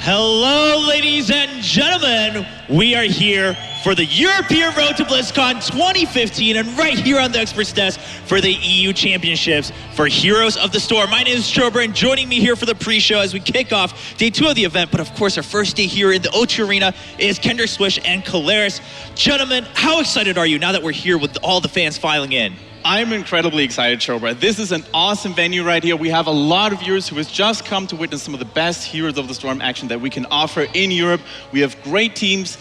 Hello, ladies and gentlemen. We are here for the European Road to BlizzCon 2015 and right here on the Experts Desk for the EU Championships for Heroes of the Storm. My name is Chober, and joining me here for the pre-show as we kick off day 2 of the event, but of course our first day here in the O2 Arena is Kendrick Swish and Kalaris. Gentlemen, how excited are you now that we're here with all the fans filing in? I'm incredibly excited, Chober. This is an awesome venue right here. We have a lot of viewers who has just come to witness some of the best Heroes of the Storm action that we can offer in Europe. We have great teams,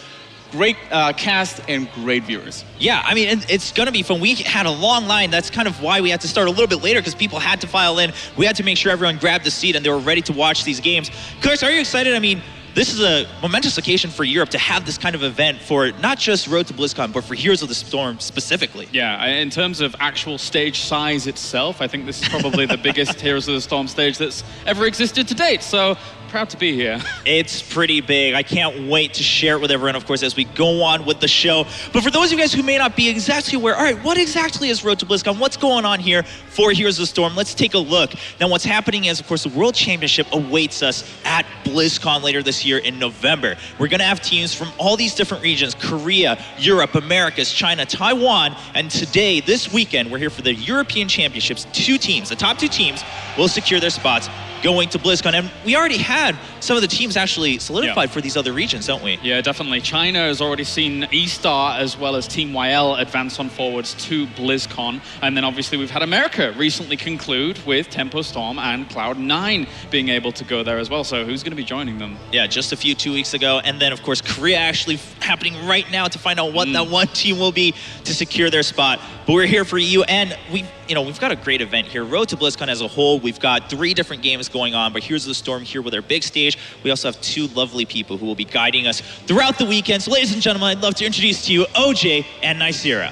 great cast, and great viewers. Yeah, I mean, it's going to be fun. We had a long line. That's kind of why we had to start a little bit later, because people had to file in. We had to make sure everyone grabbed a seat and they were ready to watch these games. Chris, are you excited? I mean, this is a momentous occasion for Europe to have this kind of event for not just Road to BlizzCon, but for Heroes of the Storm specifically. Yeah, in terms of actual stage size itself, I think this is probably the biggest Heroes of the Storm stage that's ever existed to date. So proud to be here. It's pretty big. I can't wait to share it with everyone, of course, as we go on with the show. But for those of you guys who may not be exactly aware, all right, what exactly is Road to BlizzCon? What's going on here for Heroes of the Storm? Let's take a look. Now, what's happening is, of course, the World Championship awaits us at BlizzCon later this year in November. We're going to have teams from all these different regions: Korea, Europe, Americas, China, Taiwan, and today, this weekend, we're here for the European Championships. 2 teams, the top 2 teams, will secure their spots going to BlizzCon. And we already had some of the teams actually solidified for these other regions, don't we? Yeah, definitely. China has already seen E-Star as well as Team YL advance on forwards to BlizzCon. And then obviously we've had America recently conclude with Tempo Storm and Cloud9 being able to go there as well. So who's going to be joining them? Yeah, just a few 2 weeks ago. And then, of course, Korea actually happening right now to find out what that one team will be to secure their spot. But we're here for you, and we've got a great event here. Road to BlizzCon as a whole, we've got 3 different games going on, but Heroes of the Storm here with our big stage. We also have 2 lovely people who will be guiding us throughout the weekend. So ladies and gentlemen, I'd love to introduce to you OJ and Nicira.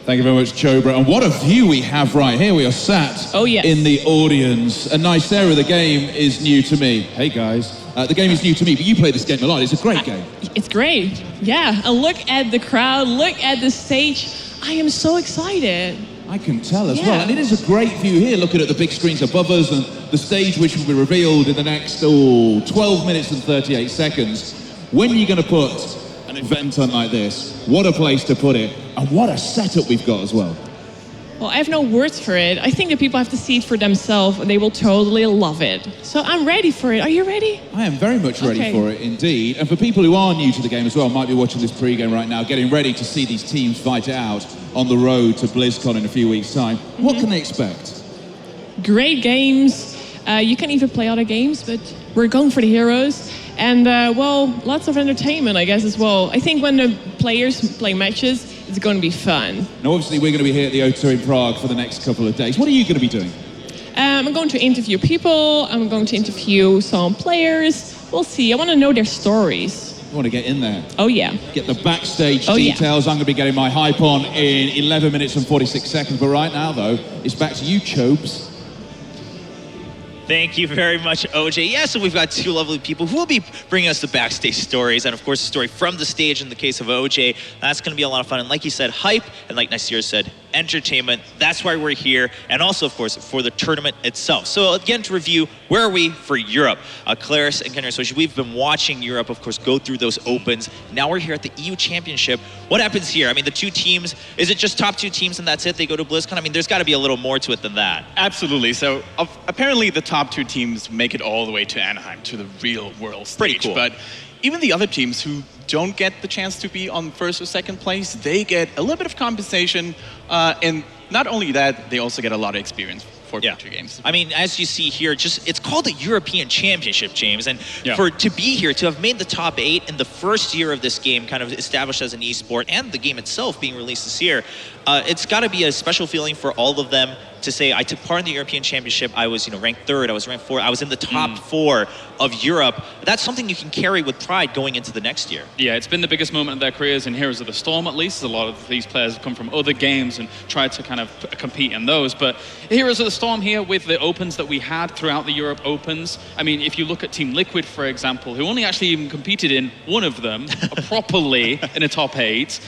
Thank you very much, Chobra. And what a view we have right here. We are sat in the audience. And Nicira, the game is new to me. Hey, guys. The game is new to me, but you play this game a lot. It's a great game. It's great. Yeah, and look at the crowd, look at the stage. I am so excited. I can tell as well. And it is a great view here, looking at the big screens above us and the stage which will be revealed in the next 12 minutes and 38 seconds. When are you going to put an event on like this? What a place to put it. And what a setup we've got as well. Well, I have no words for it. I think that people have to see it for themselves and they will totally love it. So I'm ready for it. Are you ready? I am very much ready for it indeed. And for people who are new to the game as well, might be watching this pre-game right now, getting ready to see these teams fight it out on the road to BlizzCon in a few weeks' time. What can they expect? Great games. You can even play other games, but we're going for the heroes. And, well, lots of entertainment, I guess, as well. I think when the players play matches, it's going to be fun. Now, obviously, we're going to be here at the O2 in Prague for the next couple of days. What are you going to be doing? I'm going to interview people. I'm going to interview some players. We'll see. I want to know their stories. You want to get in there? Oh, yeah. Get the backstage details. I'm going to be getting my hype on in 11 minutes and 46 seconds. But right now, though, it's back to you, Chobes. Thank you very much, OJ. Yeah, so we've got 2 lovely people who will be bringing us the backstage stories, and of course, the story from the stage in the case of OJ. That's going to be a lot of fun, and like he said, hype, and like Nicira said, entertainment. That's why we're here, and also, of course, for the tournament itself. So again, to review, where are we for Europe? Claris and Kendrick, so we've been watching Europe, of course, go through those opens. Now we're here at the EU Championship. What happens here? I mean, the 2 teams, is it just top 2 teams and that's it? They go to BlizzCon? I mean, there's got to be a little more to it than that. Absolutely. So apparently the top 2 teams make it all the way to Anaheim, to the real world stage. Pretty cool. But even the other teams who don't get the chance to be on 1st or 2nd place, they get a little bit of compensation. And not only that, they also get a lot of experience for future games. I mean, as you see here, it's called the European Championship, James. And to be here, to have made the top 8 in the first year of this game, kind of established as an esport, and the game itself being released this year, it's got to be a special feeling for all of them to say, I took part in the European Championship. I was, ranked 3rd. I was ranked 4th. I was in the top 4 of Europe. That's something you can carry with pride going into the next year. Yeah, it's been the biggest moment of their careers in Heroes of the Storm, at least. A lot of these players have come from other games and tried to kind of compete in those. But Heroes of the Storm Storm here with the opens that we had throughout the Europe Opens. I mean, if you look at Team Liquid, for example, who only actually even competed in one of them properly in a top 8,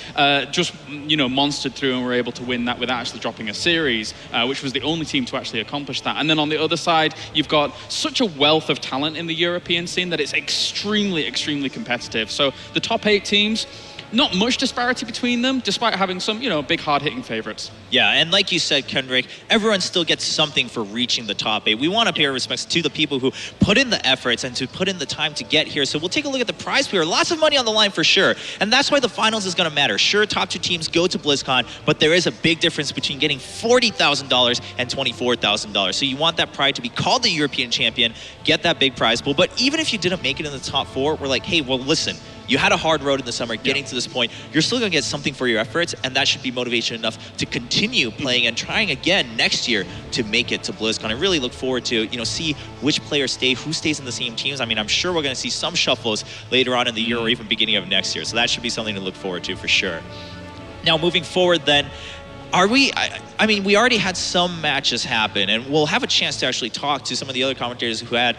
just, you know, monstered through and were able to win that without actually dropping a series, which was the only team to actually accomplish that. And then on the other side, you've got such a wealth of talent in the European scene that it's extremely, extremely competitive. So the top 8 teams, not much disparity between them, despite having some, you know, big hard-hitting favorites. Yeah, and like you said, Kendrick, everyone still gets something for reaching the top 8. We want to pay our respects to the people who put in the efforts and to put in the time to get here. So we'll take a look at the prize pool. Lots of money on the line for sure. And that's why the finals is going to matter. Sure, top 2 teams go to BlizzCon, but there is a big difference between getting $40,000 and $24,000. So you want that pride to be called the European champion, get that big prize pool. But even if you didn't make it in the top 4, we're like, hey, well, listen, you had a hard road in the summer getting to this point. You're still going to get something for your efforts, and that should be motivation enough to continue playing and trying again next year to make it to BlizzCon. I really look forward to, you know, see which players stay, who stays in the same teams. I mean, I'm sure we're going to see some shuffles later on in the year or even beginning of next year. So that should be something to look forward to for sure. Now, moving forward then, are we, I mean, we already had some matches happen, and we'll have a chance to actually talk to some of the other commentators who had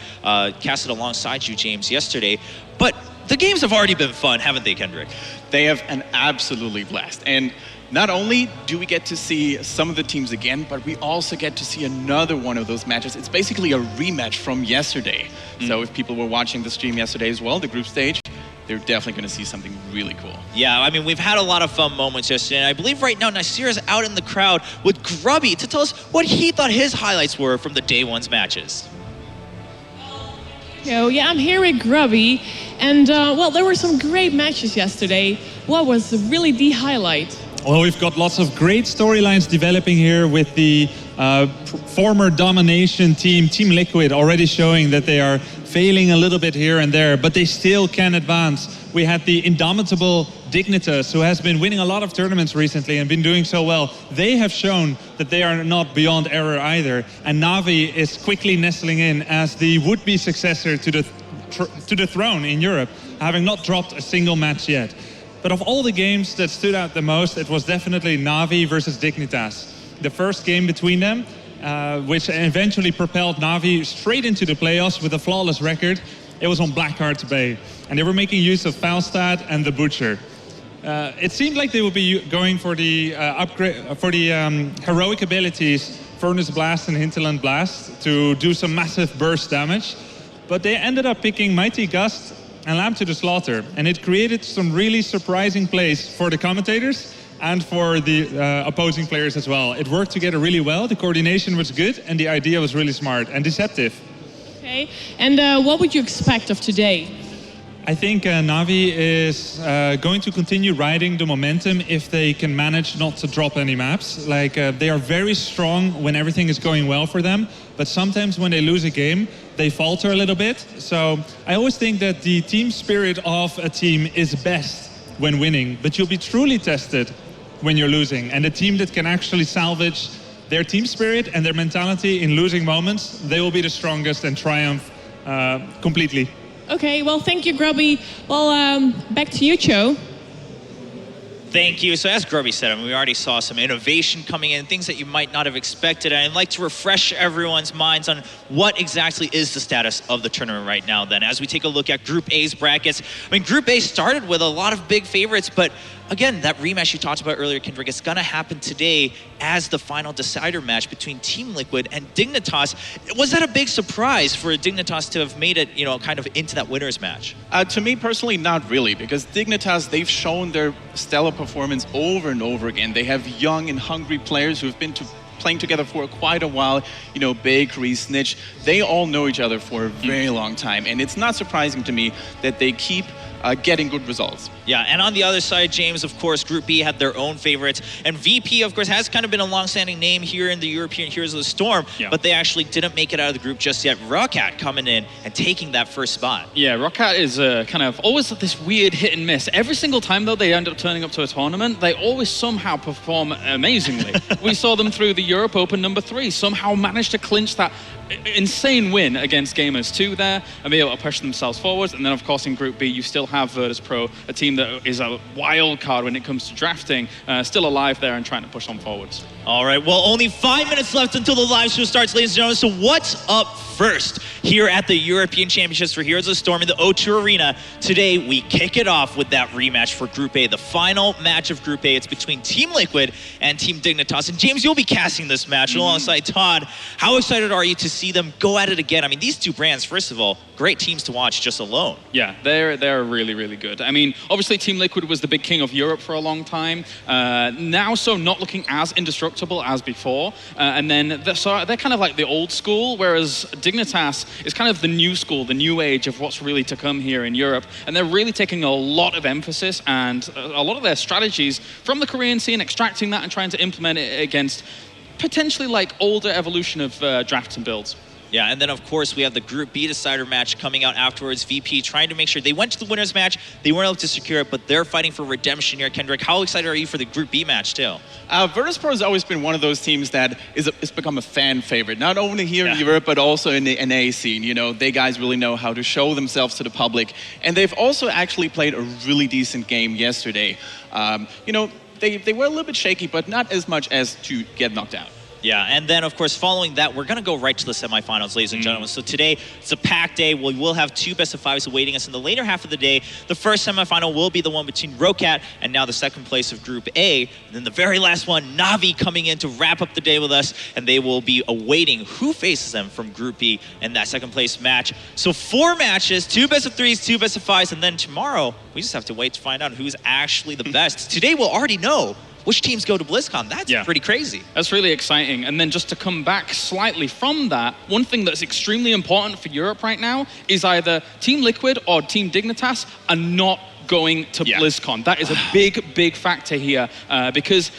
casted alongside you, James, yesterday. But the games have already been fun, haven't they, Kendrick? They have an absolutely blast. And not only do we get to see some of the teams again, but we also get to see another one of those matches. It's basically a rematch from yesterday. So if people were watching the stream yesterday as well, the group stage, they're definitely going to see something really cool. Yeah, I mean, we've had a lot of fun moments yesterday, and I believe right now Nasir is out in the crowd with Grubby to tell us what he thought his highlights were from the day one's matches. Yeah, I'm here with Grubby, and well, there were some great matches yesterday. What was really the highlight? Well, we've got lots of great storylines developing here with the former domination team, Team Liquid, already showing that they are failing a little bit here and there, but they still can advance. We had the indomitable Dignitas, who has been winning a lot of tournaments recently and been doing so well. They have shown that they are not beyond error either. And Na'Vi is quickly nestling in as the would-be successor to the throne in Europe, having not dropped a single match yet. But of all the games that stood out the most, it was definitely Na'Vi versus Dignitas. The first game between them, which eventually propelled Na'Vi straight into the playoffs with a flawless record. It was on Blackheart's Bay, and they were making use of Falstad and the Butcher. It seemed like they would be going for the upgrade for the heroic abilities, Furnace Blast and Hinterland Blast, to do some massive burst damage, but they ended up picking Mighty Gust and Lamb to the Slaughter, and it created some really surprising plays for the commentators and for the opposing players as well. It worked together really well, the coordination was good, and the idea was really smart and deceptive. Okay, and what would you expect of today? I think Na'Vi is going to continue riding the momentum if they can manage not to drop any maps. Like, they are very strong when everything is going well for them, but sometimes when they lose a game, they falter a little bit. So I always think that the team spirit of a team is best when winning, but you'll be truly tested when you're losing. And the team that can actually salvage their team spirit and their mentality in losing moments, they will be the strongest and triumph completely. Okay, well, thank you, Grubby. Well, back to you, Cho. Thank you. So as Grubby said, I mean, we already saw some innovation coming in, things that you might not have expected. And I'd like to refresh everyone's minds on what exactly is the status of the tournament right now then. As we take a look at Group A's brackets, I mean, Group A started with a lot of big favorites, but again, that rematch you talked about earlier, Kendrick, it's gonna happen today as the final decider match between Team Liquid and Dignitas. Was that a big surprise for Dignitas to have made it, you know, kind of into that winner's match? To me personally, not really, because Dignitas, they've shown their stellar performance over and over again. They have young and hungry players who've been playing together for quite a while. You know, Bakery, Snitch, they all know each other for a very long time. And it's not surprising to me that they keep getting good results. Yeah, and on the other side, James, of course, Group B had their own favorites. And VP, of course, has kind of been a long-standing name here in the European Heroes of the Storm, but they actually didn't make it out of the group just yet. Raucous coming in and taking that first spot. Yeah, Raucous is kind of always this weird hit and miss. Every single time, though, they end up turning up to a tournament, they always somehow perform amazingly. We saw them through the Europe Open #3, somehow managed to clinch that insane win against Gamers 2 there, and be able to push themselves forwards. And then, of course, in Group B, you still have Virtus.pro, a team that is a wild card when it comes to drafting, still alive there and trying to push on forwards. All right, well, only 5 minutes left until the live show starts, ladies and gentlemen. So what's up first here at the European Championships for Heroes of the Storm in the O2 Arena? Today, we kick it off with that rematch for Group A, the final match of Group A. It's between Team Liquid and Team Dignitas. And James, you'll be casting this match alongside Todd. How excited are you to see them go at it again? I mean, these two brands, first of all, great teams to watch just alone. Yeah, they're really, really good. I mean, obviously Team Liquid was the big king of Europe for a long time. Now, so not looking as indestructible as before. And then they're kind of like the old school, whereas Dignitas is kind of the new school, the new age of what's really to come here in Europe. And they're really taking a lot of emphasis and a lot of their strategies from the Korean scene, extracting that and trying to implement it against potentially like older evolution of drafts and builds. Yeah, and then of course we have the Group B decider match coming out afterwards. VP trying to make sure they went to the winners match, they weren't able to secure it, but they're fighting for redemption here. Kendrick, how excited are you for the Group B match too? Virtus.pro has always been one of those teams that is become a fan favorite, not only here in Europe, but also in the NA scene. You know, they guys really know how to show themselves to the public, and they've also actually played a really decent game yesterday. You know, they were a little bit shaky, but not as much as to get knocked out. Yeah, and then, of course, following that, we're going to go right to the semifinals, ladies and gentlemen. So today, it's a packed day. We will have two best-of-fives awaiting us in the later half of the day. The first semifinal will be the one between raucous and now the second place of Group A. And then the very last one, Na'Vi coming in to wrap up the day with us, and they will be awaiting who faces them from Group B in that second-place match. So 4 matches, 2 best-of-3s, 2 best-of-5s, and then tomorrow, we just have to wait to find out who's actually the best. Today, we'll already know which teams go to BlizzCon. That's pretty crazy. That's really exciting. And then just to come back slightly from that, one thing that's extremely important for Europe right now is either Team Liquid or Team Dignitas are not going to BlizzCon. That is a big, big factor here because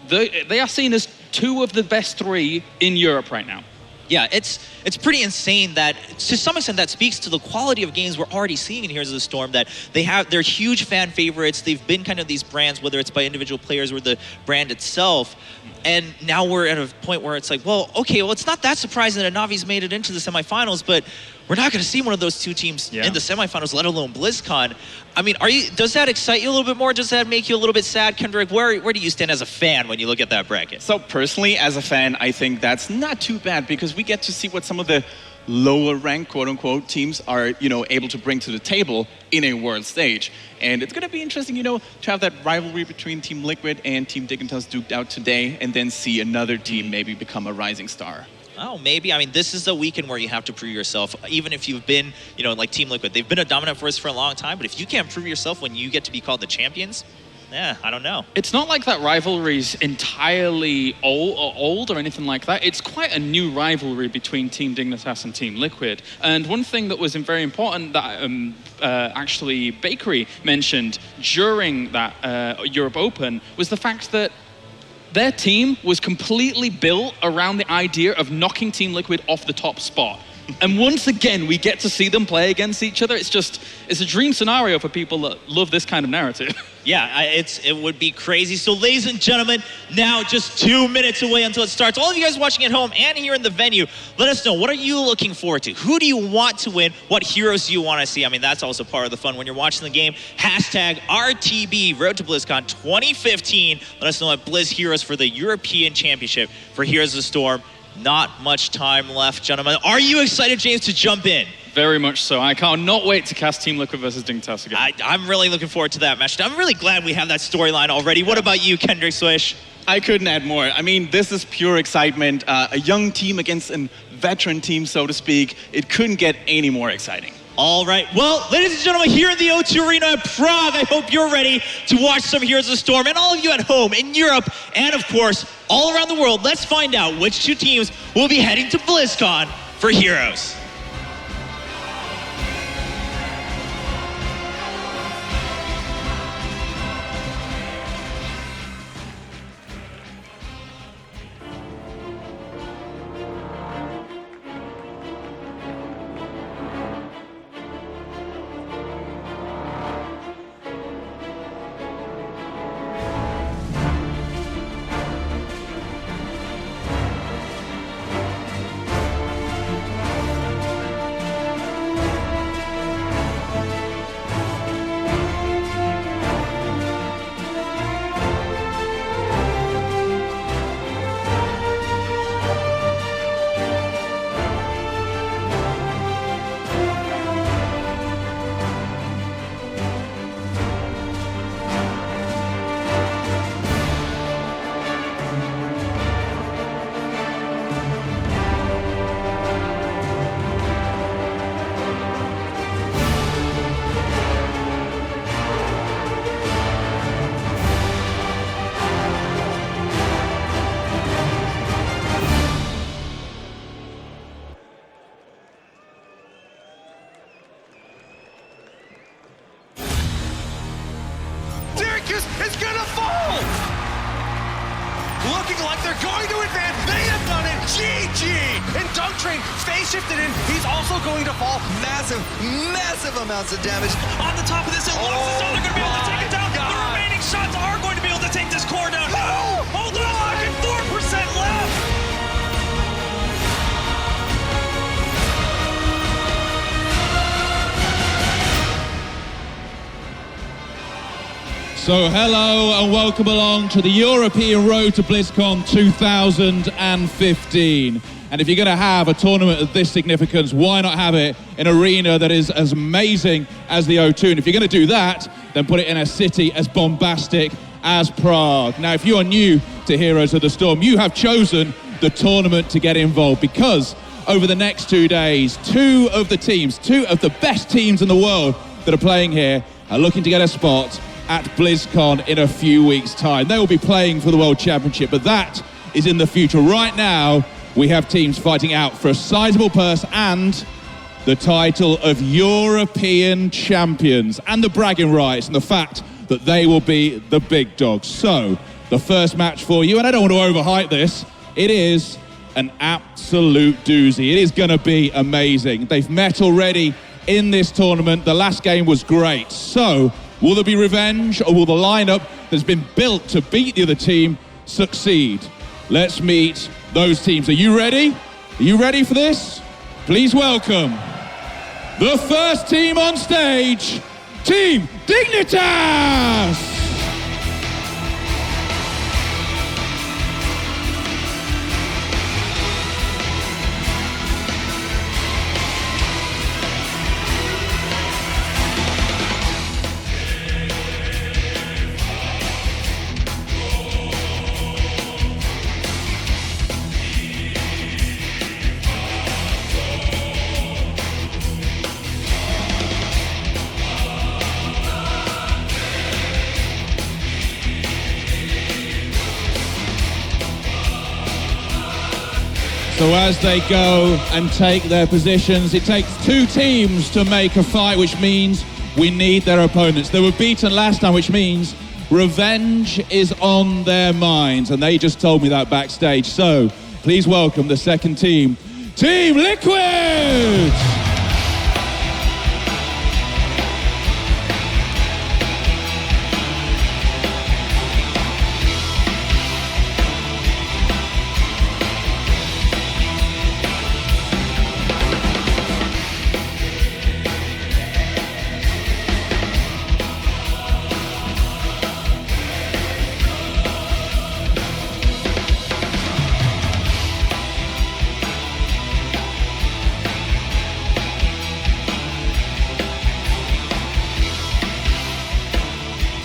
they are seen as 2 of the best 3 in Europe right now. Yeah, it's pretty insane that, to some extent, that speaks to the quality of games we're already seeing in Heroes of the Storm, that they're huge fan favorites. They've been kind of these brands, whether it's by individual players or the brand itself. And now we're at a point where it's like, well, okay, well, it's not that surprising that Na'Vi's made it into the semifinals, but we're not going to see one of those 2 teams in the semifinals, let alone BlizzCon. I mean, does that excite you a little bit more? Does that make you a little bit sad, Kendrick? Where do you stand as a fan when you look at that bracket? So personally, as a fan, I think that's not too bad because we get to see what some of the lower ranked, quote unquote, teams are, you know, able to bring to the table in a world stage. And it's going to be interesting, you know, to have that rivalry between Team Liquid and Team Dignitas duked out today and then see another team maybe become a rising star. Oh, maybe. I mean, this is a weekend where you have to prove yourself. Even if you've been, you know, like Team Liquid, they've been a dominant force for a long time. But if you can't prove yourself when you get to be called the champions, I don't know. It's not like that rivalry's entirely old or anything like that. It's quite a new rivalry between Team Dignitas and Team Liquid. And one thing that was very important that actually Bakery mentioned during that Europe Open was the fact that their team was completely built around the idea of knocking Team Liquid off the top spot. And once again, we get to see them play against each other. It's a dream scenario for people that love this kind of narrative. Yeah, it would be crazy. So ladies and gentlemen, now just 2 minutes away until it starts. All of you guys watching at home and here in the venue, let us know, what are you looking forward to? Who do you want to win? What heroes do you want to see? I mean, that's also part of the fun when you're watching the game. Hashtag RTB, Road to BlizzCon 2015. Let us know at Blizz Heroes for the European Championship for Heroes of the Storm. Not much time left, gentlemen. Are you excited, James, to jump in? Very much so. I cannot wait to cast Team Liquid versus Dignitas again. I'm really looking forward to that match. I'm really glad we have that storyline already. What about you, Kendrick Swish? I couldn't add more. I mean, this is pure excitement. A young team against a veteran team, so to speak. It couldn't get any more exciting. All right. Well, ladies and gentlemen, here in the O2 Arena in Prague, I hope you're ready to watch some Heroes of the Storm. And all of you at home, in Europe, and of course, all around the world, let's find out which 2 teams will be heading to BlizzCon for Heroes. they're going to advance. They have done it. GG. And Dunk Train phase shifted in. He's also going to fall. Massive, massive amounts of damage. On the top of this, it locks the zone. They're going to be able to take it down. The remaining shots are going to be able to take this core down. No! Hold on, fucking 4% left. So hello and welcome along to the European Road to BlizzCon 2015. And if you're going to have a tournament of this significance, why not have it in an arena that is as amazing as the O2? And if you're going to do that, then put it in a city as bombastic as Prague. Now, if you are new to Heroes of the Storm, you have chosen the tournament to get involved because over the next 2 days, two of the best teams in the world that are playing here are looking to get a spot at BlizzCon in a few weeks' time. They will be playing for the World Championship, but that is in the future. Right now, we have teams fighting out for a sizable purse and the title of European champions and the bragging rights and the fact that they will be the big dogs. So, the first match for you, and I don't want to overhype this, it is an absolute doozy. It is going to be amazing. They've met already in this tournament. The last game was great. So, will there be revenge, or will the lineup that's been built to beat the other team succeed? Let's meet those teams. Are you ready? Are you ready for this? Please welcome the first team on stage, Team Dignitas! So as they go and take their positions, it takes two teams to make a fight, which means we need their opponents. They were beaten last time, which means revenge is on their minds, and they just told me that backstage. So please welcome the second team, Team Liquid!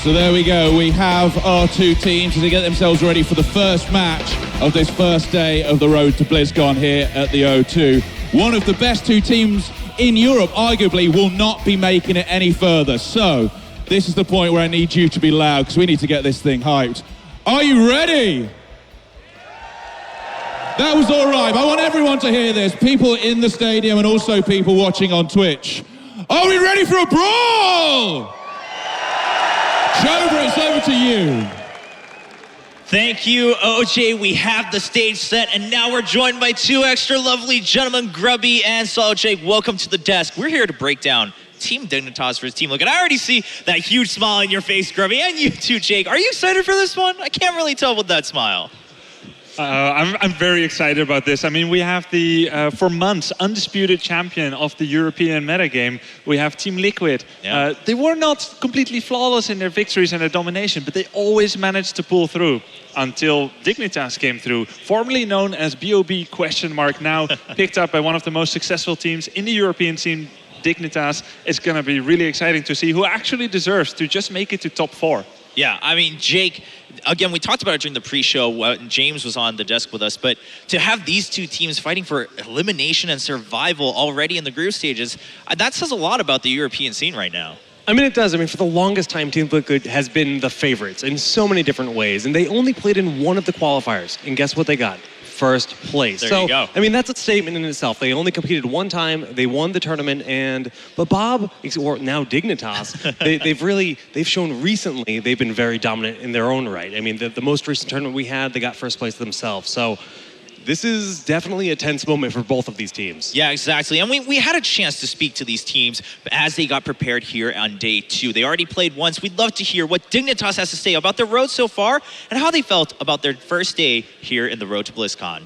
So there we go, we have our two teams as they get themselves ready for the first match of this first day of the road to BlizzCon here at the O2. One of the best two teams in Europe, arguably, will not be making it any further. So this is the point where I need you to be loud because we need to get this thing hyped. Are you ready? That was all right. I want everyone to hear this. People in the stadium and also people watching on Twitch. Are we ready for a brawl? Jobra, it's over to you. Thank you, OJ. We have the stage set, and now we're joined by two extra lovely gentlemen, Grubby and Solid Jake. Welcome to the desk. We're here to break down Team Dignitas versus Team Liquid. I already see that huge smile on your face, Grubby, and you too, Jake. Are you excited for this one? I can't really tell with that smile. I'm very excited about this. I mean, we have the, for months, undisputed champion of the European metagame. We have Team Liquid. Yeah. They were not completely flawless in their victories and their domination, but they always managed to pull through until Dignitas came through, formerly known as BOB ? Now picked up by one of the most successful teams in the European scene, Dignitas. It's going to be really exciting to see who actually deserves to just make it to top 4. Yeah, I mean, Jake, again, we talked about it during the pre-show when James was on the desk with us, but to have these two teams fighting for elimination and survival already in the group stages, that says a lot about the European scene right now. I mean, it does. I mean, for the longest time, Team Liquid has been the favorites in so many different ways, and they only played in one of the qualifiers, and guess what they got? first place. There you go. I mean, that's a statement in itself. They only competed one time, they won the tournament, but Bob, or now Dignitas, they've shown recently they've been very dominant in their own right. I mean, the most recent tournament we had, they got first place themselves. So this is definitely a tense moment for both of these teams. Yeah, exactly. And we had a chance to speak to these teams as they got prepared here on day 2. They already played once. We'd love to hear what Dignitas has to say about their road so far and how they felt about their first day here in the road to BlizzCon.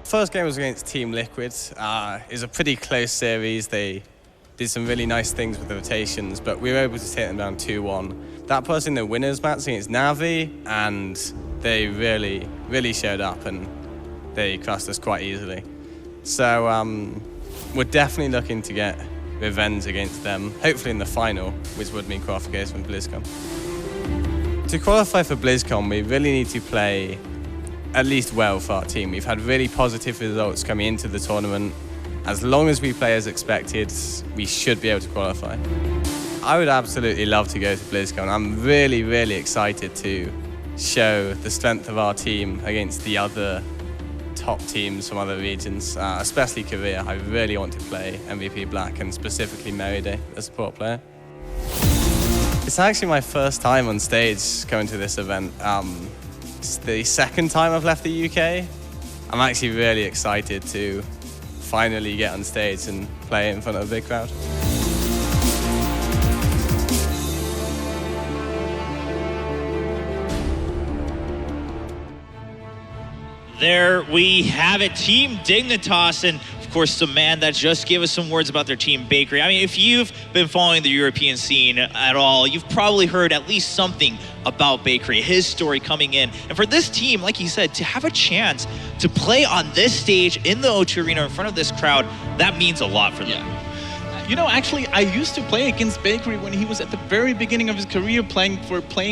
First game was against Team Liquid. It was a pretty close series. They did some really nice things with the rotations, but we were able to take them down 2-1. That put us in the winners match against Navi, and they really, really showed up, and they crushed us quite easily. So we're definitely looking to get revenge against them, hopefully in the final, which would mean qualification for BlizzCon. To qualify for BlizzCon, we really need to play at least well for our team. We've had really positive results coming into the tournament. As long as we play as expected, we should be able to qualify. I would absolutely love to go to BlizzCon. I'm really, really excited to show the strength of our team against the other top teams from other regions, especially Korea. I really want to play MVP Black and specifically Merryday, the support player. It's actually my first time on stage going to this event. It's the second time I've left the UK. I'm actually really excited to finally get on stage and play in front of a big crowd. There we have it, Team Dignitas, and of course the man that just gave us some words about their team, Bakery. I mean, if you've been following the European scene at all, you've probably heard at least something about Bakery, his story coming in. And for this team, like he said, to have a chance to play on this stage in the O2 Arena in front of this crowd, that means a lot for them. You know, actually, I used to play against Bakery when he was at the very beginning of his career Playing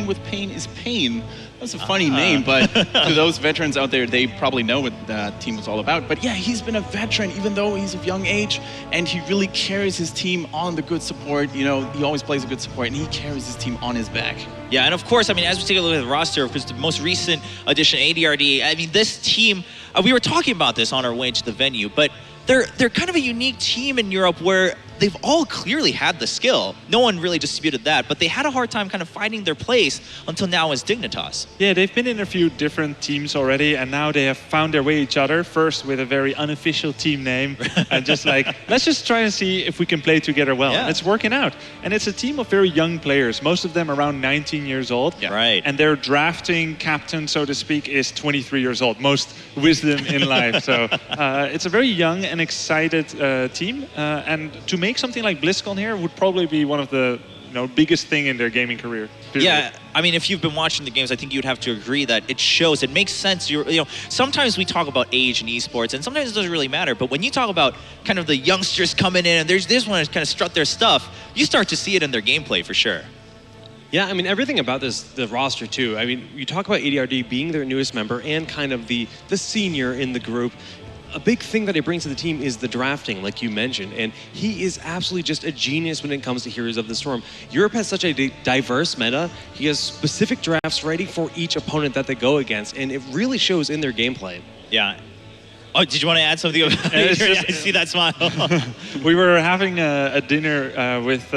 with Pain is Pain. That's a funny name, but to those veterans out there, they probably know what the team was all about. But yeah, he's been a veteran, even though he's of young age, and he really carries his team on the good support. You know, he always plays a good support, and he carries his team on his back. Yeah, and of course, I mean, as we take a look at the roster, because the most recent addition, ADRD, I mean, this team, we were talking about this on our way to the venue, but they're kind of a unique team in Europe where they've all clearly had the skill. No one really disputed that, but they had a hard time kind of finding their place until now as Dignitas. Yeah, they've been in a few different teams already, and now they have found their way each other, first with a very unofficial team name, and just like, let's just try and see if we can play together well. Yeah. And it's working out. And it's a team of very young players, most of them around 19 years old. Yeah. Right. And their drafting captain, so to speak, is 23 years old, most wisdom in life. So it's a very young and excited team, and to make something like BlizzCon here would probably be one of the biggest thing in their gaming career. Period. Yeah, I mean, if you've been watching the games, I think you'd have to agree that it shows, it makes sense. Sometimes we talk about age in esports, and sometimes it doesn't really matter, but when you talk about kind of the youngsters coming in, and there's this one to kind of strut their stuff, you start to see it in their gameplay for sure. Yeah, I mean, everything about the roster too. I mean, you talk about ADRD being their newest member and kind of the senior in the group. A big thing that he brings to the team is the drafting, like you mentioned, and he is absolutely just a genius when it comes to Heroes of the Storm. Europe has such a diverse meta. He has specific drafts ready for each opponent that they go against, and it really shows in their gameplay. Yeah. Oh, did you want to add something about I see that smile. We were having a dinner with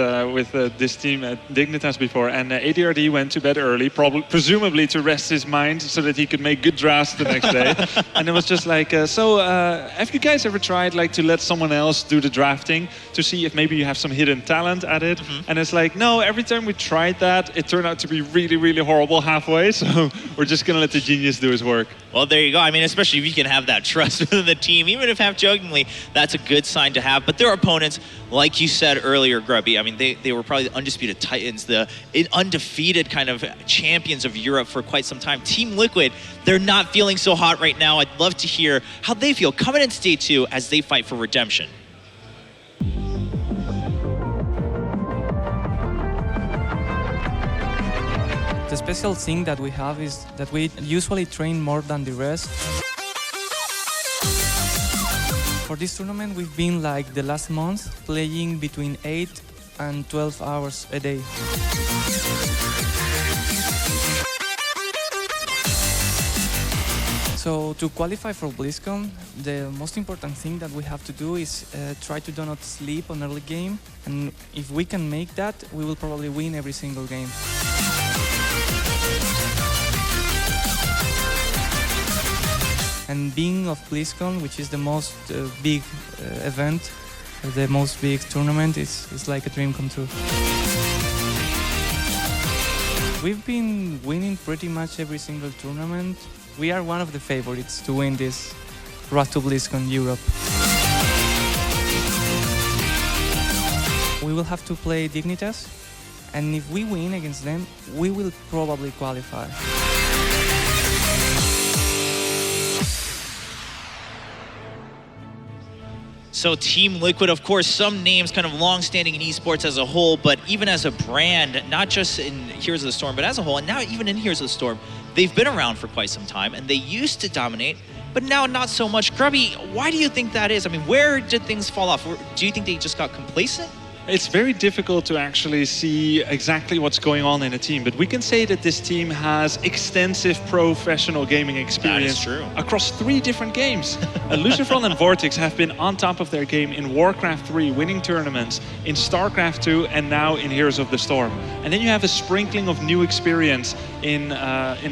this team at Dignitas before, and ADRD went to bed early, presumably to rest his mind so that he could make good drafts the next day. And it was just like, have you guys ever tried to let someone else do the drafting to see if maybe you have some hidden talent at it? Mm-hmm. And it's like, no, every time we tried that, it turned out to be really, really horrible halfway. So we're just going to let the genius do his work. Well, there you go. I mean, especially if you can have that trust within the team, even if half-jokingly, that's a good sign to have. But their opponents, like you said earlier, Grubby, I mean, they were probably the undisputed titans, the undefeated kind of champions of Europe for quite some time. Team Liquid, they're not feeling so hot right now. I'd love to hear how they feel coming in Stage 2 as they fight for redemption. The special thing that we have is that we usually train more than the rest. For this tournament, we've been the last month playing between 8 and 12 hours a day. So to qualify for BlizzCon, the most important thing that we have to do is try to do not sleep on early game, and if we can make that, we will probably win every single game. And being of BlizzCon, which is the most big event, the most big tournament, is like a dream come true. We've been winning pretty much every single tournament. We are one of the favorites to win this Road to BlizzCon Europe. We will have to play Dignitas, and if we win against them, we will probably qualify. So Team Liquid, of course, some names kind of long-standing in esports as a whole, but even as a brand, not just in Heroes of the Storm, but as a whole, and now even in Heroes of the Storm, they've been around for quite some time, and they used to dominate, but now not so much. Grubby, why do you think that is? I mean, where did things fall off? Do you think they just got complacent? It's very difficult to actually see exactly what's going on in a team, but we can say that this team has extensive professional gaming experience across 3 different games. Lucifer and Vortex have been on top of their game in Warcraft 3, winning tournaments, in StarCraft 2, and now in Heroes of the Storm. And then you have a sprinkling of new experience in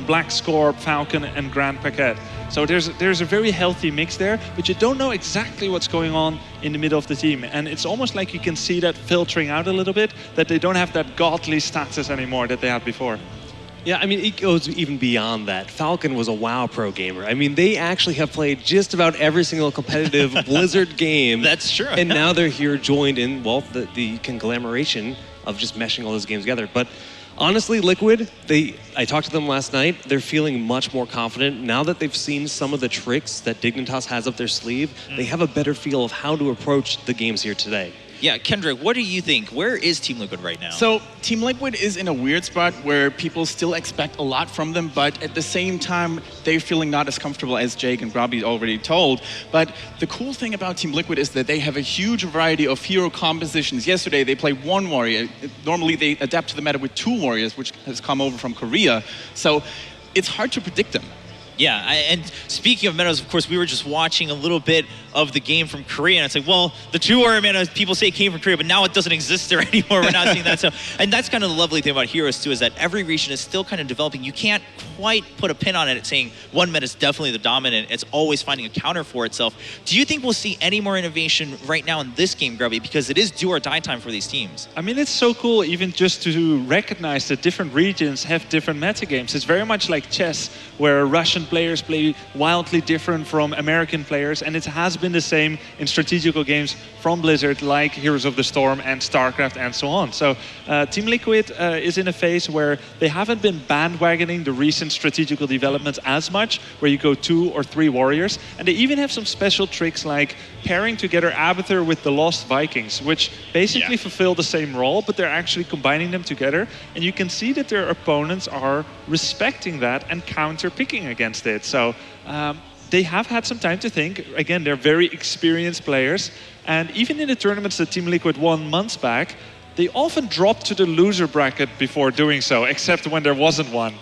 Black Scorp, Falcon, and Grand Paquette. So there's a very healthy mix there, but you don't know exactly what's going on in the middle of the team. And it's almost like you can see that filtering out a little bit, that they don't have that godly status anymore that they had before. Yeah, I mean, it goes even beyond that. Falcon was a WoW pro gamer. I mean, they actually have played just about every single competitive Blizzard game. That's true. And now they're here joined in, well, the conglomeration of just meshing all those games together. But honestly, Liquid, I talked to them last night. They're feeling much more confident. Now that they've seen some of the tricks that Dignitas has up their sleeve, they have a better feel of how to approach the games here today. Yeah, Kendrick, what do you think? Where is Team Liquid right now? So Team Liquid is in a weird spot where people still expect a lot from them, but at the same time, they're feeling not as comfortable as Jake and Grubby already told. But the cool thing about Team Liquid is that they have a huge variety of hero compositions. Yesterday, they played 1 warrior. Normally, they adapt to the meta with 2 warriors, which has come over from Korea. So it's hard to predict them. Yeah, and speaking of metas, of course, we were just watching a little bit of the game from Korea, and it's like, well, the 2 warrior meta, people say it came from Korea, but now it doesn't exist there anymore. We're not seeing that. So, and that's kind of the lovely thing about Heroes too, is that every region is still kind of developing. You can't quite put a pin on it saying one meta is definitely the dominant. It's always finding a counter for itself. Do you think we'll see any more innovation right now in this game, Grubby? Because it is do or die time for these teams. I mean, it's so cool even just to recognize that different regions have different metagames. It's very much like chess, where Russian players play wildly different from American players, and it has been the same in strategical games from Blizzard, like Heroes of the Storm and StarCraft and so on. So Team Liquid is in a phase where they haven't been bandwagoning the recent strategical developments as much, where you go 2 or 3 warriors, and they even have some special tricks like pairing together Abathur with the Lost Vikings, which basically fulfill the same role, but they're actually combining them together, and you can see that their opponents are respecting that and counter-picking against it. So they have had some time to think. Again, they're very experienced players, and even in the tournaments that Team Liquid won months back, they often dropped to the loser bracket before doing so, except when there wasn't one.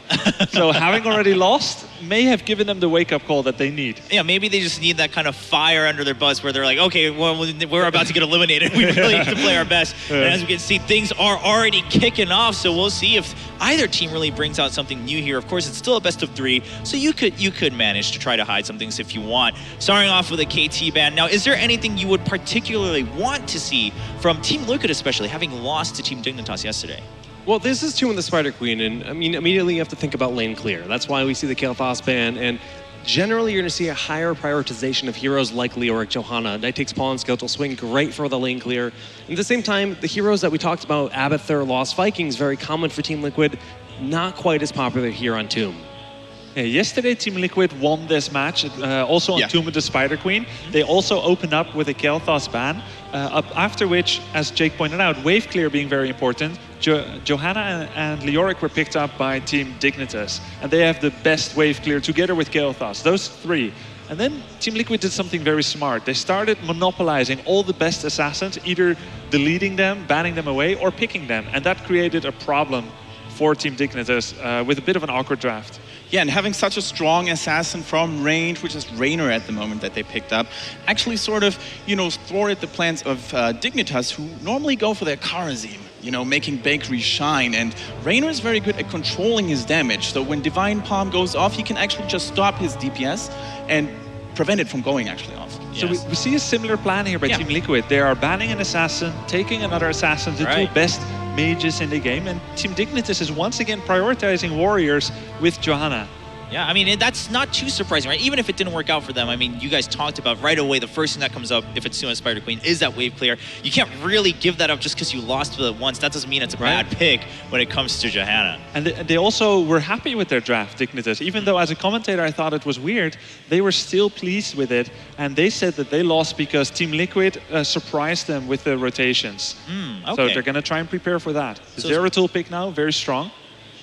So having already lost may have given them the wake-up call that they need. Yeah, maybe they just need that kind of fire under their butts where they're like, okay, well, we're about to get eliminated. We really need to play our best. And as we can see, things are already kicking off, so we'll see if either team really brings out something new here. Of course, it's still a best of 3, so you could manage to try to hide some things if you want. Starting off with a KT ban. Now, is there anything you would particularly want to see from Team Liquid, especially, having lost to Team Dignitas yesterday? Well, this is 2 in the Spider Queen, and I mean, immediately you have to think about lane clear. That's why we see the Kael'thas ban, and generally you're going to see a higher prioritization of heroes like Leoric Johanna. Knight takes Pawn, Skeletal Swing, great for the lane clear. And at the same time, the heroes that we talked about, Abathur, Lost Vikings, very common for Team Liquid, not quite as popular here on Tomb. Yeah, yesterday, Team Liquid won this match, also on Tomb of the Spider Queen. They also opened up with a Kael'thas ban, after which, as Jake pointed out, wave clear being very important. Johanna and Leoric were picked up by Team Dignitas, and they have the best wave clear together with Kael'thas. Those 3 And then Team Liquid did something very smart. They started monopolizing all the best assassins, either deleting them, banning them away, or picking them. And that created a problem for Team Dignitas with a bit of an awkward draft. Yeah, and having such a strong assassin from range, which is Raynor at the moment that they picked up, actually sort of, thwarted the plans of Dignitas, who normally go for their Kharazim, making Bakery shine. And Raynor is very good at controlling his damage. So when Divine Palm goes off, he can actually just stop his DPS and prevent it from going actually off. So we see a similar plan here by Team Liquid. They are banning an assassin, taking another assassin, the two best mages in the game, and Team Dignitas is once again prioritizing warriors with Johanna. Yeah, I mean, that's not too surprising, right? Even if it didn't work out for them, I mean, you guys talked about right away, the first thing that comes up, if it's Suna Spider Queen, is that wave clear. You can't really give that up just because you lost it once. That doesn't mean it's a bad pick when it comes to Johanna. And they also were happy with their draft, Dignitas. Even though as a commentator I thought it was weird, they were still pleased with it. And they said that they lost because Team Liquid surprised them with the rotations. Okay. So they're going to try and prepare for that. The Zeratul pick now, very strong.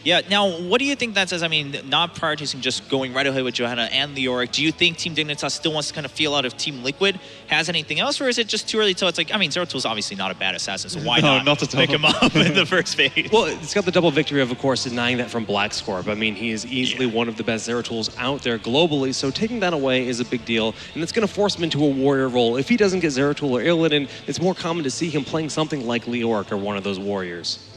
Yeah, now, what do you think that says? I mean, not prioritizing just going right ahead with Johanna and Leoric. Do you think Team Dignitas still wants to kind of feel out if Team Liquid has anything else, or is it just too early till it's like, I mean, Zeratul's obviously not a bad assassin, so why not pick him up in the first phase? Well, it's got the double victory of course, denying that from Blackscorp. I mean, he is easily one of the best Zeratools out there globally, so taking that away is a big deal, and it's going to force him into a warrior role. If he doesn't get Zeratul or Illidan, it's more common to see him playing something like Leoric or one of those warriors.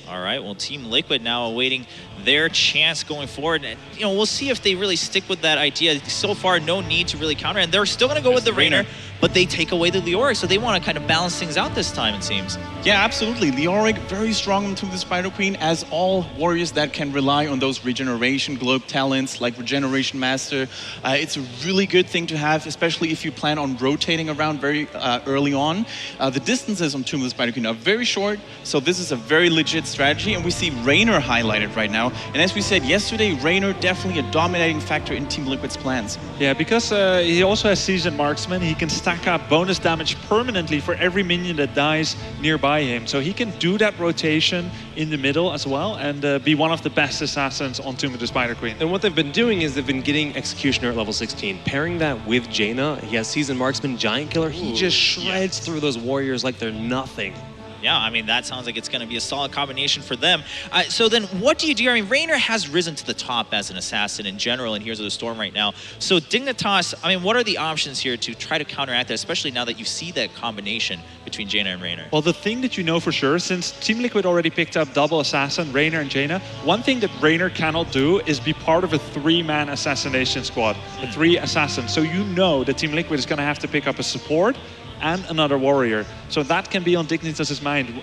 All right, well, Team Liquid now awaiting their chance going forward. And, we'll see if they really stick with that idea. So far, no need to really counter. And they're still going to go with the Raynor, but they take away the Leoric. So they want to kind of balance things out this time, it seems. Yeah, absolutely. Leoric, very strong into the Spider Queen, as all warriors that can rely on those regeneration globe talents like Regeneration Master. It's a really good thing to have, especially if you plan on rotating around very early on. The distances on Tomb of the Spider Queen are very short, so this is a very legit strategy, and we see Raynor highlighted right now. And as we said yesterday, Raynor definitely a dominating factor in Team Liquid's plans. Yeah, because he also has Seasoned Marksman, he can stack up bonus damage permanently for every minion that dies nearby him. So he can do that rotation in the middle as well and be one of the best assassins on Tomb of the Spider Queen. And what they've been doing is they've been getting Executioner at level 16, pairing that with Jaina. He has Seasoned Marksman, Giant Killer. He just shreds through those warriors like they're nothing. Yeah, I mean, that sounds like it's going to be a solid combination for them. So then what do you do? I mean, Raynor has risen to the top as an assassin in general in Heroes of the Storm right now. So Dignitas, I mean, what are the options here to try to counteract that, especially now that you see that combination between Jaina and Raynor? Well, the thing that you know for sure, since Team Liquid already picked up double assassin, Raynor and Jaina, one thing that Raynor cannot do is be part of a 3-man assassination squad, a 3 assassins. So you know that Team Liquid is going to have to pick up a support and another warrior. So that can be on Dignitas' mind,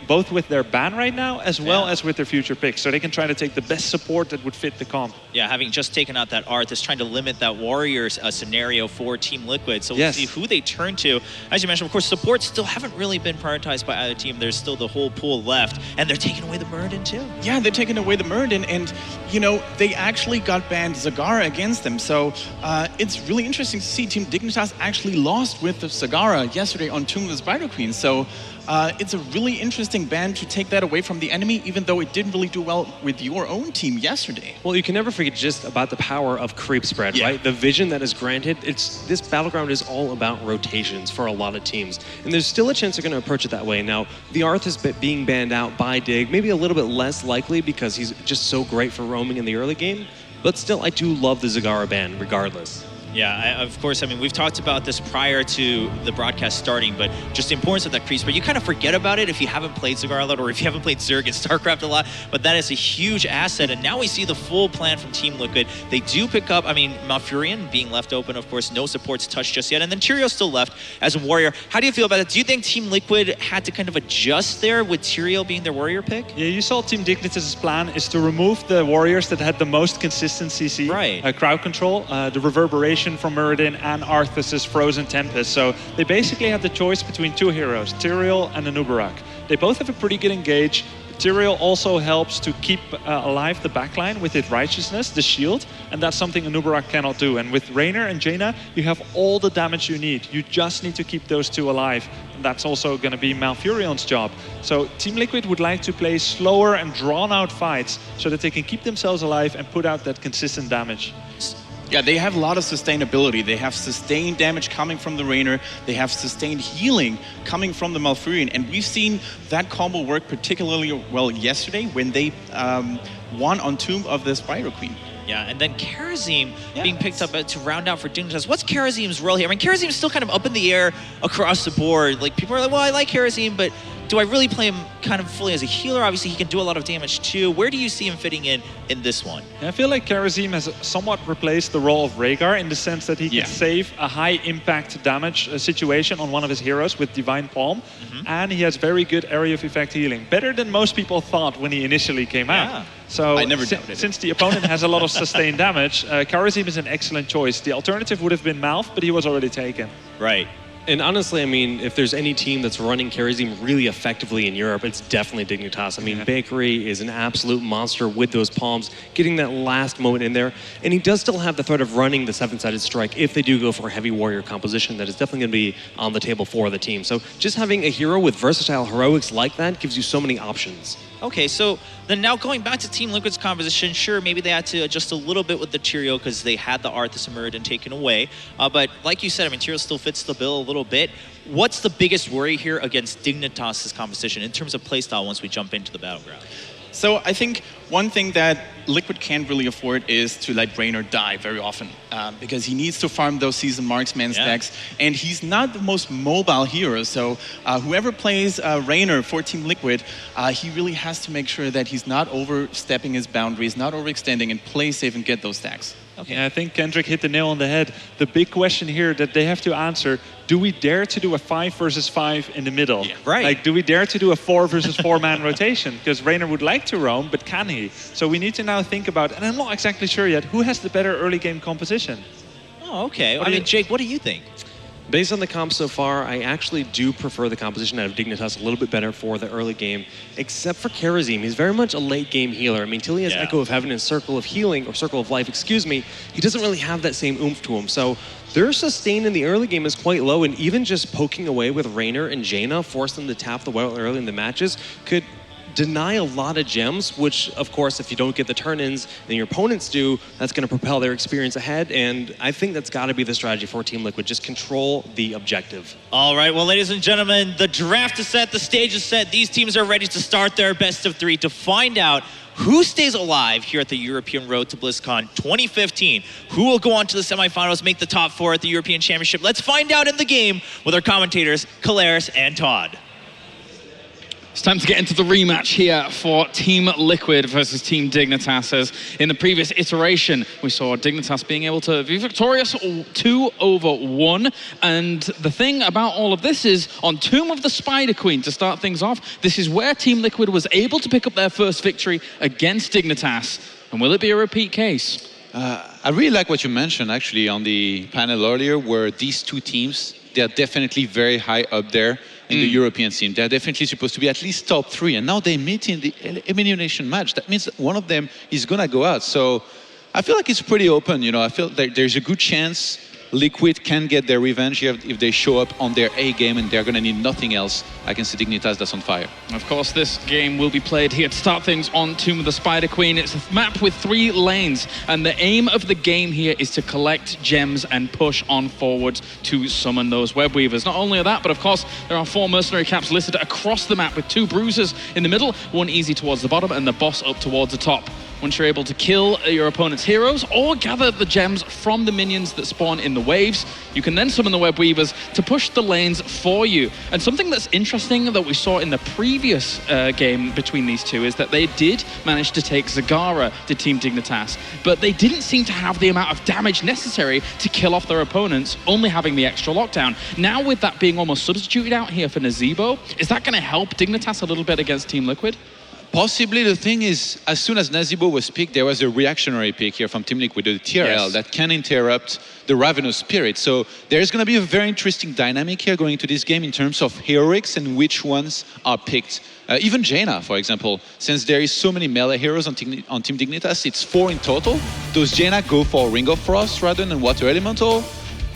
both with their ban right now as well as with their future picks. So they can try to take the best support that would fit the comp. Yeah, having just taken out that Arthas, trying to limit that warriors scenario for Team Liquid. So we'll see who they turn to. As you mentioned, of course, supports still haven't really been prioritized by either team. There's still the whole pool left, and they're taking away the Muradin too. Yeah, they're taking away the Muradin, and they actually got banned Zagara against them. So it's really interesting to see Team Dignitas actually lost with the Zagara yesterday on Tomb of the Spider Queen. So it's a really interesting ban to take that away from the enemy, even though it didn't really do well with your own team yesterday. Well, you can never forget just about the power of creep spread, right? The vision that is granted. This battleground is all about rotations for a lot of teams, and there's still a chance they're going to approach it that way. Now, the Arthas being banned out by Dig, maybe a little bit less likely because he's just so great for roaming in the early game, but still, I do love the Zagara ban regardless. Yeah, of course, I mean, we've talked about this prior to the broadcast starting, but just the importance of that creep spread. You kind of forget about it if you haven't played Zagara a lot or if you haven't played Zerg and StarCraft a lot, but that is a huge asset, and now we see the full plan from Team Liquid. They do pick up, I mean, Malfurion being left open, of course, no supports touched just yet, and then Tyrion's still left as a warrior. How do you feel about it? Do you think Team Liquid had to kind of adjust there with Tyrael being their warrior pick? Yeah, you saw Team Dignitas' plan is to remove the warriors that had the most consistent CC. Right. Crowd control, the reverberation from Muradin, and Arthas' Frozen Tempest. So they basically have the choice between 2 heroes, Tyrael and Anubarak. They both have a pretty good engage. Tyrael also helps to keep alive the backline with its righteousness, the shield, and that's something Anubarak cannot do. And with Raynor and Jaina, you have all the damage you need. You just need to keep those 2 alive. And that's also going to be Malfurion's job. So Team Liquid would like to play slower and drawn-out fights so that they can keep themselves alive and put out that consistent damage. Yeah, they have a lot of sustainability. They have sustained damage coming from the Rainer. They have sustained healing coming from the Malfurion. And we've seen that combo work particularly well yesterday when they won on Tomb of the Spider Queen. Yeah, and then Karazim being picked up to round out for Dignitas. What's Karazim's role here? I mean, Karazim's still kind of up in the air across the board. Like, people are like, well, I like Karazim, but do I really play him kind of fully as a healer? Obviously, he can do a lot of damage too. Where do you see him fitting in this one? I feel like Karazim has somewhat replaced the role of Rhaegar in the sense that he can save a high impact damage situation on one of his heroes with Divine Palm, and he has very good area of effect healing. Better than most people thought when he initially came out. So I never doubted it. Since the opponent has a lot of sustained damage, Karazim is an excellent choice. The alternative would have been Malf, but he was already taken. Right. And honestly, I mean, if there's any team that's running Karazim really effectively in Europe, it's definitely Dignitas. I mean, Bakery is an absolute monster with those palms, getting that last moment in there. And he does still have the threat of running the 7-sided strike if they do go for a heavy warrior composition that is definitely going to be on the table for the team. So just having a hero with versatile heroics like that gives you so many options. Okay, so then now going back to Team Liquid's composition, sure, maybe they had to adjust a little bit with the Tyrael because they had the Arthas and Muradin taken away. But like you said, I mean, Tyrael still fits the bill a little bit. What's the biggest worry here against Dignitas' composition in terms of playstyle once we jump into the battleground? So I think one thing that Liquid can't really afford is to let Rainer die very often because he needs to farm those season marksman stacks, and he's not the most mobile hero. So whoever plays Rainer for Team Liquid, he really has to make sure that he's not overstepping his boundaries, not overextending, and play safe and get those stacks. Okay, I think Kendrick hit the nail on the head. The big question here that they have to answer, do we dare to do a 5 versus 5 in the middle? Yeah, right. Like, do we dare to do a 4 versus 4 man rotation? Because Rainer would like to roam, but can he? So we need to now think about, and I'm not exactly sure yet, who has the better early game composition? Oh, okay. I mean, Jake, what do you think? Based on the comp so far, I actually do prefer the composition out of Dignitas a little bit better for the early game, except for Karazim. He's very much a late game healer. I mean, till he has Echo of Heaven and Circle of Healing, or Circle of Life, excuse me, he doesn't really have that same oomph to him. So their sustain in the early game is quite low, and even just poking away with Rainer and Jaina, force them to tap the well early in the matches, could deny a lot of gems, which, of course, if you don't get the turn-ins and your opponents do, that's going to propel their experience ahead, and I think that's got to be the strategy for Team Liquid. Just control the objective. All right, well, ladies and gentlemen, the draft is set, the stage is set. These teams are ready to start their best of 3 to find out who stays alive here at the European Road to BlizzCon 2015. Who will go on to the semifinals, make the top 4 at the European Championship? Let's find out in the game with our commentators, Kalaris and Todd. It's time to get into the rematch here for Team Liquid versus Team Dignitas. As in the previous iteration, we saw Dignitas being able to be victorious 2-1. And the thing about all of this is, on Tomb of the Spider Queen, to start things off, this is where Team Liquid was able to pick up their first victory against Dignitas. And will it be a repeat case? I really like what you mentioned, actually, on the panel earlier, where these two teams, they're definitely very high up there in the European scene. They're definitely supposed to be at least top 3, and now they meet in the elimination match. That means that one of them is gonna go out. So I feel like it's pretty open, you know. I feel like there's a good chance Liquid can get their revenge here if they show up on their A game, and they're gonna need nothing else. I can see Dignitas that's on fire. Of course, this game will be played here to start things on Tomb of the Spider Queen. It's a map with 3 lanes, and the aim of the game here is to collect gems and push on forwards to summon those web weavers. Not only that, but of course, there are 4 mercenary caps listed across the map with 2 bruisers in the middle, 1 easy towards the bottom, and the boss up towards the top. Once you're able to kill your opponent's heroes or gather the gems from the minions that spawn in the waves, you can then summon the web weavers to push the lanes for you. And something that's interesting that we saw in the previous game between these two is that they did manage to take Zagara to Team Dignitas, but they didn't seem to have the amount of damage necessary to kill off their opponents, only having the extra lockdown. Now with that being almost substituted out here for Nazeebo, is that going to help Dignitas a little bit against Team Liquid? Possibly. The thing is, as soon as Nazeebo was picked, there was a reactionary pick here from Team Liquid, the TRL, that can interrupt the Ravenous Spirit. So there's going to be a very interesting dynamic here going into this game in terms of heroics and which ones are picked. Even Jaina, for example, since there is so many melee heroes on Team Dignitas, it's 4 in total. Does Jaina go for Ring of Frost rather than Water Elemental?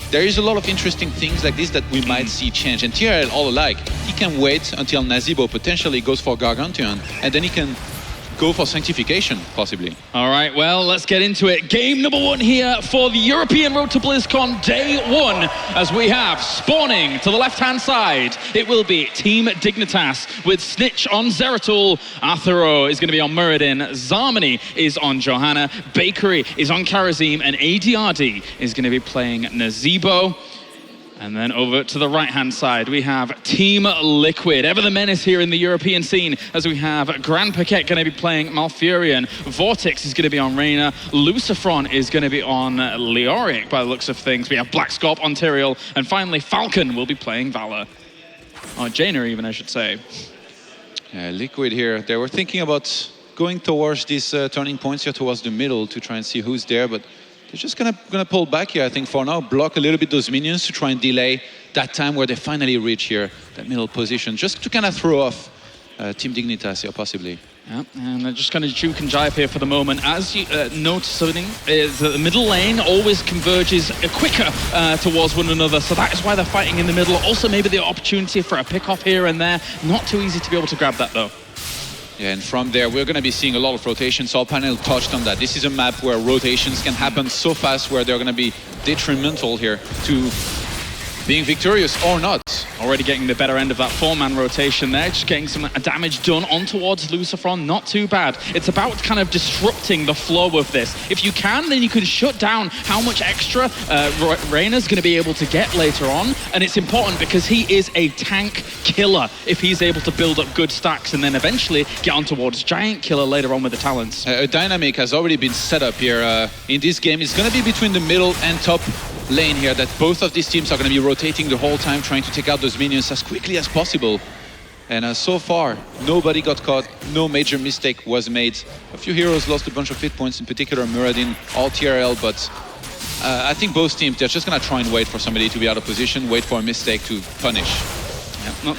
There is a lot of interesting things like this that we might see change. And TRL all alike, he can wait until Nazeebo potentially goes for Gargantuan, and then he can go for sanctification, possibly. All right, well, let's get into it. Game number 1 here for the European Road to BlizzCon Day 1, as we have spawning to the left-hand side. It will be Team Dignitas with Snitch on Zeratul. Arthuro is going to be on Muradin. Zarmany is on Johanna. Bakery is on Karazim. And ADRD is going to be playing Nazebo. And then over to the right-hand side, we have Team Liquid. Ever the menace here in the European scene, as we have Grand Paquette going to be playing Malfurion. Vortex is going to be on Reyna. Lucifron is going to be on Leoric, by the looks of things. We have Black Scorp on Tyrael. And finally, Falcon will be playing Valor. Or Jaina, even, I should say. Yeah, Liquid here, they were thinking about going towards these turning points here towards the middle to try and see who's there, but they're just gonna pull back here, I think, for now. Block a little bit those minions to try and delay that time where they finally reach here, that middle position, just to kind of throw off Team Dignitas here, possibly. Yeah, and they're just going to juke and jive here for the moment. As you noticing, is that the middle lane always converges quicker towards one another, so that is why they're fighting in the middle. Also, maybe the opportunity for a pick-off here and there. Not too easy to be able to grab that, though. Yeah, and from there, we're going to be seeing a lot of rotations. All panel touched on that. This is a map where rotations can happen so fast, where they're going to be detrimental here to being victorious or not. Already getting the better end of that 4-man rotation there, just getting some damage done on towards Lucifron. Not too bad. It's about kind of disrupting the flow of this. If you can, then you can shut down how much extra Reyna's going to be able to get later on. And it's important because he is a tank killer if he's able to build up good stacks and then eventually get on towards Giant Killer later on with the talents. A dynamic has already been set up here in this game. It's going to be between the middle and top lane here, that both of these teams are going to be rotating the whole time, trying to take out those minions as quickly as possible. And so far, nobody got caught, no major mistake was made. A few heroes lost a bunch of hit points, in particular Muradin, all TRL, but I think both teams, they're just going to try and wait for somebody to be out of position, wait for a mistake to punish. Not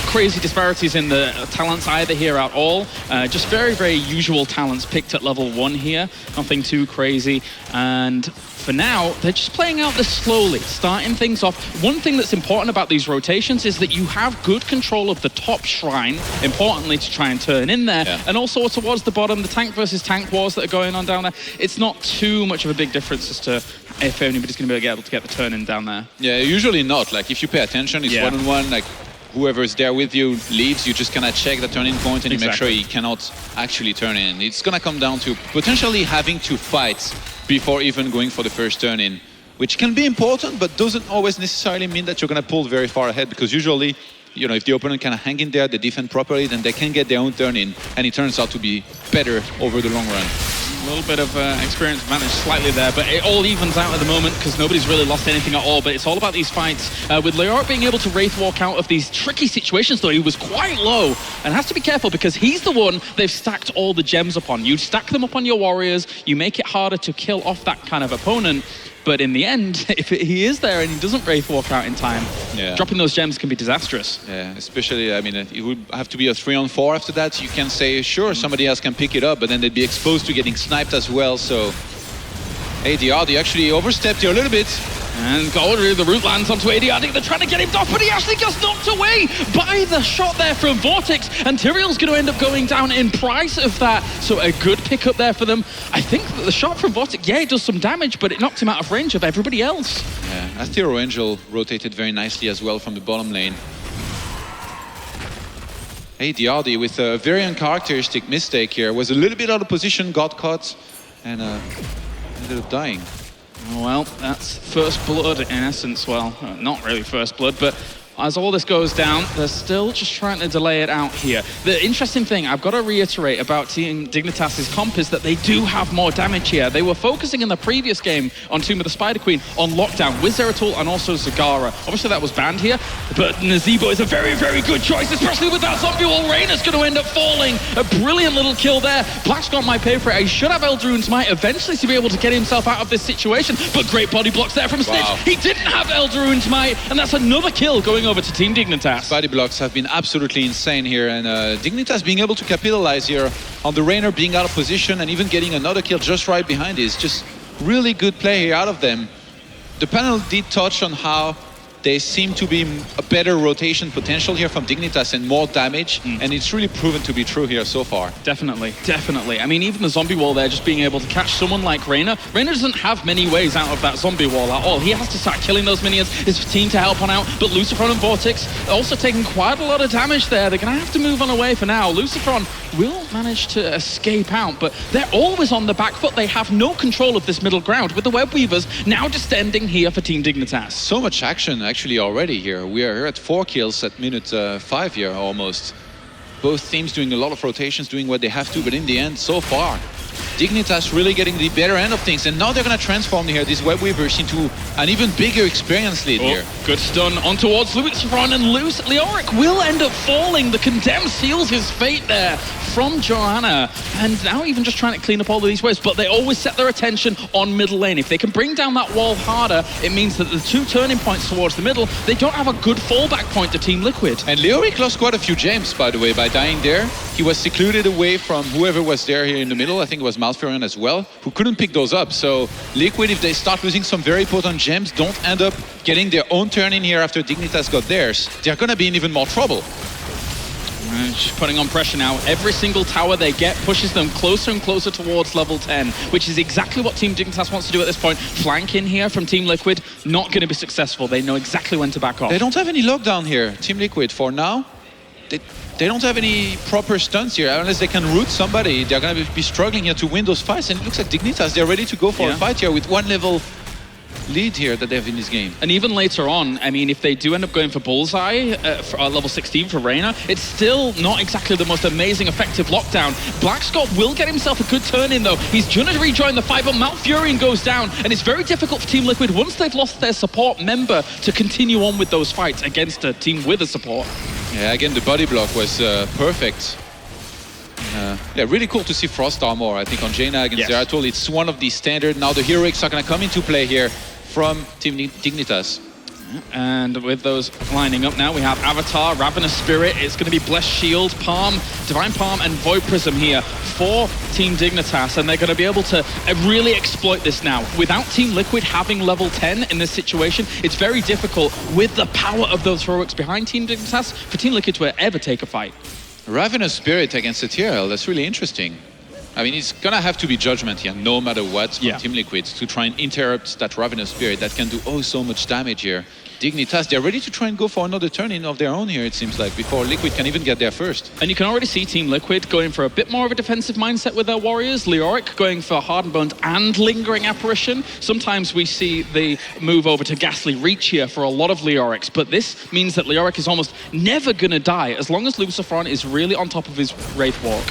crazy disparities in the talents either here at all. Just very, very usual talents picked at level 1 here. Nothing too crazy. And for now, they're just playing out this slowly, starting things off. One thing that's important about these rotations is that you have good control of the top shrine, importantly to try and turn in there, and also towards the bottom, the tank versus tank wars that are going on down there. It's not too much of a big difference as to if anybody's going to be able to get the turn in down there. Yeah, usually not. Like, if you pay attention, it's one-on-one, like, whoever's there with you leaves, you just kind of check the turning point and you make sure he cannot actually turn in. It's going to come down to potentially having to fight before even going for the first turn in, which can be important, but doesn't always necessarily mean that you're going to pull very far ahead, because usually, you know, if the opponent can hang in there, they defend properly, then they can get their own turn in, and it turns out to be better over the long run. A little bit of experience advantage slightly there, but it all evens out at the moment because nobody's really lost anything at all. But it's all about these fights. With Leoric being able to Wraith walk out of these tricky situations, though, he was quite low and has to be careful because he's the one they've stacked all the gems upon. You stack them up on your warriors, you make it harder to kill off that kind of opponent. But in the end, if he is there and he doesn't Wraith walk out in time, dropping those gems can be disastrous. Yeah, especially, I mean, it would have to be a 3-on-4 after that. You can say, sure, somebody else can pick it up, but then they'd be exposed to getting sniped as well. So ADRD actually overstepped here a little bit. And the root lands onto ADRD. They're trying to get him off, but he actually gets knocked away by the shot there from Vortex. And Tyrael's going to end up going down in price of that. So a good pickup there for them. I think that the shot from Vortex, it does some damage, but it knocked him out of range of everybody else. Yeah, Athero Angel rotated very nicely as well from the bottom lane. ADRD with a very uncharacteristic mistake here. Was a little bit out of position, got caught, and ended up dying. Well, that's first blood in essence. Well, not really first blood, but as all this goes down, they're still just trying to delay it out here. The interesting thing I've got to reiterate about Team Dignitas' comp is that they do have more damage here. They were focusing in the previous game on Tomb of the Spider Queen on lockdown with Zeratul and also Zagara. Obviously that was banned here, but Nazebo is a very, very good choice, especially with that zombie wall. Reyna's going to end up falling. A brilliant little kill there. Blackscott might pay for it. He should have Eldraune's Might eventually to be able to get himself out of this situation, but great body blocks there from Snitch. Wow. He didn't have Eldraune's Might, and that's another kill going over to Team Dignitas. Body blocks have been absolutely insane here, and Dignitas being able to capitalize here on the Reyna being out of position and even getting another kill just right behind is just really good play here out of them. The panel did touch on how There seem to be a better rotation potential here from Dignitas and more damage, and it's really proven to be true here so far. Definitely, definitely. I mean, even the zombie wall there, just being able to catch someone like Reyna. Reyna doesn't have many ways out of that zombie wall at all. He has to start killing those minions, his team to help on out, but Lucifron and Vortex also taking quite a lot of damage there. They're going to have to move on away for now. Lucifron will manage to escape out, but they're always on the back foot. They have no control of this middle ground, with the Web Weavers now just ending here for Team Dignitas. So much action actually already here. We are here at 4 kills at minute 5 here almost. Both teams doing a lot of rotations, doing what they have to, but in the end, so far, Dignitas really getting the better end of things, and now they're going to transform here these Web Weavers into an even bigger experience lead here. Good stun on towards Lucifron, and Leoric will end up falling. The Condemn seals his fate there from Johanna, and now even just trying to clean up all of these waves, but they always set their attention on middle lane. If they can bring down that wall harder, it means that the 2 turning points towards the middle, they don't have a good fallback point to Team Liquid. And Leoric lost quite a few gems, by the way, by dying there. He was secluded away from whoever was there here in the middle. I think it was Malfurion as well, who couldn't pick those up. So Liquid, if they start losing some very potent gems, don't end up getting their own turn in here after Dignitas got theirs, they're going to be in even more trouble. Just putting on pressure now. Every single tower they get pushes them closer and closer towards level 10, which is exactly what Team Dignitas wants to do at this point. Flank in here from Team Liquid, not going to be successful. They know exactly when to back off. They don't have any lockdown here, Team Liquid, for now. They don't have any proper stunts here. Unless they can root somebody, they're going to be struggling here to win those fights. And it looks like Dignitas, they're ready to go for a fight here with 1 level lead here that they have in this game. And even later on, I mean, if they do end up going for Bullseye for level 16 for Reyna, it's still not exactly the most amazing effective lockdown. Blackscott will get himself a good turn in though. He's going to rejoin the fight, but Malfurion goes down, and it's very difficult for Team Liquid once they've lost their support member to continue on with those fights against a team with a support. Yeah, again, the body block was perfect. Yeah, really cool to see Frost Armor, I think, on Jaina against Zeratul. It's one of the standard. Now the Heroics are going to come into play here from Team Dignitas. And with those lining up now, we have Avatar, Ravenous Spirit. It's going to be Blessed Shield, Palm, Divine Palm, and Void Prism here for Team Dignitas. And they're going to be able to really exploit this now. Without Team Liquid having level 10 in this situation, it's very difficult with the power of those heroics behind Team Dignitas for Team Liquid to ever take a fight. Ravenous Spirit against the TRL, that's really interesting. I mean, it's gonna have to be Judgment here, no matter what, from Team Liquid, to try and interrupt that Ravenous Spirit that can do so much damage here. Dignitas, they're ready to try and go for another turn-in of their own here, it seems like, before Liquid can even get there first. And you can already see Team Liquid going for a bit more of a defensive mindset with their warriors. Leoric going for Hardened Bones and Lingering Apparition. Sometimes we see the move over to Ghastly Reach here for a lot of Leorics, but this means that Leoric is almost never gonna die as long as Lucifron is really on top of his Wraith Walk.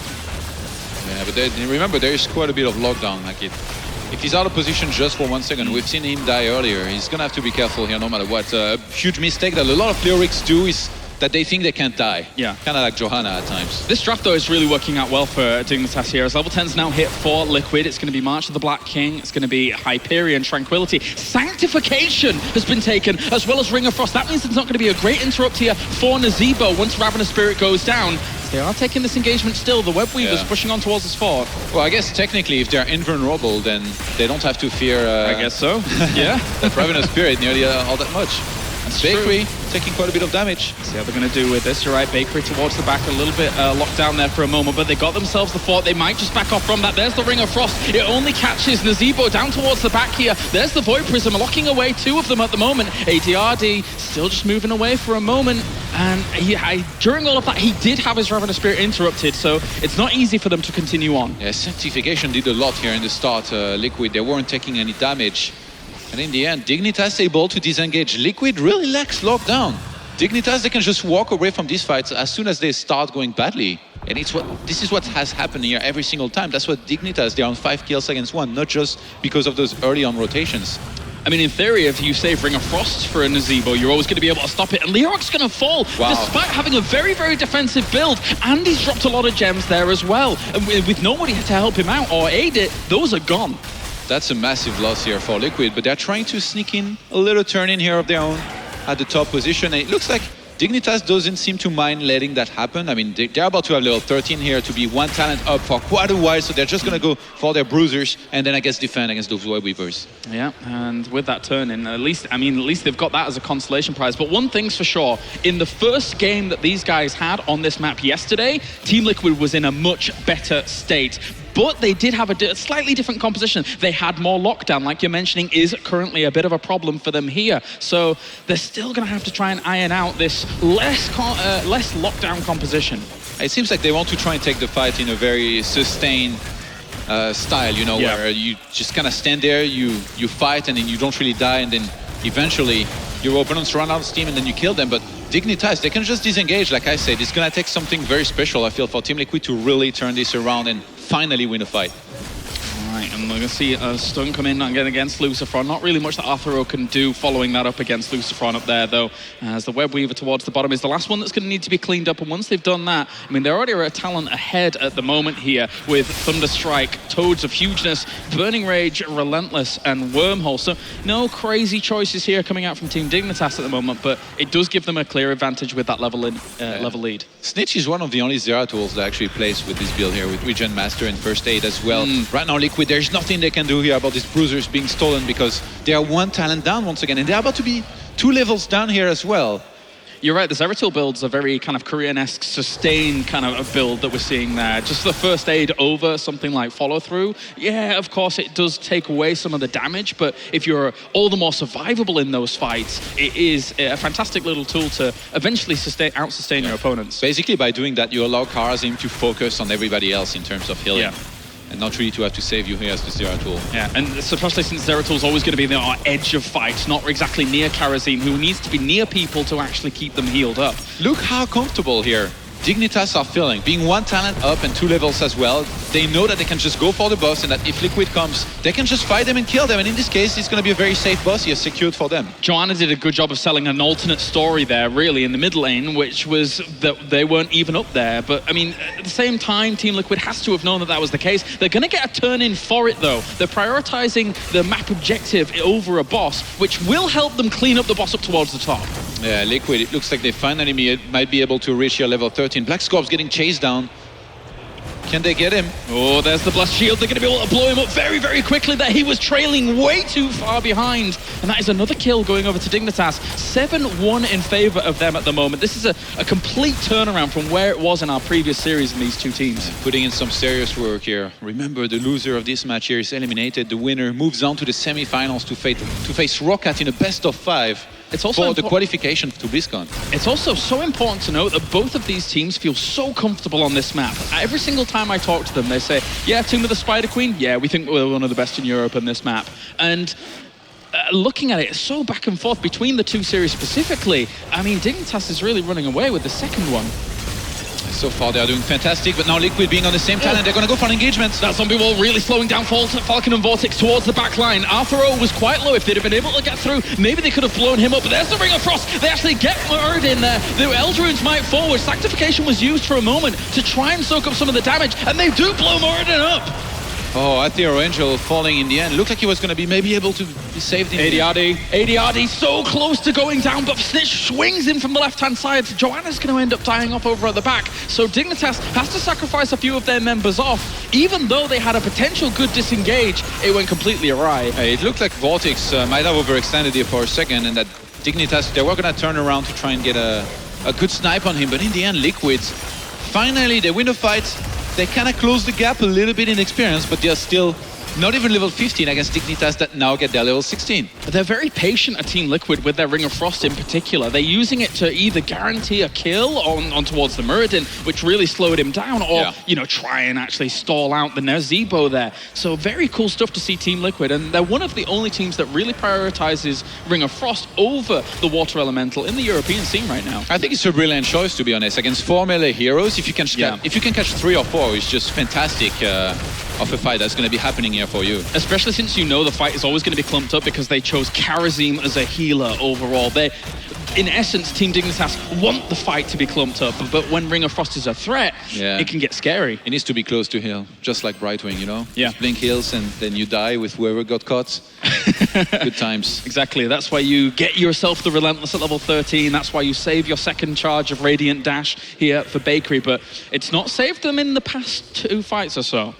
Yeah, but remember, there is quite a bit of lockdown. Like if he's out of position just for 1 second, we've seen him die earlier. He's gonna have to be careful here no matter what. A huge mistake that a lot of Leorics do is that they think they can't die. Yeah. Kind of like Johanna at times. This draft, though, is really working out well for Dignitas here. As level 10's now hit for Liquid, it's going to be March of the Black King, it's going to be Hyperion, Tranquility. Sanctification has been taken, as well as Ring of Frost. That means there's not going to be a great interrupt here for Nazeebo once Ravenous Spirit goes down. They are taking this engagement still. The Web Weavers pushing on towards this fort. Well, I guess technically, if they're invulnerable, then they don't have to fear... I guess so, yeah. That Ravenous Spirit nearly all that much. That's Bakery true. taking quite a bit of damage. See how they're going to do with this. You're right, Bakery towards the back, a little bit locked down there for a moment, but they got themselves the fort. They might just back off from that. There's the Ring of Frost. It only catches Nazeebo down towards the back here. There's the Void Prism, locking away 2 of them at the moment. ADRD still just moving away for a moment. And during all of that, he did have his Ravenous Spirit interrupted, so it's not easy for them to continue on. Yeah, Sanctification did a lot here in the start. Liquid, they weren't taking any damage. And in the end, Dignitas able to disengage. Liquid really lacks lockdown. Dignitas, they can just walk away from these fights as soon as they start going badly. And this is what has happened here every single time. That's what Dignitas, they're on 5 kills against 1, not just because of those early on rotations. I mean, in theory, if you save Ring of Frost for a Nazeebo, you're always going to be able to stop it. And Leoric's going to fall, despite having a very, very defensive build. And he's dropped a lot of gems there as well. And with nobody to help him out or aid it, those are gone. That's a massive loss here for Liquid, but they're trying to sneak in a little turn in here of their own at the top position. And it looks like Dignitas doesn't seem to mind letting that happen. I mean, they're about to have level 13 here to be one talent up for quite a while, so they're just going to go for their bruisers and then I guess defend against those web weavers. Yeah, and with that turn in, at least they've got that as a consolation prize. But one thing's for sure, in the first game that these guys had on this map yesterday, Team Liquid was in a much better state. But they did have a slightly different composition. They had more lockdown, like you're mentioning, is currently a bit of a problem for them here. So they're still going to have to try and iron out this less lockdown composition. It seems like they want to try and take the fight in a very sustained style, you know, where you just kind of stand there, you fight, and then you don't really die, and then eventually your opponents run out of steam and then you kill them. But Dignitas, they can just disengage, like I said. It's going to take something very special, I feel, for Team Liquid to really turn this around and finally win a fight. All right, and we're going to see a stun come in again against Lucifron. Not really much that Arthuro can do following that up against Lucifron up there, though, as the Web Weaver towards the bottom is the last one that's going to need to be cleaned up. And once they've done that, I mean, they're already a talent ahead at the moment here with Thunder Strike, Toads of Hugeness, Burning Rage, Relentless, and Wormhole. So no crazy choices here coming out from Team Dignitas at the moment, but it does give them a clear advantage with that level lead. Snitch is one of the only Zeratul that actually plays with this build here, with Regen Master and First Aid as well. Right now, Liquid, there's nothing they can do here about these bruisers being stolen because they are one talent down once again, and they're about to be 2 levels down here as well. You're right, the Zeratul build's a very kind of Korean-esque, sustained kind of a build that we're seeing there. Just the First Aid over something like Follow-Through. Yeah, of course, it does take away some of the damage, but if you're all the more survivable in those fights, it is a fantastic little tool to eventually out-sustain your opponents. Basically, by doing that, you allow Karazim to focus on everybody else in terms of healing. Yeah. And not really to have to save you here as the Zeratul. Yeah, and especially since Zeratul's always going to be the edge of fights, not exactly near Karazim, who needs to be near people to actually keep them healed up. Look how comfortable here Dignitas are feeling. Being one talent up and 2 levels as well, they know that they can just go for the boss and that if Liquid comes, they can just fight them and kill them. And in this case, it's going to be a very safe boss here, secured for them. Joanna did a good job of selling an alternate story there, really, in the mid lane, which was that they weren't even up there. But, I mean, at the same time, Team Liquid has to have known that that was the case. They're going to get a turn in for it, though. They're prioritizing the map objective over a boss, which will help them clean up the boss up towards the top. Yeah, Liquid, it looks like they finally might be able to reach here level 13. Black Scorp's getting chased down. Can they get him? Oh, there's the blast shield. They're going to be able to blow him up very, very quickly there. He was trailing way too far behind. And that is another kill going over to Dignitas. 7-1 in favor of them at the moment. This is a complete turnaround from where it was in our previous series in these two teams. Putting in some serious work here. Remember, the loser of this match here is eliminated. The winner moves on to the semifinals to face Rocket in a best-of-5. It's also for the qualification to BlizzCon. It's also so important to note that both of these teams feel so comfortable on this map. Every single time I talk to them, they say, yeah, Team of the Spider Queen, yeah, we think we're one of the best in Europe on this map. And looking at it, it's so back and forth between the two series specifically. I mean, Dignitas is really running away with the second one. So far, they are doing fantastic, but now Liquid being on the same talent, they're going to go for an engagement. That zombie wall really slowing down Falcon and Vortex towards the back line. Arthuro was quite low. If they'd have been able to get through, maybe they could have blown him up. But there's the Ring of Frost. They actually get murdered in there. The Eldrunes might forward. Sanctification was used for a moment to try and soak up some of the damage, and they do blow Muradin up. Oh, Aethero Angel falling in the end. Looked like he was going to be maybe able to be saved in the end. ADRD so close to going down, but Snitch swings in from the left-hand side. Joanna's going to end up dying off over at the back. So Dignitas has to sacrifice a few of their members off. Even though they had a potential good disengage, it went completely awry. It looked like Vortex might have overextended here for a second, and that Dignitas, they were going to turn around to try and get a good snipe on him. But in the end, Liquids, finally, they win the fight. They kind of close the gap a little bit in experience, but they're still not even level 15 against Dignitas that now get their level 16. They're very patient at Team Liquid with their Ring of Frost in particular. They're using it to either guarantee a kill on towards the Muradin, which really slowed him down, or, you know, try and actually stall out the Nazebo there. So very cool stuff to see Team Liquid, and they're one of the only teams that really prioritizes Ring of Frost over the Water Elemental in the European scene right now. I think it's a brilliant choice, to be honest. Against 4 melee heroes, if you can catch 3 or 4, it's just fantastic of a fight that's going to be happening here for you. Especially since you know the fight is always going to be clumped up because they chose Karazim as a healer overall. in essence, Team Dignitas want the fight to be clumped up, but when Ring of Frost is a threat, it can get scary. It needs to be close to heal, just like Brightwing, you know? Yeah. Just blink heals and then you die with whoever got caught. Good times. Exactly. That's why you get yourself the Relentless at level 13. That's why you save your second charge of Radiant Dash here for Bakery, but it's not saved them in the past 2 fights or so.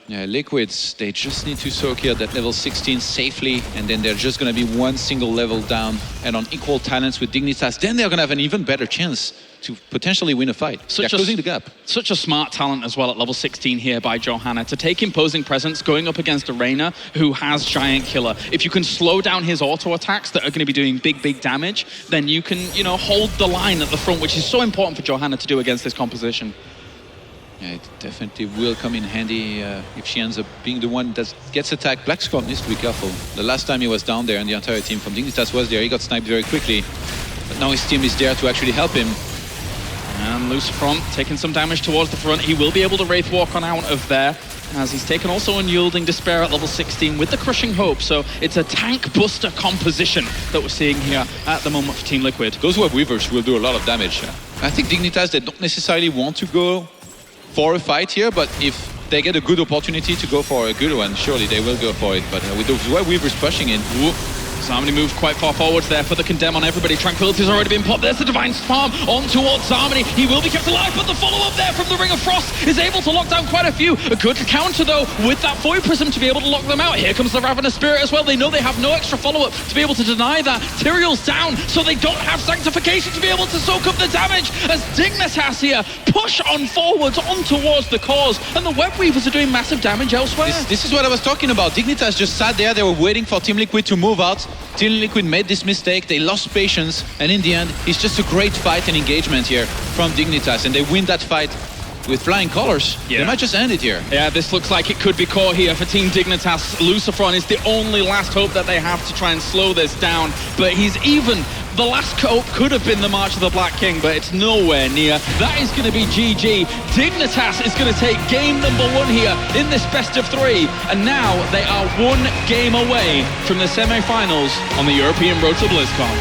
Yeah, Liquids, they just need to soak here that level 16 safely, and then they're just going to be one single level down and on equal talents with Dignitas. Then they're going to have an even better chance to potentially win a fight. They're closing the gap. Such a smart talent as well at level 16 here by Johanna to take imposing presence going up against a Reyna who has Giant Killer. If you can slow down his auto attacks that are going to be doing big damage, then you can, you know, hold the line at the front, which is so important for Johanna to do against this composition. Yeah, it definitely will come in handy if she ends up being the one that gets attacked. BlizzCon needs to be careful. The last time he was down there and the entire team from Dignitas was there, he got sniped very quickly. But now his team is there to actually help him. And Lucifer taking some damage towards the front. He will be able to Wraith Walk on out of there, as he's taken also Unyielding Despair at level 16 with the Crushing Hope. So it's a tank buster composition that we're seeing here at the moment for Team Liquid. Those who have Weavers will do a lot of damage. I think Dignitas, they don't necessarily want to go for a fight here, but if they get a good opportunity to go for a good one, surely they will go for it. But with those Weavers pushing in, Zarmany moved quite far forwards there for the condemn on everybody. Tranquility's already been popped. There's the Divine Swarm on towards Zarmany. He will be kept alive, but the follow-up there from the Ring of Frost is able to lock down quite a few. A good counter, though, with that Void Prism to be able to lock them out. Here comes the Ravenous Spirit as well. They know they have no extra follow-up to be able to deny that. Tyrael's down, so they don't have Sanctification to be able to soak up the damage as Dignitas here push on forwards on towards the cause, and the Web Weavers are doing massive damage elsewhere. This is what I was talking about. Dignitas just sat there. They were waiting for Team Liquid to move out. Team Liquid made this mistake. They lost patience, and in the end, it's just a great fight and engagement here from Dignitas, and they win that fight with flying colors. They might just end it here. Yeah, this looks like it could be core here for Team Dignitas. Lucifer is the only last hope that they have to try and slow this down, but he's even. The last hope could have been the March of the Black King, but it's nowhere near. That is going to be GG. Dignitas is going to take game number 1 here in this best of 3, and now they are 1 game away from the semi-finals on the European road to BlizzCon.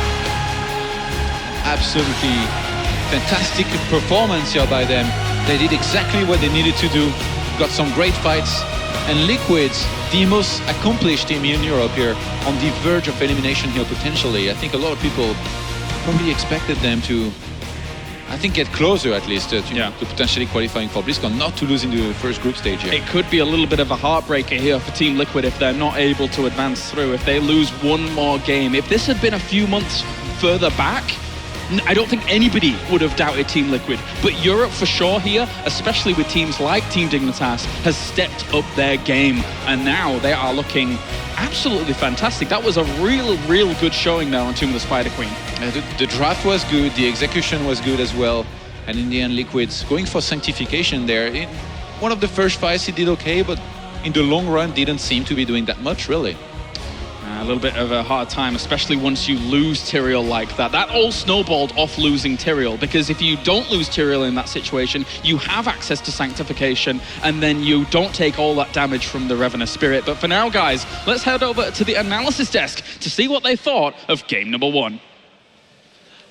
Absolutely fantastic performance here by them. They did exactly what they needed to do. Got some great fights. And Liquids, the most accomplished team in Europe here, on the verge of elimination here potentially. I think a lot of people probably expected them to, I think, get closer at least to potentially qualifying for BlizzCon, not to lose in the first group stage here. It could be a little bit of a heartbreaker here for Team Liquid if they're not able to advance through, if they lose one more game. If this had been a few months further back, I don't think anybody would have doubted Team Liquid, but Europe for sure here, especially with teams like Team Dignitas, has stepped up their game, and now they are looking absolutely fantastic. That was a real good showing there on Tomb of the Spider Queen. The draft was good, the execution was good as well, and in the end, Liquids going for Sanctification there. In one of the first fights, he did okay, but in the long run, didn't seem to be doing that much, really. A little bit of a hard time, especially once you lose Tyrael like that. That all snowballed off losing Tyrael, because if you don't lose Tyrael in that situation, you have access to Sanctification, and then you don't take all that damage from the Ravenous Spirit. But for now, guys, let's head over to the analysis desk to see what they thought of game number 1.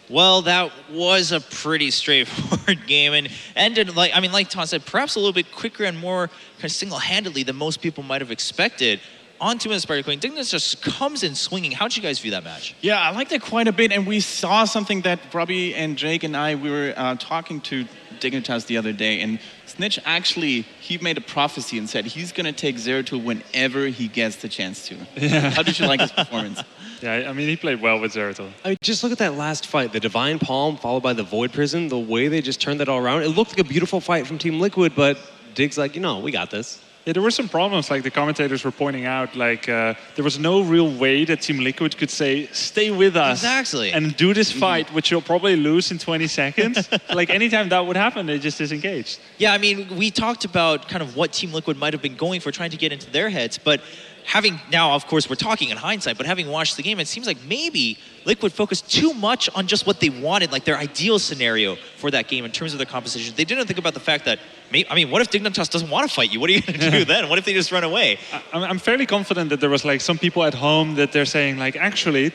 Well, that was a pretty straightforward game, and ended, like Tom said, perhaps a little bit quicker and more kind of single-handedly than most people might have expected. On Tomb of the Spider Queen, Dignitas just comes in swinging. How'd you guys view that match? Yeah, I liked it quite a bit, and we saw something that Robbie and Jake and I, we were talking to Dignitas the other day, and Snitch actually, he made a prophecy and said he's going to take Zeratul whenever he gets the chance to. Yeah. How did you like his performance? Yeah, I mean, he played well with Zeratul. I mean, just look at that last fight, the Divine Palm followed by the Void Prism, the way they just turned that all around. It looked like a beautiful fight from Team Liquid, but Dig's like, we got this. Yeah, there were some problems, like the commentators were pointing out, like there was no real way that Team Liquid could say, stay with us and do this fight, which you'll probably lose in 20 seconds. Like anytime that would happen, they just disengaged. Yeah, I mean, we talked about kind of what Team Liquid might have been going for, trying to get into their heads, but having, now of course we're talking in hindsight, but having watched the game, it seems like maybe Liquid focused too much on just what they wanted, like their ideal scenario for that game in terms of their composition. They didn't think about the fact that, what if Dignitas doesn't want to fight you? What are you going to do then? What if they just run away? I'm fairly confident that there was like some people at home that they're saying like, actually,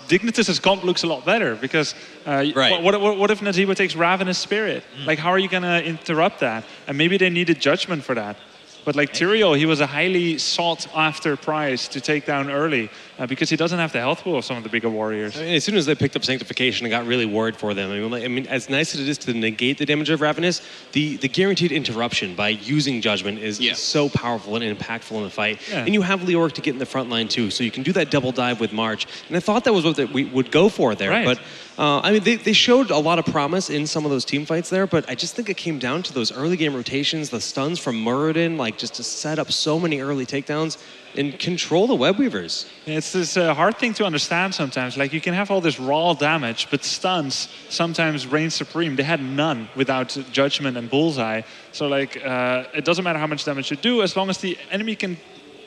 Dignitas's comp looks a lot better because what if Nazeebo takes Ravenous Spirit? Like, how are you going to interrupt that? And maybe they needed Judgment for that. But like Tyrael, he was a highly sought-after prize to take down early because he doesn't have the health pool of some of the bigger warriors. I mean, as soon as they picked up Sanctification, I got really worried for them. I mean, as nice as it is to negate the damage of Ravenous, the guaranteed interruption by using Judgment is so powerful and impactful in the fight. Yeah. And you have Leoric to get in the front line too, so you can do that double dive with March. And I thought that was what we would go for there. Right. But I mean, they showed a lot of promise in some of those team fights there, but I just think it came down to those early game rotations, the stuns from Muradin, like just to set up so many early takedowns and control the web weavers. It's this hard thing to understand sometimes. Like, you can have all this raw damage, but stuns sometimes reign supreme. They had none without Judgment and Bullseye. So like, it doesn't matter how much damage you do, as long as the enemy can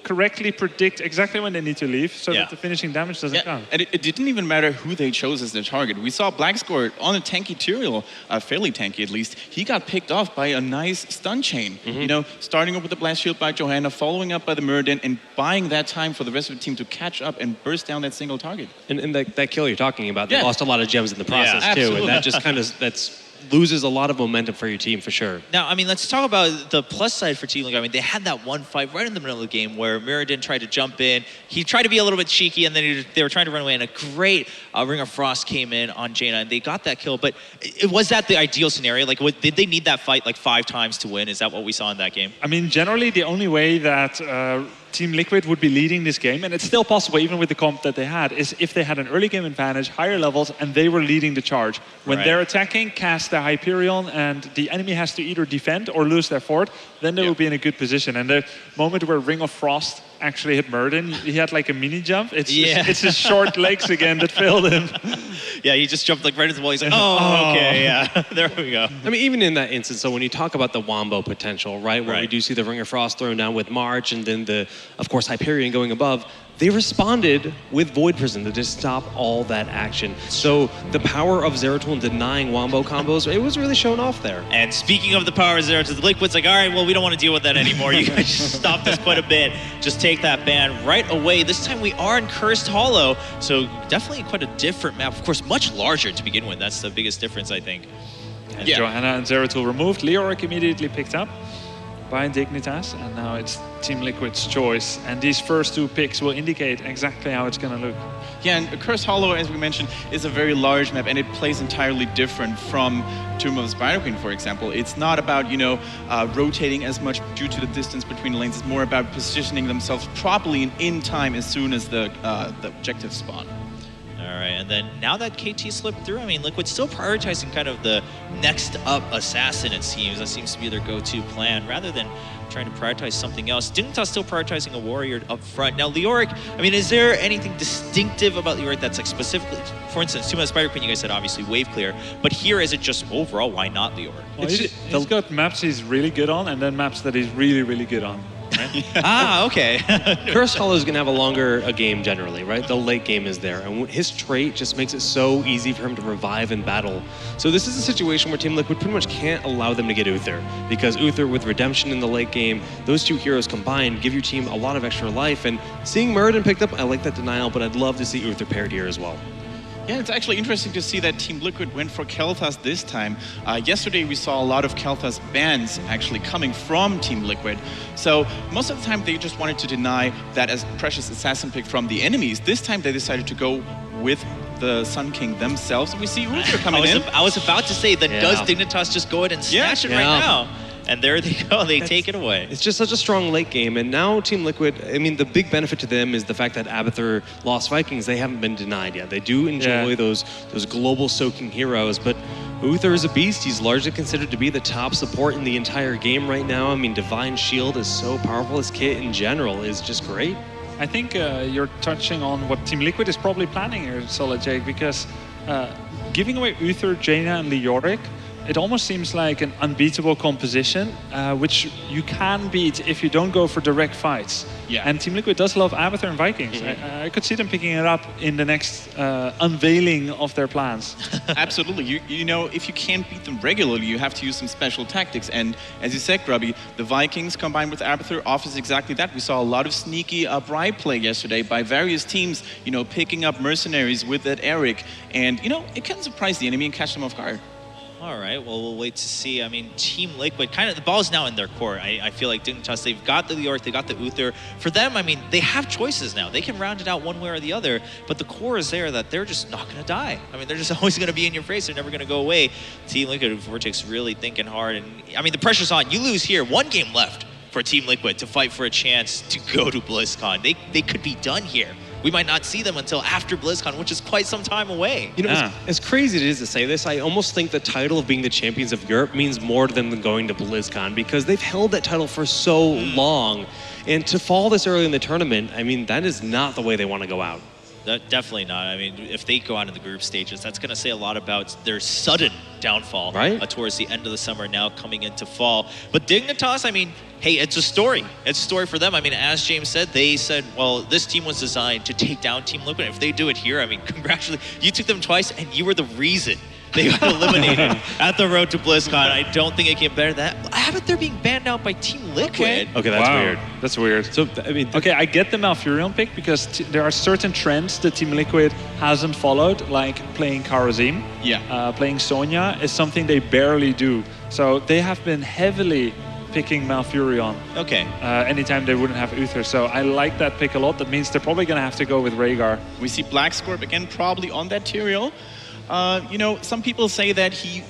correctly predict exactly when they need to leave so that the finishing damage doesn't come. And it didn't even matter who they chose as their target. We saw Blackscore on a tanky Tyrael, fairly tanky at least. He got picked off by a nice stun chain. You know, starting up with the Blast Shield by Johanna, following up by the Muradin, and buying that time for the rest of the team to catch up and burst down that single target. And that kill you're talking about, they lost a lot of gems in the process too. Absolutely. And that just kind of, loses a lot of momentum for your team for sure. Now, I mean, let's talk about the plus side for Team Liquid. I mean, they had that one fight right in the middle of the game where Muradin tried to jump in. He tried to be a little bit cheeky, and then they were trying to run away, and a great Ring of Frost came in on Jaina, and they got that kill. But was that the ideal scenario? Like, did they need that fight like 5 times to win? Is that what we saw in that game? I mean, generally, the only way that Team Liquid would be leading this game, and it's still possible even with the comp that they had, is if they had an early game advantage, higher levels, and they were leading the charge. When they're attacking, cast their Hyperion, and the enemy has to either defend or lose their fort, then they will be in a good position. And the moment where Ring of Frost actually hit Muradin, he had like a mini jump. It's his short legs again that failed him. Yeah, he just jumped like right into the wall. He's like, oh, okay, yeah, there we go. I mean, even in that instance, so when you talk about the Wombo potential, right, where we do see the Ring of Frost thrown down with March, and then of course, Hyperion going above, they responded with Void Prison to just stop all that action. So the power of Zeratul denying Wombo combos, it was really shown off there. And speaking of the power of Zeratul, the Liquid's like, all right, well, we don't want to deal with that anymore. You guys just stopped us quite a bit. Just take that ban right away. This time we are in Cursed Hollow, so definitely quite a different map. Of course, much larger to begin with. That's the biggest difference, I think. And Johanna and Zeratul removed. Leoric immediately picked up by Dignitas, and now it's Team Liquid's choice. And these first 2 picks will indicate exactly how it's going to look. Yeah, and Cursed Hollow, as we mentioned, is a very large map, and it plays entirely different from Tomb of the Spider Queen, for example. It's not about, rotating as much due to the distance between the lanes. It's more about positioning themselves properly and in time as soon as the objectives spawn. All right, and then now that KT slipped through, I mean, Liquid's still prioritizing kind of the next up assassin, it seems. That seems to be their go-to plan, rather than trying to prioritize something else. Dignitas still prioritizing a warrior up front. Now, Leoric, I mean, is there anything distinctive about Leoric that's like specifically, for instance, Tomb of the Spider Queen, you guys said obviously wave clear, but here is it just overall, why not Leoric? Well, he's got maps he's really good on, and then maps that he's really, really good on. Ah, okay. Cursed Hollow is going to have a longer game generally, right? The late game is there. And his trait just makes it so easy for him to revive in battle. So this is a situation where Team Liquid pretty much can't allow them to get Uther. Because Uther with Redemption in the late game, those 2 heroes combined give your team a lot of extra life. And seeing Muradin picked up, I like that denial, but I'd love to see Uther paired here as well. Yeah, it's actually interesting to see that Team Liquid went for Kel'Thas this time. Yesterday we saw a lot of Kel'Thas bans actually coming from Team Liquid. So most of the time they just wanted to deny that as precious assassin pick from the enemies. This time they decided to go with the Sun King themselves. And we see Uther coming in. I was about to say that does Dignitas just go ahead and snatch it right now? And there they go, they take it away. It's just such a strong late game, and now Team Liquid, I mean, the big benefit to them is the fact that Abathur Lost Vikings, they haven't been denied yet. They do enjoy those global soaking heroes, but Uther is a beast. He's largely considered to be the top support in the entire game right now. I mean, Divine Shield is so powerful. His kit in general is just great. I think you're touching on what Team Liquid is probably planning here, Solid Jake, because giving away Uther, Jaina, and Leoric it almost seems like an unbeatable composition, which you can beat if you don't go for direct fights. Yeah. And Team Liquid does love Abathur and Vikings. I could see them picking it up in the next unveiling of their plans. Absolutely. You know, if you can't beat them regularly, you have to use some special tactics. And as you said, Grubby, the Vikings combined with Abathur offers exactly that. We saw a lot of sneaky bribe play yesterday by various teams, you know, picking up mercenaries with that Eric. And, you know, it can surprise the enemy and catch them off guard. All right, well, we'll wait to see. I mean, Team Liquid, kind of, the ball's now in their court. I feel like Dignitas, they've got the Leoric, they got the Uther. For them, I mean, they have choices now. They can round it out one way or the other, but the core is there that they're just not going to die. I mean, they're just always going to be in your face. They're never going to go away. Team Liquid, Vortex really thinking hard. And I mean, the pressure's on. You lose here, 1 game left for Team Liquid to fight for a chance to go to BlizzCon. They could be done here. We might not see them until after BlizzCon, which is quite some time away. You know, as crazy as it is to say this, I almost think the title of being the champions of Europe means more to them than going to BlizzCon, because they've held that title for so long. And to fall this early in the tournament, I mean, that is not the way they want to go out. Definitely not. I mean, if they go out in the group stages, that's going to say a lot about their sudden downfall towards the end of the summer, now coming into fall. But Dignitas, I mean, hey, it's a story. It's a story for them. I mean, as James said, they said, well, this team was designed to take down Team Liquid. If they do it here, I mean, congratulations. You took them twice, and you were the reason they got eliminated at the road to BlizzCon. I don't think it can better that. How about they're being banned out by Team Liquid? Okay, that's weird. That's weird. So, I mean, okay, I get the Malfurion pick because there are certain trends that Team Liquid hasn't followed, like playing Karazim. Yeah. Playing Sonya is something they barely do. So they have been heavily picking Malfurion. Okay. Anytime they wouldn't have Uther. So I like that pick a lot. That means they're probably going to have to go with Rhaegar. We see Black Scorp again, probably on that Tyrael. You know, some people say that he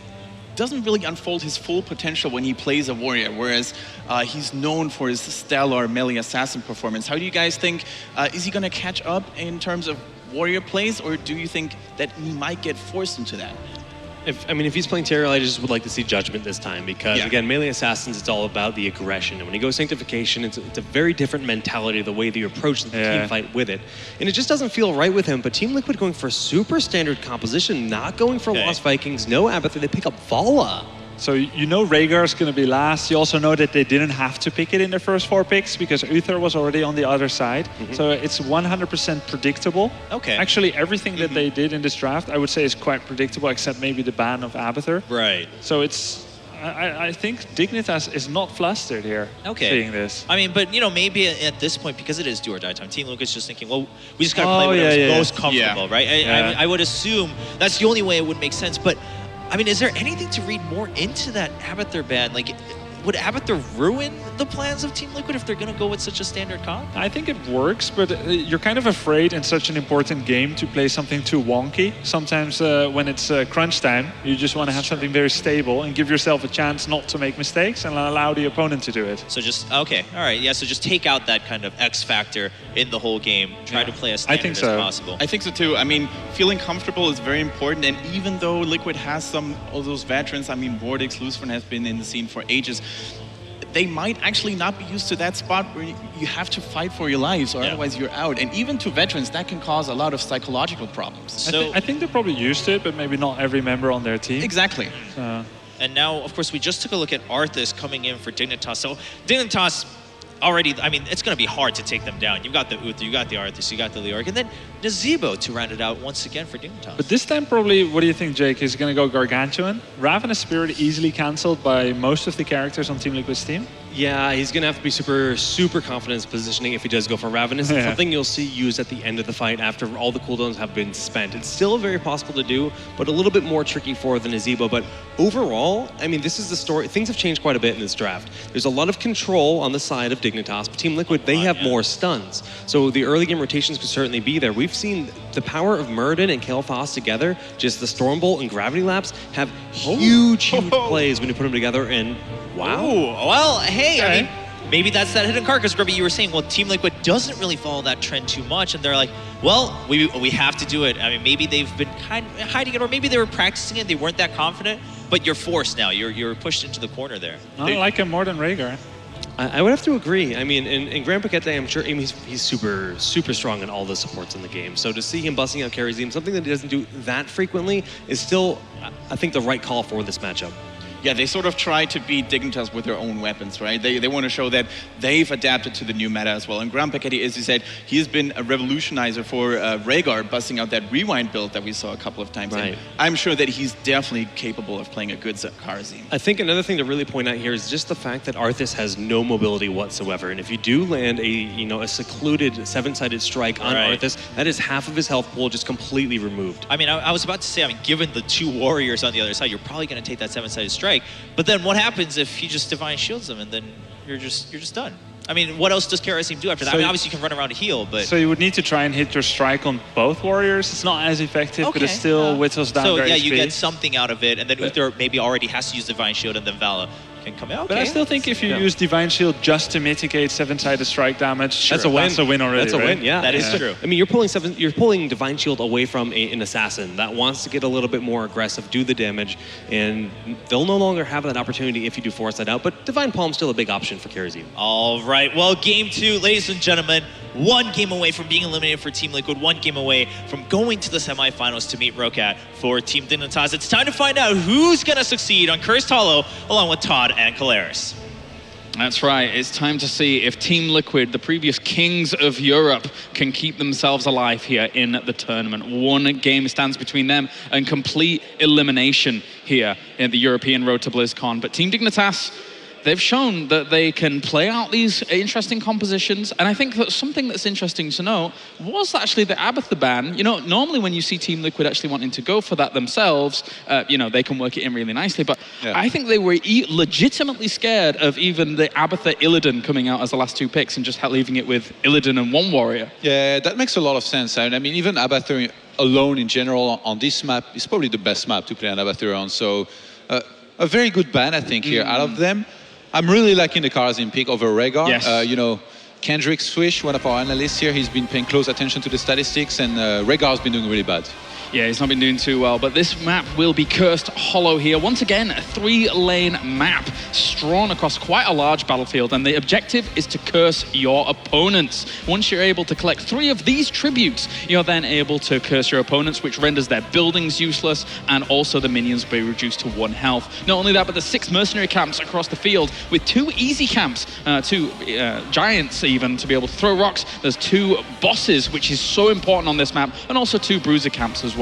doesn't really unfold his full potential when he plays a warrior, whereas he's known for his stellar melee assassin performance. How do you guys think, is he going to catch up in terms of warrior plays, or do you think that he might get forced into that? If he's playing Tyrael, I just would like to see Judgment this time, because again, melee assassins, it's all about the aggression, and when he goes Sanctification, it's a very different mentality, the way that you approach the team fight with it, and it just doesn't feel right with him. But Team Liquid going for super standard composition, not going for Lost Vikings, no Abathur, they pick up Vala. So you know Rhaegar's going to be last. You also know that they didn't have to pick it in their first 4 picks because Uther was already on the other side. So it's 100% predictable. Okay. Actually, everything that they did in this draft, I would say, is quite predictable, except maybe the ban of Abathur. Right. So it's... I think Dignitas is not flustered here, seeing this. I mean, but, you know, maybe at this point, because it is do or die time, Team Lucas just thinking, well, we just got to play whatever's most comfortable, right? I would assume that's the only way it would make sense. But, I mean, is there anything to read more into that Abathur ban? Like, would Abathur ruin the plans of Team Liquid if they're going to go with such a standard comp? I think it works, but you're kind of afraid in such an important game to play something too wonky. Sometimes when it's crunch time, you just want to have something very stable and give yourself a chance not to make mistakes and allow the opponent to do it. So just, okay, all right, yeah, so just take out that kind of X factor in the whole game. Try to play as standard as possible. I think so too. I mean, feeling comfortable is very important, and even though Liquid has some of those veterans, I mean, Vortex, Lucifer has been in the scene for ages, they might actually not be used to that spot where you have to fight for your lives, or otherwise you're out. And even to veterans, that can cause a lot of psychological problems. So I think they're probably used to it, but maybe not every member on their team. Exactly. And now, of course, we just took a look at Arthas coming in for Dignitas. So Dignitas already, I mean, it's going to be hard to take them down. You've got the Uther, you got the Arthas, you got the Leoric, and then Nazebo to round it out once again for Dignitas. But this time probably, what do you think, Jake? Is going to go Gargantuan? Ravenous Spirit easily cancelled by most of the characters on Team Liquid's team. Yeah, he's going to have to be super confident in his positioning if he does go for Ravenous. It's something you'll see used at the end of the fight after all the cooldowns have been spent. It's still very possible to do, but a little bit more tricky for the Nazebo. But overall, I mean, this is the story. Things have changed quite a bit in this draft. There's a lot of control on the side of Dignitas, but Team Liquid, they have more stuns. So the early game rotations could certainly be there. We've seen the power of Muradin and Kael'thas together, just the Stormbolt and Gravity Lapse, have huge plays when you put them together, and wow. Ooh, well, hey, I mean, maybe that's that hidden card, because Grubby, you were saying, well, Team Liquid doesn't really follow that trend too much, and they're like, well, we have to do it. I mean, maybe they've been kind of hiding it, or maybe they were practicing it, they weren't that confident, but you're forced now. You're pushed into the corner there. I like him more than Rhaegar. I would have to agree. I mean, in Grand Paquete, I'm sure he's super, super strong in all the supports in the game. So to see him busting out carries team, something that he doesn't do that frequently, is still, I think, the right call for this matchup. Yeah, they sort of try to beat Dignitas with their own weapons, right? They want to show that they've adapted to the new meta as well. And Grand Paquete, as you said, he has been a revolutionizer for Rhaegar, busting out that rewind build that we saw a couple of times. Right. And I'm sure that he's definitely capable of playing a good Kharazim. I think another thing to really point out here is just the fact that Arthas has no mobility whatsoever. And if you do land a secluded seven-sided strike on Arthas, that is half of his health pool just completely removed. I mean, I was about to say, I mean, given the two warriors on the other side, you're probably going to take that seven-sided strike. But then what happens if he just divine shields them, and then you're just done? I mean, what else does Kharazim do after that? I mean, obviously you can run around to heal, but... So you would need to try and hit your strike on both warriors. It's not as effective, but it still whittles down their yeah, HP. you get something out of it, and then Uther maybe already has to use Divine Shield, and then Vala can come out. But I still think if you use Divine Shield just to mitigate seven-sided strike damage, that's a win. That's a win already. That's a win. Yeah, that is true. I mean, you're pulling Divine Shield away from an assassin that wants to get a little bit more aggressive, do the damage, and they'll no longer have that opportunity if you do force that out. But Divine Palm's still a big option for Kharazim. All right. Well, game 2, ladies and gentlemen, one game away from being eliminated for Team Liquid, one game away from going to the semifinals to meet Raucous for Team Dignitas. It's time to find out who's going to succeed on Cursed Hollow, along with Todd and Caleres. That's right. It's time to see if Team Liquid, the previous kings of Europe, can keep themselves alive here in the tournament. One game stands between them and complete elimination here in the European Road to BlizzCon. But Team Dignitas, they've shown that they can play out these interesting compositions, and I think that something that's interesting to know was actually the Abathur ban. You know, normally when you see Team Liquid actually wanting to go for that themselves, you know, they can work it in really nicely, but I think they were legitimately scared of even the Abathur Illidan coming out as the last two picks and just leaving it with Illidan and one warrior. Yeah, that makes a lot of sense. I mean, even Abathur alone in general on this map is probably the best map to play an Abathur on, so a very good ban, I think, here out of them. I'm really liking the Kharazim pick over Rhaegar. Yes. You know, Kendrick Swish, one of our analysts here, he's been paying close attention to the statistics, and Rhaegar's been doing really bad. Yeah, he's not been doing too well, but this map will be Cursed Hollow here. Once again, a 3-lane map strewn across quite a large battlefield, and the objective is to curse your opponents. Once you're able to collect 3 of these tributes, you're then able to curse your opponents, which renders their buildings useless, and also the minions will be reduced to 1 health. Not only that, but there's 6 mercenary camps across the field, with 2 easy camps, 2 giants even, to be able to throw rocks. There's 2 bosses, which is so important on this map, and also 2 bruiser camps as well.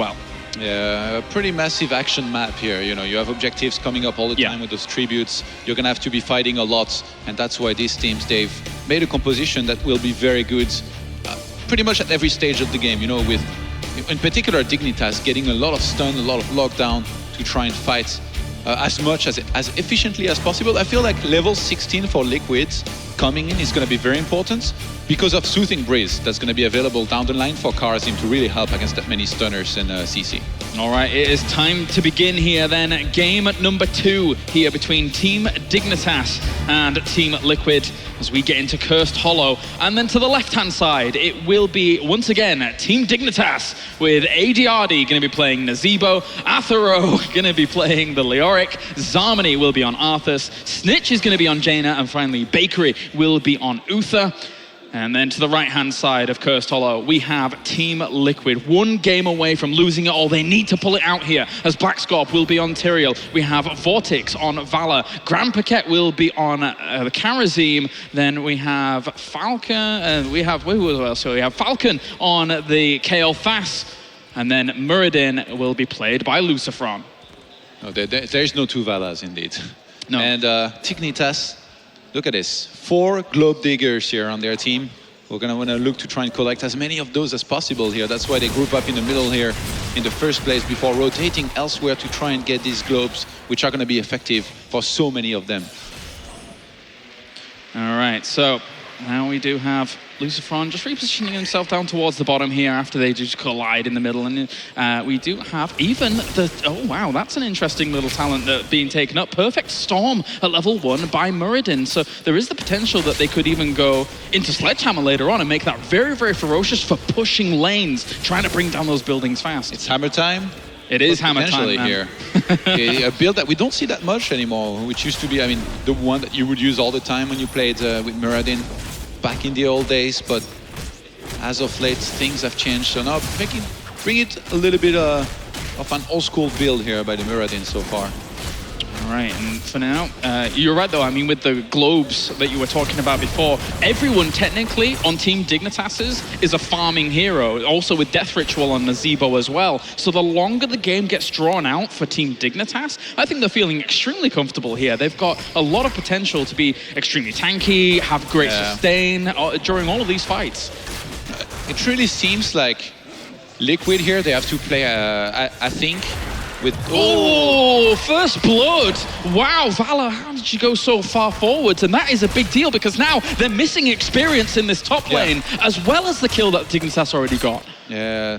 Yeah, a pretty massive action map here. You know, you have objectives coming up all the time with those tributes. You're gonna have to be fighting a lot, and that's why these teams, they've made a composition that will be very good pretty much at every stage of the game, you know, with, in particular, Dignitas getting a lot of stun, a lot of lockdown to try and fight as much as efficiently as possible. I feel like level 16 for Liquid coming in is going to be very important because of Soothing Breeze that's going to be available down the line for Kharazim to really help against that many stunners in CC. All right, it is time to begin here then. Game number 2 here between Team Dignitas and Team Liquid as we get into Cursed Hollow. And then to the left-hand side, it will be, once again, Team Dignitas with ADRD going to be playing Nazebo, Athero going to be playing the Leoric, Zarmony will be on Arthas, Snitch is going to be on Jaina, and finally Bakery will be on Uther. And then to the right-hand side of Cursed Hollow, we have Team Liquid. 1 game away from losing it all. They need to pull it out here, as Black Scorp will be on Tyrael. We have Vortex on Valor. Grand Paquette will be on Kharazim. Then we have Falcon. We have Falcon on the Kael'thas. And then Muradin will be played by Lucifron. No, there's no 2 Valas, indeed. No. And Dignitas, look at this. 4 Globe Diggers here on their team. We're going to want to look to try and collect as many of those as possible here. That's why they group up in the middle here in the first place before rotating elsewhere to try and get these globes, which are going to be effective for so many of them. All right, so now we do have Lucifron just repositioning himself down towards the bottom here after they just collide in the middle. And we do have even the... Oh, wow, that's an interesting little talent that being taken up. Perfect Storm at level 1 by Muradin. So there is the potential that they could even go into Sledgehammer later on and make that very, very ferocious for pushing lanes, trying to bring down those buildings fast. It's hammer time. It is hammer potentially time, here. A build that we don't see that much anymore, which used to be, I mean, the one that you would use all the time when you played with Muradin back in the old days. But as of late, things have changed. So now bring it a little bit of an old school build here by the Muradin so far. All right, and for now, you're right though. I mean, with the globes that you were talking about before, everyone technically on Team Dignitas's is a farming hero. Also with Death Ritual on Nazebo as well. So the longer the game gets drawn out for Team Dignitas, I think they're feeling extremely comfortable here. They've got a lot of potential to be extremely tanky, have great sustain during all of these fights. It really seems like Liquid here, they have to play, I think, with... Oh, first blood. Wow, Valor, how did you go so far forwards? And that is a big deal because now they're missing experience in this top lane, as well as the kill that Dignitas already got. Yeah,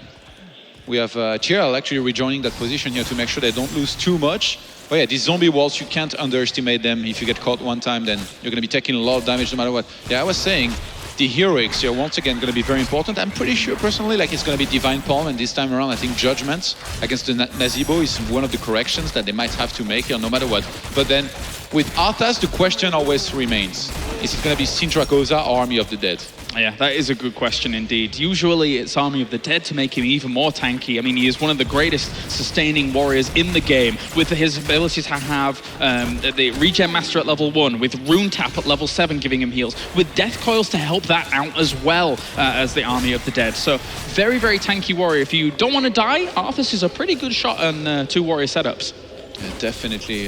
we have TRL actually rejoining that position here to make sure they don't lose too much. But yeah, these zombie walls, you can't underestimate them. If you get caught one time, then you're going to be taking a lot of damage no matter what. Yeah, I was saying, the heroics here once again going to be very important. I'm pretty sure personally like it's going to be Divine Palm, and this time around I think Judgment against the Nazebo is one of the corrections that they might have to make here no matter what. But then with Arthas the question always remains, is it going to be Sintragosa or Army of the Dead? Yeah, that is a good question indeed. Usually it's Army of the Dead to make him even more tanky. I mean, he is one of the greatest sustaining warriors in the game, with his ability to have the Regen Master at level 1, with Rune Tap at level 7 giving him heals, with Death Coils to help that out as well as the Army of the Dead. So very, very tanky warrior. If you don't want to die, Arthas is a pretty good shot on 2 warrior setups. Yeah, definitely.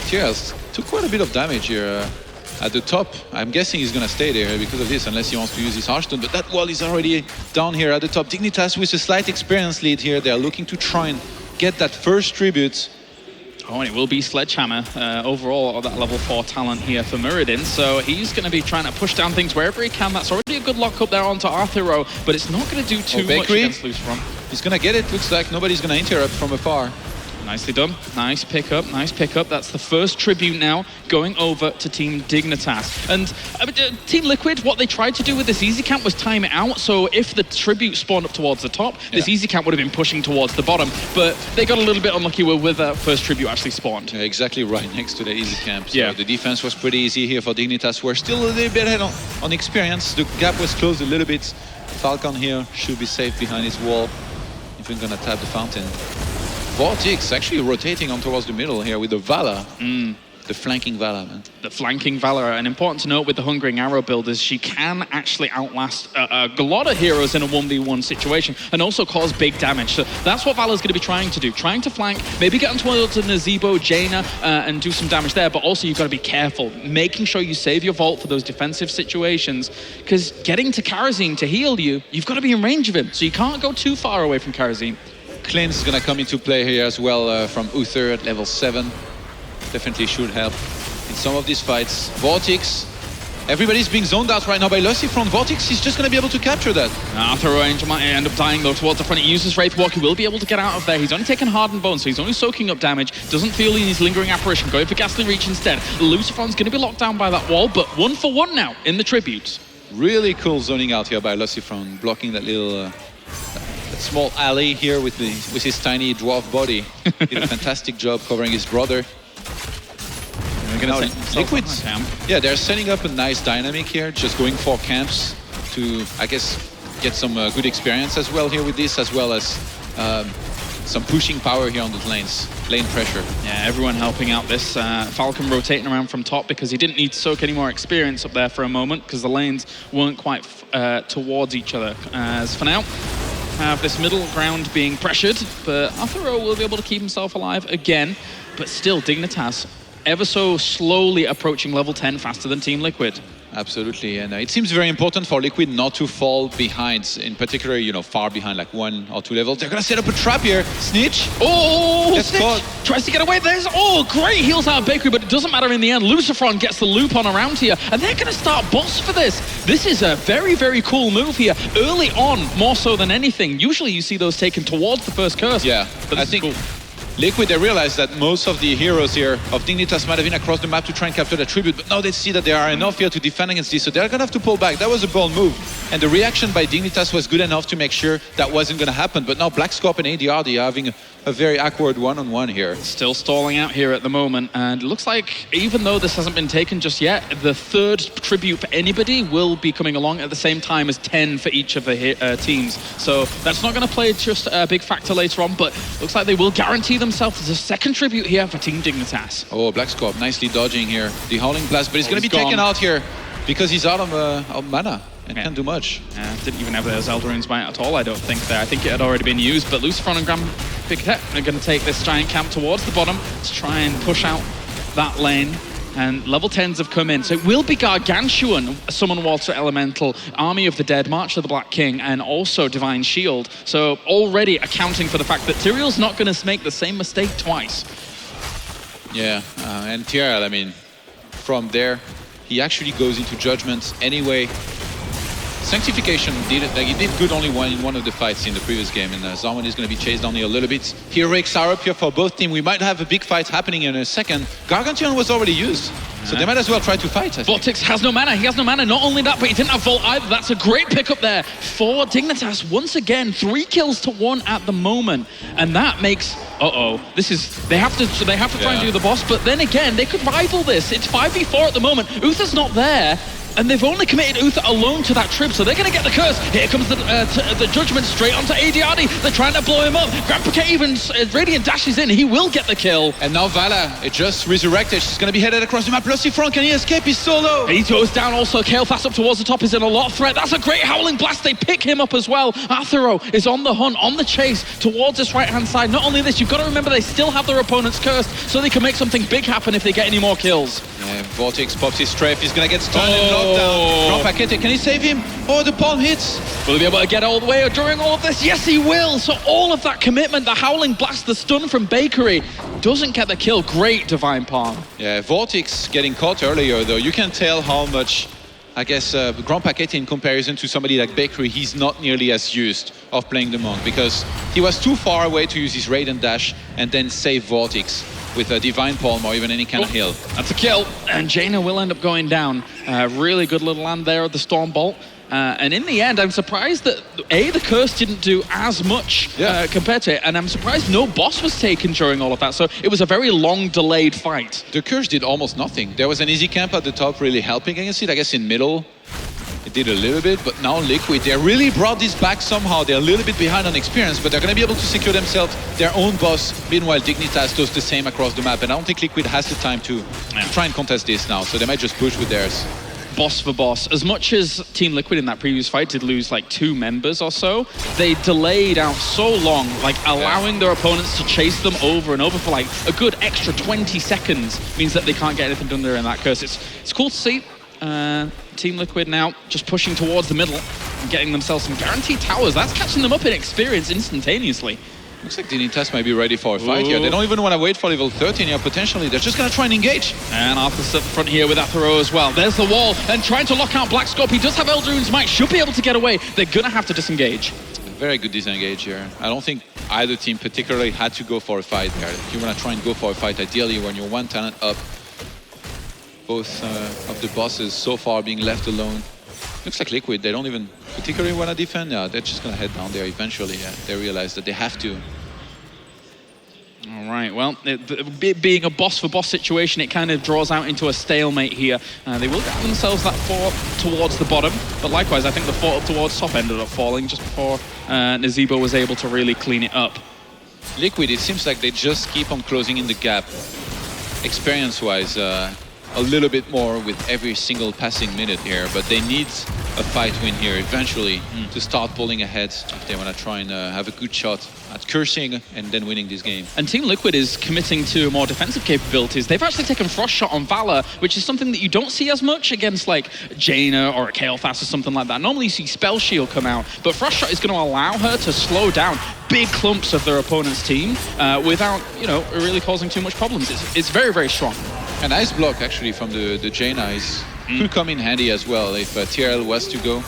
Tears took quite a bit of damage here. At the top, I'm guessing he's going to stay there because of this, unless he wants to use his Hearthstone. But that wall is already down here at the top. Dignitas with a slight experience lead here. They are looking to try and get that first tribute. Oh, and it will be Sledgehammer overall, that level 4 talent here for Muradin. So he's going to be trying to push down things wherever he can. That's already a good lock up there onto Arthuro, but it's not going to do too much against Luciferon. He's going to get it. Looks like nobody's going to interrupt from afar. Nicely done. Nice pickup, nice pickup. That's the first tribute now going over to Team Dignitas. And Team Liquid, what they tried to do with this easy camp was time it out. So if the tribute spawned up towards the top, this easy camp would have been pushing towards the bottom. But they got a little bit unlucky with that first tribute actually spawned. Yeah, exactly right next to the easy camp. So the defense was pretty easy here for Dignitas. We're still a little bit ahead on experience. The gap was closed a little bit. Falcon here should be safe behind his wall if we're going to tap the fountain. Vortex actually rotating on towards the middle here with the Vala. The flanking Vala, man. The flanking Vala, and important to note with the Hungering Arrow build is she can actually outlast a lot of heroes in a 1v1 situation and also cause big damage. So that's what Vala's going to be trying to do. Trying to flank, maybe get towards a Nazebo, Jaina, and do some damage there, but also you've got to be careful, making sure you save your Vault for those defensive situations, because getting to Karazin to heal you, you've got to be in range of him, so you can't go too far away from Karazin. Cleanse is going to come into play here as well from Uther at level 7. Definitely should help in some of these fights. Vortex, everybody's being zoned out right now by Lucifron. Vortex is just going to be able to capture that. Arthur Angel might end up dying though towards the front. He uses Wraithwalk, he will be able to get out of there. He's only taken Hardened Bone, so he's only soaking up damage. Doesn't feel his Lingering Apparition, going for Ghastly Reach instead. Lucifron's going to be locked down by that wall, but 1 for 1 now in the tributes. Really cool zoning out here by Lucifron, blocking that little... small alley here with his tiny dwarf body. Did a fantastic job covering his brother. Liquid, yeah, they're setting up a nice dynamic here, just going for camps to, I guess, get some good experience as well here with this, as well as some pushing power here on the lanes, lane pressure. Yeah, everyone helping out this. Falcon rotating around from top because he didn't need to soak any more experience up there for a moment because the lanes weren't quite towards each other. As for now, have this middle ground being pressured, but Arthuro will be able to keep himself alive again. But still, Dignitas ever so slowly approaching level 10 faster than Team Liquid. Absolutely, and it seems very important for Liquid not to fall behind, in particular, you know, far behind, like 1 or 2 levels. They're gonna set up a trap here. Snitch! Oh, Snitch tries to get away. There's, great heals out of Bakery, but it doesn't matter in the end. Lucifron gets the loop on around here, and they're gonna start boss for this. This is a very, very cool move here. Early on, more so than anything. Usually you see those taken towards the first curse. Yeah, but I think... Cool. Liquid, they realized that most of the heroes here of Dignitas might have been across the map to try and capture the tribute, but now they see that there are enough here to defend against this, so they're gonna have to pull back. That was a bold move, and the reaction by Dignitas was good enough to make sure that wasn't gonna happen. But now Black Scorp and ADR, they are having a very awkward one-on-one here. Still stalling out here at the moment, and it looks like even though this hasn't been taken just yet, the third tribute for anybody will be coming along at the same time as 10 for each of the teams. So that's not going to play just a big factor later on, but looks like they will guarantee themselves a second tribute here for Team Dignitas. Oh, Black Scorp nicely dodging here. The Howling Blast, but he's going to be gone. taken out here because he's out of mana. And can't do much. Didn't even have those Eldarune's Might at all, I don't think. There. I think it had already been used, but Lucifron and Grand Piquet are going to take this giant camp towards the bottom to try and push out that lane. And level 10s have come in. So it will be Gargantuan, Summon Water Elemental, Army of the Dead, March of the Black King, and also Divine Shield. So already accounting for the fact that Tyrael's not going to make the same mistake twice. Yeah, and Tyrael, I mean, from there, he actually goes into Judgment anyway. Sanctification did it, like he did good only in one of the fights in the previous game, and Zarwan is going to be chased down here a little bit. Heroics are up here for both teams. We might have a big fight happening in a second. Gargantuan was already used, so they might as well try to fight, I think. Vortex has no mana, he has no mana. Not only that, but he didn't have Volt either. That's a great pickup there for Dignitas. Once again, 3 kills to 1 at the moment, and that makes... This is... They have to try and do the boss, but then again, they could rival this. It's 5v4 at the moment. Uther's not there. And they've only committed Uther alone to that trip, so they're going to get the curse. Here comes the Judgment straight onto ADRD. They're trying to blow him up. Grand Piquet even Radiant dashes in. He will get the kill. And now Vala, it just resurrected. She's going to be headed across the map. Lucifron, can he escape? He's so low. He goes down also. Kael'thas up towards the top is in a lot of threat. That's a great Howling Blast. They pick him up as well. Arthuro is on the hunt, on the chase towards this right-hand side. Not only this, you've got to remember they still have their opponent's cursed, so they can make something big happen if they get any more kills. Yeah, Vortex pops his strafe. He's going to get stunned and knocked down. Grand Piquet, can he save him? Oh, the palm hits. Will he be able to get all the way during all of this? Yes, he will. So all of that commitment, the Howling Blast, the stun from Bakery, doesn't get the kill. Great Divine Palm. Yeah, Vortex getting caught earlier, though. You can tell how much, I guess, Grand Piquet in comparison to somebody like Bakery, he's not nearly as used of playing the Monk because he was too far away to use his Radiant Dash and then save Vortex with a Divine Palm or even any kind of heal. That's a kill, and Jaina will end up going down. Really good little land there of the Storm Bolt. And in the end, I'm surprised that, the curse didn't do as much compared to it, and I'm surprised no boss was taken during all of that, so it was a very long, delayed fight. The curse did almost nothing. There was an easy camp at the top really helping against it. I guess in middle, it did a little bit, but now Liquid, they really brought this back somehow. They're a little bit behind on experience, but they're going to be able to secure themselves their own boss. Meanwhile, Dignitas does the same across the map, and I don't think Liquid has the time to try and contest this now, so they might just push with theirs. Boss for boss. As much as Team Liquid in that previous fight did lose like 2 members or so, they delayed out so long, like allowing their opponents to chase them over and over for like a good extra 20 seconds means that they can't get anything done there in that curse. It's cool to see. Team Liquid now just pushing towards the middle and getting themselves some guaranteed towers. That's catching them up in experience instantaneously. Looks like Dignitas might be ready for a fight here. They don't even want to wait for level 13 here, potentially. They're just going to try and engage. And Arthur's at the front here with Athero as well. There's the wall, and trying to lock out Black Scorp. He does have Eldarune's Might, should be able to get away. They're going to have to disengage. Very good disengage here. I don't think either team particularly had to go for a fight there. If you want to try and go for a fight, ideally when you're 1 talent up, both of the bosses so far being left alone. Looks like Liquid, they don't even particularly want to defend. Yeah, they're just going to head down there eventually. Yeah, they realize that they have to. All right, well, being a boss-for-boss situation, it kind of draws out into a stalemate here. They will get themselves that fort towards the bottom, but likewise, I think the fort up towards top ended up falling just before Nazeebo was able to really clean it up. Liquid, it seems like they just keep on closing in the gap, experience-wise, a little bit more with every single passing minute here, but they need a fight win here eventually to start pulling ahead if they want to try and have a good shot at cursing and then winning this game. And Team Liquid is committing to more defensive capabilities. They've actually taken Frost Shot on Valor, which is something that you don't see as much against like Jaina or a Kael'thas or something like that. Normally you see Spell Shield come out, but Frost Shot is going to allow her to slow down big clumps of their opponent's team without, you know, really causing too much problems. It's very, very strong. A nice block actually from the Jaina could come in handy as well if Tyrael was to go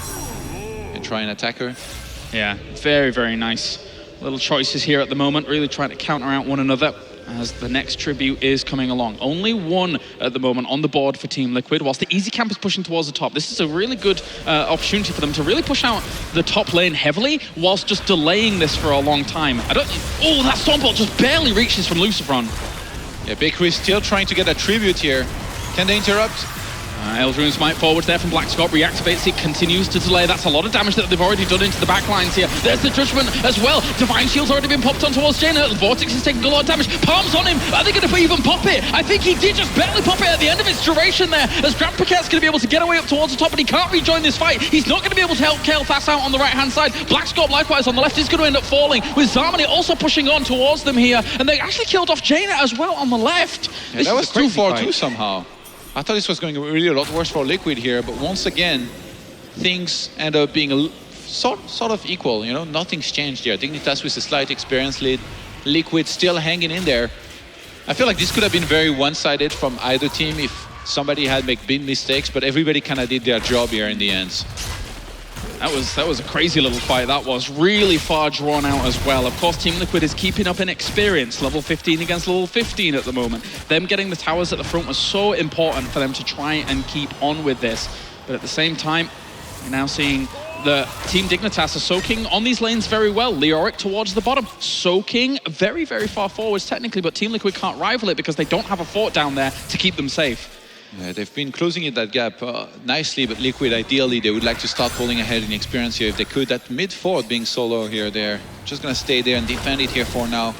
and try and attack her. Yeah, very, very nice. Little choices here at the moment, really trying to counter out one another. as the next tribute is coming along. Only one at the moment on the board for Team Liquid, whilst the easy camp is pushing towards the top. This is a really good opportunity for them to really push out the top lane heavily, whilst just delaying this for a long time. Oh, that Stormbolt just barely reaches from Lucifron. Yeah, Bakery is still trying to get a tribute here. Can they interrupt? Eldrune Smite forwards there from BlizzCon, reactivates it, continues to delay. That's a lot of damage that they've already done into the back lines here. There's the Judgment as well. Divine Shield's already been popped on towards Jaina. Vortex is taking a lot of damage. Palms on him. Are they going to even pop it? I think he did just barely pop it at the end of its duration there, as Grand Paquette's going to be able to get away up towards the top, but he can't rejoin this fight. He's not going to be able to help Kael'thas out on the right-hand side. BlizzCon likewise on the left is going to end up falling, with Zarmani also pushing on towards them here, and they actually killed off Jaina as well on the left. Yeah, that was 2-4-2 somehow. I thought this was going really a lot worse for Liquid here, but once again, things end up being sort of equal, you know, nothing's changed here. Dignitas with a slight experience lead, Liquid still hanging in there. I feel like this could have been very one-sided from either team if somebody had made big mistakes, but everybody kind of did their job here in the end. That was a crazy little fight. That was really far drawn out as well. Of course, Team Liquid is keeping up in experience. Level 15 against level 15 at the moment. Them getting the towers at the front was so important for them to try and keep on with this. But at the same time, we're now seeing the Team Dignitas are soaking on these lanes very well. Leoric towards the bottom, soaking very, very far forwards technically, but Team Liquid can't rival it because they don't have a fort down there to keep them safe. Yeah, they've been closing that gap nicely, but Liquid, ideally, they would like to start pulling ahead in experience here if they could. That mid-fort being solo here, they're just going to stay there and defend it here for now.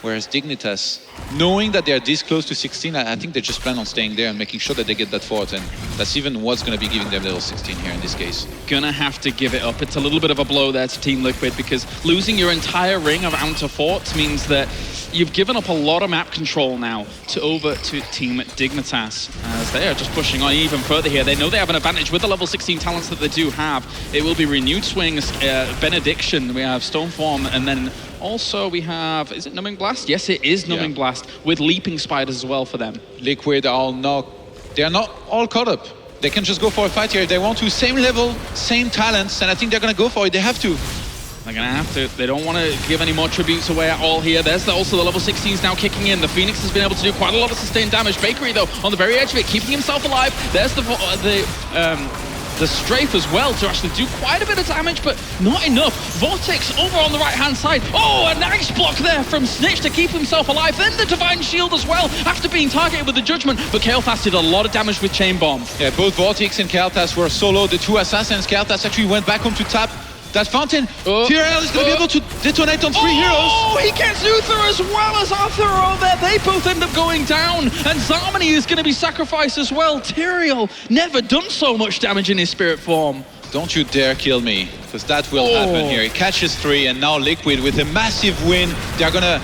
Whereas Dignitas, knowing that they're this close to 16, I think they just plan on staying there and making sure that they get that fort, and that's even what's going to be giving them level 16 here in this case. Gonna have to give it up. It's a little bit of a blow there to Team Liquid, because losing your entire ring of outer forts means that you've given up a lot of map control now over to Team Dignitas, as they are just pushing on even further here. They know they have an advantage with the level 16 talents that they do have. It will be Renewed Swings, Benediction, we have Stoneform, and then also we have, is it Numbing Blast? Yes, it is Numbing Blast, with Leaping Spiders as well for them. Liquid are not all caught up. They can just go for a fight here if they want to. Same level, same talents, and I think they're going to go for it. They have to. They're going to have to. They don't want to give any more tributes away at all here. There's also the level 16s now kicking in. The Phoenix has been able to do quite a lot of sustained damage. Bakery, though, on the very edge of it, keeping himself alive. There's the strafe as well to actually do quite a bit of damage, but not enough. Vortex over on the right-hand side. Oh, a nice block there from Snitch to keep himself alive. Then the Divine Shield as well, after being targeted with the Judgment. But Kael'thas did a lot of damage with Chain Bomb. Yeah, both Vortex and Kael'thas were solo. The two assassins, Kael'thas actually went back home to tap that fountain. TRL is going to be able to detonate on 3 heroes. Oh, he gets Uther as well as Arthur over there. They both end up going down. And Zarmani is going to be sacrificed as well. Tyrael never done so much damage in his spirit form. Don't you dare kill me, because that will happen here. He catches 3, and now Liquid with a massive win. They're gonna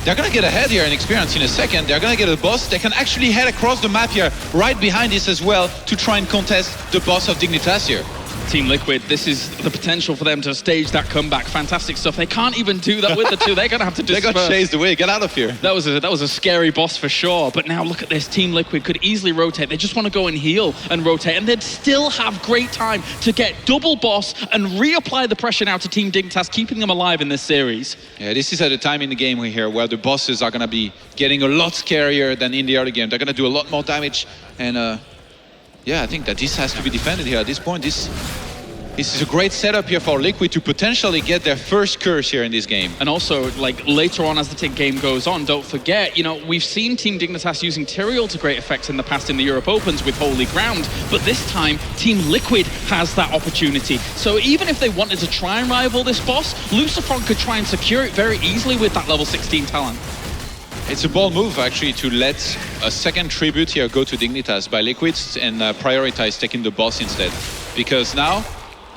get ahead here in experience in a second. They're gonna get a boss. They can actually head across the map here, right behind this as well, to try and contest the boss of Dignitas here. Team Liquid, this is the potential for them to stage that comeback. Fantastic stuff. They can't even do that with the two. They're going to have to disperse. They got chased away. Get out of here. That was a scary boss for sure. But now look at this. Team Liquid could easily rotate. They just want to go and heal and rotate, and they'd still have great time to get double boss and reapply the pressure now to Team Dignitas, keeping them alive in this series. Yeah, this is at a time in the game here where the bosses are going to be getting a lot scarier than in the other game. They're going to do a lot more damage, and yeah, I think that this has to be defended here at this point. This is a great setup here for Liquid to potentially get their first curse here in this game. And also, like, later on as the game goes on, don't forget, you know, we've seen Team Dignitas using Tyrael to great effect in the past in the Europe Opens with Holy Ground, but this time, Team Liquid has that opportunity. So even if they wanted to try and rival this boss, Lucifron could try and secure it very easily with that level 16 talent. It's a bold move, actually, to let a second tribute here go to Dignitas by Liquid and prioritize taking the boss instead. Because now,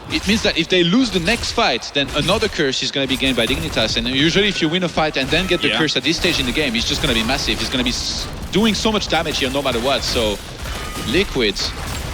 it means that if they lose the next fight, then another curse is going to be gained by Dignitas. And usually if you win a fight and then get the curse at this stage in the game, it's just going to be massive. It's going to be doing so much damage here no matter what. So Liquid,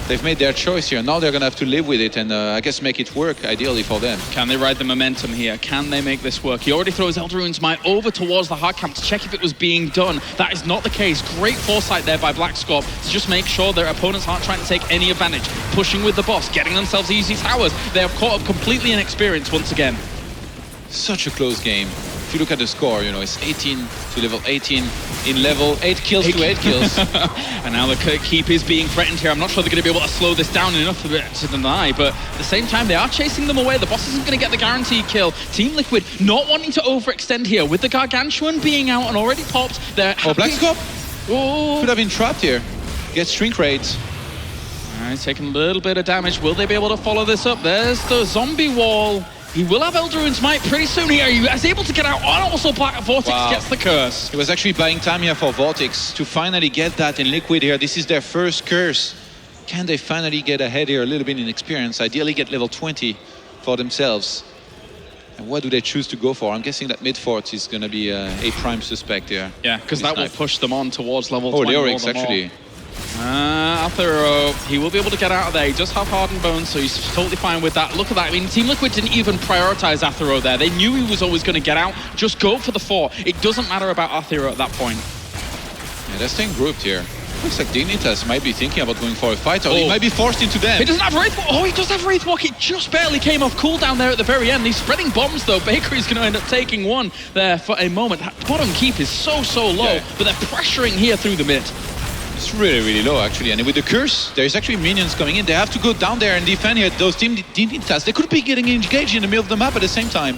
they've made their choice here. Now they're going to have to live with it and I guess make it work, ideally for them. Can they ride the momentum here? Can they make this work? He already throws Eldrune Smite over towards the hard camp to check if it was being done. That is not the case. Great foresight there by BlizzCon to just make sure their opponents aren't trying to take any advantage. Pushing with the boss, getting themselves easy towers. They have caught up completely inexperienced once again. Such a close game. if you look at the score, you know, it's 18 to level 18 in level, 8 kills to 8 kills. And now the keep is being threatened here. I'm not sure they're going to be able to slow this down enough to deny, but at the same time, they are chasing them away. The boss isn't going to get the guaranteed kill. Team Liquid not wanting to overextend here with the Gargantuan being out and already popped. They're Black Scope could have been trapped here. Gets shrink rates. All right, taking a little bit of damage. Will they be able to follow this up? There's the zombie wall. He will have Eldraune's Might pretty soon here. He is able to get out, and also Black Vortex gets the curse. It was actually buying time here for Vortex to finally get that in Liquid here. This is their first curse. Can they finally get ahead here a little bit in experience? Ideally get level 20 for themselves. And what do they choose to go for? I'm guessing that mid-fort is going to be a prime suspect here. Yeah, because that will push them on towards level 20. Oh, Leorix actually. Athero, he will be able to get out of there. He does have hardened bones, so he's totally fine with that. Look at that. I mean, Team Liquid didn't even prioritize Athero there. They knew he was always going to get out. Just go for the 4. It doesn't matter about Athero at that point. Yeah, they're staying grouped here. Looks like Dignitas might be thinking about going for a fight, or he might be forced into them. He doesn't have Wraithwalk. Oh, he does have Wraithwalk. It just barely came off cooldown there at the very end. He's spreading bombs, though. Bakery's going to end up taking one there for a moment. That bottom keep is so low, but they're pressuring here through the mid. It's really low, actually. And with the curse, there's actually minions coming in. They have to go down there and defend here. Those Team Dignitas, they could be getting engaged in the middle of the map at the same time.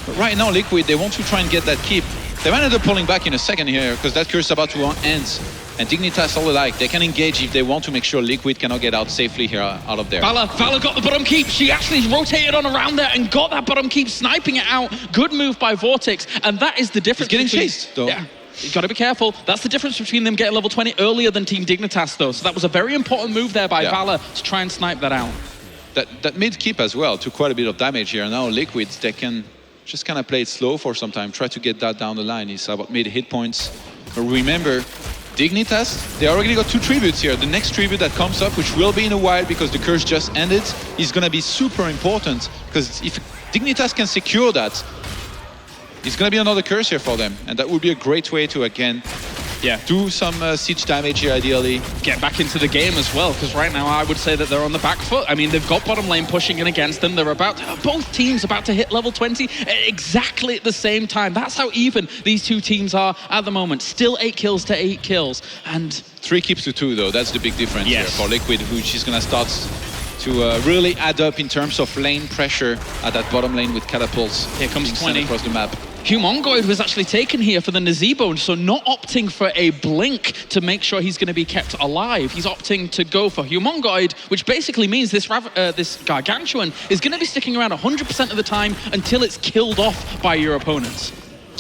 But right now, Liquid, they want to try and get that keep. They might end up pulling back in a second here, because that curse is about to end. And Dignitas all alike, they can engage if they want to make sure Liquid cannot get out safely here out of there. Vala got the bottom keep. She actually rotated on around there and got that bottom keep, sniping it out. Good move by Vortex, and that is the difference. He's getting chased, though. Yeah. You've got to be careful. That's the difference between them getting level 20 earlier than Team Dignitas, though. So that was a very important move there by Vala to try and snipe that out. That mid keep as well took quite a bit of damage here. Now Liquid, they can just kind of play it slow for some time, try to get that down the line. It's about mid hit points. But remember, Dignitas, they already got 2 tributes here. The next tribute that comes up, which will be in a while because the curse just ended, is going to be super important. Because if Dignitas can secure that, it's going to be another curse here for them. And that would be a great way to, again, do some siege damage here, ideally. Get back into the game as well, because right now I would say that they're on the back foot. I mean, they've got bottom lane pushing in against them. They're both teams about to hit level 20 exactly at the same time. That's how even these two teams are at the moment. Still 8 kills to 8 kills. And 3 keeps to 2, though. That's the big difference here for Liquid, which is going to start to really add up in terms of lane pressure at that bottom lane with catapults. Here comes 20 across the map. Humongoid was actually taken here for the Nazebo, so not opting for a blink to make sure he's going to be kept alive. He's opting to go for Humongoid, which basically means this Gargantuan is going to be sticking around 100% of the time until it's killed off by your opponents.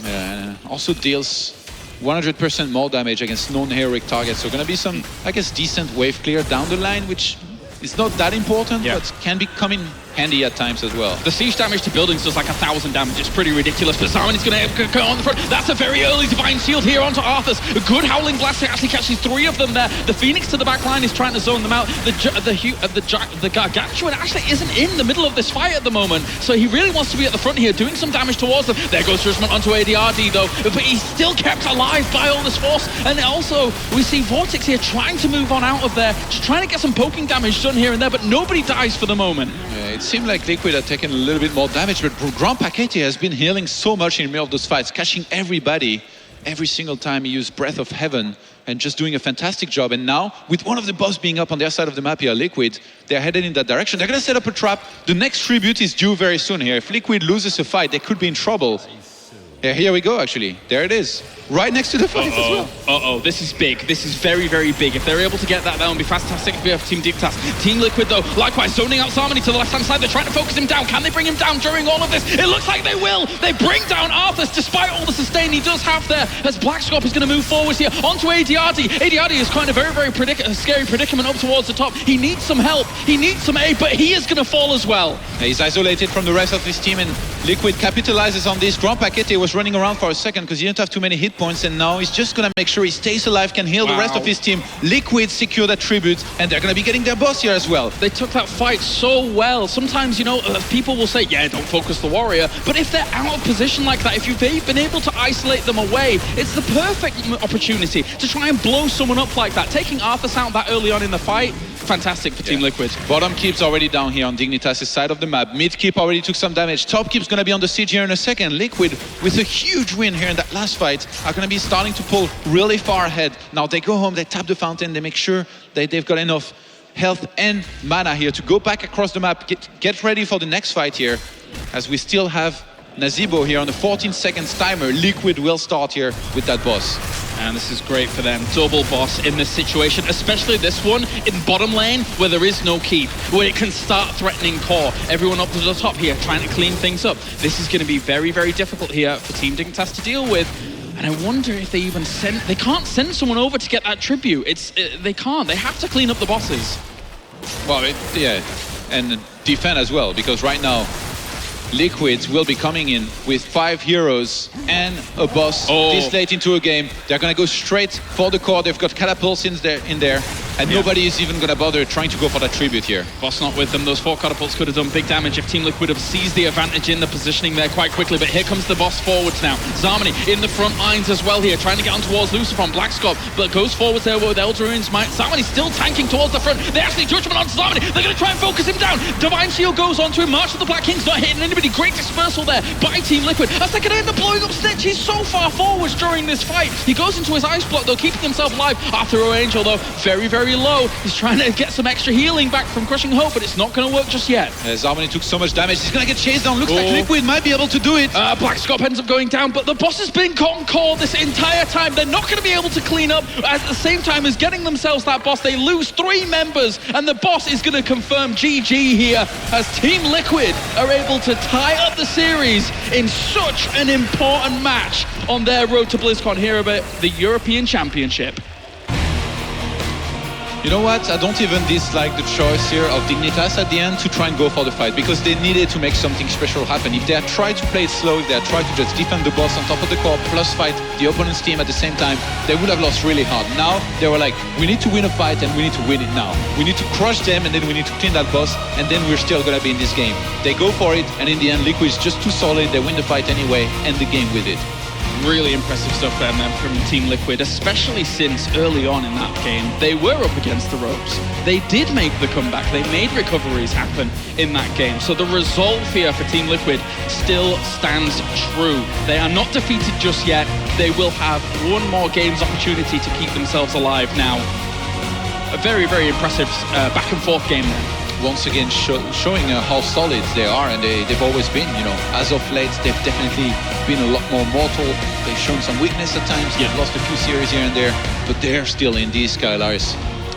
Yeah, also deals 100% more damage against non-heroic targets, so going to be some, I guess, decent wave clear down the line, which is not that important, but can come in handy at times as well. The siege damage to buildings does like 1,000 damage. It's pretty ridiculous. But Zarman is going to go on the front. That's a very early Divine Shield here onto Arthas. A good Howling Blast actually catches 3 of them there. The Phoenix to the back line is trying to zone them out. The Gargantuan actually isn't in the middle of this fight at the moment, so he really wants to be at the front here, doing some damage towards them. There goes Judgment onto ADRD though, but he's still kept alive by all this force. And also, we see Vortex here trying to move on out of there, just trying to get some poking damage done here and there, but nobody dies for the moment. Yeah, it seemed like Liquid had taken a little bit more damage, but Grand Paquete has been healing so much in the middle of those fights, catching everybody every single time he used Breath of Heaven and just doing a fantastic job. And now, with one of the boss being up on their side of the map here, Liquid, they're headed in that direction. They're going to set up a trap. The next tribute is due very soon here. If Liquid loses a fight, they could be in trouble. Yeah, here we go, actually. There it is. Right next to the fight as well. This is big. This is very, very big. If they're able to get that, that would be fantastic for Team Dignitas. Team Liquid, though, likewise, zoning out Sarmony to the left-hand side. They're trying to focus him down. Can they bring him down during all of this? It looks like they will. They bring down Arthas, despite all the sustain he does have there, as Blackscorp is going to move forwards here onto ADRD. ADRD is kind of very, very scary predicament up towards the top. He needs some help. He needs some aid, but he is going to fall as well. Yeah, he's isolated from the rest of his team, and Liquid capitalizes on this. Grand Paquete was running around for a second because he didn't have too many hit points, and now he's just going to make sure he stays alive, can heal the rest of his team. Liquid secure that tribute, and they're going to be getting their boss here as well. They took that fight so well. Sometimes, you know, people will say, yeah, don't focus the warrior, but if they're out of position like that, if you've been able to isolate them away, it's the perfect opportunity to try and blow someone up like that. Taking Arthas out that early on in the fight, fantastic for Team Liquid. Bottom keep's already down here on Dignitas' side of the map. Mid keep already took some damage. Top keep's going to be on the siege here in a second. Liquid, with a huge win here in that last fight, are going to be starting to pull really far ahead. Now they go home, they tap the fountain, they make sure that they've got enough health and mana here to go back across the map. Get ready for the next fight here, as we still have Nazeebo here on the 14 seconds timer. Liquid will start here with that boss. And this is great for them. Double boss in this situation, especially this one in bottom lane where there is no keep, where it can start threatening core. Everyone up to the top here trying to clean things up. This is going to be very, very difficult here for Team Dignitas to deal with. And I wonder if they even they can't send someone over to get that tribute. They can't. They have to clean up the bosses. Well, yeah, and defend as well, because right now Liquid will be coming in with 5 heroes and a boss this late into a game. They're gonna go straight for the core. They've got catapults in there, and nobody is even gonna bother trying to go for that tribute here. Boss not with them. Those 4 catapults could have done big damage if Team Liquid have seized the advantage in the positioning there quite quickly. But here comes the boss forwards now. Zarmany in the front lines as well here, trying to get on towards Lucifer from Blackscorp, but goes forwards there with Elder Rune's might. Zarmany still tanking towards the front. They actually judgment on Zarmany. They're gonna try and focus him down. Divine Shield goes onto him. March of the Black King's not hitting anybody. Great dispersal there by Team Liquid as they're going to end up blowing up Snitch. He's so far forwards during this fight. He goes into his ice block though, keeping himself alive. Arthur Angel though, very, very low. He's trying to get some extra healing back from Crushing Hope, but it's not going to work just yet. Zarmany took so much damage. He's going to get chased down. Looks like Liquid might be able to do it. Blackscorp ends up going down, but the boss has been caught core this entire time. They're not going to be able to clean up. At the same time as getting themselves that boss, they lose 3 members, and the boss is going to confirm GG here as Team Liquid are able to tie up the series in such an important match on their road to BlizzCon here about the European Championship. You know what? I don't even dislike the choice here of Dignitas at the end to try and go for the fight, because they needed to make something special happen. If they had tried to play it slow, if they had tried to just defend the boss on top of the core plus fight the opponent's team at the same time, they would have lost really hard. Now they were like, we need to win a fight and we need to win it now. We need to crush them and then we need to clean that boss, and then we're still gonna be in this game. They go for it, and in the end Liquid is just too solid. They win the fight anyway, end the game with it. Really impressive stuff there, man, from Team Liquid, especially since early on in that game, they were up against the ropes. They did make the comeback. They made recoveries happen in that game. So the resolve here for Team Liquid still stands true. They are not defeated just yet. They will have one more game's opportunity to keep themselves alive now. A very, very impressive back and forth game there. Once again showing how solid they are, and they've always been, you know. As of late, they've definitely been a lot more mortal. They've shown some weakness at times. They've lost a few series here and there, but they're still in these, Skylaris.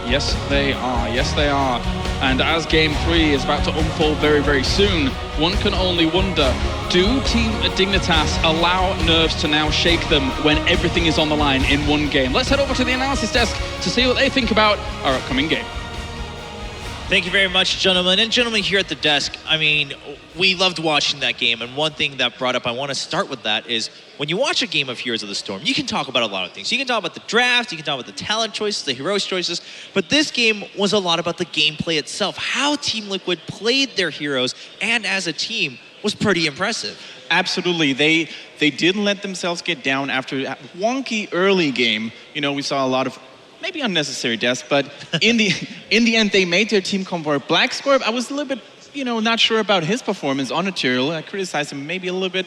Yes, they are. Yes, they are. And as Game 3 is about to unfold very, very soon, one can only wonder, do Team Dignitas allow nerves to now shake them when everything is on the line in one game? Let's head over to the analysis desk to see what they think about our upcoming game. Thank you very much, gentlemen. And gentlemen here at the desk, I mean, we loved watching that game. And one thing that brought up, I want to start with that, is when you watch a game of Heroes of the Storm, you can talk about a lot of things. You can talk about the draft, you can talk about the talent choices, the heroes choices, but this game was a lot about the gameplay itself. How Team Liquid played their heroes and as a team was pretty impressive. Absolutely. They didn't let themselves get down after a wonky early game. You know, we saw a lot of maybe unnecessary deaths, but in the end, they made their team come for Blackscorp. I was a little bit, not sure about his performance on Material. I criticized him maybe a little bit,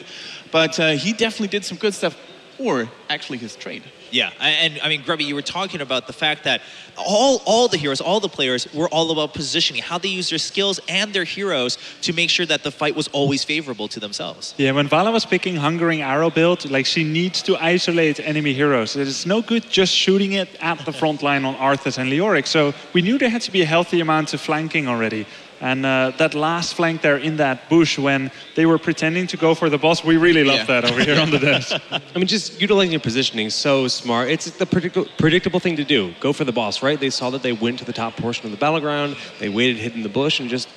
but he definitely did some good stuff, or actually his trade. Yeah, and I mean, Grubby, you were talking about the fact that all the heroes, all the players were all about positioning, how they use their skills and their heroes to make sure that the fight was always favorable to themselves. Yeah, when Vala was picking Hungering Arrow build, like, she needs to isolate enemy heroes. It's no good just shooting it at the front line on Arthas and Leoric. So we knew there had to be a healthy amount of flanking already. And that last flank there in that bush when they were pretending to go for the boss, we really loved that over here on the desk. I mean, just utilizing your positioning, so smart. It's the predictable thing to do. Go for the boss, right? They saw that they went to the top portion of the battleground. They waited hidden in the bush, and just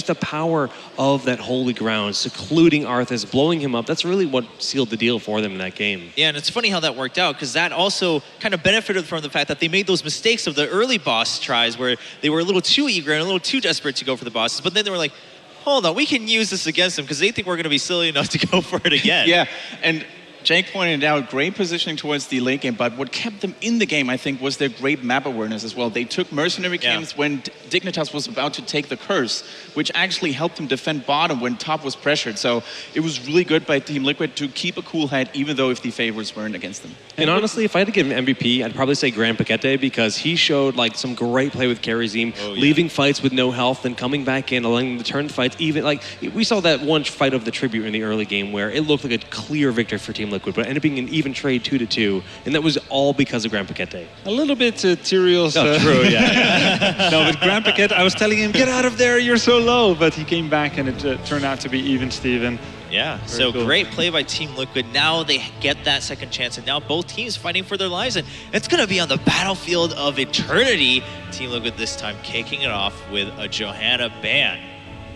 the power of that holy ground, secluding Arthas, blowing him up. That's really what sealed the deal for them in that game. Yeah, and it's funny how that worked out, because that also kind of benefited from the fact that they made those mistakes of the early boss tries where they were a little too eager and a little too desperate to go for the bosses, but then they were like, hold on, we can use this against them because they think we're going to be silly enough to go for it again. Yeah, and Jake pointed out great positioning towards the late game, but what kept them in the game, I think, was their great map awareness as well. They took mercenary camps when Dignitas was about to take the curse, which actually helped them defend bottom when top was pressured. So it was really good by Team Liquid to keep a cool head, even though if the favors weren't against them. And honestly, if I had to give him MVP, I'd probably say Grand Paquete, because he showed like some great play with Karazim, leaving fights with no health and coming back in, allowing them to turn the fights. Even like we saw that one fight of the Tribute in the early game where it looked like a clear victory for Team Liquid, but ended up being an even trade 2-2, and that was all because of Grand Paquete. A little bit Tyriel's... true, yeah. No, but Grand Paquete, I was telling him, get out of there, you're so low, but he came back and it turned out to be even Steven. Yeah, Very so cool. great play by Team Liquid. Now they get that second chance, and now both teams fighting for their lives, and it's going to be on the battlefield of eternity. Team Liquid this time kicking it off with a Johanna ban.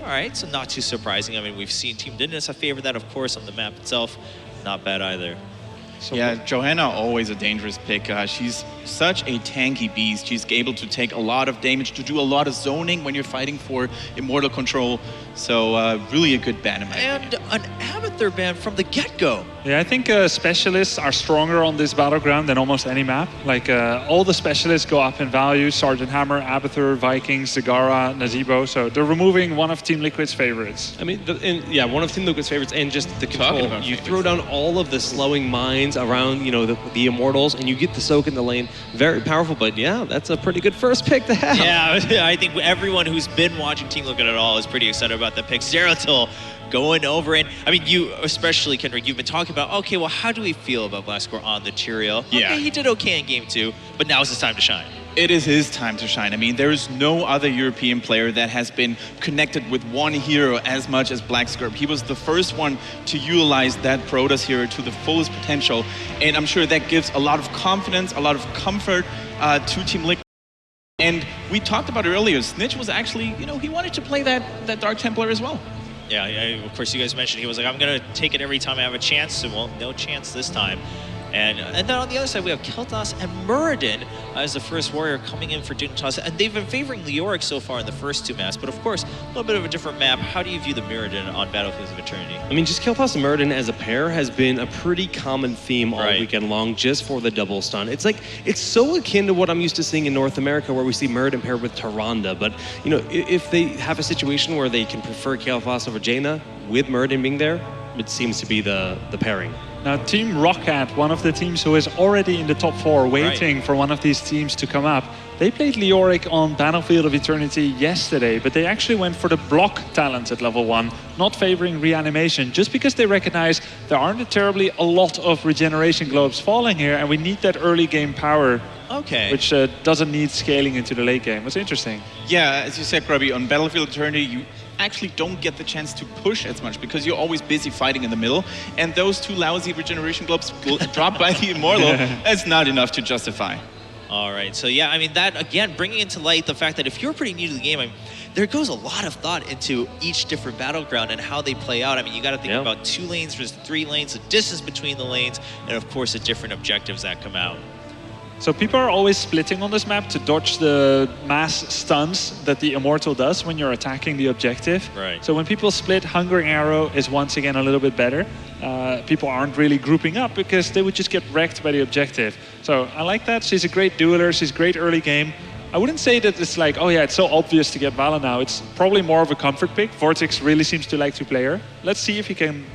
All right, so not too surprising. I mean, we've seen Team Dignitas favor that, of course, on the map itself. Not bad either. So yeah, Johanna, always a dangerous pick. She's such a tanky beast. She's able to take a lot of damage, to do a lot of zoning when you're fighting for immortal control. So really a good ban in my opinion. And an Abathur ban from the get-go. Yeah, I think specialists are stronger on this battleground than almost any map. Like all the specialists go up in value: Sergeant Hammer, Abathur, Vikings, Zagara, Nazeebo. So they're removing one of Team Liquid's favorites. I mean, one of Team Liquid's favorites, and just the control. You throw down all of the slowing mines around, you know, the immortals, and you get the soak in the lane. Very powerful, but yeah, that's a pretty good first pick to have. Yeah, I think everyone who's been watching Team Liquid at all is pretty excited about the pick. Zeratul going over, and I mean, you especially, Kendrick, you've been talking about, okay, well, how do we feel about BlizzCon on the Tyrael? Yeah. Okay, he did okay in game 2, but now is his time to shine. It is his time to shine. I mean, there is no other European player that has been connected with one hero as much as BlizzCon. He was the first one to utilize that Protoss hero to the fullest potential, and I'm sure that gives a lot of confidence, a lot of comfort to Team Liquid. And we talked about it earlier, Snitch was actually, you know, he wanted to play that Dark Templar as well. Yeah, of course, you guys mentioned he was like, I'm going to take it every time I have a chance. So, well, no chance this time. And then on the other side, we have Kel'Thas and Muradin as the first warrior coming in for Dignitas. And they've been favoring Leoric so far in the first two maps. But of course, a little bit of a different map. How do you view the Muradin on Battlefields of Eternity? I mean, just Kel'Thas and Muradin as a pair has been a pretty common theme all weekend long, just for the double stun. It's like, it's so akin to what I'm used to seeing in North America, where we see Muradin paired with Tyrande. But, you know, if they have a situation where they can prefer Kel'Thas over Jaina, with Muradin being there, it seems to be the pairing. Now, Team Rocket, one of the teams who is already in the top 4, waiting for one of these teams to come up, they played Leoric on Battlefield of Eternity yesterday, but they actually went for the block talent at level 1, not favoring reanimation, just because they recognize there aren't terribly a lot of regeneration globes falling here, and we need that early game power. Okay. Which doesn't need scaling into the late game. It's interesting. Yeah, as you said, Grubby, on Battlefield Eternity, you actually don't get the chance to push as much because you're always busy fighting in the middle, and those two lousy regeneration globes will drop by the Immortal. That's not enough to justify. All right, so yeah, I mean, that, again, bringing into light the fact that if you're pretty new to the game, I mean, there goes a lot of thought into each different battleground and how they play out. I mean, you got to think about 2 lanes versus 3 lanes, the distance between the lanes, and of course, the different objectives that come out. So people are always splitting on this map to dodge the mass stuns that the Immortal does when you're attacking the objective. Right. So when people split, Hungering Arrow is once again a little bit better. People aren't really grouping up because they would just get wrecked by the objective. So I like that. She's a great dueler. She's great early game. I wouldn't say that it's like, oh yeah, it's so obvious to get Vala now. It's probably more of a comfort pick. Vortex really seems to like to play her. Let's see if he can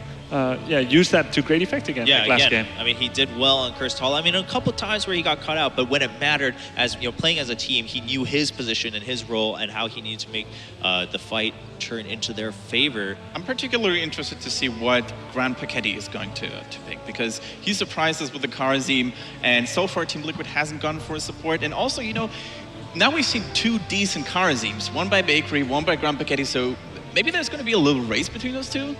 use that to great effect again like last game. I mean, he did well on Cursed Hall. I mean, a couple times where he got caught out, but when it mattered, as you know, playing as a team, he knew his position and his role and how he needed to make the fight turn into their favor. I'm particularly interested to see what Grand Paquete is going to pick, because he surprised us with the Karazim, and so far Team Liquid hasn't gone for support. And also, you know, now we've seen 2 decent Karazims, one by Bakery, one by Grand Paquete, so maybe there's going to be a little race between those 2.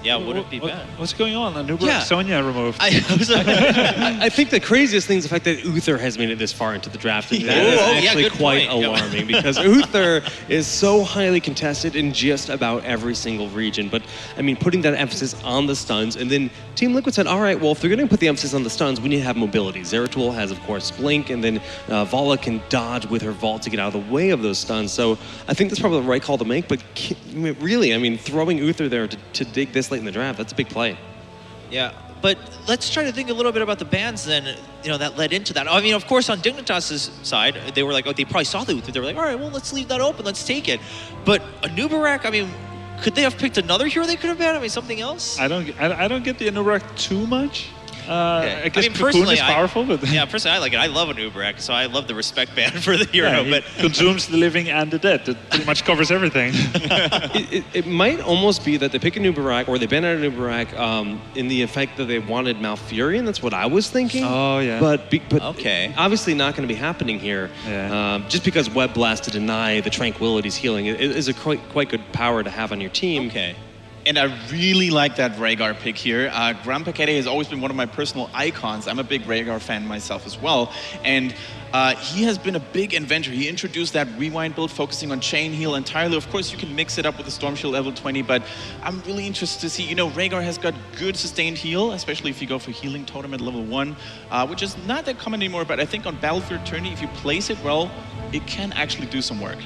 Yeah, wouldn't be bad. What's going on? Anubra Sonya removed. I think the craziest thing is the fact that Uther has made it this far into the draft. And that is actually quite alarming because Uther is so highly contested in just about every single region. But, I mean, putting that emphasis on the stuns, and then Team Liquid said, all right, well, if they're going to put the emphasis on the stuns, we need to have mobility. Zeratul has, of course, Blink, and then Vala can dodge with her vault to get out of the way of those stuns. So I think that's probably the right call to make, but really, I mean, throwing Uther there to dig this late in the draft, that's a big play. Yeah, But let's try to think a little bit about the bans then, that led into that. I mean, of course, on Dignitas's side, they were like, they probably saw the Uther. They were like, all right, well, let's leave that open. Let's take it. But Anubarak, I mean, could they have picked another hero they could have banned? I mean, something else? I don't get the Anubarak too much. I guess mean, personally, is powerful, but personally, I like it. I love Anubarak, so I love the respect ban for the hero. he but consumes the living and the dead. It pretty much covers everything. It might almost be that they pick a Anubarak or they ban out Anubarak in the effect that they wanted Malfurion. That's what I was thinking. Oh yeah. But okay, obviously not going to be happening here. Yeah. Just because Web Blast to deny the Tranquility's healing is a quite good power to have on your team. Okay. And I really like that Rhaegar pick here. Grandpa Kede has always been one of my personal icons. I'm a big Rhaegar fan myself as well. And he has been a big inventor. He introduced that rewind build focusing on chain heal entirely. Of course, you can mix it up with the Storm Shield level 20, but I'm really interested to see, Rhaegar has got good sustained heal, especially if you go for healing totem at level 1, which is not that common anymore, but I think on Battlefield Tourney, if you place it well, it can actually do some work.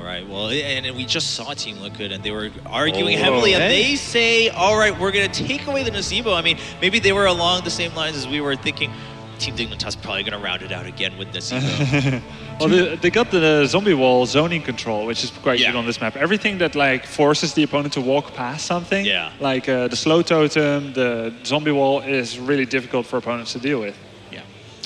Right. Well, and we just saw Team Liquid, and they were arguing heavily, and they say, all right, we're going to take away the Nazebo. I mean, maybe they were along the same lines as we were thinking. Team Dignitas probably going to round it out again with Nazebo. Well, they got the zombie wall zoning control, which is quite good on this map. Everything that forces the opponent to walk past something, like the slow totem, the zombie wall, is really difficult for opponents to deal with.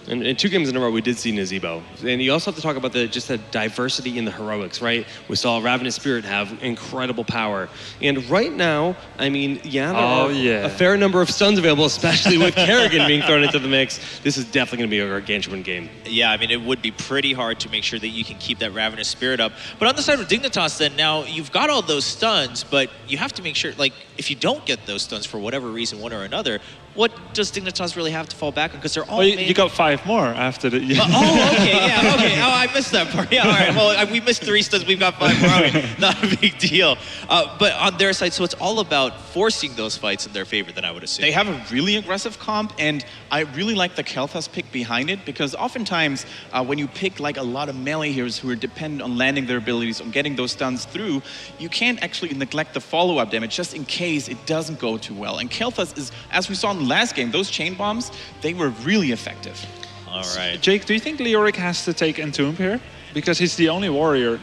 And in 2 games in a row, we did see Nazebo. And you also have to talk about just the diversity in the heroics, right? We saw Ravenous Spirit have incredible power. And right now, I mean, there are a fair number of stuns available, especially with Kerrigan being thrown into the mix. This is definitely going to be a gargantuan game. Yeah, I mean, it would be pretty hard to make sure that you can keep that Ravenous Spirit up. But on the side of Dignitas, then, now you've got all those stuns, but you have to make sure, if you don't get those stuns for whatever reason, one or another, what does Dignitas really have to fall back on? Because they're all. Well, you got 5 more after the. Okay. Oh, I missed that part. Yeah, all right. Well, we missed 3 stuns. We've got 5 more. Okay, not a big deal. But on their side, so it's all about forcing those fights in their favor. Then I would assume they have a really aggressive comp, and I really like the Kel'Thas pick behind it because oftentimes when you pick a lot of melee heroes who are dependent on landing their abilities, on getting those stuns through, you can't actually neglect the follow-up damage just in case it doesn't go too well. And Kel'Thas is, as we saw in the last game, those chain bombs, they were really effective. All right. Jake, do you think Leoric has to take Entomb here? Because he's the only warrior.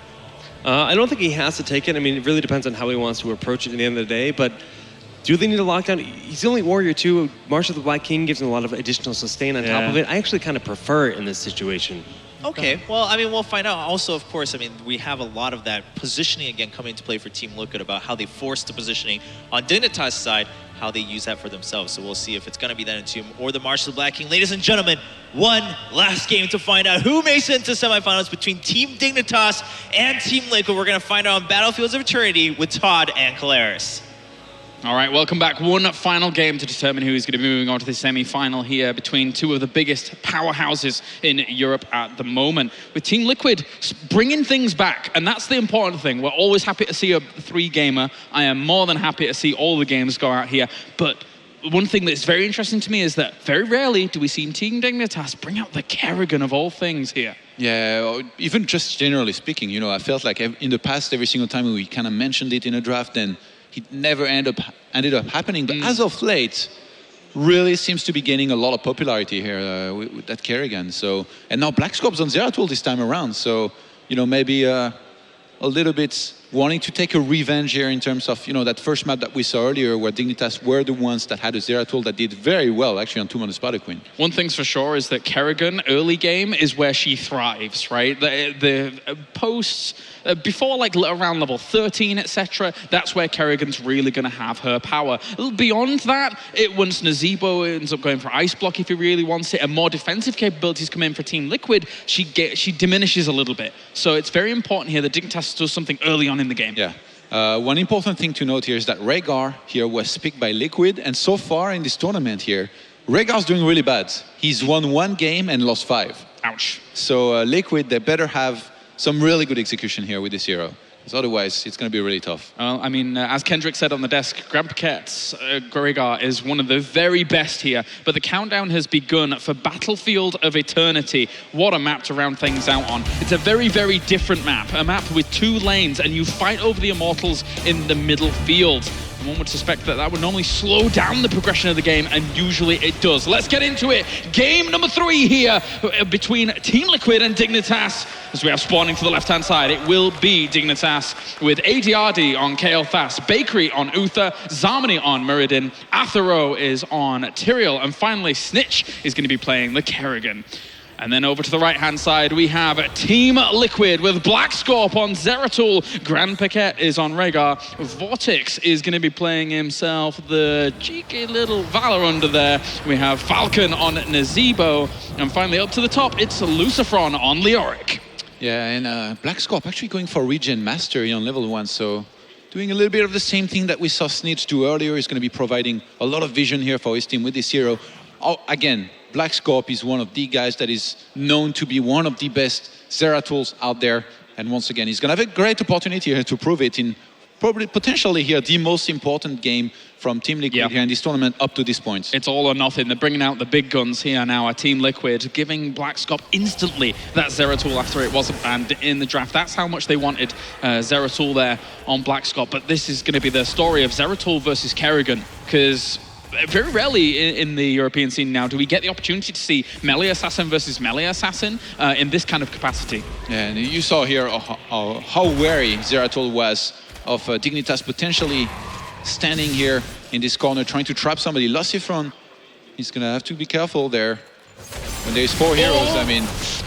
I don't think he has to take it. I mean, it really depends on how he wants to approach it at the end of the day, but do they need a lockdown? He's the only warrior too. March of the Black King gives him a lot of additional sustain on top of it. I actually kind of prefer it in this situation. Okay, well, I mean, we'll find out. Also, of course, I mean, we have a lot of that positioning again coming into play for Team Liquid about how they force the positioning on Dignitas' side, how they use that for themselves. So we'll see if it's going to be that Entomb or the March of the Black King. Ladies and gentlemen, one last game to find out who makes it into semifinals between Team Dignitas and Team Liquid. We're going to find out on Battlefields of Eternity with Todd and Caleris. All right, welcome back. One final game to determine who is going to be moving on to the semi-final here between 2 of the biggest powerhouses in Europe at the moment. With Team Liquid bringing things back, and that's the important thing. We're always happy to see a 3-gamer. I am more than happy to see all the games go out here. But one thing that's very interesting to me is that very rarely do we see Team Dignitas bring out the Kerrigan of all things here. Yeah, even just generally speaking, I felt like in the past, every single time we kind of mentioned it in a draft, then it never ended up happening. But as of late, really seems to be gaining a lot of popularity here with that Kerrigan. So, and now Black Scorp's on Zeratul this time around. So, maybe a little bit wanting to take a revenge here in terms of, that first map that we saw earlier where Dignitas were the ones that had a Zeratul that did very well actually on Tomb of the Spider Queen. One thing's for sure is that Kerrigan, early game, is where she thrives, right? The posts, before around level 13, etc., that's where Kerrigan's really going to have her power. Beyond that, once Nazebo ends up going for Ice Block if he really wants it, and more defensive capabilities come in for Team Liquid, she diminishes a little bit. So it's very important here that Dignitas does something early on in the game. Yeah. One important thing to note here is that Rhaegar here was picked by Liquid, and so far in this tournament here, Rhaegar's doing really bad. He's won 1 game and lost 5. Ouch. So Liquid, they better have some really good execution here with this hero. Because otherwise, it's going to be really tough. Well, I mean, as Kendrick said on the desk, Grand Paquette's Rhaegar is one of the very best here. But the countdown has begun for Battlefield of Eternity. What a map to round things out on. It's a very, very different map. A map with 2 lanes, and you fight over the Immortals in the middle field. And one would suspect that that would normally slow down the progression of the game, and usually it does. Let's get into it. Game number 3 here between Team Liquid and Dignitas. As we have spawning to the left-hand side, it will be Dignitas with ADRD on Kael'thas, Bakery on Uther, Zarmony on Muradin, Athero is on Tyrael, and finally Snitch is going to be playing the Kerrigan. And then over to the right-hand side, we have Team Liquid with Blackscorp on Zeratul. Grand Paquette is on Rhaegar. Vortex is going to be playing himself the cheeky little Valor under there. We have Falcon on Nazeebo. And finally up to the top, it's Lucifron on Leoric. Yeah, and Blackscorp actually going for Regen Mastery on level 1, so doing a little bit of the same thing that we saw Snitch do earlier. He's going to be providing a lot of vision here for his team with this hero. Oh, again, Blackscorp is one of the guys that is known to be one of the best Zeratuls out there. And once again, he's going to have a great opportunity here to prove it in probably potentially here the most important game from Team Liquid here in this tournament up to this point. It's all or nothing. They're bringing out the big guns here now at Team Liquid, giving Blackscorp instantly that Zeratul after it wasn't banned in the draft. That's how much they wanted Zeratul there on Blackscorp. But this is going to be the story of Zeratul versus Kerrigan, because very rarely in the European scene now do we get the opportunity to see melee assassin versus melee assassin in this kind of capacity. Yeah, and you saw here how wary Zeratul was of Dignitas potentially standing here in this corner trying to trap somebody. Lucifron, he's gonna have to be careful there. When there's 4 heroes, I mean,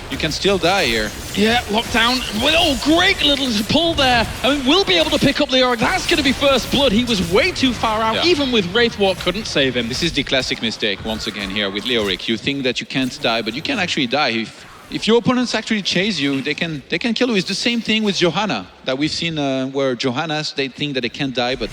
you can still die here. Yeah, lockdown. Oh, great little pull there. I mean, we'll be able to pick up Leoric. That's going to be first blood. He was way too far out. Yeah. Even with Wraithwalk, couldn't save him. This is the classic mistake, once again, here with Leoric. You think that you can't die, but you can actually die. If your opponents actually chase you, they can kill you. It's the same thing with Johanna that we've seen where Johannas, they think that they can't die, but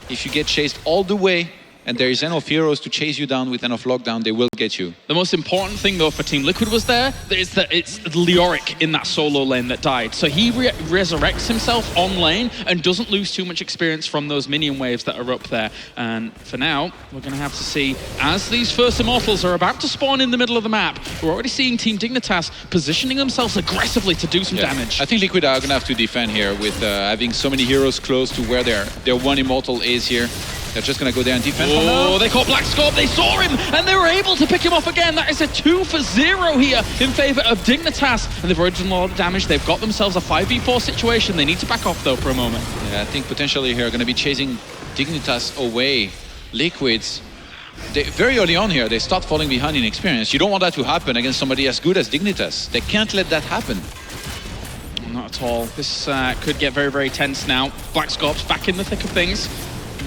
if you get chased all the way, and there is enough heroes to chase you down with enough lockdown, they will get you. The most important thing, though, for Team Liquid was is that it's Leoric in that solo lane that died. So he resurrects himself on lane and doesn't lose too much experience from those minion waves that are up there. And for now, we're going to have to see, as these first Immortals are about to spawn in the middle of the map, we're already seeing Team Dignitas positioning themselves aggressively to do some damage. I think Liquid are going to have to defend here with having so many heroes close to where their one Immortal is here. They're just going to go there and defend for now. Oh, they caught Blackscorp. They saw him, and they were able to pick him off again. That is a 2-for-0 here in favor of Dignitas. And they've already done a lot of damage. They've got themselves a 5v4 situation. They need to back off, though, for a moment. Yeah, I think potentially here going to be chasing Dignitas away. Liquids, very early on here, they start falling behind in experience. You don't want that to happen against somebody as good as Dignitas. They can't let that happen. Not at all. This could get very, very tense now. Blackscorp's back in the thick of things,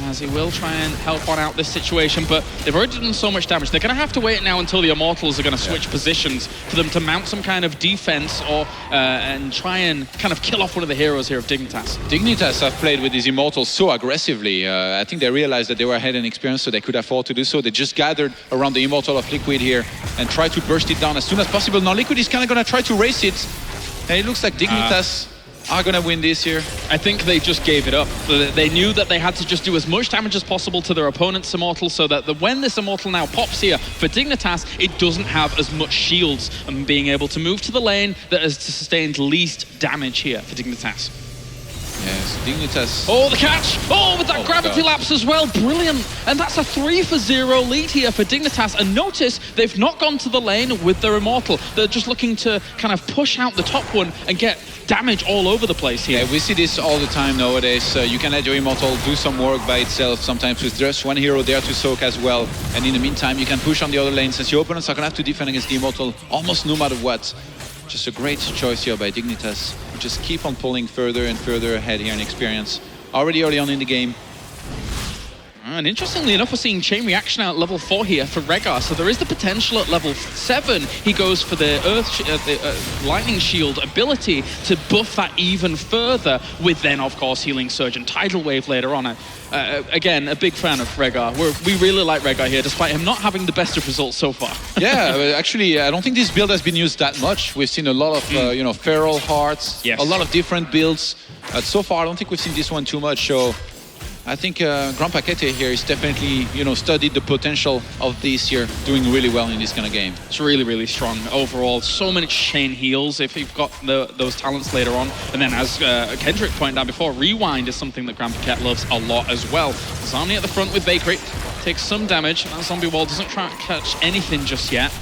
as he will try and help on out this situation, but they've already done so much damage. They're going to have to wait now until the Immortals are going to switch positions for them to mount some kind of defense or and try and kind of kill off one of the heroes here of Dignitas. Dignitas have played with these Immortals so aggressively. I think they realized that they were ahead in experience, so they could afford to do so. They just gathered around the Immortal of Liquid here and tried to burst it down as soon as possible. Now Liquid is kind of going to try to race it, and it looks like Dignitas are going to win this here. I think they just gave it up. They knew that they had to just do as much damage as possible to their opponent's Immortal, so that when this Immortal now pops here for Dignitas, it doesn't have as much shields, and being able to move to the lane that has sustained least damage here for Dignitas. Yes, Dignitas. Oh, the catch! Oh, with that gravity lapse as well. Brilliant. And that's a 3-for-0 lead here for Dignitas. And notice they've not gone to the lane with their Immortal. They're just looking to kind of push out the top one and get damage all over the place here. Yeah, we see this all the time nowadays. You can let your Immortal do some work by itself, sometimes with just one hero there to soak as well. And in the meantime, you can push on the other lane, since your opponents are going to have to defend against the Immortal almost no matter what. Just a great choice here by Dignitas. Just keep on pulling further and further ahead here in experience. Already early on in the game. And interestingly enough, we're seeing Chain Reaction out at level 4 here for Rhaegar, so there is the potential at level 7. He goes for the Lightning Shield ability to buff that even further, with then, of course, Healing Surge and Tidal Wave later on. Again, a big fan of Rhaegar. We really like Rhaegar here, despite him not having the best of results so far. Yeah, actually, I don't think this build has been used that much. We've seen a lot of, Feral Hearts, a lot of different builds. So far, I don't think we've seen this one too much, so I think Grand Paquete here is definitely, studied the potential of this here, doing really well in this kind of game. It's really, really strong overall. So many chain heals if you've got those talents later on. And then as Kendrick pointed out before, rewind is something that Grand Paquette loves a lot as well. Zami at the front with Bakery takes some damage. That zombie wall doesn't try to catch anything just yet.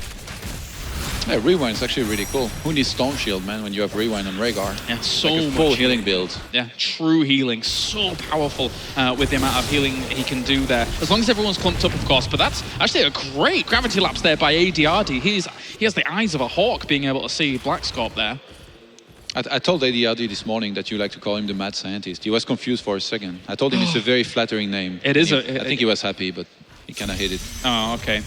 Yeah, Rewind is actually really cool. Who needs Storm Shield, man, when you have Rewind on Rhaegar? Yeah, so like a much full healing build. Yeah, true healing. So powerful with the amount of healing he can do there. As long as everyone's clumped up, of course. But that's actually a great gravity lapse there by ADRD. He has the eyes of a hawk being able to see Black Scorp there. I told ADRD this morning that you like to call him the mad scientist. He was confused for a second. I told him it's a very flattering name. It is. I think he was happy, but he kind of hit it. Oh, okay.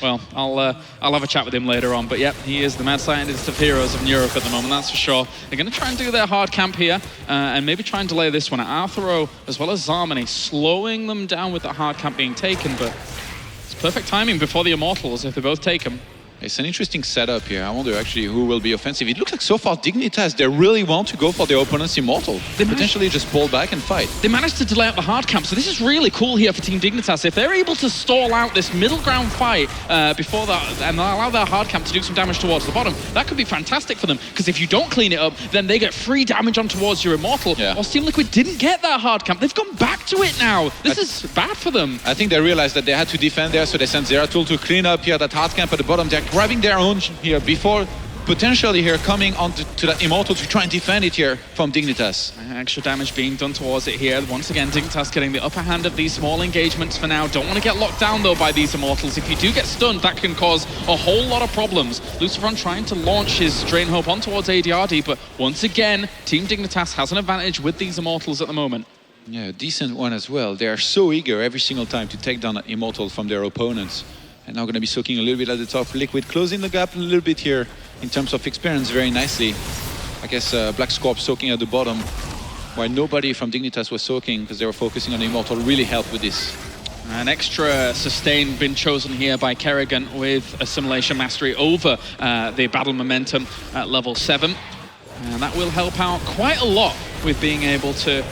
Well, I'll have a chat with him later on. But yep, he is the mad scientist of heroes of Europe at the moment, that's for sure. They're going to try and do their hard camp here and maybe try and delay this one. Arthuro as well as Zarmany slowing them down with that hard camp being taken, but it's perfect timing before the Immortals if they both take them. It's an interesting setup here. I wonder actually who will be offensive. It looks like so far Dignitas, they really want to go for their opponent's Immortal. They potentially just pull back and fight. They managed to delay out the hard camp, so this is really cool here for Team Dignitas. If they're able to stall out this middle ground fight before that and allow their hard camp to do some damage towards the bottom, that could be fantastic for them. Because if you don't clean it up, then they get free damage on towards your Immortal. Yeah. Whilst Team Liquid didn't get that hard camp. They've gone back to it now. This is bad for them. I think they realized that they had to defend there, so they sent Zeratul to clean up here that hard camp at the bottom. They're grabbing their own here before potentially here coming on to that Immortal to try and defend it here from Dignitas. Extra damage being done towards it here. Once again, Dignitas getting the upper hand of these small engagements for now. Don't want to get locked down though by these Immortals. If you do get stunned, that can cause a whole lot of problems. Luciferon trying to launch his Drain Hope on towards ADRD, but once again, Team Dignitas has an advantage with these Immortals at the moment. Yeah, decent one as well. They are so eager every single time to take down an Immortal from their opponents. And now going to be soaking a little bit at the top. Liquid closing the gap a little bit here in terms of experience very nicely. I guess Black Scorp soaking at the bottom, while nobody from Dignitas was soaking because they were focusing on the Immortal, really helped with this. An extra sustain been chosen here by Kerrigan with Assimilation Mastery over the Battle Momentum at level 7. And that will help out quite a lot with being able to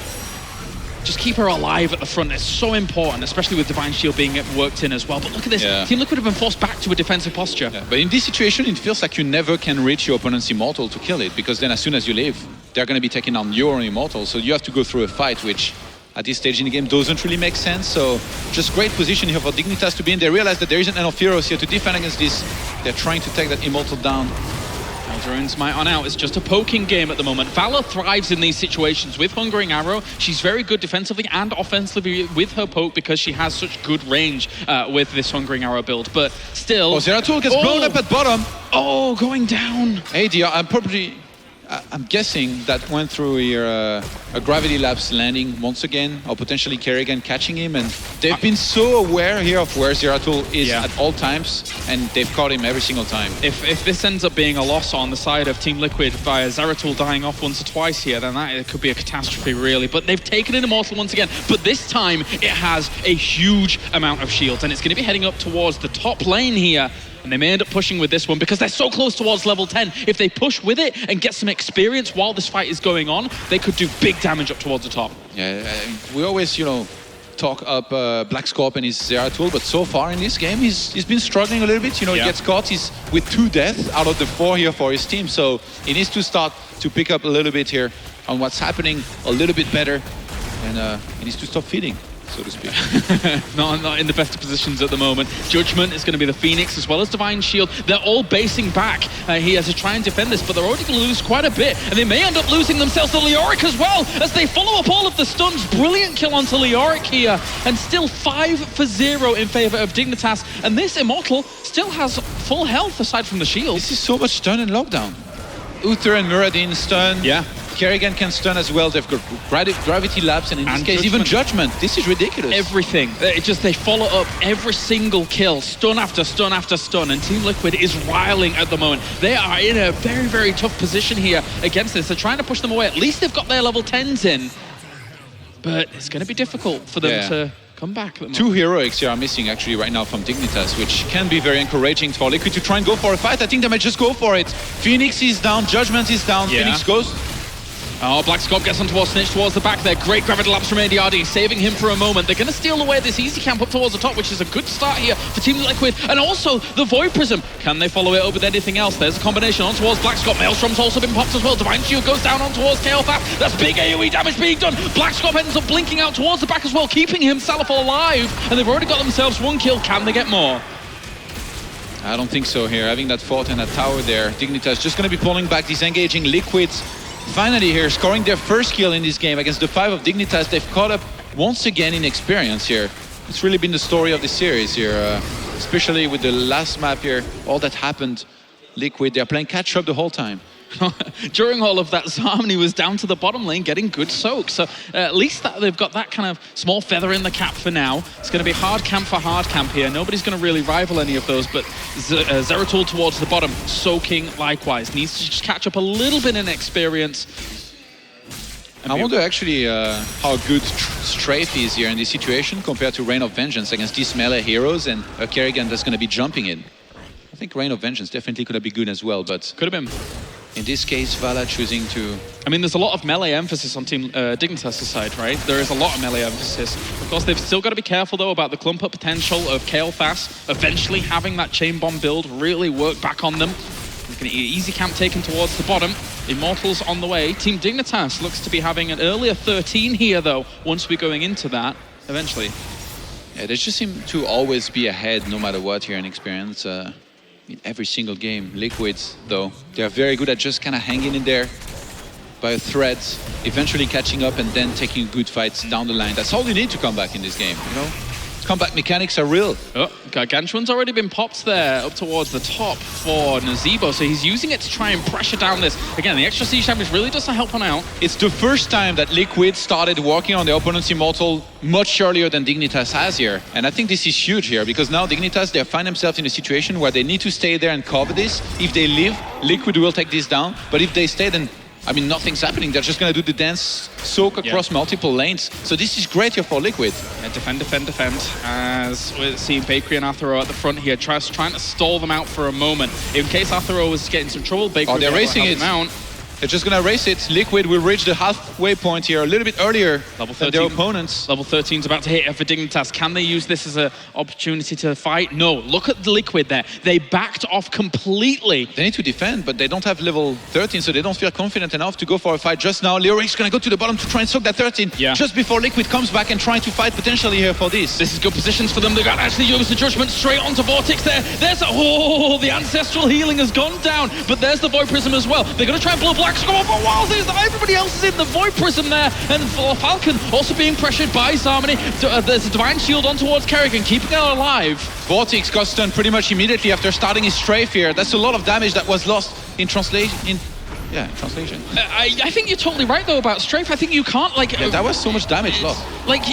just keep her alive at the front. It's so important, especially with Divine Shield being worked in as well. But look at this. Yeah. Team Liquid have been forced back to a defensive posture. Yeah, but in this situation, it feels like you never can reach your opponent's Immortal to kill it, because then as soon as you leave, they're going to be taking on your Immortal. So you have to go through a fight, which at this stage in the game doesn't really make sense. So just great position here for Dignitas to be in. They realize that there isn't enough heroes here to defend against this. They're trying to take that Immortal down. Eldraine's Might on out. It's just a poking game at the moment. Valor thrives in these situations with Hungering Arrow. She's very good defensively and offensively with her poke because she has such good range with this Hungering Arrow build. But still... Oh, Zeratul gets blown up at bottom. Oh, going down. ADR, I'm guessing that went through here a gravity lapse landing once again, or potentially Kerrigan catching him, and they've been so aware here of where Zeratul is at all times, and they've caught him every single time. If this ends up being a loss on the side of Team Liquid via Zeratul dying off once or twice here, then it could be a catastrophe really. But they've taken an Immortal once again, but this time it has a huge amount of shields, and it's going to be heading up towards the top lane here. And they may end up pushing with this one because they're so close towards level 10. If they push with it and get some experience while this fight is going on, they could do big damage up towards the top. Yeah, we always, talk up Black Scorp and his Zeratul, but so far in this game, he's been struggling a little bit. He gets caught. He's with 2 deaths out of the 4 here for his team. So he needs to start to pick up a little bit here on what's happening a little bit better. And he needs to stop feeding, so to speak. not in the best of positions at the moment. Judgment is going to be the Phoenix as well as Divine Shield. They're all basing back here to try and defend this, but they're already going to lose quite a bit, and they may end up losing themselves to Leoric as well as they follow up all of the stuns. Brilliant kill onto Leoric here, and still 5-0 in favor of Dignitas, and this Immortal still has full health aside from the shield. This is so much stun and lockdown. Uther and Muradin stun. Yeah. Kerrigan can stun as well. They've got gravity lapse, and in this case, even Judgment. This is ridiculous. Everything. They follow up every single kill, stun after stun after stun, and Team Liquid is riling at the moment. They are in a very, very tough position here against this. They're trying to push them away. At least they've got their level 10s in, but it's going to be difficult for them to come back. 2 heroics here are missing actually right now from Dignitas, which can be very encouraging for Liquid to try and go for a fight. I think they might just go for it. Phoenix is down, Judgment is down, Phoenix goes. Oh, Black Scope gets on towards Snitch towards the back there. Great gravity lapse from ADRD, saving him for a moment. They're going to steal away this easy camp up towards the top, which is a good start here for Team Liquid. And also the Void Prism. Can they follow it up with anything else? There's a combination on towards Black Scope. Maelstrom's also been popped as well. Divine Shield goes down on towards Kael'thas. That's big AoE damage being done. Black Scope ends up blinking out towards the back as well, keeping himself alive. And they've already got themselves one kill. Can they get more? I don't think so here. Having that fort and that tower there, Dignitas just going to be pulling back, disengaging Liquids. Finally here, scoring their first kill in this game against the 5 of Dignitas. They've caught up once again in experience here. It's really been the story of the series here, especially with the last map here. All that happened, Liquid, they're playing catch up the whole time. During all of that, Zarmany was down to the bottom lane getting good soaks. So at least they've got that kind of small feather in the cap for now. It's going to be hard camp for hard camp here. Nobody's going to really rival any of those, but Zeratul towards the bottom, soaking likewise. Needs to just catch up a little bit in experience. I wonder actually how good Strafe is here in this situation compared to Reign of Vengeance against these melee heroes and a Kerrigan that's going to be jumping in. I think Reign of Vengeance definitely could have been good as well, but... Could have been. In this case, Vala choosing to... I mean, there's a lot of melee emphasis on Team Dignitas' side, right? There is a lot of melee emphasis. Of course, they've still got to be careful, though, about the clump up potential of Kael'thas eventually having that chain bomb build really work back on them. There's going to be easy camp taken towards the bottom. Immortals on the way. Team Dignitas looks to be having an earlier 13 here, though, once we're going into that, eventually. Yeah, they just seem to always be ahead, no matter what, here in experience. In every single game. Liquids, though, they're very good at just kind of hanging in there by a thread, eventually catching up and then taking good fights down the line. That's all you need to come back in this game, you know? Combat mechanics are real. Oh, Gargantuan's already been popped there up towards the top for Nazeebo, so he's using it to try and pressure down this. Again, the extra siege damage really doesn't help one out. It's the first time that Liquid started working on the opponent's Immortal much earlier than Dignitas has here. And I think this is huge here, because now Dignitas, they find themselves in a situation where they need to stay there and cover this. If they leave, Liquid will take this down. But if they stay, then I mean, nothing's happening. They're just going to do the dance soak across multiple lanes. So this is great here for Liquid. Yeah, defend. As we're seeing Bakery and Arthuro at the front here, trying to stall them out for a moment. In case Arthuro was getting some trouble, Bakery they're racing it. They're just going to race it. Liquid will reach the halfway point here a little bit earlier than their opponents. Level 13's about to hit for Dignitas. Can they use this as an opportunity to fight? No. Look at the Liquid there. They backed off completely. They need to defend, but they don't have level 13, so they don't feel confident enough to go for a fight just now. Leoric's going to go to the bottom to try and soak that 13. Yeah. Just before Liquid comes back and trying to fight potentially here for this. This is good positions for them. They got actually use the Judgment straight onto Vortex there. There's the Ancestral Healing has gone down, but there's the Void Prism as well. They're going to try and blow Black Scope off a while. Everybody else is in the Void Prism there, and Falcon also being pressured by Zarmany. There's a Divine Shield on towards Kerrigan, keeping her alive. Vortex got stunned pretty much immediately after starting his strafe here. That's a lot of damage that was lost in translation. I think you're totally right, though, about strafe. I think you can't, that was so much damage lost.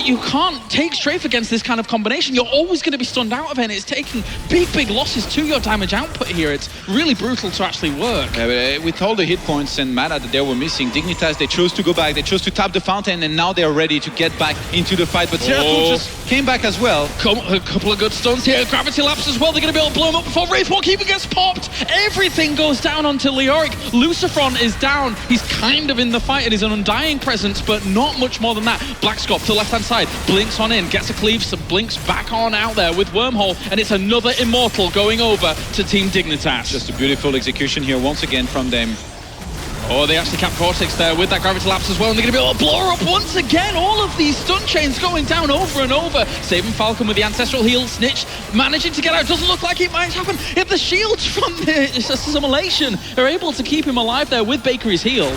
You can't take strafe against this kind of combination. You're always going to be stunned out of it, and it's taking big losses to your damage output here. It's really brutal to actually work. Yeah, but with all the hit points and mana that they were missing, Dignitas, they chose to go back. They chose to tap the fountain, and now they're ready to get back into the fight. But Zeratul just came back as well. A couple of good stuns here. Gravity Lapse as well. They're going to be able to blow him up before Wraithwalk even gets popped. Everything goes down onto Leoric. Lucifron is down. He's kind of in the fight. It is an undying presence, but not much more than that. Black Scope to the left-hand side. Blinks on in. Gets a cleave. So Blinks back on out there with Wormhole. And it's another Immortal going over to Team Dignitas. Just a beautiful execution here once again from them. Oh, they actually capped Vortex there with that Gravity Lapse as well, and they're going to be able to blow her up once again. All of these stun chains going down over and over. Saving Falcon with the Ancestral Heal. Snitch managing to get out. Doesn't look like it might happen. If the shields from the assimilation are able to keep him alive there with Bakery's heal.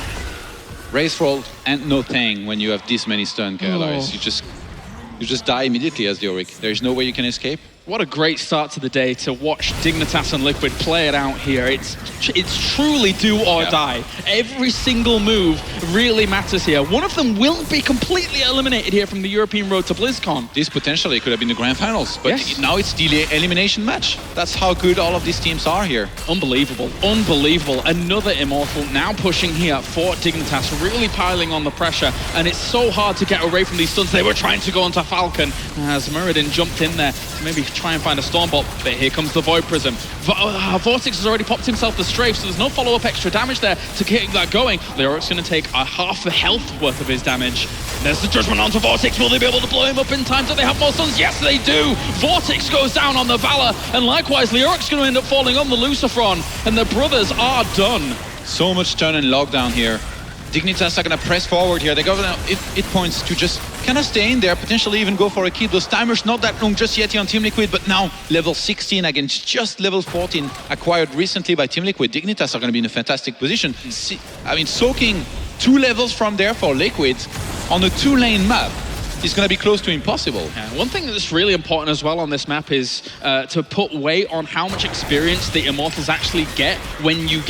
Race roll and no thing when you have this many stun KLRs. You just die immediately as Leoric. There's no way you can escape. What a great start to the day to watch Dignitas and Liquid play it out here. It's truly do or die. Every single move really matters here. One of them will be completely eliminated here from the European road to BlizzCon. This potentially could have been the grand finals, but now it's the elimination match. That's how good all of these teams are here. Unbelievable. Another Immortal now pushing here for Dignitas, really piling on the pressure, and it's so hard to get away from these stuns. They were trying to go onto Falcon as Muradin jumped in there to maybe try and find a Stormbolt, but here comes the Void Prism. Vortex has already popped himself the strafe, so there's no follow-up extra damage there to get that going. Leoric's going to take a half a health worth of his damage. There's the Judgment onto Vortex. Will they be able to blow him up in time? Do they have more stuns? Yes, they do! Vortex goes down on the Valor, and likewise, Leoric's going to end up falling on the Lucifron, and the brothers are done. So much stun and lockdown here. Dignitas are going to press forward here. They're going to hit points to just kind of stay in there, potentially even go for a kill. Those timers not that long just yet here on Team Liquid, but now level 16 against just level 14 acquired recently by Team Liquid. Dignitas are going to be in a fantastic position. I mean, soaking 2 levels from there for Liquid on a 2-lane map is going to be close to impossible. Yeah, one thing that's really important as well on this map is to put weight on how much experience the Immortals actually get when you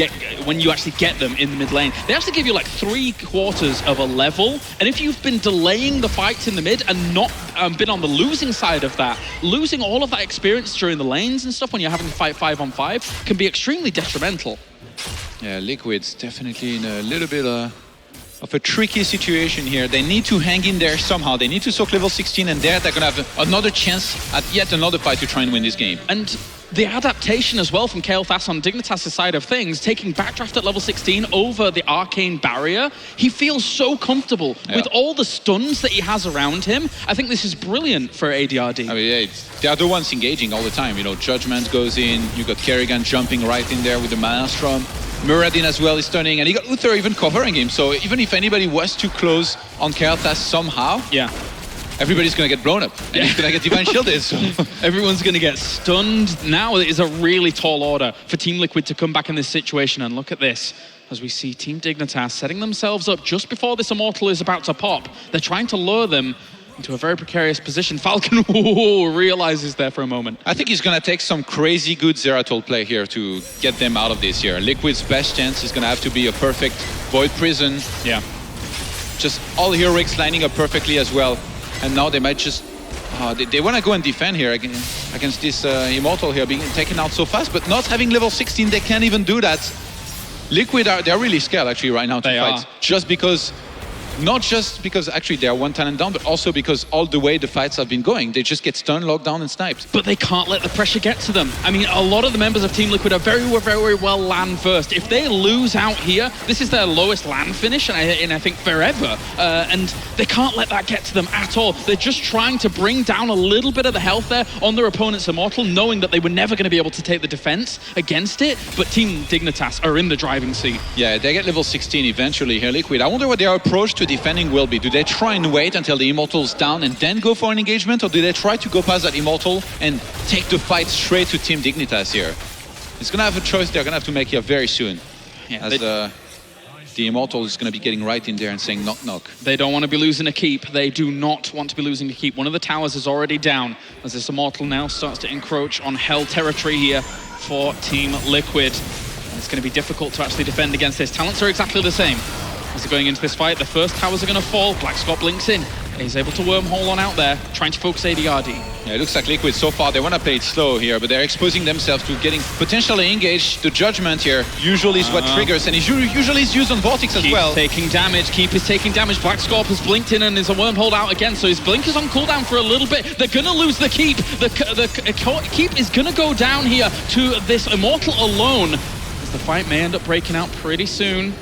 actually get them in the mid lane. They actually give you like 3/4 of a level, and if you've been delaying the fights in the mid and not been on the losing side of that, losing all of that experience during the lanes and stuff when you're having to fight 5-on-5 can be extremely detrimental. Yeah, Liquid's definitely in a little bit of a tricky situation here. They need to hang in there somehow. They need to soak level 16, and there they're going to have another chance at yet another fight to try and win this game. And the adaptation as well from Kael'thas on Dignitas' side of things, taking Backdraft at level 16 over the Arcane Barrier, he feels so comfortable with all the stuns that he has around him. I think this is brilliant for ADRD. I mean, yeah, they are the ones engaging all the time. You know, Judgment goes in, you got Kerrigan jumping right in there with the Maelstrom. Muradin as well is stunning, and you got Uther even covering him. So even if anybody was too close on Kael'thas somehow, everybody's going to get blown up, and he's going to get Divine Shielded. So everyone's going to get stunned. Now it is a really tall order for Team Liquid to come back in this situation, and look at this. As we see Team Dignitas setting themselves up just before this Immortal is about to pop. They're trying to lure them into a very precarious position. Falcon realizes there for a moment. I think he's going to take some crazy good Zeratul play here to get them out of this here. Liquid's best chance is going to have to be a perfect Void Prison. Yeah. Just all heroics lining up perfectly as well. And now they might just... they want to go and defend here against this Immortal here, being taken out so fast, but not having level 16, they can't even do that. Liquid, they're really scared actually right now to fight. Just because... Not just because actually they are 1 talent down, but also because all the way the fights have been going, they just get stunned, locked down, and sniped. But they can't let the pressure get to them. I mean, a lot of the members of Team Liquid are very well LAN first. If they lose out here, this is their lowest LAN finish, and I think forever. And they can't let that get to them at all. They're just trying to bring down a little bit of the health there on their opponent's Immortal, knowing that they were never going to be able to take the defense against it. But Team Dignitas are in the driving seat. Yeah, they get level 16 eventually here, Liquid. I wonder what their approach to defending will be. Do they try and wait until the Immortal's down and then go for an engagement, or do they try to go past that Immortal and take the fight straight to Team Dignitas here? It's going to have a choice they're going to have to make here very soon. Yeah, as the Immortal is going to be getting right in there and saying knock knock. They don't want to be losing a keep. They do not want to be losing a keep. One of the towers is already down as this Immortal now starts to encroach on Hell territory here for Team Liquid. It's going to be difficult to actually defend against this. Talents are exactly the same. As they're going into this fight, the first towers are going to fall. Black Scott blinks in. He's able to wormhole on out there, trying to focus ADRD. Yeah, it looks like Liquid so far, they want to play it slow here, but they're exposing themselves to getting potentially engaged. The Judgment here usually is what triggers, and usually is used on Vortex as well. Taking damage. Keep is taking damage. Black Scorp has blinked in and is a wormhole out again, so his blink is on cooldown for a little bit. They're going to lose the keep. The keep is going to go down here to this Immortal alone, as the fight may end up breaking out pretty soon.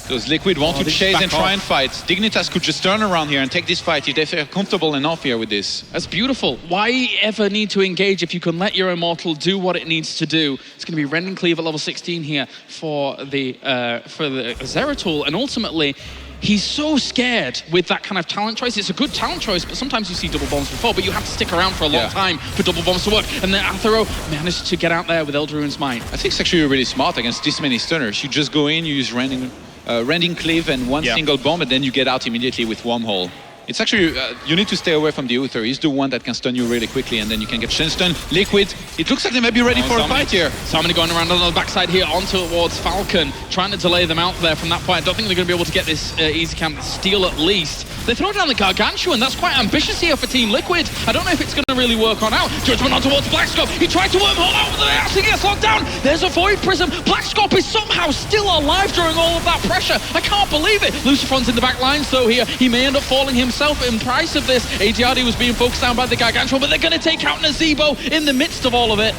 Because Liquid want to chase and try and fight. Dignitas could just turn around here and take this fight if they feel comfortable enough here with this. That's beautiful. Why ever need to engage if you can let your Immortal do what it needs to do? It's going to be Rending Cleave at level 16 here for the Zeratul, and ultimately he's so scared with that kind of talent choice. It's a good talent choice, but sometimes you see double bombs before, but you have to stick around for a long time for double bombs to work. And then Athero managed to get out there with Elder Rune's Might. I think it's actually really smart against this many stunners. You just go in, you use Rending Cleave and one single bomb, and then you get out immediately with Wormhole. It's actually, you need to stay away from the Uther. He's the one that can stun you really quickly, and then you can get Shen stun. Liquid, it looks like they might be ready for a fight here. Somebody going around on the backside here onto towards Falcon, trying to delay them out there from that point. I don't think they're going to be able to get this easy camp steal at least. They throw down the Gargantuan. That's quite ambitious here for Team Liquid. I don't know if it's going to really work on out. Judgment on towards Blackscope. He tried to wormhole out, but actually gets locked down. There's a Void Prism. Blackscope is somehow still alive during all of that pressure. I can't believe it. Lucifer's in the back lines though here. He may end up falling himself. himself in price of this. ADRD was being focused down by the Gargantuan, but they're going to take out Nazebo in the midst of all of it.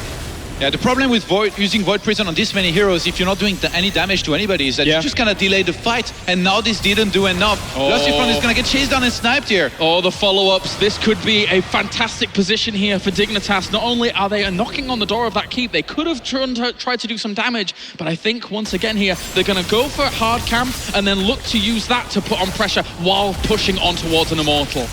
Yeah, the problem with using Void Prison on this many heroes, if you're not doing any damage to anybody, is that you just kind of delay the fight, and now this didn't do enough. Lustifront is going to get chased down and sniped here. Oh, the follow-ups. This could be a fantastic position here for Dignitas. Not only are they knocking on the door of that keep, they could have tried to do some damage, but I think once again here, they're going to go for hard camp and then look to use that to put on pressure while pushing on towards an Immortal.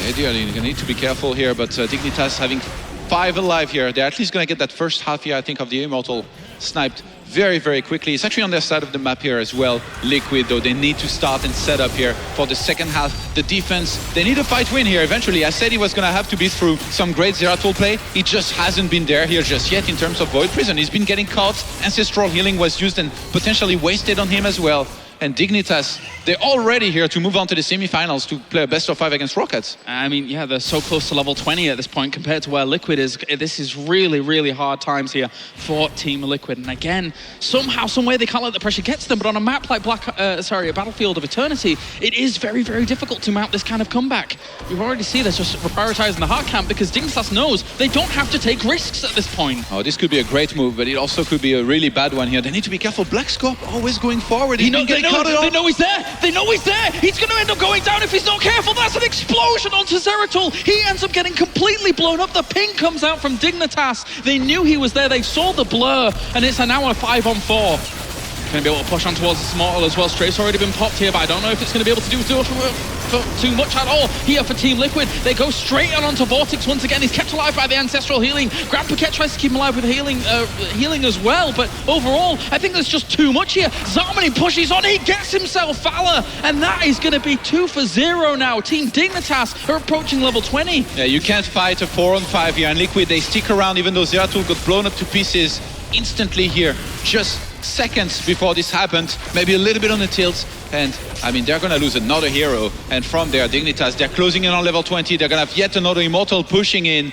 Ideally, you need to be careful here, but Dignitas having 5 alive here. They're at least going to get that first half here, I think, of the Immortal sniped very, very quickly. It's actually on their side of the map here as well. Liquid, though, they need to start and set up here for the second half. The defense, they need a fight win here eventually. I said he was going to have to be through some great Zeratul play. He just hasn't been there here just yet in terms of Void Prison. He's been getting caught. Ancestral Healing was used and potentially wasted on him as well. And Dignitas, they're all ready here to move on to the semifinals to play a best of 5 against Rockets. I mean, yeah, they're so close to level 20 at this point compared to where Liquid is. This is really, really hard times here for Team Liquid. And again, somehow, some way, they can't let the pressure get to them. But on a map like a Battlefield of Eternity, it is very, very difficult to mount this kind of comeback. We've already seen this just prioritizing the hard camp because Dignitas knows they don't have to take risks at this point. Oh, this could be a great move, but it also could be a really bad one here. They need to be careful. Black Scope always going forward. They know he's there. They know he's there. He's going to end up going down if he's not careful. That's an explosion onto Zeratul. He ends up getting completely blown up. The ping comes out from Dignitas. They knew he was there. They saw the blur, and it's now a 5-on-4. Going to be able to push on towards this Immortal as well. Strafe's already been popped here, but I don't know if it's going to be able to do too much at all here for Team Liquid. They go straight on onto Vortex once again. He's kept alive by the Ancestral Healing. Grand Paquette tries to keep him alive with healing as well, but overall, I think there's just too much here. Zarmany pushes on. He gets himself Valor, and that is going to be 2 for 0 now. Team Dignitas are approaching level 20. Yeah, you can't fight a 4-on-5 here, and Liquid, they stick around even though Zeratul got blown up to pieces instantly here. Just seconds before this happened, maybe a little bit on the tilt, and I mean, they're gonna lose another hero, and from there, Dignitas, they're closing in on level 20, they're gonna have yet another Immortal pushing in,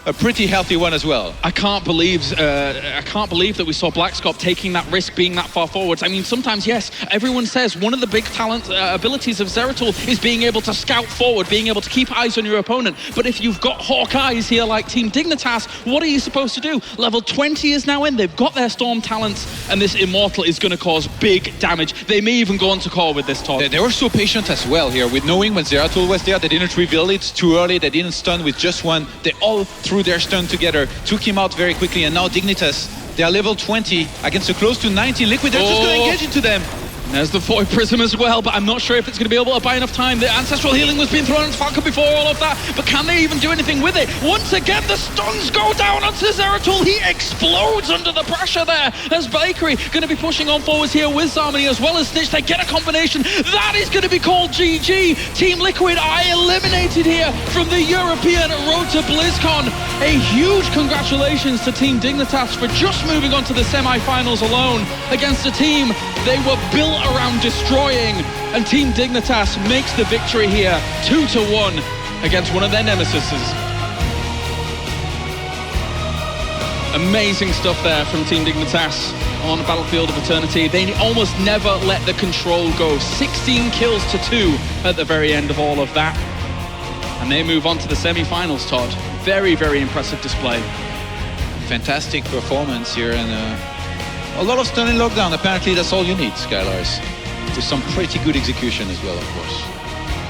a pretty healthy one as well. I can't believe that we saw Blackscop taking that risk, being that far forwards. I mean, sometimes, yes, everyone says one of the big abilities of Zeratul is being able to scout forward, being able to keep eyes on your opponent. But if you've got hawk eyes here like Team Dignitas, what are you supposed to do? Level 20 is now in, they've got their Storm talents, and this Immortal is going to cause big damage. They may even go on to core with this Todd. They were so patient as well here, with knowing when Zeratul was there, they didn't reveal it too early, they didn't stun with just one, they all threw their stun together, took him out very quickly, and now Dignitas, they are level 20 against a close to 19 Liquid. They're just going to engage into them. There's the Void Prism as well, but I'm not sure if it's going to be able to buy enough time. The Ancestral Healing was being thrown at Falcon before all of that, but can they even do anything with it? Once again, the stuns go down onto Zeratul. He explodes under the pressure there as Bakery going to be pushing on forwards here with Zarmany as well as Snitch. They get a combination. That is going to be called GG. Team Liquid are eliminated here from the European Road to BlizzCon. A huge congratulations to Team Dignitas for just moving on to the semi-finals alone against a team they were built around destroying, and Team Dignitas makes the victory here 2-1 against one of their nemesises. Amazing stuff there from Team Dignitas on the Battlefield of Eternity. They almost never let the control go. 16 kills to 2 at the very end of all of that, and they move on to the semi-finals. Todd, very, very impressive display. Fantastic performance here, and a lot of stun and lockdown. Apparently that's all you need, Skylars. With some pretty good execution as well, of course.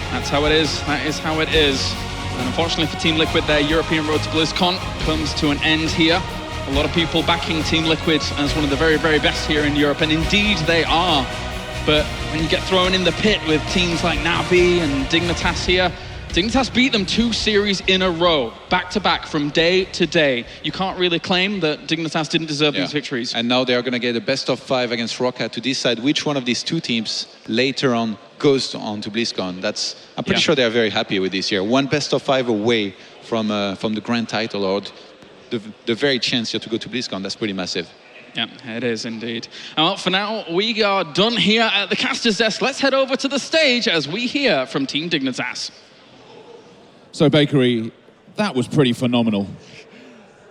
That's how it is. That is how it is. And unfortunately for Team Liquid, their European Road to BlizzCon comes to an end here. A lot of people backing Team Liquid as one of the very, very best here in Europe, and indeed they are. But when you get thrown in the pit with teams like Na'Vi and Dignitas here, Dignitas beat them 2 series in a row, back-to-back, from day to day. You can't really claim that Dignitas didn't deserve these victories. And now they're going to get a best of 5 against Rocket to decide which one of these 2 teams later on goes on to BlizzCon. I'm pretty sure they're very happy with this year. 1 best of 5 away from the grand title, or the very chance here to go to BlizzCon. That's pretty massive. Yeah, it is indeed. Well, for now, we are done here at the caster's desk. Let's head over to the stage as we hear from Team Dignitas. So, Bakery, that was pretty phenomenal.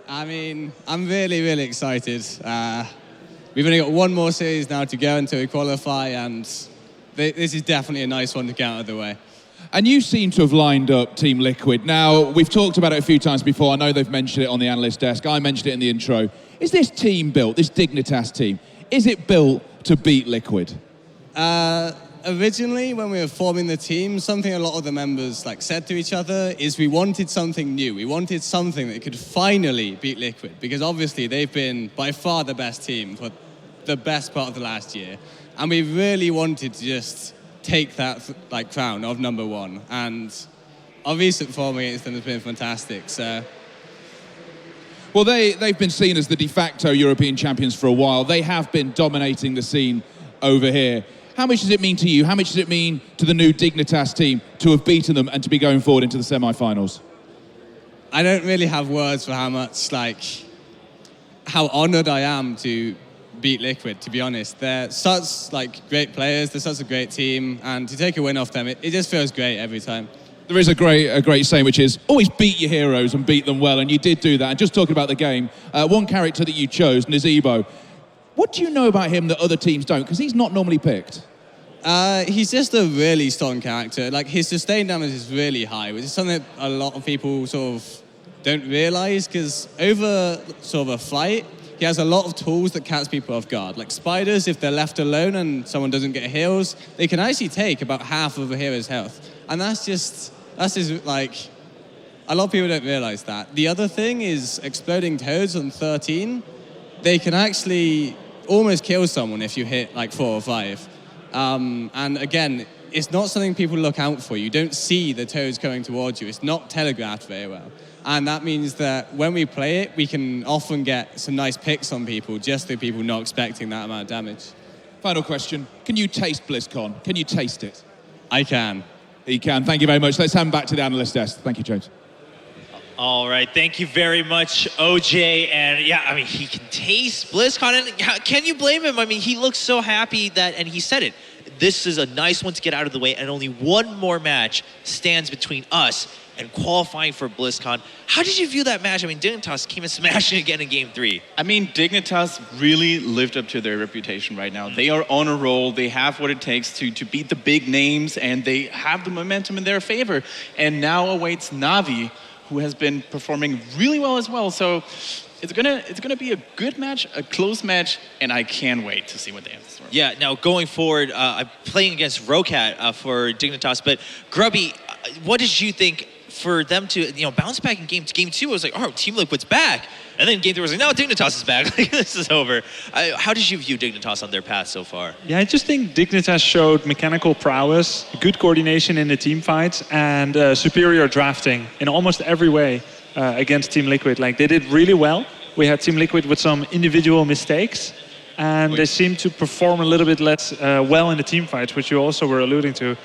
I mean, I'm really, really excited. We've only got 1 more series now to go until we qualify, and this is definitely a nice one to get out of the way. And you seem to have lined up Team Liquid. Now, we've talked about it a few times before. I know they've mentioned it on the analyst desk. I mentioned it in the intro. Is this team built, this Dignitas team, is it built to beat Liquid? Originally, when we were forming the team, something a lot of the members said to each other is we wanted something new. We wanted something that could finally beat Liquid, because obviously they've been by far the best team for the best part of the last year. And we really wanted to just take that crown of number one. And our recent form against them has been fantastic. So, well, they've been seen as the de facto European champions for a while. They have been dominating the scene over here. How much does it mean to you? How much does it mean to the new Dignitas team to have beaten them and to be going forward into the semi-finals? I don't really have words for how much, how honored I am to beat Liquid, to be honest. They're such great players, they're such a great team, and to take a win off them, it just feels great every time. There is a great saying, which is always beat your heroes and beat them well, and you did do that. And just talking about the game, one character that you chose, Nazebo, what do you know about him that other teams don't? Because he's not normally picked. He's just a really strong character. His sustain damage is really high, which is something that a lot of people sort of don't realize, because over sort of a fight, he has a lot of tools that catch people off guard. Like spiders, if they're left alone and someone doesn't get heals, they can actually take about half of a hero's health. And that's just a lot of people don't realize that. The other thing is exploding toads on 13. They can actually almost kill someone if you hit 4 or 5. And again, it's not something people look out for. You don't see the toads coming towards you. It's not telegraphed very well. And that means that when we play it, we can often get some nice picks on people just through people not expecting that amount of damage. Final question. Can you taste BlizzCon? Can you taste it? I can. You can. Thank you very much. Let's hand back to the analyst desk. Thank you, James. All right, thank you very much, OJ. And yeah, I mean, he can taste BlizzCon, and can you blame him? I mean, he looks so happy that, and he said it, this is a nice one to get out of the way, and only one more match stands between us and qualifying for BlizzCon. How did you view that match? I mean, Dignitas came and smashing again in Game 3. I mean, Dignitas really lived up to their reputation right now. They are on a roll. They have what it takes to beat the big names, and they have the momentum in their favor. And now awaits Na'Vi, who has been performing really well as well. So it's gonna be a good match, a close match, and I can't wait to see what they have in store. Yeah, now going forward, I'm playing against Rocat for Dignitas, but Grubby, what did you think for them to bounce back in Game 2? It was like, oh, Team Liquid's back. And then Game 3 was like, no, Dignitas is back. This is over. How did you view Dignitas on their path so far? Yeah, I just think Dignitas showed mechanical prowess, good coordination in the team fights, and superior drafting in almost every way against Team Liquid. They did really well. We had Team Liquid with some individual mistakes, and they seemed to perform a little bit less well in the team fights, which you also were alluding to.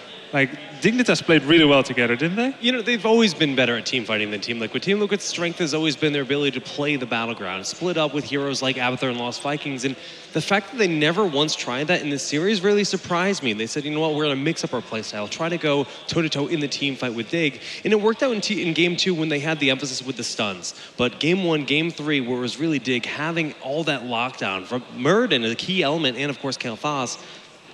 Dignitas played really well together, didn't they? They've always been better at team fighting than Team Liquid. Team Liquid's strength has always been their ability to play the battleground, split up with heroes like Abathur and Lost Vikings, and the fact that they never once tried that in this series really surprised me. They said, you know what, we're going to mix up our playstyle, try to go toe-to-toe in the team fight with Dig, and it worked out in Game 2 when they had the emphasis with the stuns. But Game 1, Game 3, where it was really Dig having all that lockdown from Murden, a key element, and of course Kalfas,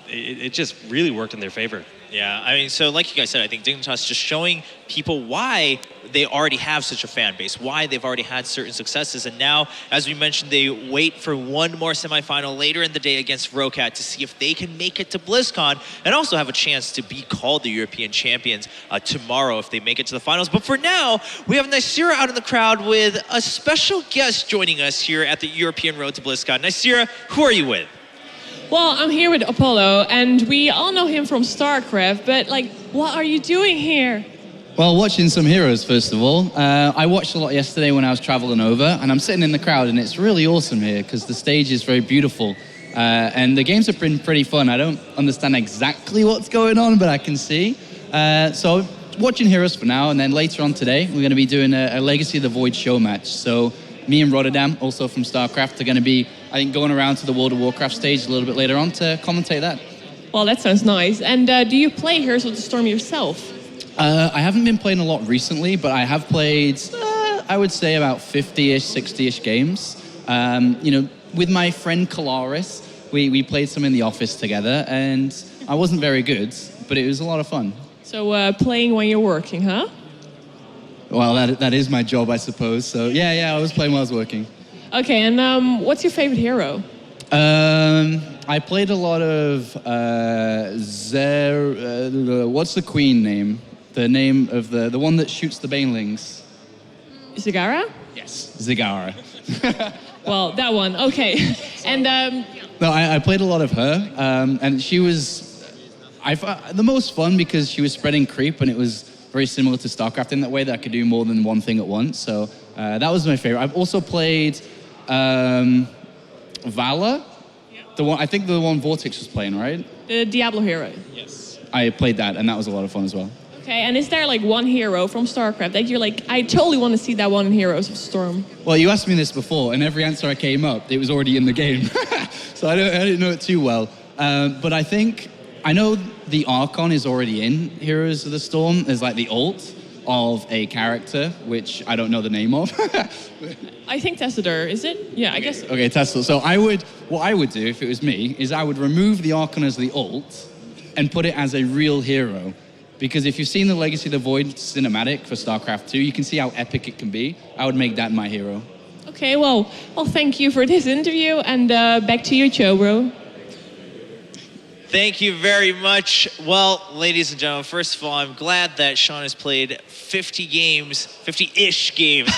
it just really worked in their favor. Yeah, I mean, so like you guys said, I think Dignitas just showing people why they already have such a fan base, why they've already had certain successes. And now, as we mentioned, they wait for one more semifinal later in the day against Rocat to see if they can make it to BlizzCon and also have a chance to be called the European champions tomorrow if they make it to the finals. But for now, we have Nasira out in the crowd with a special guest joining us here at the European Road to BlizzCon. Nasira, who are you with? Well, I'm here with Apollo, and we all know him from StarCraft, but what are you doing here? Well, watching some heroes, first of all. I watched a lot yesterday when I was traveling over, and I'm sitting in the crowd, and it's really awesome here because the stage is very beautiful. And the games have been pretty fun. I don't understand exactly what's going on, but I can see. So watching heroes for now, and then later on today, we're going to be doing a Legacy of the Void show match. So me and Rotterdam, also from StarCraft, are going to be, I think, going around to the World of Warcraft stage a little bit later on to commentate that. Well, that sounds nice. And do you play Heroes of the Storm yourself? I haven't been playing a lot recently, but I have played, I would say, about 50-ish, 60-ish games. With my friend Kalaris, we played some in the office together, and I wasn't very good, but it was a lot of fun. So playing when you're working, huh? Well, that is my job, I suppose. So yeah, I was playing while I was working. Okay, and what's your favorite hero? I played a lot of what's the queen name? The name of the one that shoots the banelings. Zagara? Yes, Zagara. Well, that one. Okay, and no, I played a lot of her, and she was the most fun because she was spreading creep, and it was very similar to StarCraft in that way that I could do more than one thing at once. So that was my favorite. I've also played Valor, the one Vortex was playing, right? the Diablo hero. Yes. I played that, and that was a lot of fun as well. Okay, and is there like one hero from StarCraft that you're like, I totally want to see that one in Heroes of Storm? Well, you asked me this before, and every answer I came up, it was already in the game. So I didn't know it too well. But I know the Archon is already in Heroes of the Storm. There's like the ult of a character, which I don't know the name of. I think Tessador, is it? Yeah, I guess. Okay, Tesla. So what I would do if it was me is I would remove the Archon as the ult and put it as a real hero. Because if you've seen the Legacy of the Void cinematic for StarCraft 2, you can see how epic it can be. I would make that my hero. Okay, well, thank you for this interview, and back to you, Chobro. Thank you very much. Well, ladies and gentlemen, first of all, I'm glad that Sean has played 50 games, 50-ish games.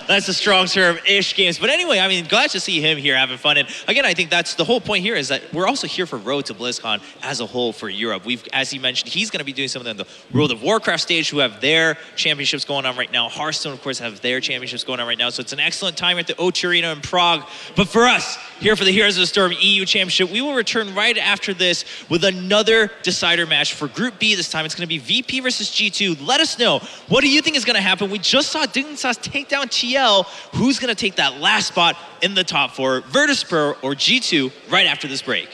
That's a strong term, ish games. But anyway, I mean, glad to see him here having fun. And again, I think that's the whole point here is that we're also here for Road to BlizzCon as a whole for Europe. As he mentioned, he's going to be doing something on the World of Warcraft stage, who have their championships going on right now. Hearthstone, of course, have their championships going on right now. So it's an excellent time at the O2 Arena in Prague. But for us, here for the Heroes of the Storm EU Championship, we will return right after this with another decider match for Group B. This time it's going to be VP versus G2. Let us know, what do you think is going to happen? We just saw Dignitas take down TL. Who's going to take that last spot in the top four? Virtus Pro or G2 right after this break.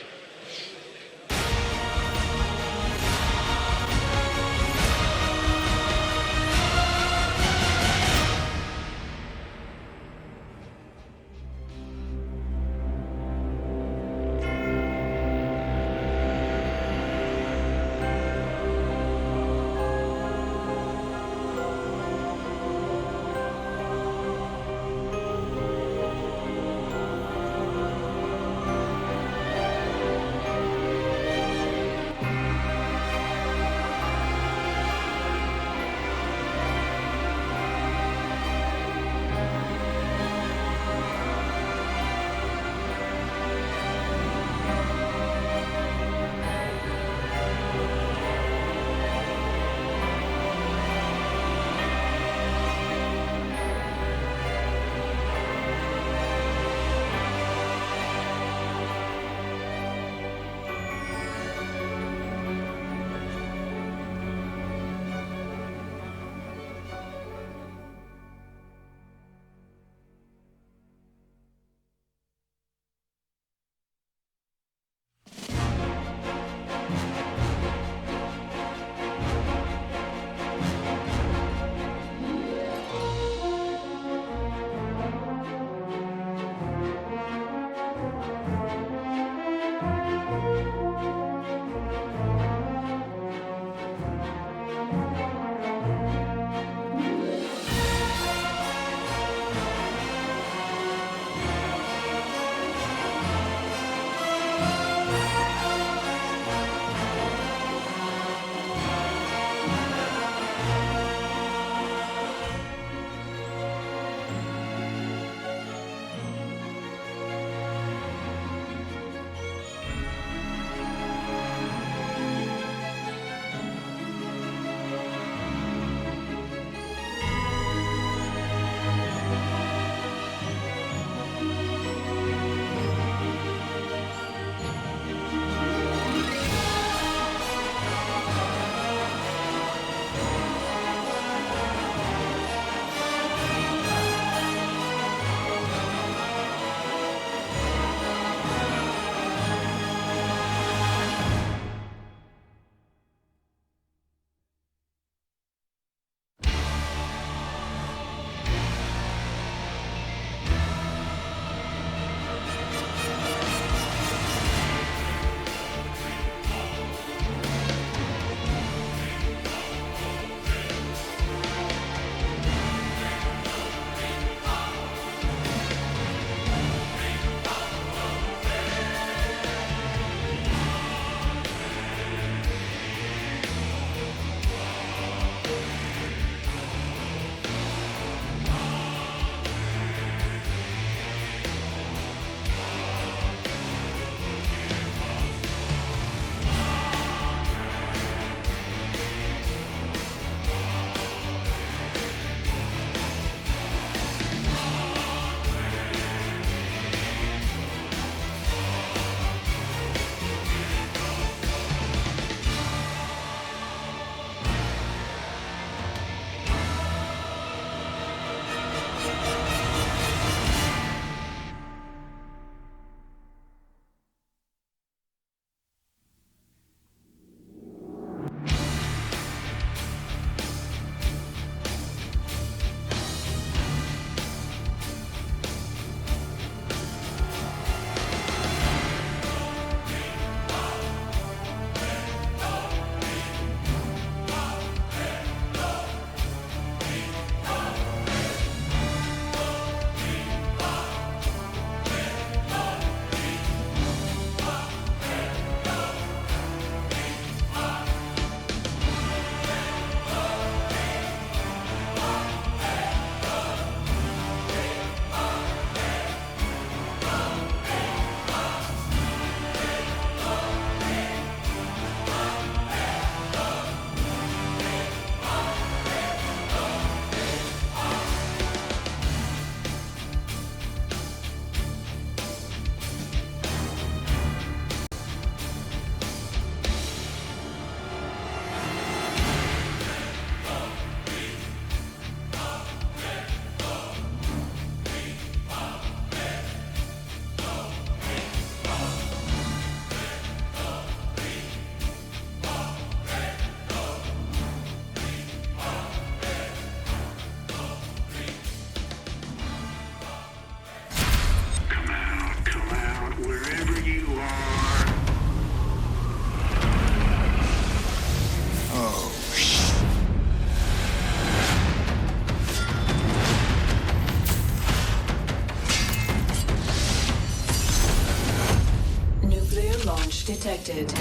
detected.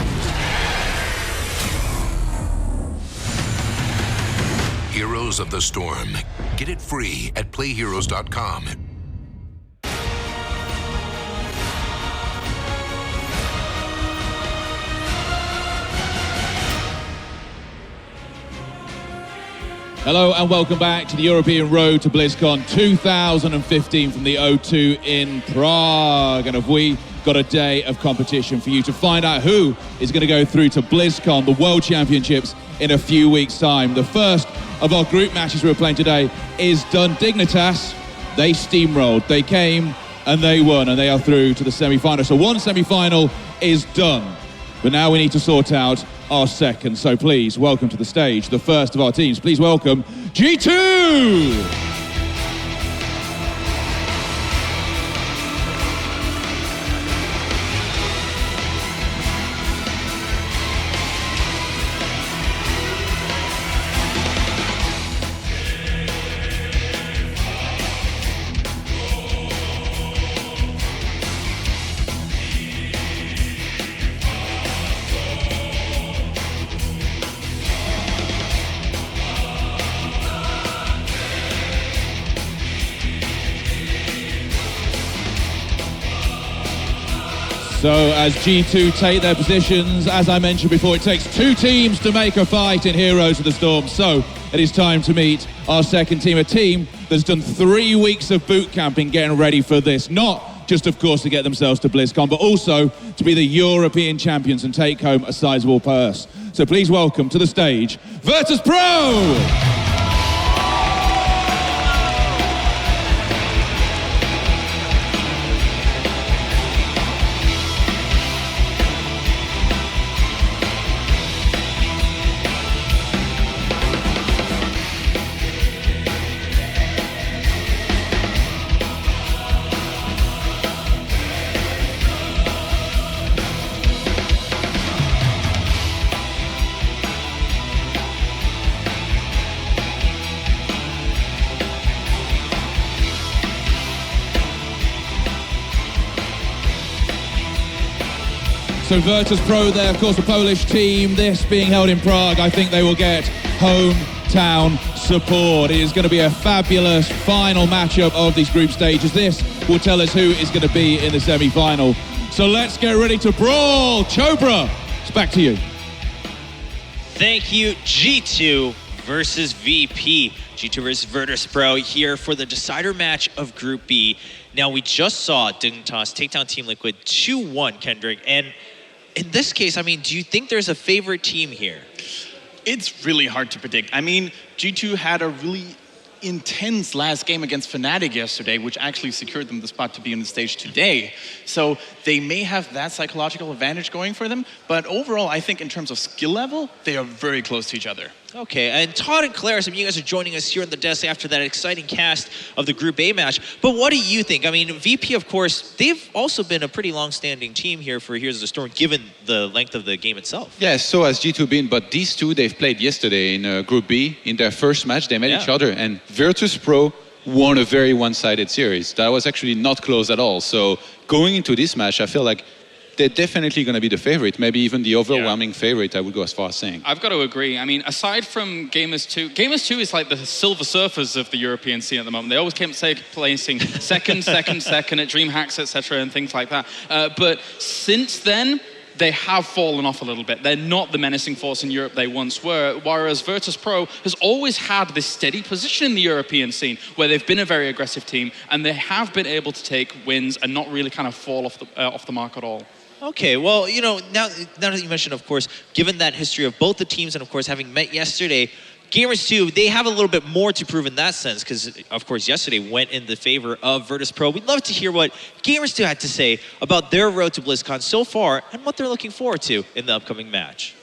Heroes of the Storm. Get it free at playheroes.com. Hello and welcome back to the European Road to BlizzCon 2015 from the O2 in Prague. And have we got a day of competition for you to find out who is going to go through to BlizzCon, the World Championships, in a few weeks' time. The first of our group matches we're playing today is done. Dignitas, they steamrolled. They came and they won, and they are through to the semi-final. So one semi-final is done. But now we need to sort out our second. So please welcome to the stage the first of our teams. Please welcome G2! So as G2 take their positions, as I mentioned before, it takes two teams to make a fight in Heroes of the Storm. So it is time to meet our second team, a team that's done 3 weeks of boot camping getting ready for this. Not just, of course, to get themselves to BlizzCon, but also to be the European champions and take home a sizable purse. So please welcome to the stage, Virtus Pro! So Virtus Pro there, of course, a Polish team. This being held in Prague, I think they will get hometown support. It is going to be a fabulous final matchup of these group stages. This will tell us who is going to be in the semi-final. So let's get ready to brawl. Chobra, it's back to you. Thank you, G2 versus VP. G2 versus Virtus Pro here for the decider match of Group B. Now, we just saw Dignitas take down Team Liquid 2-1, Kendrick, and in this case, I mean, do you think there's a favorite team here? It's really hard to predict. I mean, G2 had a really intense last game against Fnatic yesterday, which actually secured them the spot to be on the stage today. So they may have that psychological advantage going for them, but overall, I think in terms of skill level, they are very close to each other. Okay, and Todd and Claire, some of you guys are joining us here on the desk after that exciting cast of the Group A match. But what do you think? I mean, VP, of course, they've also been a pretty long-standing team here for Heroes of the Storm, given the length of the game itself. Yeah, so has G2 been, but these two, they've played yesterday in Group B. In their first match, they met each other, and Virtus Pro won a very one-sided series. That was actually not close at all. So going into this match, I feel like they're definitely going to be the favorite, maybe even the overwhelming favorite, I would go as far as saying. I've got to agree. I mean, aside from Gamers 2, Gamers 2 is like the Silver Surfers of the European scene at the moment. They always keep placing second at DreamHacks, etc., and things like that. But since then, they have fallen off a little bit. They're not the menacing force in Europe they once were, whereas Virtus Pro has always had this steady position in the European scene where they've been a very aggressive team and they have been able to take wins and not really kind of fall off the mark at all. Okay, well, you know, now that you mentioned, of course, given that history of both the teams and, of course, having met yesterday, Gamers 2, they have a little bit more to prove in that sense because, of course, yesterday went in the favor of Virtus Pro. We'd love to hear what Gamers 2 had to say about their road to BlizzCon so far and what they're looking forward to in the upcoming match.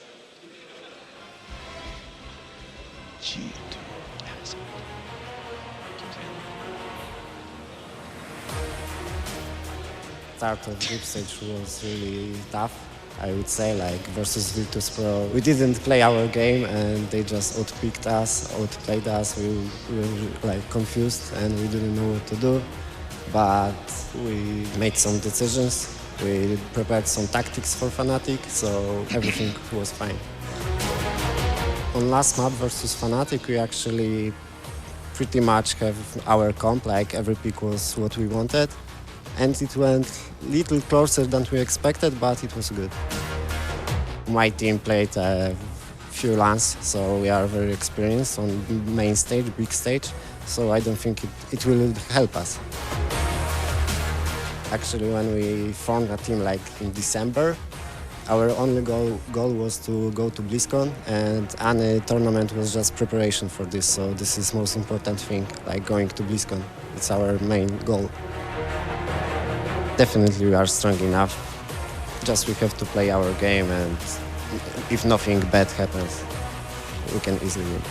Start of group stage was really tough, I would say, like versus Virtus Pro. We didn't play our game and they just outpicked us, outplayed us. We were like confused and we didn't know what to do. But we made some decisions We prepared some tactics for Fnatic, so everything was fine. On last map versus Fnatic, we actually pretty much have our comp, like every pick was what we wanted. And it went a little closer than we expected, but it was good. My team played a few LANs, so we are very experienced on main stage, big stage, so I don't think it will help us. Actually, when we formed a team like in December, our only goal was to go to BlizzCon, and any tournament was just preparation for this, so this is most important thing, like going to BlizzCon. It's our main goal. Definitely we are strong enough, just we have to play our game, and if nothing bad happens, we can easily win.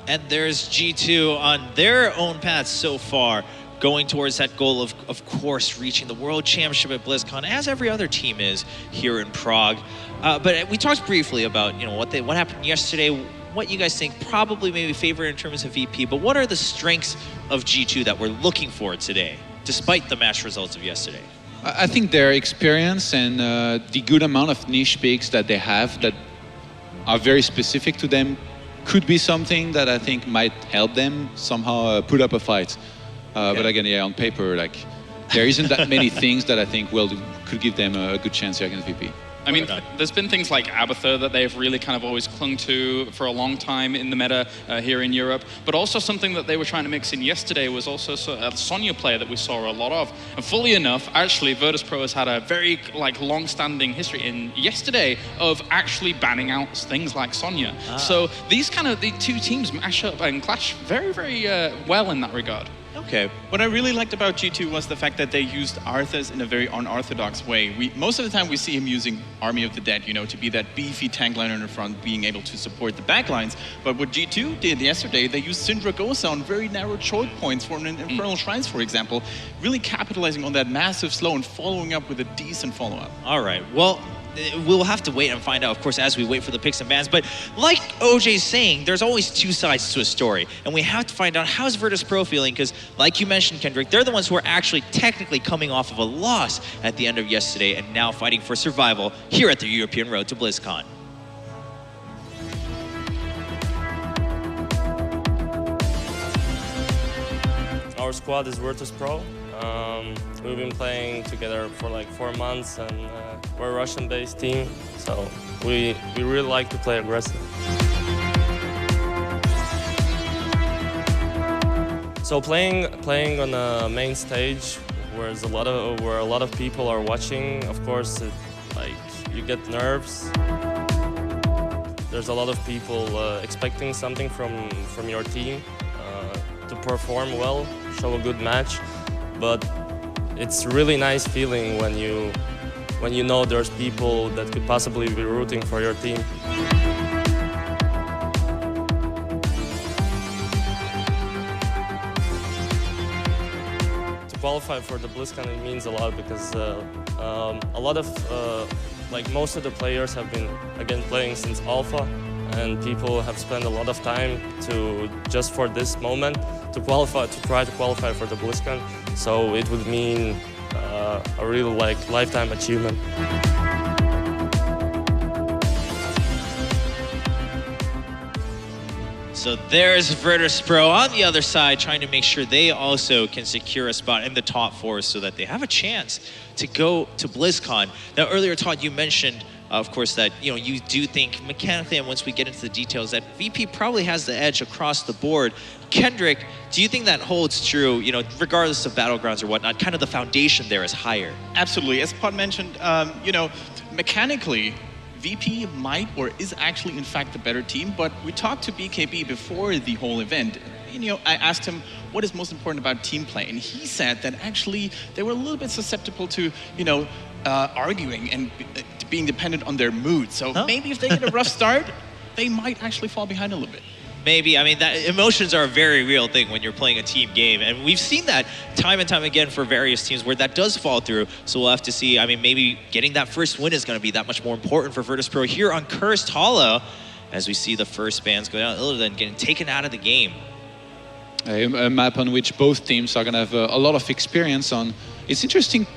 And there's G2 on their own path so far, going towards that goal of course, reaching the World Championship at BlizzCon, as every other team is here in Prague. But we talked briefly about what happened yesterday, what you guys think probably maybe favored in terms of VP, but what are the strengths of G2 that we're looking for today, despite the match results of yesterday? I think their experience and the good amount of niche picks that they have that are very specific to them could be something that I think might help them somehow put up a fight. But again, yeah, on paper, like there isn't that many things that I think could give them a good chance here against VP. I mean, there's been things like Abathur that they've really kind of always clung to for a long time in the meta here in Europe. But also something that they were trying to mix in yesterday was also a Sonya player that we saw a lot of. And fully enough, actually, Virtus.pro has had a very long-standing history in yesterday of actually banning out things like Sonya. So the two teams mash up and clash very, very well in that regard. Okay. What I really liked about G2 was the fact that they used Arthas in a very unorthodox way. Most of the time we see him using Army of the Dead, to be that beefy tank liner in the front, being able to support the backlines. But what G2 did yesterday, they used Syndragosa on very narrow choke points for an Infernal Shrines, for example, really capitalizing on that massive slow and following up with a decent follow-up. All right. Well, we'll have to wait and find out, of course, as we wait for the picks and bans. But like OJ's saying, there's always two sides to a story. And we have to find out how's Virtus.pro feeling, because like you mentioned, Kendrick, they're the ones who are actually technically coming off of a loss at the end of yesterday and now fighting for survival here at the European road to BlizzCon. Our squad is Virtus.pro. We've been playing together for like 4 months, and we're a Russian-based team, so we really like to play aggressive. So playing on a main stage where a lot of people are watching, of course, you get nerves. There's a lot of people expecting something from your team to perform well, show a good match, but it's really nice feeling when you know there's people that could possibly be rooting for your team. To qualify for the BlizzCon, it means a lot because a lot of most of the players have been again playing since Alpha, and people have spent a lot of time just for this moment to try to qualify for the BlizzCon. So it would mean a real lifetime achievement. So there's Virtus.pro on the other side, trying to make sure they also can secure a spot in the top 4 so that they have a chance to go to BlizzCon. Now, earlier, Todd, you mentioned, of course, that you do think mechanically, and once we get into the details, that VP probably has the edge across the board. Kendrick, do you think that holds true, regardless of battlegrounds or whatnot, kind of the foundation there is higher? Absolutely. As Pod mentioned, mechanically, VP might or is actually in fact the better team, but we talked to BKB before the whole event. I asked him what is most important about team play, and he said that actually they were a little bit susceptible to, arguing and being dependent on their mood. So maybe if they get a rough start, they might actually fall behind a little bit. Maybe. I mean, emotions are a very real thing when you're playing a team game. And we've seen that time and time again for various teams where that does fall through. So we'll have to see. I mean, maybe getting that first win is going to be that much more important for Virtus.pro here on Cursed Hollow as we see the first bans go down, other than getting taken out of the game. a map on which both teams are going to have a lot of experience on. It's interesting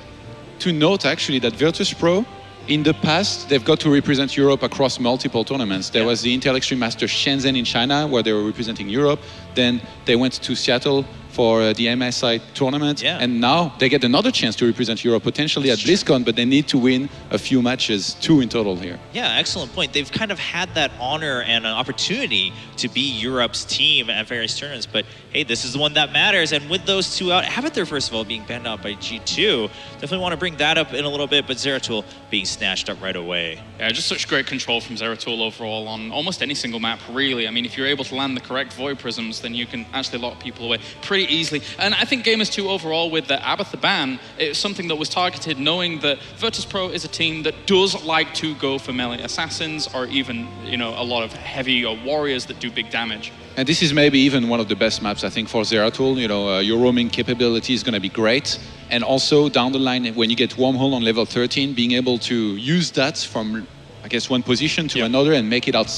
to note actually that Virtus Pro, in the past, they've got to represent Europe across multiple tournaments. There was the Intel Extreme Masters Shenzhen in China, where they were representing Europe. Then they went to Seattle for the MSI tournament. And now they get another chance to represent Europe, potentially at BlizzCon, but they need to win a few matches, 2 in total here. Yeah, excellent point. They've kind of had that honor and an opportunity to be Europe's team at various tournaments, but hey, this is the one that matters. And with those 2 out, Abathur, first of all, being banned out by G2, definitely want to bring that up in a little bit, but Zeratul being snatched up right away. Yeah, just such great control from Zeratul overall on almost any single map, really. I mean, if you're able to land the correct Void Prisms, then you can actually lock people away pretty easily. And I think Gamers 2 overall, with the Abathur ban, it's something that was targeted, knowing that Virtus Pro is a team that does like to go for melee assassins, or even, you know, a lot of heavy or warriors that do big damage. And this is maybe even one of the best maps, I think, for Zeratul. You know, your roaming capability is going to be great. And also, down the line, when you get Wormhole on level 13, being able to use that from, I guess, one position to another and make it out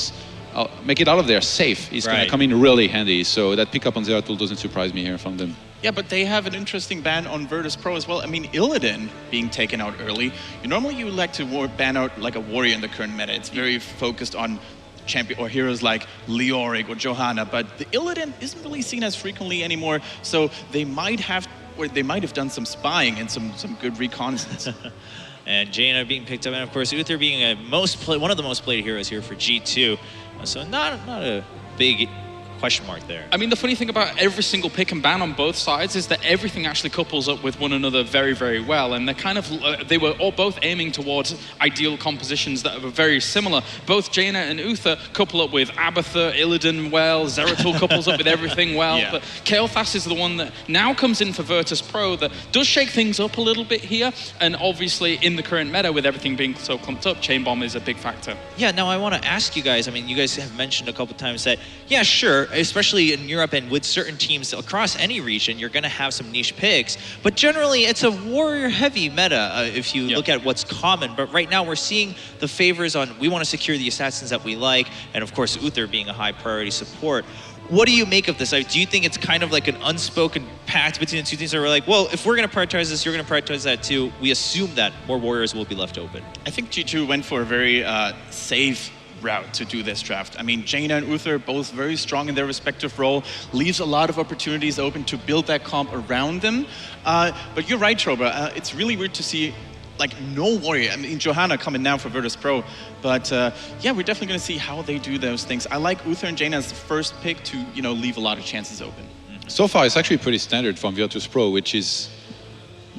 of there safe is going to come in really handy. So that pickup on Zeratul doesn't surprise me here from them. Yeah, but they have an interesting ban on Virtus Pro as well. I mean, Illidan being taken out early. Normally you like to ban out like a warrior in the current meta. It's very focused on champion or heroes like Leoric or Johanna, but the Illidan isn't really seen as frequently anymore. So they might have done some spying and some good reconnaissance. And Jaina being picked up, and of course Uther being one of the most played heroes here for G2. So not a big question mark there. I mean, the funny thing about every single pick and ban on both sides is that everything actually couples up with one another very, very well. And they're kind of, they were all both aiming towards ideal compositions that were very similar. Both Jaina and Uther couple up with Abathur, Illidan well, Zeratul couples up with everything well. Yeah. But Kael'thas is the one that now comes in for Virtus Pro that does shake things up a little bit here. And obviously in the current meta, with everything being so clumped up, Chain Bomb is a big factor. Yeah, now I want to ask you guys, I mean, you guys have mentioned a couple times that, yeah, sure, especially in Europe and with certain teams across any region, you're going to have some niche picks. But generally, it's a warrior-heavy meta if you look at what's common. But right now, we're seeing the favors on, we want to secure the assassins that we like, and of course, Uther being a high priority support. What do you make of this? Do you think it's kind of like an unspoken pact between the two teams where we're like, well, if we're going to prioritize this, you're going to prioritize that too. We assume that more warriors will be left open. I think G2 went for a very safe route to do this draft. I mean, Jaina and Uther both very strong in their respective role, leaves a lot of opportunities open to build that comp around them. But you're right, Troba. It's really weird to see like no warrior. I mean, Johanna coming now for Virtus Pro, but yeah, we're definitely going to see how they do those things. I like Uther and Jaina as the first pick to, you know, leave a lot of chances open. So far, it's actually pretty standard from Virtus Pro, which is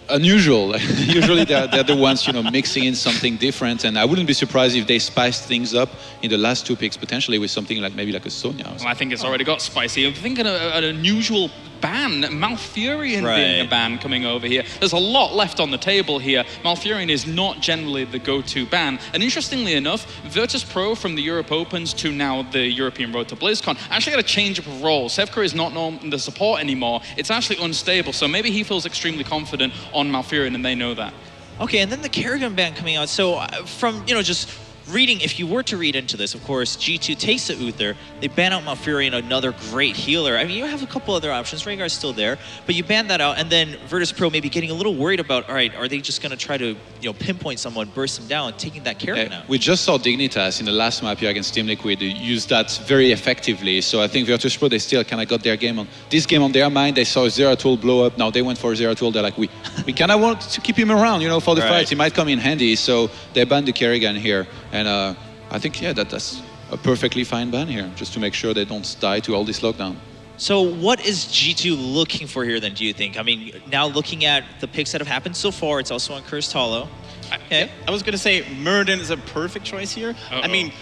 unusual. Usually they're the ones, you know, mixing in something different, and I wouldn't be surprised if they spiced things up in the last 2 picks, potentially with something like maybe like a Sonya. Well, I think it's already got spicy. I'm thinking an unusual ban, Malfurion being a ban coming over here. There's a lot left on the table here. Malfurion is not generally the go-to ban. And interestingly enough, Virtus Pro from the Europe Opens to now the European Road to BlizzCon actually got a change up of role. Sevker is not known the support anymore. It's actually unstable. So maybe he feels extremely confident on Malfurion and they know that. Okay, and then the Kerrigan ban coming out. So from, you know, just reading, if you were to read into this, of course, G2 takes the Uther, they ban out Malfurion, another great healer. I mean, you have a couple other options. Rhaegar's still there, but you ban that out, and then Virtus Pro maybe getting a little worried about, all right, are they just going to try to, you know, pinpoint someone, burst them down, taking that Kerrigan out? We just saw Dignitas in the last map here against Team Liquid use that very effectively. So I think Virtus Pro, they still kind of got their game on this game on their mind. They saw Zeratul blow up. Now they went for Zeratul. They're like, we kind of want to keep him around, you know, for the fights. He might come in handy. So they banned the Kerrigan here. And I think, yeah, that's a perfectly fine ban here, just to make sure they don't die to all this lockdown. So what is G2 looking for here then, do you think? I mean, now looking at the picks that have happened so far, it's also on Cursed Hollow. Okay. I was going to say Muradin is a perfect choice here. I mean,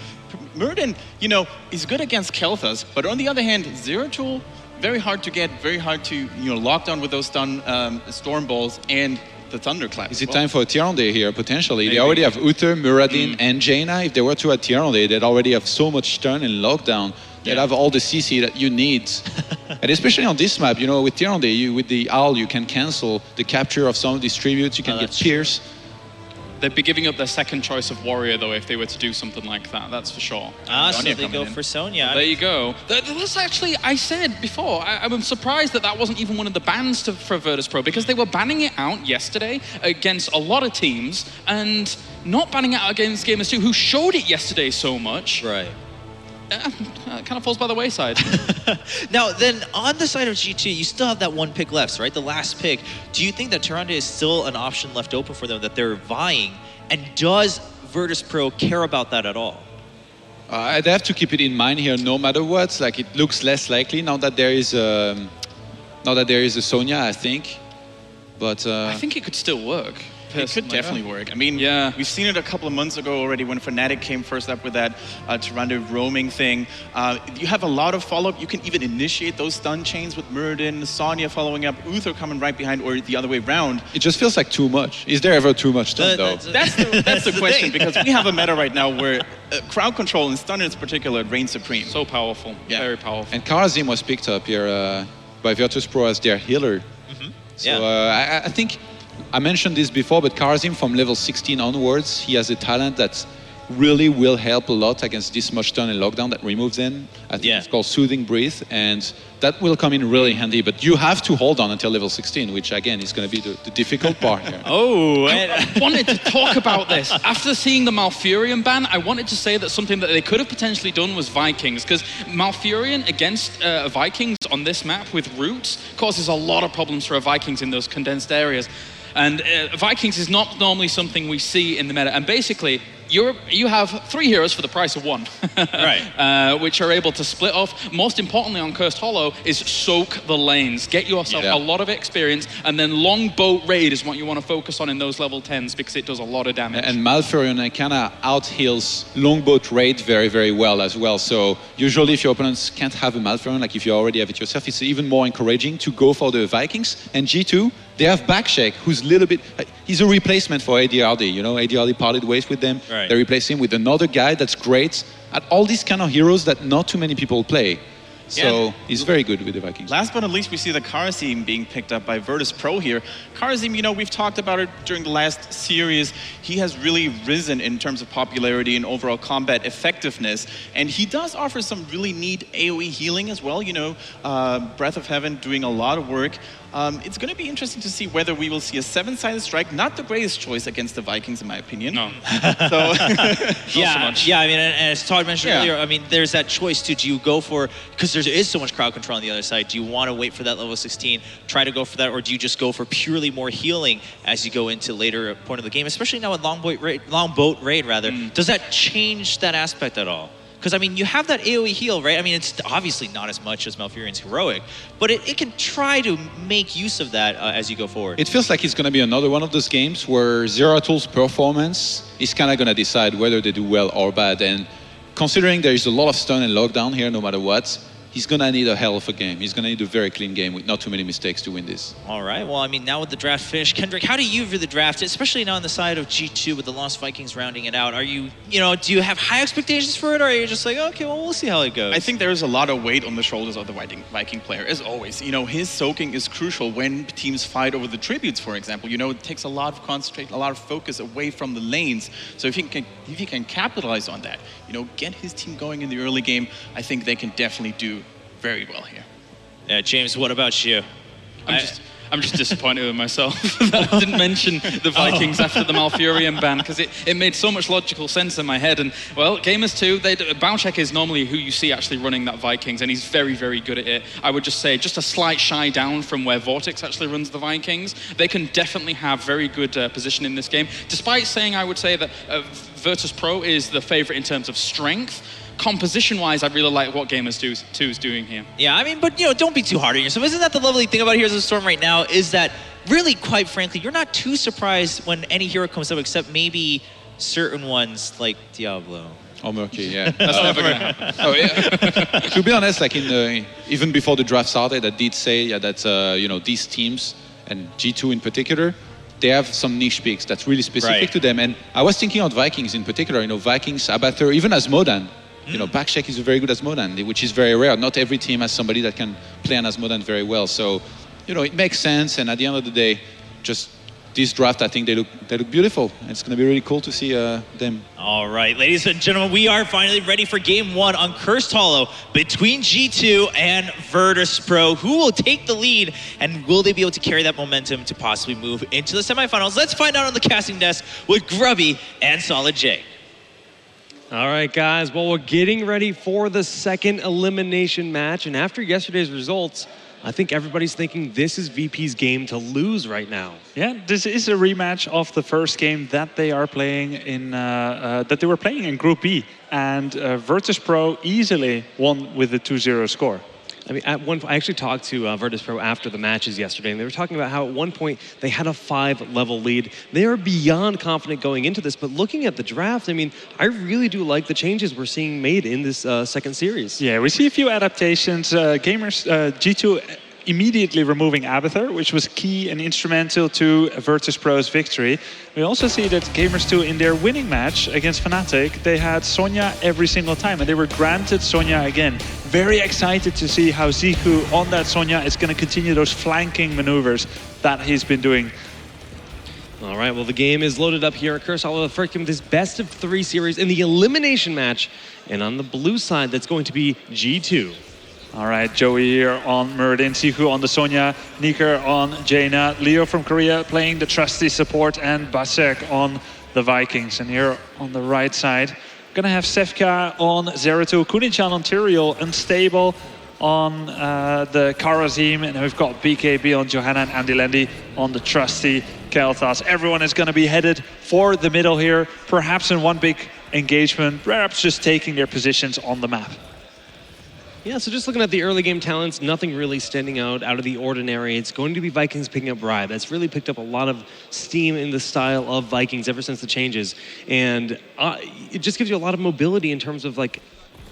Muradin, you know, is good against Kael'thas, but on the other hand, Zeratul, very hard to get, very hard to, you know, lock down with those stun storm balls and the Thunderclap. Is it time for a Tyrande here, potentially? Maybe. They already have Uther, Muradin, and Jaina. If they were to add Tyrande, they'd already have so much stun and lockdown. They'd have all the CC that you need. And especially on this map, you know, with Tyrande, with the Owl, you can cancel the capture of some of these tributes. You can get Pierce. They'd be giving up their second choice of warrior, though, if they were to do something like that. That's for sure. So they go for Sonya. There you go. That's actually, I said before, I'm surprised that wasn't even one of the bans for Virtus Pro, because they were banning it out yesterday against a lot of teams and not banning it out against Gamers 2, who showed it yesterday so much. Right. It kind of falls by the wayside. Now, then, on the side of G2, you still have that one pick left, right? The last pick. Do you think that Tyrande is still an option left open for them, that they're vying? And does Virtus Pro care about that at all? I'd have to keep it in mind here, no matter what. Like, it looks less likely now that there is a Sonya, I think. But I think it could still work. It could definitely work. I mean, we've seen it a couple of months ago already when Fnatic came first up with that Tyrande roaming thing. You have a lot of follow-up. You can even initiate those stun chains with Muradin, Sonya following up, Uther coming right behind, or the other way around. It just feels like too much. Is there ever too much stun, though? That's the question, because we have a meta right now where crowd control and stun in particular reigns supreme. So powerful. Very powerful. And Karazim was picked up here by Virtus Pro as their healer. So I think I mentioned this before, but Karazim from level 16 onwards, he has a talent that really will help a lot against this much stun and lockdown that removes in. I think it's called Soothing Breath, and that will come in really handy. But you have to hold on until level 16, which again is going to be the difficult part here. I wanted to talk about this. After seeing the Malfurion ban, I wanted to say that something that they could have potentially done was Vikings, because Malfurion against Vikings on this map with roots causes a lot of problems for Vikings in those condensed areas. And Vikings is not normally something we see in the meta. And basically, you have 3 heroes for the price of 1. Right. Which are able to split off. Most importantly on Cursed Hollow is soak the lanes. Get yourself a lot of experience. And then Longboat Raid is what you want to focus on in those level 10s, because it does a lot of damage. And Malfurion kind of out-heals Longboat Raid very, very well as well. So usually if your opponents can't have a Malfurion, like if you already have it yourself, it's even more encouraging to go for the Vikings. And G2, they have Backshake, who's a little bit... he's a replacement for ADRD, you know? ADRD parted ways with them. Right. They replace him with another guy that's great at all these kind of heroes that not too many people play. So he's very good with the Vikings. Last but not least, we see the Karazim being picked up by Virtus Pro here. Karazim, you know, we've talked about it during the last series. He has really risen in terms of popularity and overall combat effectiveness. And he does offer some really neat AoE healing as well. You know, Breath of Heaven doing a lot of work. It's going to be interesting to see whether we will see a 7-sided strike. Not the greatest choice against the Vikings, in my opinion. No. So I mean, and as Todd mentioned earlier, I mean, there's that choice too. Do you go for, because there is so much crowd control on the other side, do you want to wait for that level 16, try to go for that, or do you just go for purely more healing as you go into later point of the game, especially now with Longboat Raid, Does that change that aspect at all? Because, I mean, you have that AoE heal, right? I mean, it's obviously not as much as Malfurion's heroic, but it can try to make use of that as you go forward. It feels like it's going to be another one of those games where Zeratul's performance is kind of going to decide whether they do well or bad. And considering there is a lot of stun and lockdown here, no matter what, he's going to need a hell of a game. He's going to need a very clean game with not too many mistakes to win this. All right. Well, I mean, now with the draft finished, Kendrick, how do you view the draft, especially now on the side of G2 with the Lost Vikings rounding it out? Are you, do you have high expectations for it, or are you just like, okay, well, we'll see how it goes? I think there is a lot of weight on the shoulders of the Viking player, as always. You know, his soaking is crucial when teams fight over the tributes, for example. You know, it takes a lot of concentration, a lot of focus away from the lanes. So if he can capitalize on that, get his team going in the early game, I think they can definitely do very well here. Yeah, James, what about you? I'm just disappointed with myself that I didn't mention the Vikings after the Malfurion ban, because it made so much logical sense in my head. And, well, Gamers 2, Bowcheck is normally who you see actually running that Vikings, and he's very, very good at it. I would just say just a slight shy down from where Vortex actually runs the Vikings. They can definitely have very good position in this game, despite saying I would say that Virtus Pro is the favorite in terms of strength. Composition-wise, I really like what Gamers 2 is doing here. Yeah, I mean, but, don't be too hard on yourself. Isn't that the lovely thing about Heroes of the Storm right now, is that really, quite frankly, you're not too surprised when any hero comes up, except maybe certain ones like Diablo. Or Murky, yeah. That's never going to happen. Oh, yeah. To be honest, like even before the draft started, I did say that these teams, and G2 in particular, they have some niche picks that's really specific to them. And I was thinking of Vikings in particular, Vikings, Abathur, even Asmodan. Backshake is very good Asmodan, which is very rare. Not every team has somebody that can play an Asmodan very well. So, it makes sense. And at the end of the day, just this draft, I think they look beautiful. It's going to be really cool to see them. All right, ladies and gentlemen, we are finally ready for game one on Cursed Hollow between G2 and Virtus.pro. Who will take the lead, and will they be able to carry that momentum to possibly move into the semifinals? Let's find out on the casting desk with Grubby and Solid J. All right, guys. Well, we're getting ready for the second elimination match. And after yesterday's results, I think everybody's thinking this is VP's game to lose right now. Yeah, this is a rematch of the first game that they are playing in, that they were playing in Group B. And Virtus.pro easily won with a 2-0 score. I mean, at one point, I actually talked to Virtus.pro after the matches yesterday, and they were talking about how at one point they had a 5-level lead. They are beyond confident going into this, but looking at the draft, I mean, I really do like the changes we're seeing made in this second series. Yeah, we see a few adaptations. G2 immediately removing Abathur, which was key and instrumental to Virtus.pro's victory. We also see that Gamers2 in their winning match against Fnatic, they had Sonya every single time, and they were granted Sonya again. Very excited to see how Ziku on that Sonya is going to continue those flanking maneuvers that he's been doing. All right, well, the game is loaded up here at Cursed Hollow. The first game of this best-of-3 series in the elimination match. And on the blue side, that's going to be G2. All right, Joey here on Muradin, Ziku on the Sonya, Niker on Jaina, Leo from Korea playing the trusty support, and Basek on the Vikings. And here on the right side, gonna have Sevka on Zeratul, Kunichan on Tyrael, Unstable on the Karazim, and we've got BKB on Johanna and Andy Lendy on the trusty Kel'Thas. Everyone is gonna be headed for the middle here, perhaps in one big engagement, perhaps just taking their positions on the map. Yeah, so just looking at the early game talents, nothing really standing out of the ordinary. It's going to be Vikings picking up Bribe. That's really picked up a lot of steam in the style of Vikings ever since the changes. And it just gives you a lot of mobility in terms of like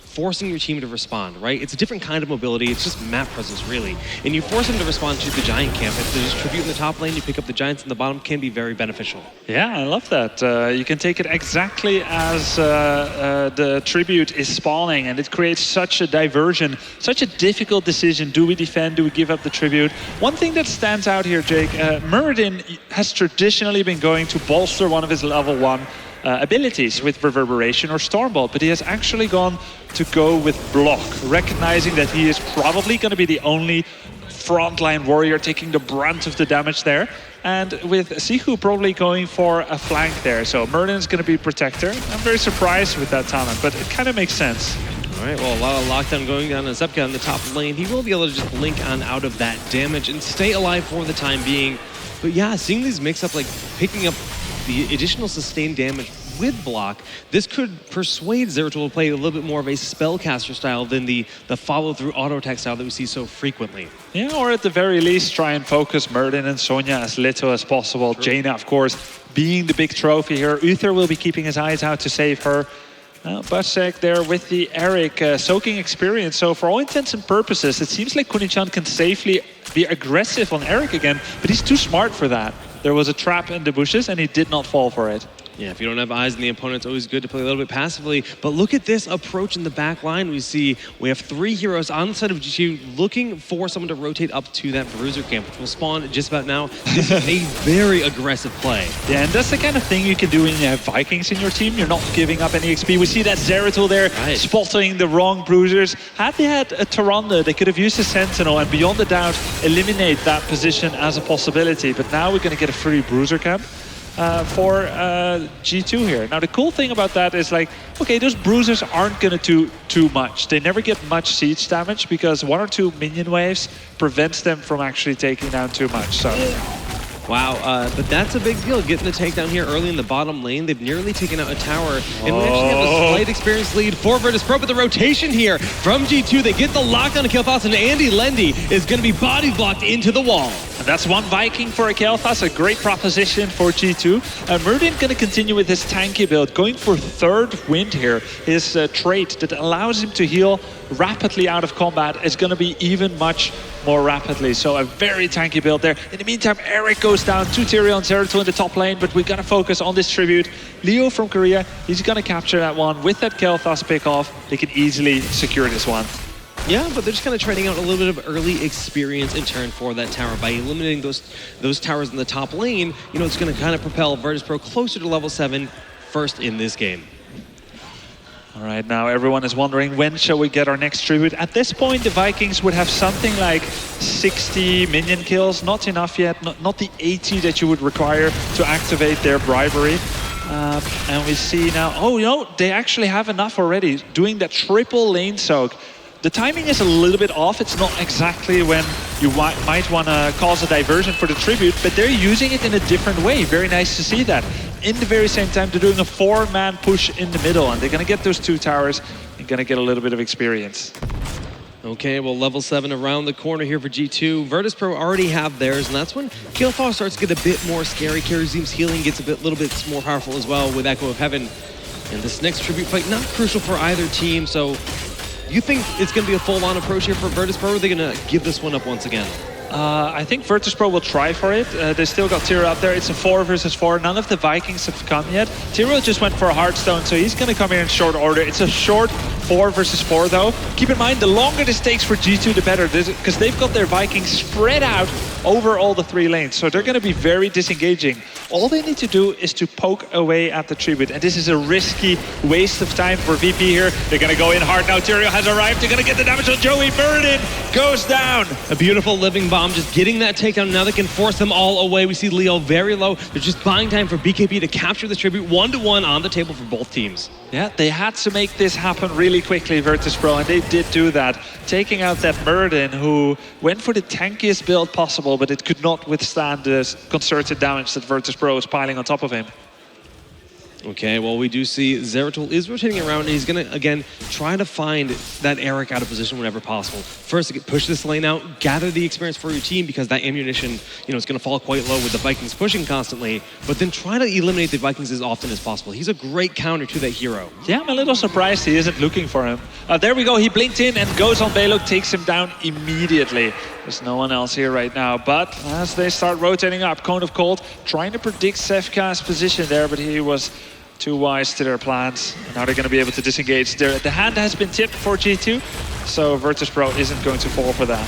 forcing your team to respond, right? It's a different kind of mobility. It's just map presence, really. And you force them to respond to the Giant camp. If there's Tribute in the top lane, you pick up the Giants in the bottom, can be very beneficial. Yeah, I love that. You can take it exactly as the Tribute is spawning, and it creates such a diversion, such a difficult decision. Do we defend? Do we give up the Tribute? One thing that stands out here, Jake, Muradin has traditionally been going to bolster one of his level 1 abilities with Reverberation or Stormbolt, but he has actually gone to go with Block, recognizing that he is probably going to be the only frontline warrior taking the brunt of the damage there. And with Ziku probably going for a flank there. So Muradin is going to be Protector. I'm very surprised with that talent, but it kind of makes sense. All right, well, a lot of lockdown going down on Zepka in the top lane. He will be able to just blink on out of that damage and stay alive for the time being. But yeah, seeing these mix up, like picking up the additional sustained damage with Block, this could persuade Zeratul to play a little bit more of a spellcaster style than the follow-through auto-attack style that we see so frequently. Yeah, or at the very least, try and focus Muradin and Sonya as little as possible. True. Jaina, of course, being the big trophy here. Uther will be keeping his eyes out to save her. Basek there with the Eric soaking experience. So for all intents and purposes, it seems like Kunichan can safely be aggressive on Eric again, but he's too smart for that. There was a trap in the bushes and he did not fall for it. Yeah, if you don't have eyes in the opponent, it's always good to play a little bit passively. But look at this approach in the back line. We have 3 heroes on the side of G2 looking for someone to rotate up to that Bruiser camp, which will spawn just about now. This is a very aggressive play. Yeah, and that's the kind of thing you can do when you have Vikings in your team. You're not giving up any XP. We see that Zeratul there spotting the wrong Bruisers. Had they had a Tyrande, they could have used a Sentinel and beyond a doubt eliminate that position as a possibility. But now we're going to get a free Bruiser camp for G2 here. Now the cool thing about that is like, okay, those bruisers aren't gonna do too much. They never get much siege damage because 1 or 2 minion waves prevents them from actually taking down too much. So. Wow, but that's a big deal, getting the takedown here early in the bottom lane. They've nearly taken out a tower, and we actually have a slight experience lead for Virtus.pro, but the rotation here from G2, they get the lock on a Kel'Thas, and Andy Lendy is going to be body blocked into the wall. And that's one Viking for a Kel'Thas, a great proposition for G2. Muradin going to continue with his tanky build, going for third wind here. His trait that allows him to heal rapidly out of combat is going to be even much more rapidly. So a very tanky build there. In the meantime, Eric goes down to Tyrael and Zeratul in the top lane, but we got to focus on this Tribute. Leo from Korea, he's going to capture that one with that Kel'Thas pick off. They can easily secure this one. Yeah, but they're just kind of trading out a little bit of early experience in turn for that tower. By eliminating those towers in the top lane, you know, it's going to kind of propel Virtus.pro closer to level 7 first in this game. All right, now everyone is wondering, when shall we get our next tribute? At this point, the Vikings would have something like 60 minion kills. Not enough yet, not the 80 that you would require to activate their bribery. And we see now, oh, you know, they actually have enough already, doing that triple lane soak. The timing is a little bit off. It's not exactly when you might want to cause a diversion for the tribute, but they're using it in a different way. Very nice to see that. In the very same time, they're doing a 4-man push in the middle, and they're going to get those 2 towers and going to get a little bit of experience. Okay, well, level 7 around the corner here for G2. Virtus.pro already have theirs, and that's when Killfall starts to get a bit more scary. Karazeem's healing gets a little bit more powerful as well with Echo of Heaven. And this next tribute fight, not crucial for either team, so you think it's going to be a full-on approach here for Virtus.pro, or are they going to give this one up once again? I think Virtus.pro will try for it. They still got Tiro up there. It's a 4 versus 4. None of the Vikings have come yet. Tiro just went for a Hearthstone, so he's going to come here in short order. It's a short 4 versus 4, though. Keep in mind, the longer this takes for G2, the better, because they've got their Vikings spread out over all the 3 lanes, so they're going to be very disengaging. All they need to do is to poke away at the tribute, and this is a risky waste of time for VP here. They're going to go in hard now. Tyrio has arrived. They're going to get the damage on Joey. Burden goes down. A beautiful living bomb, just getting that takedown. Now they can force them all away. We see Leo very low. They're just buying time for BKB to capture the tribute. 1-1 on the table for both teams. Yeah, they had to make this happen really quickly, Virtus.pro, and they did do that. Taking out that Muradin, who went for the tankiest build possible, but it could not withstand the concerted damage that Virtus.pro is piling on top of him. Okay, well, we do see Zeratul is rotating around, and he's going to, again, try to find that Eric out of position whenever possible. First, push this lane out, gather the experience for your team, because that ammunition, you know, is going to fall quite low with the Vikings pushing constantly, but then try to eliminate the Vikings as often as possible. He's a great counter to that hero. Yeah, I'm a little surprised he isn't looking for him. There we go, he blinked in and goes on Balog, takes him down immediately. There's no one else here right now, but as they start rotating up, Cone of Cold trying to predict Sefka's position there, but he was too wise to their plans. And now they're going to be able to disengage. The hand has been tipped for G2, so Virtus.pro isn't going to fall for that.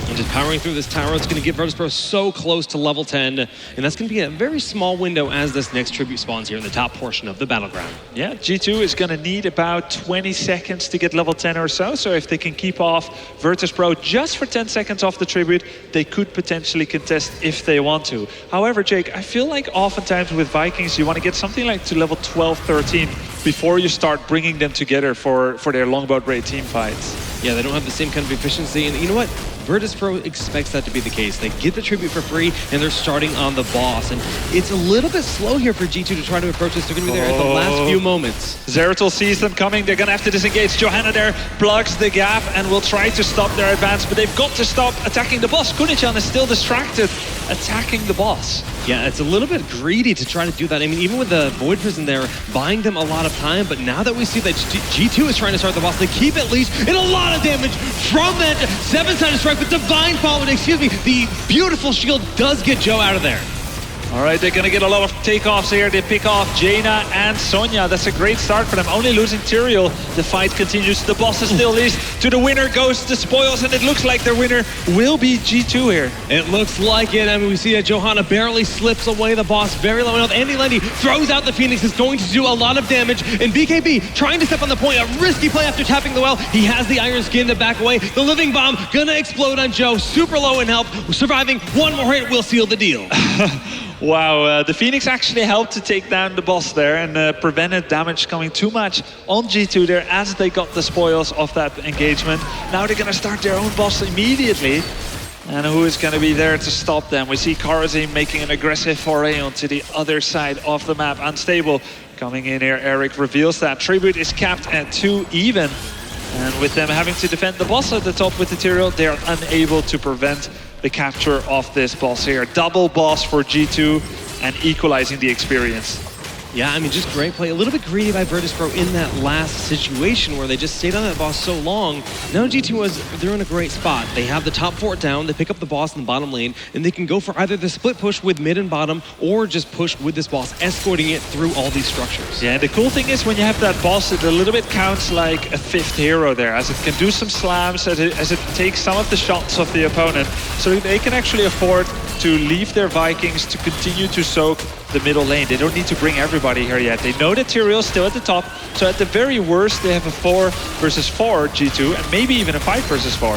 And just powering through this tower, it's going to get Virtus.pro so close to level 10, and that's going to be a very small window as this next tribute spawns here in the top portion of the battleground. Yeah, G2 is going to need about 20 seconds to get level 10 or so, so if they can keep off Virtus.pro just for 10 seconds off the tribute, they could potentially contest if they want to. However, Jake, I feel like oftentimes with Vikings, you want to get something like to level 12, 13 before you start bringing them together for their longbow raid team fights. Yeah, they don't have the same kind of efficiency, and you know what? Virtus.pro expects that to be the case. They get the tribute for free, and they're starting on the boss. And it's a little bit slow here for G2 to try to approach this. They're going to be there at the last few moments. Zeratul sees them coming. They're going to have to disengage. Johanna there plugs the gap and will try to stop their advance, but they've got to stop attacking the boss. Kunichan is still distracted attacking the boss. Yeah, it's a little bit greedy to try to do that. I mean, even with the Void Prison there, buying them a lot of time, but now that we see that G2 is trying to start the boss, they keep at least, and a lot of damage from that 7-sided strike, but Divine Fall, the beautiful shield does get Joe out of there. All right, they're going to get a lot of takeoffs here. They pick off Jaina and Sonya. That's a great start for them. Only losing Tyrael. The fight continues. The boss is still least. To the winner goes the spoils, and it looks like their winner will be G2 here. It looks like it. I mean, we see that Johanna barely slips away the boss very low enough. Andy Lendy throws out the Phoenix. Is going to do a lot of damage. And BKB trying to step on the point. A risky play after tapping the well. He has the Iron Skin to back away. The Living Bomb gonna explode on Joe. Super low in health. Surviving one more hit will seal the deal. Wow, the Phoenix actually helped to take down the boss there and prevented damage coming too much on G2 there as they got the spoils of that engagement. Now they're going to start their own boss immediately. And who is going to be there to stop them? We see Karazeem making an aggressive foray onto the other side of the map. Unstable coming in here. Eric reveals that Tribute is capped at 2 even. And with them having to defend the boss at the top with the Tyrael, they are unable to prevent the capture of this boss here. Double boss for G2 and equalizing the experience. Yeah, I mean, just great play. A little bit greedy by Virtus.pro in that last situation where they just stayed on that boss so long. Now they're in a great spot. They have the top fort down, they pick up the boss in the bottom lane, and they can go for either the split push with mid and bottom, or just push with this boss, escorting it through all these structures. Yeah, the cool thing is when you have that boss, it a little bit counts like a fifth hero there, as it can do some slams, as it takes some of the shots of the opponent, so they can actually afford to leave their Vikings to continue to soak the middle lane. They don't need to bring everybody here yet. They know that Tyrael's still at the top, so at the very worst they have a 4 versus 4 G2, and maybe even a 5 versus 4.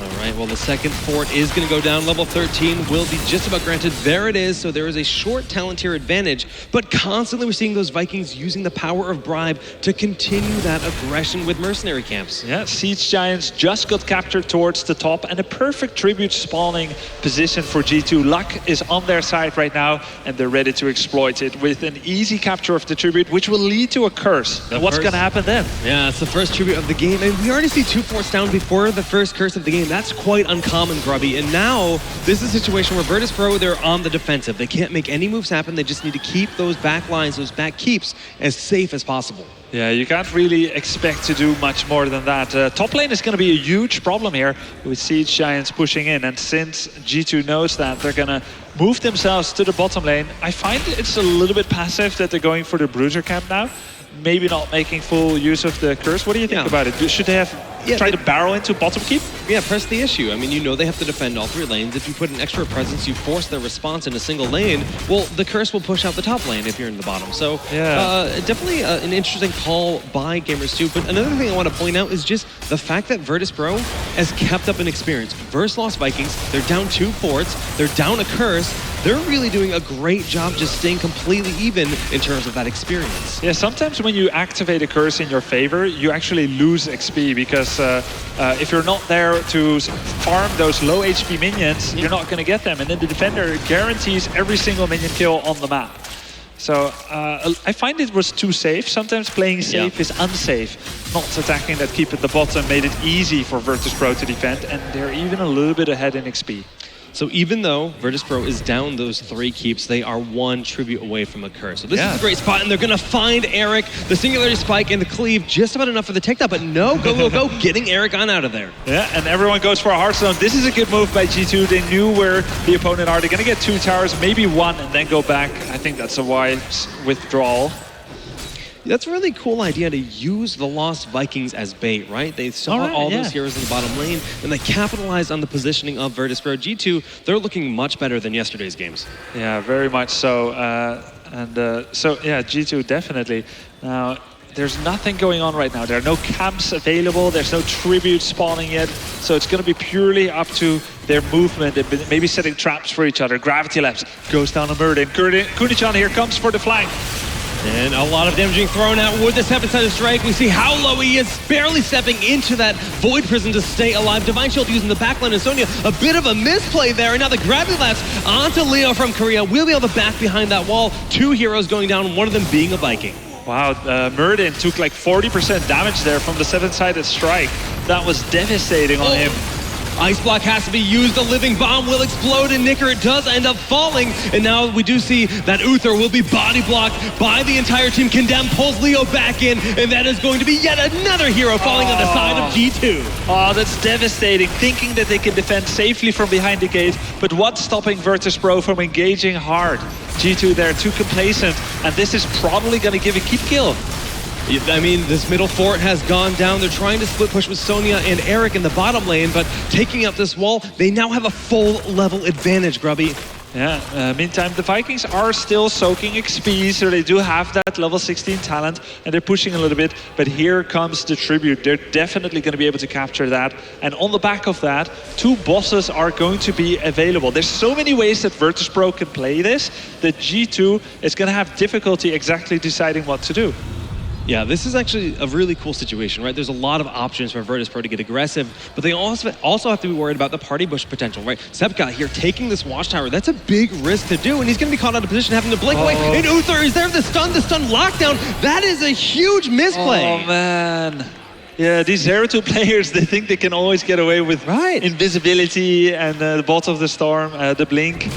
All right, well, the second fort is going to go down. Level 13 will be just about granted. There it is. So there is a short talent tier advantage, but constantly we're seeing those Vikings using the power of bribe to continue that aggression with mercenary camps. Yeah, Siege Giants just got captured towards the top, and a perfect tribute spawning position for G2. Luck is on their side right now, and they're ready to exploit it with an easy capture of the tribute, which will lead to a curse. And what's going to happen then? Yeah, it's the first tribute of the game, and we already see 2 forts down before the first curse of the game. That's quite uncommon, Grubby. And now this is a situation where Virtus.pro, they're on the defensive. They can't make any moves happen. They just need to keep those back lines, those back keeps, as safe as possible. Yeah, you can't really expect to do much more than that. Top lane is going to be a huge problem here with Siege Giants pushing in. And since G2 knows that, they're going to move themselves to the bottom lane. I find it's a little bit passive that they're going for the Bruiser camp now. Maybe not making full use of the curse. What do you think about it? Should they have tried to barrel into bottom keep? Yeah, press the issue. I mean, you know they have to defend all 3 lanes. If you put an extra presence, you force their response in a single lane, well, the curse will push out the top lane if you're in the bottom. So definitely an interesting call by Gamers2. But another thing I want to point out is just the fact that Virtus.pro has kept up an experience. Versus Lost Vikings, they're down 2 forts, they're down a curse. They're really doing a great job just staying completely even in terms of that experience. Yeah, sometimes when you activate a curse in your favor, you actually lose XP because if you're not there to farm those low HP minions, you're not going to get them. And then the defender guarantees every single minion kill on the map. So I find it was too safe. Sometimes playing safe is unsafe. Not attacking that keep at the bottom made it easy for Virtus.pro to defend, and they're even a little bit ahead in XP. So even though Virtus.pro is down those 3 keeps, they are 1 tribute away from a curse. So this is a great spot, and they're going to find Eric. The Singularity Spike and the Cleave, just about enough for the takedown, but no, go, getting Eric on out of there. Yeah, and everyone goes for a Hearthstone. This is a good move by G2. They knew where the opponent are. They're going to get 2 towers, maybe 1, and then go back. I think that's a wise withdrawal. That's a really cool idea to use the Lost Vikings as bait, right? They saw all those heroes in the bottom lane, and they capitalized on the positioning of Virtus.pro. G2, they're looking much better than yesterday's games. Yeah, very much so. So, yeah, G2 definitely. Now, there's nothing going on right now. There are no camps available. There's no tribute spawning yet. So it's going to be purely up to their movement and maybe setting traps for each other. Gravity Labs goes down on Murden. Kunichan here comes for the flank. And a lot of damage being thrown out with the 7-sided strike. We see how low he is, barely stepping into that Void Prison to stay alive. Divine Shield using the backline, and Sonya, a bit of a misplay there. And now the Gravity Laps onto Leo from Korea. We'll be able to back behind that wall. 2 heroes going down, one of them being a Viking. Wow, Murden took like 40% damage there from the 7-sided strike. That was devastating on him. Ice Block has to be used. The Living Bomb will explode, and Nicker does end up falling. And now we do see that Uther will be body blocked by the entire team. Condemn pulls Leo back in, and that is going to be yet another hero falling on the side of G2. Oh, that's devastating. Thinking that they can defend safely from behind the gate, but what's stopping Virtus.pro from engaging hard? G2, they're too complacent, and this is probably going to give a keep kill. I mean, this middle fort has gone down. They're trying to split push with Sonya and Eric in the bottom lane, but taking up this wall, they now have a full level advantage, Grubby. Yeah, meantime, the Vikings are still soaking XP, so they do have that level 16 talent, and they're pushing a little bit, but here comes the tribute. They're definitely going to be able to capture that, and on the back of that, 2 bosses are going to be available. There's so many ways that Virtus.pro can play this, that G2 is going to have difficulty exactly deciding what to do. Yeah, this is actually a really cool situation, right? There's a lot of options for Virtus.pro to get aggressive, but they also have to be worried about the party bush potential, right? Sepka here taking this watchtower, that's a big risk to do, and he's going to be caught out of position, having to blink away. And Uther is there, the stun lockdown. That is a huge misplay. Oh, man. Yeah, these 0-2 players, they think they can always get away with invisibility and the Bolt of the Storm, the blink.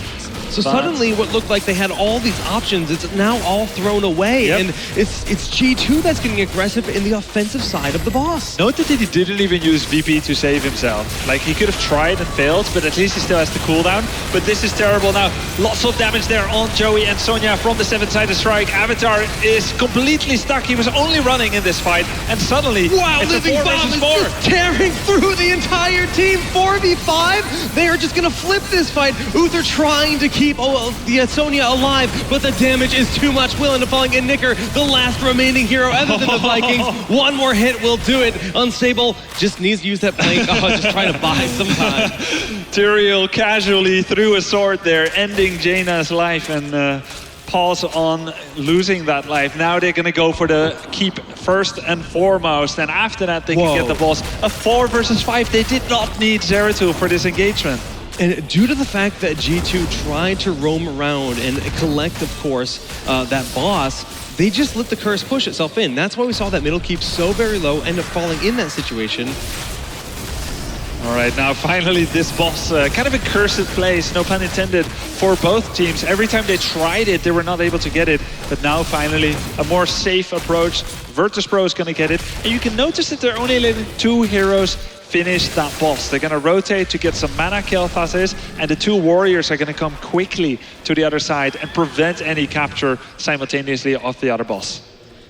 So suddenly what looked like they had all these options, it's now all thrown away. And it's G2 that's getting aggressive in the offensive side of the boss. Note that he didn't even use VP to save himself. Like, he could have tried and failed, but at least he still has the cooldown. But this is terrible now. Lots of damage there on Joey and Sonya from the 7-sided strike. Avatar is completely stuck. He was only running in this fight, and suddenly it's a 4 versus 4. Just tearing through the entire team. 4v5. They are just going to flip this fight. Uther trying to keep the Sonya alive, but the damage is too much. Will end up falling in Nicker, the last remaining hero other than the Vikings. One more hit will do it. Unstable just needs to use that plank. Just trying to buy some time. Tyrael casually threw a sword there, ending Jaina's life, and pause on losing that life. Now they're going to go for the keep first and foremost, and after that they can get the boss. A 4 versus 5. They did not need Zeratul for this engagement. And due to the fact that G2 tried to roam around and collect, of course, that boss, they just let the curse push itself in. That's why we saw that middle keep so very low, end up falling in that situation. All right, now finally this boss, kind of a cursed place, no pun intended, for both teams. Every time they tried it, they were not able to get it. But now finally, a more safe approach. Virtus.pro is going to get it. And you can notice that they're only letting 2 heroes finish that boss. They're going to rotate to get some mana, Kel'Thas is, and the 2 warriors are going to come quickly to the other side and prevent any capture simultaneously of the other boss.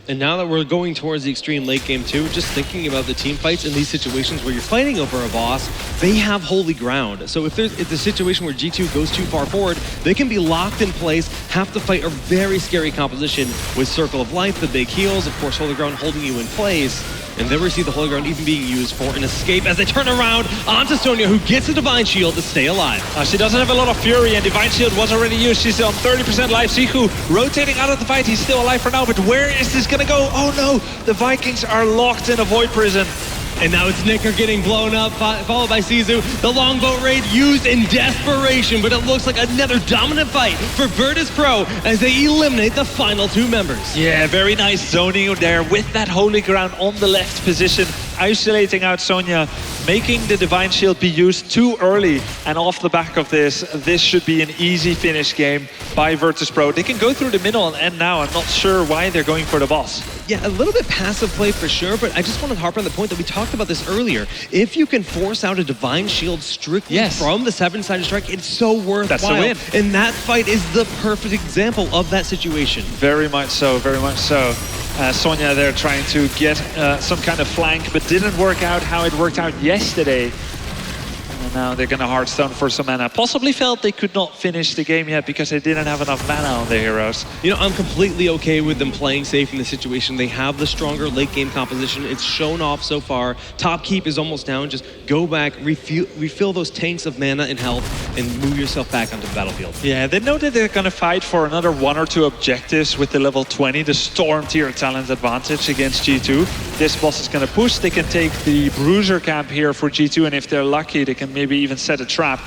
And now that we're going towards the extreme late game too, just thinking about the team fights in these situations where you're fighting over a boss, they have holy ground. So if it's a situation where G2 goes too far forward, they can be locked in place, have to fight a very scary composition with Circle of Life, the big heals, of course holy ground holding you in place. And then we see the holy ground even being used for an escape as they turn around onto Sonya, who gets a Divine Shield to stay alive. She doesn't have a lot of fury, and Divine Shield was already used. She's on 30% life. Siku rotating out of the fight. He's still alive for now, but where is this gonna go? Oh no, the Vikings are locked in a void prison. And now it's Nicker getting blown up, followed by Sizu. The longboat raid used in desperation, but it looks like another dominant fight for Virtus.pro as they eliminate the final 2 members. Yeah, very nice zoning there with that holy ground on the left position, isolating out Sonya, making the Divine Shield be used too early. And off the back of this should be an easy finish game by Virtus.pro. They can go through the middle and end now. I'm not sure why they're going for the boss. Yeah, a little bit passive play for sure, but I just want to harp on the point that we talked about this earlier. If you can force out a Divine Shield strictly from the 7-sided strike, it's so worthwhile. That's the win. And that fight is the perfect example of that situation. Very much so, very much so. Sonya there trying to get some kind of flank, but didn't work out how it worked out yesterday. And now they're going to Hearthstone for some mana. Possibly felt they could not finish the game yet because they didn't have enough mana on their heroes. You know, I'm completely okay with them playing safe in this situation. They have the stronger late game composition. It's shown off so far. Top keep is almost down. Just go back, refill those tanks of mana and health, and move yourself back onto the battlefield. Yeah, they know that they're going to fight for another 1 or 2 objectives with the level 20, the Storm tier talent advantage against G2. This boss is going to push. They can take the Bruiser camp here for G2, and if they're lucky, they can maybe even set a trap.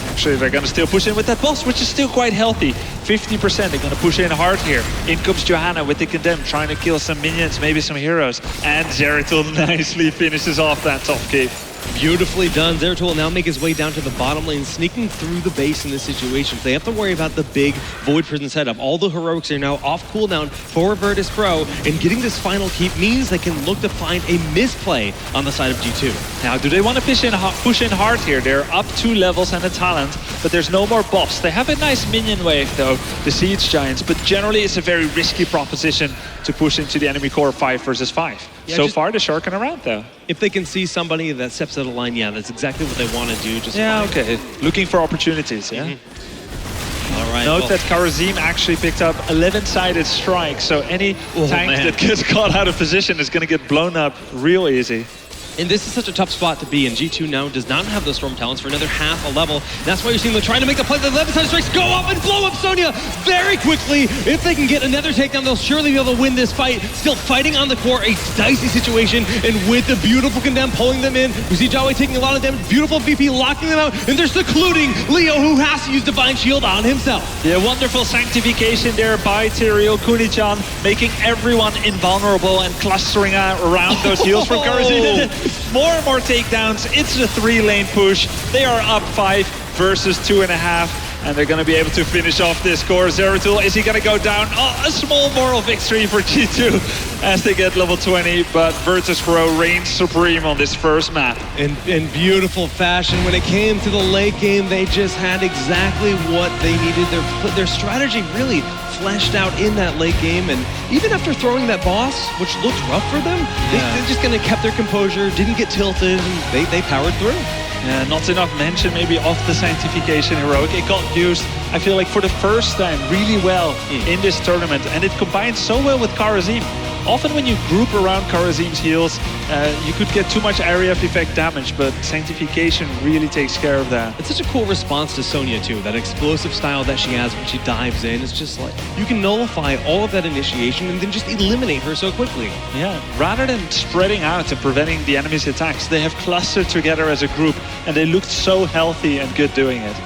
Actually, they're going to still push in with that boss, which is still quite healthy. 50%, they're going to push in hard here. In comes Johanna with the Condemn, trying to kill some minions, maybe some heroes. And Zeratul nicely finishes off that top keep. Beautifully done. Zeratul will now make his way down to the bottom lane, sneaking through the base in this situation. They have to worry about the big Void Prison setup. All the heroics are now off cooldown for Virtus.pro, and getting this final keep means they can look to find a misplay on the side of G2. Now, do they want to push in hard here? They're up 2 levels and a talent, but there's no more boss. They have a nice minion wave, though, the Siege Giants, but generally it's a very risky proposition to push into the enemy core 5 versus 5. Yeah, so far, they're shirking around, though. If they can see somebody that steps out of line, yeah, that's exactly what they want to do. Just okay. Looking for opportunities, yeah? All right. Note that Karazim actually picked up 11-sided strike, so any tank that gets caught out of position is going to get blown up real easy. And this is such a tough spot to be in. G2 now does not have the Storm Talents for another half a level. That's why you're seeing them trying to make the play. The 11-sided strikes go up and blow up Sonya very quickly. If they can get another takedown, they'll surely be able to win this fight. Still fighting on the core, a dicey situation. And with the beautiful Condemn pulling them in, we see Jawei taking a lot of damage. Beautiful VP locking them out. And they're secluding Leo, who has to use Divine Shield on himself. Yeah, wonderful sanctification there by Tyrael, Kuni-chan, making everyone invulnerable and clustering around those heals from Karazim. More and more takedowns. It's a 3-lane push. They are up 5 versus 2.5. and they're going to be able to finish off this core. Zeratul, is he going to go down? Oh, a small moral victory for G2 as they get level 20, but Virtus.pro reigns supreme on this first map. In beautiful fashion. When it came to the late game, they just had exactly what they needed. Their strategy really fleshed out in that late game, and even after throwing that boss, which looked rough for them, they just kind of kept their composure, didn't get tilted, and they powered through. Yeah, not enough mention maybe of the sanctification heroic. It got used, I feel like, for the first time really well in this tournament, and it combined so well with Karazim. Often when you group around Karazim's heals, you could get too much area of effect damage, but sanctification really takes care of that. It's such a cool response to Sonya too, that explosive style that she has when she dives in. It's just like, you can nullify all of that initiation and then just eliminate her so quickly. Yeah, rather than spreading out and preventing the enemy's attacks, they have clustered together as a group, and they looked so healthy and good doing it.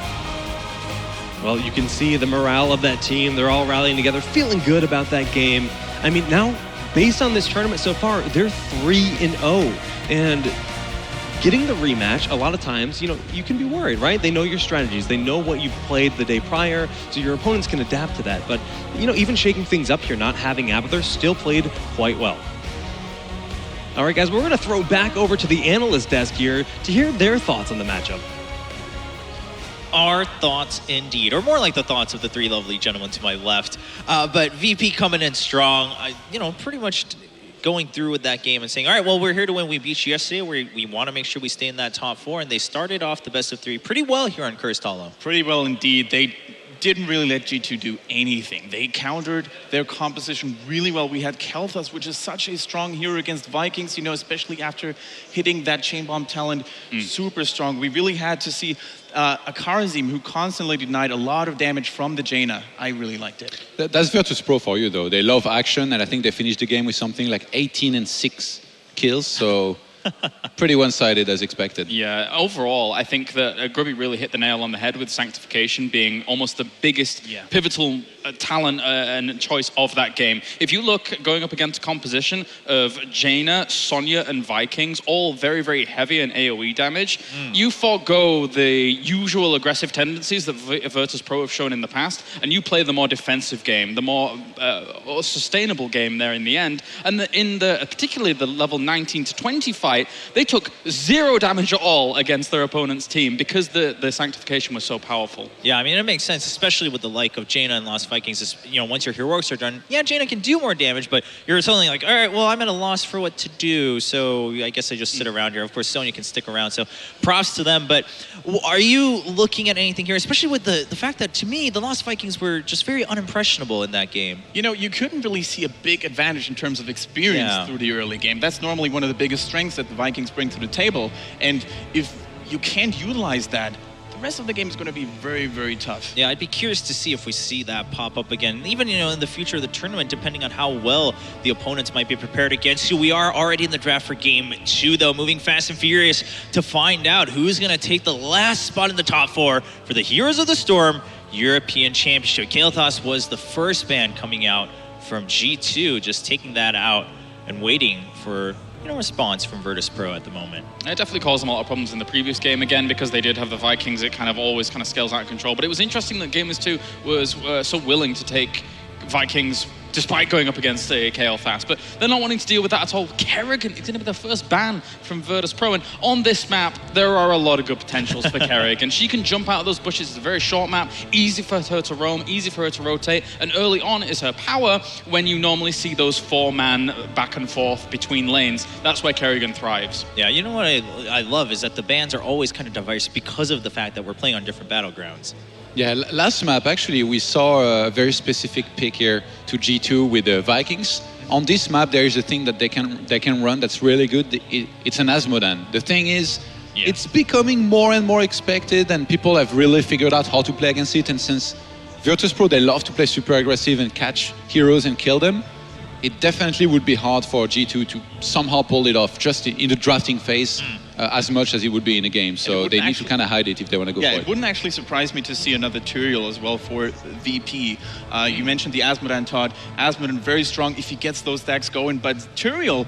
Well, you can see the morale of that team. They're all rallying together, feeling good about that game. I mean, now, based on this tournament so far, they're 3-0. And getting the rematch, a lot of times, you know, you can be worried, right? They know your strategies. They know what you've played the day prior, so your opponents can adapt to that. But, you know, even shaking things up here, not having Abathur, still played quite well. All right, guys, we're going to throw back over to the analyst desk here to hear their thoughts on the matchup. Our thoughts indeed, or more like the thoughts of the three lovely gentlemen to my left. But VP coming in strong, you know, pretty much going through with that game and saying, all right, well, we're here to win. We beat you yesterday. We want to make sure we stay in that top four. And they started off the best of three pretty well here on Cursed Hollow. Pretty well indeed. They didn't really let G2 do anything. They countered their composition really well. We had Kel'Thas, which is such a strong hero against Vikings, you know, especially after hitting that Chain Bomb talent super strong. We really had to see a Karazim who constantly denied a lot of damage from the Jaina. I really liked it. That's Virtus.pro for you, though. They love action, and I think they finished the game with something like 18 and 6 kills, so pretty one-sided as expected. Yeah, overall, I think that Grubby really hit the nail on the head with Sanctification being almost the biggest pivotal talent and choice of that game. If you look going up against a composition of Jaina, Sonya, and Vikings, all very, very heavy in AoE damage, you forego the usual aggressive tendencies that Virtus.pro have shown in the past, and you play the more defensive game, the more sustainable game there in the end. And particularly the level 19 to 20 fight, they took 0 damage at all against their opponent's team because the Sanctification was so powerful. Yeah, I mean, it makes sense, especially with the like of Jaina and Lost Vikings. Is, you know, once your heroics are done, yeah, Jaina can do more damage, but you're suddenly like, all right, well, I'm at a loss for what to do, so I guess I just sit around here. Of course, Sonya can stick around, so props to them. But are you looking at anything here, especially with the fact that, to me, the Lost Vikings were just very unimpressionable in that game? You know, you couldn't really see a big advantage in terms of experience through the early game. That's normally one of the biggest strengths that the Vikings bring to the table, and if you can't utilize that, the rest of the game is going to be very, very tough. Yeah, I'd be curious to see if we see that pop up again. Even, you know, in the future of the tournament, depending on how well the opponents might be prepared against you. We are already in the draft for game 2, though, moving fast and furious to find out who's going to take the last spot in the top 4 for the Heroes of the Storm European Championship. Kel'Thas was the first band coming out from G2, just taking that out and waiting for response from Virtus.pro at the moment. It definitely caused them a lot of problems in the previous game, again, because they did have the Vikings. It kind of always kind of scales out of control. But it was interesting that Gamers 2 was so willing to take Vikings despite going up against Kel'Thas. But they're not wanting to deal with that at all. Kerrigan is going to be the first ban from Virtus.pro. And on this map, there are a lot of good potentials for Kerrigan. She can jump out of those bushes. It's a very short map, easy for her to roam, easy for her to rotate. And early on is her power when you normally see those 4-man back and forth between lanes. That's where Kerrigan thrives. Yeah, you know what I love is that the bans are always kind of diverse because of the fact that we're playing on different battlegrounds. Yeah, last map, actually, we saw a very specific pick here to G2 with the Vikings. On this map, there is a thing that they can run that's really good. It's an Asmodan. The thing is, it's becoming more and more expected, and people have really figured out how to play against it. And since Virtus.pro, they love to play super aggressive and catch heroes and kill them, it definitely would be hard for G2 to somehow pull it off just in the drafting phase as much as it would be in a game. So they need to kind of hide it if they want to go for it. Yeah, it wouldn't actually surprise me to see another Tyrael as well for VP. You mentioned the Asmodan, Todd. Asmodan very strong if he gets those stacks going, but Tyrael,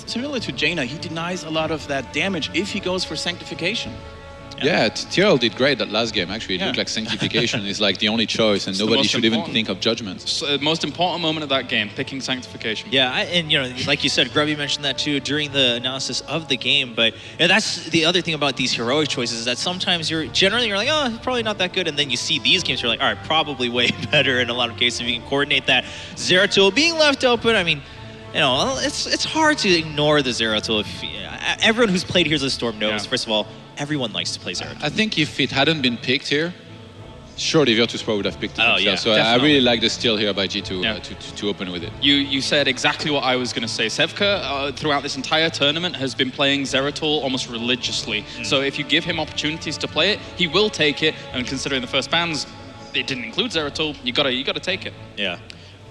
similar to Jaina, he denies a lot of that damage if he goes for Sanctification. Yeah, TRL did great that last game. Actually, it looked like Sanctification is like the only choice, and nobody should even think of Judgment. So, most important moment of that game, picking Sanctification. Yeah, and like you said, Grubby mentioned that too during the analysis of the game. But that's the other thing about these heroic choices is that sometimes you're like, oh, probably not that good, and then you see these games, you're like, all right, probably way better in a lot of cases if you can coordinate that. Zeratul being left open, I mean, it's hard to ignore the Zeratul. Everyone who's played Heroes of the Storm knows, first of all, everyone likes to play Zeratul. I think if it hadn't been picked here, surely Virtus Pro would have picked it themselves. Yeah, so definitely. I really like the steal here by G2 to open with it. You said exactly what I was going to say. Sevka, throughout this entire tournament, has been playing Zeratul almost religiously. So if you give him opportunities to play it, he will take it. And considering the first bans, it didn't include Zeratul, you gotta take it. Yeah.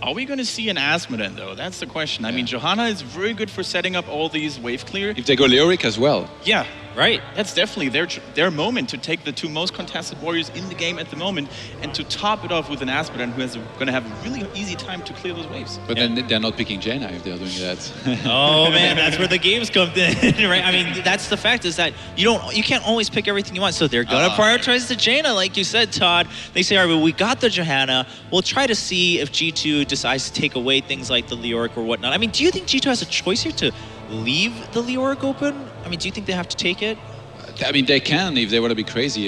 Are we going to see an Asmodee though? That's the question. I mean, Johanna is very good for setting up all these wave clear. If they go Leoric as well. Yeah, right. That's definitely their moment to take the two most contested warriors in the game at the moment and to top it off with an Asmodee who is going to have a really easy time to clear those waves. But then they're not picking Jaina if they're doing that. Oh man, that's where the games come in, right? I mean, that's the fact is that you can't always pick everything you want. So they're gonna prioritize the Jaina, like you said, Todd. They say, all right, well, we got the Johanna. We'll try to see if G2 decides to take away things like the Leoric or whatnot. I mean, do you think G2 has a choice here to leave the Leoric open? I mean, do you think they have to take it? I mean, they can if they want to be crazy.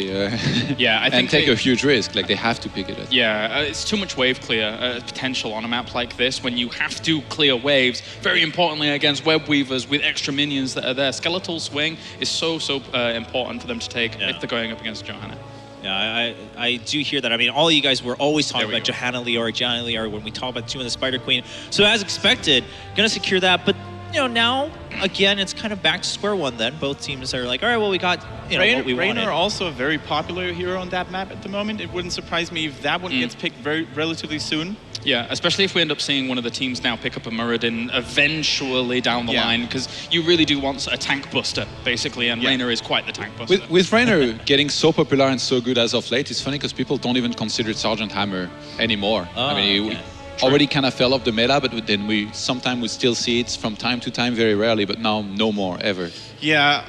Yeah, I think and take a huge risk. Like they have to pick it. Yeah, it's too much wave clear potential on a map like this when you have to clear waves. Very importantly against web weavers with extra minions that are there. Skeletal swing is so important for them to take if they're going up against Johanna. Yeah, I do hear that. I mean, all you guys were always talking about Johanna Leoric when we talk about 2 and the Spider Queen. So as expected, gonna secure that. But now again, it's kind of back to square one. Then both teams are like, all right, well, we got what we wanted. Raynor also a very popular hero on that map at the moment. It wouldn't surprise me if that one gets picked relatively soon. Yeah, especially if we end up seeing one of the teams now pick up a Muradin eventually down the line, because you really do want a tank buster, basically, and Raynor is quite the tank buster. With Raynor getting so popular and so good as of late, it's funny because people don't even consider Sergeant Hammer anymore. I mean, he already kind of fell off the meta, but then sometimes we still see it from time to time, very rarely, but now no more, ever. Yeah,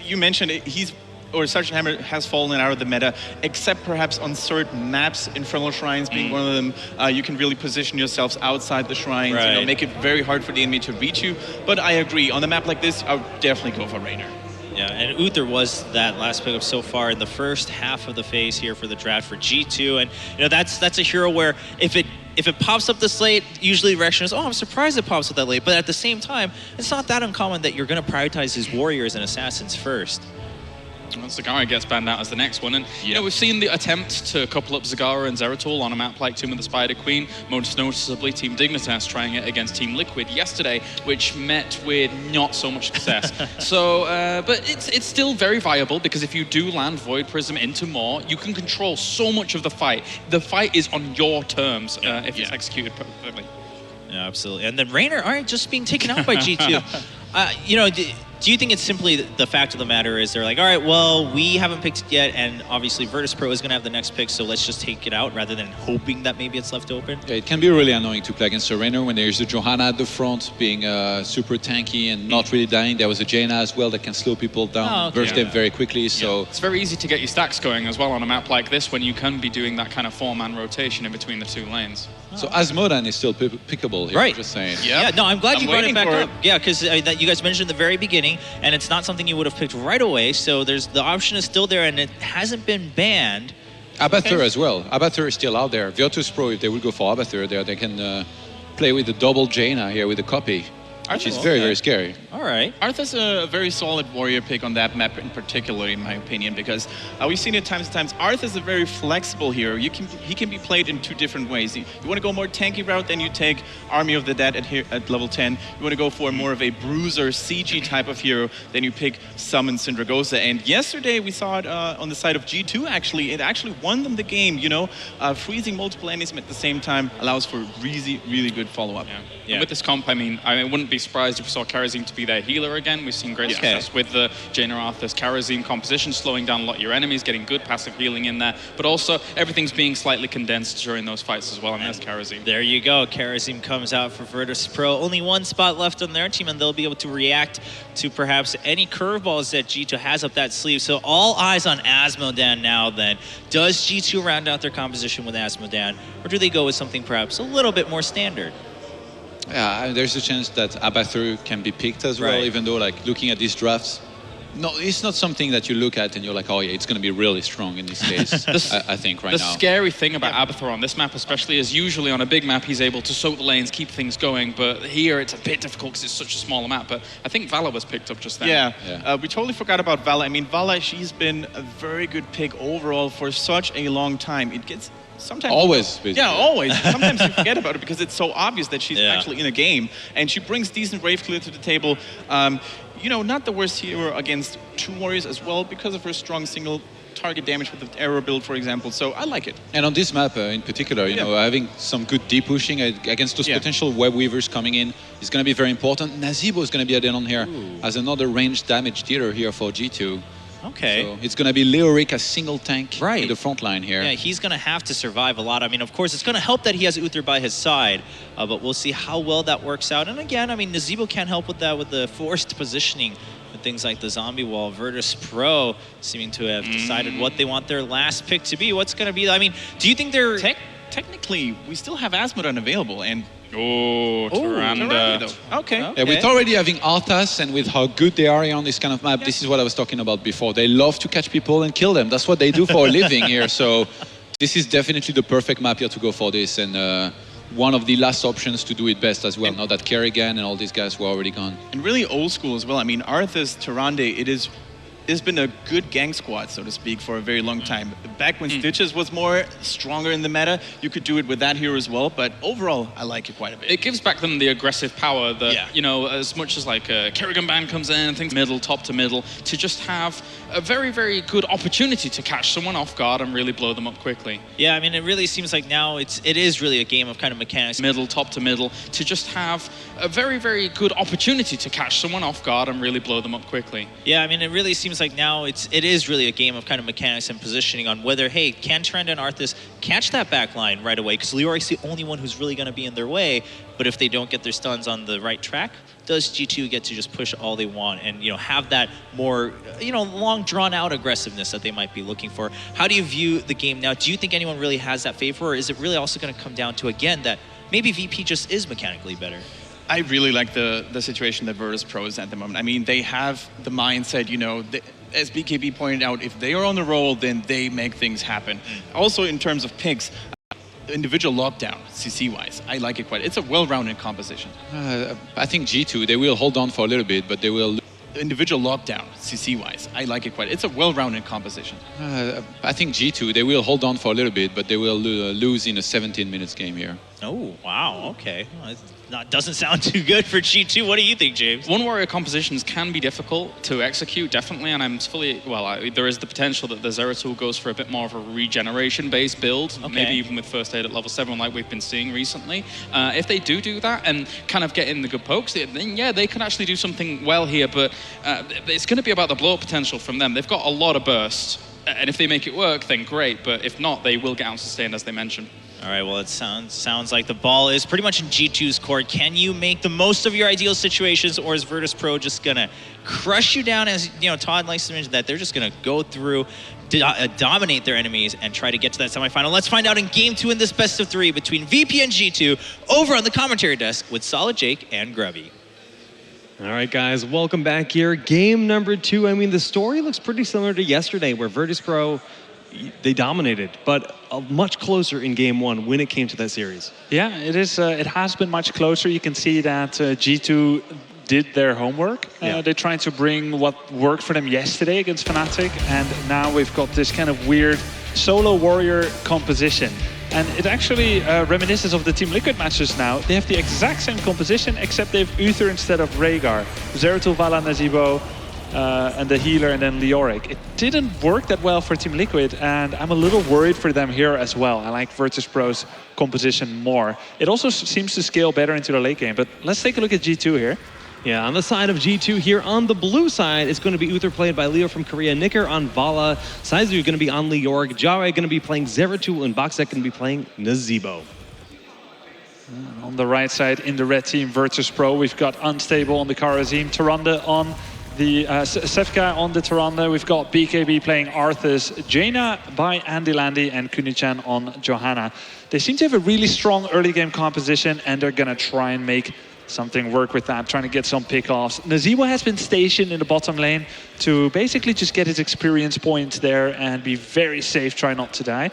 you mentioned it. Sergeant Hammer has fallen out of the meta, except perhaps on certain maps, Infernal Shrines being one of them. You can really position yourselves outside the shrines, make it very hard for the enemy to reach you. But I agree, on a map like this, I would definitely go for Raynor. Yeah, and Uther was that last pickup so far in the first half of the phase here for the draft for G2, and that's a hero where if it pops up this late, usually the reaction is, oh, I'm surprised it pops up that late. But at the same time, it's not that uncommon that you're going to prioritize his warriors and assassins first. Well, Zagara gets banned out as the next one. And we've seen the attempt to couple up Zagara and Zeratul on a map like Tomb of the Spider Queen, most noticeably Team Dignitas trying it against Team Liquid yesterday, which met with not so much success. But it's still very viable, because if you do land Void Prism into Maw, you can control so much of the fight. The fight is on your terms if it's executed perfectly. Yeah, absolutely. And then Raynor, all right, just being taken out by G2. Do you think it's simply the fact of the matter is they're like, all right, well, we haven't picked it yet, and obviously Virtus Pro is going to have the next pick, so let's just take it out rather than hoping that maybe it's left open? Yeah, it can be really annoying to play against a Raynor when there's a Johanna at the front being super tanky and not really dying. There was a Jaina as well that can slow people down, burst them very quickly. So it's very easy to get your stacks going as well on a map like this when you can be doing that kind of 4-man rotation in between the two lanes. So Asmodee is still pickable here, right? Just saying. Yeah, no, I'm glad you brought it back up. Yeah, because that you guys mentioned at the very beginning, and it's not something you would have picked right away. So the option is still there, and it hasn't been banned. Abathur as well. Abathur is still out there. Virtus Pro, if they would go for Abathur, they can play with the double Jaina here with the copy, which is very, very scary. All right. Arthur's a very solid warrior pick on that map in particular, in my opinion, because we've seen it times and times. Arthur's a very flexible hero. He can be played in 2 different ways. You want to go more tanky route, then you take Army of the Dead at level 10. You want to go for more of a bruiser, CG type of hero, then you pick Summon Syndragosa. And yesterday we saw it on the side of G2, actually. It actually won them the game, freezing multiple enemies at the same time allows for really, really good follow-up. Yeah. And with this comp, I mean, it wouldn't be be surprised if we saw Karazim to be their healer again. We've seen great success with the Jaina Arthur's Karazim composition, slowing down a lot of your enemies, getting good passive healing in there, but also everything's being slightly condensed during those fights as well, and there's Karazim. There you go. Karazim comes out for Virtus Pro. Only one spot left on their team, and they'll be able to react to perhaps any curveballs that G2 has up that sleeve. So all eyes on Asmodan now then. Does G2 round out their composition with Asmodan, or do they go with something perhaps a little bit more standard? Yeah, there's a chance that Abathur can be picked as well, even though like looking at these drafts, no, it's not something that you look at and you're like, oh yeah, it's going to be really strong in this case, I think right now. The scary thing about Abathur on this map especially is usually on a big map he's able to soak the lanes, keep things going, but here it's a bit difficult because it's such a small map, but I think Vala was picked up just then. Yeah, we totally forgot about Vala. I mean, Vala, she's been a very good pick overall for such a long time. It gets sometimes always always sometimes you forget about it because it's so obvious that she's actually in a game, and she brings decent wave clear to the table. You know, not the worst hero against two warriors as well because of her strong single target damage with the arrow build, for example. So I like it. And on this map in particular, you know, having some good deep pushing against those potential web weavers coming in is going to be very important. Nazeebo is going to be added on here as another ranged damage dealer here for G2. Okay. So it's going to be Leoric as single tank in the front line here. Yeah, he's going to have to survive a lot. I mean, of course, it's going to help that he has Uther by his side, but we'll see how well that works out. And again, I mean, Nazeebo can't help with that with the forced positioning with things like the zombie wall. Virtus Pro seeming to have decided what they want their last pick to be. What's going to be? I mean, do you think they're... Technically, we still have Asmodan available, and... Tyrande. Okay. Yeah, with already having Arthas and with how good they are on this kind of map, this is what I was talking about before. They love to catch people and kill them. That's what they do for a living here. So this is definitely the perfect map here to go for this, and one of the last options to do it best as well. Now that Kerrigan and all these guys were already gone. And really old school as well. I mean, Arthas, Tyrande, it's been a good gang squad, so to speak, for a very long time. Back when Stitches was more stronger in the meta, you could do it with that hero as well, but overall, I like it quite a bit. It gives back them the aggressive power that, you know, as much as like Kerrigan Band comes in and things middle, top to middle, to just have a very, very good opportunity to catch someone off guard and really blow them up quickly. Yeah, I mean, it really seems like now it is really a game of kind of mechanics. Middle, top to middle, to just have a very, very good opportunity to catch someone off guard and really blow them up quickly. Yeah, I mean, it really seems like now it is really a game of kind of mechanics and positioning on whether, hey, can Tyrande and Arthas catch that back line right away? Because Leoric's the only one who's really going to be in their way, but if they don't get their stuns on the right track, does G2 get to just push all they want and, you know, have that more, you know, long drawn-out aggressiveness that they might be looking for? How do you view the game now? Do you think anyone really has that favor, or is it really also going to come down to, again, that maybe VP just is mechanically better? I really like the situation that Virtus Pro is at the moment. I mean, they have the mindset, you know, as BKB pointed out, if they are on the roll, then they make things happen. Also, in terms of picks, individual lockdown, CC-wise, I like it quite. It's a well-rounded composition. I think G2, they will hold on for a little bit, but they will... Individual lockdown, CC-wise, I like it quite. It's a well-rounded composition. I think G2, they will hold on for a little bit, but they will lose in a 17 minutes game here. Oh, wow, okay. Well, doesn't sound too good for G2. What do you think, James? One warrior compositions can be difficult to execute, definitely, and I'm fully, there is the potential that the Zeratul goes for a bit more of a regeneration-based build, maybe even with first aid at level 7 like we've been seeing recently. If they do that and kind of get in the good pokes, then yeah, they can actually do something well here, but it's going to be about the blow-up potential from them. They've got a lot of burst, and if they make it work, then great, but if not, they will get unsustained, as they mentioned. All right, well, it sounds like the ball is pretty much in G2's court. Can you make the most of your ideal situations, or is Virtus Pro just going to crush you down? As you know, Todd likes to mention that they're just going to go through, dominate their enemies, and try to get to that semifinal. Let's find out in Game 2 in this best of 3 between VP and G2 over on the commentary desk with Solid Jake and Grubby. All right, guys, welcome back here. Game number 2. I mean, the story looks pretty similar to yesterday, where Virtus Pro, they dominated, but much closer in Game 1 when it came to that series. Yeah, it is. It has been much closer. You can see that G2 did their homework. They tried to bring what worked for them yesterday against Fnatic, and now we've got this kind of weird solo warrior composition. And it actually reminisces of the Team Liquid matches now. They have the exact same composition, except they have Uther instead of Rhaegar. Zeratul, Vala, Nazeebo. and the healer, and then Leoric. It didn't work that well for Team Liquid, and I'm a little worried for them here as well. I like Virtus.pro's composition more. It also seems to scale better into the late game, but let's take a look at G2 here. Yeah, on the side of G2 here, on the blue side, it's going to be Uther played by Leo from Korea, Nicker on Vala, Saizu going to be on Leoric, Jare going to be playing Zeratul, and Boxek going to be playing Nazebo. On the right side, in the red team, Virtus.pro, we've got Unstable on the Karazim, Tyrande on the Sefka on the Tyrande. We've got BKB playing Arthas, Jaina by Andy Landy, and Kunichan on Johanna. They seem to have a really strong early game composition, and they're going to try and make something work with that, trying to get some pickoffs. Nazebo has been stationed in the bottom lane to basically just get his experience points there and be very safe, try not to die.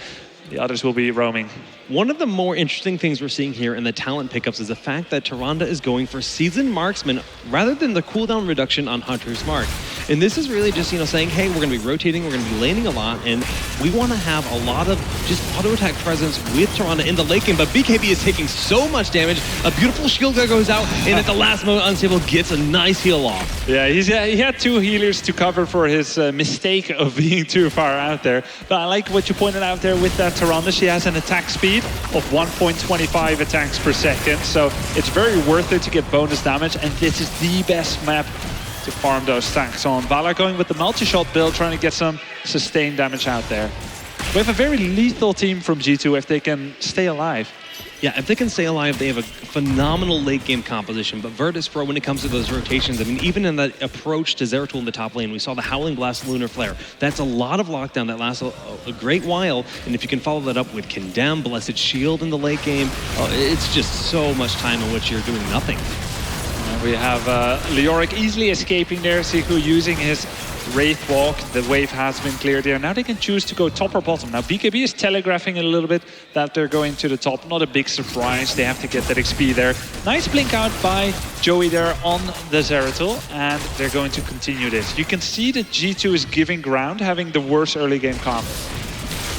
The others will be roaming. One of the more interesting things we're seeing here in the talent pickups is the fact that Tyrande is going for Seasoned Marksman rather than the cooldown reduction on Hunter's Mark. And this is really just, saying, hey, we're going to be rotating, we're going to be laning a lot, and we want to have a lot of just auto-attack presence with Tyrande in the late game, but BKB is taking so much damage. A beautiful shield that goes out, and at the last moment, Unstable gets a nice heal off. Yeah, he had two healers to cover for his mistake of being too far out there. But I like what you pointed out there with that Tyrande. She has an attack speed of 1.25 attacks per second, so it's very worth it to get bonus damage, and this is the best map to farm those stacks on. Vala going with the multi-shot build, trying to get some sustained damage out there. We have a very lethal team from G2 if they can stay alive. Yeah, if they can stay alive, they have a phenomenal late game composition. But Virtus.pro, when it comes to those rotations, I mean, even in that approach to Zeratul in the top lane, we saw the Howling Blast Lunar Flare. That's a lot of lockdown that lasts a great while. And if you can follow that up with Condemn, Blessed Shield in the late game, it's just so much time in which you're doing nothing. We have Leoric easily escaping there, Siku using his Wraith Walk. The wave has been cleared here. Now they can choose to go top or bottom. Now BKB is telegraphing a little bit that they're going to the top. Not a big surprise. They have to get that XP there. Nice blink out by Joey there on the Zeratul, and they're going to continue this. You can see that G2 is giving ground, having the worst early game comp.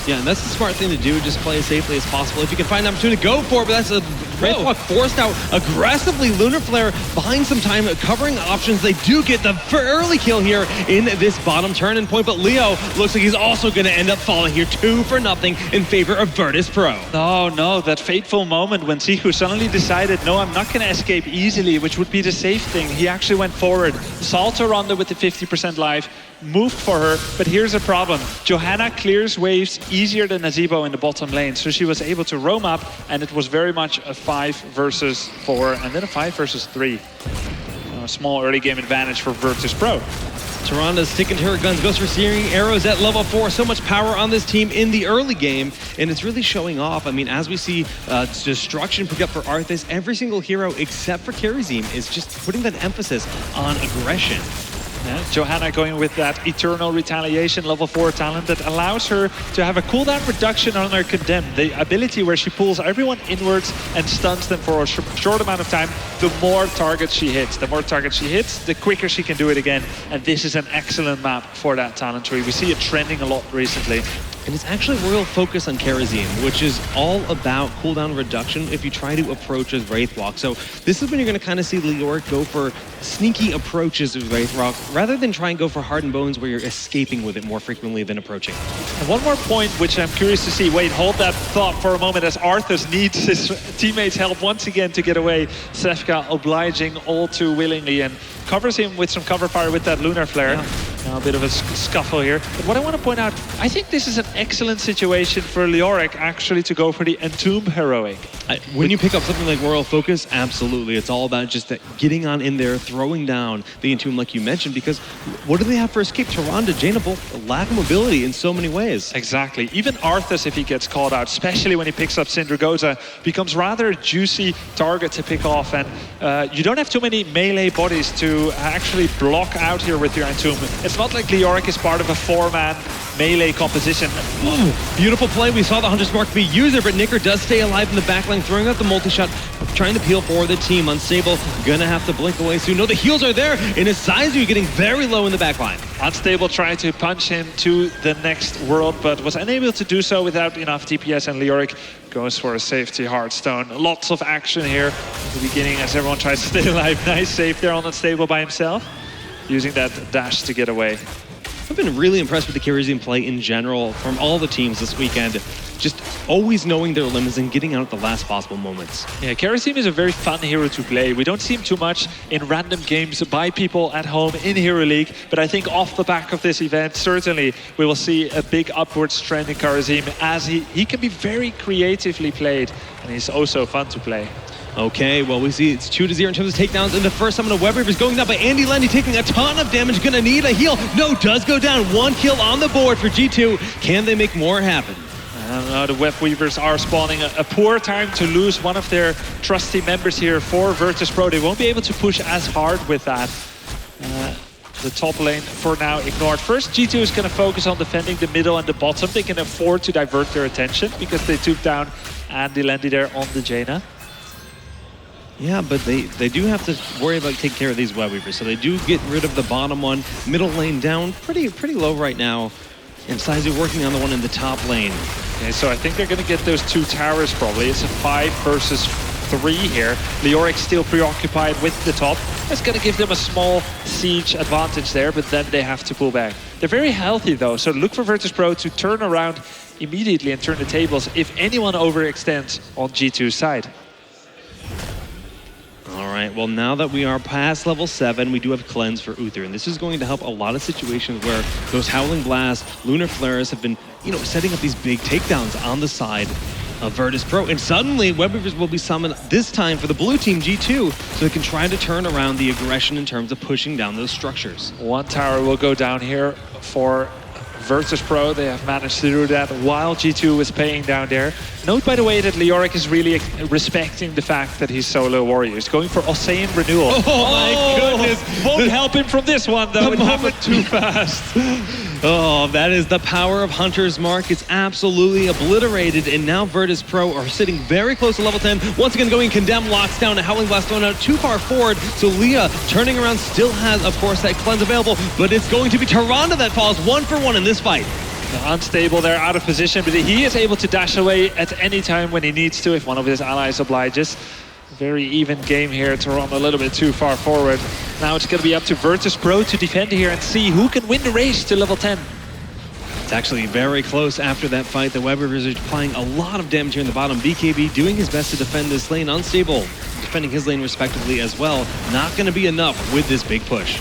Yeah, and that's the smart thing to do, just play as safely as possible. If you can find an opportunity, go for it, but that's a Wraith Walk forced out aggressively. Lunar Flare buying some time, covering options. They do get the early kill here in this bottom turn-in point, but Leo looks like he's also going to end up falling here 2-0 in favor of Virtus.pro. Oh no, that fateful moment when Siku suddenly decided, no, I'm not going to escape easily, which would be the safe thing. He actually went forward, saw Tyrande with the 50% life, moved for her, but here's a problem. Johanna clears waves easier than Nazebo in the bottom lane, so she was able to roam up, and it was very much a 5 versus 4, and then a 5 versus 3. A small early game advantage for Virtus.pro. Tyrande's sticking to her guns, goes for searing arrows at level 4. So much power on this team in the early game, and it's really showing off. I mean, as we see destruction pick up for Arthas, every single hero except for Karazim is just putting that emphasis on aggression. Yeah, Johanna going with that Eternal Retaliation level 4 talent that allows her to have a cooldown reduction on her Condemn. The ability where she pulls everyone inwards and stuns them for a short amount of time. The more targets she hits. The more targets she hits, the quicker she can do it again. And this is an excellent map for that talent tree. We see it trending a lot recently. And it's actually real focus on Karazim, which is all about cooldown reduction if you try to approach with Wraith Walk. So this is when you're going to kind of see Leoric go for sneaky approaches with Wraith Walk, rather than try and go for Hardened Bones where you're escaping with it more frequently than approaching. And one more point, which I'm curious to see. Wait, hold that thought for a moment as Arthas needs his teammates' help once again to get away. Sefka obliging all too willingly and covers him with some cover fire with that Lunar Flare. Yeah. Now a bit of a scuffle here. But what I want to point out, I think this is an excellent situation for Leoric actually to go for the Entomb Heroic. When you pick up something like Royal Focus, absolutely. It's all about just that getting on in there, throwing down the Entomb like you mentioned, because what do they have for escape? Tyrande, Jaina both lack of mobility in so many ways. Exactly. Even Arthas, if he gets caught out, especially when he picks up Syndragoza, becomes rather a juicy target to pick off. And you don't have too many melee bodies to actually block out here with your Entomb. It's not like Leoric is part of a 4-man melee composition. Whoa, beautiful play. We saw the Hunter's Mark be user, but Nicker does stay alive in the backline, throwing out the multi-shot, trying to peel for the team. Unstable, gonna have to blink away soon. No, the heals are there, and his Saizu getting very low in the backline. Unstable trying to punch him to the next world, but was unable to do so without enough DPS, and Leoric goes for a safety Hearthstone. Lots of action here at the beginning as everyone tries to stay alive. Nice save there on Unstable by himself. using that dash to get away. I've been really impressed with the Kharazim play in general from all the teams this weekend. Just always knowing their limits and getting out at the last possible moments. Yeah, Kharazim is a very fun hero to play. We don't see him too much in random games by people at home in Hero League, but I think off the back of this event, certainly we will see a big upwards trend in Kharazim as he can be very creatively played, and he's also fun to play. Okay, well, we see it's 2-0 in terms of takedowns. And the first summon of Web Reapers going down by Andy Lendy, taking a ton of damage. Gonna need a heal. No, does go down. 1 kill on the board for G2. Can they make more happen? I don't know, the Web Weavers are spawning a poor time to lose one of their trusty members here for Virtus Pro. They won't be able to push as hard with that. The top lane for now ignored. First, G2 is going to focus on defending the middle and the bottom. They can afford to divert their attention because they took down Andy Lendy there on the Jaina. Yeah, but they do have to worry about taking care of these Web Weavers. So they do get rid of the bottom one. Middle lane down pretty low right now. And Saizu working on the one in the top lane. Okay, so I think they're going to get those 2 towers probably. It's a 5 versus 3 here. Leoric still preoccupied with the top. That's going to give them a small siege advantage there, but then they have to pull back. They're very healthy though, so look for Virtus Pro to turn around immediately and turn the tables if anyone overextends on G2's side. All right, well, now that we are past level 7, we do have Cleanse for Uther, and this is going to help a lot of situations where those Howling Blasts, Lunar Flares have been, setting up these big takedowns on the side of Virtus Pro. And suddenly, Web Weavers will be summoned this time for the blue team, G2, so they can try to turn around the aggression in terms of pushing down those structures. 1 tower will go down here for Virtus Pro. They have managed to do that while G2 was paying down there. Note, by the way, that Leoric is really respecting the fact that he's solo warrior. He's going for Osean Renewal. Oh my goodness! Won't help him from this one, though. It happened too fast. Oh, that is the power of Hunter's Mark. It's absolutely obliterated, and now Virtus Pro are sitting very close to level 10. Once again, going Condemn, locks down, a Howling Blast thrown out too far forward. So Leah, turning around, still has, of course, that Cleanse available, but it's going to be Tyrande that falls 1 for 1 in this fight. Unstable there, out of position, but he is able to dash away at any time when he needs to, if one of his allies obliges. Very even game here to run a little bit too far forward. Now it's going to be up to Virtus Pro to defend here and see who can win the race to level 10. It's actually very close after that fight. The Web Weavers are applying a lot of damage here in the bottom. BKB doing his best to defend this lane. Unstable defending his lane respectively as well. Not going to be enough with this big push.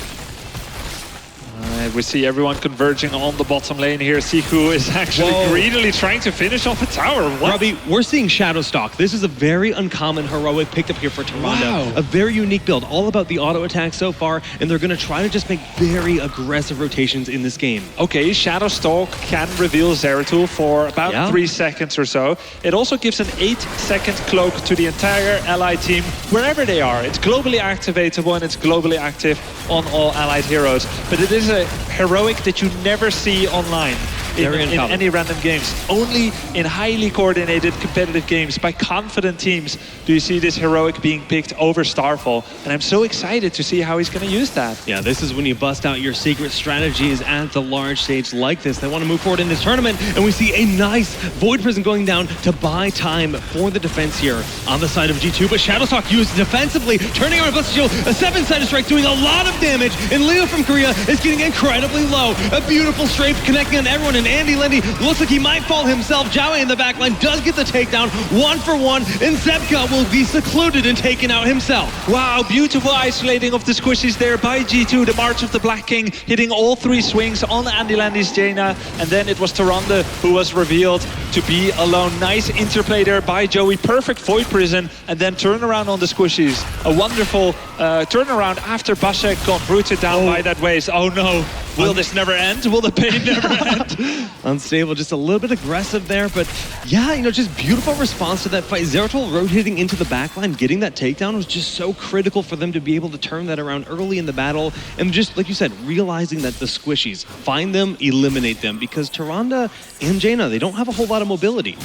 We see everyone converging on the bottom lane here. Siku is actually greedily trying to finish off a tower. What? Robbie, we're seeing Shadowstalk. This is a very uncommon heroic picked up here for Tyrande. Wow. A very unique build, all about the auto attack so far, and they're going to try to just make very aggressive rotations in this game. Okay, Shadowstalk can reveal Zeratul for about 3 seconds or so. It also gives an 8-second cloak to the entire allied team, wherever they are. It's globally activatable and it's globally active on all allied heroes. But it is a heroic that you never see online in any random games. Only in highly coordinated competitive games by confident teams do you see this heroic being picked over Starfall. And I'm so excited to see how he's going to use that. Yeah, this is when you bust out your secret strategies at the large stage like this. They want to move forward in this tournament, and we see a nice Void Prison going down to buy time for the defense here on the side of G2. But Shadowstalk used defensively, turning on a Blessed Shield, a 7-sided strike doing a lot of damage, and Leo from Korea is getting incredibly low. A beautiful strafe connecting on everyone, and Andy Lendy looks like he might fall himself. Jawe in the backline does get the takedown, 1 for 1, and Zebka will be secluded and taken out himself. Wow, beautiful isolating of the squishies there by G2. The March of the Black King hitting all 3 swings on Andy Lendy's Jaina, and then it was Tyrande who was revealed to be alone. Nice interplay there by Joey, perfect Void Prison, and then turn around on the squishies. A wonderful turnaround after Bashek got rooted down by that waste. Oh no, will this never end? Will the pain never end? Unstable, just a little bit aggressive there, but yeah, just beautiful response to that fight. Zeratul rotating into the backline, getting that takedown was just so critical for them to be able to turn that around early in the battle, and just, like you said, realizing that the squishies, find them, eliminate them, because Tyrande and Jaina, they don't have a whole lot of mobility.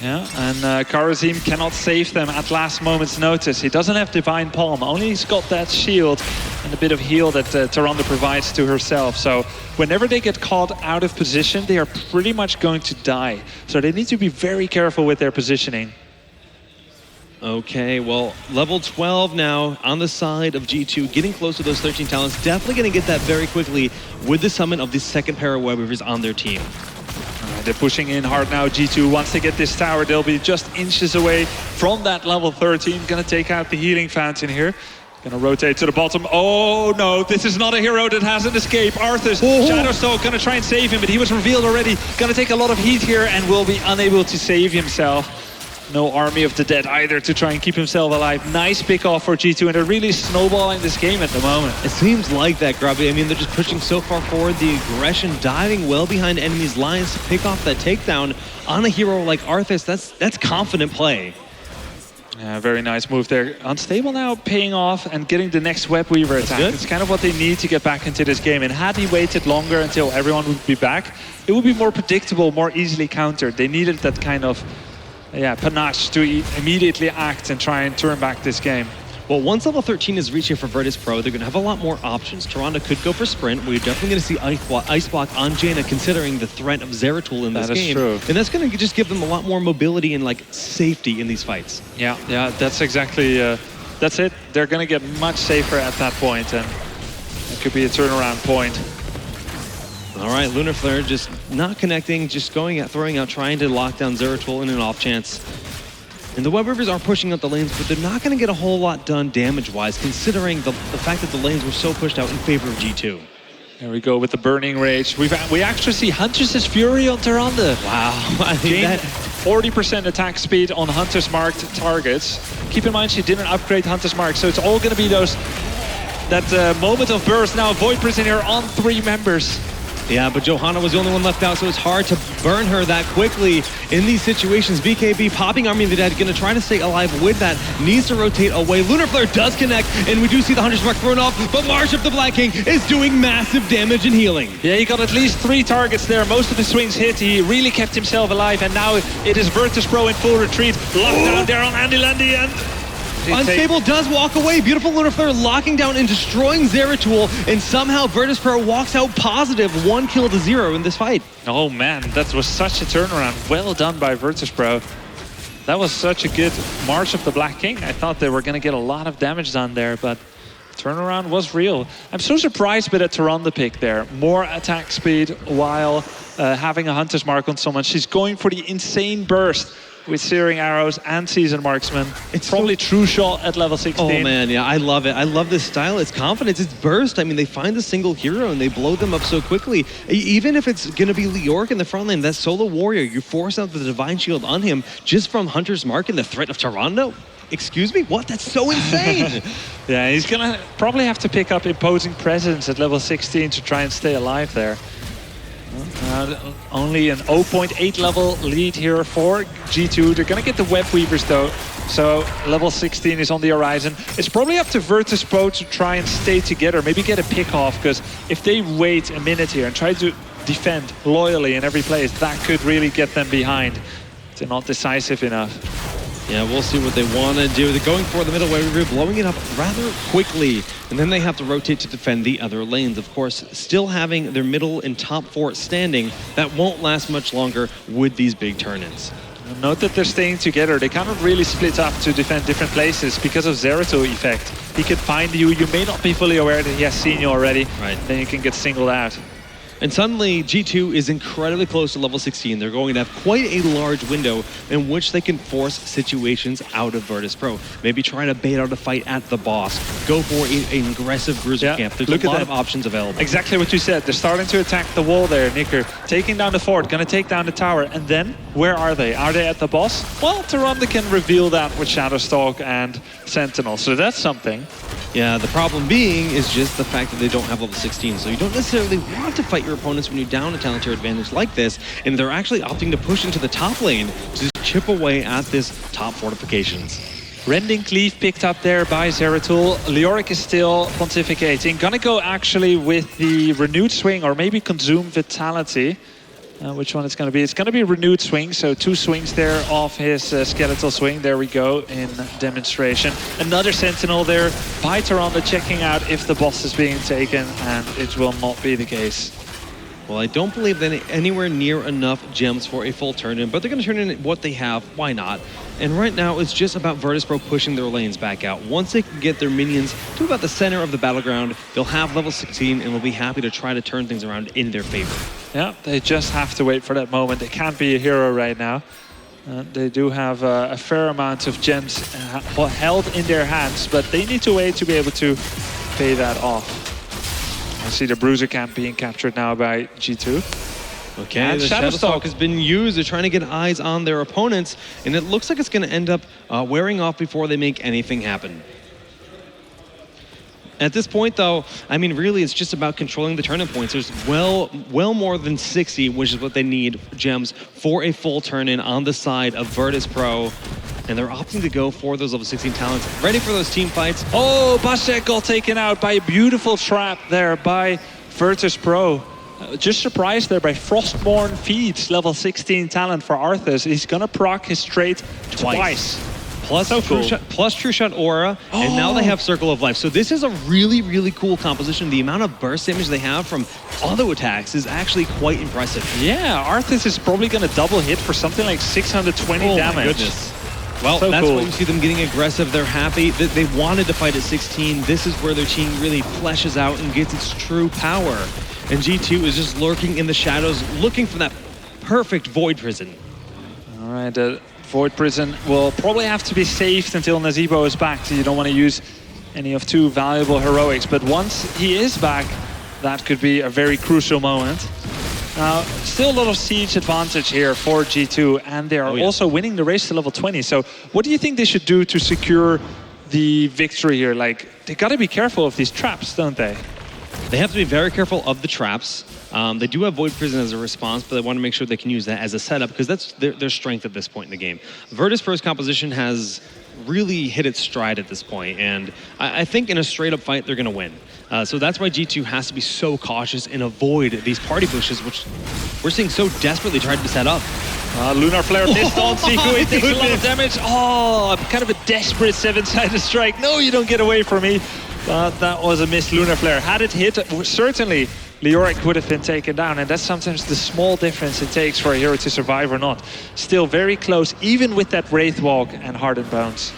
Yeah, and Kharazim cannot save them at last moment's notice. He doesn't have Divine Palm, only he's got that shield and a bit of heal that Tyrande provides to herself. So whenever they get caught out of position, they are pretty much going to die. So they need to be very careful with their positioning. Okay, well, level 12 now on the side of G2, getting close to those 13 talents. Definitely going to get that very quickly with the summon of the second pair of web weavers on their team. They're pushing in hard now, G2. Once they get this tower, they'll be just inches away from that level 13. Gonna take out the healing fountain here. Gonna rotate to the bottom. Oh no, this is not a hero that has an escape. Arthas, Shadowstalk gonna try and save him, but he was revealed already. Gonna take a lot of heat here and will be unable to save himself. No Army of the Dead either to try and keep himself alive. Nice pick off for G2, and they're really snowballing this game at the moment. It seems like that, Grubby. I mean, they're just pushing so far forward. The aggression diving well behind enemies' lines to pick off that takedown on a hero like Arthas. That's confident play. Yeah, very nice move there. Unstable now paying off and getting the next web weaver attack. It's kind of what they need to get back into this game. And had he waited longer until everyone would be back, it would be more predictable, more easily countered. They needed that kind of panache to immediately act and try and turn back this game. Well, once level 13 is reached here for Virtus Pro, they're going to have a lot more options. Toronto could go for Sprint. We're definitely going to see Ice Block on Jaina, considering the threat of Zeratul in this game. That is true. And that's going to just give them a lot more mobility and like safety in these fights. Yeah, that's exactly, that's it. They're going to get much safer at that point, and it could be a turnaround point. All right, Lunar Flare just not connecting, just going at throwing out, trying to lock down Zeratul in an off chance. And the web weavers are pushing out the lanes, but they're not going to get a whole lot done damage-wise, considering the fact that the lanes were so pushed out in favor of G2. There we go with the Burning Rage. We actually see Huntress's Fury on Tyrande. Wow. I think Gained 40% attack speed on Hunter's marked targets. Keep in mind she didn't upgrade Hunter's mark, so it's all going to be that moment of burst. Now Void Prisoner on 3 members. Yeah, but Johanna was the only one left out, so it's hard to burn her that quickly in these situations. BKB popping Army of the Dead, going to try to stay alive with that. Needs to rotate away. Lunar Flare does connect, and we do see the Hunter's Mark thrown off, but Marsh of the Black King is doing massive damage and healing. Yeah, he got at least 3 targets there. Most of the swings hit. He really kept himself alive, and now it is Virtus Pro in full retreat. Lockdown there on Andy Landy, and Unstable does walk away. Beautiful Lunar Flare locking down and destroying Zeratul, and somehow Virtus Pro walks out positive, 1 kill to 0 in this fight. Oh man, that was such a turnaround. Well done by Virtus Pro. That was such a good March of the Black King. I thought they were going to get a lot of damage done there, but turnaround was real. I'm so surprised by that Tyrande pick there. More attack speed while having a Hunter's Mark on someone. She's going for the insane burst with Searing Arrows and Seasoned Marksman. It's probably true shot at level 16. Oh man, yeah, I love it. I love this style. It's confidence, it's burst. I mean, they find the single hero and they blow them up so quickly. Even if it's going to be Leoric in the front lane, that solo warrior, you force out the Divine Shield on him just from Hunter's Mark and the threat of Tyrande. Excuse me? What? That's so insane. Yeah, he's going to probably have to pick up Imposing Presence at level 16 to try and stay alive there. Only an 0.8 level lead here for G2. They're going to get the web weavers though, so level 16 is on the horizon. It's probably up to Virtus Pro to try and stay together, maybe get a pick off, because if they wait a minute here and try to defend loyally in every place, that could really get them behind. They're not decisive enough. Yeah, we'll see what they want to do. They're going for the middle wave, blowing it up rather quickly, and then they have to rotate to defend the other lanes. Of course, still having their middle and top 4 standing. That won't last much longer with these big turn-ins. Note that they're staying together. They cannot really split up to defend different places because of Zeratul effect. He could find you. You may not be fully aware that he has seen you already. Right. Then you can get singled out. And suddenly, G2 is incredibly close to level 16. They're going to have quite a large window in which they can force situations out of Virtus Pro. Maybe try to bait out a fight at the boss. Go for an aggressive bruiser camp. There's a lot of options available. Exactly what you said. They're starting to attack the wall there, Nicker. Taking down the fort, going to take down the tower. And then, where are they? Are they at the boss? Well, Tyrande can reveal that with Shadowstalk and Sentinel. So that's something. Yeah, the problem being is just the fact that they don't have level 16. So you don't necessarily want to fight your opponents when you're down a talent tier advantage like this, and they're actually opting to push into the top lane to chip away at this top fortifications. Rending Cleave picked up there by Zeratul. Leoric is still pontificating. Gonna go actually with the Renewed Swing or maybe Consume Vitality. Which one it's going to be? It's going to be Renewed Swing, so 2 swings there off his Skeletal Swing. There we go in demonstration. Another Sentinel there by Tyrande checking out if the boss is being taken, and it will not be the case. Well, I don't believe that anywhere near enough gems for a full turn-in, but they're going to turn in what they have. Why not? And right now, it's just about Virtus.pro pushing their lanes back out. Once they can get their minions to about the center of the battleground, they'll have level 16 and will be happy to try to turn things around in their favor. Yeah, they just have to wait for that moment. They can't be a hero right now. They do have a fair amount of gems held in their hands, but they need to wait to be able to pay that off. I see the Bruiser camp being captured now by G2. Okay, and the Shadowstalk has been used. They're trying to get eyes on their opponents, and it looks like it's going to end up wearing off before they make anything happen. At this point, though, I mean, really, it's just about controlling the turn-in points. There's well more than 60, which is what they need, gems, for a full turn-in on the side of Virtus.pro. And they're opting to go for those level 16 talents, ready for those team fights. Oh, Basek got taken out by a beautiful trap there by Virtus.pro. Just surprised there by Frostborn Feeds, level 16 talent for Arthas. He's gonna proc his trait twice. Plus, plus True Shot Aura, and now they have Circle of Life. So this is a really, really cool composition. The amount of burst damage they have from auto attacks is actually quite impressive. Yeah, Arthas is probably gonna double hit for something like 620 damage. My goodness. Well, so that's why you see them getting aggressive. They're happy. They wanted to fight at 16. This is where their team really fleshes out and gets its true power. And G2 is just lurking in the shadows, looking for that perfect Void Prison. All right, Void Prison will probably have to be saved until Nazeebo is back, so you don't want to use any of two valuable heroics. But once he is back, that could be a very crucial moment. Now, still a lot of siege advantage here for G2, and they are also winning the race to level 20. So what do you think they should do to secure the victory here? Like, they got to be careful of these traps, don't they? They have to be very careful of the traps. They do have Void Prison as a response, but they want to make sure they can use that as a setup because that's their strength at this point in the game. Virtus.pro's composition has really hit its stride at this point, and I think in a straight-up fight, they're going to win. So that's why G2 has to be so cautious and avoid these party pushes, which we're seeing so desperately tried to set up. Lunar Flare missed on Siku. It takes a lot of damage. Oh, kind of a desperate 7-sided strike. No, you don't get away from me. But that was a missed Lunar Flare. Had it hit, certainly Leoric would have been taken down, and that's sometimes the small difference it takes for a hero to survive or not. Still very close, even with that Wraith Walk and Hardened Bones.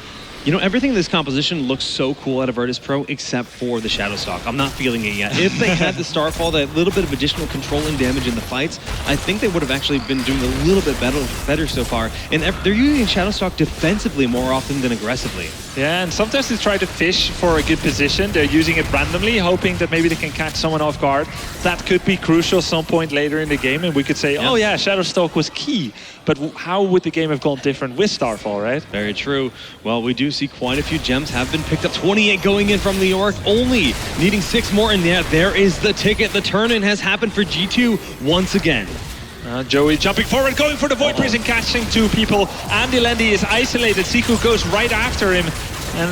You know, everything in this composition looks so cool out of Virtus.pro except for the Shadowstalk. I'm not feeling it yet. If they had the Starfall, that little bit of additional controlling damage in the fights, I think they would have actually been doing a little bit better so far. And they're using Shadowstalk defensively more often than aggressively. Yeah, and sometimes they try to fish for a good position. They're using it randomly, hoping that maybe they can catch someone off guard. That could be crucial some point later in the game, and we could say, oh yeah, Shadowstalk was key. But how would the game have gone different with Starfall, right? Very true. Well, we do see quite a few gems have been picked up. 28 going in from Leoric, only needing 6 more. And yeah, there is the ticket. The turn-in has happened for G2 once again. Joey jumping forward, going for the Void Prison, catching 2 people. Andy Lendy is isolated. Siku goes right after him. And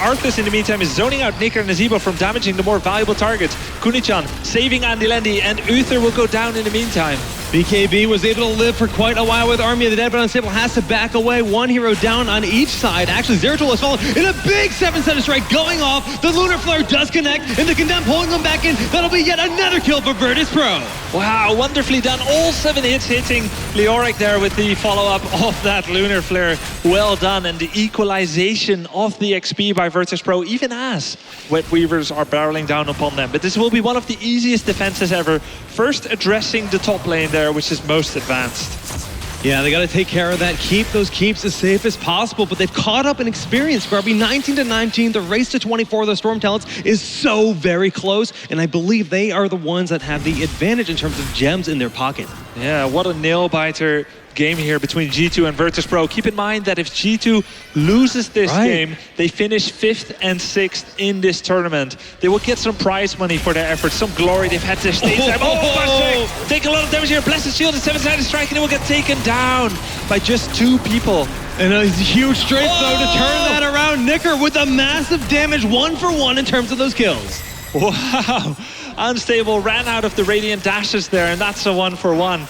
Arthas, in the meantime, is zoning out Nick and Nazeebo from damaging the more valuable targets. Kunichan saving Andy Lendy, and Uther will go down in the meantime. BKB was able to live for quite a while with Army of the Dead, but Unstable has to back away. 1 hero down on each side. Actually, Zeratul has fallen in a big 7-sided strike going off. The Lunar Flare does connect, and the Condemned pulling them back in. That'll be yet another kill for Virtus.pro. Wow, wonderfully done. All 7 hits hitting Leoric there with the follow-up of that Lunar Flare. Well done, and the equalization of the XP by Virtus.pro, even as Wet Weavers are barreling down upon them. But this will be one of the easiest defenses ever. First addressing the top lane there, which is most advanced. Yeah, they got to take care of that, keep those keeps as safe as possible, but they've caught up in experience. Grubby 19-19, the race to 24 of the Storm Talents is so very close, and I believe they are the ones that have the advantage in terms of gems in their pocket. Yeah, what a nail-biter game here between G2 and Virtus.pro. Keep in mind that if G2 loses this game, they finish 5th and 6th in this tournament. They will get some prize money for their efforts, some glory. They've had their stage time. Oh, take a lot of damage here. Blessed Shield and 7-sided strike, and it will get taken down by just 2 people. And a huge strength though to turn that around. Nicker with a massive damage, 1 for 1 in terms of those kills. Wow. Unstable ran out of the Radiant Dashes there, and that's a 1 for 1.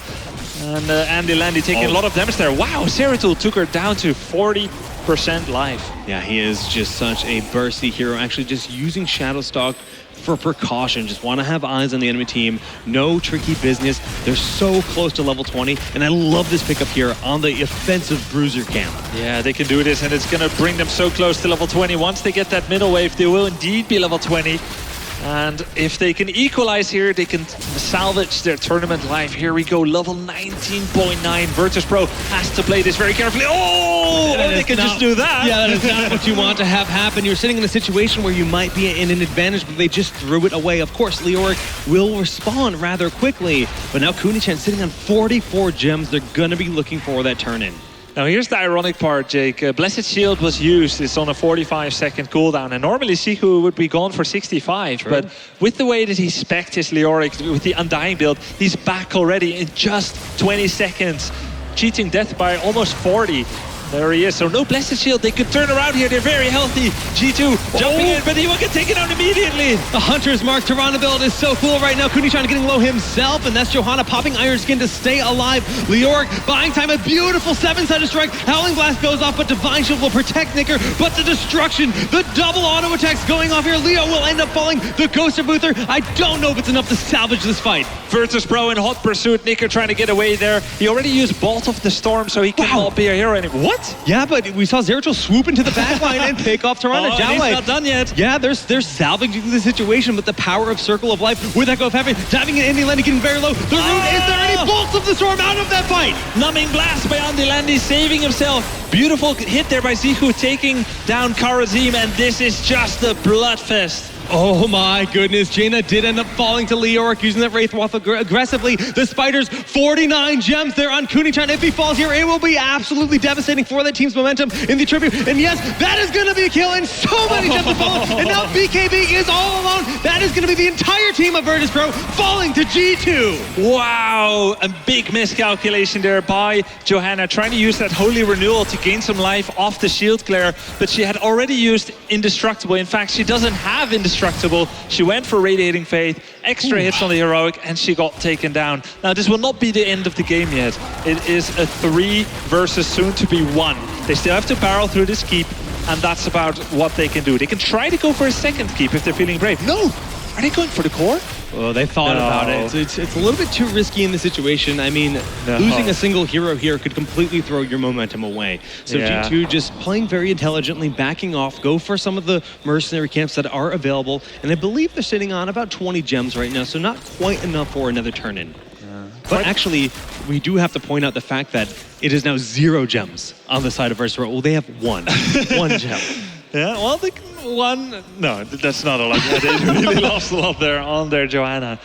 And Andy Landy taking a lot of damage there. Wow, Zeratul took her down to 40 100% life. Yeah, he is just such a bursty hero. Actually, just using Shadowstalk for precaution. Just want to have eyes on the enemy team. No tricky business. They're so close to level 20. And I love this pickup here on the offensive bruiser camp. Yeah, they can do this, and it's going to bring them so close to level 20. Once they get that middle wave, they will indeed be level 20. And if they can equalize here, they can salvage their tournament life. Here we go, level 19.9. Virtus.pro has to play this very carefully. Oh, they can just do that. Yeah, that is not what you want to have happen. You're sitting in a situation where you might be in an advantage, but they just threw it away. Of course, Leoric will respond rather quickly, but now Kunichan sitting on 44 gems. They're going to be looking for that turn-in. Now here's the ironic part, Jake. Blessed Shield was used. It's on a 45-second cooldown, and normally Siku would be gone for 65. True. But with the way that he spec'd his Leoric with the Undying build, he's back already in just 20 seconds, cheating death by almost 40. There he is. So no Blessed Shield. They could turn around here. They're very healthy. G2 jumping in, but he will get taken out immediately. The Hunter's Mark Tirana build is so cool right now. Kunichan getting low himself, and that's Johanna popping Iron Skin to stay alive. Leoric buying time, a beautiful 7-sided strike. Howling Blast goes off, but Divine Shield will protect Nicker. But the destruction, the double auto attacks going off here. Leo will end up falling. The Ghost of Uther, I don't know if it's enough to salvage this fight. Virtus.pro in hot pursuit. Nicker trying to get away there. He already used Bolt of the Storm, so he cannot be a hero anymore. What? Yeah, but we saw Zeratul swoop into the backline and pick off Tirana. Oh, he's not done yet. Yeah, they're salvaging the situation, but the power of Circle of Life with Echo of Heaven, diving in, Andy Landy getting very low. The Rune, is there any bolts of the storm out of that fight? Numbing Blast by Andy Landy, saving himself. Beautiful hit there by Ziku, taking down Karazim, and this is just a bloodfest. Oh my goodness, Jaina did end up falling to Leoric, using that Wraithwath aggressively. The Spiders, 49 gems there on Kunichan. If he falls here, it will be absolutely devastating for that team's momentum in the tribute. And yes, that is going to be a kill, and so many gems have fallen. And now BKB is all alone. That is going to be the entire team of Virtus.pro falling to G2. Wow, a big miscalculation there by Johanna, trying to use that Holy Renewal to gain some life off the shield glare, but she had already used Indestructible. In fact, she doesn't have Indestructible. She went for Radiating Faith, extra hits on the Heroic, and she got taken down. Now, this will not be the end of the game yet. It is a 3 versus soon to be 1. They still have to barrel through this keep, and that's about what they can do. They can try to go for a second keep if they're feeling brave. No! Are they going for the core? Well, they thought about it. It's a little bit too risky in the situation. I mean, losing a single hero here could completely throw your momentum away. So G2 just playing very intelligently, backing off, go for some of the mercenary camps that are available. And I believe they're sitting on about 20 gems right now, so not quite enough for another turn-in. But actually, we do have to point out the fact that it is now 0 gems on the side of Virtus.pro. Well, they have 1 gem. Yeah, well, no, that's not a lot. Yeah, they really lost a lot there on their Johanna.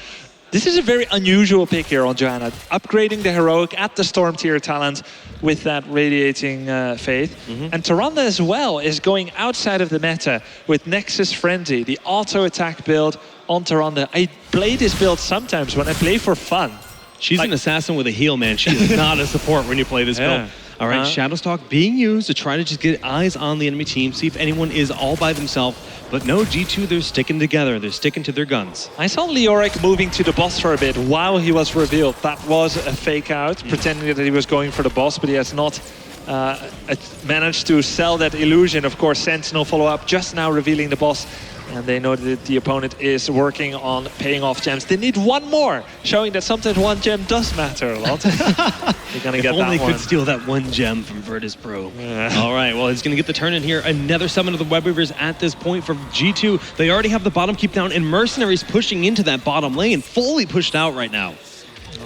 This is a very unusual pick here on Johanna. Upgrading the Heroic at the Storm tier talent with that Radiating Faith. And Tirana as well is going outside of the meta with Nexus Frenzy, the auto attack build on Tirana. I play this build sometimes when I play for fun. She's an assassin with a heal, man. She is not a support when you play this build. All right, Shadowstalk being used to try to just get eyes on the enemy team, see if anyone is all by themselves. But no, G2, they're sticking together. They're sticking to their guns. I saw Leoric moving to the boss for a bit while he was revealed. That was a fake out, pretending that he was going for the boss, but he has not managed to sell that illusion. Of course, Sentinel follow-up just now revealing the boss. And they know that the opponent is working on paying off gems. They need 1 more, showing that sometimes 1 gem does matter a lot. They're going to get that one. If only could steal that 1 gem from Virtus.pro. All right, well, he's going to get the turn in here. Another summon of the Web Weavers at this point for G2. They already have the bottom keep down, and Mercenaries pushing into that bottom lane, fully pushed out right now.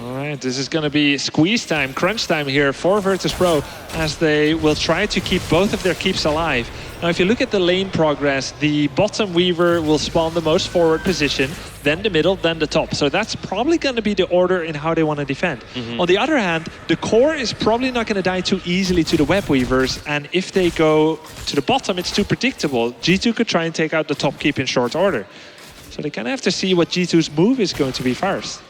All right, this is going to be squeeze time, crunch time here for Virtus.pro, as they will try to keep both of their keeps alive. Now, if you look at the lane progress, the bottom Weaver will spawn the most forward position, then the middle, then the top. So that's probably going to be the order in how they want to defend. On the other hand, the core is probably not going to die too easily to the Web Weavers, and if they go to the bottom, it's too predictable. G2 could try and take out the top keep in short order. So they kind of have to see what G2's move is going to be first.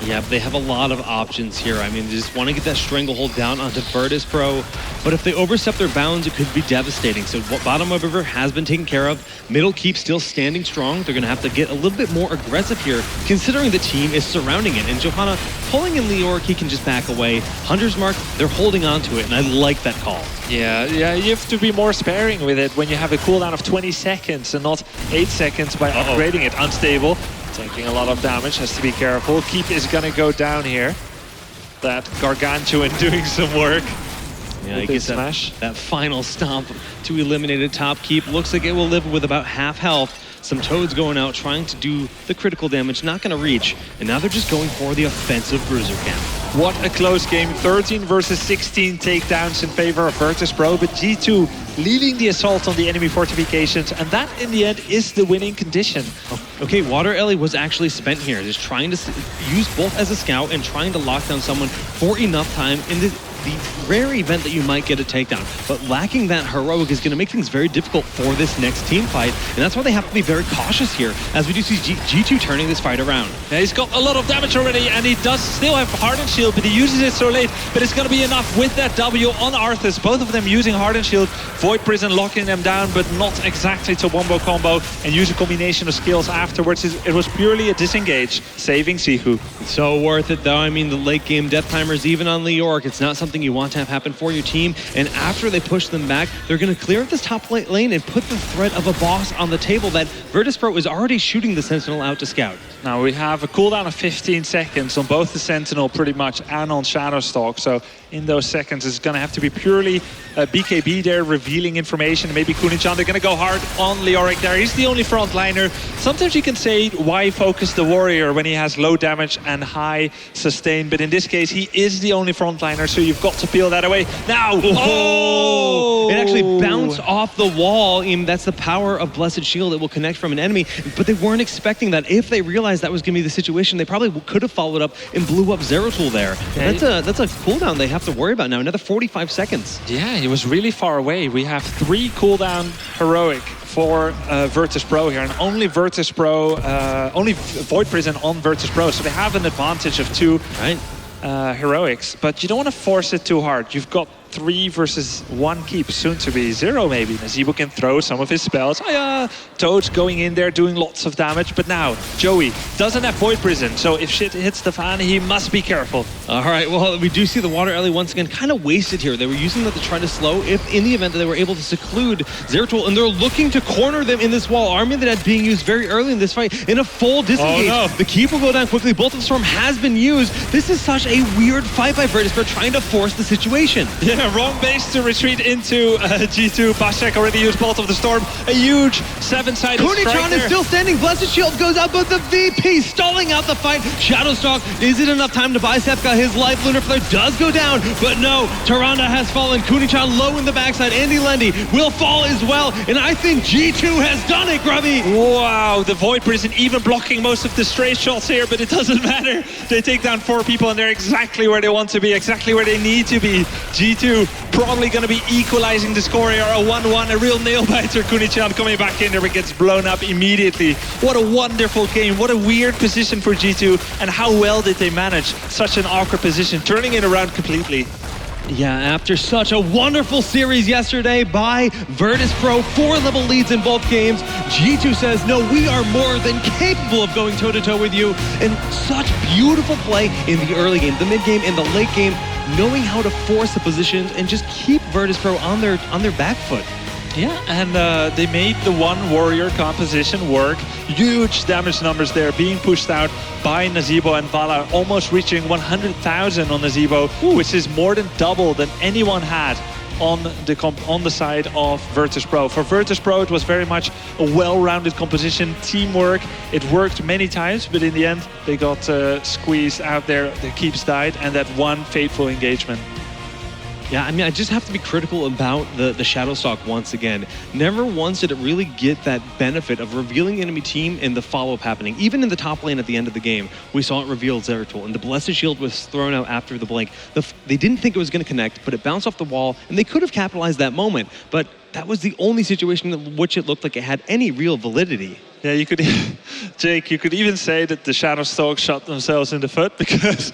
Yeah, but they have a lot of options here. I mean, they just want to get that stranglehold down onto Virtus Pro. But if they overstep their bounds, it could be devastating. So bottom of river has been taken care of. Middle keep still standing strong. They're going to have to get a little bit more aggressive here, considering the team is surrounding it. And Johanna pulling in Leoric, he can just back away. Hunter's Mark, they're holding on to it, and I like that call. Yeah, you have to be more sparing with it when you have a cooldown of 20 seconds and not 8 seconds by upgrading it. Unstable. Taking a lot of damage, has to be careful. Keep is gonna go down here. That Gargantuan doing some work. Yeah, he gets that final stomp to eliminate a top keep. Looks like it will live with about half health. Some Toads going out, trying to do the critical damage, not gonna reach. And now they're just going for the offensive bruiser camp. What a close game. 13 versus 16 takedowns in favor of Virtus Pro, but G2 leading the assault on the enemy fortifications, and that in the end is the winning condition. Okay, Water Ellie was actually spent here, just trying to use both as a scout and trying to lock down someone for enough time in the rare event that you might get a takedown. But lacking that heroic is going to make things very difficult for this next team fight, and that's why they have to be very cautious here, as we do see G2 turning this fight around. Yeah, he's got a lot of damage already, and he does still have Hardened Shield, but he uses it so late. But it's going to be enough with that W on Arthas. Both of them using Hardened Shield, Void Prison locking them down, but not exactly to wombo combo, and use a combination of skills afterwards. It was purely a disengage, saving Siku. So worth it, though. I mean, the late game death timers, even on Leoric, it's not something you want to have happen for your team. And after they push them back, they're going to clear up this top lane and put the threat of a boss on the table that Virtus Pro is already shooting the Sentinel out to scout. Now we have a cooldown of 15 seconds on both the Sentinel pretty much and on Shadowstalk. So in those seconds, it's going to have to be purely BKB there, revealing information. Maybe Kunichan, they're going to go hard on Leoric there. He's the only frontliner. Sometimes you can say, why focus the warrior when he has low damage and high sustain? But in this case, he is the only frontliner, so you've got to peel that away. Now, It actually bounced off the wall. That's the power of Blessed Shield. It will connect from an enemy, but they weren't expecting that. If they realized that was going to be the situation, they probably could have followed up and blew up Zeratul there. That's a cooldown they have to worry about now. Another 45 seconds. Yeah, he was really far away. We have 3 cooldown heroic for Virtus Pro here, and only Virtus Pro, only Void Prison on Virtus Pro, so they have an advantage of 2 heroics, but you don't want to force it too hard. You've got 3 versus 1 keep, soon to be 0 maybe. Nazeebo can throw some of his spells. Toad's going in there doing lots of damage, but now Joey doesn't have Void Prison, so if shit hits the fan, he must be careful. All right, well, we do see the Water Ellie once again kind of wasted here. They were using that to try to slow if in the event that they were able to seclude Zeratul, and they're looking to corner them in this wall. Army of the Dead being used very early in this fight in a full disengage. Oh, no. The keep will go down quickly. Bolt of Storm has been used. This is such a weird fight by Virtus for trying to force the situation. Yeah, wrong base to retreat into G2. Bashek already used Bolt of the Storm. A huge 7-sided strike Kunichan is still standing. Blessed Shield goes up, but the VP stalling out the fight. Shadowstalk, is it enough time to buy Sepka? His life Lunar Flare does go down, but no, Tyrande has fallen. Kunichan low in the backside. Andy Lendy will fall as well, and I think G2 has done it, Grubby. Wow, the Void Prison even blocking most of the stray shots here, but it doesn't matter. They take down 4 people, and they're exactly where they want to be, exactly where they need to be. G2 probably going to be equalizing the score here. A 1-1, a real nail-biter. Kunichan coming back in there, but gets blown up immediately. What a wonderful game. What a weird position for G2, and how well did they manage such an awkward position, turning it around completely. Yeah, after such a wonderful series yesterday by Virtus Pro, 4-level leads in both games, G2 says, no, we are more than capable of going toe-to-toe with you. And such beautiful play in the early game, the mid-game, and the late game, knowing how to force the positions and just keep Virtus Pro on their back foot. Yeah, and they made the 1 warrior composition work. Huge damage numbers there being pushed out by Nazeebo and Vala, almost reaching 100,000 on Nazeebo, which is more than double than anyone had on the side of Virtus Pro. For Virtus Pro, it was very much a well-rounded composition, teamwork. It worked many times, but in the end, they got squeezed out there. Their keeps died, and that one fateful engagement. Yeah, I mean, I just have to be critical about the Shadowstalk once again. Never once did it really get that benefit of revealing the enemy team and the follow-up happening. Even in the top lane at the end of the game, we saw it reveal Zeratul, and the Blessed Shield was thrown out after the blink. They didn't think it was going to connect, but it bounced off the wall, and they could have capitalized that moment, but that was the only situation in which it looked like it had any real validity. Yeah, you could, Jake, you could even say that the Shadowstalk shot themselves in the foot because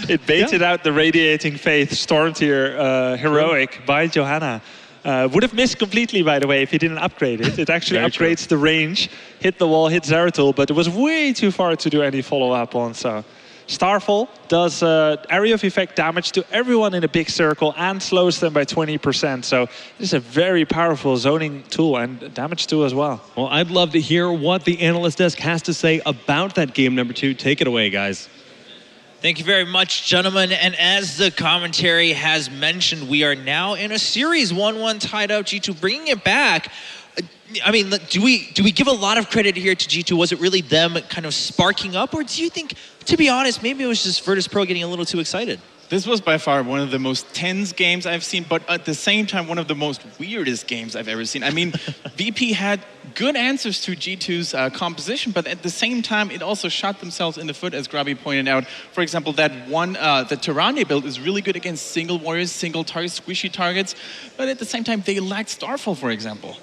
it baited out the Radiating Faith Storm Tier heroic by Johanna. Would have missed completely, by the way, if he didn't upgrade it. It actually upgrades the range, hit the wall, hit Zeratul, but it was way too far to do any follow-up on, so... Starfall does area of effect damage to everyone in a big circle and slows them by 20%. So it's a very powerful zoning tool and damage tool as well. Well, I'd love to hear what the analyst desk has to say about that game number 2. Take it away, guys. Thank you very much, gentlemen. And as the commentary has mentioned, we are now in a series 1-1 tied up. G2 bringing it back. I mean, do we give a lot of credit here to G2? Was it really them kind of sparking up? Or do you think, to be honest, maybe it was just Virtus Pro getting a little too excited? This was by far one of the most tense games I've seen, but at the same time, one of the most weirdest games I've ever seen. I mean, VP had good answers to G2's composition, but at the same time, it also shot themselves in the foot, as Grabby pointed out. For example, that one, the Tyrande build is really good against single warriors, single targets, squishy targets, but at the same time, they lacked Starfall, for example.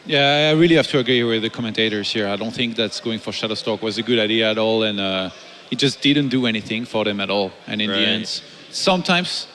Yeah, I really have to agree with the commentators here. I don't think that going for Shadowstalk was a good idea at all, and it just didn't do anything for them at all. And in the end, sometimes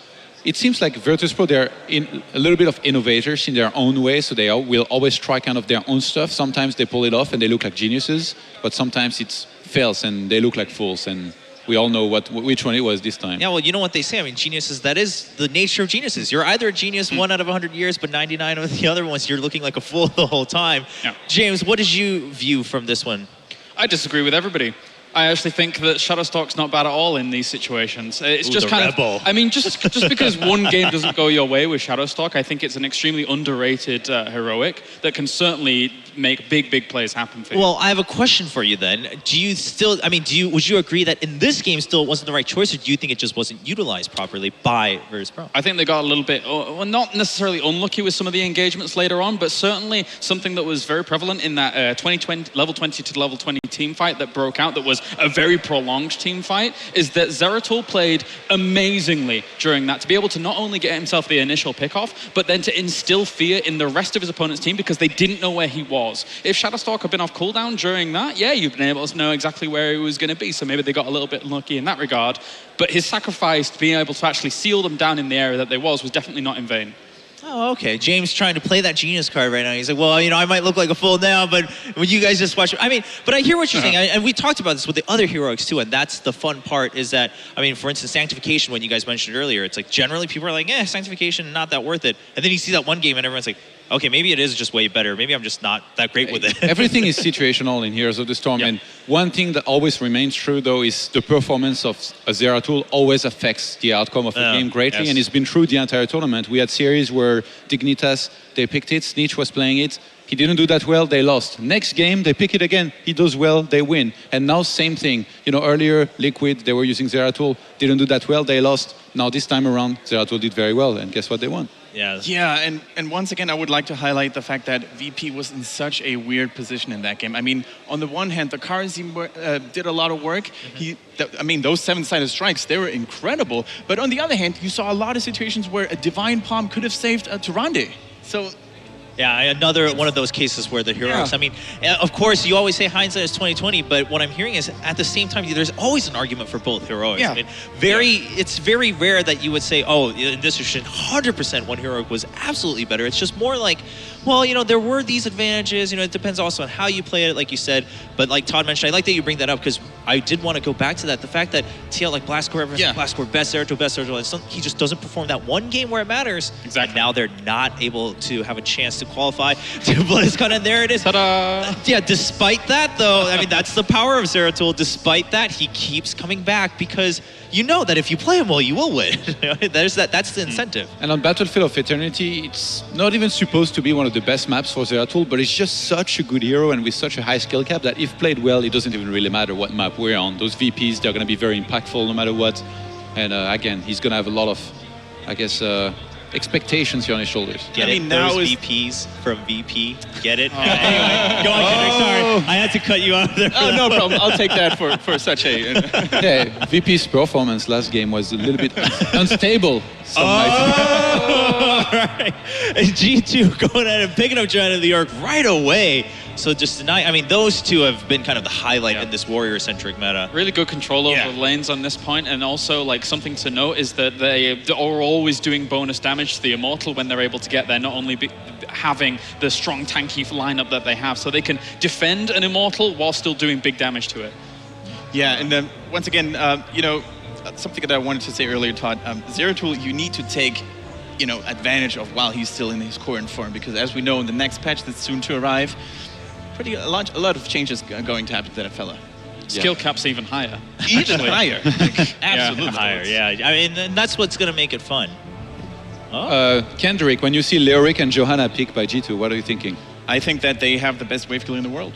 it seems like Virtus Pro, they're a little bit of innovators in their own way, so they will always try kind of their own stuff. Sometimes they pull it off and they look like geniuses, but sometimes it fails and they look like fools. And we all know which one it was this time. Yeah, well, you know what they say. I mean, geniuses, that is the nature of geniuses. You're either a genius 1 out of 100 years, but 99 of the other ones, you're looking like a fool the whole time. Yeah. James, what did you view from this one? I disagree with everybody. I actually think that Shadowstalk's not bad at all in these situations. It's just kind of, I mean, just because one game doesn't go your way with Shadowstalk, I think it's an extremely underrated heroic that can certainly make big plays happen for you. Well, I have a question for you then. Do you still, I mean, would you agree that in this game still it wasn't the right choice, or do you think it just wasn't utilized properly by Virtus Pro? I think they got a little bit, well, not necessarily unlucky with some of the engagements later on, but certainly something that was very prevalent in that level 20 to level 20 team fight that broke out, that was a very prolonged team fight, is that Zeratul played amazingly during that, to be able to not only get himself the initial pickoff, but then to instill fear in the rest of his opponent's team because they didn't know where he was. If Shadowstalk had been off cooldown during that, yeah, you've been able to know exactly where he was going to be, so maybe they got a little bit lucky in that regard, but his sacrifice to being able to actually seal them down in the area that they was definitely not in vain. Oh, okay. James trying to play that genius card right now. He's like, well, you know, I might look like a fool now, but when you guys just watch, I mean, but I hear what you're saying, and we talked about this with the other heroics too, and that's the fun part is that, I mean, for instance, Sanctification, when you guys mentioned earlier, it's like generally people are like, Sanctification, not that worth it. And then you see that one game and everyone's like, okay, maybe it is just way better. Maybe I'm just not that great with it. Everything is situational in Heroes of the Storm. And one thing that always remains true, though, is the performance of a Zeratul always affects the outcome of the game greatly. And it's been true the entire tournament. We had series where Dignitas, they picked it, Snitch was playing it. He didn't do that well, they lost. Next game, they pick it again. He does well, they win. And now same thing. You know, earlier, Liquid, they were using Zeratul, didn't do that well, they lost. Now this time around, Zeratul did very well, and guess what, they won. Yeah, and once again, I would like to highlight the fact that VP was in such a weird position in that game. I mean, on the one hand, the Cars did a lot of work. I mean, those 7-sided strikes, they were incredible. But on the other hand, you saw a lot of situations where a Divine Palm could have saved Tyrande. So... yeah, another one of those cases where the heroics, I mean, of course, you always say hindsight is 20/20, but what I'm hearing is at the same time, there's always an argument for both heroics. I mean, it's very rare that you would say, oh, in this situation, 100% one heroic was absolutely better. It's just more like, well, you know, there were these advantages. You know, it depends also on how you play it, like you said. But like Todd mentioned, I like that you bring that up because I did want to go back to that. The fact that TL, like Blastcore, Blastcore, best Zeratul, he just doesn't perform that one game where it matters. Exactly. And now they're not able to have a chance to qualify to BlizzCon, and there it is. Ta-da! Yeah, despite that, though, I mean, that's the power of Zeratul. Despite that, he keeps coming back because you know that if you play him well, you will win. That's the incentive. And on Battlefield of Eternity, it's not even supposed to be one of the best maps for Zeratul, but it's just such a good hero and with such a high skill cap that if played well, it doesn't even really matter what map we're on. Those VPs, they're going to be very impactful no matter what. And again, he's going to have a lot of I guess, expectations here on his shoulders. Get I it? mean, now Those is- VPs from VP. Get it? Anyway, go on, Kendrick. Sorry, I had to cut you out there. Oh, no problem. I'll take that for such a. Yeah, VP's performance last game was a little bit unstable. Some nights. All right. And G2 going ahead and picking up Giant of the Arc right away. So just tonight, I mean, those two have been kind of the highlight in this warrior-centric meta. Really good control over the lanes on this point, and also like something to note is that they are always doing bonus damage to the Immortal when they're able to get there, not only having the strong tanky lineup that they have, so they can defend an Immortal while still doing big damage to it. Yeah, and once again, you know, something that I wanted to say earlier, Todd, Zeratul, you need to take, you know, advantage of while he's still in his current form, because as we know in the next patch that's soon to arrive, a lot of changes going to happen to that fella. Skill cap's even higher. Even higher. Like, absolutely. Higher, yeah. I mean, and that's what's going to make it fun. Kendrick, when you see Leoric and Johanna picked by G2, what are you thinking? I think that they have the best wave killer in the world.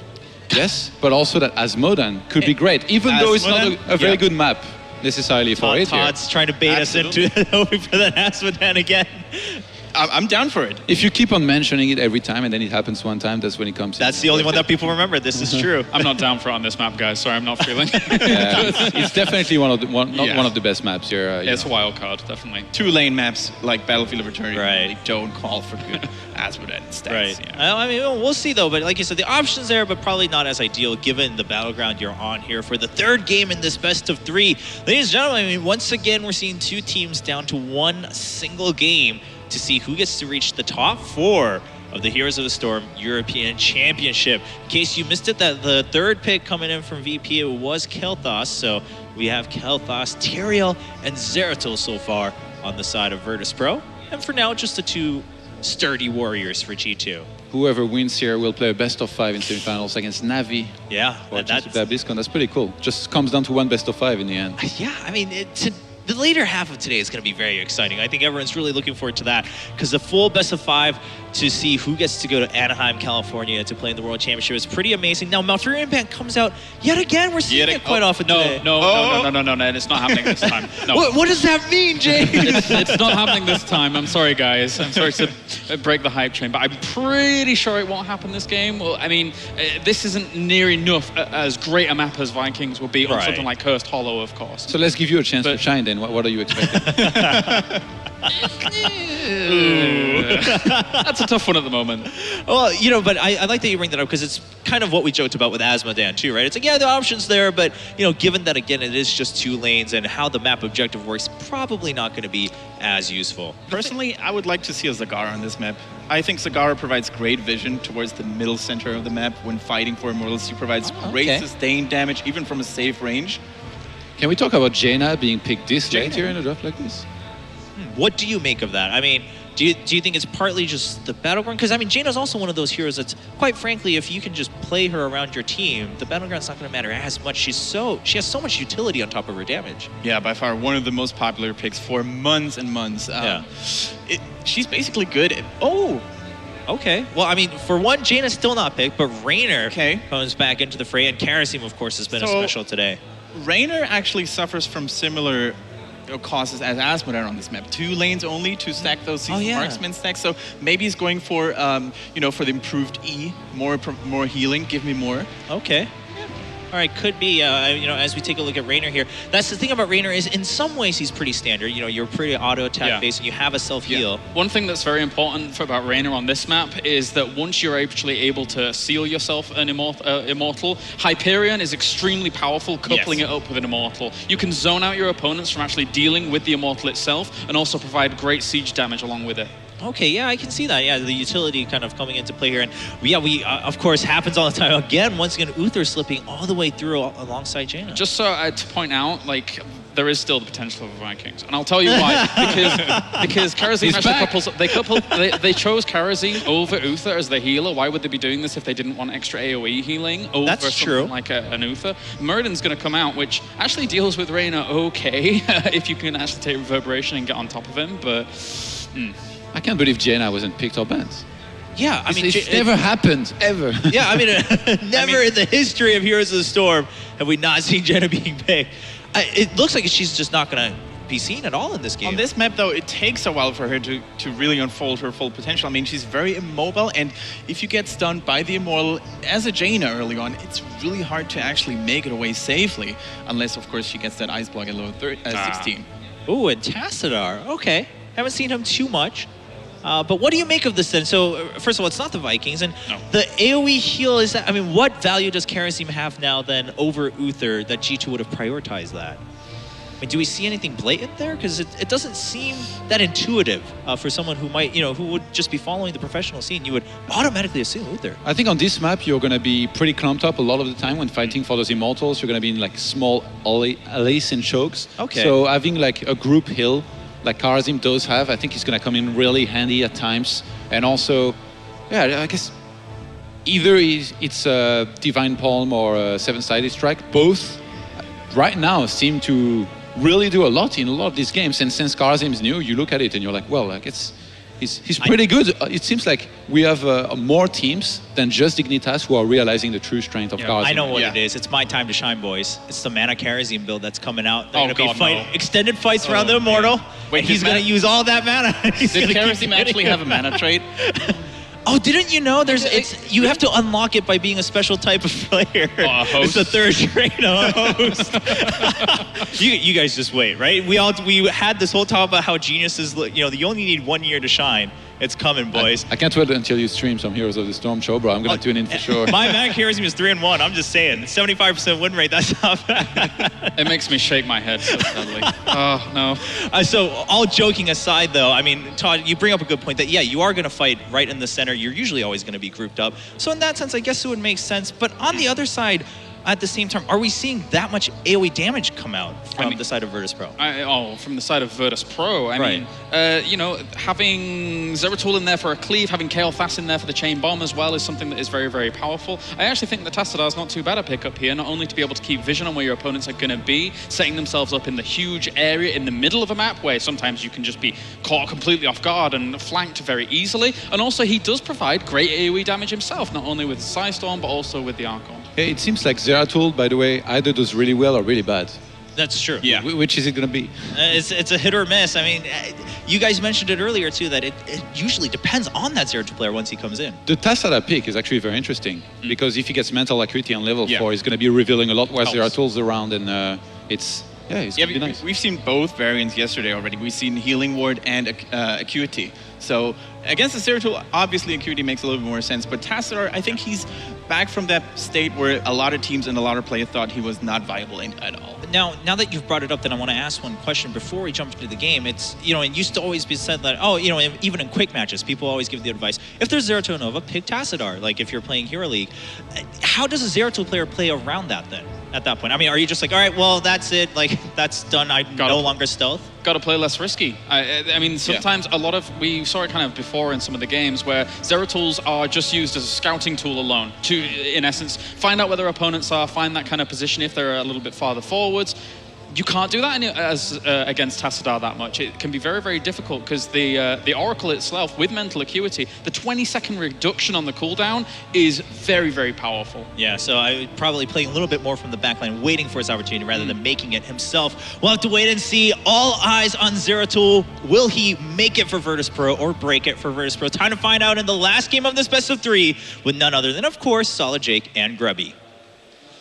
Yes, but also that Asmodan could be great, even though it's not a very good map necessarily for it. Todd's trying to bait us into hoping for that Asmodan again. I'm down for it. If you keep on mentioning it every time and then it happens one time, that's when it comes. That's the only one that people remember. This is true. I'm not down for it on this map, guys. Sorry, I'm not feeling it's definitely one of the best maps here. It's a wild card, definitely. 2-lane maps like Battlefield of Eternity, right? They don't call for good Asmodan stats. Right. Yeah. I mean, we'll see though. But like you said, the options there, but probably not as ideal given the battleground you're on here for the third game in this best of 3. Ladies and gentlemen, I mean, once again, we're seeing 2 teams down to 1 single game to see who gets to reach the top 4 of the Heroes of the Storm European Championship. In case you missed it, that the third pick coming in from VP, it was Kel'Thas. So we have Kel'Thas, Tyrael, and Zeratul so far on the side of Virtus Pro. And for now, just the 2 sturdy warriors for G2. Whoever wins here will play a best of 5 in semifinals against Navi. Yeah, that's BlizzCon. That's pretty cool. Just comes down to 1 best of 5 in the end. Yeah, I mean, the later half of today is going to be very exciting. I think everyone's really looking forward to that because the full best of 5 to see who gets to go to Anaheim, California to play in the World Championship is pretty amazing. Now, Malfurion Band comes out yet again. We're seeing it quite often today. No, it's not happening this time. No. What does that mean, James? It's not happening this time. I'm sorry, guys. I'm sorry to break the hype train, but I'm pretty sure it won't happen this game. Well, I mean, this isn't near enough as great a map as Vikings will be on something like Cursed Hollow, of course. So let's give you a chance to shine then. What are you expecting? That's a tough one at the moment. Well, you know, but I like that you bring that up because it's kind of what we joked about with Asmodan too, right? It's like, yeah, the options there, but, you know, given that, again, it is just 2 lanes and how the map objective works, probably not going to be as useful. Personally, I would like to see a Zagara on this map. I think Zagara provides great vision towards the middle center of the map when fighting for Immortals. He provides great sustained damage, even from a safe range. Can we talk about Jaina being picked this late here in a draft like this? What do you make of that? I mean, do you think it's partly just the battleground? Because, I mean, Jaina's also one of those heroes that's, quite frankly, if you can just play her around your team, the battleground's not going to matter as much. She has so much utility on top of her damage. Yeah, by far one of the most popular picks for months and months. She's basically good at... Okay. Well, I mean, for one, Jaina's still not picked, but Raynor comes back into the fray, and Karasim, of course, has been a special today. Raynor actually suffers from similar causes as Asmodan on this map. 2 lanes only to stack those seasoned marksman stacks. So maybe he's going for, you know, for the improved E, more healing. Give me more. Okay. All right, could be, you know, as we take a look at Raynor here. That's the thing about Raynor is in some ways he's pretty standard. You know, you're pretty auto-attack based and you have a self-heal. One thing that's very important about Raynor on this map is that once you're actually able to seal yourself an Immortal, Hyperion is extremely powerful, coupling it up with an Immortal. You can zone out your opponents from actually dealing with the Immortal itself and also provide great siege damage along with it. Okay, yeah, I can see that. Yeah, the utility kind of coming into play here. And we of course, happens all the time. Again, once again, Uther slipping all the way through alongside Jaina. Just so to point out, like, there is still the potential of Vikings. And I'll tell you why. because Karasim actually they chose Karasim over Uther as the healer. Why would they be doing this if they didn't want extra AoE healing over something like an Uther? Murden's going to come out, which actually deals with Raynor okay, if you can actually take Reverberation and get on top of him, but... I can't believe Jaina wasn't picked or banned. Yeah, I mean... It's never happened, ever. Yeah, I mean, never in the history of Heroes of the Storm have we not seen Jaina being picked. It looks like she's just not going to be seen at all in this game. On this map, though, it takes a while for her to really unfold her full potential. I mean, she's very immobile, and if you get stunned by the Immortal as a Jaina early on, it's really hard to actually make it away safely, unless, of course, she gets that ice block at level 16. Ooh, and Tassadar. Okay. Haven't seen him too much. But what do you make of this then? So, first of all, it's not the Vikings, and the AoE heal is that, I mean, what value does Karasim have now then over Uther that G2 would have prioritized that? I mean, do we see anything blatant there? Because it doesn't seem that intuitive for someone who might, who would just be following the professional scene. You would automatically assume Uther. I think on this map, you're going to be pretty clumped up a lot of the time when fighting for those Immortals. You're going to be in like small alleys and chokes. Okay. So having like a group heal, like Karasim does have, I think he's going to come in really handy at times. And also, yeah, I guess either it's a Divine Palm or a Seven-Sided Strike. Both right now seem to really do a lot in a lot of these games. And since Karasim is new, you look at it and you're like, well, like he's pretty good. It seems like we have more teams than just Dignitas who are realizing the true strength of Karasim. I know what it is. It's my time to shine, boys. It's the Mana Karasim build that's coming out. They're going to be extended fights around the Immortal. Wait, he's going to use all that mana. Did Karasim actually have a mana trait? Oh, didn't you know? You have to unlock it by being a special type of player. A host. It's a third trait, a host. you guys just wait, right? We had this whole talk about how geniuses, you only need 1 year to shine. It's coming, boys. I can't wait until you stream some Heroes of the Storm show, bro. I'm going to tune in for sure. My Mana Karasim is 3-1. I'm just saying, 75% win rate. That's not bad. It makes me shake my head so sadly. Oh, no. So all joking aside, though, I mean, Todd, you bring up a good point that, yeah, you are going to fight right in the center. You're usually always going to be grouped up. So in that sense, I guess it would make sense. But on the other side, at the same time, are we seeing that much AoE damage come out from the side of Virtus Pro? From the side of Virtus Pro. I mean, having Zeratul in there for a cleave, having Kael'thas in there for the chain bomb as well is something that is very, very powerful. I actually think the Tassadar is not too bad a pickup here, not only to be able to keep vision on where your opponents are going to be, setting themselves up in the huge area in the middle of a map where sometimes you can just be caught completely off guard and flanked very easily. And also he does provide great AoE damage himself, not only with Psystorm, but also with the Archon. It seems like Zeratul, by the way, either does really well or really bad. That's true. Yeah. Which is it going to be? It's a hit or miss. I mean, you guys mentioned it earlier, too, that it usually depends on that Zeratul player once he comes in. The Tassadar pick is actually very interesting because if he gets mental acuity on level 4, he's going to be revealing a lot while Zeratul's around, and it's going to be nice. We've seen both variants yesterday already. We've seen Healing Ward and Acuity. So against the Zeratul, obviously Acuity makes a little bit more sense, but Tassadar, I think he's back from that state where a lot of teams and a lot of players thought he was not viable at all. Now that you've brought it up, then I want to ask one question before we jump into the game. It's, it used to always be said that, even in quick matches, people always give the advice, if there's Zeratul Nova, pick Tassadar, like if you're playing Hero League. How does a Zeratul player play around that then, at that point? I mean, are you just like, all right, well, that's it, like, that's done, I'm no longer stealth? Got to play less risky. I mean, sometimes we saw it kind of before in some of the games where Zeratools are just used as a scouting tool alone to, in essence, find out where their opponents are, find that kind of position if they're a little bit farther forwards. You can't do that against Tassadar that much. It can be very, very difficult because the Oracle itself, with mental acuity, the 20-second reduction on the cooldown is very, very powerful. Yeah, so I would probably play a little bit more from the backline, waiting for his opportunity rather than making it himself. We'll have to wait and see. All eyes on Zeratul. Will he make it for Virtus Pro or break it for Virtus Pro? Time to find out in the last game of this best of 3 with none other than, of course, Solid Jake and Grubby.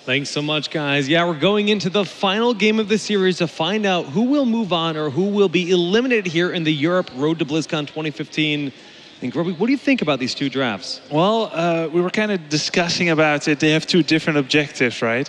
Thanks so much, guys. Yeah, we're going into the final game of the series to find out who will move on or who will be eliminated here in the Europe Road to BlizzCon 2015. And Grubby, what do you think about these two drafts? Well, we were kind of discussing about it. They have two different objectives, right?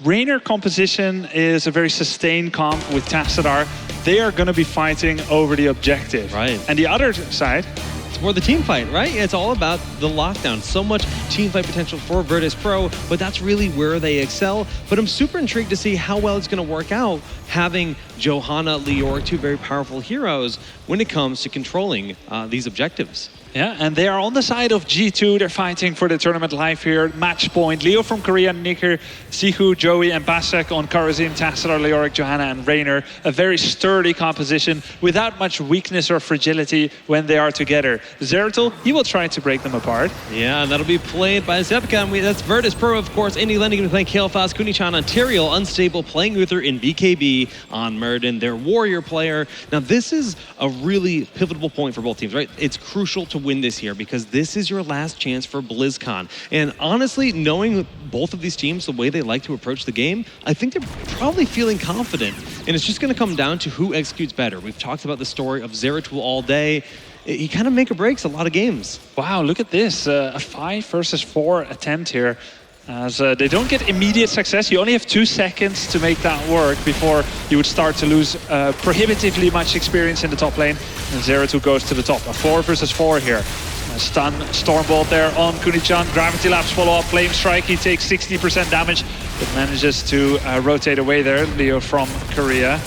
Raynor composition is a very sustained comp with Tassadar. They are going to be fighting over the objective. Right. And the other side, it's more the team fight, right? It's all about the lockdown. So much team fight potential for Virtus Pro, but that's really where they excel. But I'm super intrigued to see how well it's going to work out having Johanna, Leoric, two very powerful heroes when it comes to controlling these objectives. Yeah, and they are on the side of G2. They're fighting for the tournament life here. Match point. Leo from Korea, Nicker, Sihu, Joey, and Basek on Karazin, Tassadar, Leoric, Johanna, and Rainer. A very sturdy composition without much weakness or fragility when they are together. Zeratul, he will try to break them apart. Yeah, and that'll be played by Zepka. That's Virtus Pro, of course. Andy Lenny going to be playing Kael'thas, Kunichan on Tyrael, Unstable, playing Uther in BKB on Murden, their warrior player. Now, this is a really pivotal point for both teams, right? It's crucial to win this year because this is your last chance for BlizzCon. And honestly, knowing both of these teams, the way they like to approach the game, I think they're probably feeling confident. And it's just going to come down to who executes better. We've talked about the story of Zeratul all day. He kind of make or breaks a lot of games. Wow, look at this. A 5 versus 4 attempt here. As they don't get immediate success. You only have 2 seconds to make that work before you would start to lose prohibitively much experience in the top lane. And Zeratul goes to the top. A 4 versus 4 here. A stun Stormbolt there on Kunichan. Gravity Lapse follow up. Flame Strike. He takes 60% damage, but manages to rotate away there. Leo from Korea.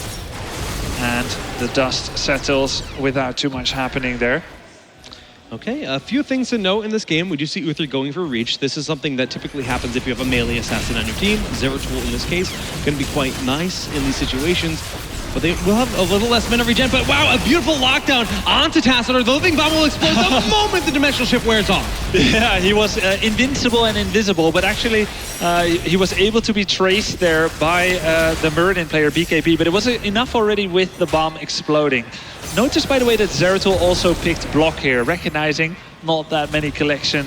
And the dust settles without too much happening there. Okay, a few things to note in this game. We do see Uther going for reach. This is something that typically happens if you have a melee assassin on your team. Zeratul, in this case, going to be quite nice in these situations. But they will have a little less mana regen. But wow, a beautiful lockdown onto Tassadar. The living bomb will explode the moment the dimensional shift wears off. Yeah, he was invincible and invisible, but actually he was able to be traced there by the Murden player BKB, but it was enough already with the bomb exploding. Notice, by the way, that Zeratul also picked block here, recognizing not that many collection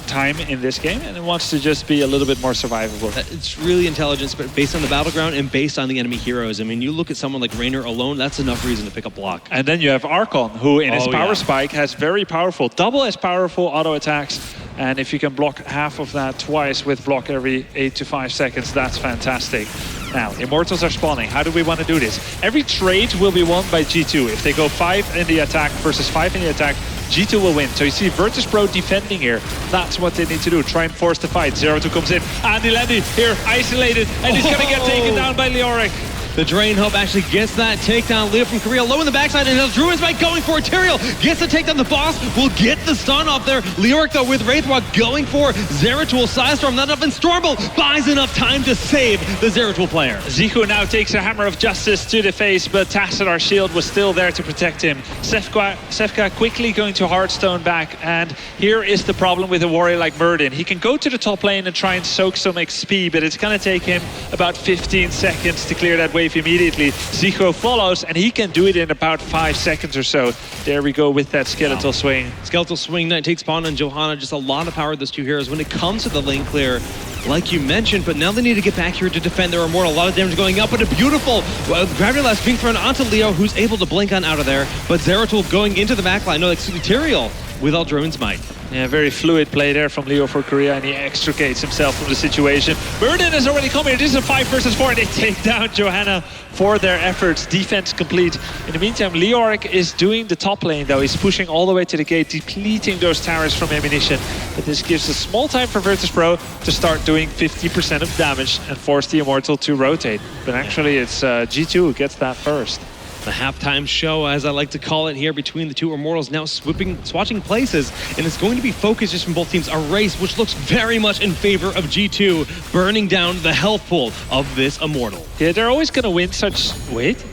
time in this game, and it wants to just be a little bit more survivable. It's really intelligent, but based on the battleground and based on the enemy heroes. I mean, you look at someone like Rainer alone, that's enough reason to pick up block. And then you have Archon, who in his power spike has very powerful, double as powerful auto attacks. And if you can block half of that twice with block every 8 to 5 seconds, that's fantastic. Now, Immortals are spawning. How do we want to do this? Every trade will be won by G2. If they go 5 in the attack versus 5 in the attack, G2 will win. So you see Virtus Pro defending here. That's what they need to do. Try and force the fight. Zeratul comes in. Andy Lenny here, isolated. And he's going to get taken down by Leoric. The Drain Hope actually gets that takedown. Leo from Korea low in the backside, and Druid's Bite going for it. Tyrael gets the takedown. The boss will get the stun off there. Leoric, though, with Wraithwalk going for Zeratul. Sidestorm, not enough, and Stormbolt buys enough time to save the Zeratul player. Zico now takes a Hammer of Justice to the face, but Tassadar's shield was still there to protect him. Sefka quickly going to Hearthstone back, and here is the problem with a warrior like Murden. He can go to the top lane and try and soak some XP, but it's going to take him about 15 seconds to clear that wave immediately. Zico follows, and he can do it in about 5 seconds or so. There we go with that skeletal swing. Skeletal swing that takes Spawn and Johanna. Just a lot of power with those two heroes when it comes to the lane clear, like you mentioned, but now they need to get back here to defend their Immortal. A lot of damage going up, but a beautiful Gravity Lapse being thrown onto Leo, who's able to blink on out of there, but Zeratul going into the backline. No, excuse me, Tyrael with all Druid's Might. Yeah, very fluid play there from Leo for Korea, and he extricates himself from the situation. Murden has already come here. This is a 5 versus 4, and they take down Johanna for their efforts. Defense complete. In the meantime, Leoric is doing the top lane, though. He's pushing all the way to the gate, depleting those towers from ammunition. But this gives a small time for Virtus Pro to start doing 50% of damage and force the Immortal to rotate. But actually, it's G2 who gets that first. The halftime show, as I like to call it here, between the two Immortals now swatching places, and it's going to be focused just from both teams. A race which looks very much in favor of G2, burning down the health pool of this Immortal. Yeah, they're always going to win such... Wait?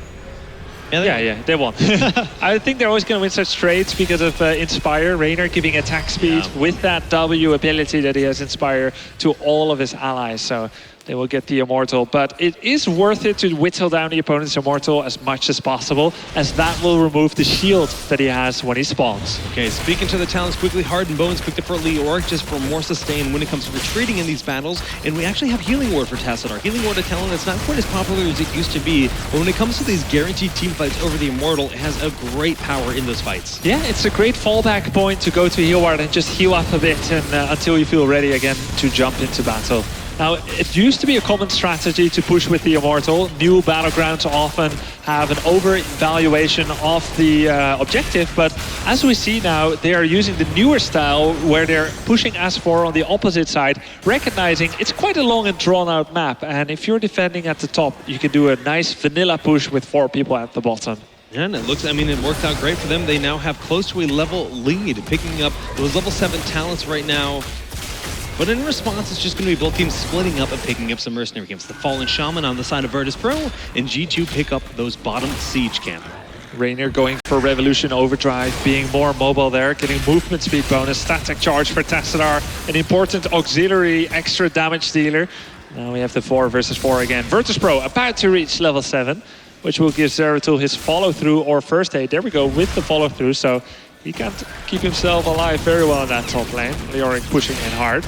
Yeah, they won. I think they're always going to win such trades because of Inspire. Rainer giving attack speed with that W ability that he has Inspire to all of his allies. So they will get the Immortal. But it is worth it to whittle down the opponent's Immortal as much as possible, as that will remove the shield that he has when he spawns. Okay, speaking to the talents quickly, Hard and Bones picked up for Leoric just for more sustain when it comes to retreating in these battles. And we actually have Healing Ward for Tassadar. Healing Ward, a talent that's not quite as popular as it used to be. But when it comes to these guaranteed team fights over the Immortal, it has a great power in those fights. Yeah, it's a great fallback point to go to Heal Ward and just heal up a bit and, until you feel ready again to jump into battle. Now, it used to be a common strategy to push with the Immortal. New battlegrounds often have an over-evaluation of the objective, but as we see now, they are using the newer style where they're pushing S4 on the opposite side, recognizing it's quite a long and drawn-out map, and if you're defending at the top, you can do a nice vanilla push with 4 people at the bottom. And it looks, I mean, it worked out great for them. They now have close to a level lead, picking up those level 7 talents right now. But in response, it's just going to be both teams splitting up and picking up some mercenary camps. The Fallen Shaman on the side of Virtus.pro, and G2 pick up those bottom siege camp. Rainier going for Revolution Overdrive, being more mobile there, getting movement speed bonus, static charge for Tassadar, an important auxiliary extra damage dealer. Now we have the 4 versus 4 again. Virtus.pro about to reach level 7, which will give Zeratul his follow-through or first aid. There we go with the follow-through, so he can't keep himself alive very well in that top lane. Leoric pushing in hard.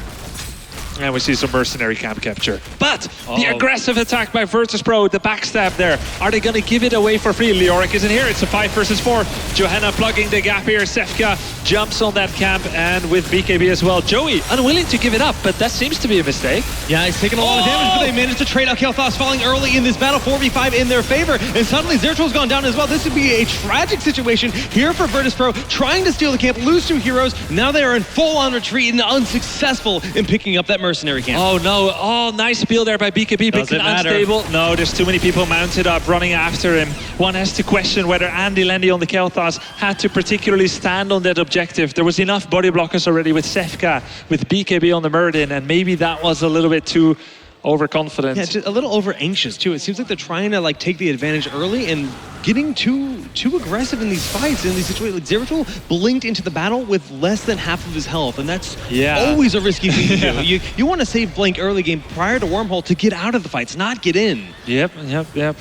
And we see some mercenary camp capture. But the aggressive attack by Virtus.pro, the backstab there. Are they going to give it away for free? Leoric isn't here. It's a 5 versus 4. Johanna plugging the gap here. Sefka jumps on that camp, and with BKB as well. Joey unwilling to give it up, but that seems to be a mistake. Yeah, he's taking a lot of damage, but they managed to trade out Kael'thas falling early in this battle, 4v5 in their favor. And suddenly Zeratul has gone down as well. This would be a tragic situation here for Virtus.pro, trying to steal the camp, lose 2 heroes. Now they are in full-on retreat and unsuccessful in picking up that mercenary camp. Oh no, oh nice peel there by BKB, but unstable. No, there's too many people mounted up running after him. One has to question whether Andy Landy on the Kael'thas had to particularly stand on that objective. There was enough body blockers already with Sefka, with BKB on the Muradin, and maybe that was a little bit too overconfident. Yeah, just a little over anxious too. It seems like they're trying to like take the advantage early and getting too aggressive in these fights, in these situations. Like Zeratul blinked into the battle with less than half of his health, and that's always a risky thing to do. You want to save Blink early game prior to Wormhole to get out of the fights, not get in. Yep,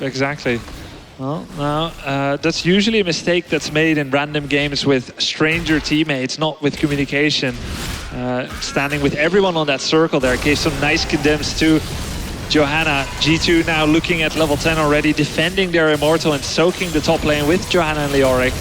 exactly. Well, now, that's usually a mistake that's made in random games with stranger teammates, not with communication. Standing with everyone on that circle there gave some nice condemns to Johanna. G2 now looking at level 10 already, defending their Immortal and soaking the top lane with Johanna and Leoric.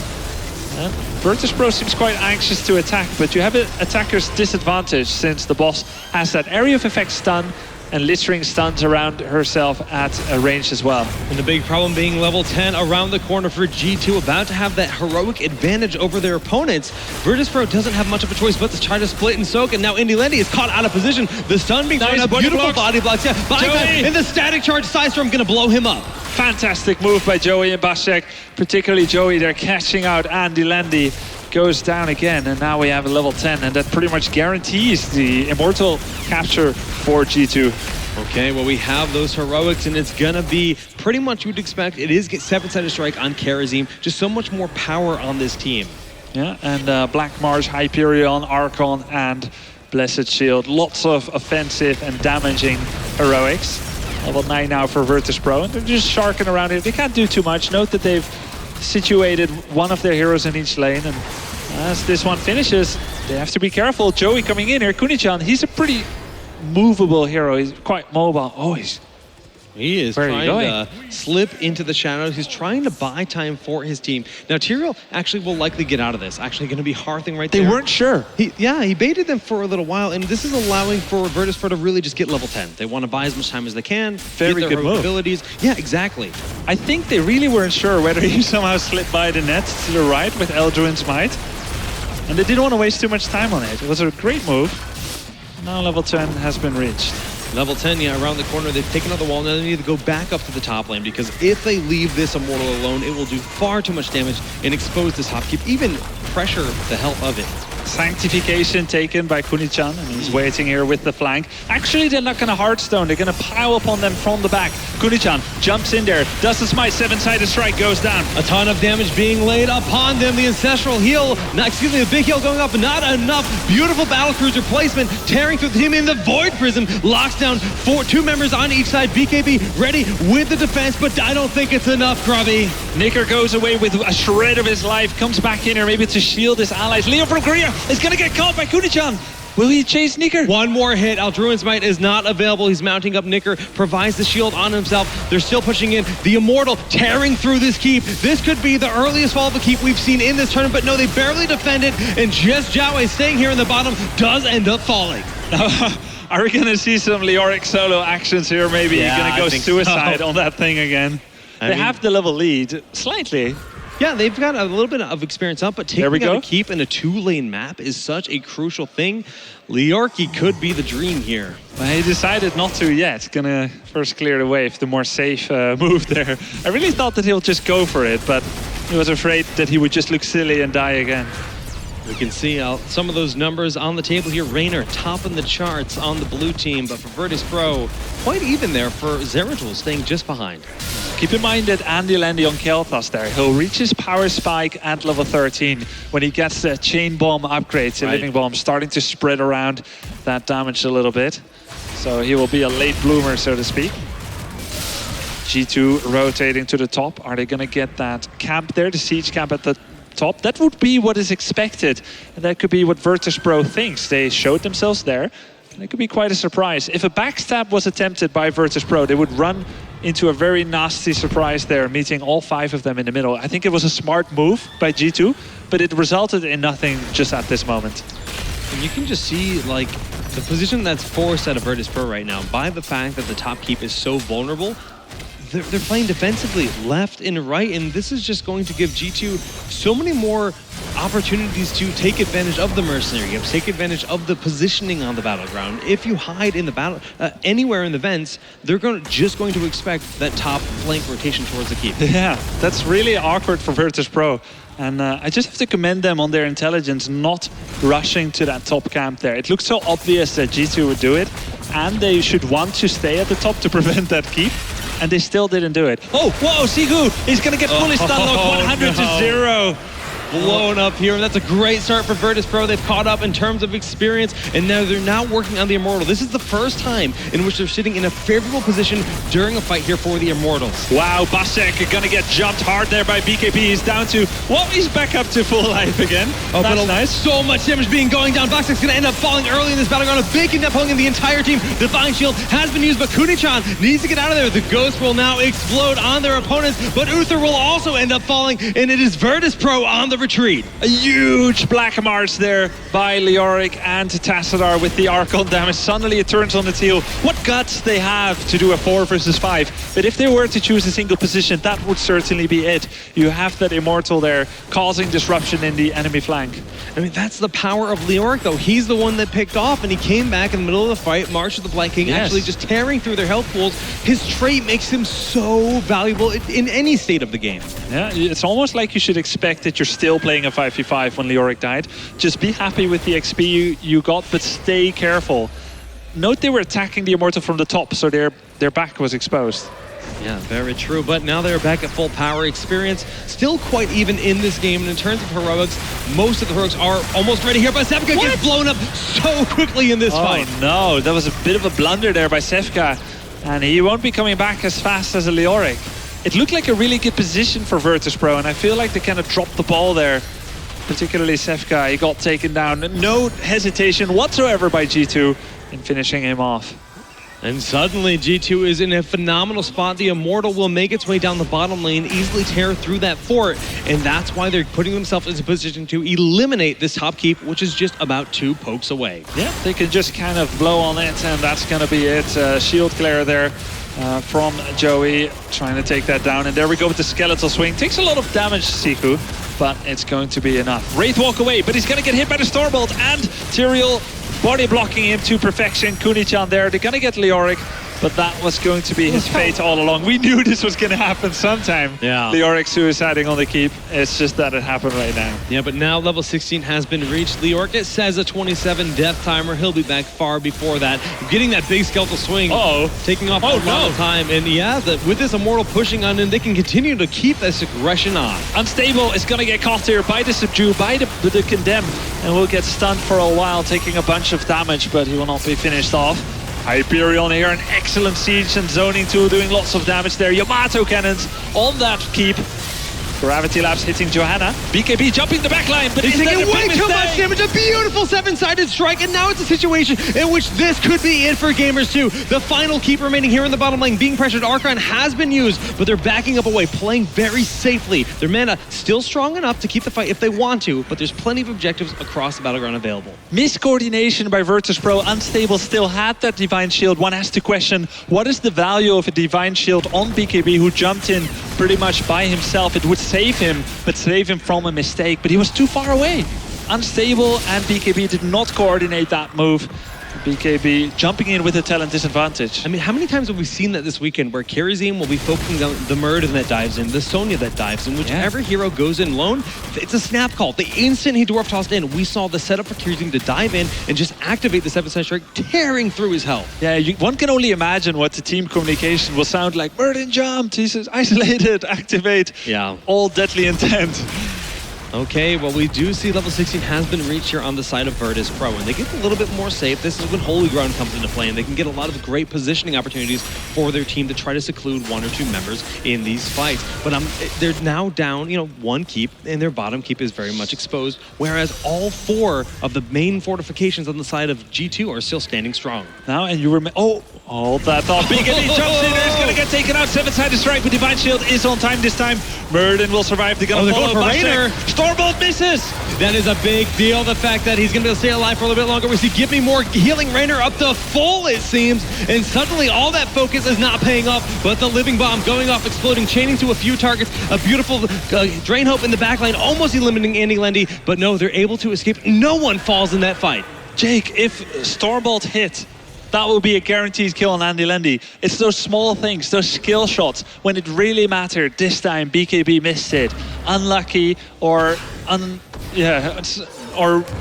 Virtus.pro seems quite anxious to attack, but you have an attacker's disadvantage since the boss has that area of effect stun and littering stuns around herself at a range as well. And the big problem being level 10 around the corner for G2, about to have that heroic advantage over their opponents. Virtus.pro doesn't have much of a choice but to try to split and soak, and now Indy Landy is caught out of position. The stun being thrown up, beautiful body blocks. Yeah, body blocks, and the static charge Sidestorm gonna blow him up. Fantastic move by Joey and Bashek, particularly Joey there catching out Andy Landy. Goes down again, and now we have a level 10, and that pretty much guarantees the Immortal capture for G2. Okay, well, we have those heroics, and it's gonna be pretty much you'd expect. It is 7-sided strike on Karazim, just so much more power on this team. Yeah, and Black Mars, Hyperion, Archon, and Blessed Shield. Lots of offensive and damaging heroics. Level 9 now for Virtus.pro, and they're just sharking around here. They can't do too much. Note that they've situated one of their heroes in each lane, and as this one finishes, they have to be careful. Joey coming in here, Kunichan, he's a pretty movable hero. He's quite mobile. Oh, he is trying to slip into the shadows. He's trying to buy time for his team. Now, Tyrael actually will likely get out of this. Actually going to be Hearthing right there. They weren't sure. He baited them for a little while, and this is allowing for Virtus.pro to really just get level 10. They want to buy as much time as they can. Very get their good move. Abilities. Yeah, exactly. I think they really weren't sure whether he somehow slipped by the net to the right with Eldruin's Might. And they didn't want to waste too much time on it. It was a great move. Now level 10 has been reached. Level 10, yeah, around the corner. They've taken out the wall. Now they need to go back up to the top lane, because if they leave this Immortal alone, it will do far too much damage and expose this Hopkeep, even pressure the health of it. Sanctification taken by Kunichan, and he's waiting here with the flank. Actually, they're not going to Hearthstone. They're going to pile upon them from the back. Kunichan jumps in there, does the smite, 7-sided strike, goes down. A ton of damage being laid upon them. The Ancestral heal, the big heal going up, but not enough. Beautiful battlecruiser placement, tearing through the team in the Void Prism, locks down 2 members on each side. BKB ready with the defense, but I don't think it's enough, Grubby. Nicker goes away with a shred of his life, comes back in here maybe to shield his allies. Leo from Korea is going to get caught by Kunichan. Will he chase Nicker? One more hit. Aldruin's Might is not available. He's mounting up Nicker, provides the shield on himself. They're still pushing in. The Immortal tearing through this keep. This could be the earliest fall of a keep we've seen in this tournament, but no, they barely defend it, and just Jiaowei staying here in the bottom does end up falling. Are we going to see some Leoric solo actions here? Maybe you're going to go suicide on that thing again. They have the level lead, slightly. Yeah, they've got a little bit of experience up, but taking out a keep in a 2-lane map is such a crucial thing. Leoric could be the dream here. Well, he decided not to yet. Gonna first clear the wave, the more safe move there. I really thought that he'll just go for it, but He was afraid that he would just look silly and die again. We can see some of those numbers on the table here. Raynor topping the charts on the blue team, but for Virtus Pro, quite even there for Zeratul staying just behind. Keep in mind that Andy Landy on Kel'Thas there, he'll reach his power spike at level 13 when he gets the chain bomb upgrades, the living bomb, starting to spread around that damage a little bit. So he will be a late bloomer, so to speak. G2 rotating to the top. Are they going to get that camp there, the siege camp at the top? That would be what is expected. And that could be what Virtus Pro thinks. They showed themselves there. And it could be quite a surprise. If a backstab was attempted by Virtus Pro, they would run into a very nasty surprise there, meeting all 5 of them in the middle. I think it was a smart move by G2, but it resulted in nothing just at this moment. And you can just see, like, the position that's forced out of Virtus Pro right now by the fact that the top keep is so vulnerable. They're playing defensively left and right, and this is just going to give G2 so many more opportunities to take advantage of the mercenary games, take advantage of the positioning on the battleground. If you hide in the battle anywhere in the vents, they're just going to expect that top flank rotation towards the keep. Yeah, that's really awkward for Virtus Pro. And I just have to commend them on their intelligence, not rushing to that top camp there. It looked so obvious that G2 would do it, and they should want to stay at the top to prevent that keep. And they still didn't do it. Oh, whoa, Sigu! He's gonna get fully stun locked, 100 to 0. Blown up here, and that's a great start for Virtus Pro. They've caught up in terms of experience, and now they're now working on the Immortal. This is the first time in which they're sitting in a favorable position during a fight here for the Immortals. Wow, Basek gonna get jumped hard there by BKB. He's down to, well, he's back up to full life again. Oh, that's but nice. So much damage being going down. Basek's gonna end up falling early in this battleground. A big enough pulling in the entire team. Divine Shield has been used, but Kunichan needs to get out of there. The Ghost will now explode on their opponents, but Uther will also end up falling, and it is Virtus Pro on the retreat. A huge black march there by Leoric and Tassadar with the Archon damage. Suddenly it turns on its heel. What guts they have to do a 4 versus 5. But if they were to choose a single position, that would certainly be it. You have that Immortal there causing disruption in the enemy flank. I mean, that's the power of Leoric, though. He's the one that picked off, and he came back in the middle of the fight, marched with the Black King, actually just tearing through their health pools. His trait makes him so valuable in any state of the game. Yeah, it's almost like you should expect that you're still playing a 5v5 when Leoric died. Just be happy with the XP you got, but stay careful. Note they were attacking the Immortal from the top, so their back was exposed. Yeah, very true. But now they're back at full power. Experience still quite even in this game. And in terms of heroics, most of the heroics are almost ready here. But Sevka gets blown up so quickly in this fight. Oh no, that was a bit of a blunder there by Sevka. And he won't be coming back as fast as a Leoric. It looked like a really good position for Virtus Pro, and I feel like they kind of dropped the ball there. Particularly Sevka, he got taken down. No hesitation whatsoever by G2 in finishing him off. And suddenly G2 is in a phenomenal spot. The Immortal will make its way down the bottom lane, easily tear through that fort, and that's why they're putting themselves in a position to eliminate this top keep, which is just about 2 pokes away. Yeah, they can just kind of blow on it, and that's gonna be it. Shield glare there from Joey, trying to take that down, and there we go with the skeletal swing. Takes a lot of damage, Siku, but it's going to be enough. Wraith walk away, but he's gonna get hit by the Stormbolt, and Tyrael body blocking him to perfection. Kunichan there, they're gonna get Leoric, but that was going to be his fate all along. We knew this was gonna happen sometime. Yeah. Leoric suiciding on the keep, it's just that it happened right now. Yeah, but now level 16 has been reached. Leoric, it says a 27 death timer. He'll be back far before that. Getting that big skeletal swing. Taking off a lot of time. And yeah, with this Immortal pushing on in, they can continue to keep this aggression on. Unstable is gonna get caught here by the Subdue, by the Condemn, and will get stunned for a while, taking a bunch of damage, but he will not be finished off. Hyperion here, an excellent siege and zoning tool, doing lots of damage there. Yamato cannons on that keep. Gravity Labs hitting Johanna. BKB jumping the backline, but he's taking way too mistake? much damage. A beautiful 7-sided strike, and now it's a situation in which this could be it for Gamers 2. The final keep remaining here in the bottom lane, being pressured. Archon has been used, but they're backing up away, playing very safely. Their mana still strong enough to keep the fight if they want to, but there's plenty of objectives across the battleground available. Miscoordination by Virtus Pro. Unstable still had that Divine Shield. One has to question, what is the value of a Divine Shield on BKB, who jumped in pretty much by himself? It would save him, but save him from a mistake, but he was too far away. Unstable and BKB did not coordinate that move, BKB jumping in with a talent disadvantage. I mean, how many times have we seen that this weekend where Karazim will be focusing on the Murd that dives in, the Sonya that dives in, whichever hero goes in lone, it's a snap call. The instant he dwarf tossed in, we saw the setup for Karazim to dive in and just activate the 7-side strike, tearing through his health. Yeah, one can only imagine what the team communication will sound like. Murd jumped, he says isolated, activate, all deadly intent. Okay, well, we do see level 16 has been reached here on the side of Virtus Pro, and they get a little bit more safe. This is when Holy Ground comes into play, and they can get a lot of great positioning opportunities for their team to try to seclude 1 or 2 members in these fights. But they're now down, 1 keep, and their bottom keep is very much exposed, whereas all 4 of the main fortifications on the side of G2 are still standing strong. Now, and you remember, hold that thought. BKB jumps in there, he's gonna get taken out. 7-sided strike, but Divine Shield is on time this time. Murden will survive, they're gonna follow. They're going for Raynor. Stormbolt misses! That is a big deal, the fact that he's going to be able to stay alive for a little bit longer. We see Give Me More healing Raynor up to full, it seems, and suddenly all that focus is not paying off, but the Living Bomb going off, exploding, chaining to a few targets, a beautiful Drain Hope in the backline, almost eliminating Andy Lendy, but no, they're able to escape. No one falls in that fight. Jake, if Stormbolt hit, that will be a guaranteed kill on Andy Lendy. It's those small things, those skill shots, when it really mattered. This time, BKB missed it. Unlucky or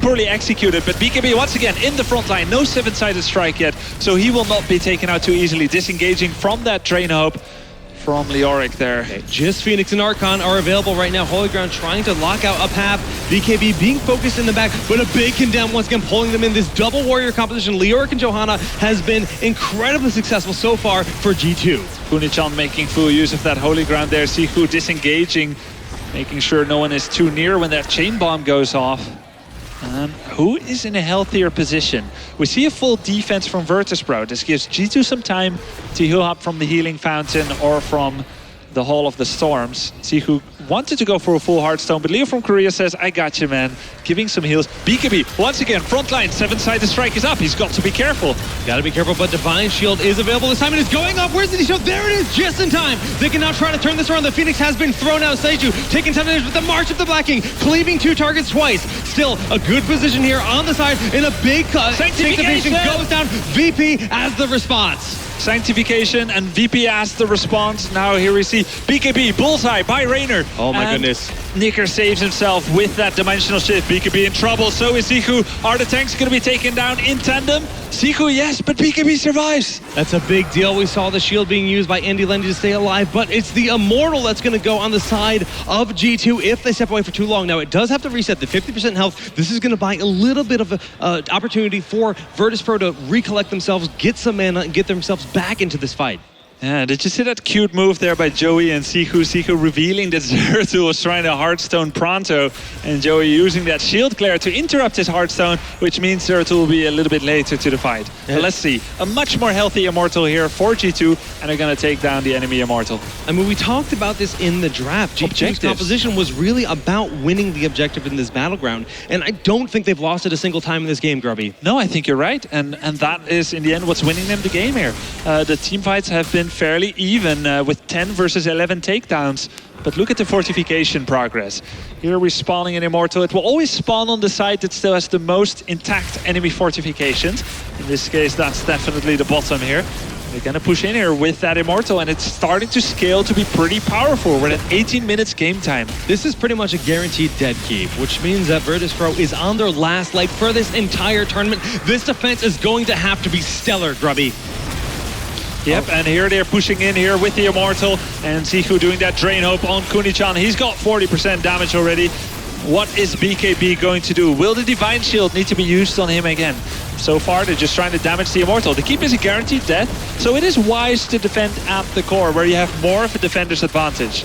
poorly executed, but BKB once again in the front line. No 7-sided strike yet, so he will not be taken out too easily. Disengaging from that Drain Hope from Leoric there. Okay, just Phoenix and Archon are available right now. Holy Ground trying to lock out up half. BKB being focused in the back, but a big condemn once again pulling them in. This double warrior composition, Leoric and Johanna, has been incredibly successful so far for G2. Kunichan making full use of that Holy Ground there. Siku disengaging, making sure no one is too near when that chain bomb goes off. Who is in a healthier position? We see a full defense from Virtus Pro. This gives G2 some time to heal up from the healing fountain or from the Hall of the Storms. Siku wanted to go for a full Hearthstone, but Leo from Korea says, I got you, man. Giving some heals. BKB, once again, front line, 7-sided strike is up. He's got to be careful. Gotta be careful, but Divine Shield is available this time, and it's going up. Where's the shield? There it is, just in time. They can now try to turn this around. The Phoenix has been thrown out. Seiju taking 10 minutes with the March of the Black King, cleaving 2 targets twice. Still a good position here on the side, in a big cut. Sanctification goes down. VP as the response. Sanctification and VP as the response. Now here we see BKB, bullseye by Raynor. Oh my goodness. Nicker saves himself with that dimensional shift. BKB in trouble, so is Siku. Are the tanks going to be taken down in tandem? Siku, yes, but BKB survives. That's a big deal. We saw the shield being used by Andy Lendy to stay alive, but it's the Immortal that's going to go on the side of G2 if they step away for too long. Now, it does have to reset the 50% health. This is going to buy a little bit of an opportunity for Virtus Pro to recollect themselves, get some mana, and get themselves back into this fight. Yeah, did you see that cute move there by Joey and Siku? Siku revealing that Zeratul was trying to Hearthstone pronto, and Joey using that shield glare to interrupt his Hearthstone, which means Zeratul will be a little bit later to the fight. Yeah. But let's see, a much more healthy Immortal here for G2, and they're going to take down the enemy Immortal. I mean, we talked about this in the draft. G2's composition was really about winning the objective in this battleground, and I don't think they've lost it a single time in this game, Grubby. No, I think you're right, and that is, in the end, what's winning them the game here. The team fights have been fairly even with 10 versus 11 takedowns. But look at the fortification progress. Here we're spawning an Immortal. It will always spawn on the side that still has the most intact enemy fortifications. In this case, that's definitely the bottom here. They're gonna push in here with that Immortal, and it's starting to scale to be pretty powerful. We're at 18 minutes game time. This is pretty much a guaranteed dead keep, which means that Virtus Pro is on their last leg for this entire tournament. This defense is going to have to be stellar, Grubby. Yep, and here they're pushing in here with the Immortal, and Siku doing that Drain Hope on Kunichan. He's got 40% damage already. What is BKB going to do? Will the Divine Shield need to be used on him again? So far, they're just trying to damage the Immortal. The keep is a guaranteed death, so it is wise to defend at the core, where you have more of a defender's advantage.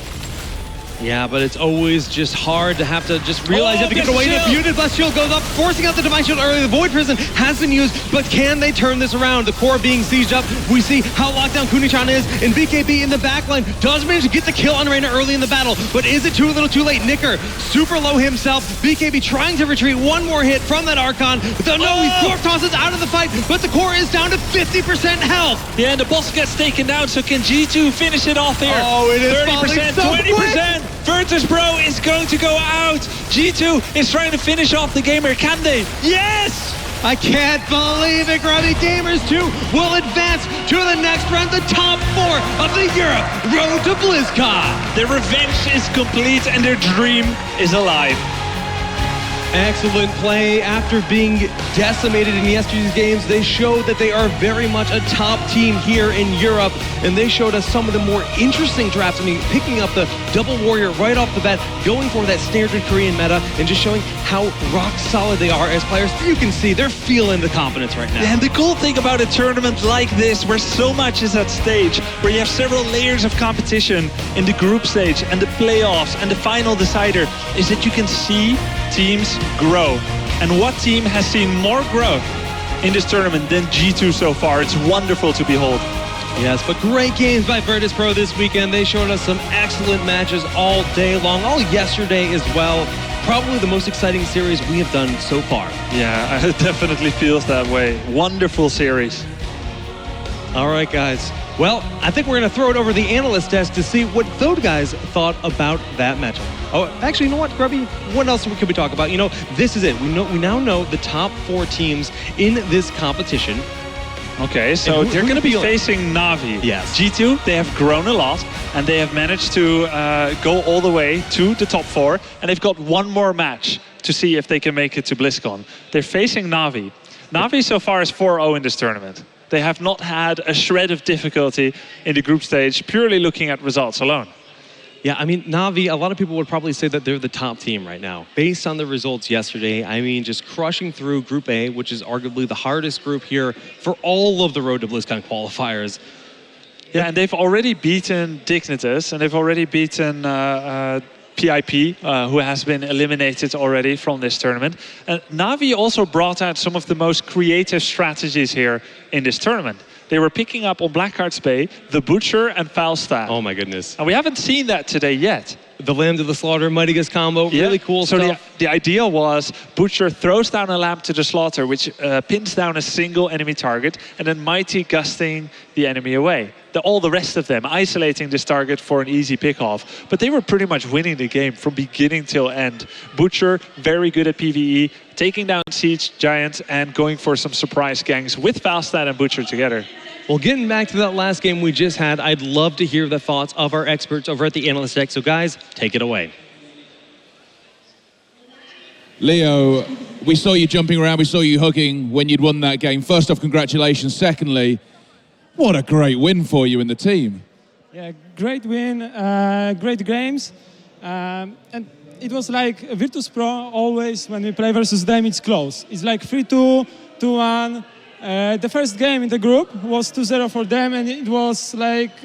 Yeah, but it's always just hard to have to just realize you have to get away. The Muted Blast Shield goes up, forcing out the Divine Shield early. The Void Prison has been used, but can they turn this around? The core being sieged up. We see how locked down Kunichan is, and BKB in the backline does manage to get the kill on Raynor early in the battle, but is it too little too late? Nicker, super low himself. BKB trying to retreat. One more hit from that Archon. No, he dwarf tosses out of the fight, but the core is down to 50% health. Yeah, and the boss gets taken down, so can G2 finish it off here? Oh, it is 30%, so 20%. quick. Virtus Pro is going to go out. G2 is trying to finish off the game here. Can they? Yes! I can't believe it. Grubby Gamers 2 will advance to the next round, the top 4 of the Europe Road to BlizzCon. Their revenge is complete and their dream is alive. Excellent play. After being decimated in yesterday's games, they showed that they are very much a top team here in Europe, and they showed us some of the more interesting drafts. I mean, picking up the double warrior right off the bat, going for that standard Korean meta, and just showing how rock solid they are as players. You can see they're feeling the confidence right now. And the cool thing about a tournament like this, where so much is at stage, where you have several layers of competition in the group stage and the playoffs and the final decider, is that you can see teams grow. And what team has seen more growth in this tournament than G2 so far? It's wonderful to behold. Yes, but great games by Virtus.pro this weekend. They showed us some excellent matches all day long, all yesterday as well. Probably the most exciting series we have done so far. Yeah, it definitely feels that way. Wonderful series. All right, guys. Well, I think we're going to throw it over the analyst desk to see what those guys thought about that matchup. Oh, actually, you know what, Grubby? What else could we talk about? You know, this is it. We now know the top 4 teams in this competition. Okay, so they're going to be facing Na'Vi. Yes. G2, they have grown a lot, and they have managed to go all the way to the top 4, and they've got one more match to see if they can make it to BlizzCon. They're facing Na'Vi. Na'Vi so far is 4-0 in this tournament. They have not had a shred of difficulty in the group stage, purely looking at results alone. Yeah, I mean, Na'Vi, a lot of people would probably say that they're the top team right now. Based on the results yesterday, I mean, just crushing through Group A, which is arguably the hardest group here for all of the Road to BlizzCon qualifiers. Yeah, and they've already beaten Dignitas, and they've already beaten PIP, who has been eliminated already from this tournament. And Na'Vi also brought out some of the most creative strategies here in this tournament. They were picking up on Blackheart's Bay, the Butcher and Falstaff. Oh my goodness. And we haven't seen that today yet. The Lamb to the Slaughter, Mightigus combo, really cool so stuff. The idea was Butcher throws down a Lamb to the Slaughter, which pins down a single enemy target, and then Mighty gusting the enemy away. All the rest of them isolating this target for an easy pick-off. But they were pretty much winning the game from beginning till end. Butcher, very good at PvE, taking down Siege Giants and going for some surprise gangs with Falstad and Butcher together. Well, getting back to that last game we just had, I'd love to hear the thoughts of our experts over at the analyst deck. So guys, take it away. Leo, we saw you jumping around, we saw you hugging when you'd won that game. First off, congratulations. Secondly, what a great win for you and the team. Yeah, great win, great games. And it was like Virtus.pro, always when we play versus them, it's close. It's like 3-2, 2-1. The first game in the group was 2-0 for them, and it was like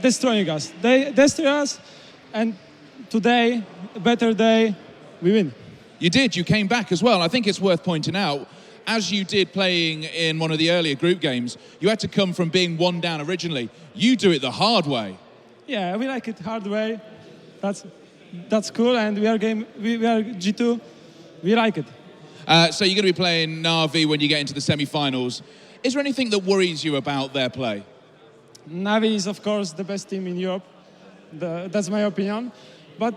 destroying us. They destroy us, and today, a better day, we win. You did, you came back as well. I think it's worth pointing out, as you did playing in one of the earlier group games, you had to come from being 1 down originally. You do it the hard way. Yeah, we like it hard way. That's cool, and we are G2. We like it. So you're going to be playing Na'Vi when you get into the semi-finals. Is there anything that worries you about their play? Na'Vi is, of course, the best team in Europe. That's my opinion. But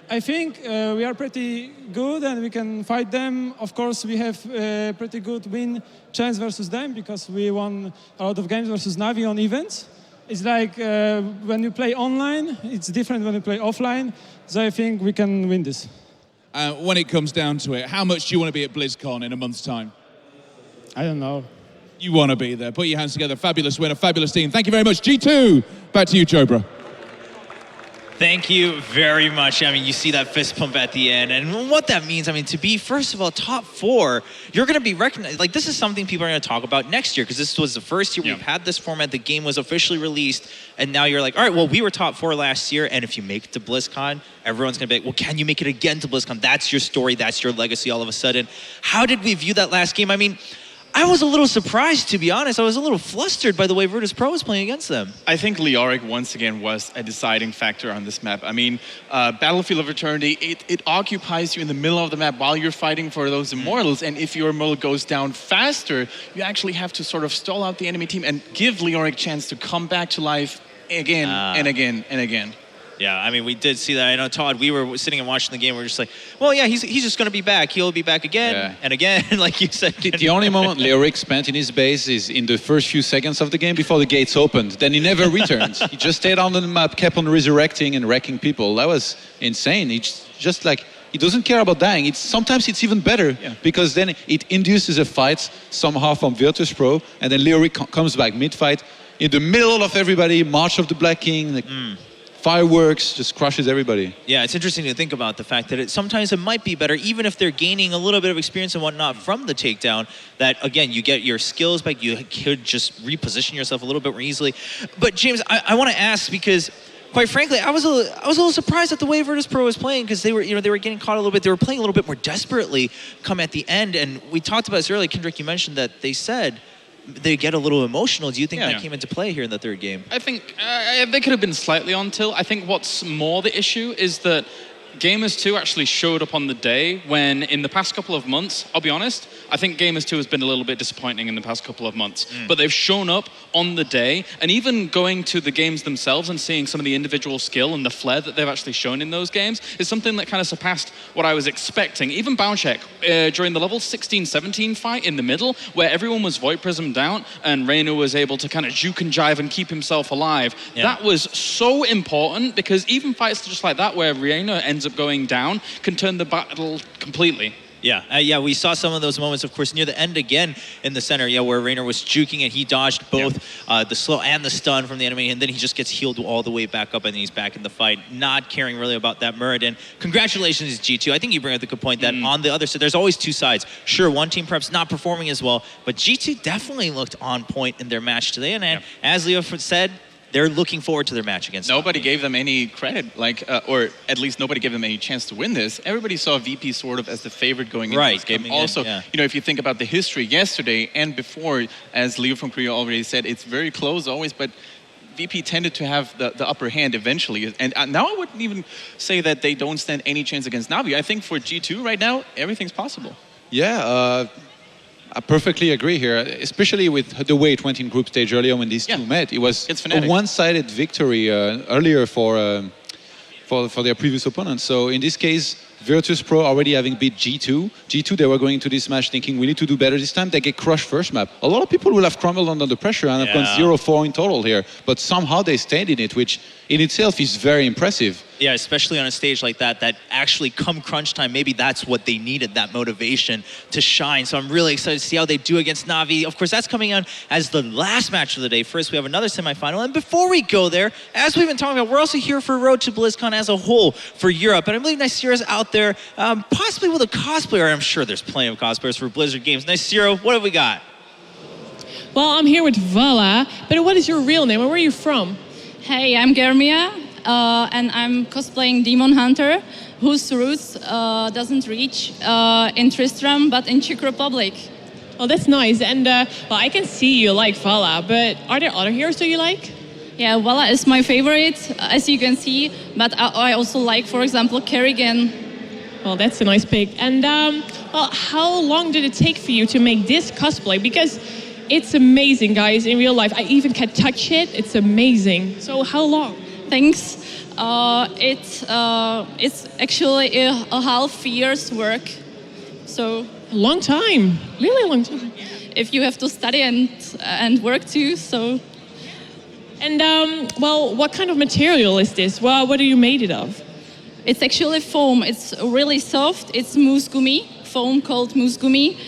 I think we are pretty good and we can fight them. Of course, we have a pretty good win chance versus them because we won a lot of games versus Na'Vi on events. It's like when you play online, it's different when you play offline. So I think we can win this. When it comes down to it, how much do you want to be at BlizzCon in a month's time? I don't know. You want to be there. Put your hands together. Fabulous winner, fabulous team. Thank you very much. G2, back to you, Chobra. Thank you very much. I mean, you see that fist pump at the end. And what that means, I mean, to be, first of all, top 4, you're going to be recognized. Like, this is something people are going to talk about next year because this was the first year we've had this format. The game was officially released. And now you're like, all right, well, we were top 4 last year. And if you make it to BlizzCon, everyone's going to be like, well, can you make it again to BlizzCon? That's your story. That's your legacy all of a sudden. How did we view that last game? I mean, I was a little surprised, to be honest. I was a little flustered by the way Virtus.pro was playing against them. I think Leoric, once again, was a deciding factor on this map. I mean, Battlefield of Eternity, it occupies you in the middle of the map while you're fighting for those immortals, and if your immortal goes down faster, you actually have to sort of stall out the enemy team and give Leoric a chance to come back to life again and again and again. Yeah, I mean, we did see that. I know, Todd, we were sitting and watching the game. We were just like, well, yeah, he's just going to be back. He'll be back again and again, like you said. The only moment Leoric spent in his base is in the first few seconds of the game before the gates opened. Then he never returned. He just stayed on the map, kept on resurrecting and wrecking people. That was insane. He's just like, he doesn't care about dying. Sometimes it's even better because then it induces a fight somehow from Virtus Pro, and then Leoric comes back mid-fight in the middle of everybody, March of the Black King, like, fireworks, just crushes everybody. Yeah, it's interesting to think about the fact that sometimes it might be better, even if they're gaining a little bit of experience and whatnot from the takedown, that, again, you get your skills back, you could just reposition yourself a little bit more easily. But, James, I want to ask because, quite frankly, I was a little surprised at the way Virtus Pro was playing because they were getting caught a little bit. They were playing a little bit more desperately come at the end. And we talked about this earlier. Kendrick, you mentioned that they said they get a little emotional. Do you think that came into play here in the third game? I think they could have been slightly on tilt. I think what's more the issue is that Gamers 2 actually showed up on the day when, in the past couple of months, I'll be honest, I think Gamers 2 has been a little bit disappointing in the past couple of months. But they've shown up on the day, and even going to the games themselves and seeing some of the individual skill and the flair that they've actually shown in those games is something that kind of surpassed what I was expecting. Even Bauchek, during the level 16-17 fight in the middle, where everyone was Void Prism down, and Reina was able to kind of juke and jive and keep himself alive, that was so important, because even fights just like that, where Reina ends up going down, can turn the battle completely. Yeah, we saw some of those moments, of course, near the end again in the center, where Raynor was juking and he dodged both the slow and the stun from the enemy, and then he just gets healed all the way back up and he's back in the fight, not caring really about that Muradin. Congratulations, G2. I think you bring up the good point that on the other side, there's always two sides. Sure, one team perhaps not performing as well, but G2 definitely looked on point in their match today, and as Leo said, they're looking forward to their match against Nobody gave them any credit, or at least nobody gave them any chance to win this. Everybody saw VP sort of as the favorite going into this game. Also, if you think about the history yesterday and before, as Leo from Korea already said, it's very close always, but VP tended to have the upper hand eventually. And now I wouldn't even say that they don't stand any chance against Navi. I think for G2 right now, everything's possible. Yeah, I perfectly agree here, especially with the way it went in group stage earlier when these two met. It was a one-sided victory earlier for their previous opponents. So in this case, Virtus Pro already having beat G2. G2, they were going into this match thinking we need to do better this time. They get crushed first map. A lot of people will have crumbled under the pressure and have gone 0-4 in total here. But somehow they stayed in it, which in itself is very impressive. Yeah, especially on a stage like that actually come crunch time, maybe that's what they needed, that motivation to shine. So I'm really excited to see how they do against Navi. Of course, that's coming on as the last match of the day. First, we have another semifinal. And before we go there, as we've been talking about, we're also here for Road to BlizzCon as a whole for Europe. And I believe Nicira's out there, possibly with a cosplayer. I'm sure there's plenty of cosplayers for Blizzard games. Nicira, what have we got? Well, I'm here with Vala, but what is your real name and where are you from? Hey, I'm Germia, and I'm cosplaying Demon Hunter, whose roots doesn't reach in Tristram, but in Czech Republic. Oh, that's nice. And well, I can see you like Vala, but are there other heroes that you like? Yeah, Vala is my favorite, as you can see, but I also like, for example, Kerrigan. Well, that's a nice pick. And well, how long did it take for you to make this cosplay? Because it's amazing, guys, in real life. I even can touch it. It's amazing. So how long? Thanks. It's actually a half year's work. So a long time. Really a long time. If you have to study and work too, so. And well, what kind of material is this? Well, what are you made it of? It's actually foam. It's really soft. It's mousse gummy, foam called mousse gummy.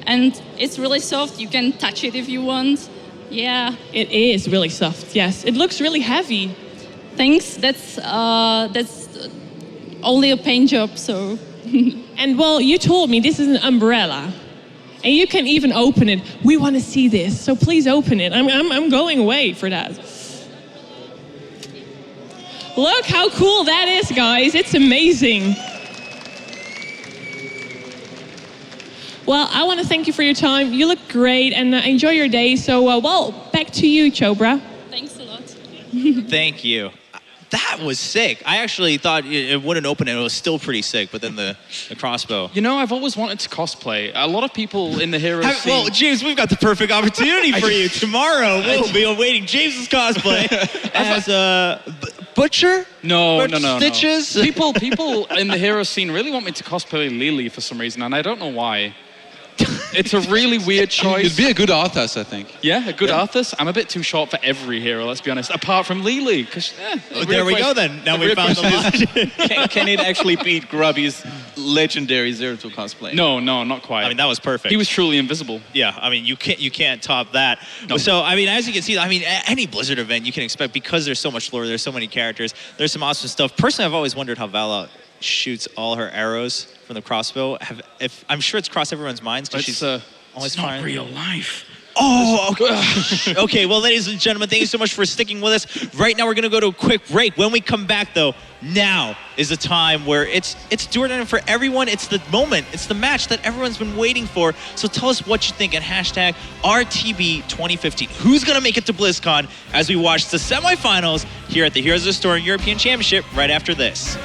And it's really soft. You can touch it if you want. Yeah. It is really soft, yes. It looks really heavy. Thanks. That's only a paint job, so. And well, you told me this is an umbrella. And you can even open it. We want to see this, so please open it. I'm going away for that. Look how cool that is, guys. It's amazing. Well, I want to thank you for your time. You look great and enjoy your day. So, well, back to you, Chobra. Thanks a lot. Thank you. That was sick. I actually thought it wouldn't open and it was still pretty sick, but then the crossbow. You know, I've always wanted to cosplay. A lot of people in the hero scene... Well, James, we've got the perfect opportunity for you. Tomorrow, we'll be awaiting James's cosplay as Butcher? No, Or no, no, Stitches? no. People in the hero scene really want me to cosplay Lily for some reason, and I don't know why. It's a really weird choice. You'd be a good Arthas, I think. Yeah, a good Arthas. I'm a bit too short for every hero, let's be honest. Apart from Lily, because there we go then. Now we found the line. Can it actually beat Grubby's legendary Zeratul cosplay? No, not quite. I mean, that was perfect. He was truly invisible. Yeah, I mean, you can't top that. No. So, I mean, as you can see, I mean, any Blizzard event you can expect, because there's so much lore, there's so many characters, there's some awesome stuff. Personally, I've always wondered how Vala shoots all her arrows from the crossbow. I'm sure it's crossed everyone's minds because she's always not real life. Oh, okay. Okay, well, ladies and gentlemen, thank you so much for sticking with us. Right now, we're going to go to a quick break. When we come back, though, now is the time where it's do or die for everyone. It's the moment. It's the match that everyone's been waiting for. So tell us what you think at hashtag RTB2015. Who's going to make it to BlizzCon as we watch the semifinals here at the Heroes of the Storm European Championship right after this.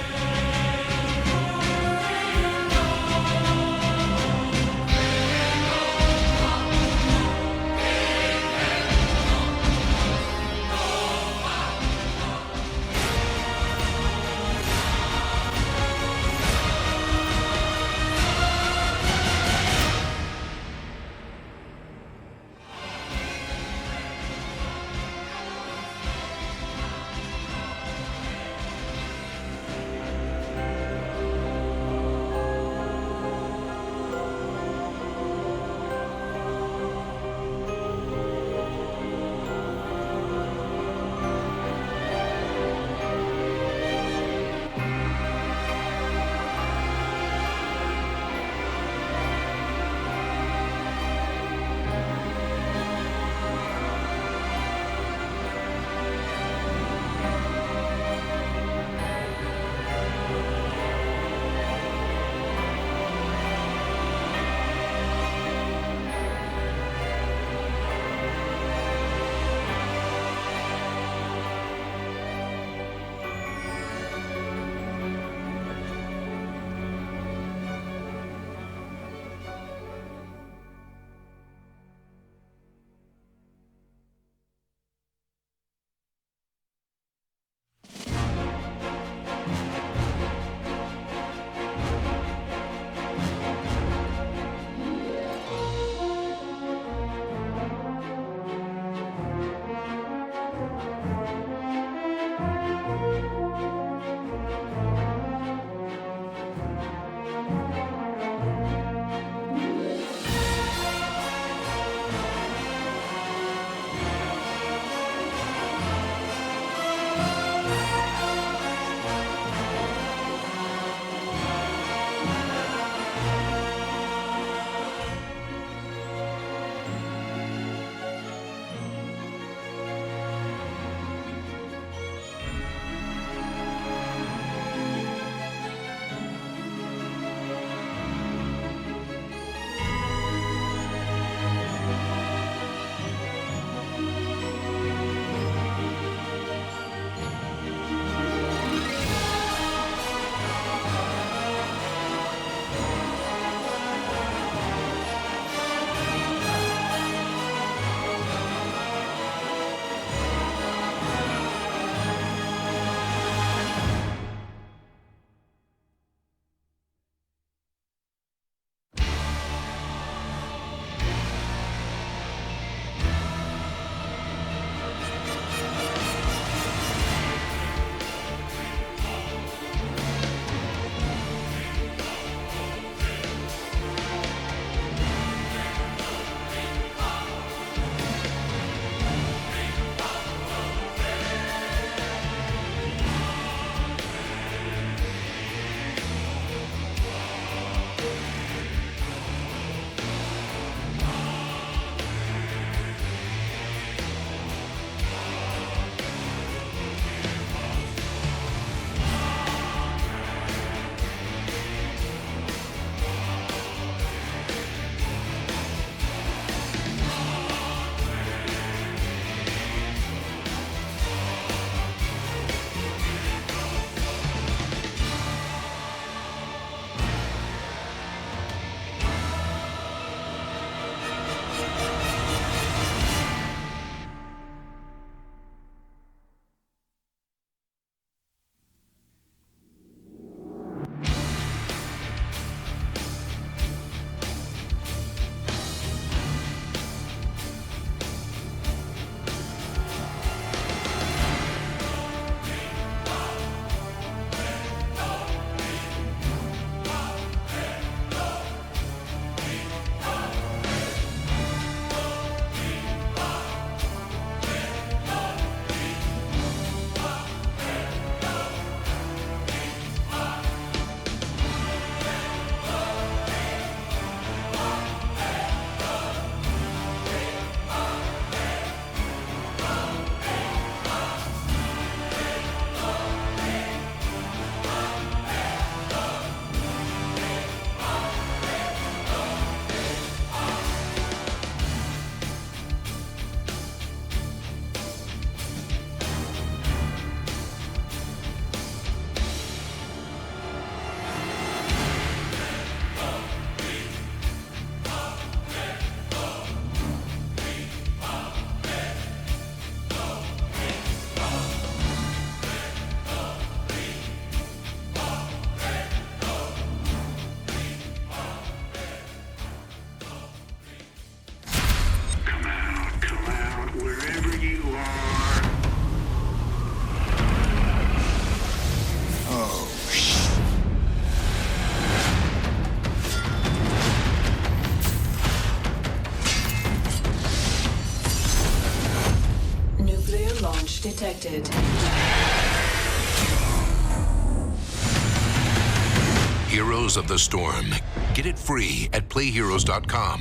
Heroes of the Storm. Get it free at playheroes.com.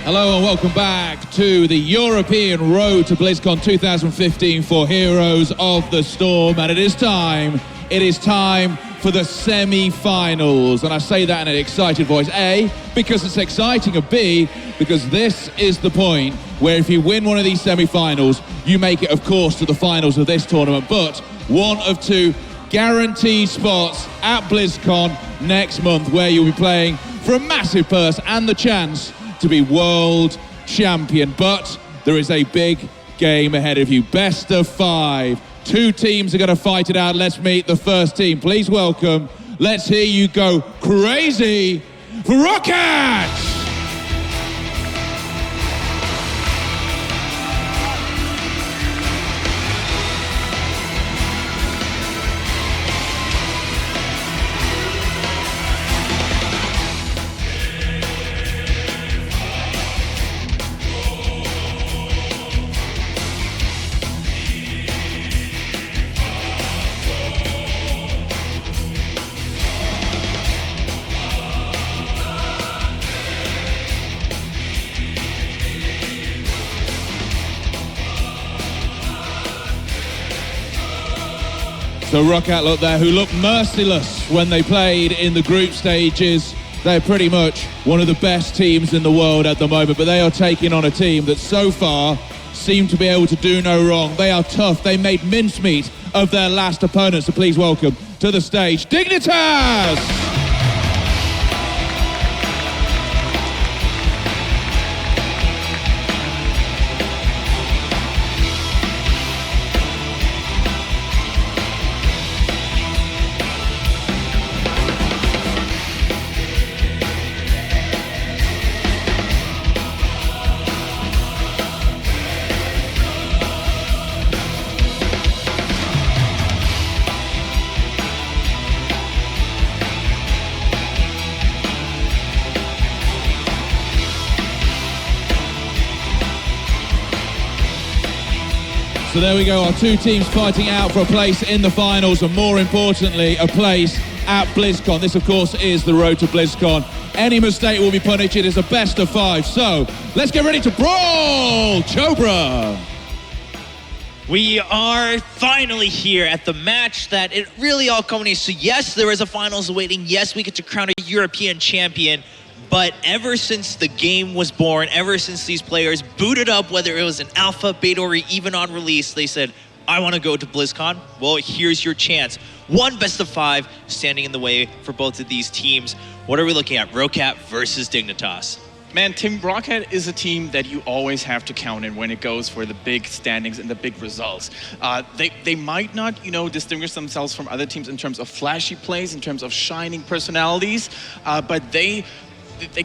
Hello and welcome back to the European Road to BlizzCon 2015 for Heroes of the Storm. And it is time for the semi-finals. And I say that in an excited voice. A, because it's exciting, and B, because this is the point where if you win one of these semi-finals, you make it, of course, to the finals of this tournament. But one of two guaranteed spots at BlizzCon next month, where you'll be playing for a massive purse and the chance to be world champion. But there is a big game ahead of you. Best of 5. 2 teams are going to fight it out. Let's meet the first team. Please welcome, let's hear you go crazy for Rocket! So Rocket look there, who looked merciless when they played in the group stages. They're pretty much one of the best teams in the world at the moment, but they are taking on a team that so far seem to be able to do no wrong. They are tough. They made mincemeat of their last opponent. So please welcome to the stage, Dignitas! So there we go, our 2 teams fighting out for a place in the finals, and more importantly, a place at BlizzCon. This, of course, is the road to BlizzCon. Any mistake will be punished. It is a best of 5. So let's get ready to brawl, Chobra. We are finally here at the match that it really all culminates. So yes, there is a finals awaiting. Yes, we get to crown a European champion. But ever since the game was born, ever since these players booted up, whether it was an alpha, beta, or even on release, they said, I want to go to BlizzCon. Well, here's your chance. 1 best of 5 standing in the way for both of these teams. What are we looking at? Rocket versus Dignitas. Man, Team Rocket is a team that you always have to count in when it goes for the big standings and the big results. They might not, distinguish themselves from other teams in terms of flashy plays, in terms of shining personalities, but they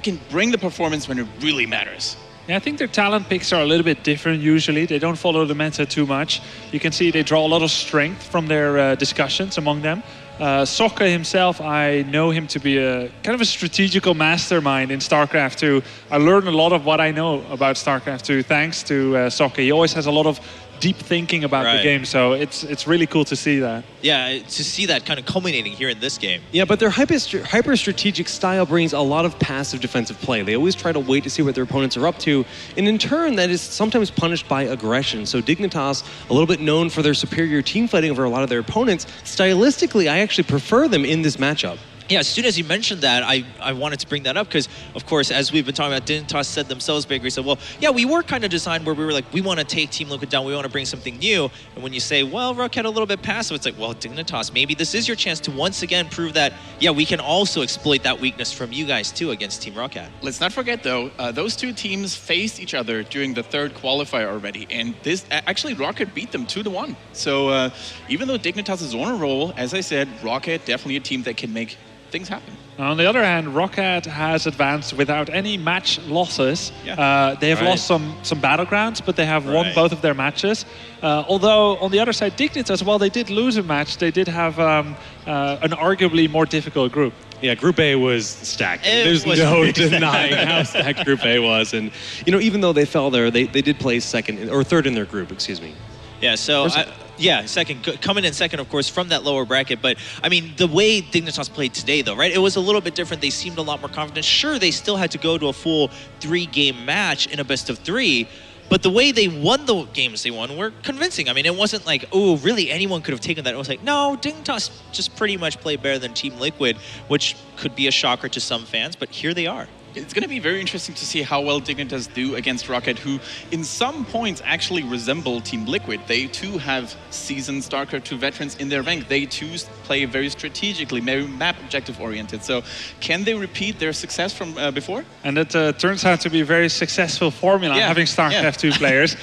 can bring the performance when it really matters. Yeah, I think their talent picks are a little bit different usually. They don't follow the meta too much. You can see they draw a lot of strength from their discussions among them. Sokka himself, I know him to be a kind of a strategical mastermind in StarCraft 2. I learned a lot of what I know about StarCraft 2 thanks to Sokka. He always has a lot of deep thinking about the game, so it's really cool to see that. Yeah, to see that kind of culminating here in this game. Yeah, but their hyper-strategic style brings a lot of passive defensive play. They always try to wait to see what their opponents are up to, and in turn, that is sometimes punished by aggression. So Dignitas, a little bit known for their superior team fighting over a lot of their opponents, stylistically, I actually prefer them in this matchup. Yeah, as soon as you mentioned that, I wanted to bring that up because, of course, as we've been talking about, Dignitas said themselves, Bakery said, well, yeah, we were kind of designed where we were like, we want to take Team Liquid down, we want to bring something new. And when you say, well, Rocket a little bit passive, it's like, well, Dignitas, maybe this is your chance to once again prove that, yeah, we can also exploit that weakness from you guys too against Team Rocket. Let's not forget, though, those 2 teams faced each other during the 3rd qualifier already, and this actually Rocket beat them 2-1. So even though Dignitas is on a roll, as I said, Rocket definitely a team that can make things happen. On the other hand, Rocket has advanced without any match losses. Yeah. They have lost some battlegrounds, but they have won both of their matches. Although on the other side, Dignitas, while they did lose a match, they did have an arguably more difficult group. Yeah, Group A was stacked. There's was no pretty denying stacked. how stacked Group A was. And, you know, even though they fell there, they did place third in their group, excuse me. Yeah, so, coming in second, of course, from that lower bracket. But, I mean, the way Dignitas played today, though, right? It was a little bit different. They seemed a lot more confident. Sure, they still had to go to a full 3-game match in a best-of-3. But the way they won the games they won were convincing. I mean, it wasn't like, oh, really anyone could have taken that. It was like, no, Dignitas just pretty much played better than Team Liquid, which could be a shocker to some fans, but here they are. It's going to be very interesting to see how well Dignitas do against Rocket, who in some points actually resemble Team Liquid. They too have seasoned StarCraft 2 veterans in their rank. They too play very strategically, very map objective oriented. So can they repeat their success from before? And it turns out to be a very successful formula, having StarCraft 2 players.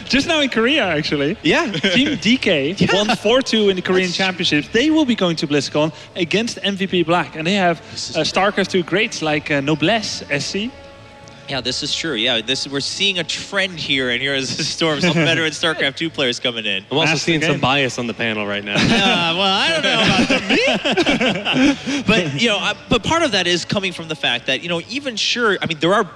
Just now in Korea, actually. Yeah. Team DK won 4-2 in the Korean Championships. They will be going to BlizzCon against MVP Black. And they have StarCraft 2 greats like Noblesse SC. Yeah, this is true. Yeah, we're seeing a trend here, and here is the Storm. Some veteran StarCraft 2 players coming in. I'm also seeing some bias on the panel right now. Well, I don't know about me. But, you know, but part of that is coming from the fact that, you know, even sure, I mean, there are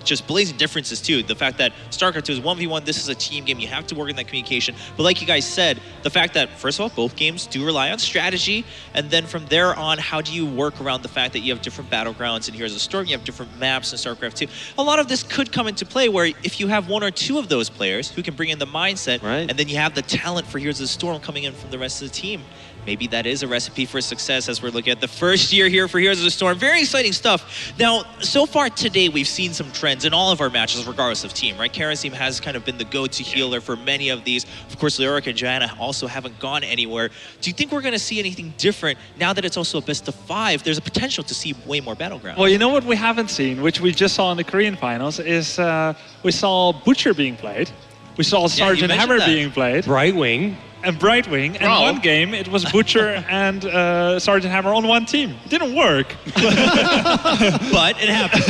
just blazing differences too. The fact that StarCraft 2 is 1v1, this is a team game, you have to work in that communication. But like you guys said, the fact that, first of all, both games do rely on strategy, and then from there on, how do you work around the fact that you have different battlegrounds, and Heroes of the Storm, you have different maps in StarCraft 2. A lot of this could come into play where if you have one or two of those players who can bring in the mindset, and then you have the talent for Heroes of the Storm coming in from the rest of the team, maybe that is a recipe for success as we're looking at the first year here for Heroes of the Storm. Very exciting stuff. Now, so far today, we've seen some trends in all of our matches, regardless of team, right? Karen's team has kind of been the go-to healer for many of these. Of course, Lyric and Joanna also haven't gone anywhere. Do you think we're going to see anything different now that it's also a best of 5? There's a potential to see way more battlegrounds. Well, you know what we haven't seen, which we just saw in the Korean finals, is we saw Butcher being played. We saw Sergeant Hammer being played. Brightwing. And Brightwing. And one game, it was Butcher and Sergeant Hammer on one team. It didn't work. But it happened.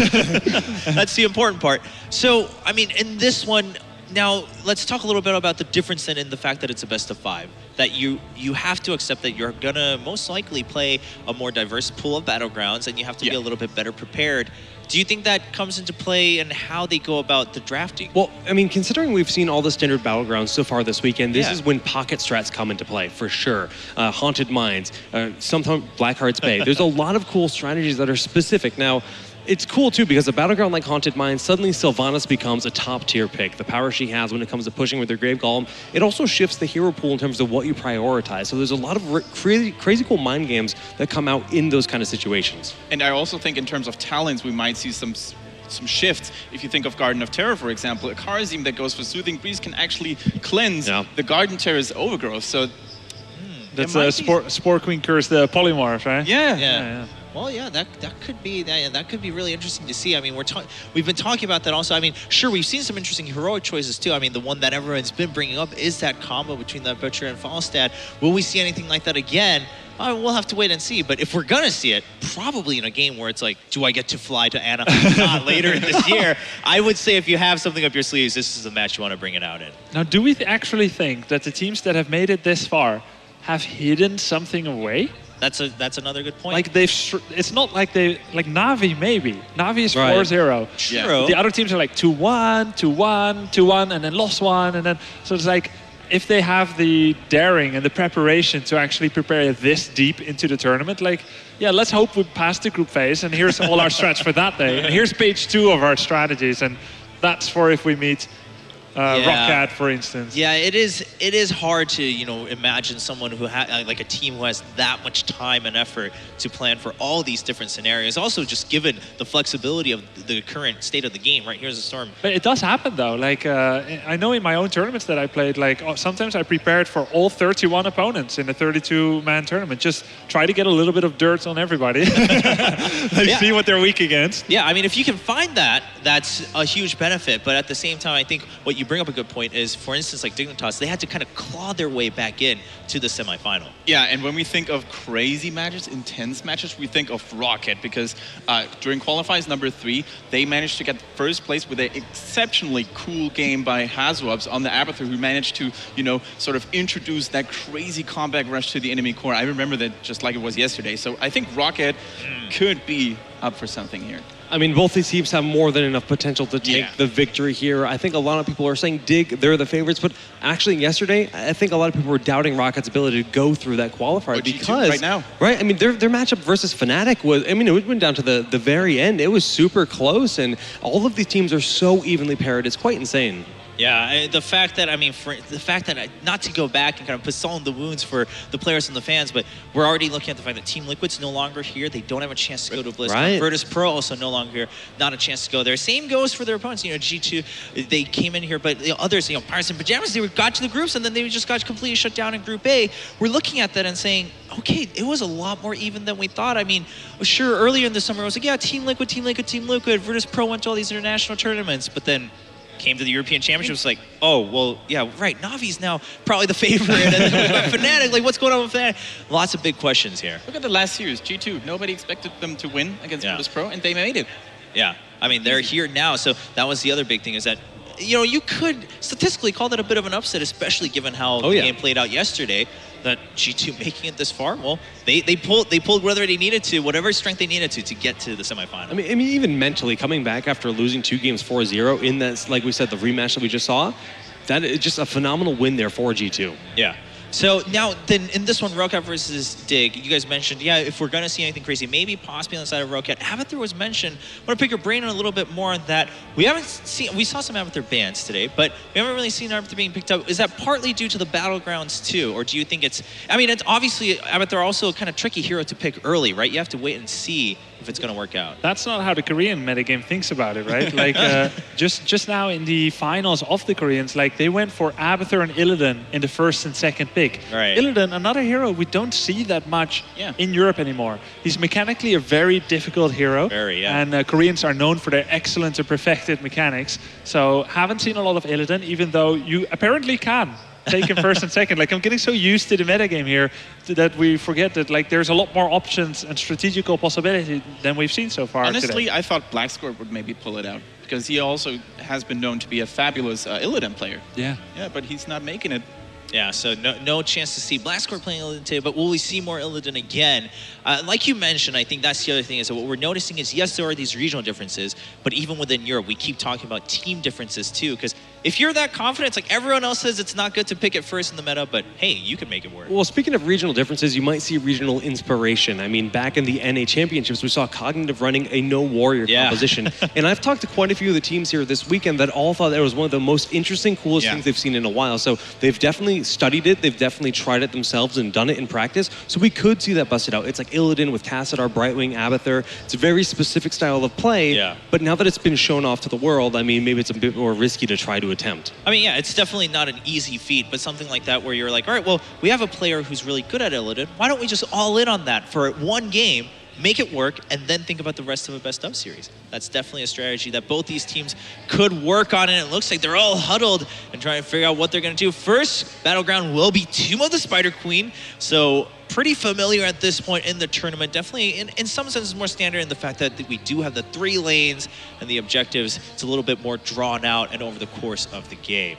That's the important part. So, I mean, in this one, now let's talk a little bit about the difference then in the fact that it's a best of 5. That you have to accept that you're gonna most likely play a more diverse pool of battlegrounds, and you have to be a little bit better prepared. Do you think that comes into play in how they go about the drafting? Well, I mean, considering we've seen all the standard battlegrounds so far this weekend, this is when pocket strats come into play, for sure. Haunted Mines, sometimes Blackheart's Bay. There's a lot of cool strategies that are specific. Now, it's cool, too, because a battleground like Haunted Mines, suddenly Sylvanas becomes a top-tier pick. The power she has when it comes to pushing with her Grave Golem, it also shifts the hero pool in terms of what you prioritize. So there's a lot of crazy cool mind games that come out in those kind of situations. And I also think in terms of talents, we might see some shifts. If you think of Garden of Terror, for example, a Kharazim that goes for Soothing Breeze can actually cleanse the Garden Terror's overgrowth. So that's Spore Queen Curse, the polymorph, right? Yeah. Well, yeah, that could be that could be really interesting to see. I mean, we've been talking about that also. I mean, sure, we've seen some interesting heroic choices too. I mean, the one that everyone's been bringing up is that combo between the Butcher and Falstad. Will we see anything like that again? We'll have to wait and see. But if we're gonna see it, probably in a game where it's like, do I get to fly to Anna later in this year? I would say if you have something up your sleeves, this is the match you want to bring it out in. Now, do we actually think that the teams that have made it this far have hidden something away? That's another good point. Like it's not like like Na'Vi maybe. Na'Vi is 4-0. True. The other teams are like 2-1, 2-1, 2-1, and then lost one, and then so it's like if they have the daring and the preparation to actually prepare this deep into the tournament, like let's hope we pass the group phase, and here's all our strats for that day, and here's page 2 of our strategies, and that's for if we meet Rockcat, for instance. Yeah, it is hard to imagine someone who like a team who has that much time and effort to plan for all these different scenarios. Also, just given the flexibility of the current state of the game, right? Here's a Storm. But it does happen though. Like I know in my own tournaments that I played, like sometimes I prepared for all 31 opponents in a 32-man tournament. Just try to get a little bit of dirt on everybody. See what they're weak against. Yeah, I mean, if you can find that, that's a huge benefit. But at the same time, I think what you bring up a good point is, for instance, like Dignitas, they had to kind of claw their way back in to the semifinal. Yeah, and when we think of crazy matches, intense matches, we think of Rocket, because during qualifiers number 3, they managed to get first place with an exceptionally cool game by Hazwabs on the Abathur, who managed to, you know, sort of introduce that crazy combat rush to the enemy core. I remember that just like it was yesterday. So I think Rocket could be up for something here. I mean, both these teams have more than enough potential to take the victory here. I think a lot of people are saying Dig, they're the favorites, but actually yesterday, I think a lot of people were doubting Rocket's ability to go through that qualifier because right now. Right? I mean, their matchup versus Fnatic was, I mean, it went down to the very end. It was super close, and all of these teams are so evenly paired. It's quite insane. Yeah, the fact that, I mean, not to go back and kind of put salt in the wounds for the players and the fans, but we're already looking at the fact that Team Liquid's no longer here. They don't have a chance to go to BlizzCon. Right. Virtus Pro also no longer here. Not a chance to go there. Same goes for their opponents. You know, G2, they came in here, but the others, you know, Pirates and Pajamas, they got to the groups and then they just got completely shut down in Group A. We're looking at that and saying, okay, it was a lot more even than we thought. I mean, sure, earlier in the summer, it was like, yeah, Team Liquid, Virtus Pro went to all these international tournaments, but then came to the European Championships, like, oh, well, yeah, right, Navi's now probably the favorite, and then we've got Fnatic, like, what's going on with Fnatic? Lots of big questions here. Look at the last series, G2. Nobody expected them to win against Virtus Pro, and they made it. Yeah, I mean, they're here now, so that was the other big thing, is that, you know, you could statistically call that a bit of an upset, especially given how the game played out yesterday, that G2 making it this far. Well, they pulled whether they needed to, whatever strength they needed to get to the semifinal. I mean, even mentally, coming back after losing 2 games 4-0 in that, like we said, the rematch that we just saw, that is just a phenomenal win there for G2. Yeah. So now, then in this one, Rocket versus Dig, you guys mentioned, yeah, if we're going to see anything crazy, maybe possibly on the side of Rocket. Abathur was mentioned. I want to pick your brain on a little bit more on that. We saw some Abathur bans today, but we haven't really seen Abathur being picked up. Is that partly due to the battlegrounds too, or do you think it's, I mean, it's obviously, Abathur also a kind of tricky hero to pick early, right? You have to wait and see if it's going to work out. That's not how the Korean metagame thinks about it, right? Like, just now in the finals of the Koreans, like, they went for Abathur and Illidan in the first and second pick. Right. Illidan, another hero we don't see that much in Europe anymore. He's mechanically a very difficult hero. Very, yeah. And Koreans are known for their excellent and perfected mechanics. So haven't seen a lot of Illidan, even though you apparently can take him first and second. Like, I'm getting so used to the metagame here that we forget that, like, there's a lot more options and strategical possibility than we've seen so far. Honestly, today. I thought Blackscore would maybe pull it out, because he also has been known to be a fabulous Illidan player. Yeah. Yeah, but he's not making it. Yeah, so no chance to see Blackscore playing Illidan today, but will we see more Illidan again? Like you mentioned, I think that's the other thing, is that what we're noticing is, yes, there are these regional differences, but even within Europe, we keep talking about team differences too, because if you're that confident, it's like everyone else says it's not good to pick it first in the meta, but hey, you can make it work. Well, speaking of regional differences, you might see regional inspiration. I mean, back in the NA Championships, we saw Cognitive running a no-warrior composition. And I've talked to quite a few of the teams here this weekend that all thought that was one of the most interesting, coolest things they've seen in a while. So they've definitely studied it. They've definitely tried it themselves and done it in practice. So we could see that busted out. It's like Illidan with Cassadar, Brightwing, Abathur. It's a very specific style of play. But now that it's been shown off to the world, I mean, maybe it's a bit more risky to try to attempt. I mean, yeah, it's definitely not an easy feat, but something like that where you're like, all right, well, we have a player who's really good at Illidan. Why don't we just all in on that for one game, make it work, and then think about the rest of a best of series? That's definitely a strategy that both these teams could work on, and it looks like they're all huddled and trying to figure out what they're going to do. First battleground will be Tomb of the Spider Queen, so pretty familiar at this point in the tournament. Definitely, in some senses, more standard in the fact that we do have the 3 lanes and the objectives. It's a little bit more drawn out and over the course of the game.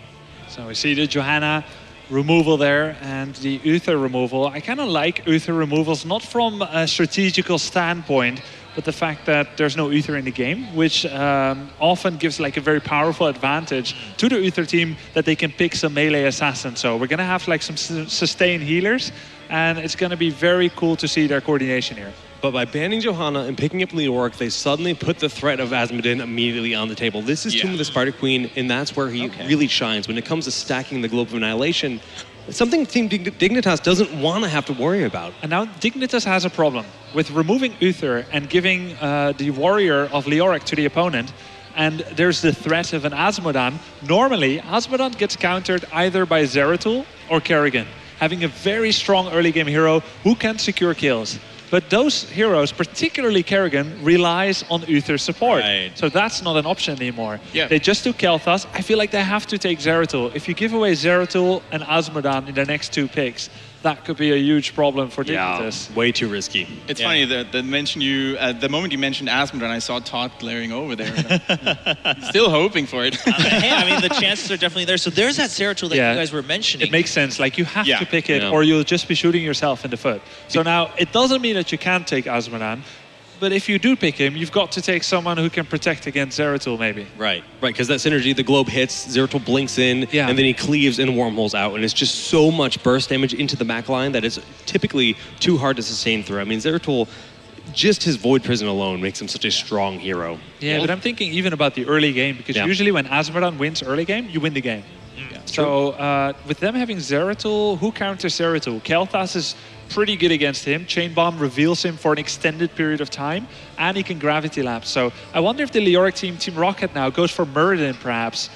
So we see the Johanna removal there and the Uther removal. I kind of like Uther removals, not from a strategical standpoint, but the fact that there's no Uther in the game, which often gives like a very powerful advantage to the Uther team, that they can pick some melee assassins. So we're going to have like some sustain healers, and it's going to be very cool to see their coordination here. But by banning Johanna and picking up Leoric, they suddenly put the threat of Asmodee immediately on the table. This is Tomb of the Spider Queen, and that's where he really shines. When it comes to stacking the Globe of Annihilation, it's something Team Dignitas doesn't want to have to worry about. And now Dignitas has a problem with removing Uther and giving the warrior of Leoric to the opponent. And there's the threat of an Asmodee. Normally, Asmodee gets countered either by Zeratul or Kerrigan, having a very strong early game hero who can secure kills. But those heroes, particularly Kerrigan, relies on Uther's support. Right. So that's not an option anymore. Yeah. They just took Kel'Thas. I feel like they have to take Zeratul. If you give away Zeratul and Azmodan in the next 2 picks, that could be a huge problem for Dignitas. Way too risky. It's funny that the moment you mentioned Asmodon, I saw Todd glaring over there. Still hoping for it. Hey, I mean, the chances are definitely there. So there's that Zeratul that you guys were mentioning. It makes sense. Like, you have to pick it or you'll just be shooting yourself in the foot. So now, it doesn't mean that you can't take Azmodan, but if you do pick him, you've got to take someone who can protect against Zeratul, maybe. Right, because that synergy, the globe hits, Zeratul blinks in, and then he cleaves and wormholes out, and it's just so much burst damage into the back line that it's typically too hard to sustain through. I mean, Zeratul, just his Void Prison alone makes him such a strong hero. Yeah, but I'm thinking even about the early game, because usually when Azmodan wins early game, you win the game. So with them having Zeratul, who counters Zeratul? Kel'Thas is pretty good against him. Chain Bomb reveals him for an extended period of time, and he can Gravity Lapse. So I wonder if the Leoric team, Team Rocket now, goes for Muradin perhaps,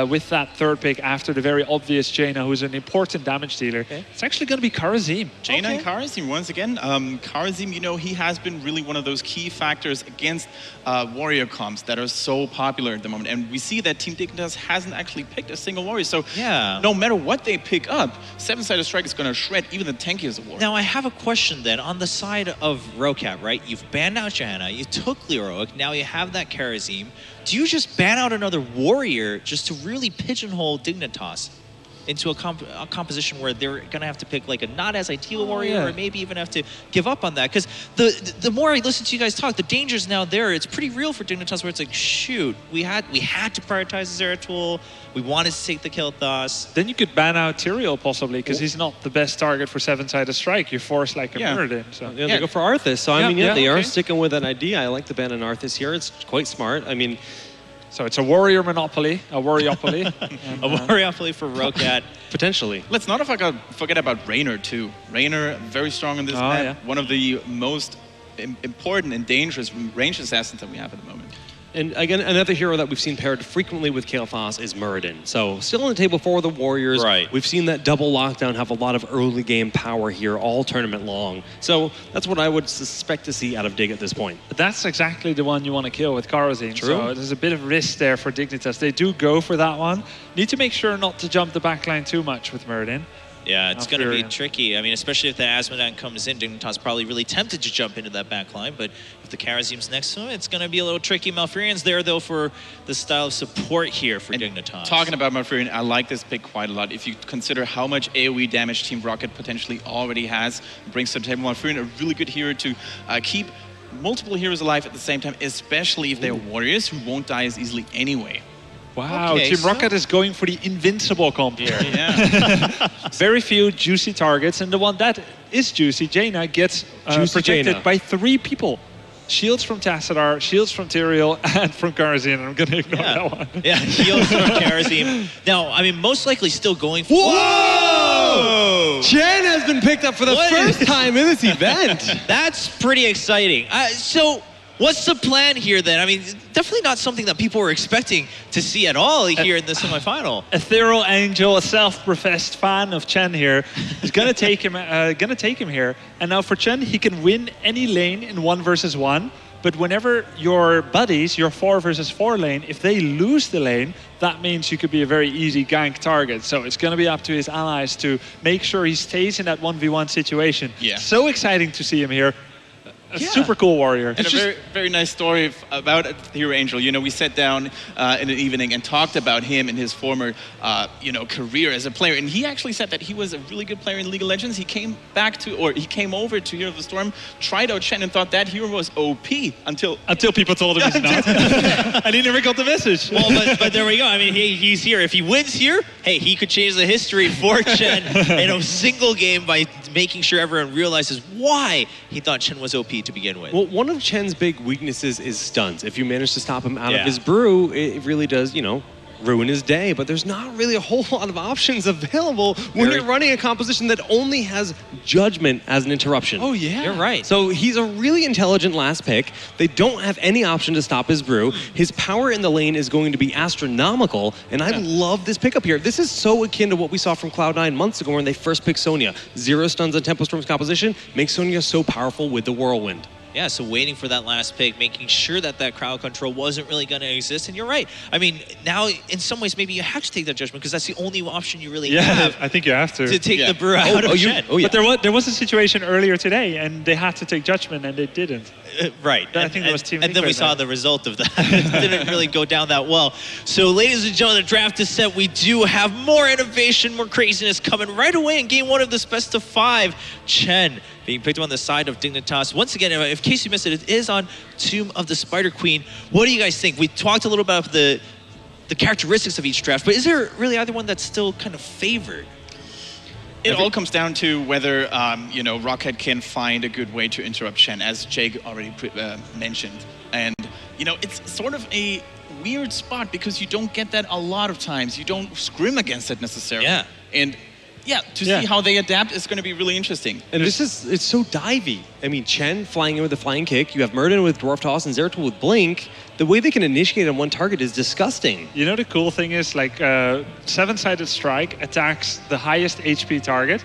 with that 3rd pick after the very obvious Jaina, who's an important damage dealer. It's actually going to be Kharazim. Jaina and Kharazim, once again. Kharazim, you know, he has been really one of those key factors against warrior comps that are so popular at the moment. And we see that Team Dignitas hasn't actually picked a single warrior. So no matter what they pick up, 7-sided strike is going to shred even the tankiest of warriors. Now, I have a question then. On the side of Roccat, right? You've banned out Jaina, you took Leoric, now you have that Kharazim. Do you just ban out another warrior just to really pigeonhole Dignitas into a composition where they're going to have to pick like a not as ideal warrior or maybe even have to give up on that? Because the more I listen to you guys talk, the danger's now there. It's pretty real for Dignitas where it's like, shoot, we had to prioritize Zeratul. We wanted to take the Kel'Thas. Then you could ban out Tyrael possibly, because he's not the best target for 7-sided strike. You force like a Muradin. So. They go for Arthas. So I mean, they are sticking with that idea. I like the ban on Arthas here. It's quite smart. I mean, so it's a warrior monopoly, a warriopoly. A warriopoly for Roccat. Potentially. Let's not forget about Raynor too. Raynor, very strong in this map. One of the most important and dangerous ranged assassins that we have at the moment. And again, another hero that we've seen paired frequently with Kel'Thas is Muradin. So still on the table for the Warriors. Right. We've seen that double lockdown have a lot of early game power here all tournament long. So that's what I would suspect to see out of Dig at this point. That's exactly the one you want to kill with Kharazim. True. So there's a bit of risk there for Dignitas. They do go for that one. Need to make sure not to jump the backline too much with Muradin. Yeah, it's going to be tricky. I mean, especially if the Azmodan comes in, Dignitas probably really tempted to jump into that back line, but if the Kharazim's next to him, it's going to be a little tricky. Malfurion's there, though, for the style of support here for Dignitas. Talking about Malfurion, I like this pick quite a lot. If you consider how much AoE damage Team Rocket potentially already has, brings to the table Malfurion, a really good hero to keep multiple heroes alive at the same time, especially if they're warriors who won't die as easily anyway. Wow, Team Rocket is going for the invincible comp here. Very few juicy targets, and the one that is juicy, Jaina, gets protected by 3 people. Shields from Tassadar, shields from Tyrael, and from Kharazim. I'm going to ignore that one. Yeah, shields from Kharazim. Now, I mean, most likely still going for... Whoa! Chen has been picked up for the first time in this event. That's pretty exciting. So... what's the plan here then? I mean, definitely not something that people were expecting to see at all here in the semifinal. Ethereal Angel, a self-professed fan of Chen here, is gonna take him here. And now for Chen, he can win any lane in 1 versus 1. But whenever your buddies, your 4 versus 4 lane, if they lose the lane, that means you could be a very easy gank target. So it's going to be up to his allies to make sure he stays in that 1v1 situation. Yeah. So exciting to see him here. A super cool warrior. And a very, very nice story about Hero Angel. You know, we sat down in the evening and talked about him and his former, career as a player. And he actually said that he was a really good player in League of Legends. He came over to Hero of the Storm, tried out Shen, and thought that hero was OP until people told him he's not. And he never got the message. Well, but there we go. I mean, he's here. If he wins here, hey, he could change the history for Chen in a single game by making sure everyone realizes why he thought Chen was OP to begin with. Well, one of Chen's big weaknesses is stuns. If you manage to stop him out of his brew, it really does, ruin his day, but there's not really a whole lot of options available when you're running a composition that only has judgment as an interruption. Oh, yeah. You're right. So he's a really intelligent last pick. They don't have any option to stop his brew. His power in the lane is going to be astronomical, and I love this pickup here. This is so akin to what we saw from Cloud9 months ago when they first picked Sonya. 0 stuns on Tempo Storm's composition makes Sonya so powerful with the Whirlwind. Yeah, so waiting for that last pick, making sure that that crowd control wasn't really going to exist. And you're right. I mean, now in some ways, maybe you have to take that judgment because that's the only option you really have. I think you have to. To take the brew out of Chen. But there was a situation earlier today, and they had to take judgment, and they didn't. Right. I think that was Team And then we saw the result of that. It didn't really go down that well. So, ladies and gentlemen, the draft is set. We do have more innovation, more craziness coming right away in game 1 of this best of 5. Chen being picked on the side of Dignitas. Once again, in case you missed it, it is on Tomb of the Spider Queen. What do you guys think? We talked a little about the characteristics of each draft, but is there really either one that's still kind of favored? It all comes down to whether, Rocket can find a good way to interrupt Chen, as Jake already mentioned. And, it's sort of a weird spot because you don't get that a lot of times. You don't scrim against it necessarily. Yeah. And to see how they adapt is going to be really interesting. And it's so divey. I mean, Chen flying in with a flying kick. You have Murden with Dwarf Toss and Zeratul with Blink. The way they can initiate on one target is disgusting. You know, the cool thing is, like, 7-sided strike attacks the highest HP target.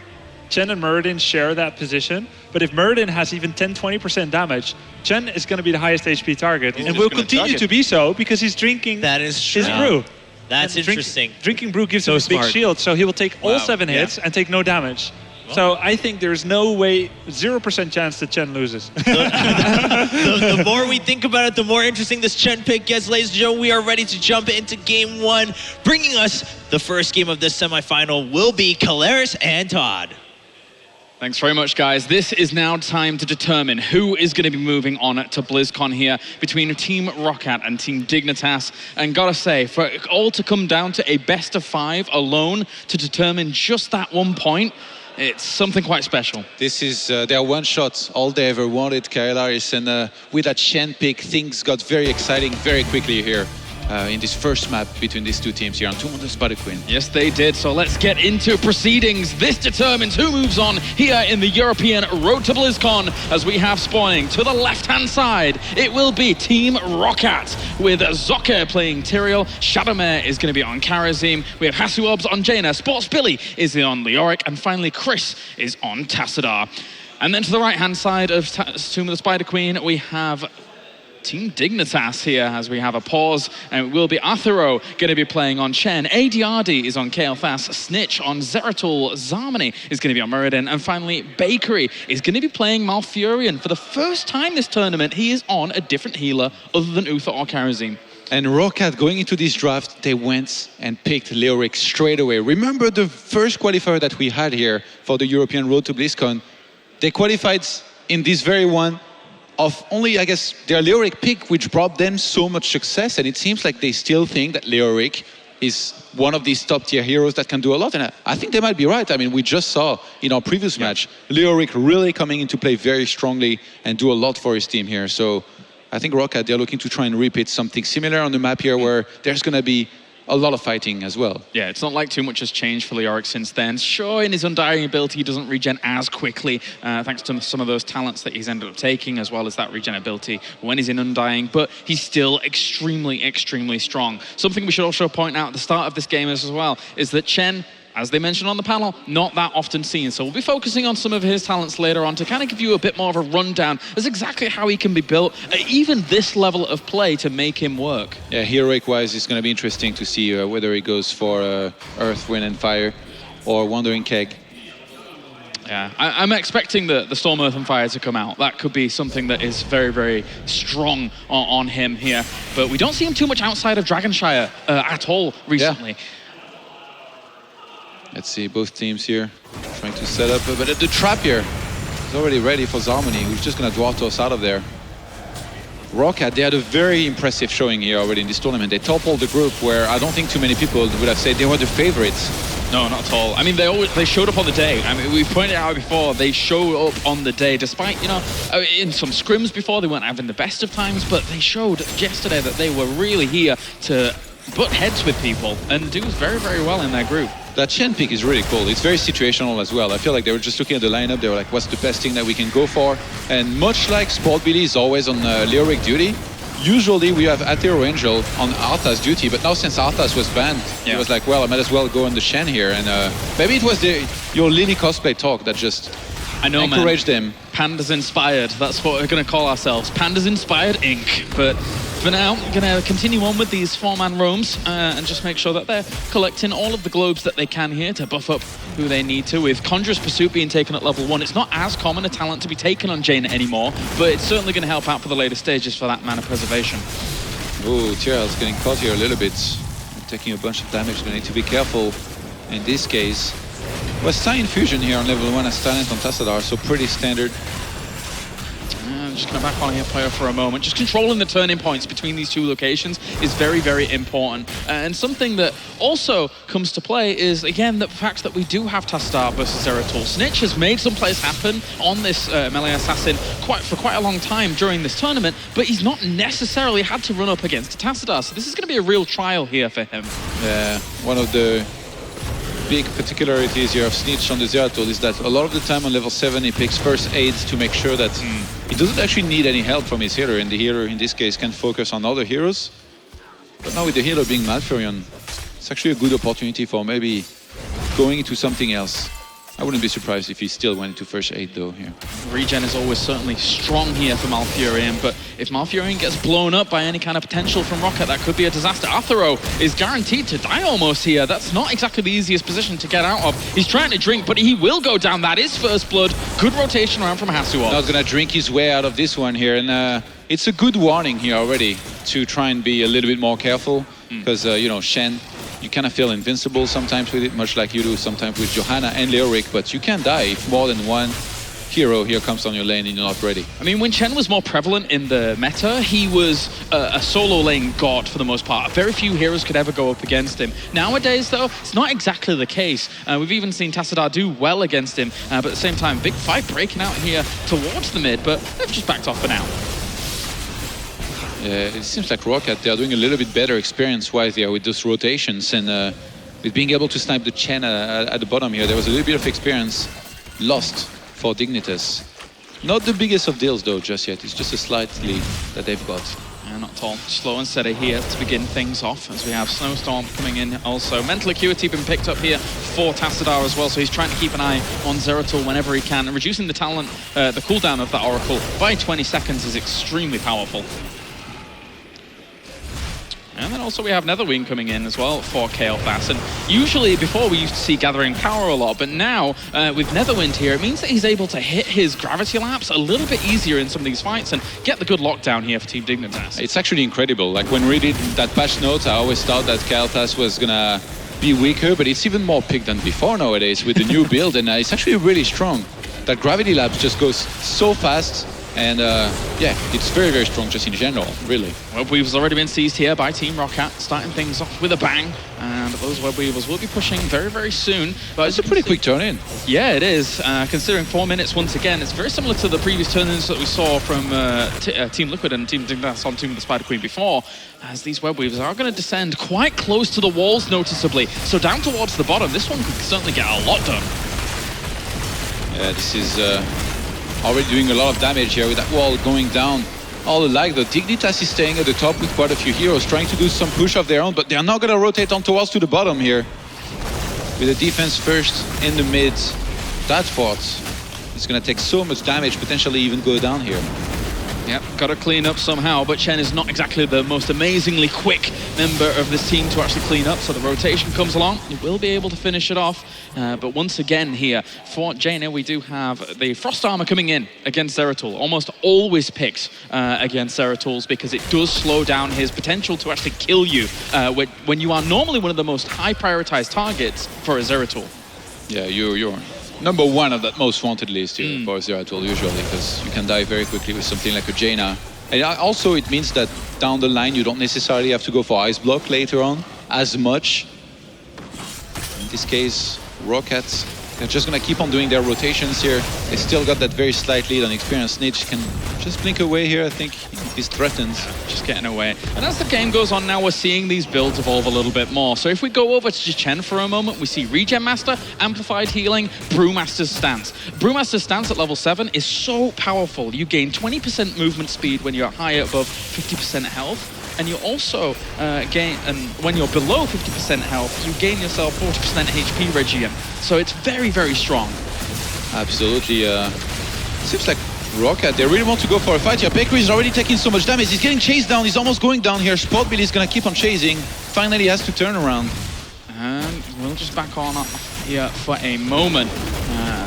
Chen and Murden share that position. But if Murden has even 10-20% damage, Chen is going to be the highest HP target. And will continue to be so because he's drinking his brew. That's interesting. Drinking brew gives him a big shield, so he will take all 7 hits and take no damage. So I think there's no way, 0% chance that Chen loses. The more we think about it, the more interesting this Chen pick gets. Ladies and gentlemen, we are ready to jump into game 1. Bringing us the first game of this semifinal will be Kalaris and Todd. Thanks very much, guys. This is now time to determine who is going to be moving on to BlizzCon here between Team Rocket and Team Dignitas. And gotta say, for it all to come down to a best of 5 alone to determine just that 1 point, it's something quite special. This is their one shot, all they ever wanted, Kalaris, and with that Chen pick, things got very exciting very quickly here. In this first map between these two teams here on Tomb of the Spider Queen. Yes, they did. So let's get into proceedings. This determines who moves on here in the European Road to BlizzCon, as we have spawning to the left-hand side. It will be Team Rocket with Zocker playing Tyrael. Shadowmare is going to be on Karazim. We have Hasuobs on Jaina. Sports Billy is on Leoric. And finally, Chris is on Tassadar. And then to the right-hand side of Tomb of the Spider Queen, we have Team Dignitas here, as we have a pause, and it will be Athero going to be playing on Chen. ADRD is on Kael'thas, Snitch on Zeratul, Zarmony is going to be on Muradin, and finally Bakery is going to be playing Malfurion. For the first time this tournament, he is on a different healer other than Uther or Karazim. And Rocket, going into this draft, they went and picked Leoric straight away. Remember the first qualifier that we had here for the European Road to BlizzCon? They qualified in this very one of only, I guess, their Leoric pick, which brought them so much success. And it seems like they still think that Leoric is one of these top-tier heroes that can do a lot. And I think they might be right. I mean, we just saw in our previous match, Leoric really coming into play very strongly and do a lot for his team here. So I think Rocket, they're looking to try and repeat something similar on the map here, where there's going to be a lot of fighting as well. Yeah, it's not like too much has changed for Leoric since then. Sure, in his Undying ability, he doesn't regen as quickly, thanks to some of those talents that he's ended up taking, as well as that regen ability when he's in Undying, but he's still extremely, extremely strong. Something we should also point out at the start of this game as well is that Chen, as they mentioned on the panel, not that often seen. So we'll be focusing on some of his talents later on to kind of give you a bit more of a rundown as exactly how he can be built at even this level of play to make him work. Yeah, heroic-wise, it's going to be interesting to see whether he goes for Earth, Wind, and Fire or Wandering Keg. Yeah, I'm expecting the Storm, Earth, and Fire to come out. That could be something that is very, very strong on him here. But we don't see him too much outside of Dragonshire at all recently. Yeah. Let's see, both teams here trying to set up, but the trap here is already ready for Zarmony, who's just going to dwarf toss out of there. Rocket, they had a very impressive showing here already in this tournament. They toppled the group where I don't think too many people would have said they were the favorites. No, not at all. I mean, they showed up on the day. I mean, we've pointed out before, they showed up on the day, despite, in some scrims before, they weren't having the best of times, but they showed yesterday that they were really here to butt heads with people and do very, very well in their group. That Chen pick is really cool. It's very situational as well. I feel like they were just looking at the lineup. They were like, what's the best thing that we can go for? And much like Sport Billy is always on Leoric duty, usually we have Aethero Angel on Arthas duty, but now since Arthas was banned, it was like, well, I might as well go on the Shen here. And maybe it was your Lily cosplay talk that just encouraged them. Pandas Inspired, that's what we're going to call ourselves. Pandas Inspired Inc. But for now, we're going to continue on with these 4-man roams and just make sure that they're collecting all of the globes that they can here to buff up who they need to. With Conjurer's Pursuit being taken at level 1, it's not as common a talent to be taken on Jaina anymore, but it's certainly going to help out for the later stages for that mana preservation. Oh, Tyrell's getting caught here a little bit. Taking a bunch of damage, they need to be careful in this case. Well, Sty Infusion here on level 1 as talent on Tassadar, so pretty standard. I'm just going to back on here, player, for a moment. Just controlling the turning points between these two locations is very, very important. And something that also comes to play is, again, the fact that we do have Tassadar versus Zeratul. Snitch has made some plays happen on this melee assassin for quite a long time during this tournament, but he's not necessarily had to run up against Tassadar. So this is going to be a real trial here for him. Yeah, one of the big particularities here of Snitch on the Zeratul is that a lot of the time on level 7 he picks first aids to make sure that he doesn't actually need any help from his healer, and the healer in this case can focus on other heroes. But now with the healer being Malfurion, it's actually a good opportunity for maybe going into something else. I wouldn't be surprised if he still went into first aid though here. Regen is always certainly strong here for Malfurion, but if Malfurion gets blown up by any kind of potential from Rocket, that could be a disaster. Aethero is guaranteed to die almost here. That's not exactly the easiest position to get out of. He's trying to drink, but he will go down. That is first blood. Good rotation around from Hasuo. Not gonna drink his way out of this one here, and it's a good warning here already to try and be a little bit more careful, because you know, Shen, you kind of feel invincible sometimes with it, much like you do sometimes with Johanna and Leoric, but you can die if more than one hero here comes on your lane and you're not ready. I mean, when Chen was more prevalent in the meta, he was a solo lane god for the most part. Very few heroes could ever go up against him. Nowadays, though, it's not exactly the case. We've even seen Tassadar do well against him, but at the same time, big fight breaking out here towards the mid, but they've just backed off for now. Yeah, it seems like Rocket, they are doing a little bit better experience-wise here with those rotations, and with being able to snipe the Chen at the bottom here, there was a little bit of experience lost for Dignitas. Not the biggest of deals though just yet, it's just a slight lead that they've got. Yeah, not at all. Slow and steady here to begin things off as we have Snowstorm coming in also. Mental Acuity been picked up here for Tassadar as well, so he's trying to keep an eye on Zeratul whenever he can, and reducing the talent, the cooldown of that Oracle by 20 seconds is extremely powerful. And then also we have Netherwing coming in as well for Kael'thas. And usually before we used to see Gathering Power a lot, but now with Netherwind here, it means that he's able to hit his Gravity Lapse a little bit easier in some of these fights and get the good lockdown here for Team Dignitas. It's actually incredible. Like when we did that patch notes, I always thought that Kael'thas was gonna be weaker, but it's even more picked than before nowadays with the new build, and it's actually really strong. That Gravity Lapse just goes so fast. And yeah, it's very, very strong just in general, really. Web Weaver's already been seized here by Team Rocket, starting things off with a bang. And those Web Weavers will be pushing very, very soon. But it's a pretty quick turn in. Yeah, it is. Considering 4 minutes once again, it's very similar to the previous turn-ins that we saw from Team Liquid and Team Dignitas on Tomb of the Spider Queen before, as these Web Weavers are going to descend quite close to the walls noticeably. So down towards the bottom, this one could certainly get a lot done. Yeah, this is already doing a lot of damage here with that wall going down. All alike, the Dignitas is staying at the top with quite a few heroes, trying to do some push of their own, but they're not going to rotate on towards to the bottom here. With the defense first in the mid, that fort is going to take so much damage, potentially even go down here. Yep, got to clean up somehow, but Chen is not exactly the most amazingly quick member of this team to actually clean up, so the rotation comes along. He will be able to finish it off, but once again here for Jaina, we do have the Frost Armor coming in against Zeratul. Almost always picks against Zeratul's because it does slow down his potential to actually kill you when you are normally one of the most high prioritized targets for a Zeratul. Yeah, you're number one of that most wanted list here for Zeratul usually, because you can die very quickly with something like a Jaina. And also it means that down the line you don't necessarily have to go for Ice Block later on as much. In this case, Rocket They're just gonna keep on doing their rotations here. They still got that very slight lead on experience. Snitch can just blink away here. I think he's threatened. Just getting away. And as the game goes on now, we're seeing these builds evolve a little bit more. So if we go over to Chen for a moment, we see Regen Master, Amplified Healing, Brewmaster's Stance. Brewmaster's Stance at level 7 is so powerful. You gain 20% movement speed when you're high above 50% health. And you also gain, and when you're below 50% health, you gain yourself 40% HP regen. So it's very, very strong. Absolutely. Seems like Rocket, they really want to go for a fight here. Bakery is already taking so much damage. He's getting chased down. He's almost going down here. Sportbilly is going to keep on chasing. Finally, he has to turn around. And we'll just back on here for a moment,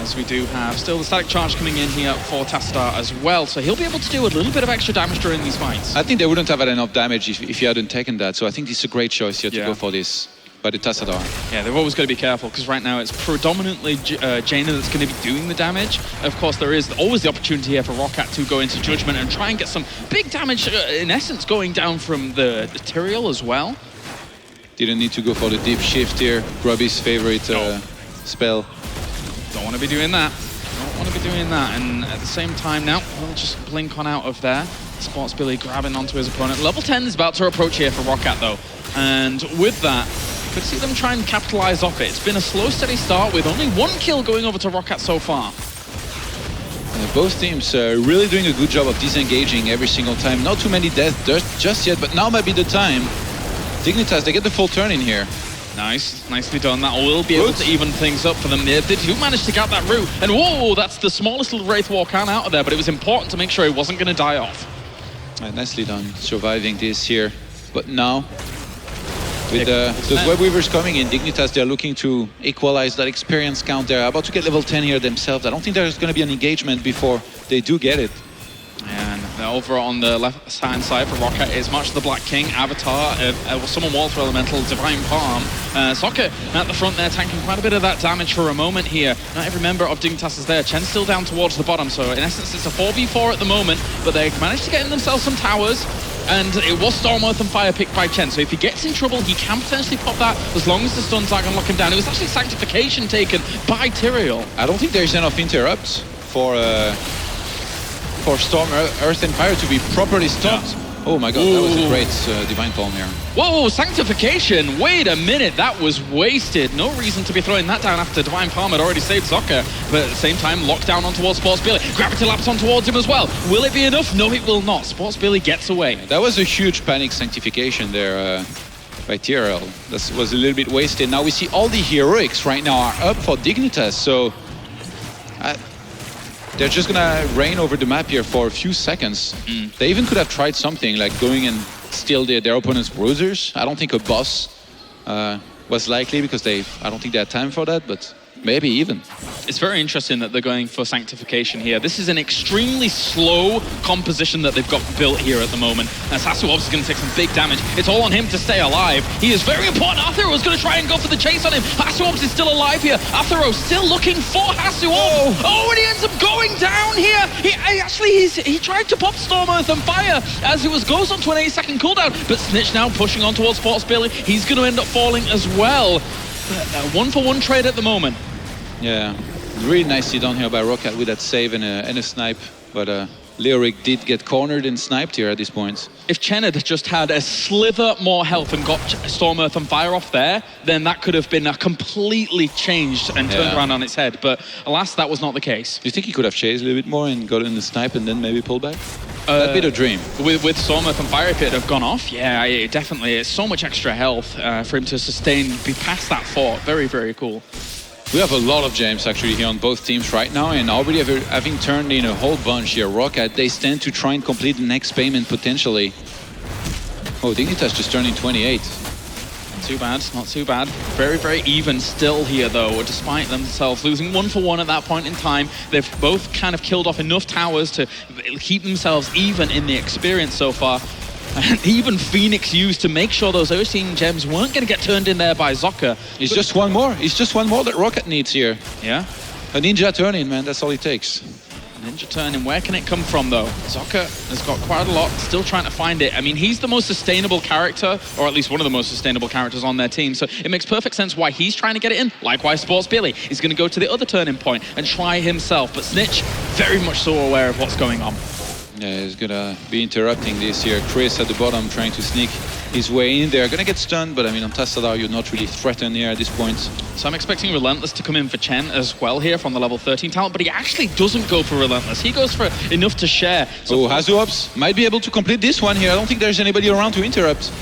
as we do have still the static charge coming in here for Tassadar as well. So he'll be able to do a little bit of extra damage during these fights. I think they wouldn't have had enough damage if he hadn't taken that. So I think this is a great choice here to go for this. By the Tassadar. Yeah, they've always got to be careful because right now it's predominantly Jaina that's going to be doing the damage. Of course, there is always the opportunity here for Roccat to go into Judgment and try and get some big damage, in essence, going down from the Tyrael as well. Didn't need to go for the deep shift here. Grubby's favorite spell. Don't want to be doing that. Don't want to be doing that. And at the same time now, we'll just blink on out of there. Sportsbilly grabbing onto his opponent. Level 10 is about to approach here for Roccat though. And with that, could see them try and capitalize off it. It's been a slow, steady start with only 1 kill going over to Roccat so far. Both teams really doing a good job of disengaging every single time. Not too many deaths just yet, but now might be the time. Dignitas, they get the full turn in here. Nice, nicely done. That will be able to even things up for them. They do manage to get that route. And whoa, that's the smallest little Wraith Walkan out of there, but it was important to make sure he wasn't going to die off. Nicely done, surviving this here. But now, with those Web Weavers coming in, Dignitas, they're looking to equalize that experience count. They're about to get level 10 here themselves. I don't think there's going to be an engagement before they do get it. And over on the left-hand side for Roccat is March of the Black King, Avatar, Summon Walter Elemental, Divine Palm. Soccer at the front there, tanking quite a bit of that damage for a moment here. Not every member of Dignitas is there. Chen's still down towards the bottom, so in essence it's a 4v4 at the moment, but they managed to get in themselves some towers. And it was Storm, Earth and Fire picked by Chen, so if he gets in trouble, he can potentially pop that as long as the stuns are going to lock him down. It was actually Sanctification taken by Tyrael. I don't think there's enough interrupts for Storm, Earth and Fire to be properly stopped. Oh my god, that was a great Divine Palm here. Whoa, Sanctification! Wait a minute, that was wasted. No reason to be throwing that down after Divine Palm had already saved Zocker. But at the same time, locked down on towards Sportsbilly. Gravity Lapse on towards him as well. Will it be enough? No, it will not. Sportsbilly gets away. That was a huge panic Sanctification there by Tyrael. That was a little bit wasted. Now we see all the heroics right now are up for Dignitas, so they're just gonna reign over the map here for a few seconds. They even could have tried something like going and steal their opponent's bruisers. I don't think a boss was likely because I don't think they had time for that, but maybe even. It's very interesting that they're going for Sanctification here. This is an extremely slow composition that they've got built here at the moment. As Hasuob's going to take some big damage. It's all on him to stay alive. He is very important. Arthuro is going to try and go for the chase on him. Hasuob's is still alive here. Arthuro still looking for Hasuob. Oh, and he ends up going down here. He tried to pop Storm, Earth and Fire as it goes on to an 8-second cooldown. But Snitch now pushing on towards Sportsbilly. He's going to end up falling as well. 1-for-1 trade at the moment. Yeah, really nicely done here by Roccat with that save and a snipe, but Leoric did get cornered and sniped here at this point. If Chen had just had a slither more health and got Storm, Earth and Fire off there, then that could have been a completely changed and turned around on its head, but alas, that was not the case. Do you think he could have chased a little bit more and got in the snipe and then maybe pull back? That'd be the dream. With Storm, Earth and Fire, if it had gone off, yeah, definitely. It's so much extra health for him to sustain, be past that fort. Very, very cool. We have a lot of gems actually here on both teams right now, and already having turned in a whole bunch here. Roccat, they stand to try and complete the next payment potentially. Oh, Dignitas just turned in 28. Not too bad, not too bad. Very, very even still here though, despite themselves losing 1-for-1 at that point in time. They've both kind of killed off enough towers to keep themselves even in the experience so far. And even Phoenix used to make sure those Ursine gems weren't going to get turned in there by Zocker. It's just one more. It's just one more that Roccat needs here. Yeah. A ninja turn-in, man. That's all it takes. Ninja turning, where can it come from though? Zoka has got quite a lot, still trying to find it. I mean, he's the most sustainable character, or at least one of the most sustainable characters on their team, so it makes perfect sense why he's trying to get it in. Likewise, Sports Billy, he's going to go to the other turning point and try himself, but Snitch, very much so aware of what's going on. Yeah, he's gonna be interrupting this here. Chris at the bottom trying to sneak his way in there. Gonna get stunned, but I mean, on Tassadar, you're not really threatened here at this point. So I'm expecting Relentless to come in for Chen as well here from the level 13 talent, but he actually doesn't go for Relentless. He goes for enough to share. So Hazuops might be able to complete this one here. I don't think there's anybody around to interrupt.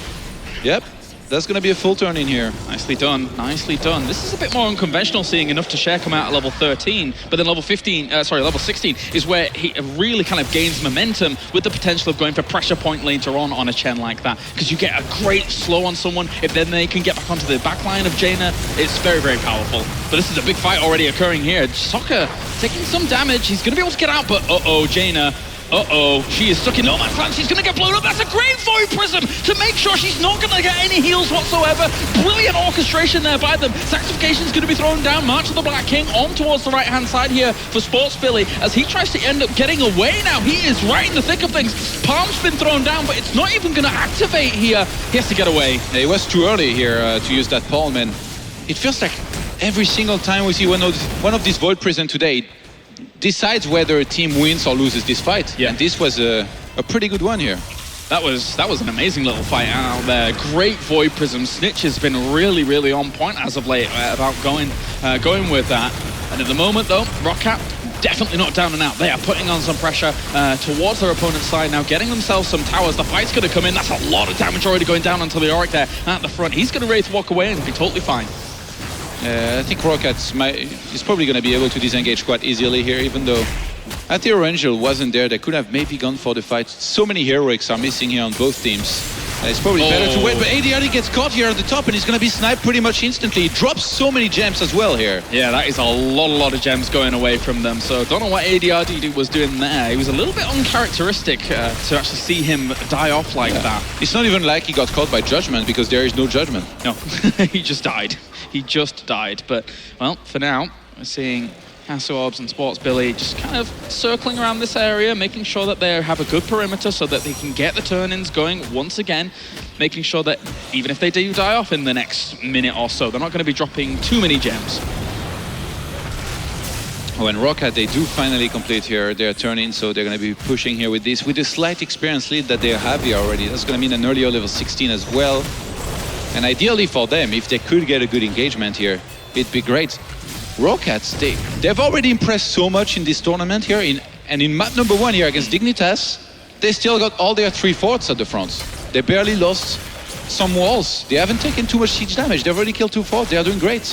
Yep. That's going to be a full turn in here. Nicely done, nicely done. This is a bit more unconventional, seeing enough to share come out at level 13, but then level 16 is where he really kind of gains momentum with the potential of going for pressure point later on a Chen like that, because you get a great slow on someone. If then they can get back onto the back line of Jaina, it's very, very powerful. But this is a big fight already occurring here. Sokka taking some damage. He's going to be able to get out, but Jaina. She is stuck in no man's land. She's going to get blown up. That's a great Void Prism to make sure she's not going to get any heals whatsoever. Brilliant orchestration there by them. Sanctification is going to be thrown down. March of the Black King on towards the right-hand side here for Sports Billy as he tries to end up getting away now. He is right in the thick of things. Palm's been thrown down, but it's not even going to activate here. He has to get away. Yeah, it was too early here to use that Palm, and it feels like every single time we see one of these Void Prism today, decides whether a team wins or loses this fight. Yeah. And this was a pretty good one here. That was an amazing little fight out there. Great Void Prism. Snitch has been really, really on point as of late about going with that. And at the moment though, Rockcat definitely not down and out. They are putting on some pressure towards their opponent's side now, getting themselves some towers. The fight's going to come in. That's a lot of damage already going down onto the Auric there at the front. He's going to ready to walk away and be totally fine. I think Rocket is probably going to be able to disengage quite easily here, even though Aether Angel wasn't there. They could have maybe gone for the fight. So many heroics are missing here on both teams. It's probably better to wait, but ADRD gets caught here at the top and he's going to be sniped pretty much instantly. He drops so many gems as well here. Yeah, that is a lot of gems going away from them. So don't know what ADRD was doing there. He was a little bit uncharacteristic to actually see him die off like that. It's not even like he got caught by Judgment, because there is no Judgment. No, he just died. He just died. But, well, for now, we're seeing Hazuops and Sports Billy just kind of circling around this area, making sure that they have a good perimeter so that they can get the turn-ins going once again, making sure that even if they do die off in the next minute or so, they're not going to be dropping too many gems. Oh, and Rocket, they do finally complete here their turn-in, so they're going to be pushing here with this, with a slight experience lead that they have here already. That's going to mean an earlier level 16 as well. And ideally for them, if they could get a good engagement here, it'd be great. Rockets, they've already impressed so much in this tournament here, and in map number 1 here against Dignitas, they still got all their 3/4 at the front. They barely lost some walls. They haven't taken too much siege damage. They've already killed 2 forts. They are doing great.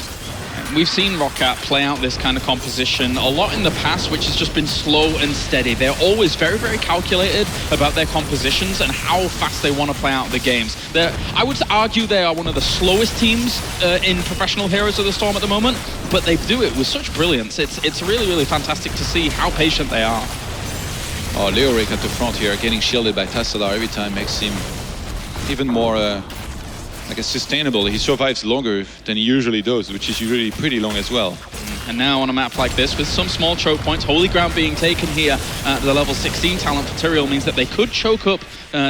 We've seen Rockcat play out this kind of composition a lot in the past, which has just been slow and steady. They're always very, very calculated about their compositions and how fast they want to play out the games. I would argue they are one of the slowest teams in professional Heroes of the Storm at the moment, but they do it with such brilliance. It's really, really fantastic to see how patient they are. Oh, Leoric at the front here, getting shielded by Tassadar every time makes him even more sustainable. He survives longer than he usually does, which is usually pretty long as well. And now on a map like this, with some small choke points, Holy Ground being taken here at the level 16 talent for Tyrael means that they could choke up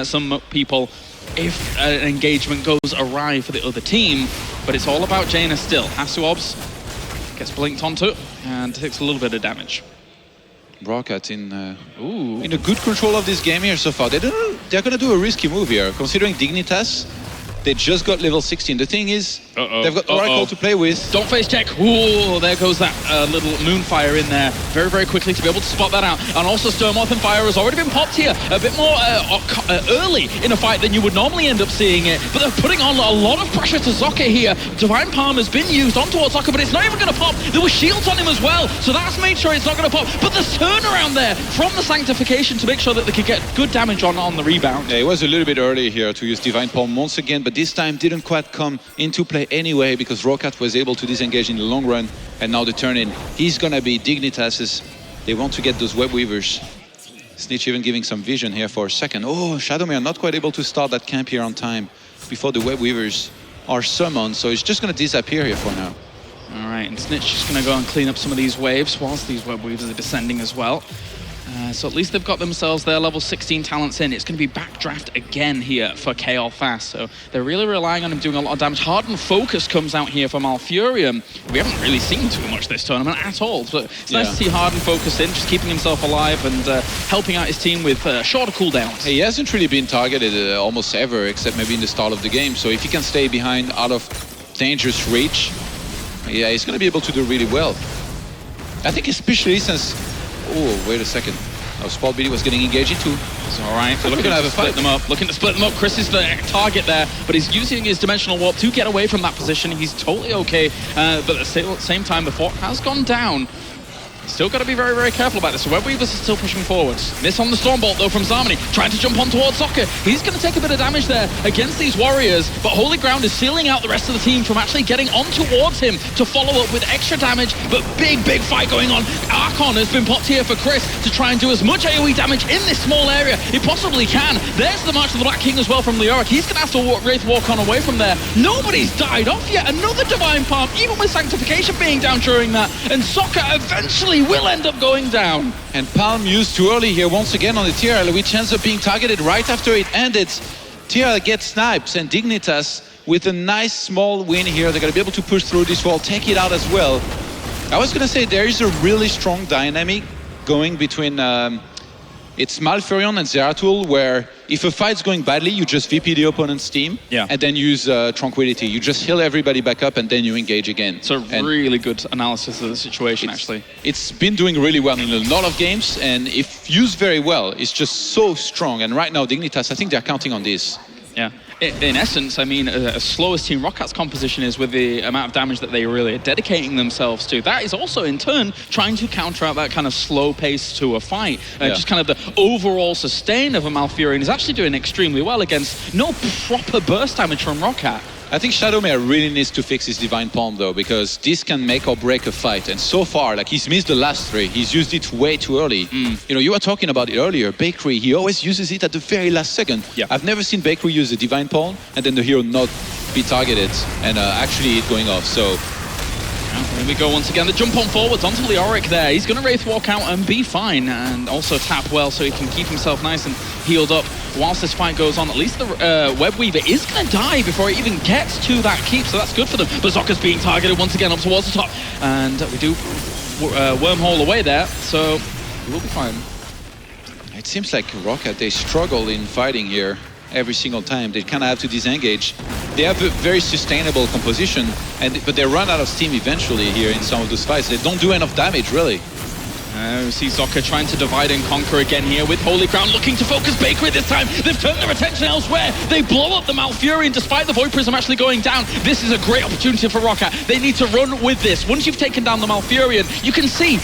some people if an engagement goes awry for the other team. But it's all about Jaina still. Hazuops gets blinked onto and takes a little bit of damage. Rocket in a good control of this game here so far. They're going to do a risky move here, considering Dignitas. They just got level 16. The thing is, they've got Oracle to play with. Don't face check. Ooh, there goes that little Moonfire in there very, very quickly to be able to spot that out. And also Sturmoth and Fire has already been popped here a bit more early in a fight than you would normally end up seeing it. But they're putting on a lot of pressure to Zoka here. Divine Palm has been used on towards Zoka, but it's not even going to pop. There were shields on him as well, so that's made sure it's not going to pop. But there's turnaround there from the Sanctification to make sure that they could get good damage on the rebound. Yeah, it was a little bit early here to use Divine Palm once again, but this time didn't quite come into play anyway because Rocket was able to disengage in the long run, and now the turn-in. He's gonna be Dignitas's. They want to get those Web Weavers. Snitch even giving some vision here for a second. Oh, Shadowmere not quite able to start that camp here on time before the Web Weavers are summoned, so it's just gonna disappear here for now. All right, and Snitch just gonna go and clean up some of these waves whilst these Web Weavers are descending as well. So at least they've got themselves their level 16 talents in. It's going to be backdraft again here for KL Fast. So they're really relying on him doing a lot of damage. Hardened Focus comes out here for Malfurion. We haven't really seen too much this tournament at all. So it's nice to see Hardened Focus in, just keeping himself alive and helping out his team with shorter cooldowns. He hasn't really been targeted almost ever, except maybe in the start of the game. So if he can stay behind out of dangerous reach, yeah, he's going to be able to do really well. I think especially since... Oh, wait a second. Oh, Spot BD was getting engaged into. It's all right. So looking to split them up. Looking to split them up. Chris is the target there, but he's using his dimensional warp to get away from that position. He's totally okay, but at the same time, the fort has gone down. Still got to be very, very careful about this. So Web Weavers is still pushing forwards. Miss on the Stormbolt, though, from Zarmany. Trying to jump on towards Soccer. He's going to take a bit of damage there against these warriors, but Holy Ground is sealing out the rest of the team from actually getting on towards him to follow up with extra damage, but big, big fight going on. Archon has been popped here for Chris to try and do as much AoE damage in this small area he possibly can. There's the March of the Black King as well from Leoric. He's going to have to Wraith Walk on away from there. Nobody's died off yet. Another Divine Palm, even with Sanctification being down during that, and Soccer eventually will end up going down. And Palm used too early here once again on the TRL, which ends up being targeted right after it ended. TRL gets snipes, and Dignitas with a nice small win here. They're going to be able to push through this wall, take it out as well. I was going to say there is a really strong dynamic going between it's Malfurion and Zeratul, where if a fight's going badly, you just VP the opponent's team, and then use Tranquility. You just heal everybody back up, and then you engage again. It's a really good analysis of the situation, actually. It's been doing really well in a lot of games, and if used very well, it's just so strong. And right now, Dignitas, I think they're counting on this. Yeah. In essence, I mean, as slow as Team Rocket's composition is with the amount of damage that they really are dedicating themselves to, that is also in turn trying to counteract that kind of slow pace to a fight. Just kind of the overall sustain of a Malfurion is actually doing extremely well against no proper burst damage from Rocket. I think Shadowmare really needs to fix his Divine Palm though, because this can make or break a fight. And so far, like, he's missed the last three. He's used it way too early. You know, you were talking about it earlier. Bakery, he always uses it at the very last second. I've never seen Bakery use a Divine Palm and then the hero not be targeted and actually it going off. So here we go once again. The jump on forwards onto Leoric there. He's going to Wraith Walk out and be fine, and also tap well so he can keep himself nice and healed up whilst this fight goes on. At least the Web Weaver is going to die before it even gets to that keep, so that's good for them. Berserker's being targeted once again up towards the top, and we do wormhole away there, so we will be fine. It seems like Rocket, they struggle in fighting here every single time. They kind of have to disengage. They have a very sustainable composition, but they run out of steam eventually here in some of those fights. They don't do enough damage, really. We see Zoka trying to divide and conquer again here with Holy Crown, looking to focus Bakery this time. They've turned their attention elsewhere. They blow up the Malfurion despite the Void Prism actually going down. This is a great opportunity for Rocket. They need to run with this. Once you've taken down the Malfurion, you can see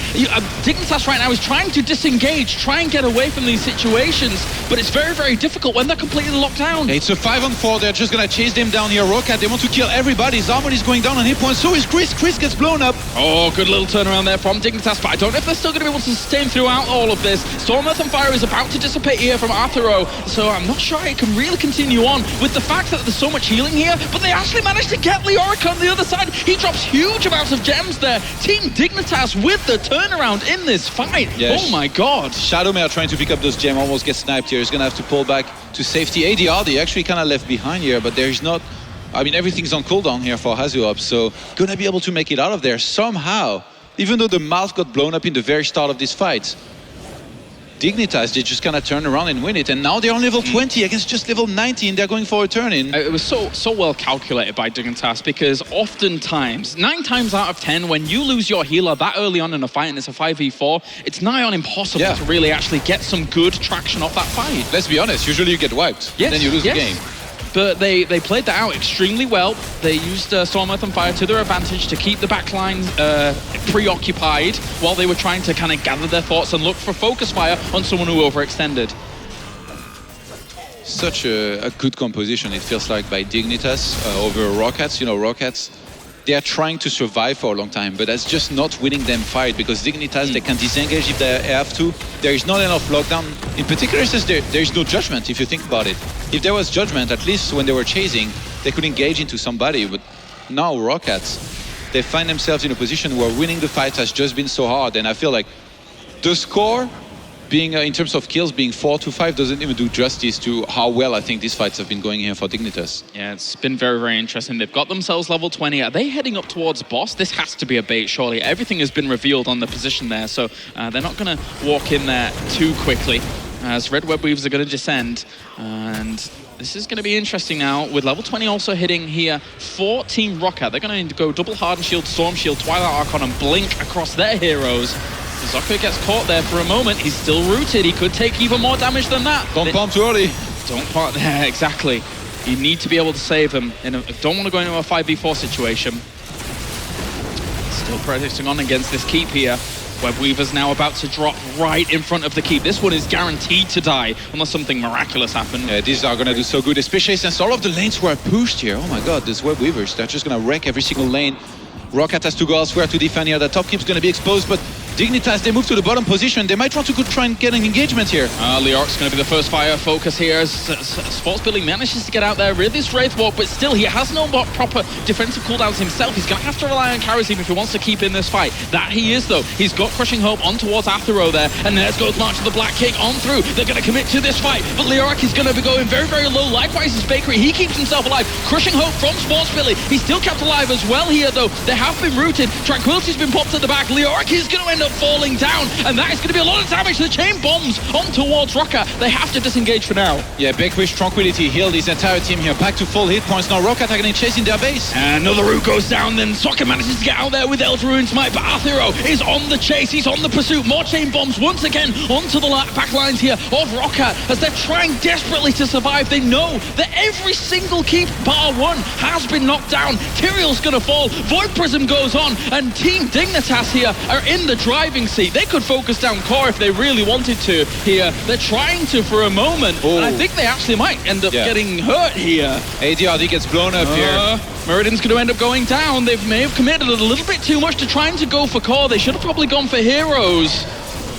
Dignitas right now is trying to disengage, try and get away from these situations, but it's very, very difficult when they're completely locked down. It's a 5-on-4. They're just going to chase them down here. Rocket, they want to kill everybody. Zarmon is going down on hit points. So is Chris. Chris gets blown up. Oh, good little turnaround there from Dignitas, but I don't know if they're still going to be able to sustain throughout all of this. Storm Earth and Fire is about to dissipate here from Arthuro, so I'm not sure it can really continue on with the fact that there's so much healing here, but they actually managed to get Leoric on the other side. He drops huge amounts of gems there. Team Dignitas with the turnaround in this fight. Oh my god. Shadowmare trying to pick up those gems, almost gets sniped here. He's going to have to pull back to safety. ADRD actually kind of left behind here, but there's not... I mean, everything's on cooldown here for Hazuop, so going to be able to make it out of there somehow. Even though the mouth got blown up in the very start of this fight. Dignitas, they just kind of turn around and win it, and now they're on level 20 against just level 19. They're going for a turn-in. It was so well calculated by Dignitas, because oftentimes, 9 times out of 10, when you lose your healer that early on in a fight and it's a 5v4, it's nigh on impossible to really actually get some good traction off that fight. Let's be honest, usually you get wiped, and then you lose the game. But they played that out extremely well. They used Storm Earth and Fire to their advantage to keep the backline preoccupied while they were trying to kind of gather their thoughts and look for focus fire on someone who overextended. Such a good composition, it feels like, by Dignitas over Rockets. You know, Rockets, they are trying to survive for a long time, but that's just not winning them fight, because Dignitas, they can disengage if they have to. There is not enough lockdown. In particular, since there is no judgment, if you think about it. If there was judgment, at least when they were chasing, they could engage into somebody, but now Rockets, they find themselves in a position where winning the fight has just been so hard, and I feel like the score being in terms of kills, being 4-5 doesn't even do justice to how well I think these fights have been going here for Dignitas. Yeah, it's been very, very interesting. They've got themselves level 20. Are they heading up towards boss? This has to be a bait, surely. Everything has been revealed on the position there, so they're not going to walk in there too quickly as Red Web Weavers are going to descend. And this is going to be interesting now, with level 20 also hitting here for Team Rocket. They're going to go double Hardened Shield, Storm Shield, Twilight Archon, and Blink across their heroes. Zocko gets caught there for a moment. He's still rooted. He could take even more damage than that. Don't pump too early. Don't pump there, exactly. You need to be able to save him. Don't want to go into a 5v4 situation. Still protecting on against this keep here. Web Weaver's now about to drop right in front of the keep. This one is guaranteed to die unless something miraculous happens. Yeah, these are going to do so good, especially since all of the lanes were pushed here. Oh my god, these Web Weavers, they're just going to wreck every single lane. Rocket has to go elsewhere to defend here. The top keep's going to be exposed, but Dignitas, they move to the bottom position. They might want to try and get an engagement here. Leoric's going to be the first fire focus here as Sports Billy manages to get out there with his Wraith Walk, but still he has no proper defensive cooldowns himself. He's going to have to rely on Kharazim if he wants to keep in this fight. That he is, though. He's got Crushing Hope on towards Athero there, and there goes March of the Black King on through. They're going to commit to this fight, but Leoric is going to be going very, very low. Likewise is Bakery. He keeps himself alive. Crushing Hope from Sports Billy. He's still kept alive as well here, though. They have been rooted. Tranquility's been popped at the back. Leoric is going to end up falling down, and that is going to be a lot of damage. The chain bombs on towards Rocket. They have to disengage for now. Yeah, Bakery's Tranquility healed his entire team here. Back to full hit points. Now Rocket are going to chase in their base. And another root goes down, then Soccer manages to get out there with Eldritch Rune's Might, but Athero is on the chase. He's on the pursuit. More chain bombs once again onto the back lines here of Rocket as they're trying desperately to survive. They know that every single keep bar one has been knocked down. Tyrael's going to fall. Void Prism goes on, and Team Dignitas here are in the driving seat. They could focus down core if they really wanted to here. They're trying to for a moment, and I think they actually might end up getting hurt here. ADRD gets blown up here. Meridian's going to end up going down. They may have committed a little bit too much to trying to go for core. They should have probably gone for heroes.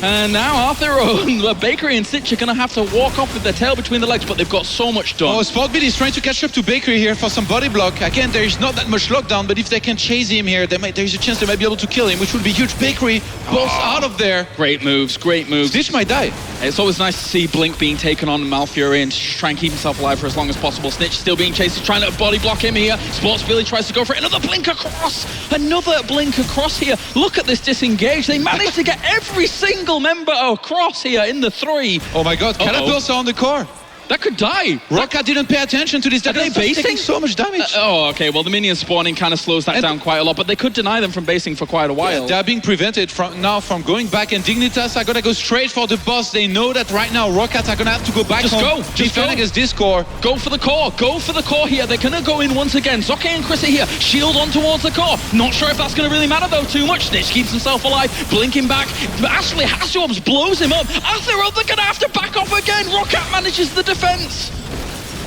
And now Athero, Bakery and Stitch are going to have to walk off with their tail between the legs, but they've got so much done. Oh, Sportbeat is trying to catch up to Bakery here for some body block. Again, there is not that much lockdown, but if they can chase him here, there's a chance they might be able to kill him, which would be huge. Bakery both out of there. Great moves, great moves. Stitch might die. It's always nice to see Blink being taken on Malfury and try and keep himself alive for as long as possible. Snitch still being chased, trying to body block him here. Sports Billy tries to go for it. Another Blink across. Another Blink across here. Look at this disengage. They managed to get every single member across here in the 3. Oh my god, Catapults are on the core. That could die. Rocket didn't pay attention to this. They're taking so much damage. Okay. Well, the minion spawning kind of slows that down quite a lot, but they could deny them from basing for quite a while. Yeah, they're being prevented from going back, and Dignitas are going to go straight for the boss. They know that right now Rocket are going to have to go back home. Just go against this core. Go for the core. Go for the core here. They're going to go in once again. Zokke and Chrissy here. Shield on towards the core. Not sure if that's going to really matter, though, too much. Snitch keeps himself alive. Blinking back. Ashley Hasjobs blows him up. Athero, they're going to have to back off again. Rocket manages the defense.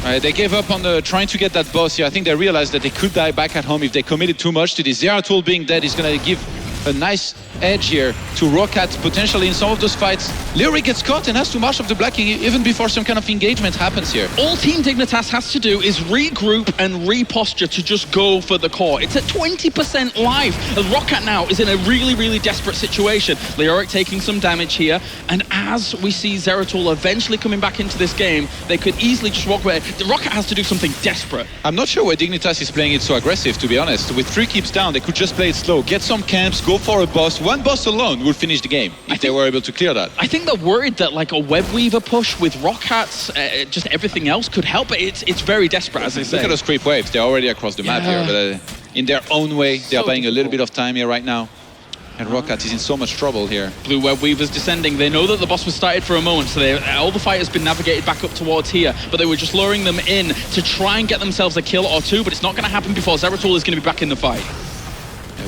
They gave up on trying to get that boss here. I think they realized that they could die back at home if they committed too much to this. Zeratul being dead is going to give a nice edge here to Rocket potentially in some of those fights. Leoric gets caught and has to march up the Black King even before some kind of engagement happens here. All Team Dignitas has to do is regroup and reposture to just go for the core. It's at 20% life. And Rocket now is in a really, really desperate situation. Leoric taking some damage here, and as we see Zeratul eventually coming back into this game, they could easily just walk away. Rocket has to do something desperate. I'm not sure why Dignitas is playing it so aggressive, to be honest. With 3 keeps down, they could just play it slow, get some camps, go for a boss. One boss alone would finish the game if they were able to clear that. I think they're worried that like a Web Weaver push with Rockets, just everything else could help. It's very desperate, as I say. Look at those creep waves. They're already across the map here, but in their own way, they're buying a little bit of time here right now. And Rocket is in so much trouble here. Blue Web Weavers descending. They know that the boss was started for a moment, so all the fight has been navigated back up towards here, but they were just luring them in to try and get themselves a kill or two, but it's not going to happen before Zeratul is going to be back in the fight.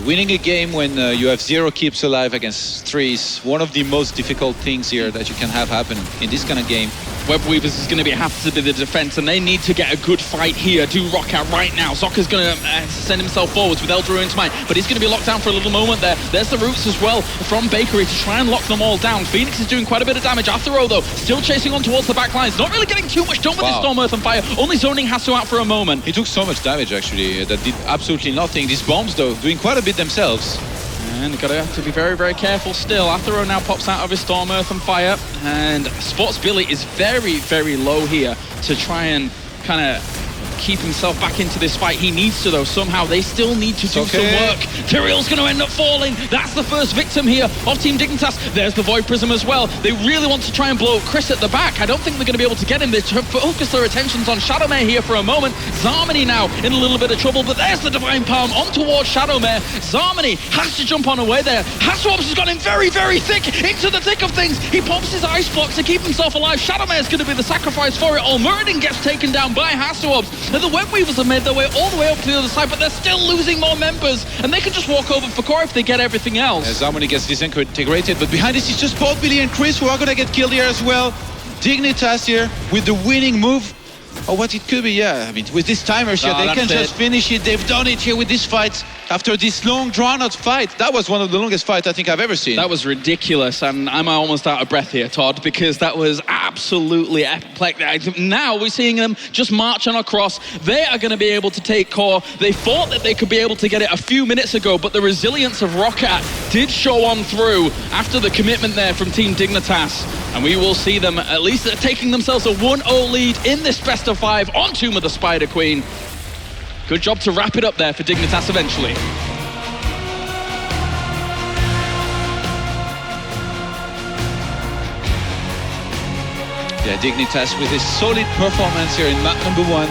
Winning a game when you have 0 keeps alive against 3 is one of the most difficult things here that you can have happen in this kind of game. Web Weavers is going to have to be the defense, and they need to get a good fight here. Do Rocket right now. Zocker's going to send himself forwards with Eldritch Rune's Might, but he's going to be locked down for a little moment there. There's the roots as well from Bakery to try and lock them all down. Phoenix is doing quite a bit of damage. Athero, though, still chasing on towards the back lines. Not really getting too much done with this Storm Earth and Fire. Only zoning has to out for a moment. He took so much damage, actually, that did absolutely nothing. These bombs, though, doing quite a bit themselves. And you've got to have to be very, very careful still. Athero now pops out of his Storm, Earth and Fire. And Sports Billy is very, very low here to try and kind of keep himself back into this fight. He needs to, though, somehow. They still need to do some work. Tyrell's going to end up falling. That's the first victim here of Team Dignitas. There's the Void Prism as well. They really want to try and blow Chris at the back. I don't think they're going to be able to get him. They focus their attentions on Shadowmare here for a moment. Zarmany now in a little bit of trouble, but there's the Divine Palm on towards Shadowmare. Zarmany has to jump on away there. Haswabs has got him very, very thick into the thick of things. He pops his ice block to keep himself alive. Shadowmare is going to be the sacrifice for it all. Muradin gets taken down by Haswabs. And the Web Weavers have made their way all the way up to the other side, but they're still losing more members, and they can just walk over for core if they get everything else. Zarmany gets disintegrated, but behind this is just Sport Billy and Chris who are gonna get killed here as well. Dignitas here with the winning move. Or what it could be, yeah. I mean, with this timers here, they can just finish it. They've done it here with this fight. After this long, drawn-out fight, that was one of the longest fights I think I've ever seen. That was ridiculous, and I'm almost out of breath here, Todd, because that was absolutely epic. Now we're seeing them just marching across. They are going to be able to take core. They thought that they could be able to get it a few minutes ago, but the resilience of Roccat did show on through after the commitment there from Team Dignitas. And we will see them at least taking themselves a 1-0 lead in this best of 5 on Tomb of the Spider Queen. Good job to wrap it up there for Dignitas eventually. Yeah, Dignitas with a solid performance here in map number 1.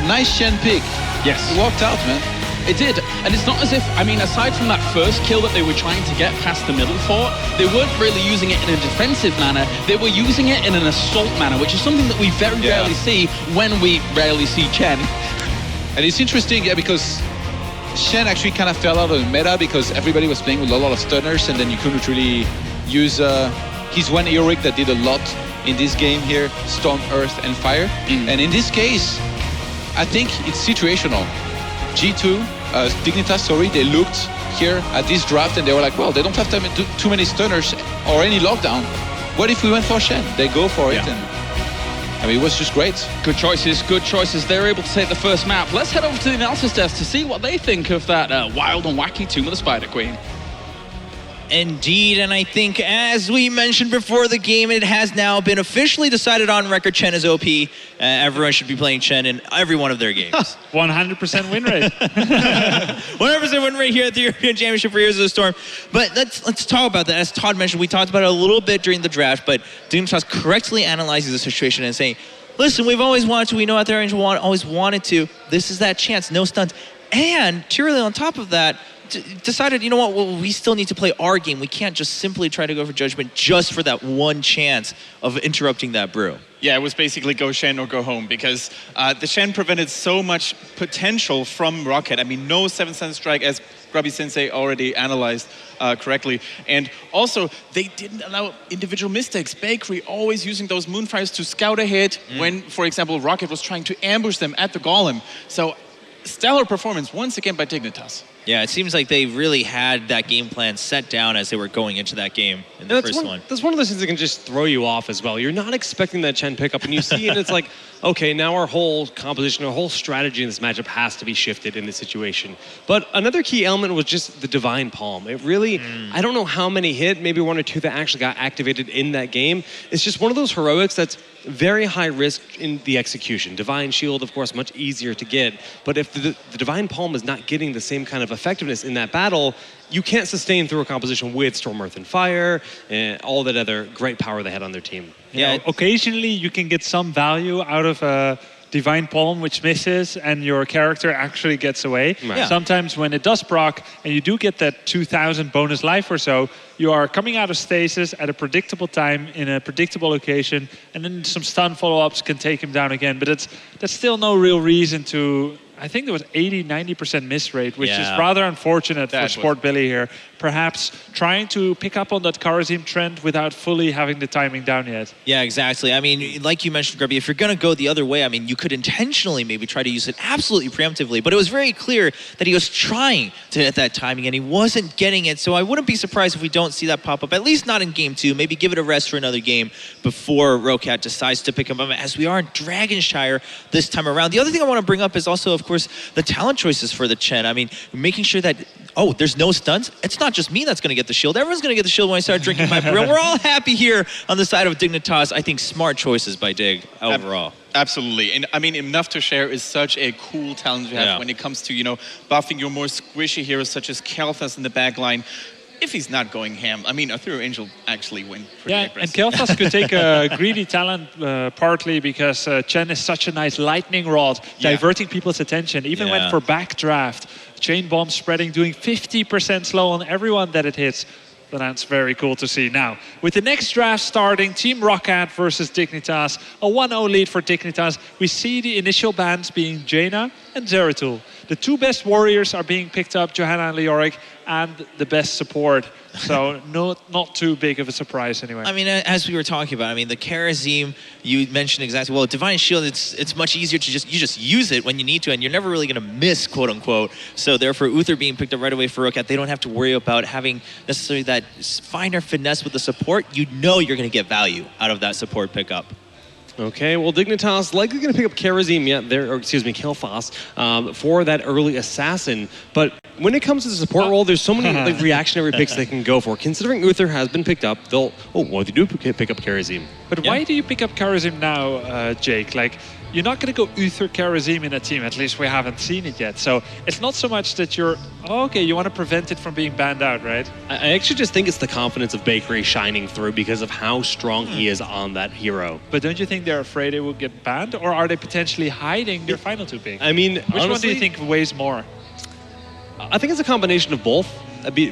A nice Shen pick. Yes. It worked out, man. It did, and it's not as if, I mean, aside from that first kill that they were trying to get past the middle fort, they weren't really using it in a defensive manner, they were using it in an assault manner, which is something that we very rarely see when we rarely see Chen. And it's interesting, yeah, because Shen actually kind of fell out of the meta because everybody was playing with a lot of stunners, and then you couldn't really use his one heroic that did a lot in this game here, Storm, Earth, and Fire. And in this case, I think it's situational. G2, Dignitas, sorry, they looked here at this draft and they were like, well, they don't have too many stunners or any lockdown. What if we went for Shen? They go for it, and I mean, it was just great. Good choices, good choices. They're able to take the first map. Let's head over to the analysis desk to see what they think of that wild and wacky Tomb of the Spider Queen. Indeed, and I think as we mentioned before the game, it has now been officially decided on record Chen is OP. Everyone should be playing Chen in every one of their games. 100% win rate. 100% win rate here at the European Championship for Heroes of the Storm. But let's talk about that. As Todd mentioned, we talked about it a little bit during the draft, but Dignitas correctly analyzes the situation and saying, listen, we've always wanted to, we know out there Angel always wanted to, this is that chance, no stunts. And Tyrell on top of that, decided, you know what, well, we still need to play our game. We can't just simply try to go for Judgment just for that one chance of interrupting that brew. Yeah, it was basically go Shen or go home, because the Shen prevented so much potential from Rocket. I mean, no 7-cent strike, as Grubby Sensei already analyzed correctly. And also, they didn't allow individual mistakes. Bakery always using those Moonfires to scout ahead when, for example, Rocket was trying to ambush them at the Golem. So, stellar performance once again by Dignitas. Yeah, it seems like they really had that game plan set down as they were going into that game in the first one. That's one of those things that can just throw you off as well. You're not expecting that Chen pickup, and you see it, and it's like, okay, now our whole composition, our whole strategy in this matchup has to be shifted in this situation. But another key element was just the Divine Palm. It really, I don't know how many hit, maybe 1 or 2 that actually got activated in that game. It's just one of those heroics that's very high risk in the execution. Divine Shield, of course, much easier to get. But if the Divine Palm is not getting the same kind of effectiveness in that battle, you can't sustain through a composition with Storm, Earth, and Fire, and all that other great power they had on their team. Yeah, occasionally you can get some value out of a Divine Palm which misses and your character actually gets away. Yeah. Sometimes when it does proc and you do get that 2000 bonus life or so, you are coming out of stasis at a predictable time in a predictable location, and then some stun follow-ups can take him down again. But that's still no real reason to... I think there was 80-90% miss rate, which is rather unfortunate for Sport Billy here. Perhaps trying to pick up on that Kharazim trend without fully having the timing down yet. Yeah, exactly. I mean, like you mentioned, Grubby, if you're going to go the other way, I mean, you could intentionally maybe try to use it absolutely preemptively, but it was very clear that he was trying to hit that timing and he wasn't getting it. So I wouldn't be surprised if we don't see that pop up, at least not in game 2. Maybe give it a rest for another game before Roccat decides to pick him up, as we are in Dragonshire this time around. The other thing I want to bring up is also, of course, the talent choices for the Chen. I mean, making sure that oh, there's no stunts? It's not just me that's going to get the shield. Everyone's going to get the shield when I start drinking my brew. We're all happy here on the side of Dignitas. I think smart choices by Dig overall. Absolutely. And I mean, Enough to Share is such a cool talent to have when it comes to, buffing your more squishy heroes such as Kel'Thas in the back line. If he's not going ham, I mean, Ethereal Angel actually win. Yeah, and Kel'Thas could take a greedy talent partly because Chen is such a nice lightning rod, diverting people's attention. Even went for backdraft, chain bomb spreading, doing 50% slow on everyone that it hits. So that's very cool to see. Now, with the next draft starting, Team Rocket versus Dignitas, a 1-0 lead for Dignitas. We see the initial bans being Jaina and Zeratul. The two best warriors are being picked up, Johanna and Leoric, and the best support. So not too big of a surprise anyway. I mean, as we were talking about, I mean, the Kharazim, you mentioned exactly, well, Divine Shield, it's much easier to just use it when you need to, and you're never really going to miss, quote unquote. So therefore, Uther being picked up right away for Rokat, they don't have to worry about having necessarily that finer finesse with the support. You know you're going to get value out of that support pickup. Okay, well, Dignitas likely going to pick up Kharazim, Kel'Thas, for that early assassin. But when it comes to the support role, there's so many reactionary picks they can go for. Considering Uther has been picked up, they do pick up Kharazim. But why do you pick up Kharazim now, Jake? Like, you're not going to go Uther Kharazim in a team. At least we haven't seen it yet. So it's not so much that you want to prevent it from being banned out, right? I actually just think it's the confidence of Bakery shining through because of how strong he is on that hero. But don't you think they're afraid it will get banned? Or are they potentially hiding their final two picks? I mean, which one do you think weighs more? I think it's a combination of both.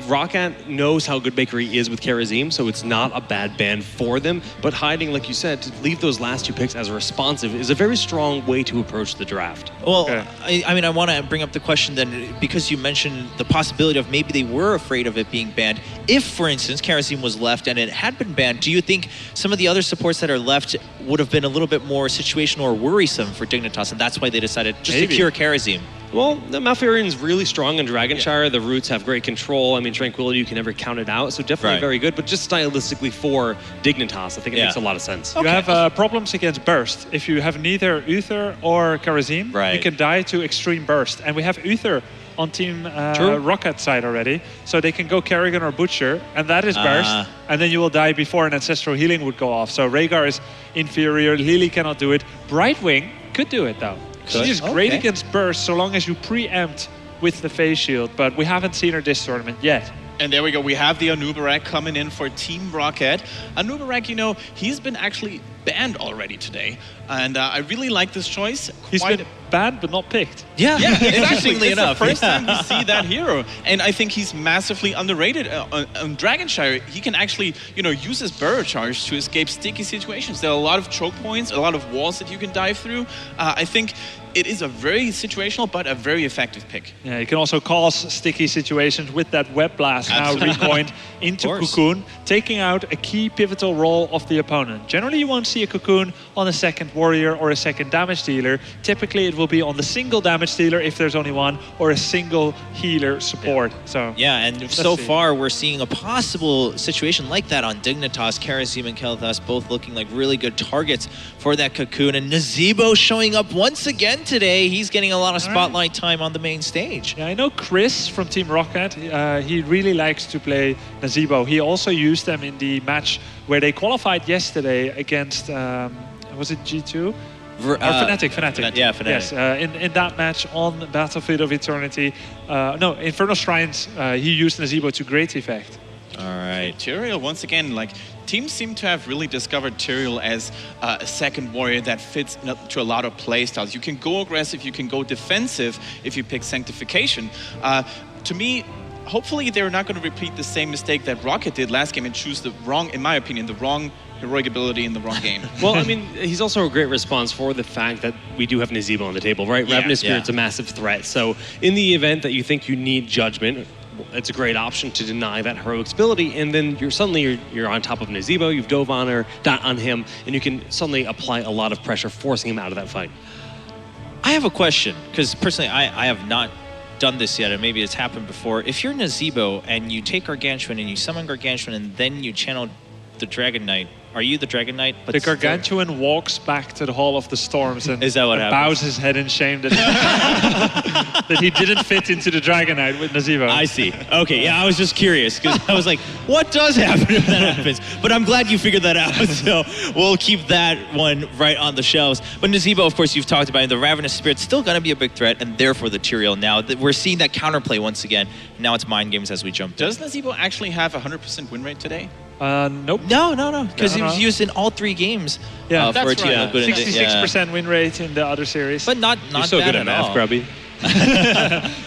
Rocket knows how good Bakery is with Kharazim, so it's not a bad ban for them. But hiding, like you said, to leave those last two picks as responsive is a very strong way to approach the draft. Well, I mean, I want to bring up the question then, because you mentioned the possibility of maybe they were afraid of it being banned. If, for instance, Kharazim was left and it had been banned, do you think some of the other supports that are left would have been a little bit more situational or worrisome for Dignitas, and that's why they decided just secure Kharazim? Well, the Malfurion's really strong in Dragonshire. The Roots have great control. I mean, Tranquility, you can never count it out. So definitely very good. But just stylistically for Dignitas, I think it makes a lot of sense. You have problems against Burst. If you have neither Uther or Kharazim, you can die to Extreme Burst. And we have Uther on Team Rocket side already. So they can go Kerrigan or Butcher, and that is Burst. And then you will die before an Ancestral Healing would go off. So Rhaegar is inferior. Lily cannot do it. Brightwing could do it, though. She's great against Burst so long as you preempt with the face shield, but we haven't seen her this tournament yet. And there we go. We have the Anubarak coming in for Team Rocket. Anubarak, he's been actually banned already today. And I really like this choice. He's been banned but not picked. Yeah, interestingly enough. It's the first time we see that hero. And I think he's massively underrated. On Dragonshire, he can actually, use his Burrow Charge to escape sticky situations. There are a lot of choke points, a lot of walls that you can dive through. I think it is a very situational but a very effective pick. Yeah, you can also cause sticky situations with that Web Blast now recoined into Cocoon, taking out a key pivotal role of the opponent. Generally, you won't see a Cocoon on a second warrior or a second damage dealer. Typically, it will be on the single damage dealer if there's only one, or a single healer support. So and so far we're seeing a possible situation like that on Dignitas. Kharazim and Kel'Thas both looking like really good targets for that Cocoon, and Nazeebo showing up once again today. He's getting a lot of spotlight time on the main stage. Yeah, I know Chris from Team Rocket, he really likes to play Nazeebo. He also used them in the match where they qualified yesterday against, was it G2? Fnatic. Yeah, Fnatic. Yes, in that match on Battlefield of Eternity, no, Infernal Shrines, he used Nazeebo to great effect. All right. Tyrael, once again, teams seem to have really discovered Tyrael as a second warrior that fits to a lot of playstyles. You can go aggressive, you can go defensive if you pick Sanctification. To me, hopefully they're not going to repeat the same mistake that Rocket did last game and choose the wrong, in my opinion, the wrong heroic ability in the wrong game. Well, I mean, he's also a great response for the fact that we do have Nazeebo on the table, right? Ravenous Spirit's a massive threat. So in the event that you think you need Judgment, it's a great option to deny that heroic ability, and then you're on top of Nazeebo, you've dove on him, and you can suddenly apply a lot of pressure, forcing him out of that fight. I have a question, because personally I have not done this yet, and maybe it's happened before. If you're Nazeebo and you take Gargantuan and you summon Gargantuan and then you channel the Dragon Knight, are you the Dragon Knight? But The Gargantuan walks back to the Hall of the Storms and Is that what happens? bows his head in shame that, that he didn't fit into the Dragon Knight with Nazeebo. I see. Okay, yeah, I was just curious because I was like, what does happen if that happens? But I'm glad you figured that out. So we'll keep that one right on the shelves. But Nazeebo, of course, you've talked about it. The Ravenous Spirit's still going to be a big threat, and therefore the Tyrael now. We're seeing that counterplay once again. Now it's mind games as we jump. Does Nazeebo actually have a 100% win rate today? Nope. No. Because he was used in all 3 games. Yeah, for a that's right. Tyrael. But 66% win rate in the other series. But not so bad good at at math, all. Grubby.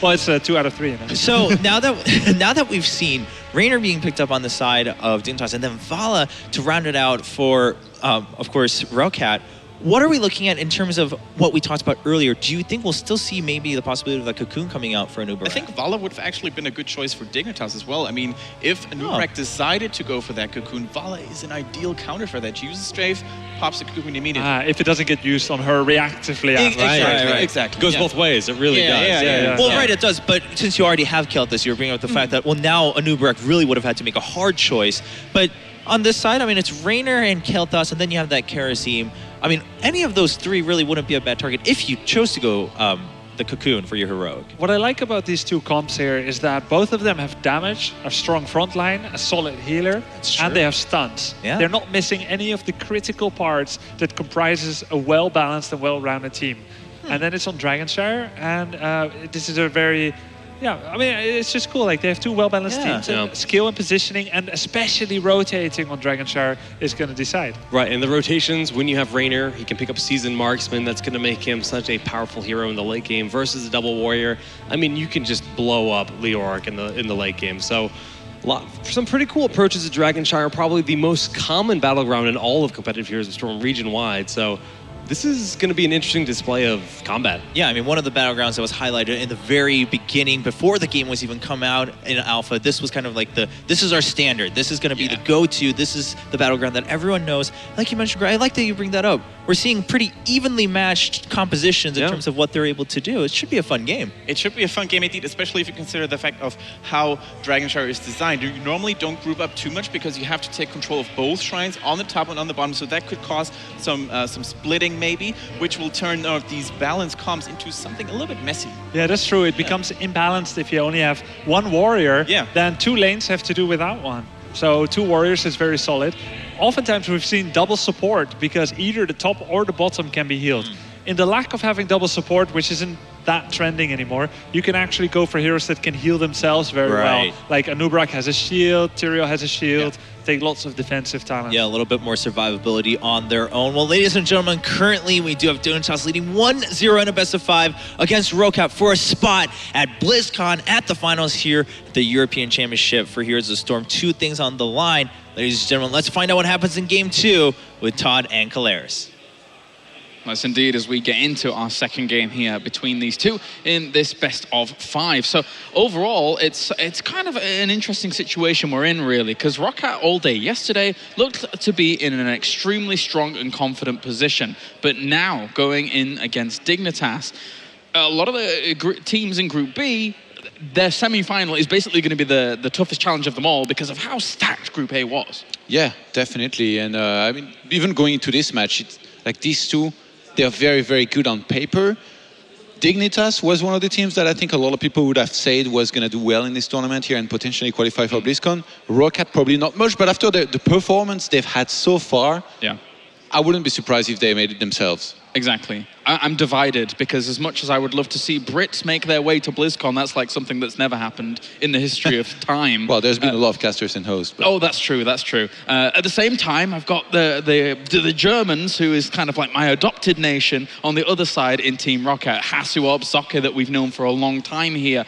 Well, it's 2 out of 3. So now that we've seen Raynor being picked up on the side of Dignitas and then Vala to round it out for, of course, raucous, what are we looking at in terms of what we talked about earlier? Do you think we'll still see maybe the possibility of the Cocoon coming out for Anubarak? I think Vala would have actually been a good choice for Dignitas as well. I mean, if Anubarak decided to go for that Cocoon, Vala is an ideal counter for that. She uses Strafe, pops the Cocoon immediately. If it doesn't get used on her reactively. Right. Exactly. It goes both ways. It really does. Well, right, it does. But since you already have Kel'Thas, you're bringing up the fact that, well, now Anubarak really would have had to make a hard choice. But on this side, I mean, it's Raynor and Kel'Thas, and then you have that Kharazim. I mean, any of those 3 really wouldn't be a bad target if you chose to go the Cocoon for your heroic. What I like about these 2 comps here is that both of them have damage, a strong front line, a solid healer, and they have stuns. Yeah. They're not missing any of the critical parts that comprises a well-balanced and well-rounded team. And then it's on Dragonshire, and this is a very... Yeah, I mean, it's just cool. Like, they have 2 well-balanced teams. And skill and positioning, and especially rotating on Dragonshire is going to decide. Right, and the rotations, when you have Raynor, he can pick up Seasoned Marksman. That's going to make him such a powerful hero in the late game versus a Double Warrior. I mean, you can just blow up Leoric in the late game. So, some pretty cool approaches to Dragonshire. Probably the most common battleground in all of competitive Heroes of Storm region-wide. So, this is going to be an interesting display of combat. Yeah, I mean, one of the battlegrounds that was highlighted in the very beginning, before the game was even come out in alpha, this was kind of like this is our standard. This is going to be the go-to. This is the battleground that everyone knows. Like you mentioned, Greg, I like that you bring that up. We're seeing pretty evenly matched compositions in terms of what they're able to do. It should be a fun game. It should be a fun game indeed, especially if you consider the fact of how Dragonshire is designed. You normally don't group up too much because you have to take control of both shrines on the top and on the bottom, so that could cause some splitting maybe, which will turn these balanced comps into something a little bit messy. Yeah, that's true. It becomes imbalanced if you only have 1 warrior, then 2 lanes have to do without 1. So 2 warriors is very solid. Oftentimes we've seen double support because either the top or the bottom can be healed. In the lack of having double support, which isn't that trending anymore, you can actually go for heroes that can heal themselves very well. Like Anubarak has a shield, Tyrael has a shield, take lots of defensive talent. Yeah, a little bit more survivability on their own. Well, ladies and gentlemen, currently we do have Dignitas leading 1-0 in a best of 5 against raucous for a spot at BlizzCon at the finals here, the European Championship for Heroes of the Storm. 2 things on the line. Ladies and gentlemen, let's find out what happens in Game 2 with Todd and Kalaris. Yes, indeed, as we get into our second game here between these 2 in this best of 5. So overall, it's kind of an interesting situation we're in, really, because raucous all day yesterday looked to be in an extremely strong and confident position. But now, going in against Dignitas, a lot of the teams in Group B, their semi-final is basically going to be the toughest challenge of them all because of how stacked Group A was. Yeah, definitely. And I mean, even going into this match, it's like these 2, they're very, very good on paper. Dignitas was one of the teams that I think a lot of people would have said was going to do well in this tournament here and potentially qualify for BlizzCon. raucous probably not much, but after the performance they've had so far, I wouldn't be surprised if they made it themselves. Exactly. I'm divided because as much as I would love to see Brits make their way to BlizzCon, that's like something that's never happened in the history of time. Well, there's been a lot of casters and hosts. But... Oh, that's true, that's true. At the same time, I've got the Germans, who is kind of like my adopted nation, on the other side in Team raucous. Hasuob, Zoka, that we've known for a long time here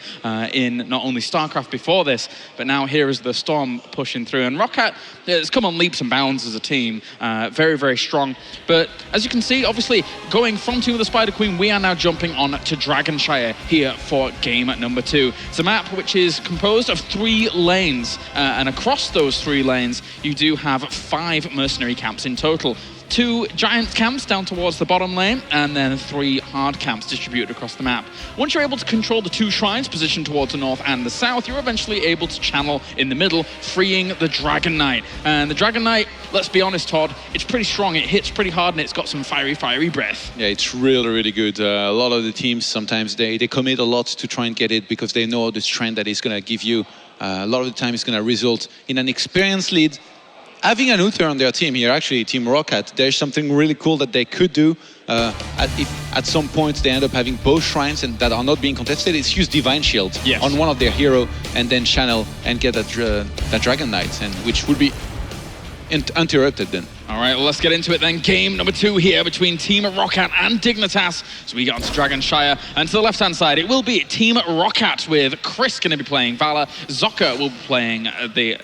in not only StarCraft before this, but now here is the Storm pushing through. And raucous has come on leaps and bounds as a team. Very, very strong. But as you can see, obviously, going from Team of the Spider Queen, we are now jumping on to Dragonshire here for game number 2. It's a map which is composed of 3 lanes, and across those 3 lanes, you do have 5 mercenary camps in total. 2 giant camps down towards the bottom lane, and then 3 hard camps distributed across the map. Once you're able to control the 2 shrines positioned towards the north and the south, you're eventually able to channel in the middle, freeing the Dragon Knight. And the Dragon Knight, let's be honest, Todd, it's pretty strong, it hits pretty hard, and it's got some fiery breath. Yeah, it's really, really good. A lot of the teams, sometimes they commit a lot to try and get it because they know the strength that it's going to give you. A lot of the time it's going to result in an experience lead. Having an Uther on their team here, actually, Team Rocket, there's something really cool that they could do. If at some point they end up having both shrines and that are not being contested, it's use Divine Shield on one of their hero and then channel and get that Dragon Knight, and which would be uninterrupted then. All right, well, let's get into it then. Game number 2 here between Team Rocket and Dignitas. So we get onto Dragonshire, and to the left-hand side, it will be Team Rocket with Chris going to be playing Valor. Zoka will be playing the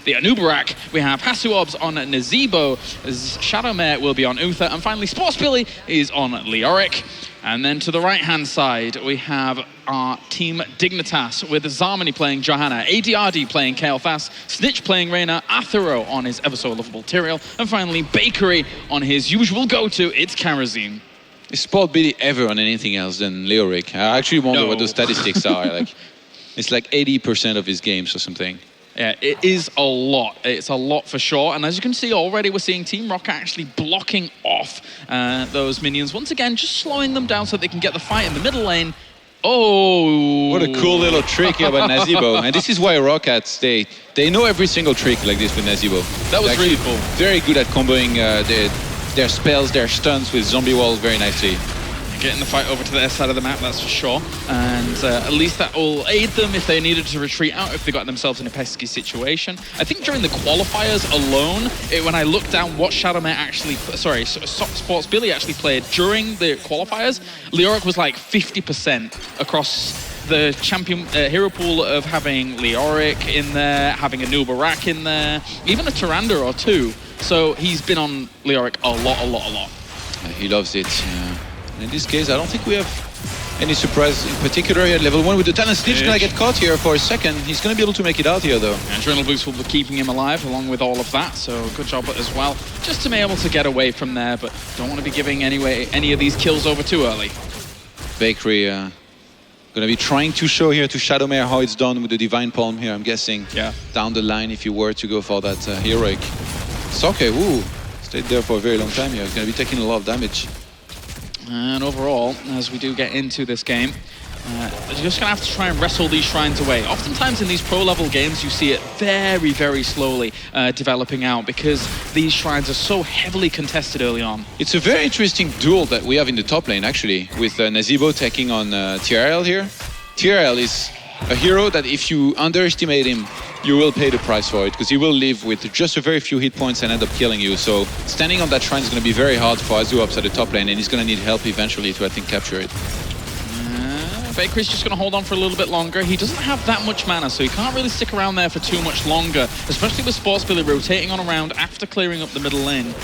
Anubarak. We have Hasuobs on Nazebo. Shadowmare will be on Uther. And finally, Sports Billy is on Leoric. And then to the right-hand side, we have our Team Dignitas with Zarmany playing Johanna, ADRD playing Kael'thas, Snitch playing Reyna, Athero on his ever so lovable Tyrael, and finally Bakery on his usual go-to, it's Karazim. Is Sport Billy ever on anything else than Leoric? I actually wonder what those statistics are. Like, it's like 80% of his games or something. Yeah, it is a lot. It's a lot for sure. And as you can see already, we're seeing Team Rocket actually blocking off those minions. Once again, just slowing them down so they can get the fight in the middle lane. Oh! What a cool little trick here by Nazebo. And this is why Rockets, they know every single trick like this with Nazebo. That was really cool. Very good at comboing their spells, their stuns with zombie walls very nicely. Getting the fight over to their side of the map, that's for sure. And at least that will aid them if they needed to retreat out, if they got themselves in a pesky situation. I think during the qualifiers alone, when I looked down what Shadowmare actually, Sports Billy actually played during the qualifiers, Leoric was like 50% across the champion hero pool of having Leoric in there, having a Nubarak in there, even a Tyrande or 2. So he's been on Leoric a lot. He loves it. In this case, I don't think we have any surprise in particular at level 1 with the talent. Snitch gonna get caught here for a second. He's gonna be able to make it out here though. And Adrenal Boost will be keeping him alive along with all of that, so good job as well. Just to be able to get away from there, but don't want to be giving any of these kills over too early. Bakery gonna be trying to show here to Shadowmare how it's done with the Divine Palm here, I'm guessing. Yeah. Down the line if you were to go for that heroic. Soke, stayed there for a very long time here. He's gonna be taking a lot of damage. And overall, as we do get into this game, you're just going to have to try and wrestle these shrines away. Oftentimes in these pro-level games, you see it very, very slowly developing out because these shrines are so heavily contested early on. It's a very interesting duel that we have in the top lane, actually, with Nazebo taking on Tyrael here. Tyrael is a hero that if you underestimate him, you will pay the price for it, because he will live with just a very few hit points and end up killing you. So standing on that shrine is going to be very hard for Azuops at the top lane, and he's going to need help eventually to, I think, capture it. Bakery's just going to hold on for a little bit longer. He doesn't have that much mana, so he can't really stick around there for too much longer, especially with Sports Billy rotating on around after clearing up the middle lane.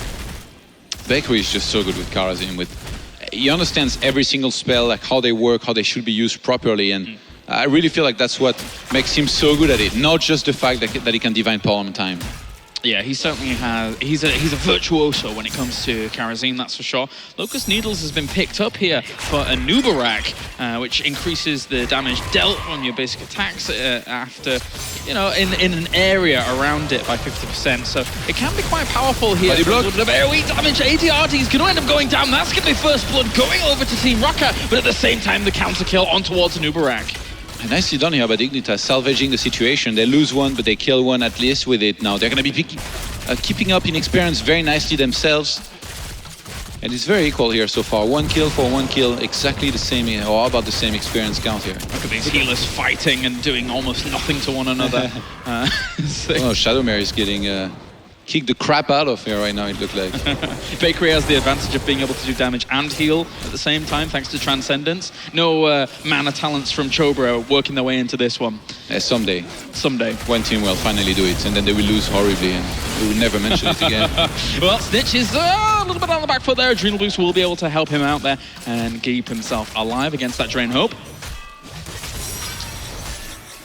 Bakery is just so good with Karazim. He understands every single spell, like how they work, how they should be used properly, and I really feel like that's what makes him so good at it, not just the fact that he can Divine Palm in time. Yeah, he certainly has. He's a virtuoso when it comes to Karazim, that's for sure. Locust Needles has been picked up here for a Nubarak, which increases the damage dealt on your basic attacks after, in an area around it by 50%. So it can be quite powerful here. A little bit of AoE damage. ADRD is going to end up going down. That's going to be first blood going over to Team Rocket, but at the same time, the counter kill on towards Nubarak. And nicely done here by Dignitas, salvaging the situation. They lose one, but they kill one at least with it. Now they're going to be keeping up in experience very nicely themselves. And it's very equal here so far. 1 kill for 1 kill, exactly the same, or about the same experience count here. Look at these healers fighting and doing almost nothing to one another. Shadowmare is getting kicked the crap out of here right now, it looked like. Bakery has the advantage of being able to do damage and heal at the same time, thanks to Transcendence. No mana talents from Chobra working their way into this one. Someday. Someday. One team will finally do it, and then they will lose horribly, and we will never mention it again. Well, Snitch is a little bit on the back foot there. Adrenal Boost will be able to help him out there and keep himself alive against that Drain Hope.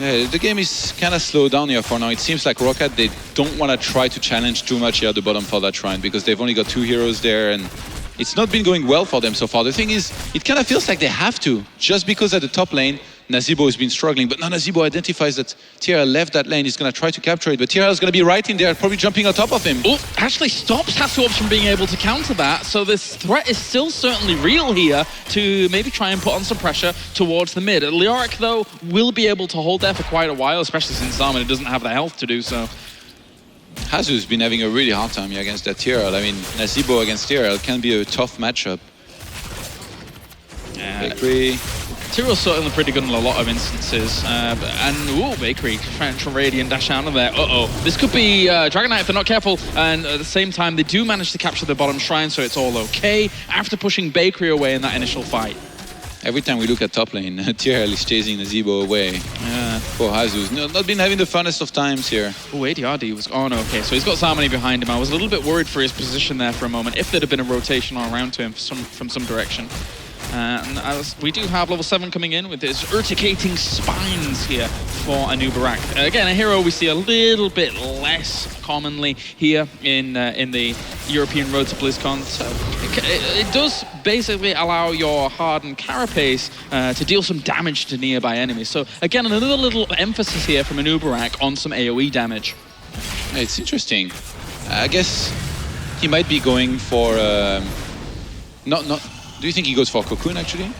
Yeah, the game is kind of slowed down here for now. It seems like Rocket, they don't want to try to challenge too much here at the bottom for that shrine because they've only got 2 heroes there and it's not been going well for them so far. The thing is, it kind of feels like they have to, just because at the top lane, Nazeebo has been struggling, but now Nazeebo identifies that TRL left that lane. He's going to try to capture it, but TRL is going to be right in there, probably jumping on top of him. Oh, actually stops Hasuops from being able to counter that, so this threat is still certainly real here to maybe try and put on some pressure towards the mid. Leoric, though, will be able to hold there for quite a while, especially since Zarman doesn't have the health to do so. Hazu's been having a really hard time here against that TRL. I mean, Nazeebo against TRL can be a tough matchup. Bakery. Tyrell's certainly pretty good in a lot of instances. And, Bakery trying to Radiant dash out of there. This could be Dragon Knight if they're not careful. And at the same time, they do manage to capture the bottom shrine, so it's all okay after pushing Bakery away in that initial fight. Every time we look at top lane, TRL is chasing Nazeebo away. Poor Hazu's not been having the funnest of times here. Oh, ADRD was on, okay. So he's got Zarmany behind him. I was a little bit worried for his position there for a moment, if there'd have been a rotation all around to him from some direction. And as we do have level 7 coming in with his urticating spines here for Anubarak. Again, a hero we see a little bit less commonly here in the European Road to BlizzCon. So it does basically allow your hardened carapace to deal some damage to nearby enemies. So again, another little emphasis here from Anubarak on some AoE damage. It's interesting. I guess he might be going for Do you think he goes for Cocoon, actually?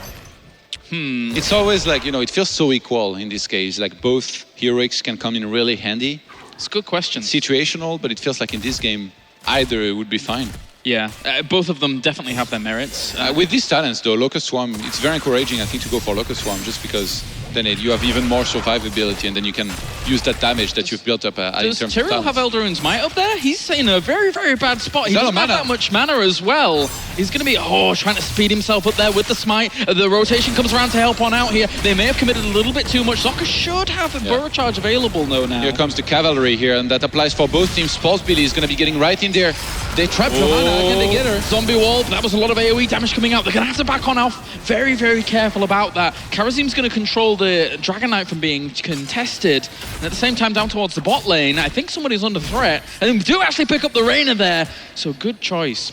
It's always like, it feels so equal in this case. Like, both heroics can come in really handy. It's a good question. Situational, but it feels like in this game, either would be fine. Yeah, both of them definitely have their merits. With these talents, though, Locust Swarm, it's very encouraging, I think, to go for Locust Swarm, just because then you have even more survivability, and then you can use that damage that you've built up in terms of talents. Does Tyrell have Eldarune's Might up there? He's in a very, very bad spot. He doesn't have that much mana as well. He's going to be, trying to speed himself up there with the Smite. The rotation comes around to help on out here. They may have committed a little bit too much. Zocca should have a Burrow Charge available, though, now. Here comes the Cavalry here, and that applies for both teams. Pulse Billy is going to be getting right in there. They trapped Johanna. Can they get her? Zombie wall. That was a lot of AoE damage coming out. They're going to have to back on off. Very, very careful about that. Karazim's going to control the Dragon Knight from being contested. And at the same time, down towards the bot lane, I think somebody's under threat. And they do actually pick up the Reyna there. So good choice.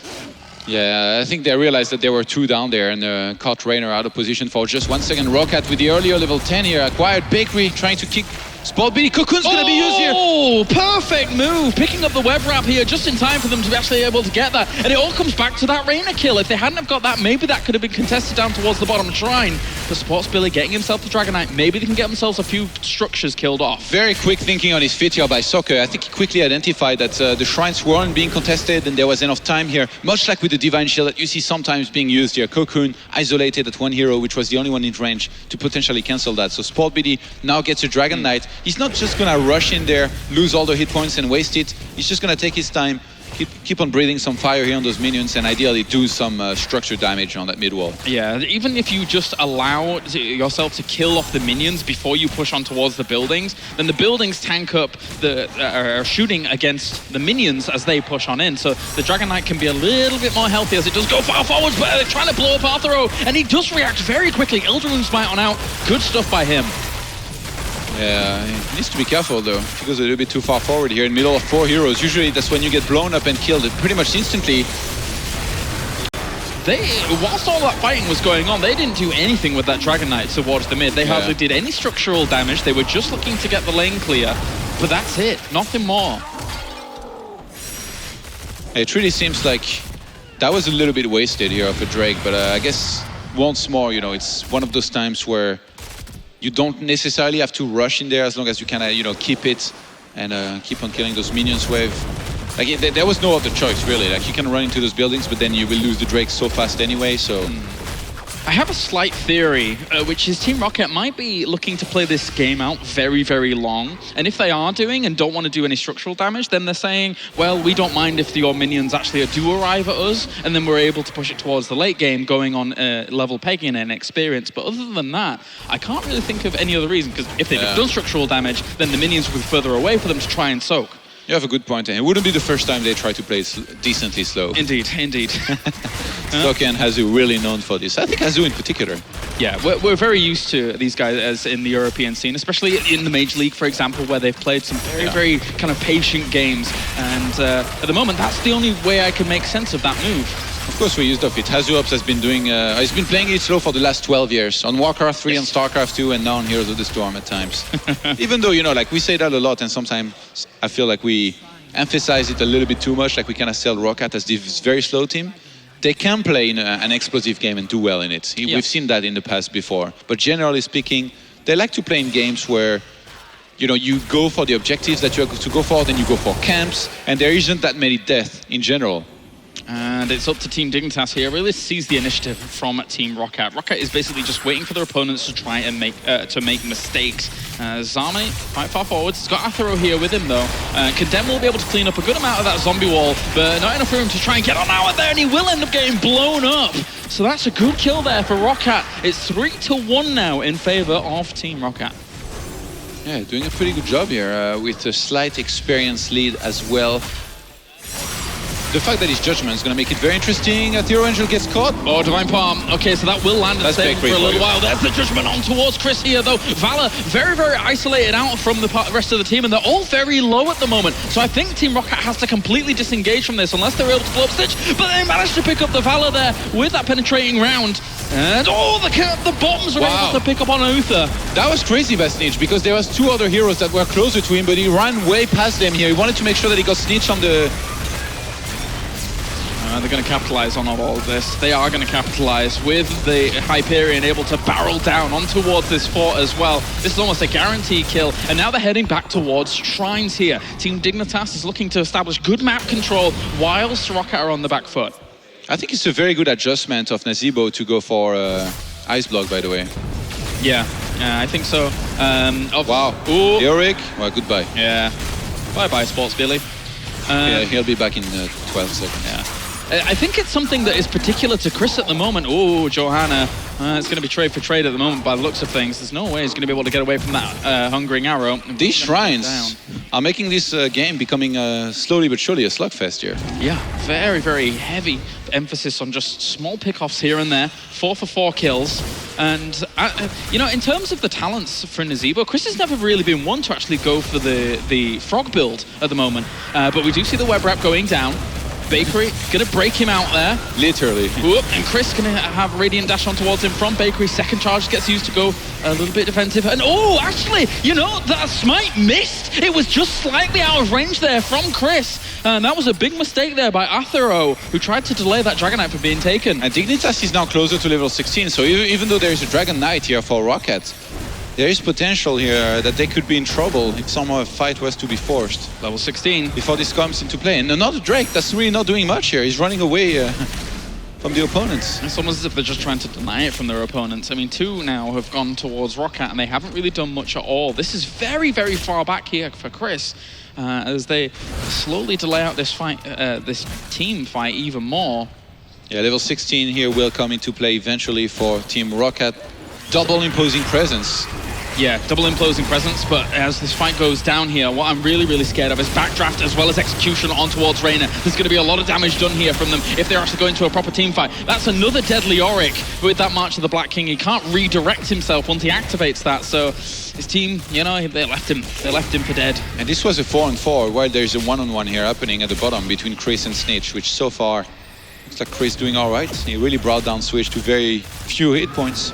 Yeah, I think they realized that there were 2 down there and caught Reyna out of position for just 1 second. Rocket with the earlier level 10 here. Acquired Bakery, trying to kick Spot Billy. Cocoon's going to be used here. Oh, perfect move. Picking up the web wrap here just in time for them to be actually able to get that. And it all comes back to that Reyna kill. If they hadn't have got that, maybe that could have been contested down towards the bottom shrine. But Sports Billy getting himself the Dragon Knight. Maybe they can get themselves a few structures killed off. Very quick thinking on his feet here by Zocca. I think he quickly identified that the shrines weren't being contested and there was enough time here. Much like with the Divine Shield that you see sometimes being used here. Cocoon isolated at 1 hero, which was the only one in range to potentially cancel that. So Sport Billy now gets a Dragon Knight. He's not just going to rush in there, lose all the hit points and waste it. He's just going to take his time, keep on breathing some fire here on those minions and ideally do some structure damage on that mid wall. Yeah, even if you just allow yourself to kill off the minions before you push on towards the buildings, then the buildings tank up are shooting against the minions as they push on in. So the Dragon Knight can be a little bit more healthy as it does go far forwards, but they're trying to blow up Arthuro, and he does react very quickly. Eldarune's Smite on out. Good stuff by him. Yeah, he needs to be careful though. He goes a little bit too far forward here in the middle of 4 heroes. Usually that's when you get blown up and killed pretty much instantly. Whilst all that fighting was going on, they didn't do anything with that Dragon Knight towards the mid. They hardly did any structural damage. They were just looking to get the lane clear. But that's it, nothing more. It really seems like that was a little bit wasted here of a Drake, but I guess once more, it's one of those times where you don't necessarily have to rush in there as long as you can, keep it and keep on killing those minions with. Like, there was no other choice, really. Like, you can run into those buildings, but then you will lose the Drake so fast anyway, so... I have a slight theory, which is Team Rocket might be looking to play this game out very, very long. And if they are doing and don't want to do any structural damage, then they're saying, well, we don't mind if your minions actually do arrive at us, and then we're able to push it towards the late game, going on level pegging and experience. But other than that, I can't really think of any other reason, because if they've done structural damage, then the minions will be further away for them to try and soak. You have a good point. And it wouldn't be the first time they try to play decently slow. Indeed, indeed. Soke and Hazu really known for this. I think Hazu in particular. Yeah, we're very used to these guys as in the European scene, especially in the Major League, for example, where they've played some very kind of patient games. And at the moment, that's the only way I can make sense of that move. Of course, we used of it. Hazuops has been doing. He's been playing it slow for the last 12 years on Warcraft 3 and StarCraft 2, and now on Heroes of the Storm at times. Even though, you know, like we say that a lot, and sometimes I feel like we emphasize it a little bit too much. Like we kind of sell Roccat as this very slow team. They can play in an explosive game and do well in it. We've seen that in the past before. But generally speaking, they like to play in games where, you know, you go for the objectives that you have to go for, then you go for camps, and there isn't that many deaths in general. And it's up to Team Dignitas here. Really seize the initiative from Team Roccat. Roccat is basically just waiting for their opponents to try and make mistakes. Zami quite far forwards. He's got Athero here with him though. Condemn will be able to clean up a good amount of that zombie wall, but not enough room to try and get on out there, and he will end up getting blown up. So that's a good kill there for Roccat. It's 3-1 now in favor of Team Roccat. Yeah, doing a pretty good job here with a slight experience lead as well. The fact that his judgment is going to make it very interesting. Hero Angel gets caught. Oh, Divine Palm. Okay, so that will land and stay for a little while. There's the judgment on towards Chris here, though. Valor very, very isolated out from the rest of the team, and they're all very low at the moment. So I think Team Roccat has to completely disengage from this unless they're able to globe stitch. But they managed to pick up the Valor there with that penetrating round. And the bombs are able to pick up on Uther. That was crazy by Snitch, because there was two other heroes that were closer to him, but he ran way past them here. He wanted to make sure that he got Snitch on the... They're going to capitalize on all of this. They are going to capitalize with the Hyperion able to barrel down on towards this fort as well. This is almost a guaranteed kill. And now they're heading back towards Shrines here. Team Dignitas is looking to establish good map control whilst Roccat are on the back foot. I think it's a very good adjustment of Nazeebo to go for Ice Block, by the way. Yeah, I think so. Wow. Yorick, well, goodbye. Yeah. Bye-bye, Sports Billy. Yeah, he'll be back in 12 seconds. Yeah. I think it's something that is particular to Chris at the moment. Oh, Johanna. It's going to be trade for trade at the moment by the looks of things. There's no way he's going to be able to get away from that hungering arrow. These Shrines are making this game becoming slowly but surely a slugfest here. Yeah, very, very heavy emphasis on just small pickoffs here and there. 4 for 4 kills. And, you know, in terms of the talents for Nazeebo, Chris has never really been one to actually go for the frog build at the moment. But we do see the web wrap going down. Bakery gonna break him out there. Literally. Whoop, and Chris gonna have Radiant dash on towards him from Bakery. Second charge gets used to go a little bit defensive. And oh, actually, you know, that smite missed. It was just slightly out of range there from Chris. And that was a big mistake there by Athero, who tried to delay that Dragon Knight from being taken. And Dignitas is now closer to level 16, so even though there is a Dragon Knight here for Roccat, there is potential here that they could be in trouble if some fight was to be forced. Level 16. Before this comes into play. And another Drake that's really not doing much here. He's running away from the opponents. It's almost as if they're just trying to deny it from their opponents. I mean, 2 now have gone towards Roccat, and they haven't really done much at all. This is very, very far back here for Chris, as they slowly delay out this fight, this team fight even more. Yeah, level 16 here will come into play eventually for Team Roccat. Double imposing presence. Yeah, double imposing presence, but as this fight goes down here, what I'm really, really scared of is backdraft as well as execution on towards Reyna. There's going to be a lot of damage done here from them if they're actually going to a proper team fight. That's another deadly Auric with that March of the Black King. He can't redirect himself once he activates that, so his team, you know, they left him for dead. And this was a 4-on-4, while there's a 1-on-1 here happening at the bottom between Chris and Snitch, which so far looks like Chris doing all right. He really brought down Switch to very few hit points.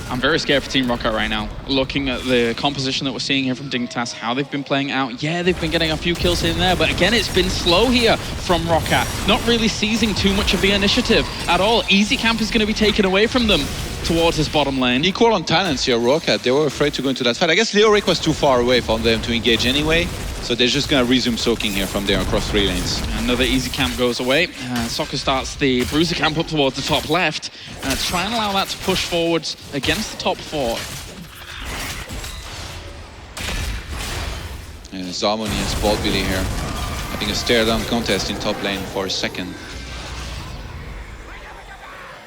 I'm very scared for Team Roccat right now. Looking at the composition that we're seeing here from Dignitas, how they've been playing out. Yeah, they've been getting a few kills in there, but again, it's been slow here from Roccat. Not really seizing too much of the initiative at all. Easy camp is going to be taken away from them towards his bottom lane. Equal on talents here, Roccat. They were afraid to go into that fight. I guess Leoric was too far away for them to engage anyway. So they're just going to resume soaking here from there across 3 lanes. Another easy camp goes away. Soccer starts the bruiser camp up towards the top left. To try and allow that to push forwards against the top 4. Zarmoni and Sport Billy here having a stare-down contest in top lane for a second.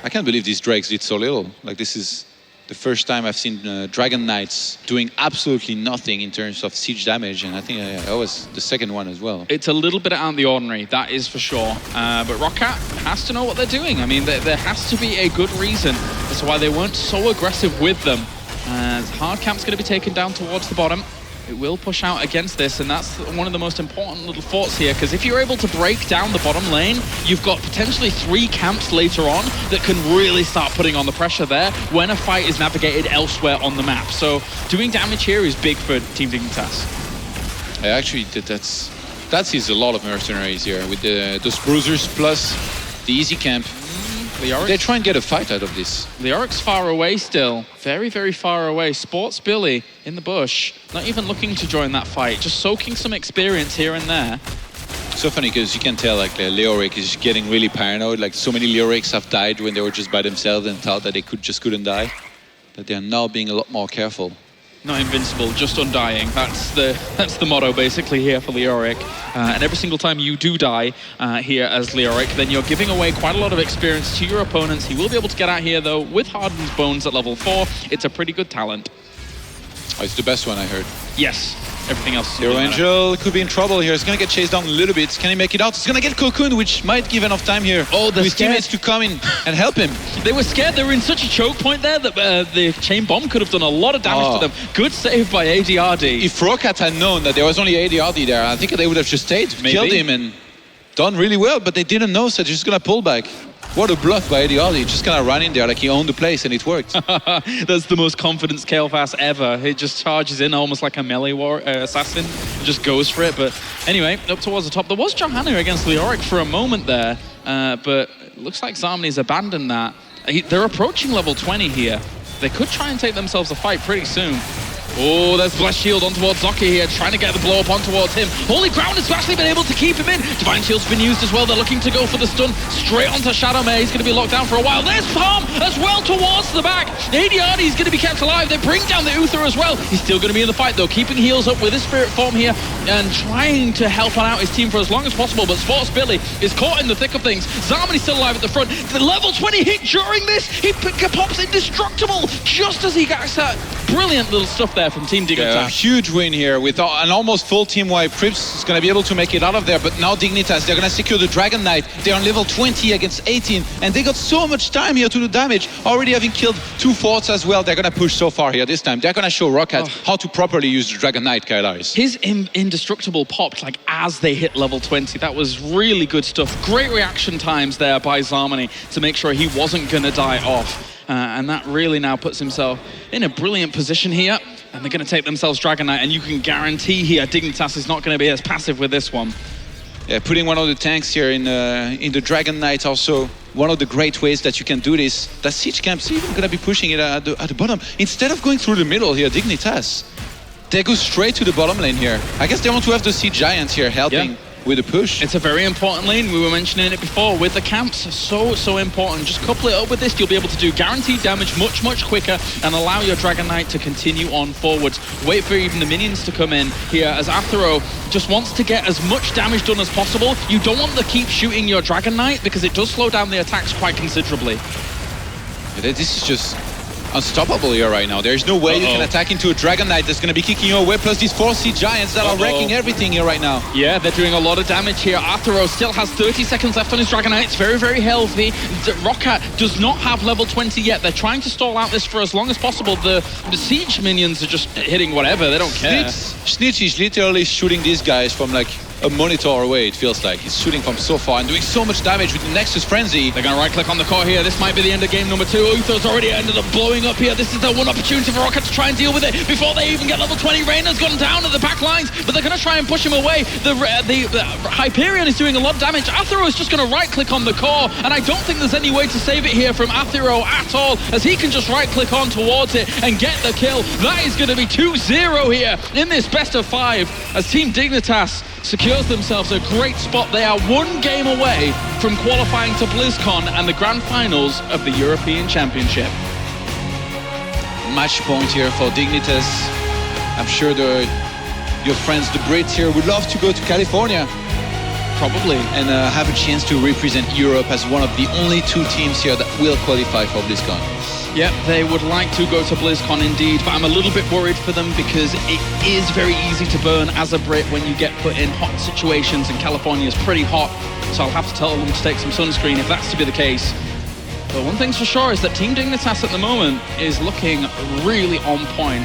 I can't believe these Drakes did so little. Like, this is the first time I've seen Dragon Knights doing absolutely nothing in terms of siege damage, and I think that was the second one as well. It's a little bit out of the ordinary, that is for sure. But Roccat has to know what they're doing. I mean, there has to be a good reason as to why they weren't so aggressive with them. Hard Camp's going to be taken down towards the bottom. It will push out against this, and that's one of the most important little forts here, because if you're able to break down the bottom lane, you've got potentially 3 camps later on that can really start putting on the pressure there when a fight is navigated elsewhere on the map. So doing damage here is big for Team Dignitas. Actually, that is a lot of mercenaries here with those bruisers plus the easy camp. They try and get a fight out of this. Leoric's far away still. Very, very far away. Sports Billy in the bush. Not even looking to join that fight. Just soaking some experience here and there. So funny because you can tell like Leoric is getting really paranoid. Like so many Leorics have died when they were just by themselves and thought that they couldn't die. But they are now being a lot more careful. Not invincible, just undying. That's the motto basically here for Leoric. And every single time you do die here as Leoric, then you're giving away quite a lot of experience to your opponents. He will be able to get out here though with Harden's Bones at level 4. It's a pretty good talent. Oh, it's the best one I heard. Yes. Everything else. Hero Angel could be in trouble here. He's going to get chased down a little bit. Can he make it out? He's going to get Cocoon, which might give enough time here for his teammates to come in and help him. They were scared. They were in such a choke point there that the chain bomb could have done a lot of damage to them. Good save by ADRD. If Roccat had known that there was only ADRD there, I think they would have just stayed, killed him, and done really well. But they didn't know, so they're just going to pull back. What a bluff by ADRD. He just kind of ran in there like he owned the place, and it worked. That's the most confident Scalefass ever. He just charges in almost like a melee assassin. Just goes for it. But anyway, up towards the top. There was Johanna against Leoric for a moment there. But it looks like Zarmany's abandoned that. They're approaching level 20 here. They could try and take themselves a fight pretty soon. Oh, there's Blessed Shield on towards Zoki here, trying to get the blow up on towards him. Holy Ground has actually been able to keep him in. Divine Shield's been used as well. They're looking to go for the stun straight onto Shadow Mare. He's going to be locked down for a while. There's Palm as well towards the back. ADRD is going to be kept alive. They bring down the Uther as well. He's still going to be in the fight though, keeping heals up with his Spirit Form here and trying to help out his team for as long as possible. But Sports Billy is caught in the thick of things. Zarmany's still alive at the front. The level 20 hit during this. He pops indestructible just as he gets that brilliant little stuff there from Team Dignitas. A huge win here with an almost full team wipe. Prips is going to be able to make it out of there, but now Dignitas, they're going to secure the Dragon Knight. They're on level 20 against 18, and they got so much time here to do damage, already having killed 2 forts as well. They're going to push so far here this time. They're going to show Roccat how to properly use the Dragon Knight, Kailaris. His indestructible popped like as they hit level 20. That was really good stuff. Great reaction times there by Zarmany to make sure he wasn't going to die off. And that really now puts himself in a brilliant position here. And they're going to take themselves Dragon Knight, and you can guarantee here Dignitas is not going to be as passive with this one. Yeah, putting one of the tanks here in the Dragon Knight, also one of the great ways that you can do this. That siege camp's even going to be pushing it at the bottom. Instead of going through the middle here, Dignitas, they go straight to the bottom lane here. I guess they want to have the siege giants here helping with the push. It's a very important lane. We were mentioning it before with the camps. So important. Just couple it up with this. You'll be able to do guaranteed damage much quicker and allow your Dragon Knight to continue on forwards. Wait for even the minions to come in here as Athero just wants to get as much damage done as possible. You don't want to keep shooting your Dragon Knight because it does slow down the attacks quite considerably. This is just unstoppable here right now. There's no way you can attack into a Dragon Knight that's going to be kicking you away, plus these 4 siege giants that are wrecking everything here right now. Yeah, they're doing a lot of damage here. Athero still has 30 seconds left on his Dragon Knight. It's very healthy. Roccat does not have level 20 yet. They're trying to stall out this for as long as possible. The siege minions are just hitting whatever. They don't care. Snitch is literally shooting these guys from like a monitor away, it feels like. He's shooting from so far and doing so much damage with the Nexus Frenzy. They're going to right-click on the core here. This might be the end of game number 2. Uther's already ended up blowing up here. This is the one opportunity for Roccat to try and deal with it before they even get level 20. Reyna's gone down at the back lines, but they're going to try and push him away. The Hyperion is doing a lot of damage. Athero is just going to right-click on the core, and I don't think there's any way to save it here from Athero at all, as he can just right-click on towards it and get the kill. That is going to be 2-0 here in this best of 5 as Team Dignitas secures themselves a great spot. They are 1 game away from qualifying to BlizzCon and the grand finals of the European Championship. Match point here for Dignitas. I'm sure your friends, the Brits here, would love to go to California. Probably. And have a chance to represent Europe as one of the only 2 teams here that will qualify for BlizzCon. Yep, they would like to go to BlizzCon indeed, but I'm a little bit worried for them because it is very easy to burn as a Brit when you get put in hot situations, and California is pretty hot, so I'll have to tell them to take some sunscreen if that's to be the case. But one thing's for sure is that Team Dignitas at the moment is looking really on point.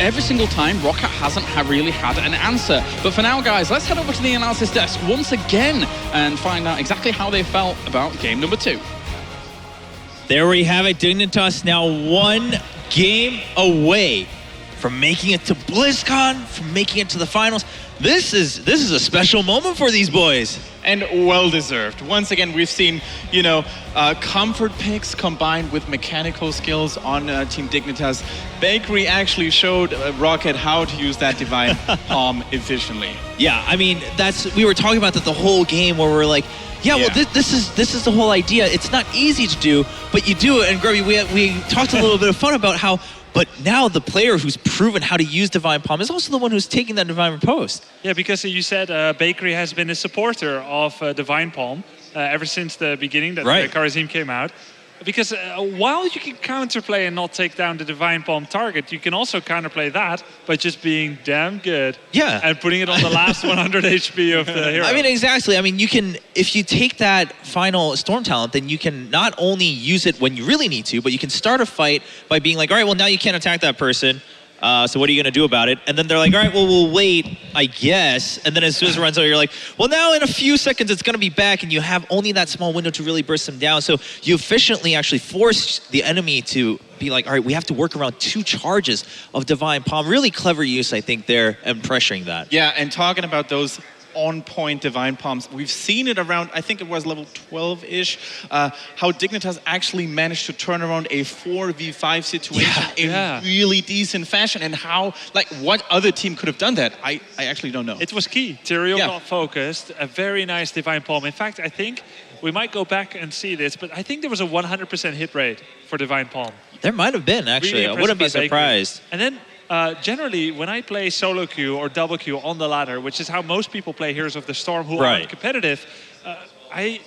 Every single time, Rocket hasn't really had an answer. But for now, guys, let's head over to the analysis desk once again and find out exactly how they felt about game number 2. There we have it. Dignitas now 1 game away from making it to BlizzCon, from making it to the finals. This is a special moment for these boys. And well-deserved. Once again, we've seen, comfort picks combined with mechanical skills on Team Dignitas. Bakery actually showed Rocket how to use that Divine Palm efficiently. Yeah, I mean, we were talking about that the whole game where we're like, well, this is the whole idea. It's not easy to do, but you do it. And Grubby, we talked a little bit of fun about how, but now the player who's proven how to use Divine Palm is also the one who's taking that Divine Riposte. Yeah, because you said Bakery has been a supporter of Divine Palm ever since the beginning that Karazim came out. Because while you can counterplay and not take down the Divine Palm target, you can also counterplay that by just being damn good. Yeah. And putting it on the last 100 HP of the hero. I mean, exactly. I mean, you can, if you take that final Storm talent, then you can not only use it when you really need to, but you can start a fight by being like, all right, well, now you can't attack that person. So what are you going to do about it? And then they're like, all right, well, we'll wait, I guess. And then as soon as it runs out, you're like, well, now in a few seconds, it's going to be back. And you have only that small window to really burst them down. So you efficiently actually force the enemy to be like, all right, we have to work around 2 charges of Divine Palm. Really clever use, I think, there, and pressuring that. Yeah, and talking about those on-point Divine Palms. We've seen it around, I think it was level 12-ish, how Dignitas actually managed to turn around a 4v5 situation in really decent fashion, and how, what other team could have done that? I actually don't know. It was key. Tyrael got focused, a very nice Divine Palm. In fact, I think we might go back and see this, but I think there was a 100% hit rate for Divine Palm. There might have been, actually. Really I wouldn't be surprised. And then generally, when I play solo queue or double queue on the ladder, which is how most people play Heroes of the Storm who aren't competitive, I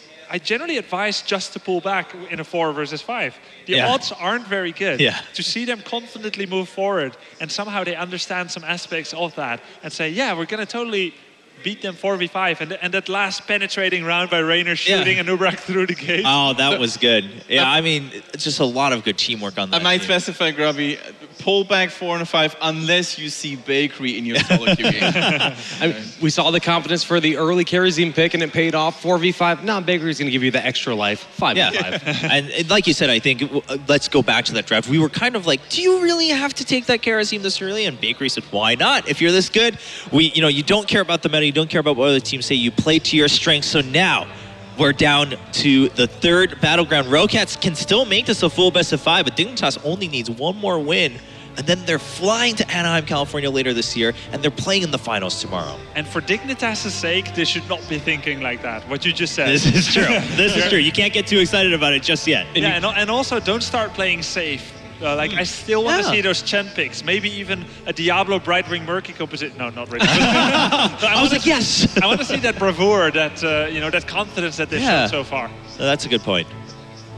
generally advise just to pull back in a 4 versus 5. The odds aren't very good. To see them confidently move forward and somehow they understand some aspects of that and say, we're going to totally beat them 4v5, and that last penetrating round by Raynor shooting Anubrak through the gate. Oh, that was good. Yeah, I mean, it's just a lot of good teamwork on that. I might specify, Grubby, pull back 4 and 5 unless you see Bakery in your solo queue game. I mean, we saw the confidence for the early Karazim pick, and it paid off. 4v5. Now Bakery's going to give you the extra life. 5v5. And like you said, I think, let's go back to that draft. We were kind of like, do you really have to take that Karazim this early? And Bakery said, why not? If you're this good, you don't care about the meta, you don't care about what other teams say, you play to your strengths. So now we're down to the 3rd battleground. Rocats can still make this a full best of 5, but Dignitas only needs 1 more win. And then they're flying to Anaheim, California later this year, and they're playing in the finals tomorrow. And for Dignitas' sake, they should not be thinking like that, what you just said. This is true. This is true. You can't get too excited about it just yet. And also, don't start playing safe. I still want to see those Chen picks. Maybe even a Diablo Brightwing Murky composite. No, not really. I was like, yes. I want to see that bravura, that that confidence that they've shown so far. That's a good point.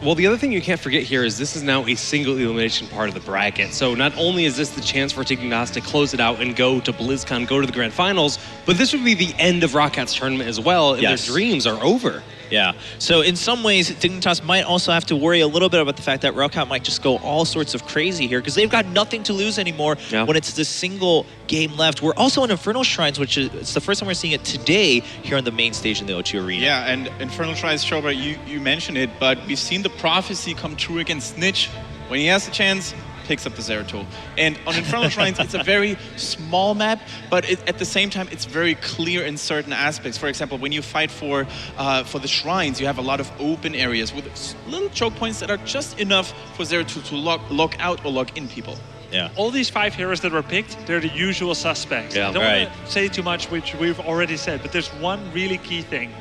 Well, the other thing you can't forget here is this is now a single elimination part of the bracket. So not only is this the chance for Dignitas to close it out and go to BlizzCon, go to the grand finals, but this would be the end of Rockat's tournament as well, and their dreams are over. Yeah. So in some ways, Dignitas might also have to worry a little bit about the fact that Raucous might just go all sorts of crazy here because they've got nothing to lose anymore when it's the single game left. We're also in Infernal Shrines, which is it's the first time we're seeing it today here on the main stage in the O2 Arena. Yeah, and Infernal Shrines, Shoba, you mentioned it, but we've seen the prophecy come true against Snitch. When he has the chance, picks up the Zeratul. And on Infernal Shrines, it's a very small map, but at the same time, it's very clear in certain aspects. For example, when you fight for the shrines, you have a lot of open areas with little choke points that are just enough for Zeratul to lock out or lock in people. Yeah. All these 5 heroes that were picked, they're the usual suspects. I don't want to say too much, which we've already said, but there's one really key thing.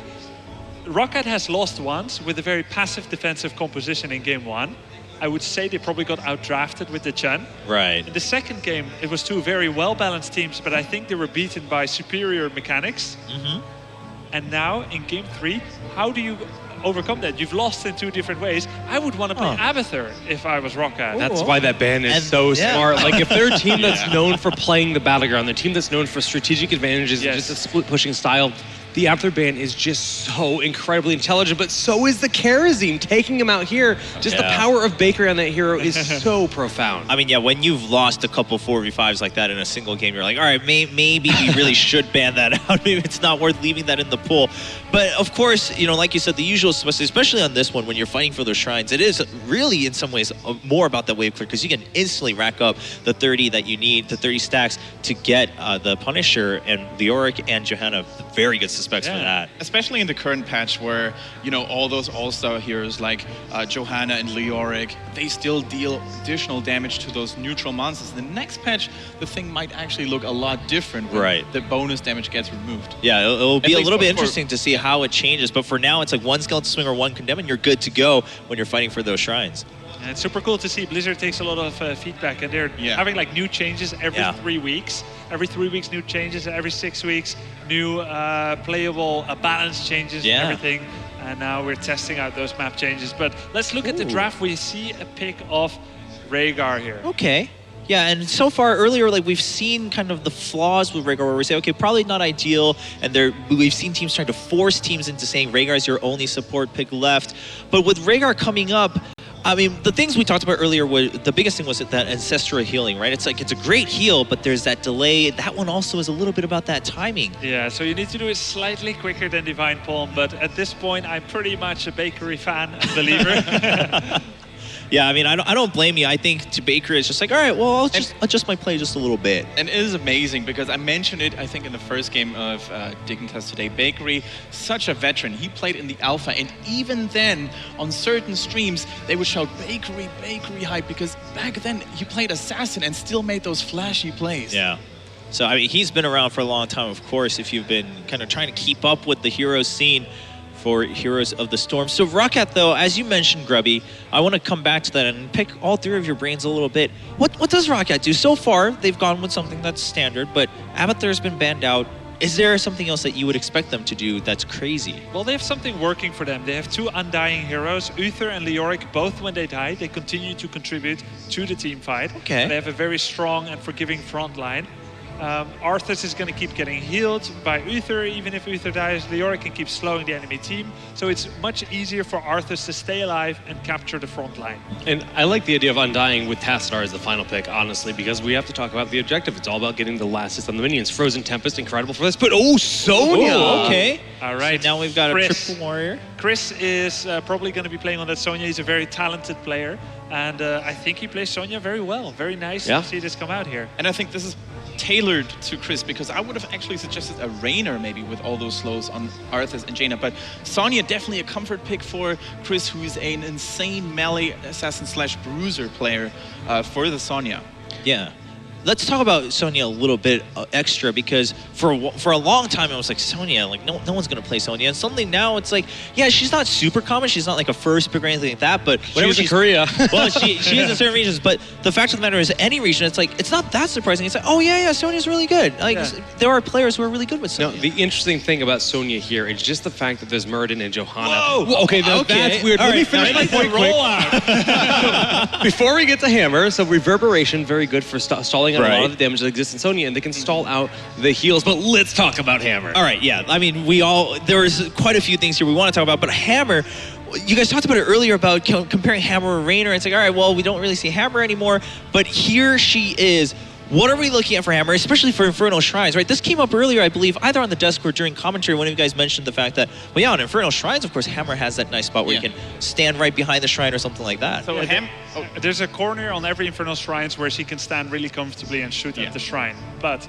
Rocket has lost once with a very passive defensive composition in game 1. I would say they probably got outdrafted with the Chen. Right. In the second game, it was 2 very well-balanced teams, but I think they were beaten by superior mechanics. And now, in game 3, how do you overcome that. You've lost in 2 different ways. I would want to play Abathur if I was roccat. That's why that ban is so smart. Like, if they're a team that's known for playing the battleground, the team that's known for strategic advantages and just a split pushing style, the Abathur ban is just so incredibly intelligent, but so is the Karazim. Taking him out here, just the power of Bakery on that hero is so profound. I mean, yeah, when you've lost a couple 4v5s like that in a single game, you're like, all right, maybe we really should ban that out. Maybe it's not worth leaving that in the pool. But of course, you know, like you said, the usual, especially on this one, when you're fighting for those shrines, it is really, in some ways, more about that wave clear, because you can instantly rack up the 30 that you need, the 30 stacks to get the Punisher and Leoric and Johanna. Very good specs for that. Especially in the current patch where, you know, all those all-star heroes like Johanna and Leoric, they still deal additional damage to those neutral monsters. In the next patch, the thing might actually look a lot different when the bonus damage gets removed. Yeah, it'll be a little bit interesting to see how it changes, but for now, it's like 1 skeleton swing or 1 condemn, and you're good to go when you're fighting for those shrines. And it's super cool to see Blizzard takes a lot of feedback, and they're having like new changes every 3 weeks. Every 3 weeks, new changes. Every 6 weeks, new playable balance changes and everything. And now we're testing out those map changes. But let's look at the draft. We see a pick of Rhaegar here. Okay. Yeah, and so far earlier, like we've seen kind of the flaws with Rhaegar, where we say, okay, probably not ideal, and we've seen teams trying to force teams into saying Rhaegar is your only support pick left. But with Rhaegar coming up, I mean, the things we talked about earlier, the biggest thing was that ancestral healing, right? It's like, it's a great heal, but there's that delay. That one also is a little bit about that timing. Yeah, so you need to do it slightly quicker than Divine Palm, but at this point, I'm pretty much a Bakery fan and believer. Yeah, I mean, I don't blame you. I think to Bakery, it's just like, all right, well, I'll just adjust my play just a little bit. And it is amazing because I mentioned it, I think, in the first game of Dignitas today. Bakery, such a veteran. He played in the alpha, and even then, on certain streams, they would shout Bakery, Bakery hype, because back then, he played Assassin and still made those flashy plays. Yeah. So, I mean, he's been around for a long time, of course, if you've been kind of trying to keep up with the Heroes scene for Heroes of the Storm. So rauccat, though, as you mentioned, Grubby, I want to come back to that and pick all 3 of your brains a little bit. What does rauccat do? So far, they've gone with something that's standard, but Abathur's been banned out. Is there something else that you would expect them to do that's crazy? Well, they have something working for them. They have 2 undying heroes, Uther and Leoric. Both, when they die, they continue to contribute to the team fight. Okay. And they have a very strong and forgiving front line. Arthas is going to keep getting healed by Uther. Even if Uther dies, Leoric can keep slowing the enemy team. So it's much easier for Arthas to stay alive and capture the front line. And I like the idea of Undying with Tassadar as the final pick, honestly, because we have to talk about the objective. It's all about getting the last hit on the minions. Frozen Tempest, incredible for this. But Sonya! Ooh, okay. All right. So now we've got Chris. a triple warrior. Chris is probably going to be playing on that Sonya. He's a very talented player. And I think he plays Sonya very well. Very nice to see this come out here. And I think this is tailored to Chris, because I would have actually suggested a Rainer maybe with all those slows on Arthas and Jaina, but Sonya definitely a comfort pick for Chris, who is an insane melee assassin / bruiser player for the Sonya. Yeah. Let's talk about Sonya a little bit extra, because for a long time I was like, Sonya, like no one's gonna play Sonya, and suddenly now it's like, yeah, she's not super common, she's not like a first pick or anything like that, but whenever she's in Korea. Well, she is in certain regions, but the fact of the matter is, any region, it's like, it's not that surprising. It's like, oh yeah, Sonya's really good. Like there are players who are really good with Sonya. No, the interesting thing about Sonya here is just the fact that there's Muradin and Johanna. Whoa! Okay, that's weird. Let me finish my point quick. Before we get to Hammer, so Reverberation, very good for stalling out a lot of the damage that exists in Sonya, and they can stall out the heals. But let's talk about Hammer. All right, yeah. I mean, there's quite a few things here we want to talk about, but Hammer, you guys talked about it earlier about comparing Hammer and Rainer. It's like, all right, well, we don't really see Hammer anymore, but here she is. What are we looking at for Hammer, especially for Infernal Shrines, right? This came up earlier, I believe, either on the desk or during commentary. One of you guys mentioned the fact that, well, yeah, on Infernal Shrines, of course, Hammer has that nice spot where you can stand right behind the shrine or something like that. So there's a corner on every Infernal Shrines where she can stand really comfortably and shoot at the shrine. But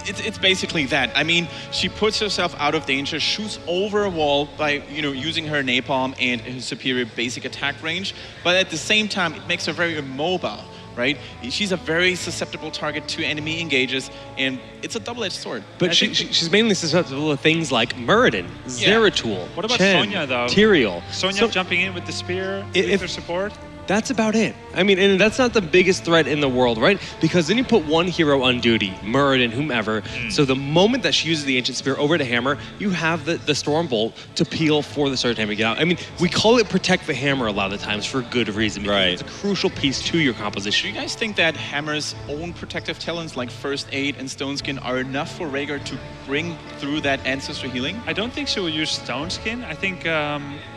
it's basically that. I mean, she puts herself out of danger, shoots over a wall by using her napalm and her superior basic attack range, but at the same time, it makes her very immobile. Right? She's a very susceptible target to enemy engages, and it's a double-edged sword. But she's mainly susceptible to things like Muradin, Zeratul, What about Chen, Sonya, though? Tyrael. Sonya jumping in with the spear, with her support? That's about it. I mean, and that's not the biggest threat in the world, right? Because then you put one hero on duty, Muradin, whomever. So the moment that she uses the Ancient Spear over to Hammer, you have the Stormbolt to peel for the Surge Hammer to get out. I mean, we call it protect the Hammer a lot of the times for good reason. Because it's a crucial piece to your composition. Do you guys think that Hammer's own protective talents like First Aid and Stone Skin are enough for Rhaegar to bring through that Ancestor healing? I don't think she will use Stone Skin. I think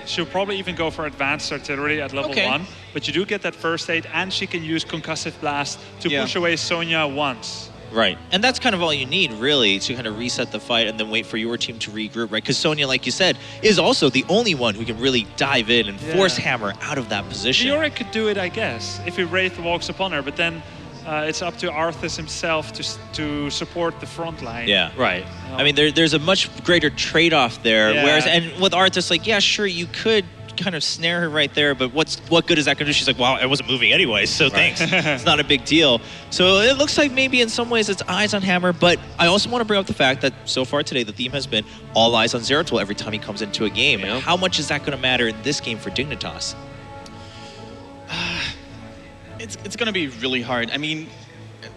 she'll probably even go for Advanced Artillery at level 1. But you do get that First Aid, and she can use Concussive Blast to push away Sonya once. Right, and that's kind of all you need, really, to kind of reset the fight and then wait for your team to regroup, right? Because Sonya, like you said, is also the only one who can really dive in and force Hammer out of that position. Yorick could do it, I guess, if he Wraith walks upon her, but then it's up to Arthas himself to support the front line. Yeah, right. I mean, there's a much greater trade-off there, whereas, and with Arthas, like, yeah, sure, you could kind of snare her right there, but what good is that going to do? She's like, well, I wasn't moving anyway, so thanks. It's not a big deal. So it looks like maybe in some ways it's eyes on Hammer, but I also want to bring up the fact that so far today the theme has been all eyes on Zeratul every time he comes into a game. And how much is that going to matter in this game for Dignitas? It's going to be really hard. I mean,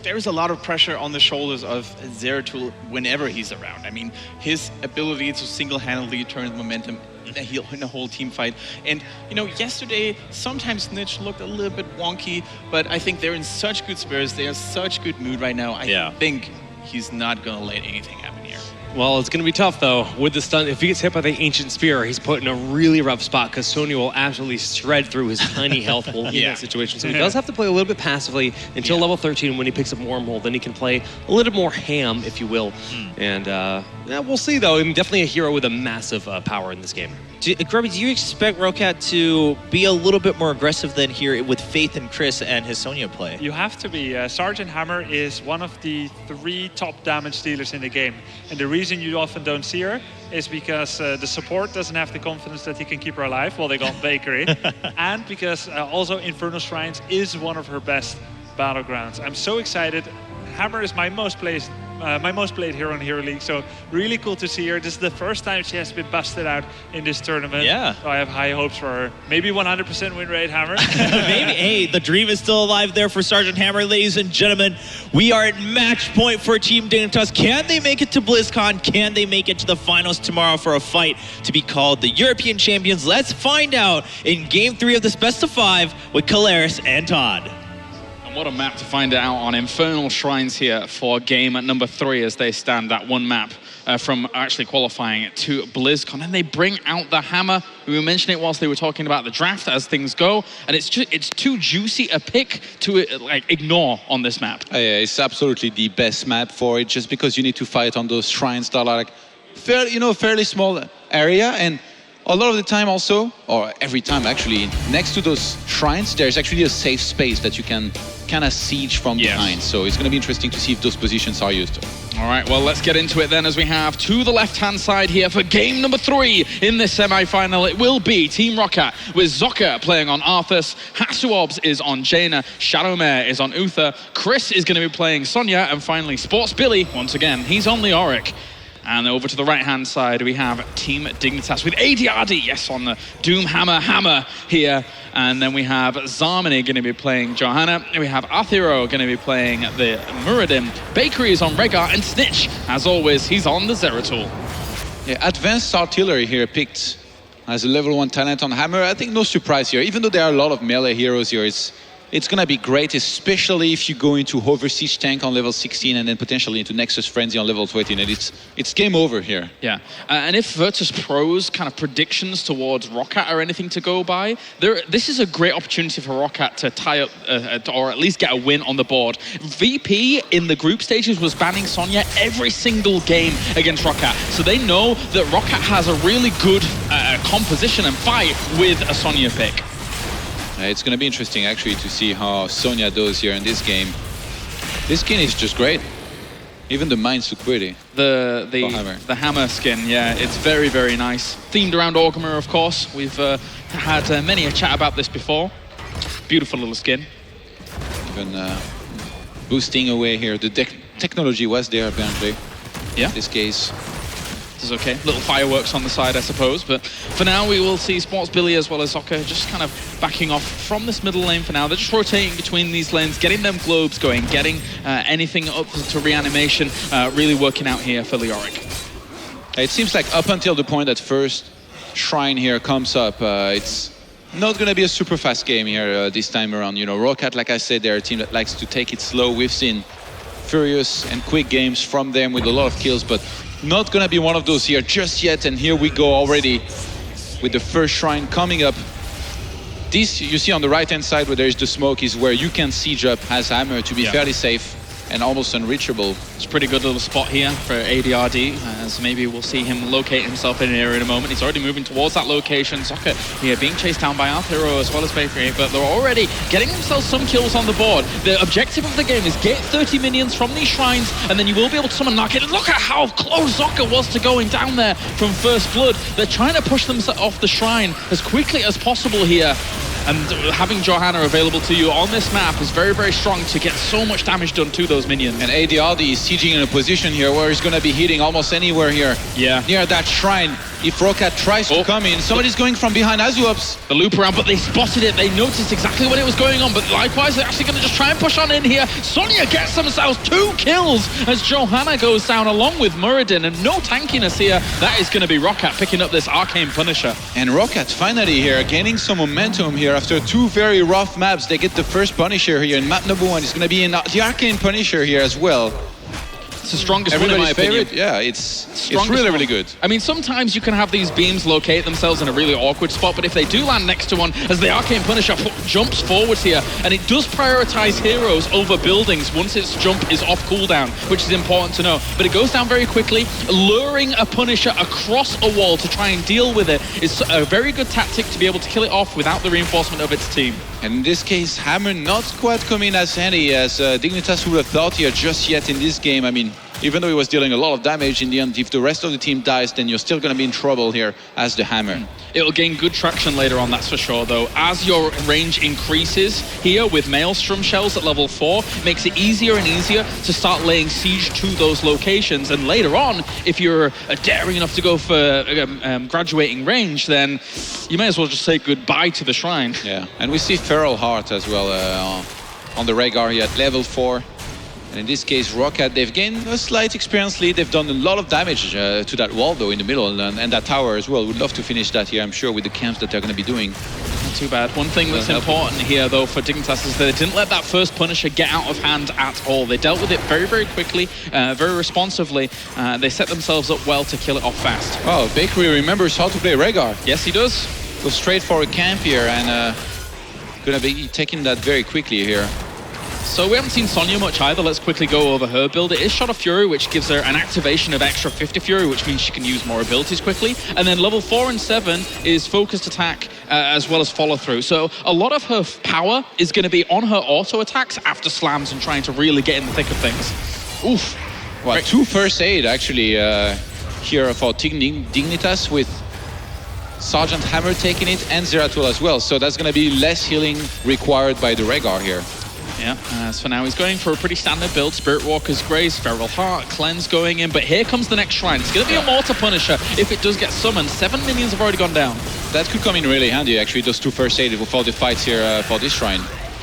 there's a lot of pressure on the shoulders of Zeratul whenever he's around. I mean, his ability to single-handedly turn the momentum in a whole team fight. And, you know, yesterday, sometimes Snitch looked a little bit wonky, but I think they're in such good spirits. They are such good mood right now. I think he's not going to let anything happen here. Well, it's going to be tough, though, with the stun. If he gets hit by the Ancient Spear, he's put in a really rough spot because Sonya will absolutely shred through his tiny health pool in that situation. So he does have to play a little bit passively until level 13 when he picks up Wormhole. Then he can play a little more ham, if you will. And we'll see, though. I mean, definitely a hero with a massive power in this game. Grubby, do you expect Roccat to be a little bit more aggressive than here with Faith and Chris and his Sonya play? You have to be. Sergeant Hammer is one of the 3 top damage dealers in the game. And the reason you often don't see her is because the support doesn't have the confidence that he can keep her alive while they got Bakery. And because also Infernal Shrines is one of her best battlegrounds. I'm so excited. Hammer is my most played hero in Hero League, so really cool to see her. This is the first time she has been busted out in this tournament. Yeah. So I have high hopes for her. Maybe 100% win rate, Hammer. Maybe. Hey, the dream is still alive there for Sergeant Hammer, ladies and gentlemen. We are at match point for Team Dignitas. Can they make it to BlizzCon? Can they make it to the finals tomorrow for a fight to be called the European Champions? Let's find out in Game 3 of this Best of 5 with Kalaris and Todd. What a map to find out on. Infernal Shrines here for game number 3 as they stand that one map from actually qualifying to BlizzCon. And they bring out the Hammer. We mentioned it whilst they were talking about the draft as things go. And it's too juicy a pick to ignore on this map. Yeah, it's absolutely the best map for it, just because you need to fight on those shrines that are like fairly small area. And a lot of the time also, or every time actually, next to those shrines, there's actually a safe space that you can kind of siege from behind. So it's going to be interesting to see if those positions are used. All right, well, let's get into it then as we have to the left-hand side here for game number 3 in this semi-final. It will be Team Roccat with Zoka playing on Arthas, Hasuobs is on Jaina, Shadowmare is on Uther, Chris is going to be playing Sonya, and finally Sports Billy, once again, he's on Leoric. And over to the right-hand side, we have Team Dignitas with ADRD, yes, on the Doom Hammer here. And then we have Zarmany going to be playing Johanna. We have Athiro going to be playing the Muradin. Bakery is on Rhaegar, and Snitch, as always, he's on the Zeratul. Yeah, Advanced Artillery here picked as a level 1 talent on Hammer. I think no surprise here. Even though there are a lot of melee heroes here, it's going to be great, especially if you go into Hover Siege Tank on level 16 and then potentially into Nexus Frenzy on level 13. And it's game over here. Yeah, and if Virtus Pro's kind of predictions towards Roccat are anything to go by, this is a great opportunity for Roccat to tie up, or at least get a win on the board. VP in the group stages was banning Sonya every single game against Roccat. So they know that Roccat has a really good composition and fight with a Sonya pick. It's going to be interesting, actually, to see how Sonya does here in this game. This skin is just great. Even the mines look pretty. The hammer skin, yeah, it's very, very nice. Themed around Orgrimmar, of course. We've had many a chat about this before. Beautiful little skin. Even boosting away here. The technology was there, apparently. Yeah. In this case. Is okay. Little fireworks on the side, I suppose. But for now, we will see Sports Billy as well as Zoka just kind of backing off from this middle lane for now. They're just rotating between these lanes, getting them globes going, getting anything up to reanimation, really working out here for Leoric. It seems like up until the point that first shrine here comes up, it's not going to be a super fast game here this time around. You know, Raucous, like I said, they're a team that likes to take it slow. We've seen furious and quick games from them with a lot of kills, but not going to be one of those here just yet. And here we go already with the first shrine coming up. This, you see on the right-hand side where there's the smoke, is where you can siege up as Hammer to be fairly safe and almost unreachable. It's a pretty good little spot here for ADRD, as maybe we'll see him locate himself in an area in a moment. He's already moving towards that location. Soccer here being chased down by Arthero as well as Bakery, but they're already getting themselves some kills on the board. The objective of the game is get 30 minions from these shrines, and then you will be able to summon Knock It. Look at how close Soccer was to going down there from first blood. They're trying to push them off the shrine as quickly as possible here. And having Johanna available to you on this map is very, very strong to get so much damage done to those minions. And ADRD is sieging in a position here where he's going to be hitting almost anywhere here. Yeah. Near that shrine. If Raucous tries to come in, somebody's going from behind Azuops. The loop around, but they spotted it. They noticed exactly when it was going on, but likewise, they're actually going to just try and push on in here. Sonya gets themselves 2 kills as Johanna goes down along with Muradin, and no tankiness here. That is going to be Raucous picking up this Arcane Punisher. And Raucous finally here, gaining some momentum here after 2 very rough maps. They get the first Punisher here in map number 1. It's going to be in the Arcane Punisher here as well. It's the strongest one in my opinion. Yeah, it's really, really good. I mean, sometimes you can have these beams locate themselves in a really awkward spot, but if they do land next to one, as the Arcane Punisher jumps forward here, and it does prioritize heroes over buildings once its jump is off cooldown, which is important to know. But it goes down very quickly. Luring a Punisher across a wall to try and deal with it is a very good tactic to be able to kill it off without the reinforcement of its team. And in this case, Hammer not quite coming as handy as Dignitas would have thought here just yet in this game. I mean, even though he was dealing a lot of damage in the end, if the rest of the team dies, then you're still going to be in trouble here as the Hammer. It'll gain good traction later on, that's for sure, though. As your range increases here with Maelstrom shells at level 4, makes it easier and easier to start laying siege to those locations. And later on, if you're daring enough to go for graduating range, then you may as well just say goodbye to the shrine. Yeah, and we see Feral Heart as well on the Rhaegar here at level 4. And in this case, Raucous, they've gained a slight experience lead. They've done a lot of damage to that wall, though, in the middle, and that tower as well. Would love to finish that here, I'm sure, with the camps that they're going to be doing. Not too bad. One thing that's important here, though, for Dignitas is that they didn't let that first Punisher get out of hand at all. They dealt with it very, very quickly, very responsively. They set themselves up well to kill it off fast. Oh, Bakery remembers how to play Rhaegar. Yes, he does. Go straight for a camp here, and going to be taking that very quickly here. So we haven't seen Sonya much either. Let's quickly go over her build. It is Shot of Fury, which gives her an activation of extra 50 Fury, which means she can use more abilities quickly. And then level 4 and 7 is focused attack as well as follow through. So a lot of her power is going to be on her auto attacks after slams and trying to really get in the thick of things. Oof. Well, 2 first aid actually here for Dignitas, with Sergeant Hammer taking it and Zeratul as well. So that's going to be less healing required by the Rhaegar here. Yeah, as for now, he's going for a pretty standard build. Spirit Walker's Grace, Feral Heart, Cleanse going in. But here comes the next shrine. It's going to be a Mortar Punisher if it does get summoned. 7 minions have already gone down. That could come in really handy, actually, those 2 first aid for the fights here for this shrine.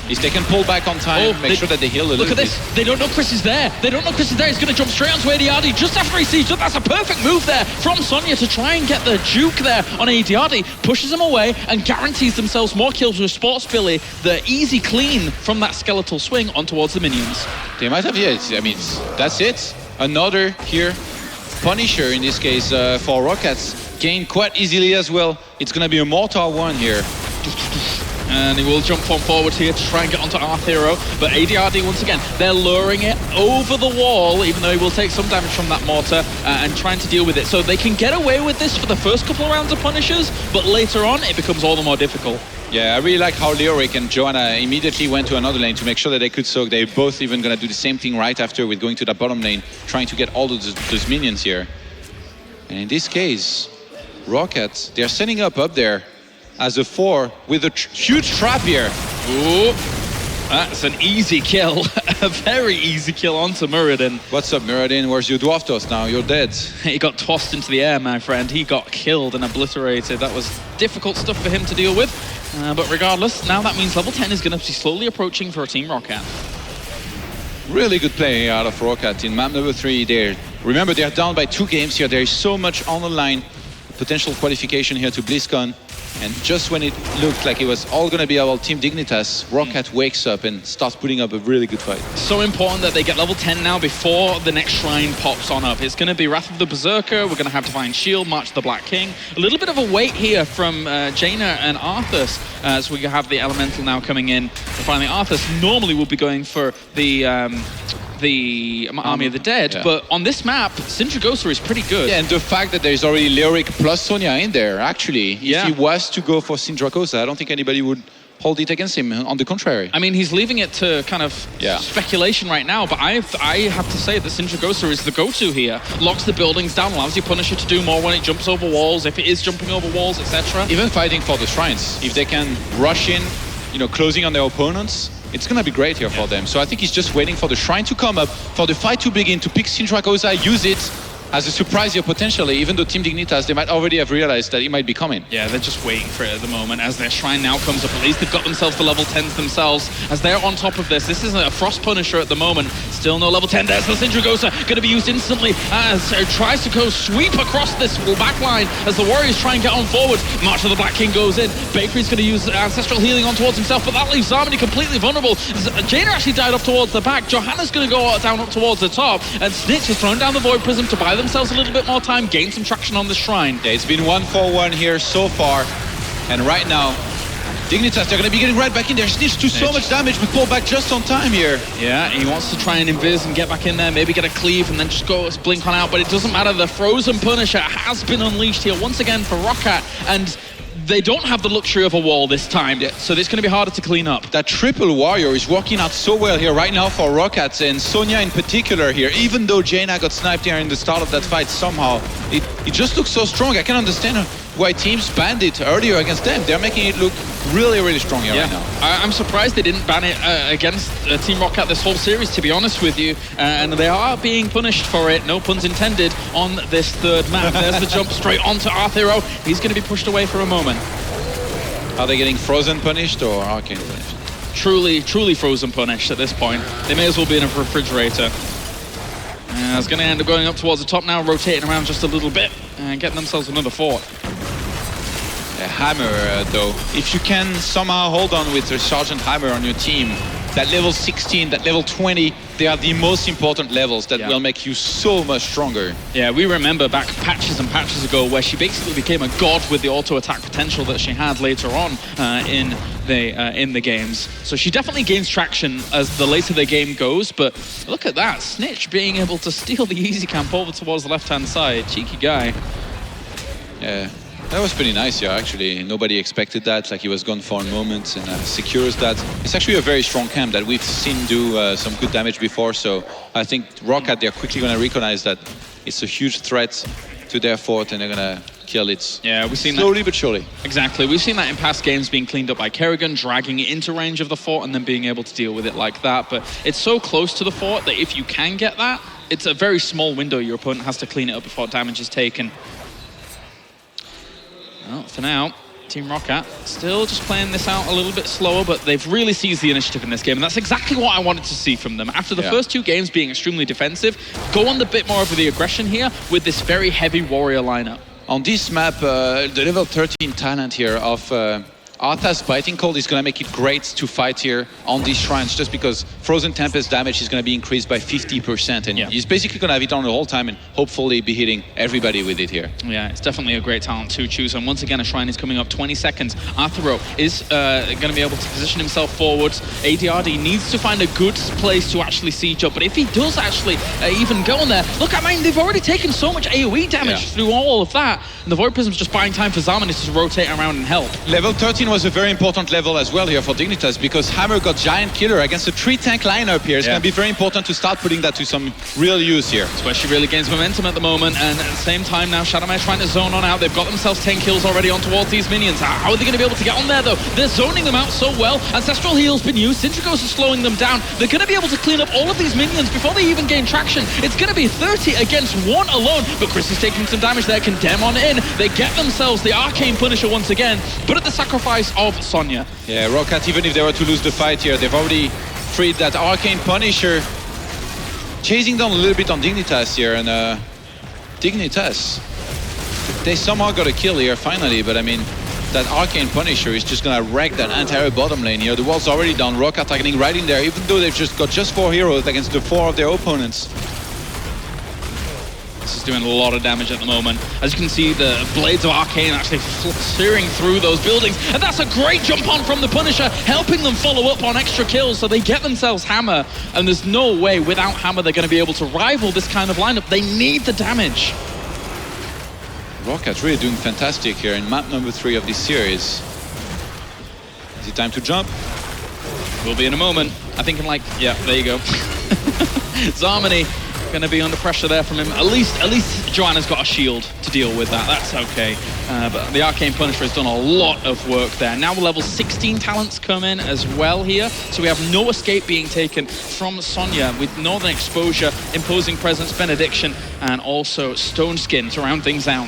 If they can pull back on time, make sure that they heal a little bit. Look at this. They don't know Chris is there. They don't know Chris is there. He's going to jump straight onto ADRD just after he sees. That's a perfect move there from Sonya to try and get the juke there on ADRD. Pushes him away and guarantees themselves more kills with Sports Billy. The easy clean from that skeletal swing on towards the minions. They might have, yeah, I mean, that's it. Another here. Punisher, in this case, for Raucous. Gained quite easily as well. It's going to be a Mortar 1 here. And he will jump on forward here to try and get onto Arthero. But ADRD, once again, they're luring it over the wall, even though he will take some damage from that mortar, and trying to deal with it. So they can get away with this for the first couple of rounds of Punishers, but later on, it becomes all the more difficult. Yeah, I really like how Leoric and Joanna immediately went to another lane to make sure that they could soak. They're both even going to do the same thing right after with going to that bottom lane, trying to get all those minions here. And in this case, Raucous, they're setting up there as a 4 with a huge trap here. Ooh, that's an easy kill. A very easy kill onto Muradin. What's up, Muradin? Where's your Dwarftos now? You're dead. He got tossed into the air, my friend. He got killed and obliterated. That was difficult stuff for him to deal with. But regardless, now that means level 10 is going to be slowly approaching for Team Rocket. Really good play out of Rocket in map number 3 there. Remember, they're down by 2 games here. There is so much on the line. Potential qualification here to BlizzCon. And just when it looked like it was all going to be about Team Dignitas, Rocket wakes up and starts putting up a really good fight. So important that they get level 10 now before the next shrine pops on up. It's going to be Wrath of the Berserker. We're going to have Divine Shield, March of the Black King. A little bit of a wait here from Jaina and Arthas as we have the Elemental now coming in. And finally, Arthas normally would be going for the Army of the Dead, but on this map, Sindragosa is pretty good. Yeah, and the fact that there's already Lyric plus Sonya in there, actually, if he was to go for Sindragosa, I don't think anybody would hold it against him. On the contrary. I mean, he's leaving it to kind of speculation right now, but I have to say that Sindragosa is the go-to here. Locks the buildings down, allows your Punisher to do more when it jumps over walls, if it is jumping over walls, etc. Even fighting for the shrines, if they can rush in, you know, closing on their opponents, it's going to be great here for them. So I think he's just waiting for the shrine to come up, for the fight to begin, to pick Sindragosa, use it as a surprise here potentially, even though Team Dignitas, they might already have realized that it might be coming. Yeah, they're just waiting for it at the moment. As their shrine now comes up, at least they've got themselves the level 10s themselves. As they're on top of this, this is a Frost Punisher at the moment. Still no level 10. There's the Sindragosa, going to be used instantly as it tries to go sweep across this back line as the Warriors try and get on forward. March of the Black King goes in. Bakery's going to use Ancestral Healing on towards himself, but that leaves Zarmany completely vulnerable. Jaina actually died off towards the back. Johanna's going to go down up towards the top, and Snitch has thrown down the Void Prism to buy themselves a little bit more time, gain some traction on the shrine. Yeah, it's been 1-4-1 here so far, and right now Dignitas, they're going to be getting right back in there. Snitch do so much damage, but pull back just on time here. Yeah, he wants to try and invis and get back in there, maybe get a cleave and then just go blink on out, but it doesn't matter. The Frozen Punisher has been unleashed here once again for Rocket, and they don't have the luxury of a wall this time, so it's going to be harder to clean up. That triple warrior is working out so well here right now for Rockets, and Sonya in particular here. Even though Jaina got sniped here in the start of that fight somehow, it just looks so strong. I can understand why teams banned it earlier against them. They're making it look really, really strong here right now. I'm surprised they didn't ban it against Team Rocket this whole series, to be honest with you. And they are being punished for it, no puns intended, on this third map. There's the jump straight onto Arthero. He's going to be pushed away for a moment. Are they getting Frozen punished or Arcane punished? Truly Frozen punished at this point. They may as well be in a refrigerator. It's going to end up going up towards the top now, rotating around just a little bit and getting themselves another fort. Hammer, though, if you can somehow hold on with a Sergeant Hammer on your team, that level 16, that level 20, they are the most important levels that will make you so much stronger. Yeah, we remember back patches and patches ago where she basically became a god with the auto-attack potential that she had later on in the games. So she definitely gains traction as the later the game goes, but look at that, Snitch being able to steal the easy camp over towards the left-hand side. Cheeky guy. Yeah. That was pretty nice, yeah, actually. Nobody expected that, like he was gone for a moment and secures that. It's actually a very strong camp that we've seen do some good damage before, so I think Rocket, they're quickly going to recognize that it's a huge threat to their fort and they're going to kill it. Yeah, we've seen slowly but surely. Exactly. We've seen that in past games being cleaned up by Kerrigan, dragging it into range of the fort and then being able to deal with it like that. But it's so close to the fort that if you can get that, it's a very small window your opponent has to clean it up before damage is taken. Well, for now, Team Rocket still just playing this out a little bit slower, but they've really seized the initiative in this game, and that's exactly what I wanted to see from them. After the first 2 games being extremely defensive, go on the bit more of the aggression here with this very heavy warrior lineup. On this map, the level 13 talent here of Arthas Biting Cold is going to make it great to fight here on these shrines, just because Frozen Tempest damage is going to be increased by 50%, and he's basically going to have it on the whole time and hopefully be hitting everybody with it here. Yeah, it's definitely a great talent to choose, and once again a shrine is coming up 20 seconds. Arthero is going to be able to position himself forwards. ADRD needs to find a good place to actually siege up, but if he does actually even go in there, look, I mean, they've already taken so much AoE damage through all of that, and the Void Prism's just buying time for Zarmany to rotate around and help. Level 13 was a very important level as well here for Dignitas, because Hammer got Giant Killer against a 3-tank lineup here. It's going to be very important to start putting that to some real use here. That's where she really gains momentum at the moment, and at the same time now Shadowmare trying to zone on out. They've got themselves 10 kills already on towards these minions. How are they going to be able to get on there though? They're zoning them out so well. Ancestral Heal's been used. Sindragosa is slowing them down. They're going to be able to clean up all of these minions before they even gain traction. It's going to be 30 against 1 alone, but Chris is taking some damage there. Condemn on in. They get themselves the Arcane Punisher once again, but at the sacrifice sacrifice of Sonya. Yeah, Roccat, even if they were to lose the fight here, they've already freed that Arcane Punisher. Chasing down a little bit on Dignitas here, and Dignitas, they somehow got a kill here finally, but I mean, that Arcane Punisher is just gonna wreck that entire bottom lane here. The wall's already down, Roccat targeting right in there, even though they've just got 4 heroes against the 4 of their opponents. This is doing a lot of damage at the moment. As you can see, the blades of Arcane actually searing through those buildings. And that's a great jump on from the Punisher, helping them follow up on extra kills, so they get themselves Hammer. And there's no way without Hammer they're going to be able to rival this kind of lineup. They need the damage. Rockat's really doing fantastic here in map number 3 of this series. Is it time to jump? Will be in a moment. I think I'm yeah, there you go. Zarmany going to be under pressure there from him. At least Joanna's got a shield to deal with that. That's okay. But the Arcane Punisher has done a lot of work there. Now level 16 talents come in as well here. So we have no escape being taken from Sonya with Northern Exposure, Imposing Presence, Benediction, and also Stone Skin to round things out.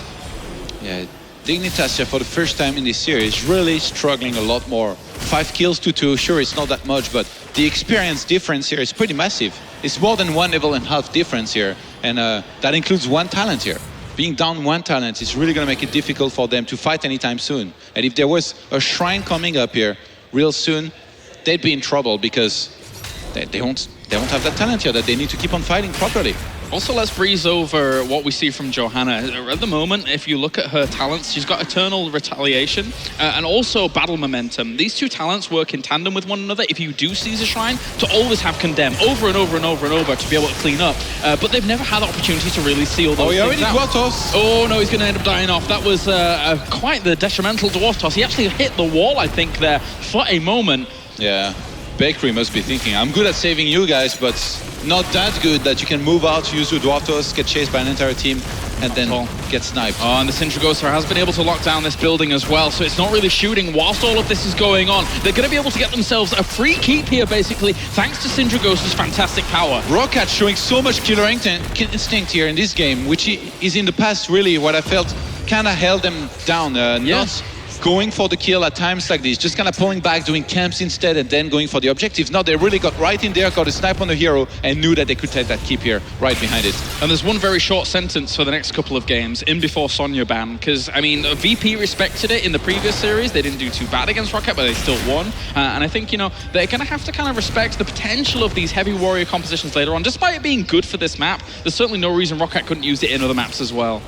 Yeah, Dignitas for the first time in this series really struggling a lot more. 5 kills to 2, sure it's not that much, but the experience difference here is pretty massive. It's more than 1.5 level difference here, and that includes 1 talent here. Being down 1 talent is really going to make it difficult for them to fight anytime soon. And if there was a shrine coming up here real soon, they'd be in trouble because they don't have that talent here that they need to keep on fighting properly. Also, let's breeze over what we see from Johanna. At the moment, if you look at her talents, she's got Eternal Retaliation and also Battle Momentum. These 2 talents work in tandem with one another if you do seize a shrine, to always have Condemn over and over and over and over to be able to clean up. But they've never had the opportunity to really seal those things out. Dwarf Toss. Oh no, he's going to end up dying off. That was quite the detrimental Dwarf Toss. He actually hit the wall, I think, there for a moment. Yeah, Bakery must be thinking, I'm good at saving you guys, but not that good that you can move out, use your Dwarf Toss, get chased by an entire team, and then get sniped. Oh, and the Sindragosa has been able to lock down this building as well, so it's not really shooting whilst all of this is going on. They're going to be able to get themselves a free keep here, basically, thanks to Sindragosa's fantastic power. Roccat showing so much killer instinct here in this game, which is in the past really what I felt kind of held them down. Not going for the kill at times like this, just kind of pulling back, doing camps instead, and then going for the objectives. Now they really got right in there, got a snipe on the hero, and knew that they could take that keep here right behind it. And there's one very short sentence for the next couple of games in before Sonya ban, because, I mean, VP respected it in the previous series. They didn't do too bad against Roccat, but they still won. And I think, you know, they're going to have to kind of respect the potential of these heavy warrior compositions later on. Despite it being good for this map, there's certainly no reason Roccat couldn't use it in other maps as well.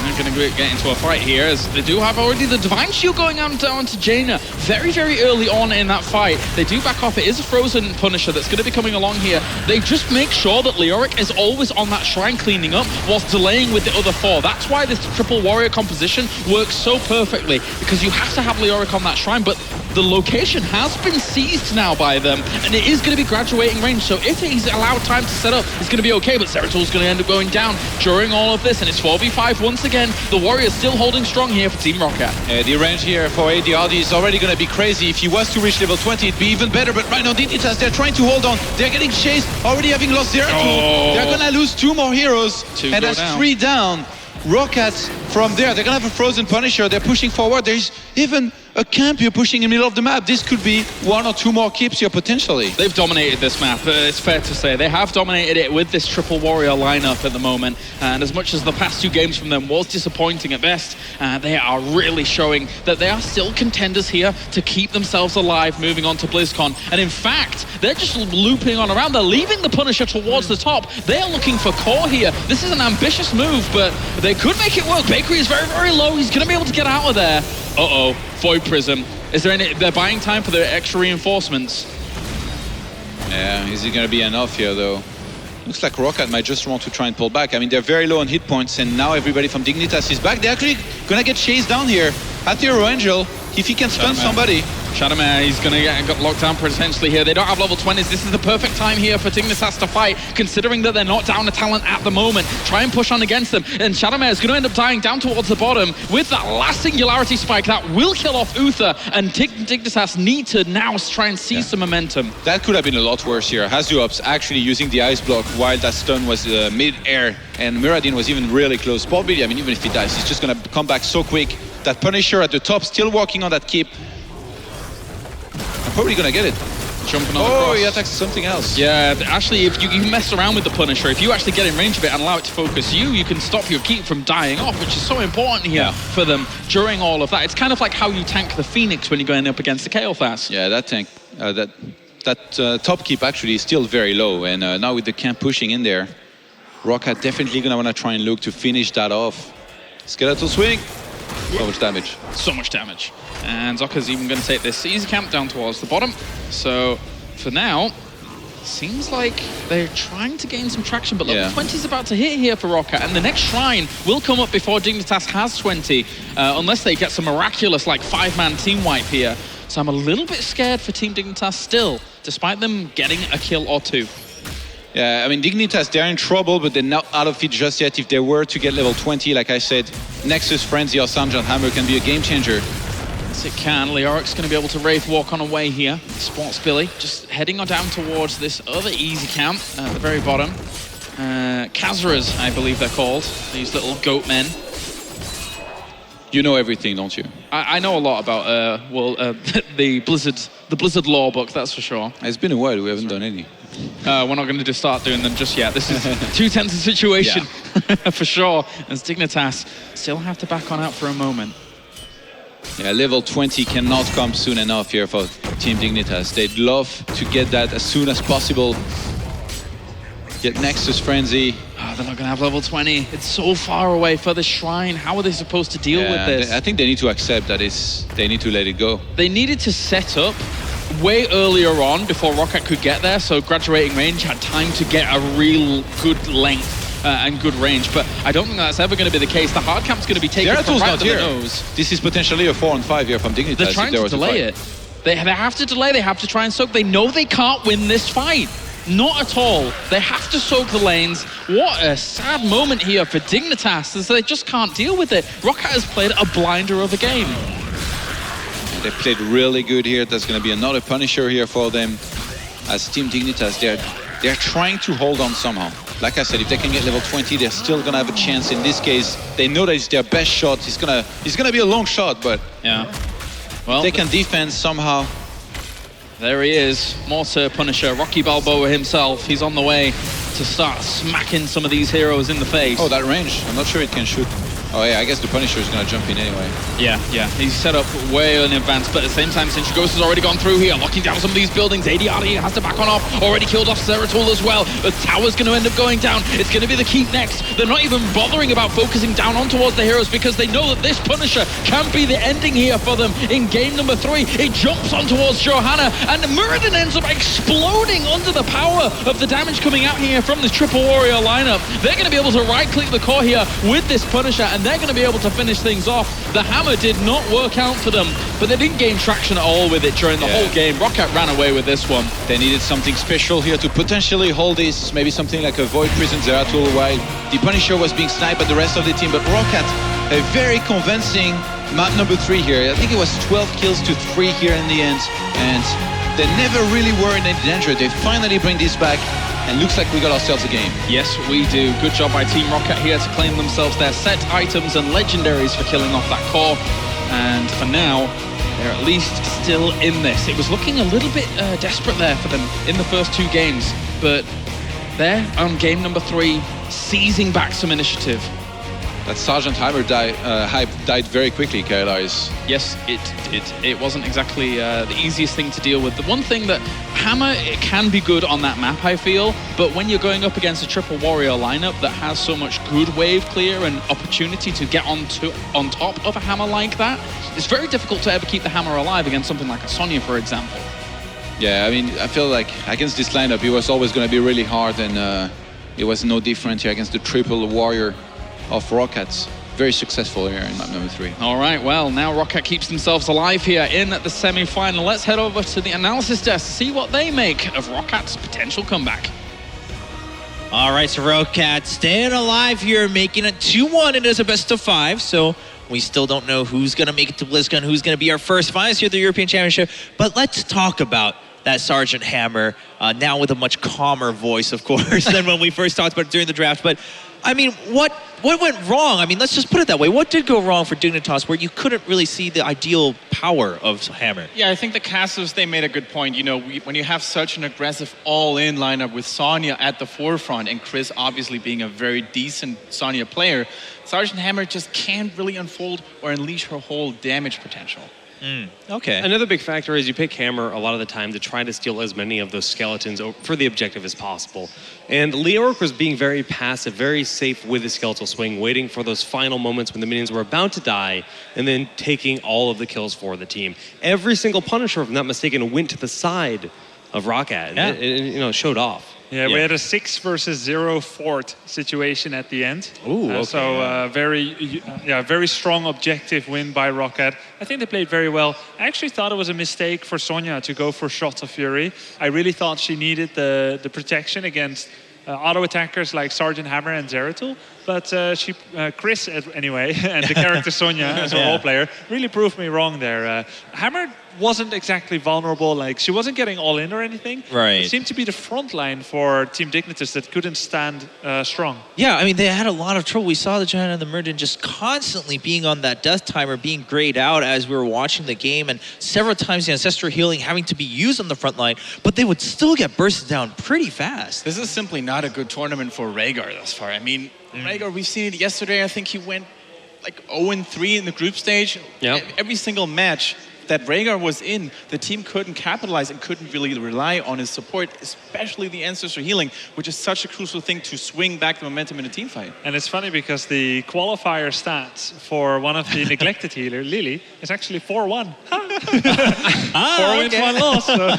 They're going to get into a fight here, as they do have already the Divine Shield going on to Jaina very, very early on in that fight. They do back off. It is a Frozen Punisher that's going to be coming along here. They just make sure that Leoric is always on that shrine cleaning up whilst delaying with the other 4. That's why this triple warrior composition works so perfectly, because you have to have Leoric on that shrine, but the location has been seized now by them, and it is going to be graduating range, so if he's allowed time to set up, it's going to be okay, but Zeratul going to end up going down during all of this, and it's 4v5 once again. The Warriors still holding strong here for Team Roccat. The range here for ADRD is already going to be crazy. If he was to reach level 20, it'd be even better, but right now Dignitas, they're trying to hold on. They're getting chased, already having lost Zeratul. They're going to lose 2 more heroes, and that's 3 down. Roccat from there, they're going to have a Frozen Punisher. They're pushing forward. There's even a camp here pushing in the middle of the map. This could be 1 or 2 more keeps here potentially. They've dominated this map, it's fair to say. They have dominated it with this triple warrior lineup at the moment, and as much as the past 2 games from them was disappointing at best, they are really showing that they are still contenders here to keep themselves alive moving on to BlizzCon. And in fact, they're just looping on around. They're leaving the Punisher towards the top. They're looking for core here. This is an ambitious move, but they could make it work. Bakery is very, very low. He's going to be able to get out of there. Uh-oh, Void Prism. Is there any... They're buying time for the extra reinforcements. Yeah, is it going to be enough here, though? Looks like Roccat might just want to try and pull back. I mean, they're very low on hit points, and now everybody from Dignitas is back. They're actually going to get chased down here at the Hero Angel. If he can stun somebody. Shadowmare, he's going to get locked down potentially here. They don't have level 20s. This is the perfect time here for Dignitas to fight, considering that they're not down a talent at the moment. Try and push on against them. And Shadowmare is going to end up dying down towards the bottom with that last Singularity Spike that will kill off Uther. And Dignitas need to now try and seize some momentum. That could have been a lot worse here. Hazuops actually using the ice block while that stun was mid-air. And Muradin was even really close. Poor Billy, I mean, even if he dies, he's just going to come back so quick. That Punisher at the top, still walking on that keep. I'm probably gonna get it. Jumping on the Oh, cross. he attacks something else. Yeah, actually, if you mess around with the Punisher, if you actually get in range of it and allow it to focus you can stop your keep from dying off, which is so important here for them during all of that. It's kind of like how you tank the Phoenix when you're going up against the Kael'thas. Yeah, that tank, that top keep actually is still very low, and now with the camp pushing in there, Roccat definitely gonna wanna try and look to finish that off. Skeletal swing. So much damage. So much damage. And Zocca's even going to take this easy camp down towards the bottom. So for now, seems like they're trying to gain some traction, but level 20 is about to hit here for Roccat, and the next shrine will come up before Dignitas has 20, unless they get some miraculous like 5-man team wipe here. So I'm a little bit scared for Team Dignitas still, despite them getting a kill or two. Yeah, I mean, Dignitas, they're in trouble, but they're not out of it just yet. If they were to get level 20, like I said, Nexus, Frenzy, or Sergeant Hammer can be a game changer. Yes, it can. Leoric's going to be able to Wraith Walk on away here. Sports Billy just heading on down towards this other easy camp at the very bottom. Khazras, I believe they're called. These little goat men. You know everything, don't you? I know a lot about the Blizzard lore book, that's for sure. It's been a while. We haven't done any. We're not going to just start doing them just yet. This is too tense a situation for sure. As Dignitas still have to back on out for a moment. Yeah, level 20 cannot come soon enough here for Team Dignitas. They'd love to get that as soon as possible. Get Nexus Frenzy. Oh, they're not going to have level 20. It's so far away for the shrine. How are they supposed to deal with this? I think they need to accept that they need to let it go. They needed to set up way earlier on before Roccat could get there, so graduating range had time to get a real good length and good range, but I don't think that's ever going to be the case. The hard camp's going to be taken from right under the nose. This is potentially a 4-on-5 here from Dignitas. They're trying to delay it. They have to delay, they have to try and soak. They know they can't win this fight. Not at all. They have to soak the lanes. What a sad moment here for Dignitas, as they just can't deal with it. Roccat has played a blinder of a game. They played really good here. There's going to be another Punisher here for them. As Team Dignitas, they're trying to hold on somehow. Like I said, if they can get level 20, they're still going to have a chance. In this case, they know that it's their best shot. It's gonna be a long shot, but well, they can defend somehow. There he is, Mortar Punisher, Rocky Balboa himself. He's on the way to start smacking some of these heroes in the face. Oh, that range. I'm not sure it can shoot. Oh yeah, I guess the Punisher is going to jump in anyway. Yeah. He's set up way in advance, but at the same time, Sintragos has already gone through here, locking down some of these buildings. ADRD has to back on off, already killed off Zeratul as well. The tower's going to end up going down. It's going to be the keep next. They're not even bothering about focusing down on towards the heroes because they know that this Punisher can be the ending here for them in game number 3. It jumps on towards Johanna, and Muradin ends up exploding under the power of the damage coming out here from this Triple Warrior lineup. They're going to be able to right-click the core here with this Punisher, and they're going to be able to finish things off. The hammer did not work out for them, but they didn't gain traction at all with it during the whole game. Roccat ran away with this one. They needed something special here to potentially hold this, maybe something like a Void Prison Zeratul while the Punisher was being sniped by the rest of the team, but Roccat, a very convincing map number 3 here. I think it was 12 kills to 3 here in the end, and they never really were in any danger. They finally bring this back, and looks like we got ourselves a game. Yes, we do. Good job by Team Roccat here to claim themselves their set items and legendaries for killing off that core. And for now, they're at least still in this. It was looking a little bit desperate there for them in the first 2 games, but they're on game number 3, seizing back some initiative. That Sergeant Hammer died very quickly, Kailaris. Yes, it wasn't exactly the easiest thing to deal with. The one thing that Hammer, it can be good on that map, I feel, but when you're going up against a Triple Warrior lineup that has so much good wave clear and opportunity to get on top of a Hammer like that, it's very difficult to ever keep the Hammer alive against something like a Sonya, for example. Yeah, I mean, I feel like against this lineup, it was always going to be really hard, and it was no different here against the Triple Warrior of Roccat. Very successful here in map number 3. All right, well, now Roccat keeps themselves alive here in the semi-final. Let's head over to the analysis desk to see what they make of Rockat's potential comeback. All right, so Roccat staying alive here, making it 2-1. It is a best of 5, so we still don't know who's going to make it to BlizzCon, who's going to be our first finalist here at the European Championship. But let's talk about that Sergeant Hammer, now with a much calmer voice, of course, than when we first talked about it during the draft. But I mean, what went wrong? I mean, let's just put it that way. What did go wrong for Dignitas where you couldn't really see the ideal power of Hammer? Yeah, I think the casters, they made a good point. You know, when you have such an aggressive all-in lineup with Sonya at the forefront and Chris obviously being a very decent Sonya player, Sergeant Hammer just can't really unfold or unleash her whole damage potential. Okay. Another big factor is you pick Hammer a lot of the time to try to steal as many of those skeletons for the objective as possible. And Leoric was being very passive, very safe with the skeletal swing, waiting for those final moments when the minions were about to die, and then taking all of the kills for the team. Every single Punisher, if I'm not mistaken, went to the side of Roccat. Yeah. It showed off. Yeah, we had a 6 versus 0 fort situation at the end. Ooh, okay. So very strong objective win by Roccat. I think they played very well. I actually thought it was a mistake for Sonya to go for Shots of Fury. I really thought she needed the protection against auto attackers like Sergeant Hammer and Zeratul. But Chris, anyway, and the character Sonya as a role player really proved me wrong there. Hammer wasn't exactly vulnerable, like she wasn't getting all in or anything. Right. It seemed to be the front line for Team Dignitas that couldn't stand strong. Yeah, I mean, they had a lot of trouble. We saw the Johanna and the Murden just constantly being on that death timer, being grayed out as we were watching the game, and several times the Ancestral Healing having to be used on the front line, but they would still get bursted down pretty fast. This is simply not a good tournament for Rhaegar thus far. I mean, Rhaegar, we've seen it yesterday. I think he went like 0-3 in the group stage. Yep. Every single match that Rhaegar was in, the team couldn't capitalize and couldn't really rely on his support, especially the Ancestral Healing, which is such a crucial thing to swing back the momentum in a team fight. And it's funny because the qualifier stats for one of the neglected healer, Lily, is actually 4-1. 4 wins, 1 loss. So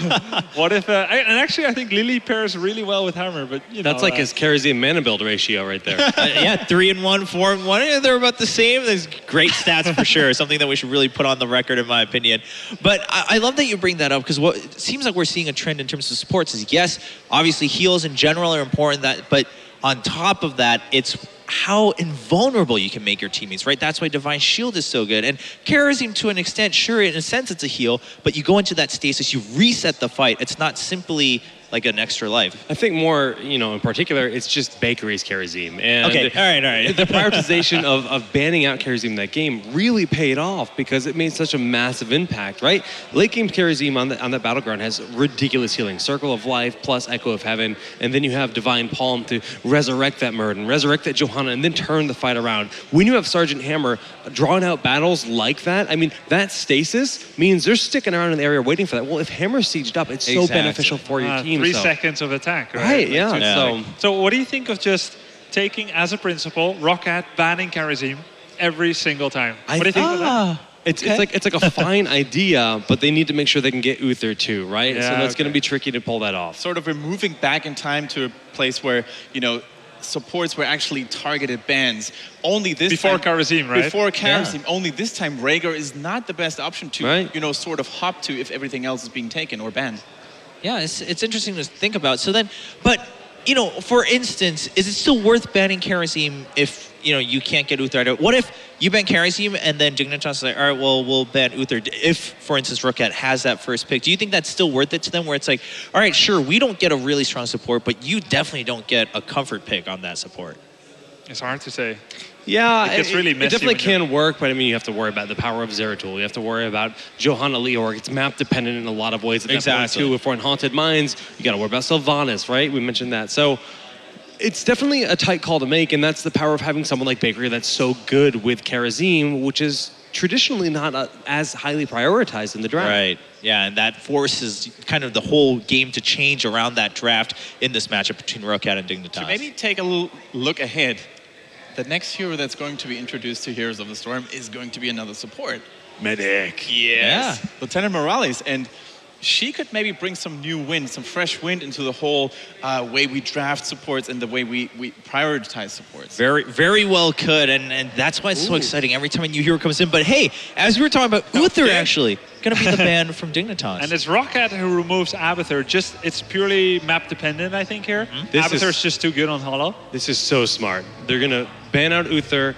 what if? And actually, I think Lily pairs really well with Hammer, but you know, That's like his Karazim mana build ratio right there. Yeah, 3-1, 4-1. Yeah, they're about the same. There's great stats for sure. Something that we should really put on the record, in my opinion. But I love that you bring that up because what it seems like we're seeing a trend in terms of supports is, yes, obviously heals in general are important, but on top of that, it's how invulnerable you can make your teammates, right? That's why Divine Shield is so good. And Karazim, to an extent, sure, in a sense it's a heal, but you go into that stasis, you reset the fight. It's not simply like an extra life. I think more, in particular, it's just Bakery's Karazim. And okay, all right. The prioritization of banning out Karazim in that game really paid off because it made such a massive impact, right? Late game Karazim on that battleground has ridiculous healing. Circle of Life plus Echo of Heaven, and then you have Divine Palm to resurrect that Murden, resurrect that Johanna, and then turn the fight around. When you have Sergeant Hammer drawing out battles like that, I mean, that stasis means they're sticking around in the area waiting for that. Well, if Hammer's sieged up, it's so beneficial for your team. 3 seconds of attack, right? Right, yeah. So what do you think of just taking as a principle Roccat banning Karazim every single time? What do you think of that? It's like a fine idea, but they need to make sure they can get Uther too, right? Yeah, so that's going to be tricky to pull that off. Sort of removing back in time to a place where, supports were actually targeted bans. Only this before time, Karazim, right? Before Karazim, only this time Rhaegar is not the best option to, sort of hop to if everything else is being taken or banned. Yeah, it's interesting to think about. So then, but, for instance, is it still worth banning Karazim if, you can't get Uther? What if you ban Karazim and then Dignitas is like, all right, well, we'll ban Uther. If, for instance, Roccat has that first pick, do you think that's still worth it to them where it's like, all right, sure, we don't get a really strong support, but you definitely don't get a comfort pick on that support? It's hard to say. Yeah, it definitely can work, but I mean, you have to worry about the power of Zeratul. You have to worry about Johanna Leoric. It's map dependent in a lot of ways at that point too. If we're in Haunted Mines, you got to worry about Sylvanas, right? We mentioned that. So it's definitely a tight call to make, and that's the power of having someone like Bakery that's so good with Karazim, which is traditionally not as highly prioritized in the draft. Right. Yeah, and that forces kind of the whole game to change around that draft in this matchup between Roccat and Dignitas. To maybe take a little look ahead, the next hero that's going to be introduced to Heroes of the Storm is going to be another support. Medic. Yes. Yeah. Lieutenant Morales. And she could maybe bring some new wind, some fresh wind into the whole way we draft supports and the way we prioritize supports. Very, very well could, and that's why it's so exciting every time a new hero comes in. But hey, as we were talking about, Uther actually going to be the ban from Dignitas. And it's Roccat who removes Abathur. It's purely map dependent, I think, here. Abathur's just too good on Hollow. This is so smart. They're going to ban out Uther,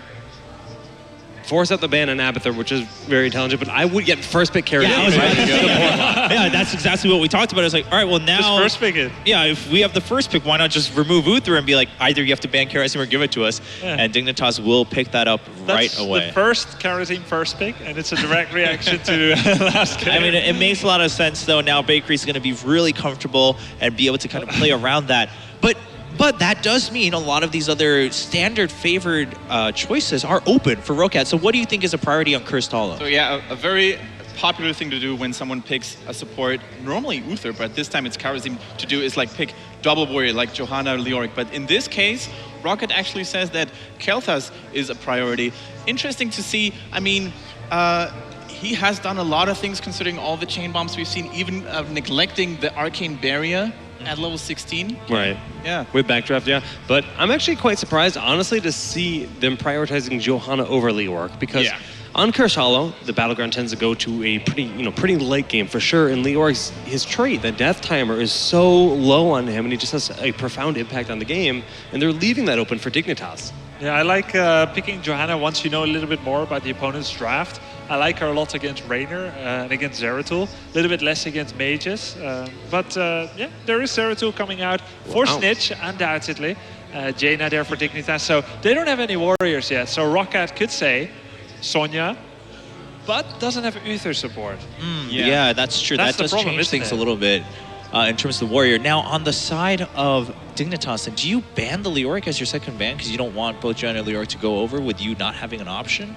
force out the ban on Abathur, which is very intelligent, but I would get first pick carry. Yeah, that's exactly what we talked about. It's like, all right, well now... Just first pick it. Yeah, if we have the first pick, why not just remove Uther and be like, either you have to ban Karasim or give it to us, and Dignitas will pick that up right away. The first Karasim first pick, and it's a direct reaction to last game. I mean, it makes a lot of sense, though. Now Bakery's going to be really comfortable and be able to kind of play around that. But that does mean a lot of these other standard favored choices are open for Roccat. So what do you think is a priority on Cursed Hollow? So yeah, a very popular thing to do when someone picks a support, normally Uther, but this time it's Karasim, to do is like pick double warrior like Johanna or Leoric. But in this case, Roccat actually says that Kel'Thas is a priority. Interesting to see. I mean, he has done a lot of things considering all the chain bombs we've seen, even neglecting the arcane barrier at level 16. Right. Yeah. With backdraft, yeah. But I'm actually quite surprised, honestly, to see them prioritizing Johanna over Leoric, because on Cursed Hollow, the battleground tends to go to a pretty late game for sure. And Leoric's his trait, the death timer, is so low on him, and he just has a profound impact on the game. And they're leaving that open for Dignitas. Yeah, I like picking Johanna once you know a little bit more about the opponent's draft. I like her a lot against Raynor and against Zeratul. A little bit less against mages. But yeah, there is Zeratul coming out for Snitch, undoubtedly. Jaina there for Dignitas. So they don't have any warriors yet. So Roccat could say Sonya, but doesn't have Uther support. Yeah, that's true. That does change things a little bit in terms of the warrior. Now, on the side of Dignitas, do you ban the Leoric as your second ban because you don't want both Jaina and Leoric to go over with you not having an option?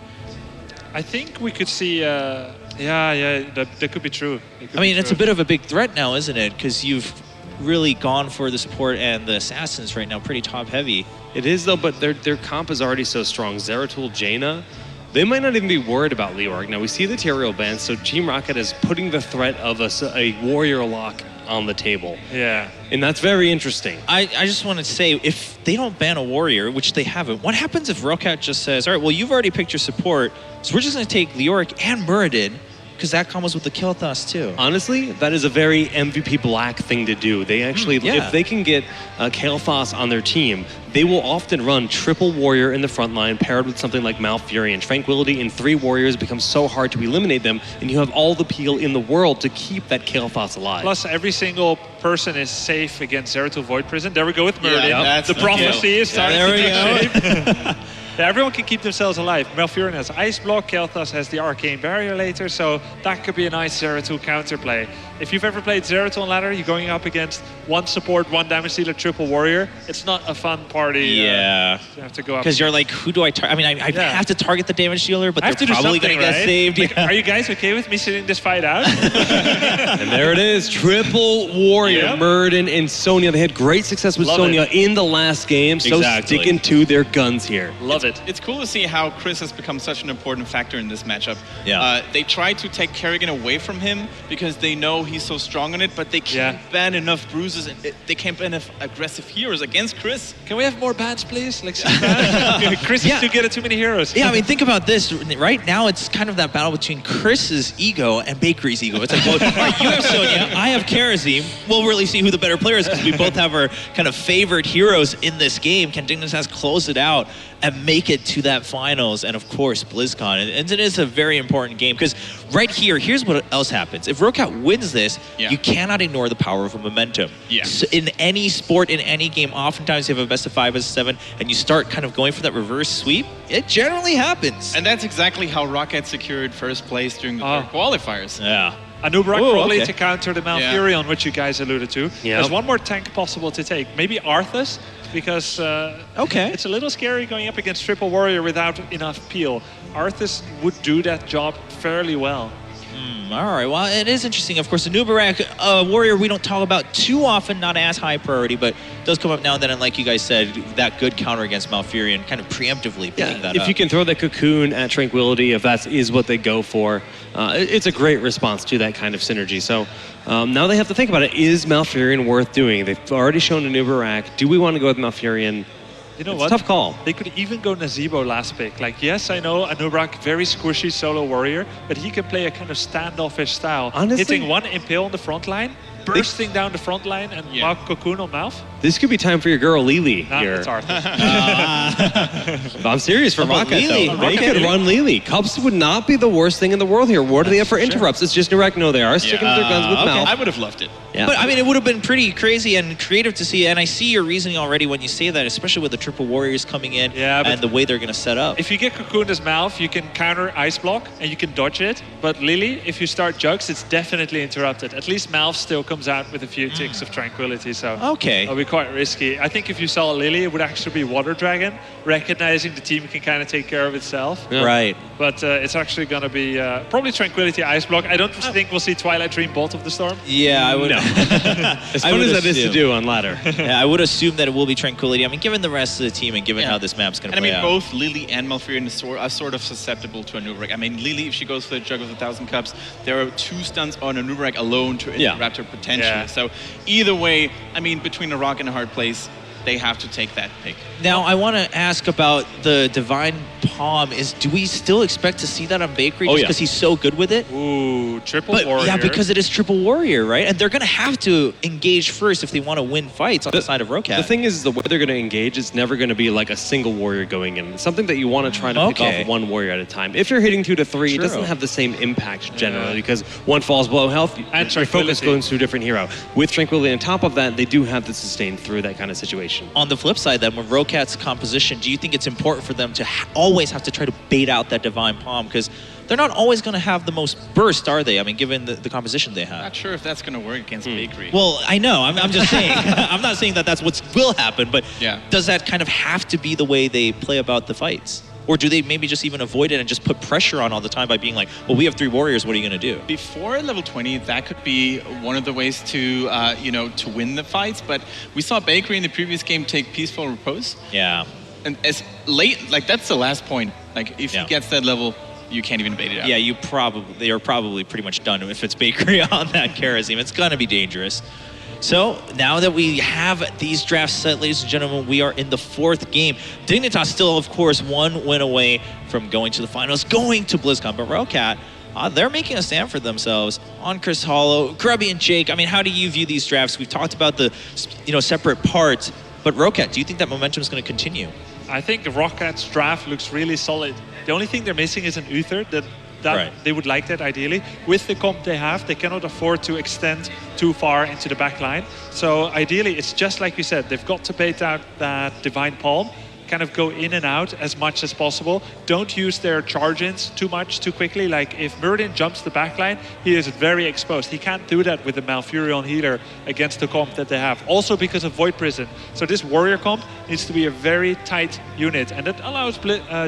I think we could see, that could be true. I mean, it's a bit of a big threat now, isn't it? Because you've really gone for the support and the assassins right now, pretty top heavy. It is, though, but their comp is already so strong. Zeratul, Jaina, they might not even be worried about Leoric. Now, we see the Tyrael ban, so Team Roccat is putting the threat of a warrior lock on the table. Yeah. And that's very interesting. I just want to say, if they don't ban a warrior, which they haven't, what happens if Roccat just says, all right, well, you've already picked your support, so we're just going to take Leoric and Muradin, because that combos with the Kel'Thas too. Honestly, that is a very MVP Black thing to do. They actually, if they can get Kel'Thas on their team, they will often run triple warrior in the front line paired with something like Malfurion. Tranquility and 3 warriors becomes so hard to eliminate them, and you have all the peel in the world to keep that Kel'Thas alive. Plus, every single person is safe against Zeratul Void Prison. There we go with Muradin. The prophecy is starting to take shape. Yeah, everyone can keep themselves alive. Malfurion has Ice Block, Kel'Thas has the Arcane Barrier later, so that could be a nice Zeratul counterplay. If you've ever played Zeratul on ladder, you're going up against 1 support, 1 damage dealer, triple warrior. It's not a fun party. Yeah. You have to go up. Because you're like, who do I target? I mean, I have to target the damage dealer, but they're probably going to get saved. Like, are you guys okay with me sitting this fight out? And there it is, triple warrior, Muradin and Sonya. They had great success with Sonya in the last game, so sticking to their guns here. Love it. It's cool to see how Chris has become such an important factor in this matchup. Yeah. They try to take Kerrigan away from him because they know he's so strong on it, but they can't ban enough bruises and they can't ban enough aggressive heroes against Chris. Can we have more bans, please? Like Chris is too good at too many heroes. Yeah, I mean, think about this. Right now, it's kind of that battle between Chris's ego and Bakery's ego. It's like, well, all right, you have Sonya, I have Karasim. We'll really see who the better player is because we both have our kind of favored heroes in this game. Can Dignitas close it out and make it to that finals, and of course BlizzCon, and it is a very important game because right here, here's what else happens. If Roccat wins this, you cannot ignore the power of a momentum. So in any sport, in any game, oftentimes you have a best of 5, best of 7, and you start kind of going for that reverse sweep. It generally happens. And that's exactly how Roccat secured first place during the qualifiers. Yeah. Anubrak probably to counter the Malfurion, which you guys alluded to. There's one more tank possible to take. Maybe Arthas, because it's a little scary going up against Triple Warrior without enough peel. Arthas would do that job fairly well. All right, well, it is interesting. Of course, the Nubarak warrior we don't talk about too often, not as high priority, but does come up now and then, and like you guys said, that good counter against Malfurion, kind of preemptively picking that up. If you can throw that cocoon at Tranquility, if that is what they go for, it's a great response to that kind of synergy. So now they have to think about it. Is Malfurion worth doing? They've already shown a Nubarak. Do we want to go with Malfurion? You know it's what? a tough call. They could even go Nazeebo last pick. Like, yes, I know Anubrak, very squishy solo warrior, but he can play a kind of standoffish style. Honestly, hitting 1 impale on the front line, bursting down the front line and mark Cocoon on mouth. This could be time for your girl Lily here. It's Arthur. I'm serious for Rocket Lily? though. They could run Lily. Cups would not be the worst thing in the world here. What do they have for interrupts? It's just direct. No, they are sticking to their guns with mouth. I would have loved it. Yeah. But I mean, it would have been pretty crazy and creative to see. And I see your reasoning already when you say that, especially with the triple warriors coming in and the way they're going to set up. If you get Cocoon as mouth, you can counter Ice Block and you can dodge it. But Lily, if you start Jugs, it's definitely interrupted. At least mouth still comes out with a few ticks of Tranquility. So it'll be quite risky. I think if you saw Lily, it would actually be Water Dragon, recognizing the team can kind of take care of itself. Yeah. Right. But it's actually going to be probably Tranquility Ice Block. I don't think we'll see Twilight Dream Bolt of the Storm. Yeah, I would. As fun as that is to do on ladder. Yeah, I would assume that it will be Tranquility. I mean, given the rest of the team and given how this map's going to play out. Both Lily and Malfurion are sort of susceptible to a Nubrek. I mean, Lily, if she goes for the Jug of 1,000 Cups, there are 2 stuns on a Nubrek alone to interrupt her potentially. Yeah. So either way, I mean, between a rock and a hard place, they have to take that pick. Now, I want to ask about the Divine Palm. Do we still expect to see that on Bakery just because he's so good with it? Ooh, triple warrior. Yeah, because it is triple warrior, right? And they're going to have to engage first if they want to win fights on the side of Rocat. The thing is, the way they're going to engage is never going to be like a single warrior going in. It's something that you want to try to pick off one warrior at a time. If you're hitting 2 to 3, it doesn't have the same impact generally because one falls below health, and your focus goes to a different hero. With Tranquility on top of that, they do have to sustain through that kind of situation. On the flip side then, with Rocat's composition, do you think it's important for them to always have to try to bait out that Divine Palm? Because they're not always going to have the most burst, are they? I mean, given the composition they have. Not sure if that's going to work against Bakery. Well, I know. I'm just saying. I'm not saying that that's what will happen, but does that kind of have to be the way they play about the fights? Or do they maybe just even avoid it and just put pressure on all the time by being like, well, we have 3 warriors, what are you going to do? Before level 20, that could be one of the ways to, to win the fights. But we saw Bakery in the previous game take Peaceful Repose. Yeah. And as late, that's the last point. Like, if he gets that level, you can't even bait it out. Yeah, they are probably pretty much done if it's Bakery on that Kharazim. It's going to be dangerous. So now that we have these drafts set, ladies and gentlemen, we are in the 4th game. Dignitas still, of course, 1 win away from going to the finals, going to BlizzCon. But Rocat, they're making a stand for themselves on Chris Hollow, Grubby and Jake. I mean, how do you view these drafts? We've talked about the separate parts, but Rocat, do you think that momentum is going to continue? I think Rocat's draft looks really solid. The only thing they're missing is an Uther that they would like that ideally. With the comp they have, they cannot afford to extend too far into the back line. So ideally, it's just like you said, they've got to bait out that Divine Palm, kind of go in and out as much as possible. Don't use their charge-ins too much, too quickly. Like if Muradin jumps the back line, he is very exposed. He can't do that with the Malfurion healer against the comp that they have. Also because of Void Prison. So this warrior comp needs to be a very tight unit, and that allows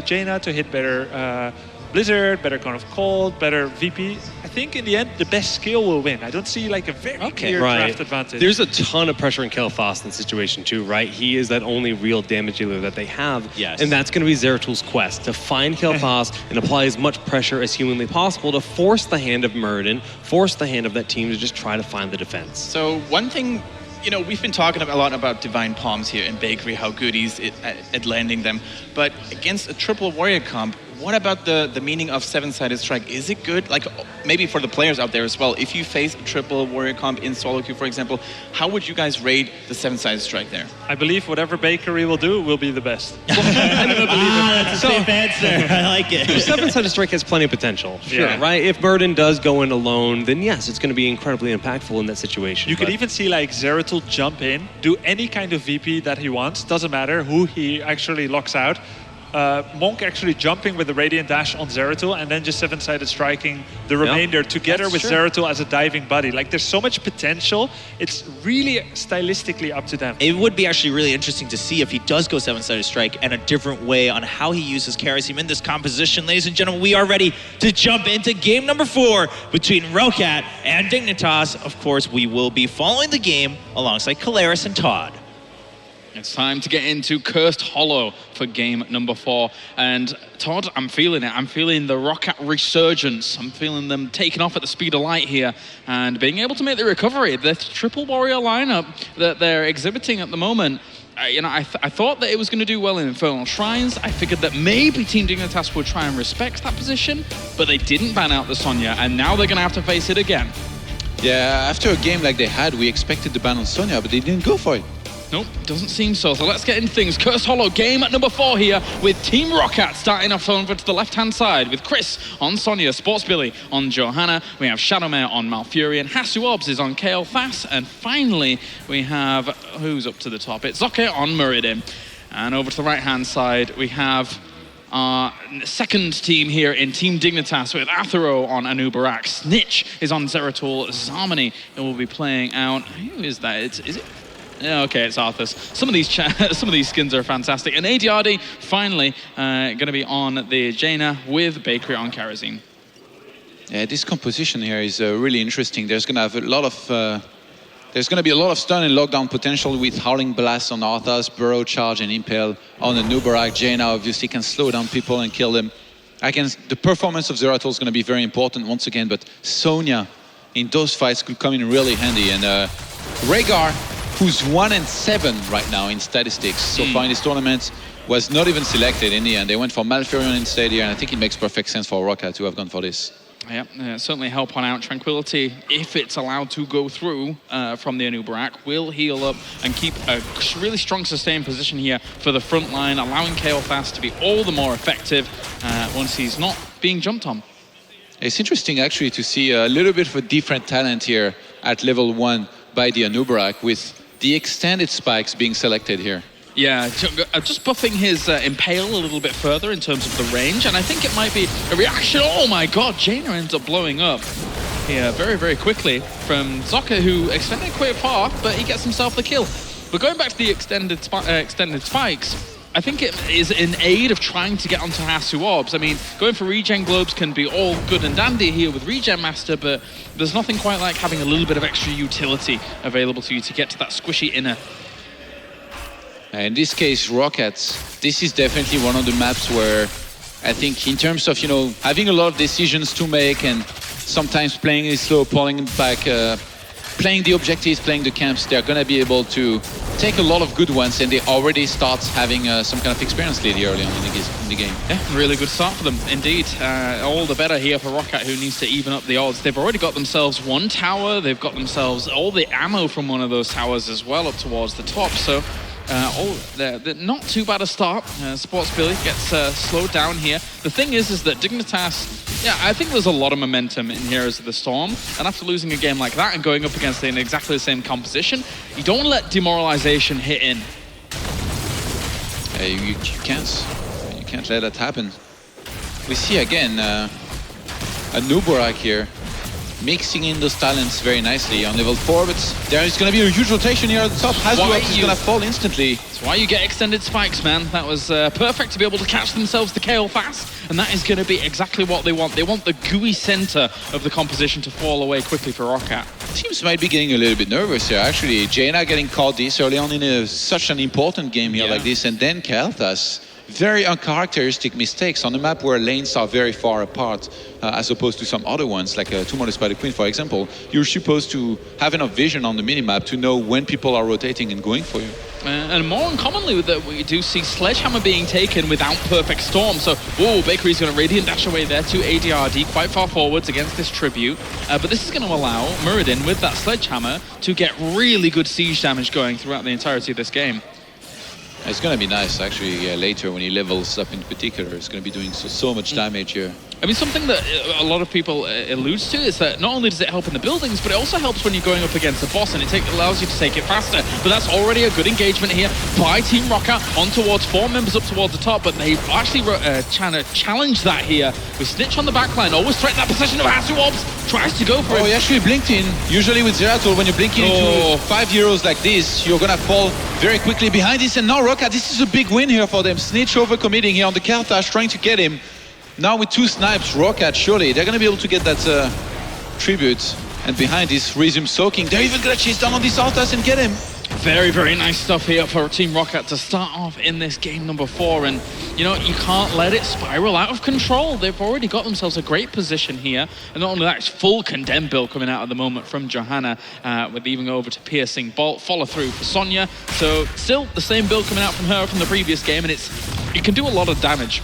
Jaina to hit better Blizzard, better Cone of Cold, better VP. I think in the end, the best skill will win. I don't see like a very clear draft advantage. There's a ton of pressure on Kael'thas in this situation too, right? He is that only real damage dealer that they have. Yes. And that's going to be Zeratul quest, to find Kael'thas and apply as much pressure as humanly possible to force the hand of Muradin, force the hand of that team to just try to find the defense. So one thing, we've been talking a lot about Divine Palms here in Bakery, how good he's at landing them. But against a triple warrior comp, what about the meaning of 7-sided strike? Is it good? Like maybe for the players out there as well, if you face a triple warrior comp in solo queue, for example, how would you guys rate the 7-sided strike there? I believe whatever Bakery will do will be the best. That's a safe answer. I like it. 7-sided strike has plenty of potential, right? If Burden does go in alone, then yes, it's going to be incredibly impactful in that situation. You could even see like Zeratul jump in, do any kind of VP that he wants, doesn't matter who he actually locks out. Monk actually jumping with the Radiant Dash on Zeratul and then just 7-sided striking the remainder together with Zeratul as a diving buddy. Like there's so much potential. It's really stylistically up to them. It would be actually really interesting to see if he does go 7-sided strike and a different way on how he uses Kharazim in this composition. Ladies and gentlemen, we are ready to jump into game number 4 between Rocat and Dignitas. Of course, we will be following the game alongside Kalaris and Todd. It's time to get into Cursed Hollow for game number 4. And Todd, I'm feeling it. I'm feeling the Rocat resurgence. I'm feeling them taking off at the speed of light here and being able to make the recovery. The triple warrior lineup that they're exhibiting at the moment, I thought that it was going to do well in Infernal Shrines. I figured that maybe Team Dignitas would try and respect that position, but they didn't ban out the Sonya, and now they're going to have to face it again. Yeah, after a game like they had, we expected the ban on Sonya, but they didn't go for it. Nope, doesn't seem so. So let's get into things. Curse Hollow game at number 4 here with Team Rocket starting off over to the left-hand side with Chris on Sonya, Sports Billy on Johanna. We have Shadowmare on Malfurion. Hasu Obs is on Kael Fass. And finally, we have, who's up to the top? It's Zokke on Muradin. And over to the right-hand side, we have our second team here in Team Dignitas with Athero on Anubarak. Snitch is on Zeratul. Zarmony will be playing out. Who is that? Is it? Yeah, okay, it's Arthas. Some of these skins are fantastic. And ADRD finally going to be on the Jaina with Bakery on Kerosene. Yeah, this composition here is really interesting. There's going to have a lot of there's going to be a lot of stun and lockdown potential with Howling Blast on Arthas, Burrow Charge and Impale on the Nubarak. Jaina obviously can slow down people and kill them. Again, the performance of Zeratul is going to be very important once again, but Sonya in those fights could come in really handy. And Rhaegar, who's 1-7 right now in statistics so far in this tournament, was not even selected in the end. They went for Malfurion instead here, and I think it makes perfect sense for Rocket to have gone for this. Yeah, certainly help on out. Tranquility, if it's allowed to go through from the Anubarak, will heal up and keep a really strong sustained position here for the front line, allowing Kael Fass to be all the more effective once he's not being jumped on. It's interesting actually to see a little bit of a different talent here at level 1 by the Anubarak with the extended spikes being selected here. Yeah, just buffing his Impale a little bit further in terms of the range, and I think it might be a reaction. Oh my god, Jaina ends up blowing up here very, very quickly from Zokke, who extended quite far, but he gets himself the kill. But going back to the extended spikes, I think it is in aid of trying to get onto Hasu Orbs. I mean, going for regen globes can be all good and dandy here with Regen Master, but there's nothing quite like having a little bit of extra utility available to you to get to that squishy inner. In this case, Rockets, this is definitely one of the maps where I think in terms of, having a lot of decisions to make and sometimes playing it slow, pulling back, playing the objectives, playing the camps, they're going to be able to take a lot of good ones, and they already start having some kind of experience lead early on in the game. Yeah, really good start for them, indeed. All the better here for Rocket, who needs to even up the odds. They've already got themselves one tower, they've got themselves all the ammo from one of those towers as well up towards the top, so they're not too bad a start. Sports Billy gets slowed down here. The thing is that Dignitas, yeah, I think there's a lot of momentum in Heroes of the Storm, and after losing a game like that and going up against in exactly the same composition, you don't let demoralization hit in. You can't let that happen. We see again a Nubarak here, mixing in those talents very nicely on level 4, but there is going to be a huge rotation here at the top. Hasu is going to fall instantly. That's why you get extended spikes, man. That was perfect to be able to catch themselves the Kael Fass, and that is going to be exactly what they want. They want the gooey center of the composition to fall away quickly for Rocket. Teams might be getting a little bit nervous here, actually. Jaina getting caught this early on in such an important game here like this, and then Kael Fass. Very uncharacteristic mistakes on a map where lanes are very far apart, as opposed to some other ones, like Tomorrow Spider Queen, for example. You're supposed to have enough vision on the minimap to know when people are rotating and going for you. And more uncommonly, we do see Sledgehammer being taken without Perfect Storm. So, Bakery's going to Radiant Dash away there to ADRD, quite far forwards against this Tribute. But this is going to allow Muradin, with that Sledgehammer, to get really good siege damage going throughout the entirety of this game. It's going to be nice, actually, later when he levels up in particular. It's going to be doing so much damage here. I mean, something that a lot of people alludes to is that not only does it help in the buildings, but it also helps when you're going up against a boss, and it allows you to take it faster. But that's already a good engagement here by Team Rocket on towards 4 members up towards the top, but they've actually trying to challenge that here with Snitch on the backline, always threaten that position of Hasu Orbs, tries to go for it. Oh, he actually blinked in. Usually with Zeratul, when you blink into 5 heroes like this, you're going to fall very quickly behind this, and now Rocket, this is a big win here for them. Snitch overcommitting here on the Karthage, trying to get him. Now with 2 snipes, Rocket, surely they're going to be able to get that tribute. And behind this, Resume Soaking. They're even going to chase down on this Arthas and get him. Very, very nice stuff here for Team Rocket to start off in this game number 4. And, you can't let it spiral out of control. They've already got themselves a great position here. And not only that, it's full Condemn build coming out at the moment from Johanna, with even over to Piercing Bolt, follow through for Sonya. So still the same build coming out from her from the previous game, and it can do a lot of damage.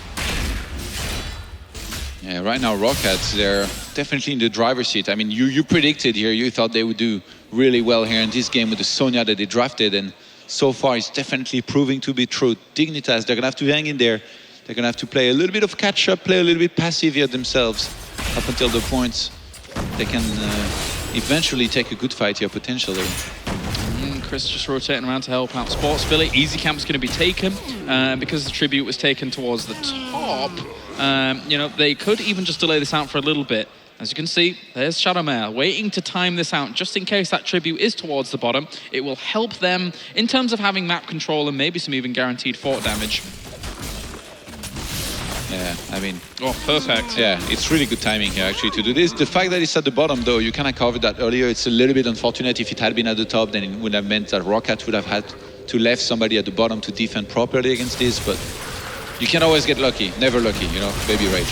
Yeah, right now Rockets, they're definitely in the driver's seat. I mean, you predicted here, you thought they would do really well here in this game with the Sonya that they drafted, and so far it's definitely proving to be true. Dignitas, they're gonna have to hang in there. They're gonna have to play a little bit of catch-up, play a little bit passive here themselves, up until the point they can eventually take a good fight here, potentially. Chris just rotating around to help out Sports Billy. Easy Camp's going to be taken because the tribute was taken towards the top. You know, they could even just delay this out for a little bit. As you can see, there's Shadowmare waiting to time this out just in case that tribute is towards the bottom. It will help them in terms of having map control and maybe some even guaranteed fort damage. Yeah, I mean... Oh, perfect. Yeah, it's really good timing here, actually, to do this. The fact that it's at the bottom, though, you kind of covered that earlier. It's a little bit unfortunate. If it had been at the top, then it would have meant that Rocket would have had to left somebody at the bottom to defend properly against this, but you can always get lucky. Never lucky, you know, baby rage.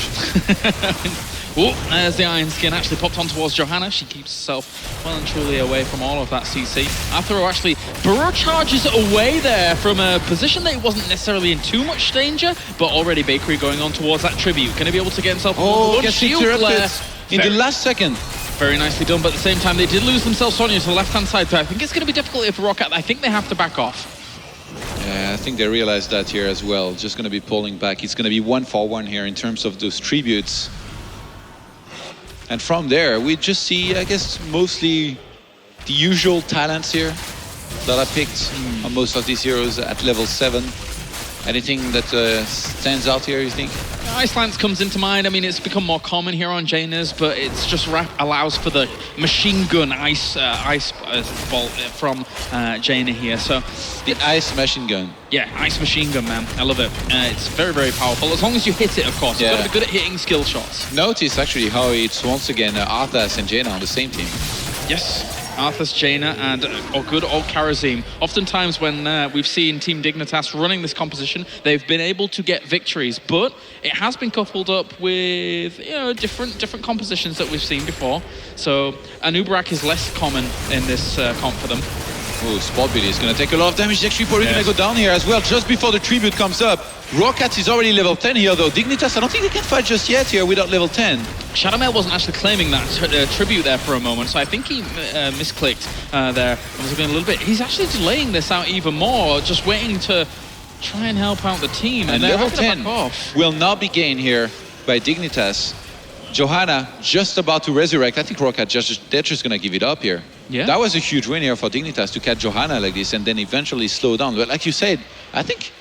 Oh, there's the Iron Skin actually popped on towards Johanna. She keeps herself well and truly away from all of that CC. Athero actually burrow charges away there from a position that he wasn't necessarily in too much danger, but already Bakery going on towards that tribute. Going to be able to get himself one gets shield interrupted in the last second. Very nicely done, but at the same time they did lose themselves Sonya to the left-hand side, so I think it's going to be difficult here for Rocket. I think they have to back off. Yeah, I think they realized that here as well. Just going to be pulling back. It's going to be 1-for-1 here in terms of those tributes. And from there, we just see, I guess, mostly the usual talents here that I picked on most of these heroes at level 7. Anything that stands out here, you think? Ice Lance comes into mind. I mean, it's become more common here on Jaina's, but it's just allows for the machine gun ice bolt from Jaina here. So the ice machine gun. Yeah, ice machine gun, man. I love it. It's very, very powerful. As long as you hit it, of course. Yeah. You've got to be good at hitting skill shots. Notice actually how it's once again Arthas and Jaina on the same team. Yes. Arthas, Jaina, and good old Karazim. Oftentimes when we've seen Team Dignitas running this composition, they've been able to get victories, but it has been coupled up with, you know, different compositions that we've seen before. So Anubarak is less common in this comp for them. Oh, Spot Billy is going to take a lot of damage. He's actually probably going to go down here as well, just before the tribute comes up. Rocket is already level 10 here, though. Dignitas, I don't think they can fight just yet here without level 10. Shadowmare wasn't actually claiming that tribute there for a moment, so I think he misclicked there. I was looking a little bit. He's actually delaying this out even more, just waiting to try and help out the team. And level 10 will not be gained here by Dignitas. Johanna just about to resurrect. I think Rocket they're just going to give it up here. Yeah. That was a huge win here for Dignitas to catch Johanna like this and then eventually slow down. But like you said, I think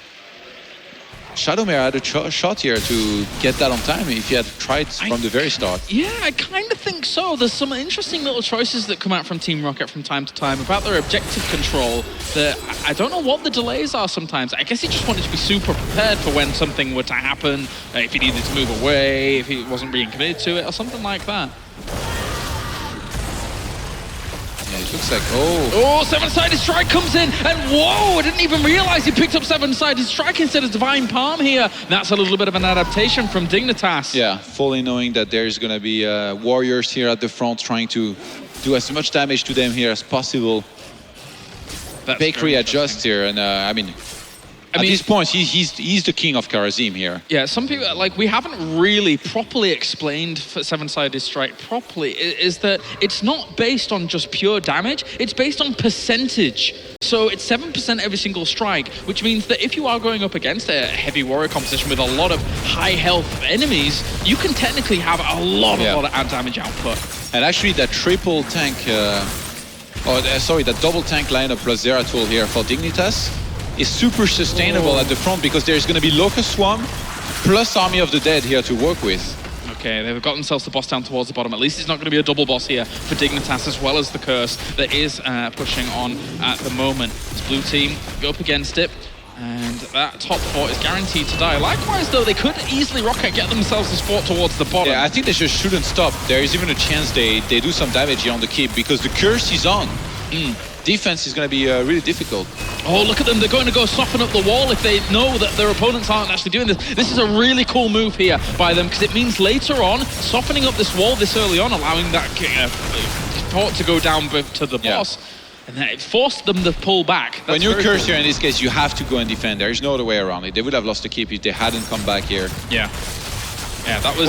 Shadowmare had a shot here to get that on time if he had tried from the very start. Yeah, I kind of think so. There's some interesting little choices that come out from Team Rocket from time to time about their objective control that I don't know what the delays are sometimes. I guess he just wanted to be super prepared for when something were to happen, if he needed to move away, if he wasn't being committed to it, or something like that. Yeah, it looks like, Oh, seven-sided strike comes in, and whoa, I didn't even realize he picked up seven-sided strike instead of Divine Palm here. That's a little bit of an adaptation from Dignitas. Yeah, fully knowing that there's going to be warriors here at the front trying to do as much damage to them here as possible. Bakery adjusts here, and I mean, at this point, he's the king of Karazim here. Yeah, some people, like, we haven't really properly explained for seven-sided strike properly, is that it's not based on just pure damage, it's based on percentage. So it's 7% every single strike, which means that if you are going up against a heavy warrior composition with a lot of high health enemies, you can technically have a lot of damage output. And actually that triple tank, that double tank lineup plus Zeratul here for Dignitas is super sustainable at the front because there's going to be Locust Swarm plus Army of the Dead here to work with. Okay, they've got themselves the boss down towards the bottom. At least it's not going to be a double boss here for Dignitas, as well as the Curse that is pushing on at the moment. This blue team go up against it, and that top fort is guaranteed to die. Likewise, though, they could easily Rocket get themselves this fort towards the bottom. Yeah, I think they just shouldn't stop. There is even a chance they do some damage here on the keep because the Curse is on. Defense is going to be really difficult. Oh, look at them. They're going to go soften up the wall if they know that their opponents aren't actually doing this. This is a really cool move here by them because it means later on, softening up this wall this early on, allowing that fort to go down to the boss. And then it forced them to pull back. When you're Curse here, in this case, you have to go and defend. There is no other way around it. They would have lost the keep if they hadn't come back here. Yeah. Yeah, that was...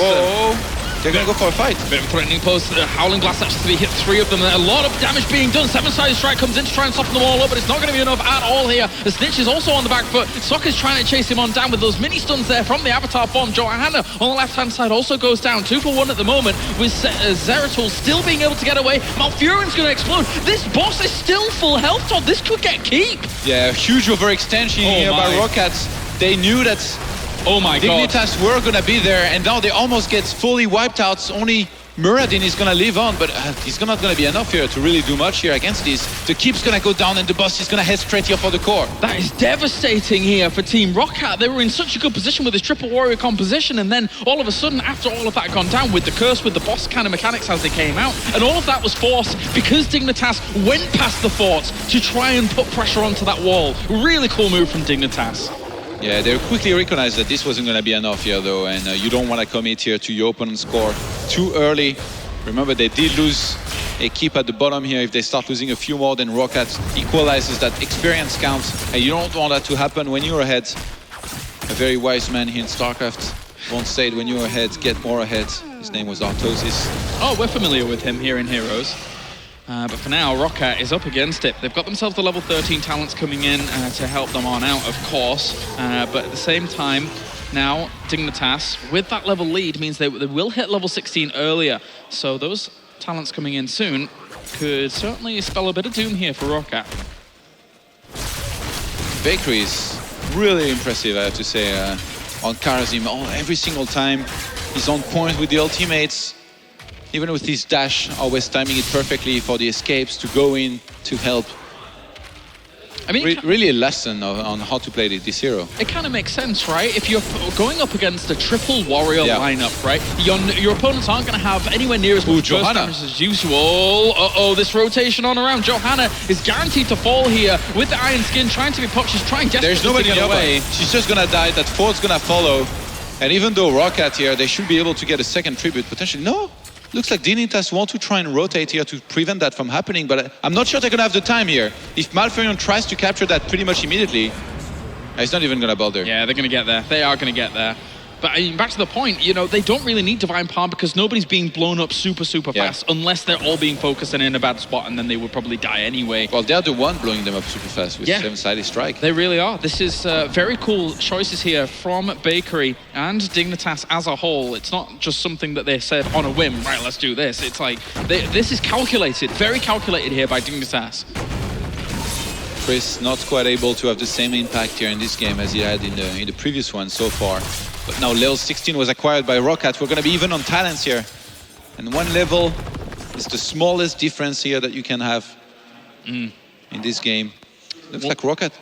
They're going to go for a fight. Bit of a threatening pose. Howling Blast actually hit 3 of them. A lot of damage being done. 7-sided strike comes in to try and soften them all up, but it's not going to be enough at all here. The Snitch is also on the back foot. Sokka's trying to chase him on down with those mini stuns there from the Avatar bomb. Johanna on the left-hand side also goes down. 2 for 1 at the moment, with Zeratul still being able to get away. Malfurion's going to explode. This boss is still full health, Todd. This could get keep. Yeah, huge overextension here by Rockets. They knew that Dignitas were going to be there, and now they almost get fully wiped out. Only Muradin is going to live on, but he's not going to be enough here to really do much here against these. The keep's going to go down, and the boss is going to head straight here for the core. That is devastating here for Team Rocket. They were in such a good position with this triple warrior composition, and then all of a sudden, after all of that gone down, with the curse, with the boss kind of mechanics as they came out, and all of that was forced because Dignitas went past the forts to try and put pressure onto that wall. Really cool move from Dignitas. Yeah, they quickly recognized that this wasn't going to be enough here, though, and you don't want to commit here to your opponent's score too early. Remember, they did lose a keep at the bottom here. If they start losing a few more, then Rocket equalizes that experience count, and you don't want that to happen when you're ahead. A very wise man here in StarCraft once said, when you're ahead, get more ahead. His name was Artosis. Oh, we're familiar with him here in Heroes. But for now, Rocket is up against it. They've got themselves the level 13 talents coming in to help them on out, of course. But at the same time, now Dignitas, with that level lead, means they will hit level 16 earlier. So those talents coming in soon could certainly spell a bit of doom here for Rocket. Bakery is really impressive, I have to say, on Karazim. Every single time he's on point with the ultimates. Even with his dash, always timing it perfectly for the escapes to go in to help. I mean, really a lesson on how to play this hero. It kind of makes sense, right? If you're going up against a triple warrior lineup, right? Your opponents aren't going to have anywhere near as much burst damage as usual. This rotation on around. Johanna is guaranteed to fall here with the Iron Skin, trying to be popped. She's trying desperately There's nobody to get away. She's just going to die. That fort's going to follow. And even though Rocket here, they should be able to get a second tribute, potentially. No. Looks like Dignitas want to try and rotate here to prevent that from happening, but I'm not sure they're going to have the time here. If Malfurion tries to capture that pretty much immediately, he's not even going to bother. Yeah, they're going to get there. They are going to get there. But I mean, back to the point, they don't really need Divine Palm because nobody's being blown up super fast unless they're all being focused and in a bad spot, and then they would probably die anyway. Well, they're the one blowing them up super fast with 7-sided strike. They really are. This is very cool choices here from Bakery and Dignitas as a whole. It's not just something that they said on a whim, right, let's do this. It's like, this is calculated, very calculated here by Dignitas. Chris not quite able to have the same impact here in this game as he had in the previous one so far. But now level 16 was acquired by Rocket. We're going to be even on talents here. And 1 level is the smallest difference here that you can have in this game. Looks like Rocket,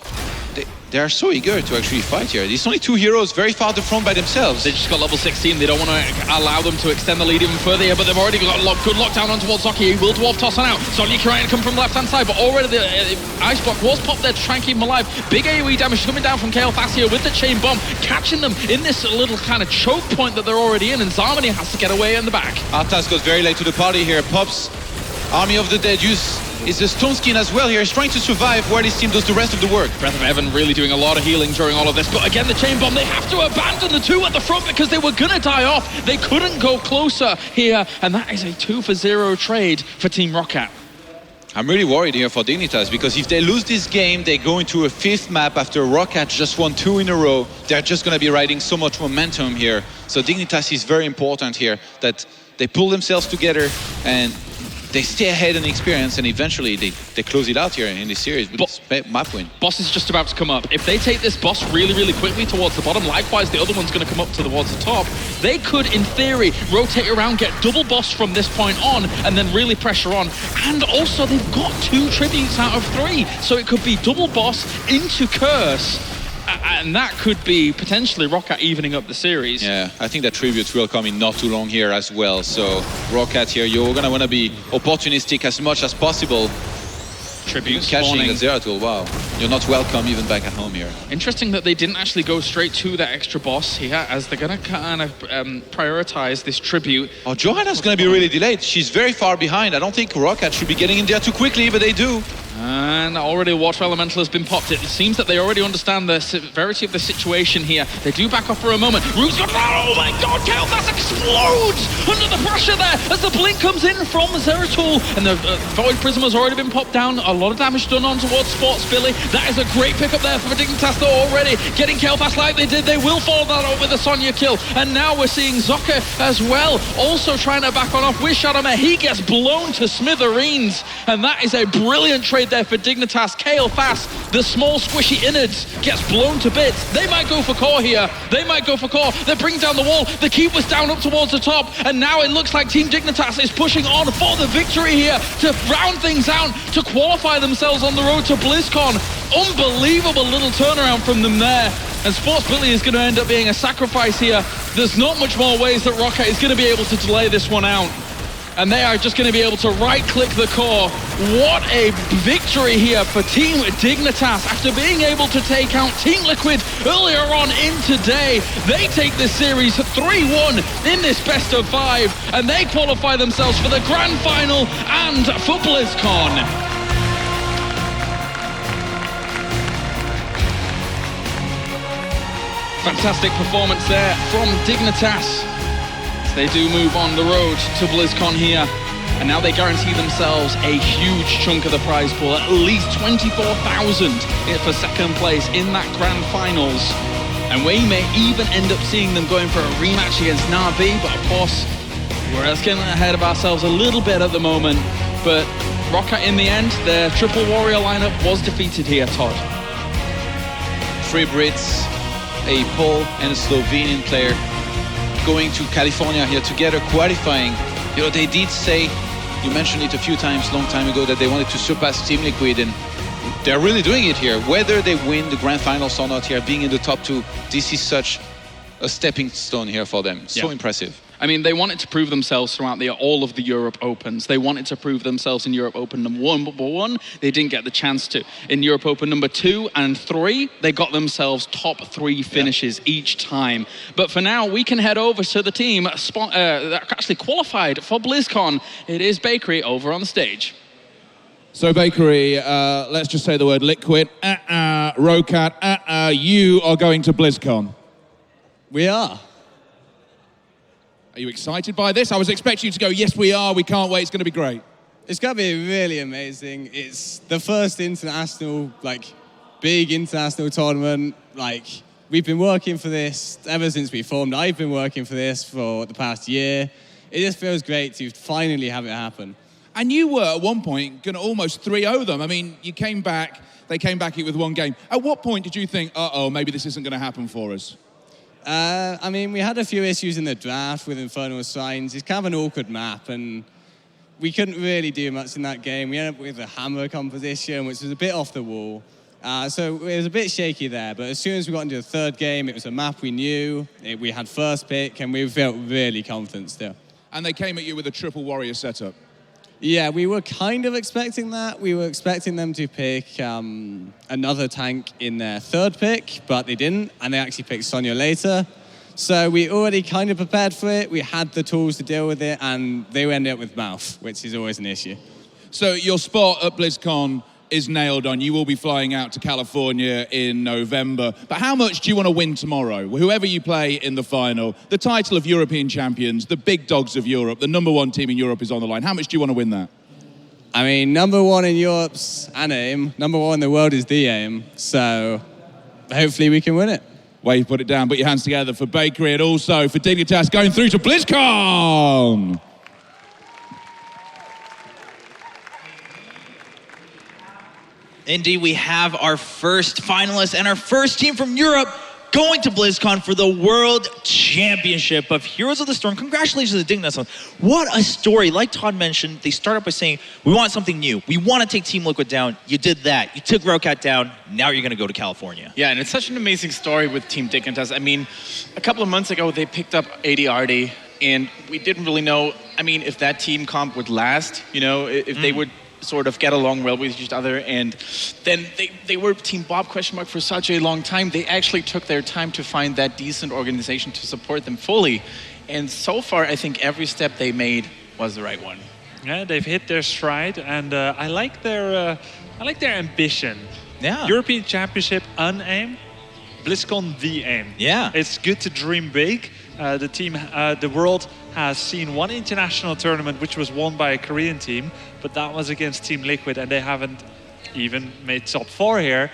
they are so eager to actually fight here. These only 2 heroes very far to front by themselves. They just got level 16. They don't want to allow them to extend the lead even further here, but they've already got good lockdown on towards Zoki. He will dwarf toss on out. Sonya trying to come from the left-hand side, but already the ice block was popped there to try and keep him alive. Big AoE damage coming down from Kael'thas here with the chain bomb, catching them in this little kind of choke point that they're already in, and Zarmany has to get away in the back. Arthas goes very late to the party here. Pops Army of the Dead is the Stone Skin as well here. He's trying to survive while his team does the rest of the work. Breath of Heaven really doing a lot of healing during all of this. But again, the chain bomb, they have to abandon the 2 at the front because they were going to die off. They couldn't go closer here. And that is a 2-for-0 trade for Team Rocket. I'm really worried here for Dignitas because if they lose this game, they go into a 5th map after Rocket just won 2 in a row. They're just going to be riding so much momentum here. So Dignitas is very important here that they pull themselves together and they stay ahead in the experience, and eventually they close it out here in this series with this map win. Boss is just about to come up. If they take this boss really quickly towards the bottom, likewise the other one's going to come up towards the top, they could, in theory, rotate around, get double boss from this point on, and then really pressure on. And also, they've got 2 tributes out of 3, so it could be double boss into curse. And that could be potentially Rocket evening up the series. Yeah, I think that tributes will come in not too long here as well. So Rocket here, you're going to want to be opportunistic as much as possible. Tributes catching spawning. a Zeratul, wow. You're not welcome even back at home here. Interesting that they didn't actually go straight to that extra boss here, as they're going to kind of prioritize this tribute. Oh, Johanna's going to be really delayed. She's very far behind. I don't think Rocket should be getting in there too quickly, but they do. And already a Water Elemental has been popped. It seems that they already understand the severity of the situation here. They do back off for a moment. Root's got oh my god, Kael'thas explodes under the pressure there as the blink comes in from the Zeratul. And the Void Prism has already been popped down. A lot of damage done on towards Sports Billy. That is a great pickup there for Dignitas though already. Getting Kael'thas like they did. They will follow that up with a Sonya kill. And now we're seeing Zoka as well. Also trying to back on off with Shadowmare. He gets blown to smithereens. And that is a brilliant trade there for Dignitas. Kael'thas, the small squishy innards, gets blown to bits. They might go for core here. They might go for core. They bring down the wall. The keep was down up towards the top. And now it looks like Team Dignitas is pushing on for the victory here to round things out, to qualify themselves on the road to BlizzCon. Unbelievable little turnaround from them there. And Sports Billy is going to end up being a sacrifice here. There's not much more ways that Rocket is going to be able to delay this one out. And they are just going to be able to right-click the core. What a victory here for Team Dignitas after being able to take out Team Liquid earlier on in today. They take this series 3-1 in this best of 5, and they qualify themselves for the grand final and for BlizzCon. Fantastic performance there from Dignitas. They do move on the road to BlizzCon here, and now they guarantee themselves a huge chunk of the prize pool, at least 24,000 for second place in that grand finals. And we may even end up seeing them going for a rematch against Na'Vi, but of course, we're getting ahead of ourselves a little bit at the moment. But Rocket, in the end, their triple warrior lineup was defeated here, Todd. 3 Brits, a Pole and a Slovenian player going to California here together, qualifying. You know, they did say, you mentioned it a few times, long time ago, that they wanted to surpass Team Liquid, and they're really doing it here. Whether they win the grand finals or not here, being in the top 2, this is such a stepping stone here for them. So impressive. I mean, they wanted to prove themselves throughout all of the Europe Opens. They wanted to prove themselves in Europe Open number 1, they didn't get the chance to. In Europe Open number 2 and 3, they got themselves top 3 finishes each time. But for now, we can head over to the team that actually qualified for BlizzCon. It is Bakery over on the stage. So Bakery, let's just say the word Liquid. Rocat, you are going to BlizzCon. We are. Are you excited by this? I was expecting you to go, yes, we are, we can't wait, it's going to be great. It's going to be really amazing. It's the first international, big international tournament. We've been working for this ever since we formed. I've been working for this for the past year. It just feels great to finally have it happen. And you were, at one point, going to almost 3-0 them. I mean, you came back, they came back with 1 game. At what point did you think, uh-oh, maybe this isn't going to happen for us? I mean, we had a few issues in the draft with Infernal Signs. It's kind of an awkward map, and we couldn't really do much in that game. We ended up with a hammer composition, which was a bit off the wall. So it was a bit shaky there, but as soon as we got into the 3rd game, it was a map we knew, we had first pick, and we felt really confident still. And they came at you with a triple warrior setup. Yeah, we were kind of expecting that. We were expecting them to pick another tank in their 3rd pick, but they didn't, and they actually picked Sonya later. So we already kind of prepared for it. We had the tools to deal with it, and they ended up with Mouth, which is always an issue. So your spot at BlizzCon is nailed on. You will be flying out to California in November. But how much do you want to win tomorrow? Whoever you play in the final, the title of European champions, the big dogs of Europe, the #1 team in Europe is on the line. How much do you want to win that? I mean, #1 in Europe's an aim. #1 in the world is the aim. So hopefully we can win it. Way you put it down. Put your hands together for Bakery and also for Dignitas going through to BlizzCon. Indeed, we have our first finalist and our first team from Europe going to BlizzCon for the World Championship of Heroes of the Storm. Congratulations to Dignitas. What a story. Like Todd mentioned, they start up by saying, we want something new. We want to take Team Liquid down. You did that. You took Rocat down. Now you're going to go to California. Yeah, and it's such an amazing story with Team Dignitas. I mean, a couple of months ago, they picked up ADRD, and we didn't really know, I mean, if that team comp would last, you know, if they would sort of get along well with each other. And then they were Team Bob ? For such a long time. They actually took their time to find that decent organization to support them fully. And so far, I think every step they made was the right one. Yeah, they've hit their stride, and I like their ambition. Yeah. European Championship unaim, BlizzCon the aim. Yeah. It's good to dream big. The world has seen one international tournament which was won by a Korean team, but that was against Team Liquid, and they haven't even made top 4 here.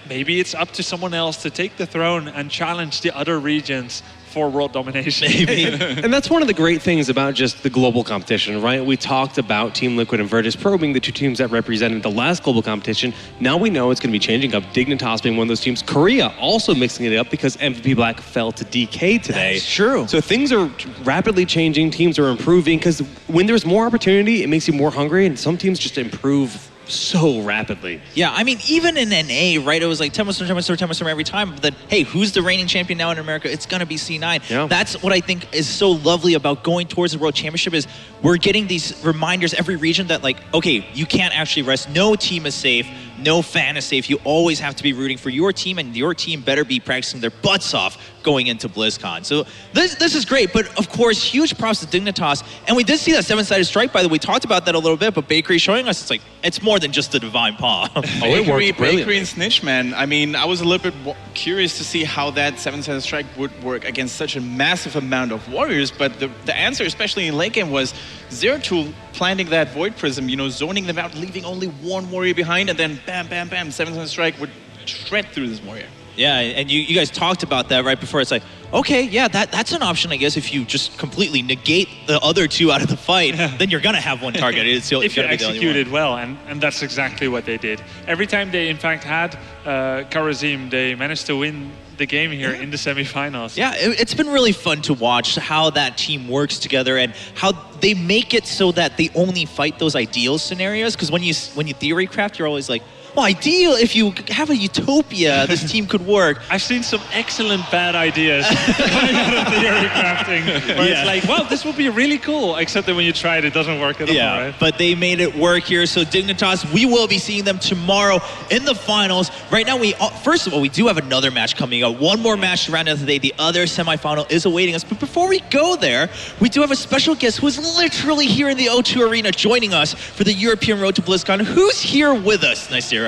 Maybe it's up to someone else to take the throne and challenge the other regions for world domination. And that's one of the great things about just the global competition, right? We talked about Team Liquid and Virtus Pro being the 2 teams that represented the last global competition. Now we know it's going to be changing up. Dignitas being one of those teams. Korea also mixing it up because MVP Black fell to DK today. That's true. So things are rapidly changing. Teams are improving because when there's more opportunity, it makes you more hungry, and some teams just improve so rapidly. Yeah, I mean, even in NA, right, it was like 10% every time, but then, hey, who's the reigning champion now in America? It's going to be C9. Yeah. That's what I think is so lovely about going towards the World Championship is we're getting these reminders every region that, like, okay, you can't actually rest. No team is safe. No fan is safe. You always have to be rooting for your team, and your team better be practicing their butts off going into BlizzCon. So this is great, but of course, huge props to Dignitas. And we did see that 7-sided strike, by the way. We talked about that a little bit, but Bakery showing us it's more than just the divine paw. Bakery and Snitch, man. I mean, I was a little bit curious to see how that 7-sided strike would work against such a massive amount of warriors, but the answer, especially in late game, was Zeratul planting that Void Prism, zoning them out, leaving only one warrior behind, and then bam, bam, bam, 7-sided strike would shred through this warrior. Yeah, and you guys talked about that right before. It's like, okay, yeah, that's an option, I guess. If you just completely negate the other 2 out of the fight, then you're going to have one target. It's if you execute it well, and that's exactly what they did. Every time they, in fact, had Karazim, they managed to win the game here in the semifinals. Yeah, it's been really fun to watch how that team works together and how they make it so that they only fight those ideal scenarios. Because when you theory craft, you're always like, well, ideal, if you have a utopia, this team could work. I've seen some excellent bad ideas coming out of theory crafting. Where it's like, well, this would be really cool. Except that when you try it doesn't work at all, right? But they made it work here. So Dignitas, we will be seeing them tomorrow in the finals. Right now, first of all, we do have another match coming up. One more match to round out the day. The other semifinal is awaiting us. But before we go there, we do have a special guest who is literally here in the O2 Arena joining us for the European Road to BlizzCon. Who's here with us, Nicira?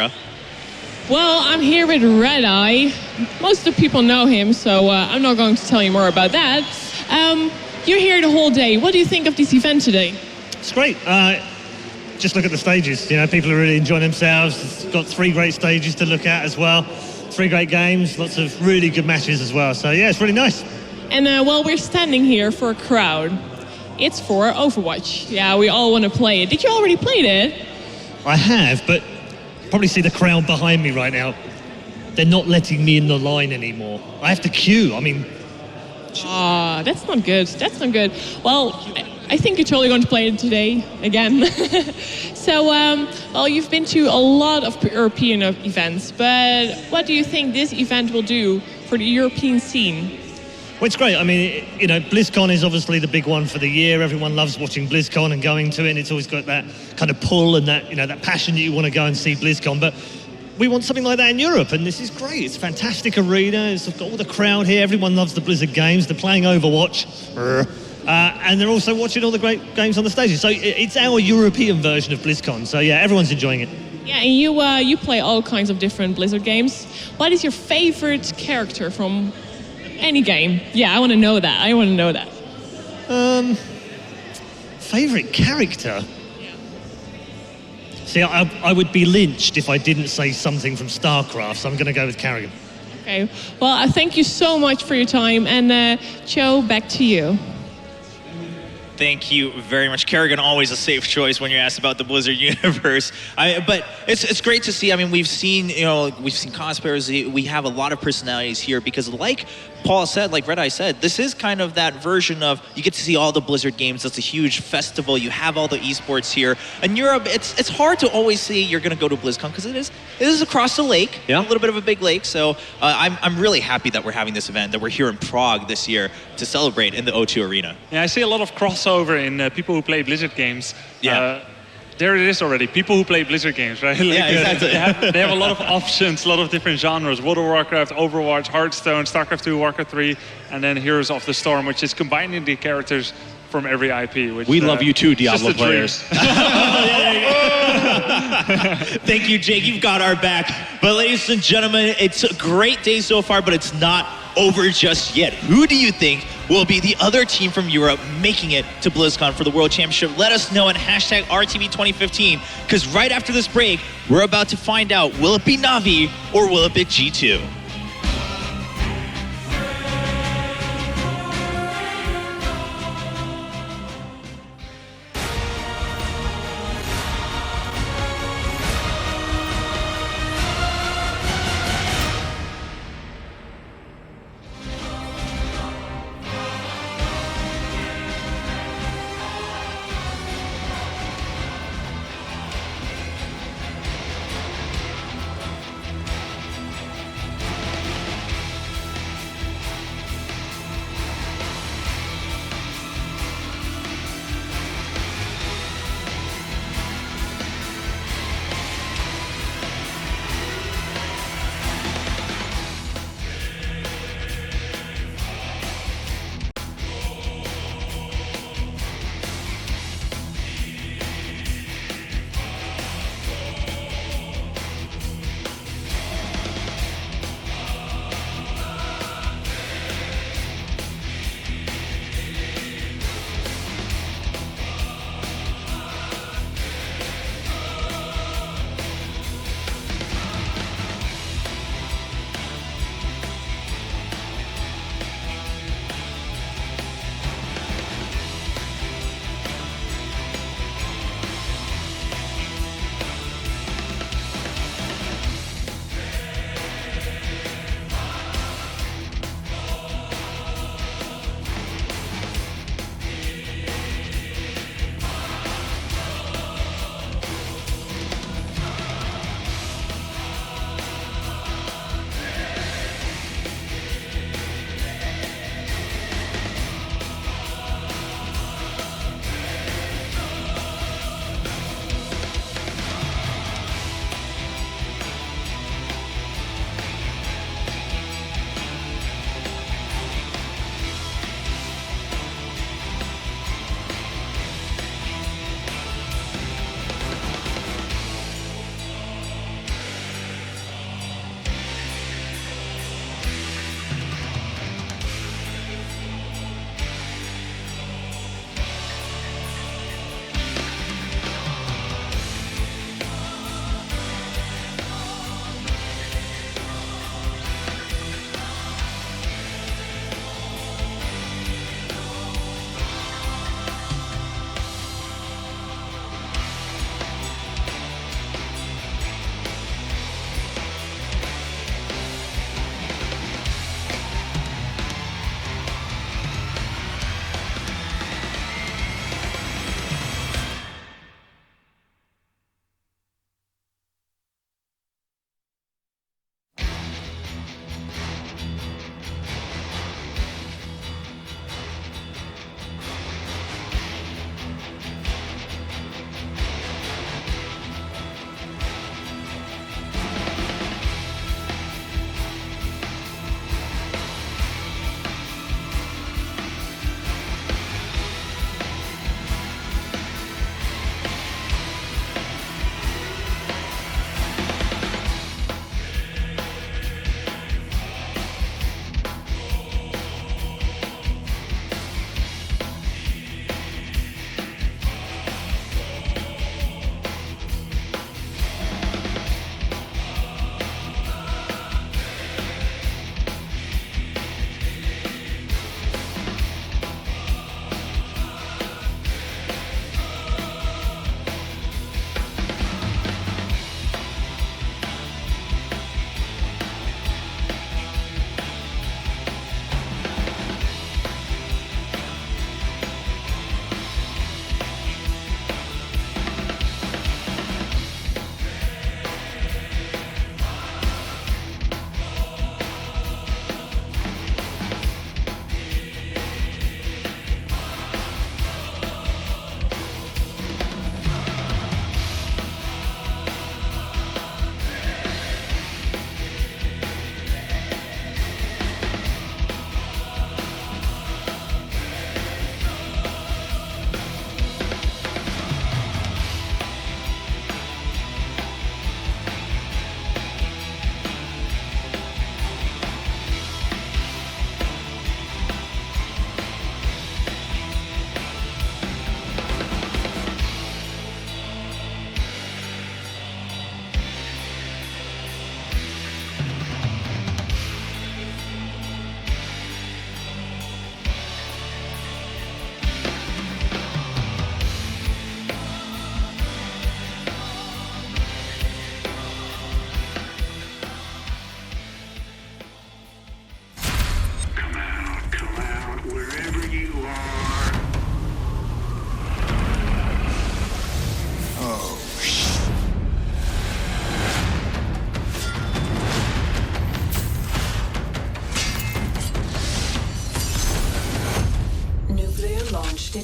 Well, I'm here with Red Eye. Most of the people know him, so I'm not going to tell you more about that. You're here the whole day. What do you think of this event today? It's great. Just look at the stages. People are really enjoying themselves. It's got 3 great stages to look at as well. 3 great games, lots of really good matches as well. So yeah, it's really nice. And while we're standing here for a crowd, it's for Overwatch. Yeah, we all want to play it. Did you already play it? I have, but probably see the crowd behind me right now. They're not letting me in the line anymore. I have to queue. I mean... that's not good. That's not good. Well, I think you're totally going to play it today again. So, well, you've been to a lot of European events, but what do you think this event will do for the European scene? Well, it's great. I mean, BlizzCon is obviously the big one for the year. Everyone loves watching BlizzCon and going to it. And it's always got that kind of pull and that, that passion that you want to go and see BlizzCon. But we want something like that in Europe, and this is great. It's a fantastic arena. It's got all the crowd here. Everyone loves the Blizzard games. They're playing Overwatch. And they're also watching all the great games on the stages. So it's our European version of BlizzCon. So yeah, everyone's enjoying it. Yeah, and you play all kinds of different Blizzard games. What is your favorite character from any game? Yeah, I want to know that. Favorite character? See, I would be lynched if I didn't say something from StarCraft, so I'm going to go with Karrigan. Okay, well, thank you so much for your time, and Joe, back to you. Thank you very much. Karrigan, always a safe choice when you're asked about the Blizzard universe. But it's great to see. I mean, we've seen cosplayers. We have a lot of personalities here because, like Paul said, like Red Eye said, this is kind of that version of you get to see all the Blizzard games. That's a huge festival. You have all the esports here. In Europe, it's hard to always say you're going to go to BlizzCon because it is across the lake, a little bit of a big lake. So I'm really happy that we're having this event, that we're here in Prague this year to celebrate in the O2 Arena. Yeah, I see a lot of crossover in people who play Blizzard games. Yeah. There it is already. People who play Blizzard games, right? Yeah, exactly. They have a lot of options, a lot of different genres. World of Warcraft, Overwatch, Hearthstone, StarCraft 2, Warcraft 3, and then Heroes of the Storm, which is combining the characters from every IP. Which We love you too, it's just Diablo a dream. players. Thank you, Jake. You've got our back. But ladies and gentlemen, it's a great day so far, but it's not over just yet. Who do you think will be the other team from Europe making it to BlizzCon for the World Championship? Let us know on hashtag RTV2015, because right after this break, we're about to find out, will it be Na'Vi or will it be G2?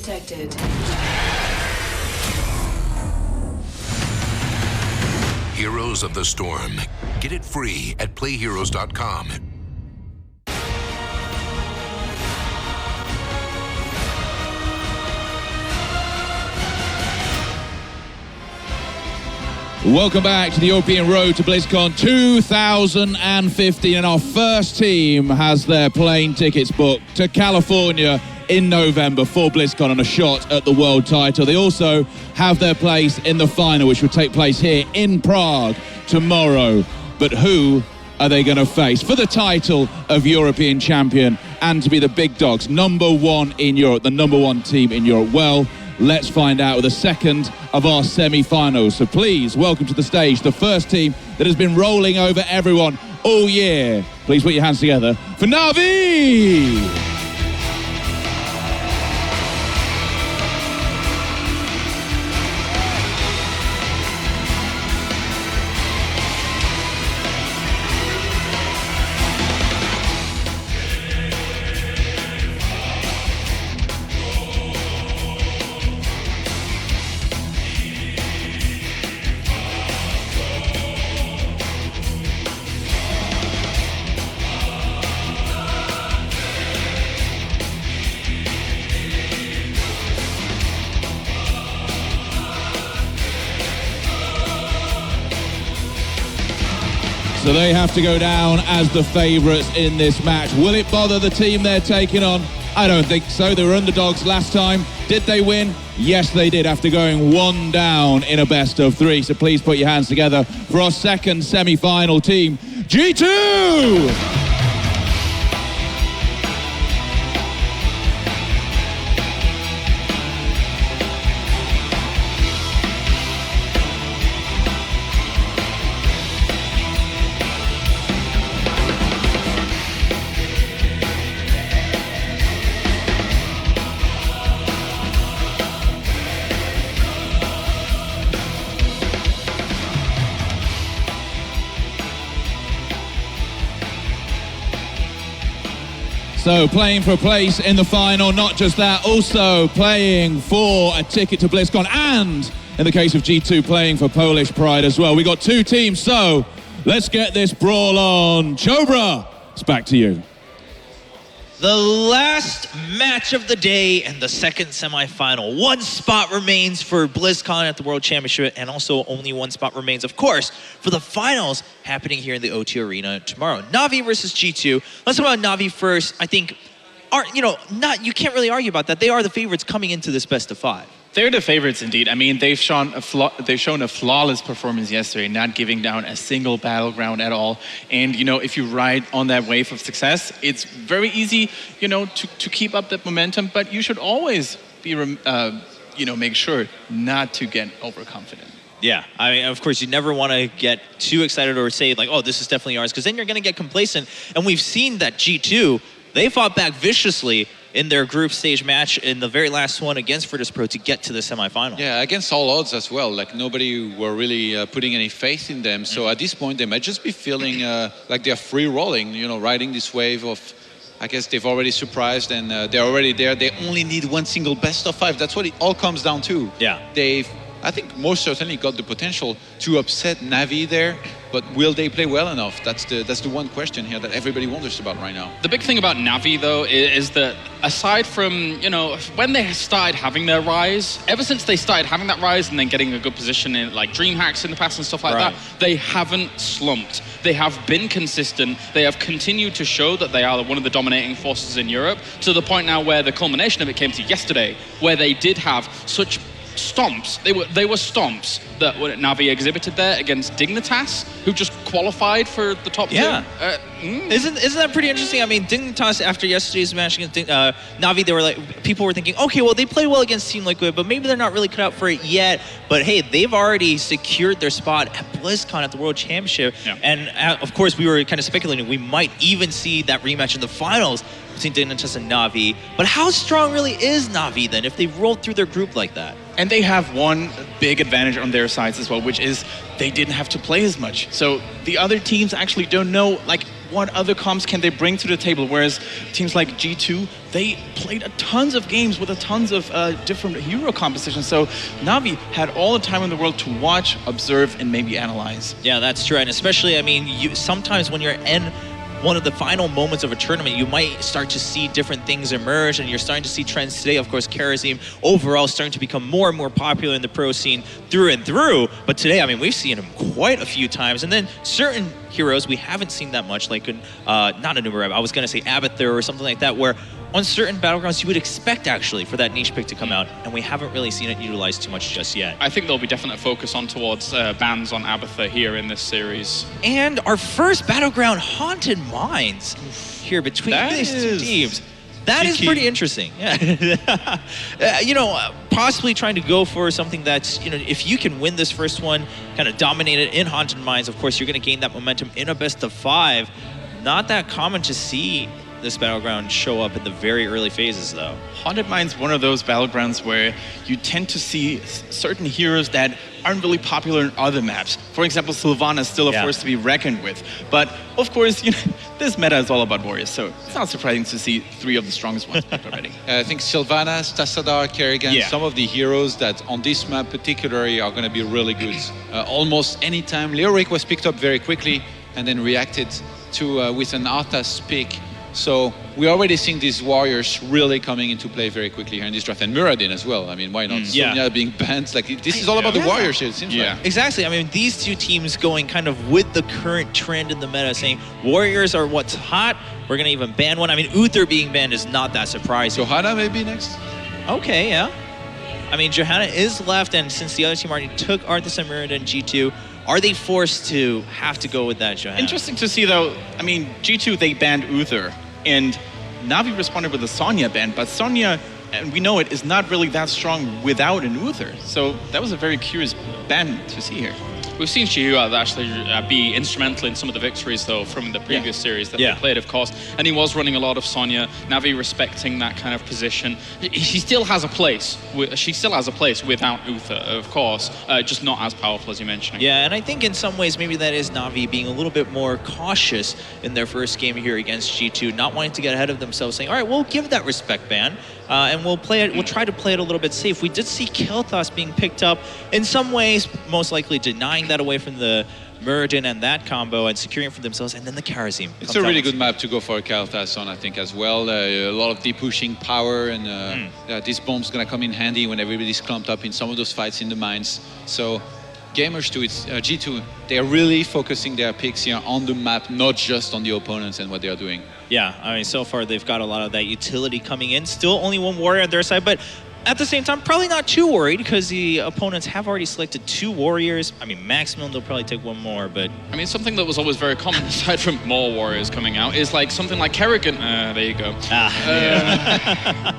detected. Heroes of the Storm. Get it free at playheroes.com. Welcome back to the European Road to BlizzCon 2015, and our first team has their plane tickets booked to California in November for BlizzCon and a shot at the world title. They also have their place in the final, which will take place here in Prague tomorrow. But who are they going to face for the title of European champion and to be the big dogs, #1 in Europe, the #1 team in Europe? Well, let's find out with the second of our semi-finals. So please welcome to the stage the first team that has been rolling over everyone all year. Please put your hands together for Na'Vi! So they have to go down as the favourites in this match. Will it bother the team they're taking on? I don't think so. They were underdogs last time. Did they win? Yes, they did, after going 1 down in a best-of-3. So please put your hands together for our second semi-final team, G2! So playing for a place in the final, not just that, also playing for a ticket to BlizzCon, and in the case of G2, playing for Polish pride as well. We got 2 teams, so let's get this brawl on. Chobra, it's back to you. The last match of the day and the second semi-final. 1 spot remains for BlizzCon at the World Championship, and also only 1 spot remains, of course, for the finals happening here in the O2 Arena tomorrow. Na'Vi versus G2. Let's talk about Na'Vi first. I think, you can't really argue about that. They are the favorites coming into this best-of-5. They're the favorites indeed. I mean, they've shown a flawless performance yesterday, not giving down a single battleground at all. And if you ride on that wave of success, it's very easy, to keep up that momentum. But you should always be, make sure not to get overconfident. Yeah, I mean, of course, you never want to get too excited or say like, oh, this is definitely ours, because then you're going to get complacent. And we've seen that G2, they fought back viciously in their group stage match in the very last one against Virtus Pro to get to the semifinal. Yeah, against all odds as well. Like nobody were really putting any faith in them. So at this point, they might just be feeling like they're free rolling, riding this wave of, I guess they've already surprised and they're already there. They only need 1 single best-of-5. That's what it all comes down to. Yeah. They've, I think, most certainly got the potential to upset Na'Vi there, but will they play well enough? That's the one question here that everybody wonders about right now. The big thing about Na'Vi, though, is that aside from, when they started having their rise, ever since they started having that rise and then getting a good position in like DreamHacks in the past and stuff like that, they haven't slumped. They have been consistent. They have continued to show that they are one of the dominating forces in Europe, to the point now where the culmination of it came to yesterday, where they did have such stomps. They were stomps that Na'Vi exhibited there against Dignitas, who just qualified for the top 2. Isn't that pretty interesting? I mean, Dignitas, after yesterday's match against Na'Vi, they were like, people were thinking, okay, well, they played well against Team Liquid, but maybe they're not really cut out for it yet. But hey, they've already secured their spot at BlizzCon at the World Championship. Yeah. And of course, we were kind of speculating we might even see that rematch in the finals between Dignitas and Na'Vi. But how strong really is Na'Vi then if they rolled through their group like that? And they have one big advantage on their sides as well, which is they didn't have to play as much. So the other teams actually don't know, like, what other comps can they bring to the table? Whereas teams like G2, they played tons of games with tons of different hero compositions. So Na'Vi had all the time in the world to watch, observe, and maybe analyze. Yeah, that's true. And especially, I mean, sometimes when you're in one of the final moments of a tournament, you might start to see different things emerge, and you're starting to see trends today. Of course, Karazim overall starting to become more and more popular in the pro scene through and through. But today, I mean, we've seen him quite a few times. And then certain heroes we haven't seen that much, like not a Numerab, I was going to say Abathur or something like that, where on certain battlegrounds you would expect actually for that niche pick to come out, and we haven't really seen it utilized too much just yet. I think there'll be definite focus on towards bans on Abathur here in this series. And our first battleground, Haunted Mines, here between these two teams. That is pretty interesting. Yeah. You know, possibly trying to go for something that's, you know, if you can win this first one, kind of dominate it in Haunted Mines, of course, you're going to gain that momentum in a best of 5. Not that common to see this battleground show up in the very early phases, though. Haunted Mines, one of those battlegrounds where you tend to see certain heroes that aren't really popular in other maps. For example, Sylvana is still a force to be reckoned with. But of course, you know, this meta is all about warriors, so it's not surprising to see 3 of the strongest ones picked already. I think Sylvana, Tassadar, Kerrigan, some of the heroes that on this map particularly are going to be really good. Almost any time, Leoric was picked up very quickly and then reacted to with an Arthas pick. So we're already seeing these warriors really coming into play very quickly here in this draft, and Muradin as well. I mean, why not? Sonya being banned, like this is all about the warriors here, it seems like. Exactly. I mean, these two teams going kind of with the current trend in the meta, saying warriors are what's hot. We're going to even ban one. I mean, Uther being banned is not that surprising. Johanna maybe next? Okay, yeah. I mean, Johanna is left, and since the other team already took Arthas and Muradin G2, are they forced to have to go with that, Johanna? Interesting to see, though. I mean, G2, they banned Uther, and Na'Vi responded with a Sonya ban, but Sonya, and we know it, is not really that strong without an Uther. So that was a very curious ban to see here. We've seen Shihua actually be instrumental in some of the victories, though, from the previous series that they played, of course. And he was running a lot of Sonya. Na'Vi respecting that kind of position. She still has a place. She still has a place without Uther, of course, just not as powerful as you mentioned. Yeah, and I think in some ways maybe that is Na'Vi being a little bit more cautious in their first game here against G2, not wanting to get ahead of themselves, saying, all right, we'll give that respect ban. And we'll play it. We'll try to play it a little bit safe. We did see Kel'Thas being picked up in some ways, most likely denying that away from the Muradin and that combo and securing it for themselves, and then the Karazim. It's a really good map to go for Kel'Thas on, I think, as well. A lot of deep pushing power, and this bomb's gonna come in handy when everybody's clumped up in some of those fights in the mines. So gamers too, it's G2, they're really focusing their picks here on the map, not just on the opponents and what they are doing. Yeah, I mean, so far they've got a lot of that utility coming in. Still only one warrior on their side, but at the same time, probably not too worried because the opponents have already selected 2 warriors. I mean, maximum, they'll probably take 1 more, but... I mean, something that was always very common, aside from more warriors coming out, is like something like Kerrigan. There you go.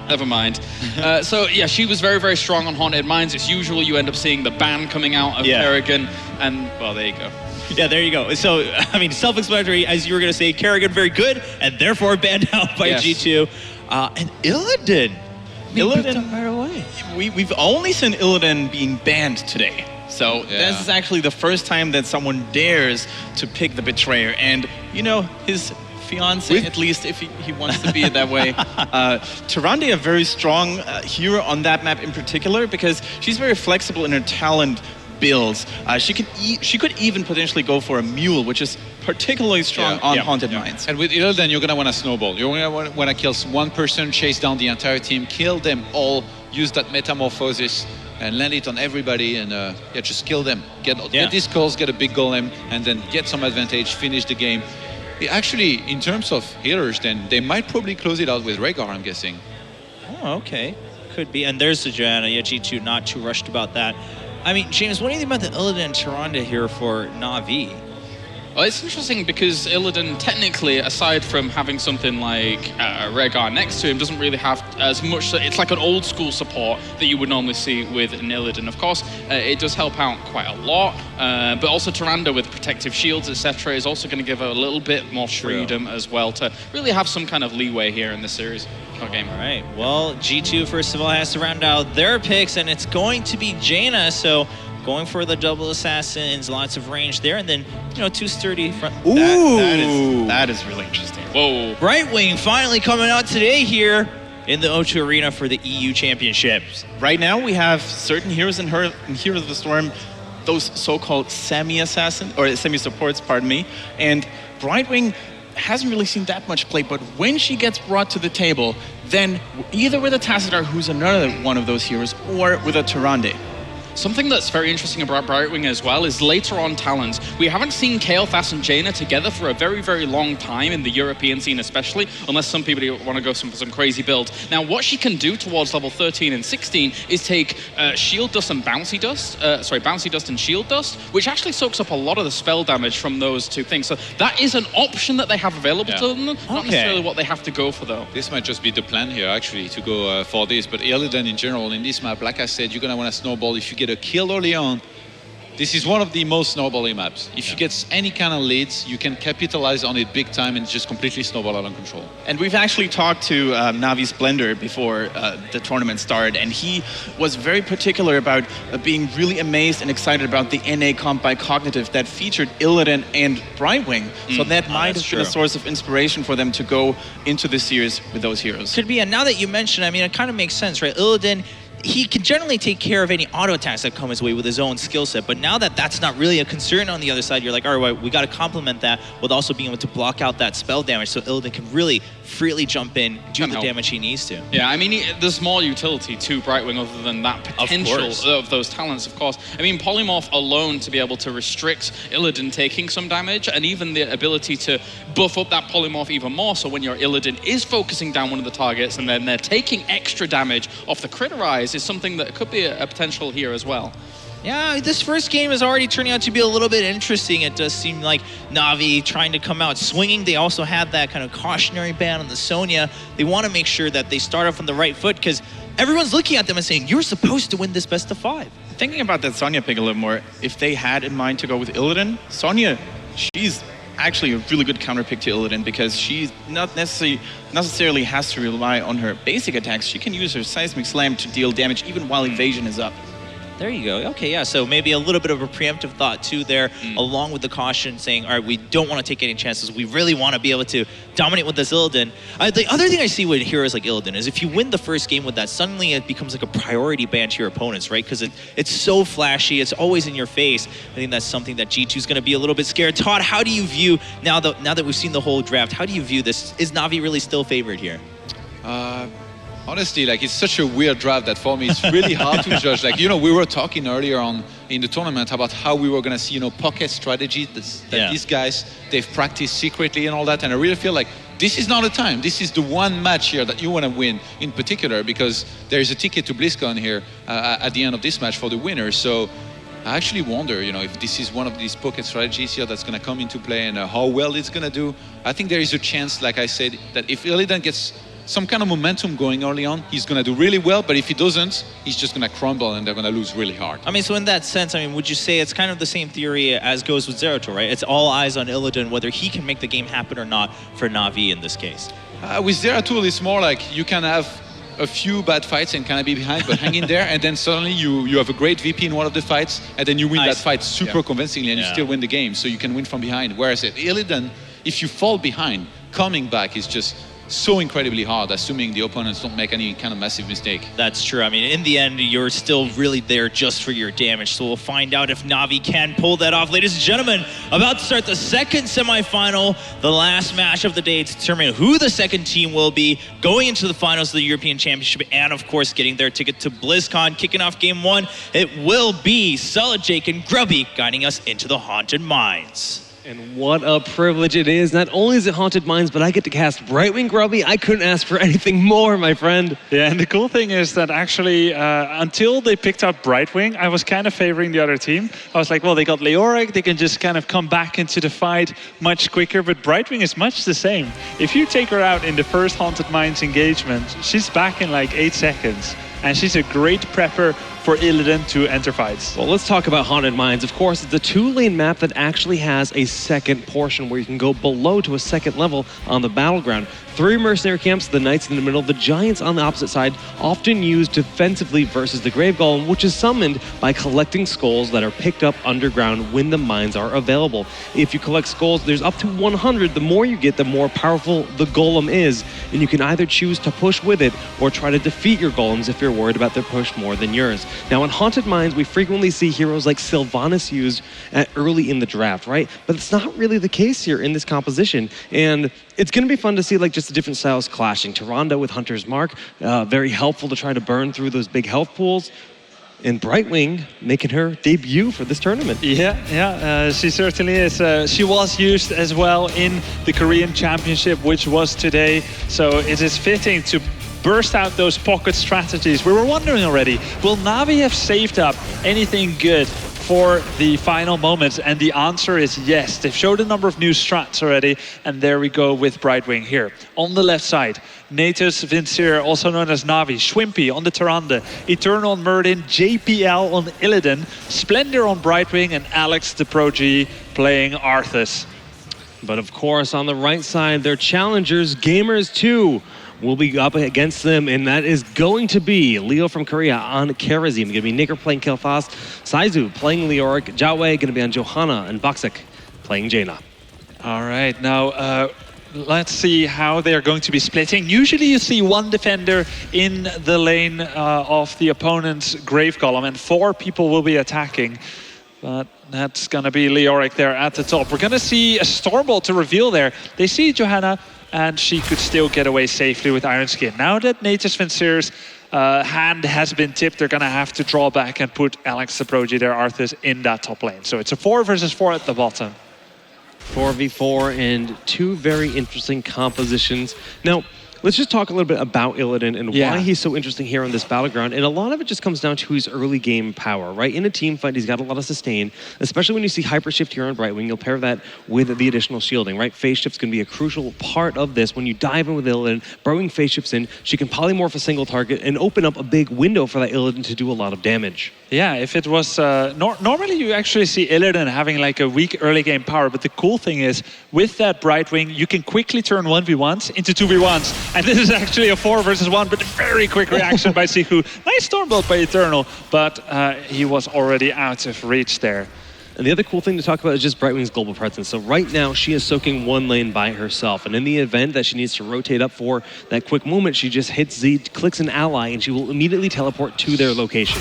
Never mind. So, yeah, she was very, very strong on Haunted Mines. It's usual you end up seeing the ban coming out of Kerrigan, and, well, there you go. Yeah, there you go. So, I mean, self-explanatory, as you were going to say, Kerrigan very good, and therefore banned out by G2. And Illidan. Illidan, right away. We've only seen Illidan being banned today. So this is actually the first time that someone dares to pick the Betrayer. And, you know, his fiance, at least if he wants to be it that way. Tyrande, a very strong hero on that map in particular, because she's very flexible in her talent builds. She could even potentially go for a mule, which is particularly strong on Haunted Mines. And with Illidan, you're going to want to snowball. You're going to want to kill one person, chase down the entire team, kill them all, use that metamorphosis, and land it on everybody, and just kill them. Get these calls, get a big golem, and then get some advantage, finish the game. Actually, in terms of healers, then they might probably close it out with Rhaegar, I'm guessing. Oh, okay. Could be. And there's the Johanna. Yeah, G2 not too rushed about that. I mean, James, what do you think about the Illidan and Tyrande here for Na'Vi? Well, it's interesting because Illidan, technically, aside from having something like Rhaegar next to him, doesn't really have as much. It's like an old school support that you would normally see with an Illidan. Of course, it does help out quite a lot, but also Tyrande with protective shields, etc., is also going to give her a little bit more freedom as well to really have some kind of leeway here in this series. Game. All right. Well, G2 first of all has to round out their picks, and it's going to be Jaina. So going for the double assassins, lots of range there, and then, you know, 2 sturdy front. Ooh! That is really interesting. Whoa. Brightwing finally coming out today here in the O2 Arena for the EU Championships. Right now, we have certain heroes in Heroes of the Storm, those so-called semi-assassin, or semi-supports, pardon me, and Brightwing hasn't really seen that much play, but when she gets brought to the table, then either with a Tassadar, who's another one of those heroes, or with a Tyrande. Something that's very interesting about Brightwing as well is later on talents. We haven't seen Kael'thas and Jaina together for a very, very long time in the European scene especially, unless some people want to go for some crazy builds. Now, what she can do towards level 13 and 16 is take Shield Dust and Bouncy Dust and Shield Dust, which actually soaks up a lot of the spell damage from those two things. So that is an option that they have available to them, not necessarily what they have to go for though. This might just be the plan here actually, to go for this, but Illidan in general in this map, like I said, you're going to want to snowball. If you get a kill early on, this is one of the most snowbally maps. If you get any kind of leads, you can capitalize on it big time and just completely snowball out of control. And we've actually talked to Navi Splendor before the tournament started, and he was very particular about being really amazed and excited about the NA comp by Cognitive that featured Illidan and Brightwing. So that might have been a source of inspiration for them to go into the series with those heroes. Could be, and now that you mention, I mean, it kind of makes sense, right? Illidan, he can generally take care of any auto attacks that come his way with his own skill set, but now that that's not really a concern on the other side, you're like, all right, we got to complement that with also being able to block out that spell damage, so Illidan can really freely jump in, do the damage he needs to. Yeah, I mean, there's more utility to Brightwing other than that potential of those talents, of course. I mean, Polymorph alone to be able to restrict Illidan taking some damage, and even the ability to buff up that Polymorph even more, so when your Illidan is focusing down one of the targets and then they're taking extra damage off the Critterize is something that could be a potential here as well. Yeah, this first game is already turning out to be a little bit interesting. It does seem like Navi trying to come out swinging. They also had that kind of cautionary ban on the Sonya. They want to make sure that they start off on the right foot because everyone's looking at them and saying, you're supposed to win this best of 5. Thinking about that Sonya pick a little more, if they had in mind to go with Illidan, Sonya, she's actually a really good counter pick to Illidan because she's not necessarily has to rely on her basic attacks. She can use her Seismic Slam to deal damage even while evasion is up. There you go. Okay, yeah, so maybe a little bit of a preemptive thought too there, along with the caution saying, all right, we don't want to take any chances. We really want to be able to dominate with this Illidan. The other thing I see with heroes like Illidan is if you win the first game with that, suddenly it becomes like a priority ban to your opponents, right? Because it's so flashy, it's always in your face. I think that's something that G2 is going to be a little bit scared. Todd, how do you view, now that we've seen the whole draft, how do you view this? Is Navi really still favored here? Honestly, like, it's such a weird draft that for me it's really hard to judge. Like, you know, we were talking earlier on in the tournament about how we were going to see, you know, pocket strategy that these guys, they've practiced secretly and all that. And I really feel like this is not the time. This is the one match here that you want to win in particular because there is a ticket to BlizzCon here at the end of this match for the winner. So I actually wonder, you know, if this is one of these pocket strategies here that's going to come into play and how well it's going to do. I think there is a chance, like I said, that if Illidan gets some kind of momentum going early on, he's going to do really well, but if he doesn't, he's just going to crumble and they're going to lose really hard. I mean, so in that sense, I mean, would you say it's kind of the same theory as goes with Zeratul, right? It's all eyes on Illidan, whether he can make the game happen or not for Navi in this case. With Zeratul, it's more like you can have a few bad fights and kind of be behind, but hang in there, and then suddenly you have a great VP in one of the fights, and then you win that fight super convincingly, and you still win the game, so you can win from behind. Whereas at Illidan, if you fall behind, coming back is just so incredibly hard, assuming the opponents don't make any kind of massive mistake. That's true. I mean, in the end, you're still really there just for your damage. So we'll find out if Navi can pull that off. Ladies and gentlemen, about to start the second semifinal, the last match of the day to determine who the second team will be going into the finals of the European Championship and, of course, getting their ticket to BlizzCon. Kicking off game 1, it will be Solid Jake and Grubby guiding us into the Haunted Mines. And what a privilege it is. Not only is it Haunted Mines, but I get to cast Brightwing Grubby. I couldn't ask for anything more, my friend. Yeah, and the cool thing is that actually, until they picked up Brightwing, I was kind of favoring the other team. I was like, well, they got Leoric, they can just kind of come back into the fight much quicker, but Brightwing is much the same. If you take her out in the first Haunted Mines engagement, she's back in like 8 seconds. And she's a great prepper for Illidan to enter fights. Well, let's talk about Haunted Mines. Of course, it's a 2-lane map that actually has a second portion where you can go below to a second level on the battleground. 3 mercenary camps, the knights in the middle, the giants on the opposite side, often used defensively versus the grave golem, which is summoned by collecting skulls that are picked up underground when the mines are available. If you collect skulls, there's up to 100. The more you get, the more powerful the golem is, and you can either choose to push with it or try to defeat your golems if you're worried about their push more than yours. Now, in Haunted Mines, we frequently see heroes like Sylvanas used early in the draft, right? But it's not really the case here in this composition, and it's going to be fun to see like just the different styles clashing. Tyrande with Hunter's Mark, very helpful to try to burn through those big health pools. And Brightwing making her debut for this tournament. She certainly is. She was used as well in the Korean Championship, which was today. So it is fitting to burst out those pocket strategies. We were wondering already, will Na'Vi have saved up anything good for the final moments? And the answer is yes. They've showed a number of new strats already, and there we go with Brightwing here. On the left side, Natus Vincere, also known as Na'Vi, Schwimpy on the Tyrande, Eternal on Merdin, JPL on Illidan, Splendor on Brightwing, and Alex the Pro G playing Arthas. But of course, on the right side, their challengers, Gamers 2, will be up against them, and that is going to be Leo from Korea on Karazim. Going to be Nicker playing Kel'Thas, Saizu playing Leoric, Jiawei going to be on Johanna, and Boxic playing Jaina. All right, now let's see how they're going to be splitting. Usually you see one defender in the lane of the opponent's grave column, and 4 people will be attacking. But that's going to be Leoric there at the top. We're going to see a Stormbolt to reveal there. They see Johanna, and she could still get away safely with Iron Skin. Now that Natus Vincere's hand has been tipped, they're going to have to draw back and put Alex the Pro G, their Arthas, in that top lane. So it's a 4 versus 4 at the bottom. 4v4 and 2 very interesting compositions. Now, let's just talk a little bit about Illidan and why he's so interesting here on this battleground. And a lot of it just comes down to his early game power, right? In a team fight, he's got a lot of sustain, especially when you see Hyper Shift here on Brightwing. You'll pair that with the additional shielding, right? Phase Shift's going to be a crucial part of this. When you dive in with Illidan, Brightwing Phase Shifts in, she can polymorph a single target and open up a big window for that Illidan to do a lot of damage. Yeah, if it was... normally you actually see Illidan having like a weak early game power, but the cool thing is, with that Brightwing, you can quickly turn 1v1s into 2v1s. And this is actually a 4 versus 1, but a very quick reaction by Siku. Nice Stormbolt by Eternal, but he was already out of reach there. And the other cool thing to talk about is just Brightwing's global presence. So right now, she is soaking 1 lane by herself. And in the event that she needs to rotate up for that quick moment, she just hits Z, clicks an ally, and she will immediately teleport to their location.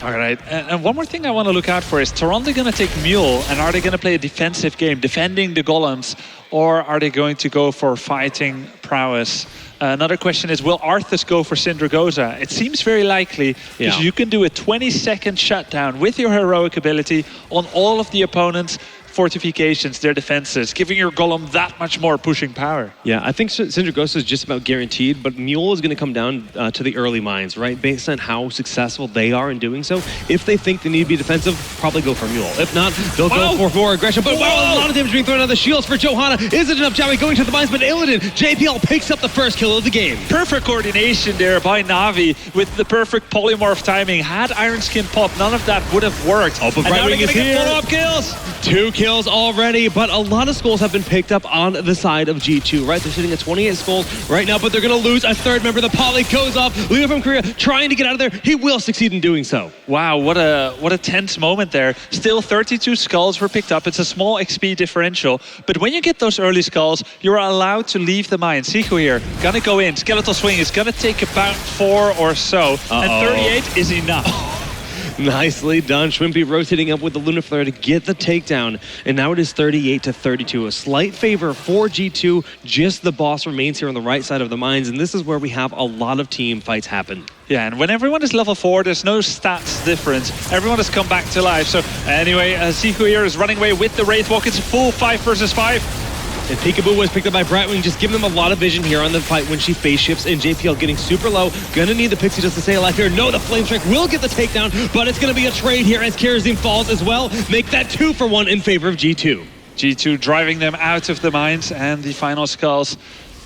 All right, and one more thing I want to look out for is Tyrande going to take Mule, and are they going to play a defensive game, defending the golems, or are they going to go for fighting prowess? Another question is, will Arthas go for Syndragosa? It seems very likely, because you can do a 20-second shutdown with your heroic ability on all of the opponents' fortifications, their defenses, giving your golem that much more pushing power. Yeah, I think Syndragosa is just about guaranteed, but Mule is going to come down to the early mines, right? Based on how successful they are in doing so. If they think they need to be defensive, probably go for Mule. If not, they'll go for more aggression. But wow, a lot of damage being thrown on the shields for Johanna. Is it enough? Jiawei going to the mines, but Illidan, JPL picks up the first kill of the game. Perfect coordination there by Na'Vi with the perfect polymorph timing. Had Iron Skin pop, none of that would have worked. Oh, but Brightwing is here. Follow-up kills. 2 kills already, but a lot of skulls have been picked up on the side of G2, right? They're sitting at 28 skulls right now, but they're going to lose a 3rd member. The poly goes off. Leo from Korea trying to get out of there. He will succeed in doing so. Wow, what a tense moment there. Still 32 skulls were picked up. It's a small XP differential, but when you get those early skulls, you're allowed to leave the mine. Siku here, gonna go in. Skeletal Swing is gonna take about 4 or so, and 38 is enough. Nicely done. Schwimpy rotating up with the Lunar Flare to get the takedown. And now it is 38-32. A slight favor for G2. Just the boss remains here on the right side of the mines. And this is where we have a lot of team fights happen. Yeah, and when everyone is level 4, there's no stats difference. Everyone has come back to life. So anyway, Siku here is running away with the Wraithwalk. It's a full 5 versus 5. And Peekaboo was picked up by Brightwing, just giving them a lot of vision here on the fight when she phase shifts, and JPL getting super low. Gonna need the Pixie just to stay alive here. No, the Flame Strike will get the takedown, but it's gonna be a trade here as Karazim falls as well. Make that 2 for 1 in favor of G2. G2 driving them out of the mines, and the final skulls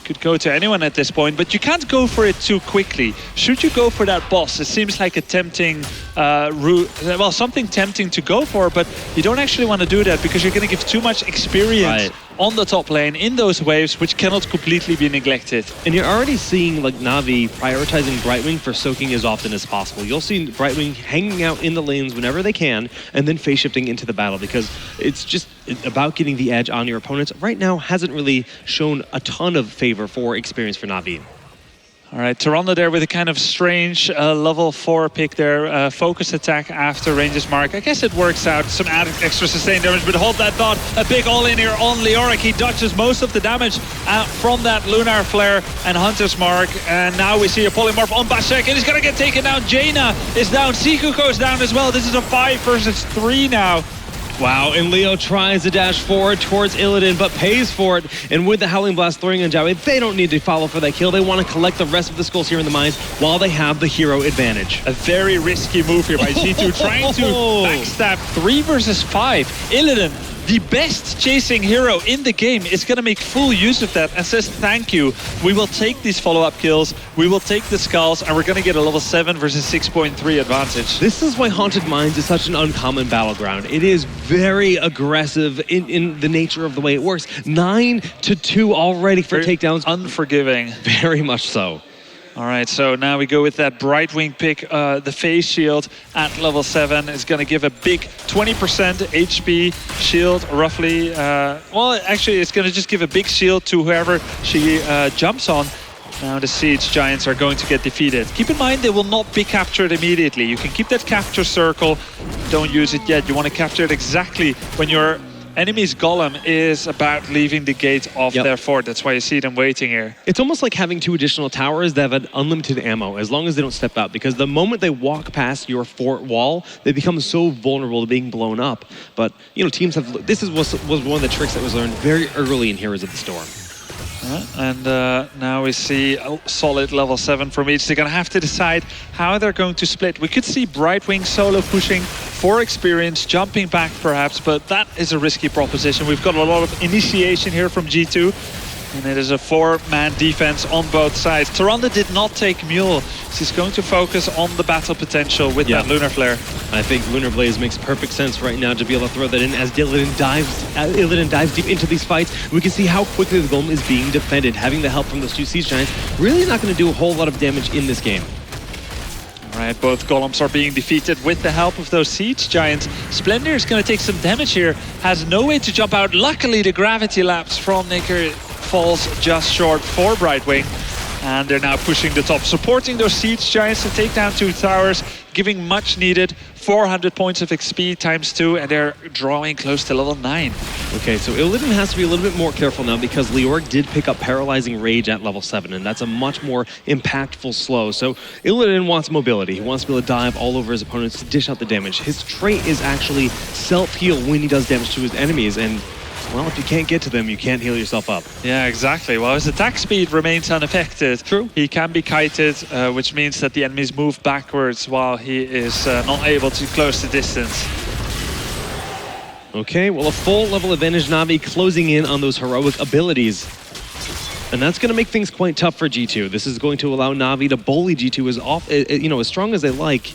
Could go to anyone at this point, but you can't go for it too quickly. Should you go for that boss? It seems like a tempting route, well, something tempting to go for, but you don't actually want to do that because you're going to give too much experience on the top lane in those waves, which cannot completely be neglected. And you're already seeing like Na'Vi prioritizing Brightwing for soaking as often as possible. You'll see Brightwing hanging out in the lanes whenever they can, and then phase shifting into the battle because it's just about getting the edge on your opponents. Right now, hasn't really shown a ton of favor for experience for Na'Vi. All right, Tyrande there with a kind of strange level 4 pick there. Focus attack after Ranger's Mark. I guess it works out. Some added extra sustained damage, but hold that thought. A big all-in here on Leoric. He dodges most of the damage from that Lunar Flare and Hunter's Mark. And now we see a polymorph on Bashek, and he's going to get taken down. Jaina is down. Siku goes down as well. This is a 5 versus 3 now. Wow, and Leo tries to dash forward towards Illidan, but pays for it. And with the Howling Blast throwing on Jowie, they don't need to follow for that kill. They want to collect the rest of the skulls here in the mines while they have the hero advantage. A very risky move here by G2, trying to backstab 3 versus 5. Illidan, the best chasing hero in the game, is going to make full use of that and says thank you. We will take these follow-up kills, we will take the skulls, and we're going to get a level 7 versus 6.3 advantage. This is why Haunted Mines is such an uncommon battleground. It is very aggressive in the nature of the way it works. 9-2 already for very takedowns. Unforgiving. Very much so. All right, so now we go with that Brightwing pick. The phase shield at level 7 is going to give a big 20% HP shield, roughly. Well, actually, it's going to just give a big shield to whoever she jumps on. Now the Siege Giants are going to get defeated. Keep in mind, they will not be captured immediately. You can keep that capture circle. Don't use it yet. You want to capture it exactly when your enemy's golem is about leaving the gate of their fort. That's why you see them waiting here. It's almost like having 2 additional towers that have unlimited ammo as long as they don't step out, because the moment they walk past your fort wall, they become so vulnerable to being blown up. But, you know, teams have... This was one of the tricks that was learned very early in Heroes of the Storm. And now we see a solid level 7 from each. They're going to have to decide how they're going to split. We could see Brightwing solo pushing for experience, jumping back perhaps, but that is a risky proposition. We've got a lot of initiation here from G2. And it is a 4-man defense on both sides. Tyrande did not take Mule. She's going to focus on the battle potential with that Lunar Flare. I think Lunar Blaze makes perfect sense right now to be able to throw that in as Illidan dives deep into these fights. We can see how quickly the golem is being defended. Having the help from those 2 Siege Giants really not going to do a whole lot of damage in this game. Right, both golems are being defeated with the help of those Siege Giants. Splendor is going to take some damage here. Has no way to jump out. Luckily, the gravity lapse from Nicker falls just short for Brightwing. And they're now pushing the top, supporting those Siege Giants to take down 2 towers, giving much needed 400 points of XP times 2, and they're drawing close to level 9. Okay, so Illidan has to be a little bit more careful now because Leoric did pick up Paralyzing Rage at level 7, and that's a much more impactful slow. So Illidan wants mobility. He wants to be able to dive all over his opponents to dish out the damage. His trait is actually self-heal when he does damage to his enemies, and well, if you can't get to them, you can't heal yourself up. Yeah, exactly. Well, his attack speed remains unaffected. True. He can be kited, which means that the enemies move backwards while he is not able to close the distance. Okay, well, a full level advantage Na'Vi closing in on those heroic abilities. And that's going to make things quite tough for G2. This is going to allow Na'Vi to bully G2 as strong as they like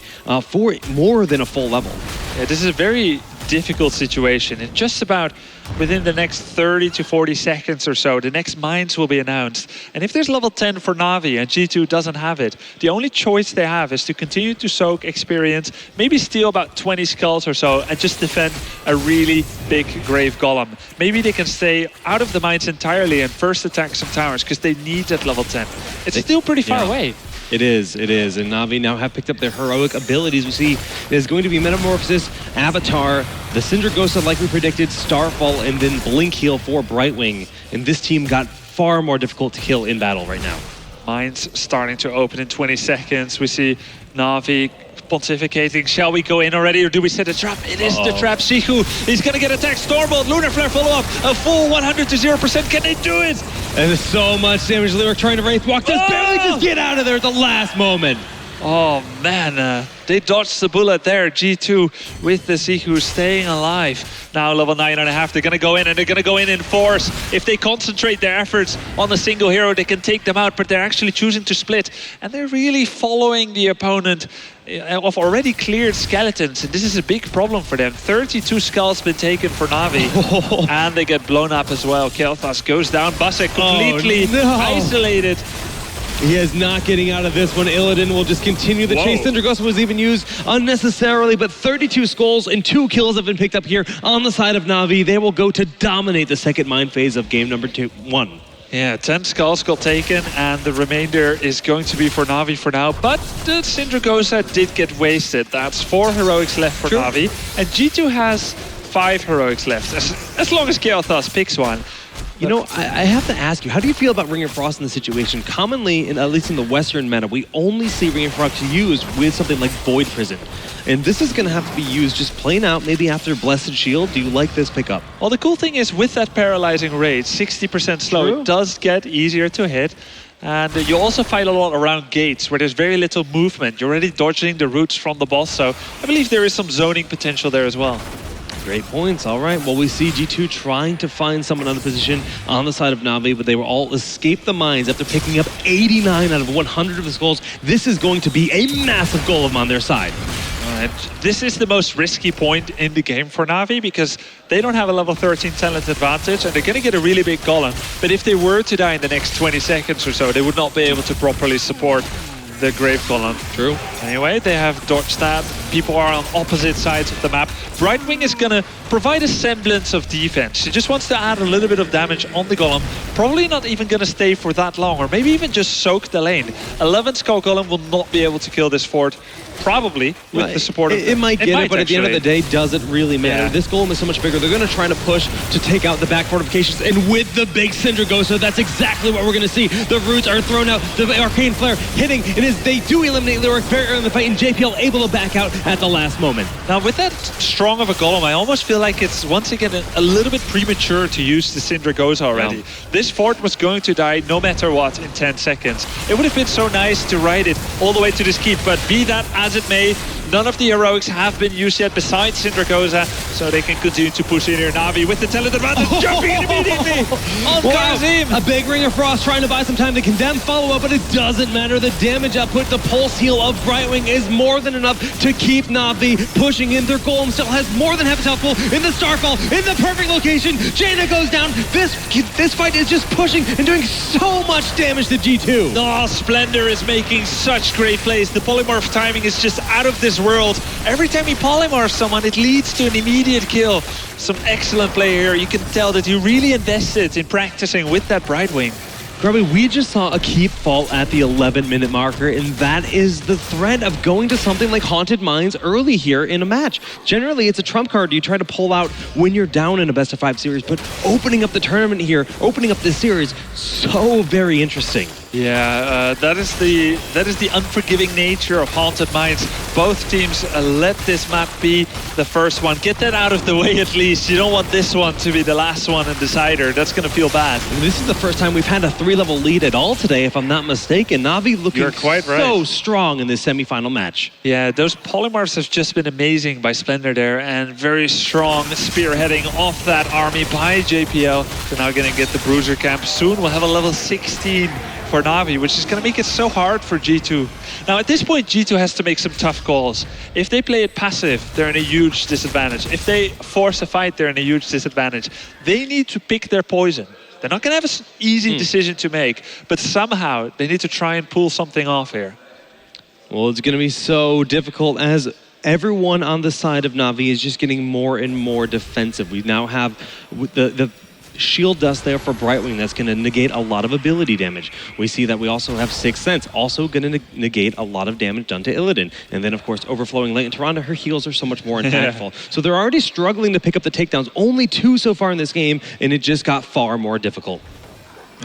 for more than a full level. Yeah, this is a very difficult situation. And just about within the next 30 to 40 seconds or so, the next mines will be announced. And if there's level 10 for Na'Vi and G2 doesn't have it, the only choice they have is to continue to soak experience, maybe steal about 20 skulls or so, and just defend a really big grave golem. Maybe they can stay out of the mines entirely and first attack some towers because they need that level 10. It's still pretty far away. It is. And Na'Vi now have picked up their heroic abilities. We see there's going to be Metamorphosis, Avatar, the Syndra Ghost like we predicted, Starfall, and then Blink Heal for Brightwing. And this team got far more difficult to kill in battle right now. Mines starting to open in 20 seconds. We see Na'Vi pontificating. Shall we go in already, or do we set a trap? It is the trap. Siku, he's going to get attacked. Stormbolt, Lunar Flare follow-up. A full 100 to 0%. Can they do it? And there's so much damage. Leoric trying to Wraith Walk. Just barely just get out of there at the last moment. Oh man, they dodged the bullet there. G2 with the Siku staying alive. Now level 9.5, they're gonna go in and they're gonna go in force. If they concentrate their efforts on a single hero, they can take them out, but they're actually choosing to split. And they're really following the opponent of already cleared skeletons. And this is a big problem for them. 32 skulls been taken for Na'Vi. And they get blown up as well. Kel'Thas goes down. Basek completely isolated. He is not getting out of this one. Illidan will just continue the chase. Syndragosa was even used unnecessarily, but 32 skulls and 2 kills have been picked up here on the side of Na'Vi. They will go to dominate the second mine phase of game number 1. Yeah, 10 skulls got taken, and the remainder is going to be for Na'Vi for now. But the Syndragosa did get wasted. That's 4 heroics left for Na'Vi. And G2 has 5 heroics left, as long as Kel'Thas picks one. You know, I have to ask you, how do you feel about Ring of Frost in this situation? Commonly, at least in the Western meta, we only see Ring of Frost used with something like Void Prison. And this is going to have to be used just plain out, maybe after Blessed Shield. Do you like this pickup? Well, the cool thing is with that paralyzing rate, 60% slow, it does get easier to hit. And you also fight a lot around gates where there's very little movement. You're already dodging the roots from the boss, so I believe there is some zoning potential there as well. Great points. All right. Well, we see G2 trying to find someone on the position on the side of Na'Vi, but they will all escape the mines after picking up 89 out of 100 of the skulls. This is going to be a massive golem on their side. This is the most risky point in the game for Na'Vi because they don't have a level 13 talent advantage and they're going to get a really big golem. But if they were to die in the next 20 seconds or so, they would not be able to properly support the Grave Column. True. Anyway, they have dodged that. People are on opposite sides of the map. Brightwing is going to provide a semblance of defense. He just wants to add a little bit of damage on the Golem. Probably not even going to stay for that long, or maybe even just soak the lane. 11 Skull Golem will not be able to kill this fort. Probably with the support of... It might get it, but at the end of the day, doesn't really matter. Yeah. This golem is so much bigger. They're going to try to push to take out the back fortifications, and with the big Syndragosa, that's exactly what we're going to see. The roots are thrown out, the Arcane Flare hitting, and as they do eliminate Lyric very early in the fight, and JPL able to back out at the last moment. Now, with that strong of a golem, I almost feel like it's once again a little bit premature to use the Syndragosa already. This fort was going to die no matter what in 10 seconds. It would have been so nice to ride it all the way to this keep, but be that as it may, none of the heroics have been used yet besides Syndragosa, so they can continue to push in here. Na'Vi with the talent advantage, jumping in immediately on Kazim. A big Ring of Frost trying to buy some time to condemn follow-up, but it doesn't matter. The damage output, the pulse heal of Brightwing is more than enough to keep Na'Vi pushing in. Their golem still has more than half its health full in the Starfall, in the perfect location. Jaina goes down. This fight is just pushing and doing so much damage to G2. Oh, Splendor is making such great plays. The polymorph timing is just out of this world. Every time he polymorphs someone, it leads to an immediate kill. Some excellent play here. You can tell that you really invested in practicing with that Brightwing. Grubby, we just saw a keep fall at the 11-minute marker, and that is the threat of going to something like Haunted Mines early here in a match. Generally, it's a trump card you try to pull out when you're down in a best-of-5 series, but opening up the tournament here, opening up this series, so very interesting. Yeah, that is the unforgiving nature of Haunted Mines. Both teams let this map be the first one. Get that out of the way at least. You don't want this one to be the last one and decider. That's going to feel bad. And this is the first time we've had a 3-level lead at all today, if I'm not mistaken. Na'Vi looking so strong in this semifinal match. Yeah, those polymorphs have just been amazing by Splendor there, and very strong spearheading off that army by JPL. They're now going to get the Bruiser camp. Soon we'll have a level 16 for Na'Vi, which is going to make it so hard for G2. Now, at this point, G2 has to make some tough calls. If they play it passive, they're in a huge disadvantage. If they force a fight, they're in a huge disadvantage. They need to pick their poison. They're not going to have an easy decision to make, but somehow they need to try and pull something off here. Well, it's going to be so difficult as everyone on the side of Na'Vi is just getting more and more defensive. We now have the shield dust there for Brightwing that's going to negate a lot of ability damage. We see that we also have Sixth Sense, also going to negate a lot of damage done to Illidan. And then, of course, overflowing Light. And Tyrande, her heals are so much more impactful. So they're already struggling to pick up the takedowns. Only 2 so far in this game, and it just got far more difficult.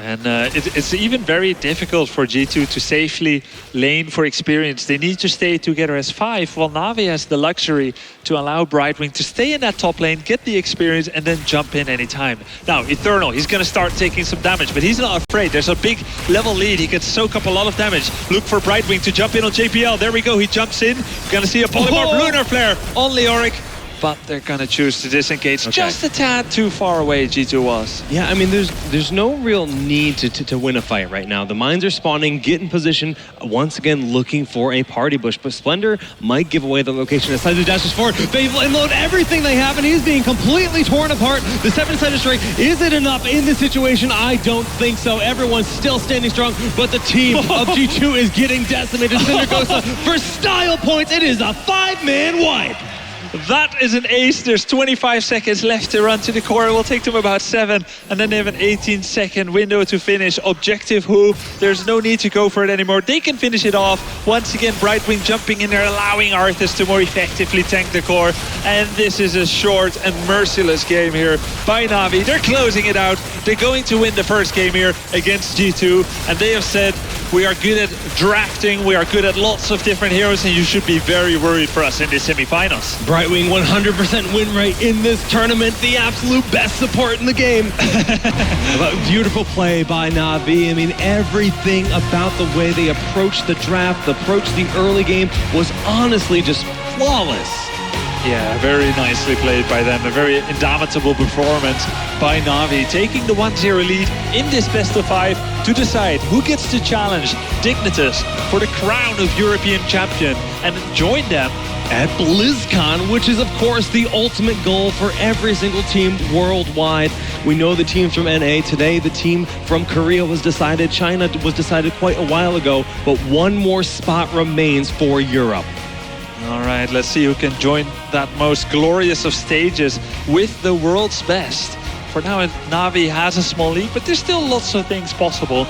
And it's even very difficult for G2 to safely lane for experience. They need to stay together as 5, while Na'Vi has the luxury to allow Brightwing to stay in that top lane, get the experience, and then jump in anytime. Now, Eternal, he's going to start taking some damage, but he's not afraid. There's a big level lead. He can soak up a lot of damage. Look for Brightwing to jump in on JPL. There we go. He jumps in. Going to see a Polymorph Lunar Flare on Leoric. But they're gonna choose to disengage just a tad too far away, G2 was. Yeah, I mean, there's no real need to win a fight right now. The mines are spawning, get in position, once again looking for a party bush, but Splendor might give away the location as Sizer dashes forward. They unload everything they have, and he's being completely torn apart. The 7-sided strike, is it enough in this situation? I don't think so. Everyone's still standing strong, but the team of G2 is getting decimated. Cindergosa for style points. It is a 5-man wipe. That is an ace. There's 25 seconds left to run to the core. It will take them about 7, and then they have an 18-second window to finish. Objective who? There's no need to go for it anymore. They can finish it off. Once again, Brightwing jumping in there, allowing Arthas to more effectively tank the core. And this is a short and merciless game here by Na'Vi. They're closing it out. They're going to win the first game here against G2, and they have said, we are good at drafting, we are good at lots of different heroes, and you should be very worried for us in the semifinals. Brightwing 100% win rate in this tournament, the absolute best support in the game. Beautiful play by Na'Vi. I mean, everything about the way they approached the draft, approached the early game was honestly just flawless. Yeah, very nicely played by them. A very indomitable performance by Na'Vi, taking the 1-0 lead in this best of 5 to decide who gets to challenge Dignitas for the crown of European champion and join them at BlizzCon, which is of course the ultimate goal for every single team worldwide. We know the teams from NA. Today the team from Korea was decided. China was decided quite a while ago, but one more spot remains for Europe. All right, let's see who can join that most glorious of stages with the world's best. For now, Na'Vi has a small lead, but there's still lots of things possible.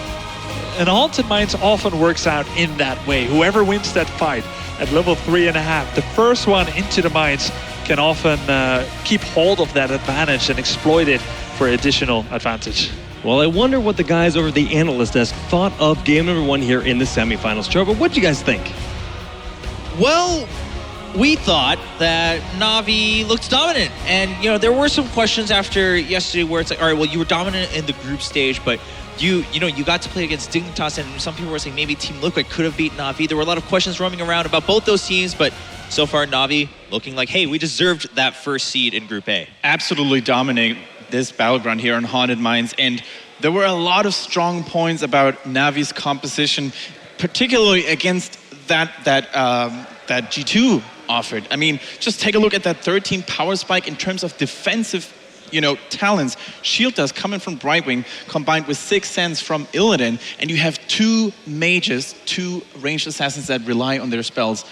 And Haunted Mines often works out in that way. Whoever wins that fight at level 3.5, the first one into the mines can often keep hold of that advantage and exploit it for additional advantage. Well, I wonder what the guys over the analyst desk thought of game number 1 here in the semifinals. Trevor, what do you guys think? Well, we thought that Na'Vi looked dominant. And, you know, there were some questions after yesterday where it's like, all right, well, you were dominant in the group stage, but you got to play against Dignitas, and some people were saying maybe Team Liquid could have beaten Na'Vi. There were a lot of questions roaming around about both those teams, but so far Na'Vi looking like, hey, we deserved that first seed in Group A. Absolutely dominate this battleground here on Haunted Mines, and there were a lot of strong points about Na'Vi's composition, particularly against that G2 offered. I mean, just take a look at that 13 power spike in terms of defensive, talents. Shield Dust coming from Brightwing, combined with 6 Sense from Illidan, and you have 2 mages, 2 ranged assassins that rely on their spells.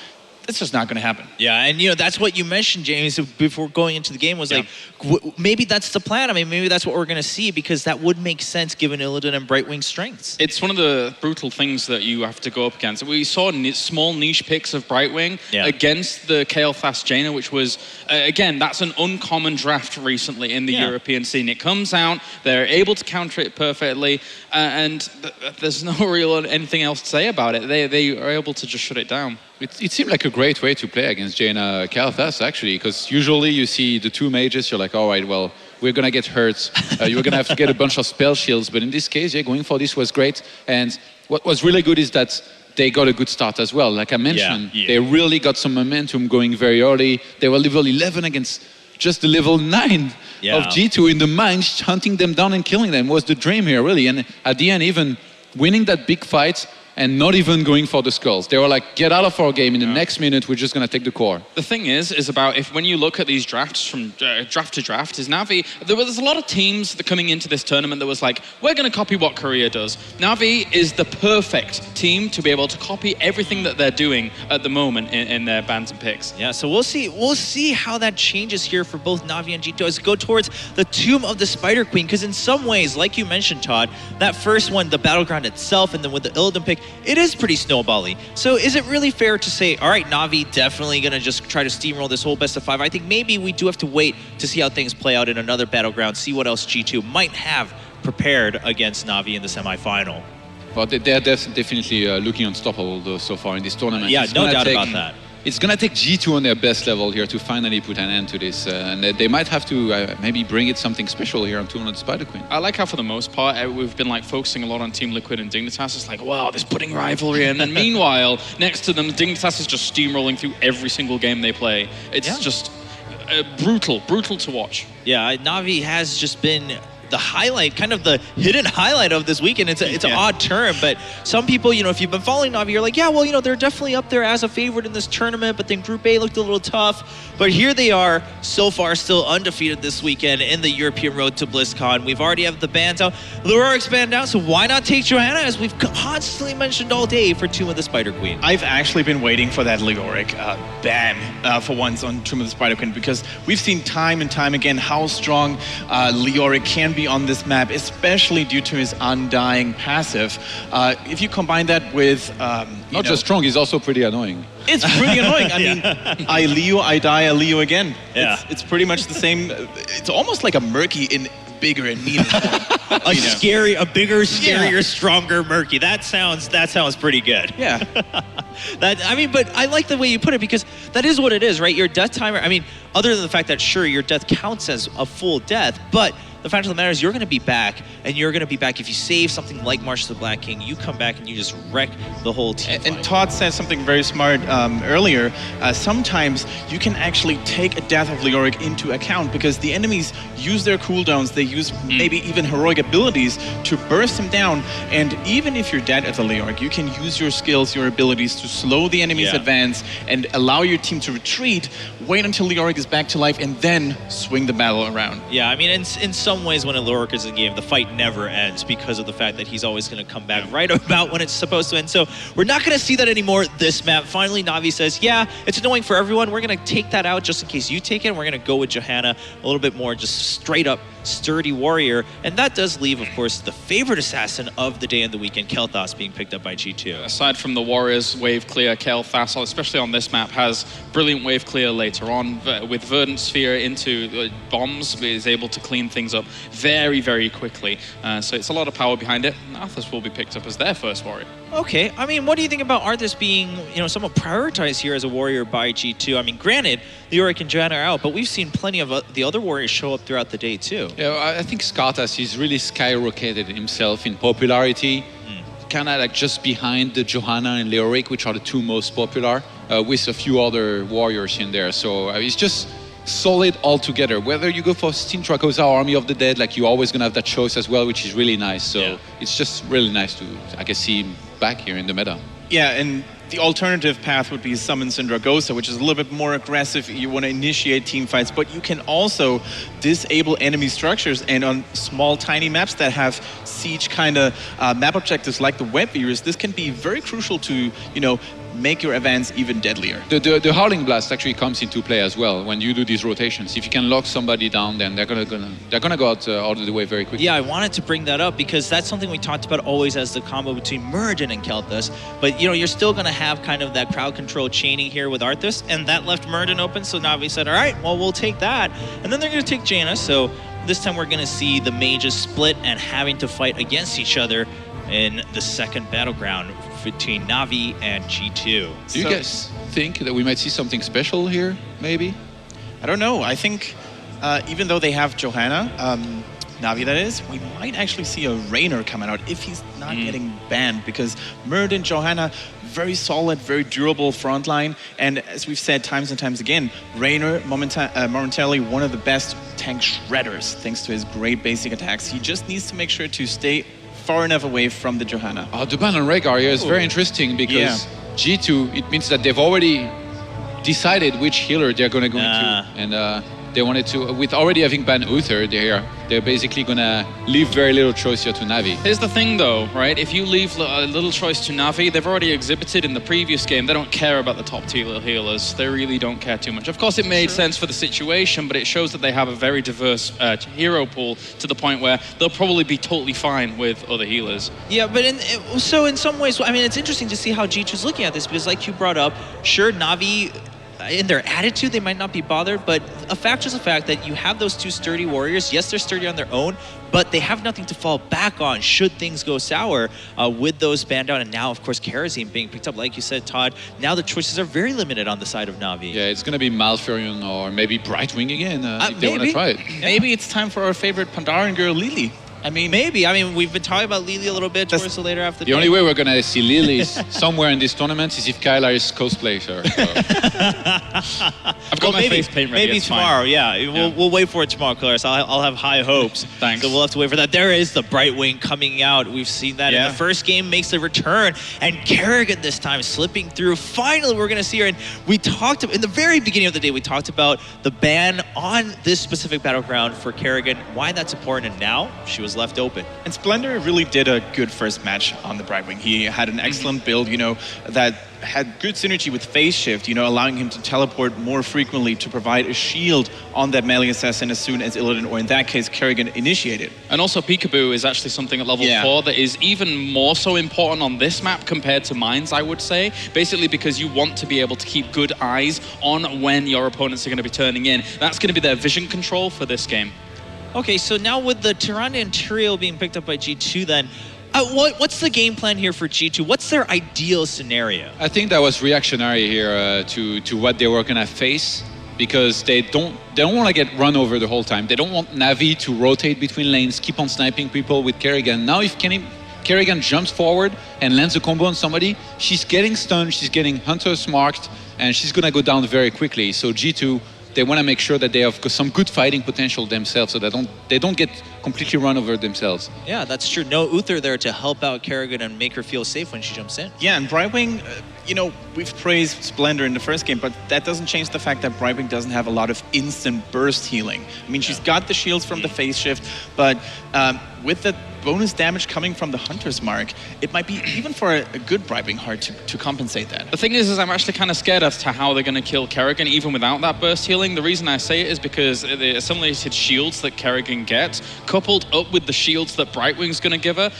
It's just not going to happen. Yeah, and that's what you mentioned, James, before going into the game was like, maybe that's the plan. I mean, maybe that's what we're going to see, because that would make sense given Illidan and Brightwing's strengths. It's one of the brutal things that you have to go up against. We saw small niche picks of Brightwing against the Kael'thas Jaina, which was, again, that's an uncommon draft recently in the European scene. It comes out, they're able to counter it perfectly, and there's no real anything else to say about it. They are able to just shut it down. It seemed like a great way to play against Jaina Kael'thas, actually, because usually you see the 2 mages, you're like, all right, well, we're going to get hurt. You're going to have to get a bunch of spell shields. But in this case, going for this was great. And what was really good is that they got a good start as well. Like I mentioned, they really got some momentum going very early. They were level 11 against just the level 9 of G2 in the mines, hunting them down and killing them was the dream here, really. And at the end, even winning that big fight, and not even going for the skulls. They were like, get out of our game. In the next minute, we're just going to take the core. The thing is about when you look at these drafts from draft to draft, is Na'Vi, there's a lot of teams that coming into this tournament that was like, we're going to copy what Korea does. Na'Vi is the perfect team to be able to copy everything that they're doing at the moment in their bans and picks. Yeah, so we'll see how that changes here for both Na'Vi and G2 as we go towards the Tomb of the Spider Queen, because in some ways, like you mentioned, Todd, that first one, the battleground itself, and then with the Illidan pick, it is pretty snowbally. So is it really fair to say, all right, Na'Vi definitely going to just try to steamroll this whole best of 5? I think maybe we do have to wait to see how things play out in another battleground, see what else G2 might have prepared against Na'Vi in the semifinal. Well, they're definitely looking unstoppable though so far in this tournament. Yeah, no doubt about that. It's going to take G2 on their best level here to finally put an end to this. And they might have to maybe bring it something special here on Tournament Spider Queen. I like how, for the most part, we've been like focusing a lot on Team Liquid and Dignitas. It's like, wow, this pudding rivalry. And then meanwhile, next to them, Dignitas is just steamrolling through every single game they play. It's just brutal to watch. Yeah, Na'Vi has just been the highlight, kind of the hidden highlight of this weekend. It's an odd term, but some people, you know, if you've been following Na'Vi, you're like, yeah, well, you know, they're definitely up there as a favorite in this tournament, but then Group A looked a little tough. But here they are, so far still undefeated this weekend in the European road to BlizzCon. We've already have the bans out. Leoric's banned out, so why not take Johanna, as we've constantly mentioned all day, for Tomb of the Spider Queen? I've actually been waiting for that Leoric ban for once on Tomb of the Spider Queen, because we've seen time and time again how strong Leoric can be on this map, especially due to his undying passive. If you combine that with not just strong, he's also pretty annoying. It's pretty annoying. I mean, I Leo, I die, I Leo again. Yeah. It's pretty much the same. It's almost like a Murky in bigger and meaner. A bigger, scarier, stronger Murky. That sounds pretty good. Yeah. But I like the way you put it, because that is what it is, right? Your death timer, I mean, other than the fact that, sure, your death counts as a full death, but the fact of the matter is you're going to be back, and you're going to be back if you save something like March of the Black King. You come back and you just wreck the whole team. And Todd said something very smart earlier. Sometimes you can actually take a death of Leoric into account, because the enemies use their cooldowns, they use maybe even heroic abilities to burst him down, and even if you're dead as a Leoric, you can use your skills, your abilities to slow the enemy's advance and allow your team to retreat, wait until Leoric is back to life, and then swing the battle around. Yeah, I mean, in some ways, when a Leoric is in the game, the fight never ends, because of the fact that he's always going to come back right about when it's supposed to end. So we're not going to see that anymore this map. Finally, Na'Vi says, yeah, it's annoying for everyone. We're going to take that out just in case you take it. And we're going to go with Johanna, a little bit more just straight up sturdy warrior. And that does leave, of course, the favorite assassin of the day and the weekend, Kel'Thas, being picked up by G2. Aside from the warriors, wave clear, Kel'Thas, especially on this map, has brilliant wave clear later on. With Verdant Sphere into bombs, is able to clean things up very, very quickly. So it's a lot of power behind it. Arthas will be picked up as their first warrior. Okay, I mean, what do you think about Arthas being, somewhat prioritized here as a warrior by G2? I mean, granted, Leoric and Johanna are out, but we've seen plenty of the other warriors show up throughout the day too. Yeah, I think Skartas is really skyrocketed himself in popularity, kind of like just behind the Johanna and Leoric, which are the two most popular, with a few other warriors in there. So it's just solid altogether. Whether you go for Steam Trakosa or Army of the Dead, like you're always gonna have that choice as well, which is really nice. So it's just really nice to, I guess, see him back here in the meta. Yeah, and the alternative path would be summon Syndragosa, which is a little bit more aggressive. You want to initiate team fights, but you can also disable enemy structures. And on small, tiny maps that have siege kind of map objectives like the web virus, this can be very crucial to, make your advance even deadlier. The Howling Blast actually comes into play as well when you do these rotations. If you can lock somebody down, then they're gonna go out of the way very quickly. Yeah, I wanted to bring that up because that's something we talked about always as the combo between Muradin and Kel'Thas. But you're still gonna have kind of that crowd control chaining here with Arthas, and that left Muradin open. So Na'Vi said, all right, well, we'll take that, and then they're gonna take Jaina. So this time we're gonna see the mages split and having to fight against each other in the second battleground between Na'Vi and G2. Do you guys think that we might see something special here, maybe? I don't know. I think even though they have Johanna, Na'Vi that is, we might actually see a Raynor coming out if he's not getting banned, because Muradin, Johanna, very solid, very durable frontline, and as we've said times and times again, Raynor momentarily one of the best tank shredders thanks to his great basic attacks. He just needs to make sure to stay far enough away from the Johanna. The ban on Rhaegar is very interesting because G2, it means that they've already decided which healer they're going to go into. And they wanted to, with already having banned Uther, they're basically going to leave very little choice here to Na'Vi. Here's the thing though, right? If you leave a little choice to Na'Vi, they've already exhibited in the previous game, they don't care about the top tier healers. They really don't care too much. Of course, it made sense for the situation, but it shows that they have a very diverse hero pool to the point where they'll probably be totally fine with other healers. Yeah, but in some ways, I mean, it's interesting to see how G2's looking at this, because like you brought up, sure, Na'Vi in their attitude, they might not be bothered, but a fact is a fact that you have those two sturdy warriors. Yes, they're sturdy on their own, but they have nothing to fall back on should things go sour with those banned down. And now, of course, Kerosene being picked up. Like you said, Todd, now the choices are very limited on the side of Na'Vi. Yeah, it's going to be Malfurion or maybe Brightwing again if they want to maybe. try it. Yeah. Maybe it's time for our favorite Pandaren girl, Lily. I mean, maybe. I mean, we've been talking about Lily a little bit towards the later after The only way we're going to see Lily somewhere in this tournament is if Kyla is cosplay her. I've got my face paint ready. Maybe it's tomorrow, fine. yeah. We'll wait for it tomorrow, Claire. So I'll have high hopes. Thanks. So we'll have to wait for that. There is the Brightwing coming out. We've seen that in the first game, makes a return. And Kerrigan this time slipping through. Finally, we're going to see her. And we talked, in the very beginning of the day, we talked about the ban on this specific battleground for Kerrigan, why that's important. And now she was left open. And Splendor really did a good first match on the Brightwing. He had an excellent build, that had good synergy with phase shift, allowing him to teleport more frequently to provide a shield on that melee assassin as soon as Illidan, or in that case, Kerrigan, initiated. And also Peekaboo is actually something at level 4 that is even more so important on this map compared to Mines, I would say. Basically because you want to be able to keep good eyes on when your opponents are going to be turning in. That's going to be their vision control for this game. Okay, so now with the Tyrande and Trio being picked up by G2 then, what's the game plan here for G2? What's their ideal scenario? I think that was reactionary here to what they were going to face, because they don't want to get run over the whole time. They don't want Na'Vi to rotate between lanes, keep on sniping people with Kerrigan. Now if Kerrigan jumps forward and lands a combo on somebody, she's getting stunned, she's getting Hunters marked, and she's going to go down very quickly. So G2, they want to make sure that they have some good fighting potential themselves, so they don't get completely run over themselves. Yeah, that's true. No Uther there to help out Kerrigan and make her feel safe when she jumps in. Yeah, and Brightwing, we've praised Splendor in the first game, but that doesn't change the fact that Brightwing doesn't have a lot of instant burst healing. I mean, she's got the shields from the phase shift, but with the bonus damage coming from the Hunter's Mark, it might be, even for a good Brightwing, hard to compensate that. The thing is I'm actually kind of scared as to how they're going to kill Kerrigan even without that burst healing. The reason I say it is because the assimilated shields that Kerrigan gets, coupled up with the shields that Brightwing's going to give her,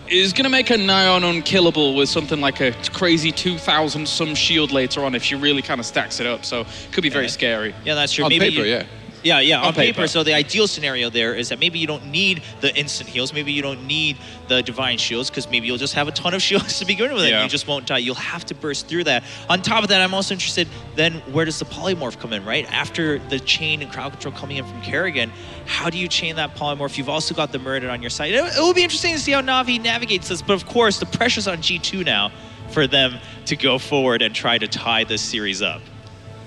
is going to make her nigh on unkillable with something like a crazy 2,000 some shield later on if she really kind of stacks it up. So it could be very scary. Yeah, that's true. On Maybe paper, yeah. Yeah, on paper. So the ideal scenario there is that maybe you don't need the instant heals. Maybe you don't need the divine shields, because maybe you'll just have a ton of shields to begin with and you just won't die. You'll have to burst through that. On top of that, I'm also interested, then where does the polymorph come in, right? After the chain and crowd control coming in from Kerrigan, how do you chain that polymorph? You've also got the Muradin on your side. It will be interesting to see how Na'Vi navigates this, but of course, the pressure's on G2 now for them to go forward and try to tie this series up.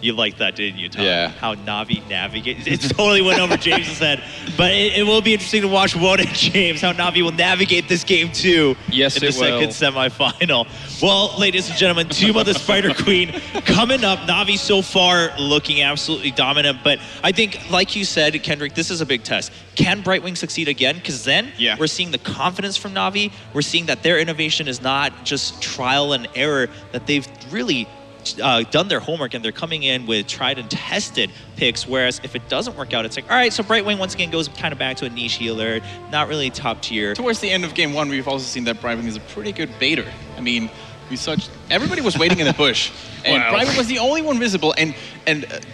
You liked that, didn't you, Tom? Yeah. How Na'Vi navigates. It totally went over James's head. But it will be interesting to watch Wout and James, how Na'Vi will navigate this game too. Yes, in the it will. second semifinal. Well, ladies and gentlemen, Tomb of the Spider Queen coming up. Na'Vi so far looking absolutely dominant. But I think, like you said, Kendrick, this is a big test. Can Brightwing succeed again? Because then we're seeing the confidence from Na'Vi. We're seeing that their innovation is not just trial and error, that they've really done their homework and they're coming in with tried and tested picks, whereas if it doesn't work out, it's like, all right, so Brightwing once again goes kind of back to a niche healer, not really top tier. Towards the end of game one, we've also seen that Brightwing is a pretty good baiter. I mean, everybody was waiting in the bush, and Brightwing was the only one visible, and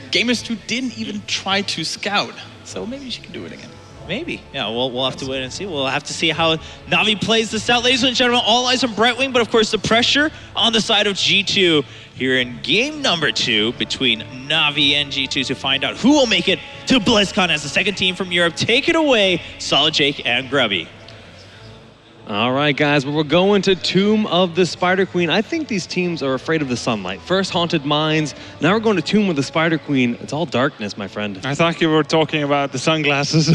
Gamers 2 didn't even try to scout, so maybe she can do it again. Maybe. Yeah, we'll have to wait and see. We'll have to see how Na'Vi plays this out. Ladies and gentlemen, all eyes on Brightwing, but of course the pressure on the side of G2 here in game number 2 between Na'Vi and G2 to find out who will make it to BlizzCon as the second team from Europe. Take it away, Solid Jake and Grubby. All right, guys, well, we're going to Tomb of the Spider Queen. I think these teams are afraid of the sunlight. First Haunted Mines, now we're going to Tomb of the Spider Queen. It's all darkness, my friend. I thought you were talking about the sunglasses.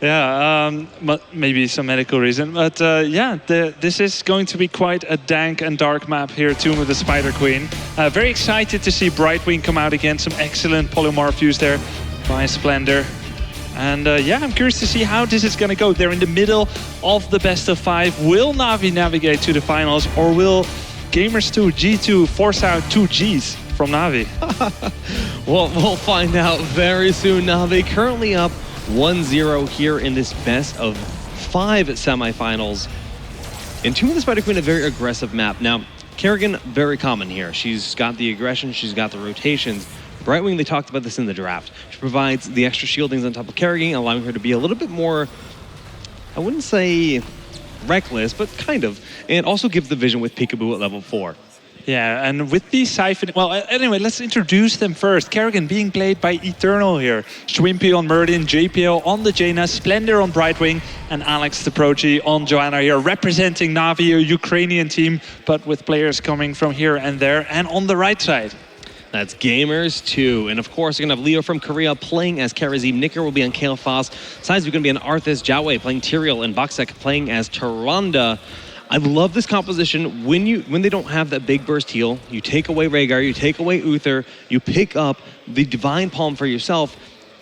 Yeah, maybe some medical reason. But yeah, this is going to be quite a dank and dark map here, Tomb of the Spider Queen. Very excited to see Brightwing come out again. Some excellent polymorph use there by Splendor. And yeah, I'm curious to see how this is going to go. They're in the middle of the best of 5. Will Na'Vi navigate to the finals, or will Gamers 2 G2 force out 2 Gs from Na'Vi? Well, we'll find out very soon. Na'Vi currently up 1-0 here in this best of 5 semifinals. And Tomb of the Spider Queen, a very aggressive map. Now, Kerrigan, very common here. She's got the aggression, she's got the rotations. Brightwing, they talked about this in the draft. She provides the extra shieldings on top of Kerrigan, allowing her to be a little bit more, I wouldn't say reckless, but kind of. And also gives the vision with Peekaboo at level 4. Yeah, and with these siphon... Well, anyway, let's introduce them first. Kerrigan being played by Eternal here. Schwimpy on Merdin, JPO on the Jaina, Splendor on Brightwing, and Alex the Proji on Joanna here, representing Na'Vi, a Ukrainian team, but with players coming from here and there. And on the right side, that's Gamers 2. And of course, we're going to have Leo from Korea playing as Karazim. Nicker will be on Kale Foss. Sides are going to be on Arthas, Jowei playing Tyrael, and Boxek playing as Tyrande. I love this composition. When they don't have that big burst heal, you take away Rhaegar, you take away Uther, you pick up the Divine Palm for yourself.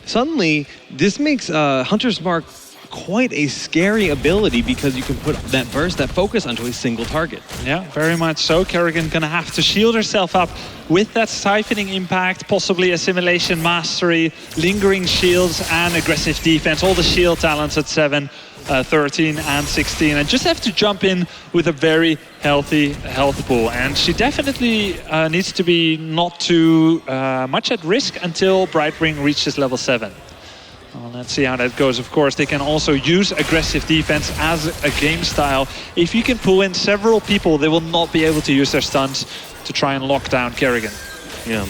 Suddenly, this makes Hunter's Mark quite a scary ability because you can put that burst, that focus onto a single target. Yeah, very much so. Kerrigan gonna have to shield herself up with that siphoning impact, possibly assimilation mastery, lingering shields, and aggressive defense. All the shield talents at 7, 13, and 16. And just have to jump in with a very healthy health pool. And she definitely needs to be not too much at risk until Brightwing reaches level 7. Well, let's see how that goes. Of course, they can also use aggressive defense as a game style. If you can pull in several people, they will not be able to use their stuns to try and lock down Kerrigan. Yeah.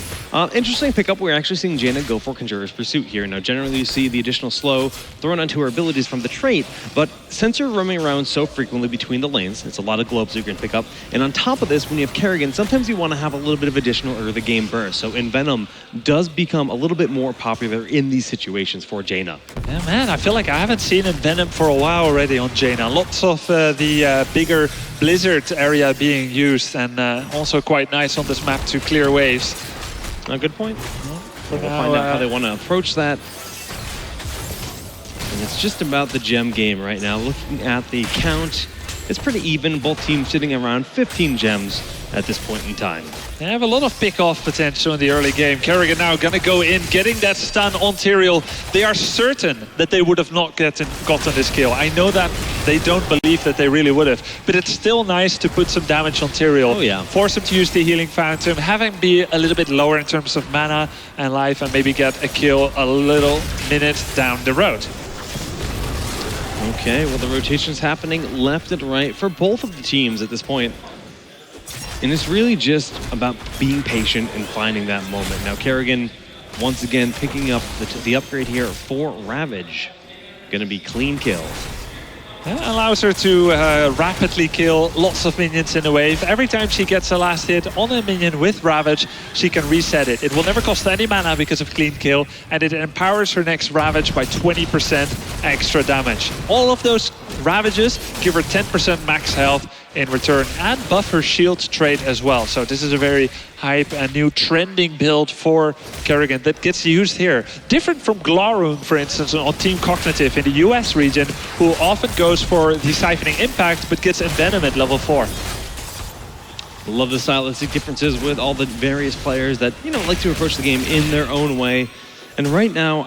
Interesting pickup. We're actually seeing Jaina go for Conjurer's Pursuit here. Now, generally you see the additional slow thrown onto her abilities from the trait, but since you're roaming around so frequently between the lanes, it's a lot of globes you can pick up. And on top of this, when you have Kerrigan, sometimes you want to have a little bit of additional early game burst. So Envenom does become a little bit more popular in these situations for Jaina. Yeah, man, I feel like I haven't seen Envenom for a while already on Jaina. Lots of the bigger Blizzard area being used, and also quite nice on this map to clear waves. A good point. We'll find out how they want to approach that. And it's just about the gem game right now. Looking at the count, it's pretty even. Both teams sitting around 15 gems at this point in time. They have a lot of pick-off potential in the early game. Kerrigan now going to go in, getting that stun on Tyrael. They are certain that they would have not gotten this kill. I know that they don't believe that they really would have, but it's still nice to put some damage on Tyrael. Oh, yeah. Force him to use the Healing Phantom, have him be a little bit lower in terms of mana and life, and maybe get a kill a little minute down the road. Okay, well, the rotation's happening left and right for both of the teams at this point. And it's really just about being patient and finding that moment. Now, Kerrigan, once again, picking up the upgrade here for Ravage. Gonna be clean kill. That allows her to rapidly kill lots of minions in a wave. Every time she gets a last hit on a minion with Ravage, she can reset it. It will never cost any mana because of clean kill, and it empowers her next Ravage by 20% extra damage. All of those Ravages give her 10% max health in return and buff her shield trait as well. So this is a very hype and new trending build for Kerrigan that gets used here. Different from Glaroon, for instance, on Team Cognitive in the US region, who often goes for the siphoning impact but gets Envenom at level 4. Love the stylistic differences with all the various players that, you know, like to approach the game in their own way. And right now,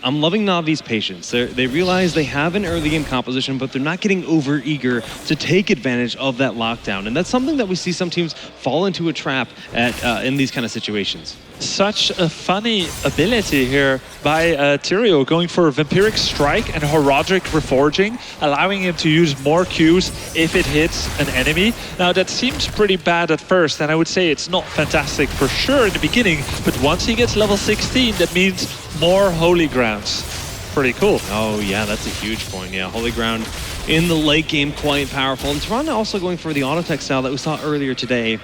I'm loving Na'Vi's patience. They realize they have an early game composition, but they're not getting over eager to take advantage of that lockdown. And that's something that we see some teams fall into a trap at in these kind of situations. Such a funny ability here by Tyrael, going for a Vampiric Strike and Horadric Reforging, allowing him to use more Qs if it hits an enemy. Now that seems pretty bad at first, and I would say it's not fantastic for sure in the beginning, but once he gets level 16, that means more Holy Grounds. Pretty cool. Oh yeah, that's a huge point. Yeah, Holy Ground in the late game, quite powerful. And Tyrande also going for the Autotech style that we saw earlier today.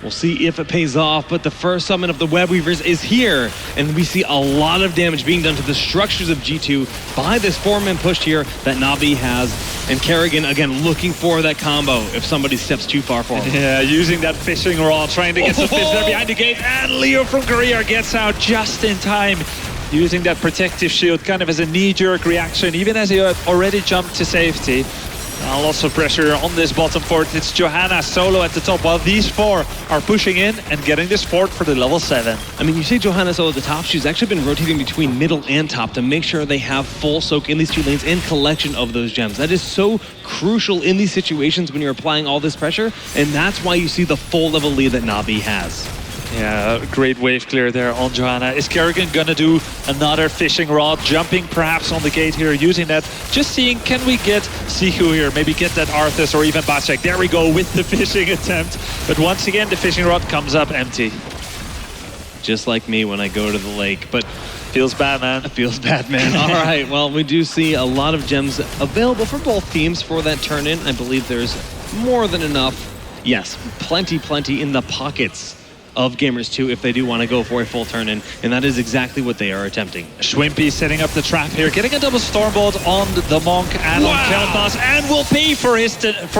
We'll see if it pays off, but the first summon of the Web Weavers is here, and we see a lot of damage being done to the structures of G2 by this 4-man push here that Na'Vi has, and Kerrigan, again, looking for that combo if somebody steps too far forward. Yeah, using that fishing rod, trying to get some fish there behind the gate, and Leo from Korea gets out just in time, using that protective shield kind of as a knee-jerk reaction, even as he had already jumped to safety. Lots of pressure on this bottom fort. It's Johanna solo at the top, while these 4 are pushing in and getting this fort for the level 7. I mean, you say Johanna solo at the top. She's actually been rotating between middle and top to make sure they have full soak in these 2 lanes and collection of those gems. That is so crucial in these situations when you're applying all this pressure, and that's why you see the full level lead that Na'Vi has. Yeah, great wave clear there on Johanna. Is Kerrigan gonna do another fishing rod, jumping perhaps on the gate here, using that, just seeing, can we get Siku here, maybe get that Arthas or even Bacek. There we go with the fishing attempt. But once again, the fishing rod comes up empty. Just like me when I go to the lake, but feels bad, man. It feels bad, man. All right, well, we do see a lot of gems available for both teams for that turn-in. I believe there's more than enough. Yes, plenty in the pockets of Gamers 2 if they do want to go for a full turn-in, and that is exactly what they are attempting. Schwimpy setting up the trap here, getting a double Stormbolt on the Monk and on Kel'Thas, and will pay for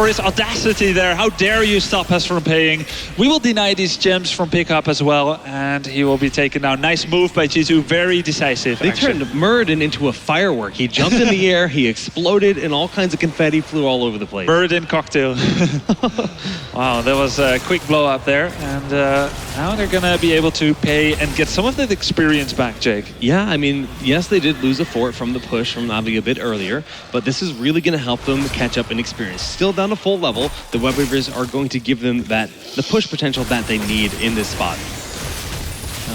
his audacity there. How dare you stop us from paying? We will deny these gems from pickup as well, and he will be taken down. Nice move by G2, very decisive. They turned Muradin into a firework. He jumped in the air, he exploded, and all kinds of confetti flew all over the place. Muradin cocktail. Wow, that was a quick blow up there, and now they're gonna be able to pay and get some of that experience back, Jake. Yeah, I mean, yes, they did lose a fort from the push from Na'Vi a bit earlier, but this is really gonna help them catch up in experience. Still down to full level, the Web Weavers are going to give them the push potential that they need in this spot.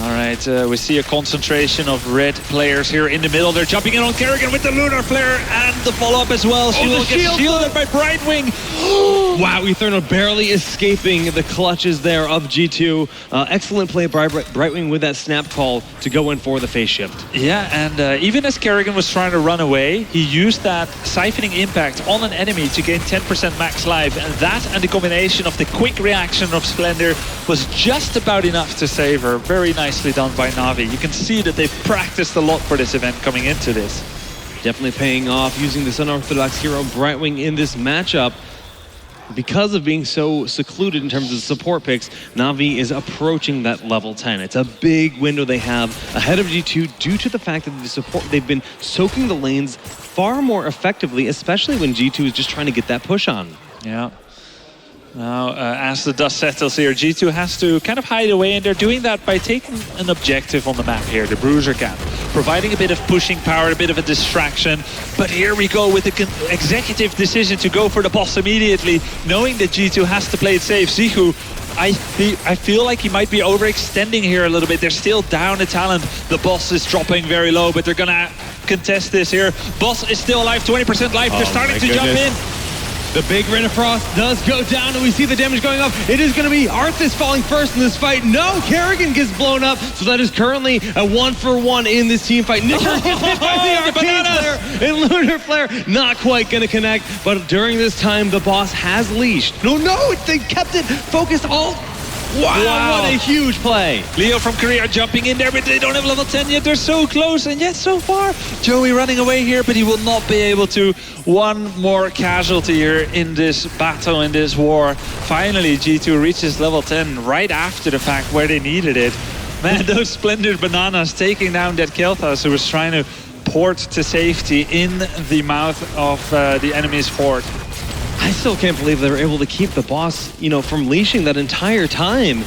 All right, we see a concentration of red players here in the middle. They're jumping in on Kerrigan with the Lunar Flare and the follow-up as well. She will get shielded by Brightwing. Wow, Eternal barely escaping the clutches there of G2. Excellent play by Brightwing with that snap call to go in for the phase shift. Yeah, and even as Kerrigan was trying to run away, he used that siphoning impact on an enemy to gain 10% max life. And that and the combination of the quick reaction of Splendor was just about enough to save her. Very nicely done by Na'Vi. You can see that they've practiced a lot for this event coming into this. Definitely paying off using this unorthodox hero Brightwing in this matchup. Because of being so secluded in terms of support picks, Na'Vi is approaching that level 10. It's a big window they have ahead of G2 due to the fact that they've been soaking the lanes far more effectively, especially when G2 is just trying to get that push on. Yeah. Now, as the dust settles here, G2 has to kind of hide away, and they're doing that by taking an objective on the map here, the Bruiser Cap, providing a bit of pushing power, a bit of a distraction. But here we go with the executive decision to go for the boss immediately, knowing that G2 has to play it safe. Zihu, I feel like he might be overextending here a little bit. They're still down a talent. The boss is dropping very low, but they're gonna contest this here. Boss is still alive, 20% life. They're starting to jump in. The big Renafrost does go down, and we see the damage going up. It is going to be Arthas falling first in this fight. No, Kerrigan gets blown up, so that is currently a 1-for-1 in this team fight. Nicker gets hit by the Arcane Flare, and Lunar Flare not quite going to connect, but during this time, the boss has leashed. No, they kept it focused all... Wow, what a huge play. Leo from Korea jumping in there, but they don't have level 10 yet. They're so close, and yet so far. Joey running away here, but he will not be able to. One more casualty here in this battle, in this war. Finally, G2 reaches level 10 right after the fact where they needed it. Man, those splendid bananas taking down that Kel'Thas who was trying to port to safety in the mouth of the enemy's fort. I still can't believe they were able to keep the boss, from leashing that entire time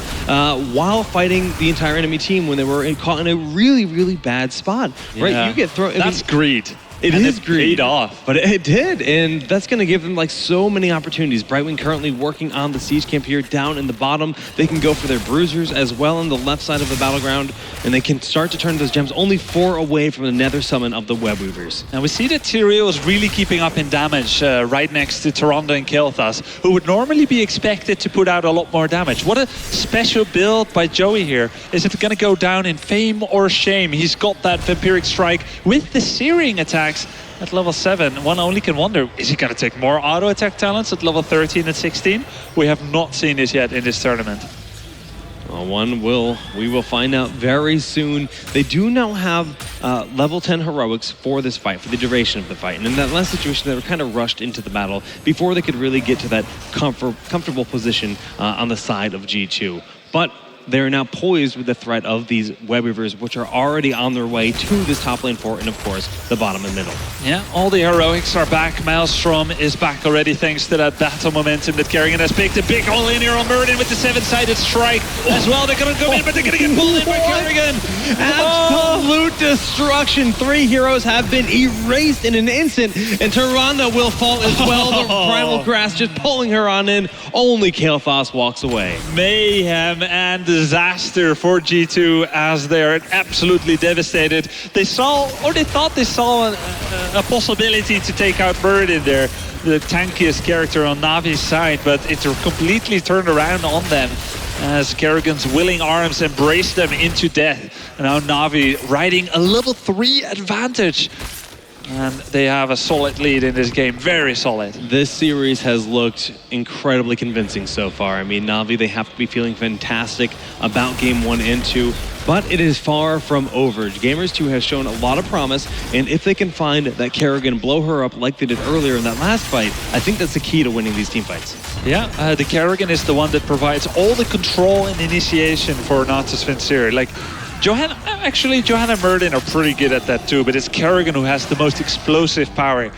while fighting the entire enemy team when they were caught in a really, really bad spot. Yeah. Right? You get thrown. That's greed. It is greed. Paid off. But it did, and that's going to give them so many opportunities. Brightwing currently working on the siege camp here down in the bottom. They can go for their bruisers as well on the left side of the battleground, and they can start to turn those gems only 4 away from the nether summon of the Web Weavers. And we see that Tyrael is really keeping up in damage right next to Tyrande and Kel'Thas, who would normally be expected to put out a lot more damage. What a special build by Joey here. Is it going to go down in fame or shame? He's got that Vampiric Strike with the Searing attacks at level 7. One only can wonder, is he going to take more auto attack talents at level 13 and 16? We have not seen this yet in this tournament. Well, we will find out very soon. They do now have level 10 heroics for this fight, for the duration of the fight. And in that last situation, they were kind of rushed into the battle before they could really get to that comfortable position on the side of G2. But they're now poised with the threat of these web weavers, which are already on their way to this top lane fort, and of course, the bottom and middle. Yeah, all the heroics are back. Maelstrom is back already thanks to that battle momentum that Kerrigan has picked. A big all in here on Muradin with the 7-sided strike as well. They're going to go in, but they're going to get pulled in by Kerrigan. Absolute destruction. 3 heroes have been erased in an instant, and Tyrande will fall as well. The Primal Grass just pulling her on in. Only Kael'thas walks away. Mayhem and disaster for G2 as they're absolutely devastated. They saw, or they thought they saw a possibility to take out Muradin there, the tankiest character on Navi's side, but it completely turned around on them as Kerrigan's willing arms embraced them into death. And now Navi riding a level 3 advantage. And they have a solid lead in this game, very solid. This series has looked incredibly convincing so far. I mean, Navi, they have to be feeling fantastic about game 1 and 2, but it is far from over. Gamers 2 has shown a lot of promise, and if they can find that Kerrigan, blow her up like they did earlier in that last fight, I think that's the key to winning these team fights. Yeah, the Kerrigan is the one that provides all the control and initiation for Natus Vincere. Like, Johanna and Muradin are pretty good at that too, but it's Kerrigan who has the most explosive power.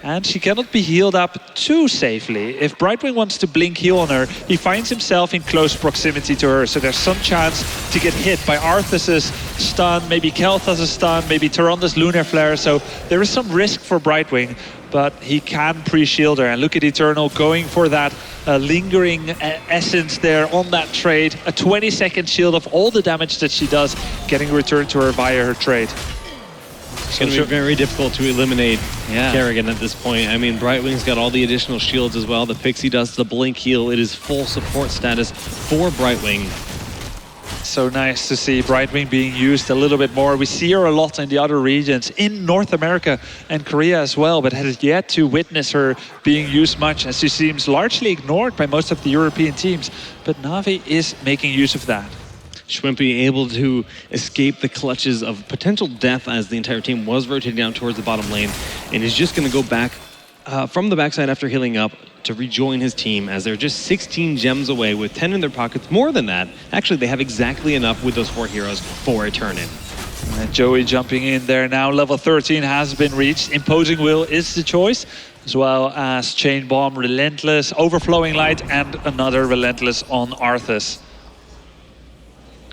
And she cannot be healed up too safely. If Brightwing wants to blink heal on her, he finds himself in close proximity to her, so there's some chance to get hit by Arthas's stun, maybe Kael'thas's stun, maybe Tyrande's Lunar Flare, so there is some risk for Brightwing, but he can pre-shield her. And look at Eternal going for that lingering essence there on that trade. A 20-second shield of all the damage that she does, getting returned to her via her trade. It's going to be very difficult to eliminate Kerrigan at this point. I mean, Brightwing's got all the additional shields as well. The Pixie Dust, the Blink Heal. It is full support status for Brightwing. So nice to see Brightwing being used a little bit more. We see her a lot in the other regions, in North America and Korea as well, but has yet to witness her being used much, as she seems largely ignored by most of the European teams. But Navi is making use of that. Schwimpy able to escape the clutches of potential death as the entire team was rotating down towards the bottom lane, and is just going to go back from the backside after healing up to rejoin his team, as they're just 16 gems away with 10 in their pockets. More than that, actually they have exactly enough with those 4 heroes for a turn-in. And Joey jumping in there now. Level 13 has been reached. Imposing Will is the choice, as well as Chain Bomb, Relentless, Overflowing Light, and another Relentless on Arthas.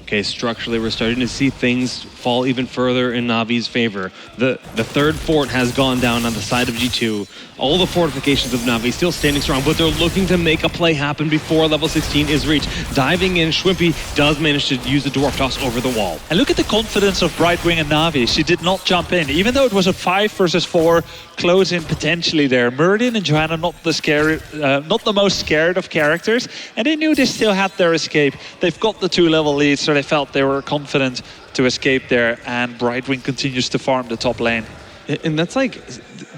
Okay, structurally, we're starting to see things fall even further in Navi's favor. The third fort has gone down on the side of G2. All the fortifications of Navi still standing strong, but they're looking to make a play happen before level 16 is reached. Diving in, Schwimpy does manage to use the Dwarf Toss over the wall. And look at the confidence of Brightwing and Navi. She did not jump in, even though it was a 5 versus 4 close in potentially there. Muradin and Johanna not the most scared of characters, and they knew they still had their escape. They've got the 2-level lead, so they felt they were confident to escape there, and Brightwing continues to farm the top lane. And that's like,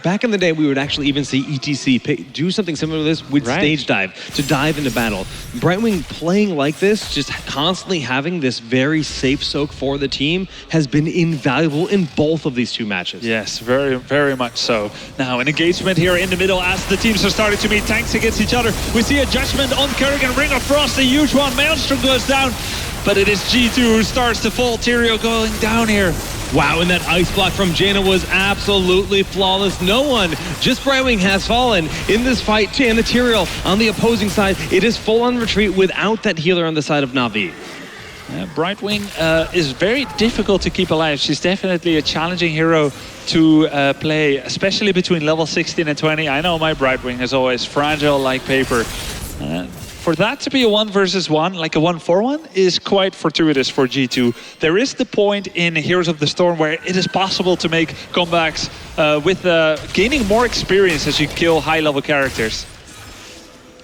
back in the day, we would actually even see ETC do something similar to this with Stage Dive, to dive into battle. Brightwing playing like this, just constantly having this very safe soak for the team, has been invaluable in both of these 2 matches. Yes, very, very much so. Now, an engagement here in the middle as the teams are starting to meet tanks against each other. We see a judgment on Kerrigan, Ring of Frost, a huge one. Maelstrom goes down, but it is G2 who starts to fall. Tyrio going down here. Wow, and that ice block from Jaina was absolutely flawless. No one, just Brightwing has fallen in this fight. And the Tyrael on the opposing side, it is full on retreat without that healer on the side of Navi. Brightwing is very difficult to keep alive. She's definitely a challenging hero to play, especially between level 16 and 20. I know my Brightwing is always fragile like paper. For that to be a 1 versus 1, like a 1-4-1, is quite fortuitous for G2. There is the point in Heroes of the Storm where it is possible to make comebacks with gaining more experience as you kill high-level characters.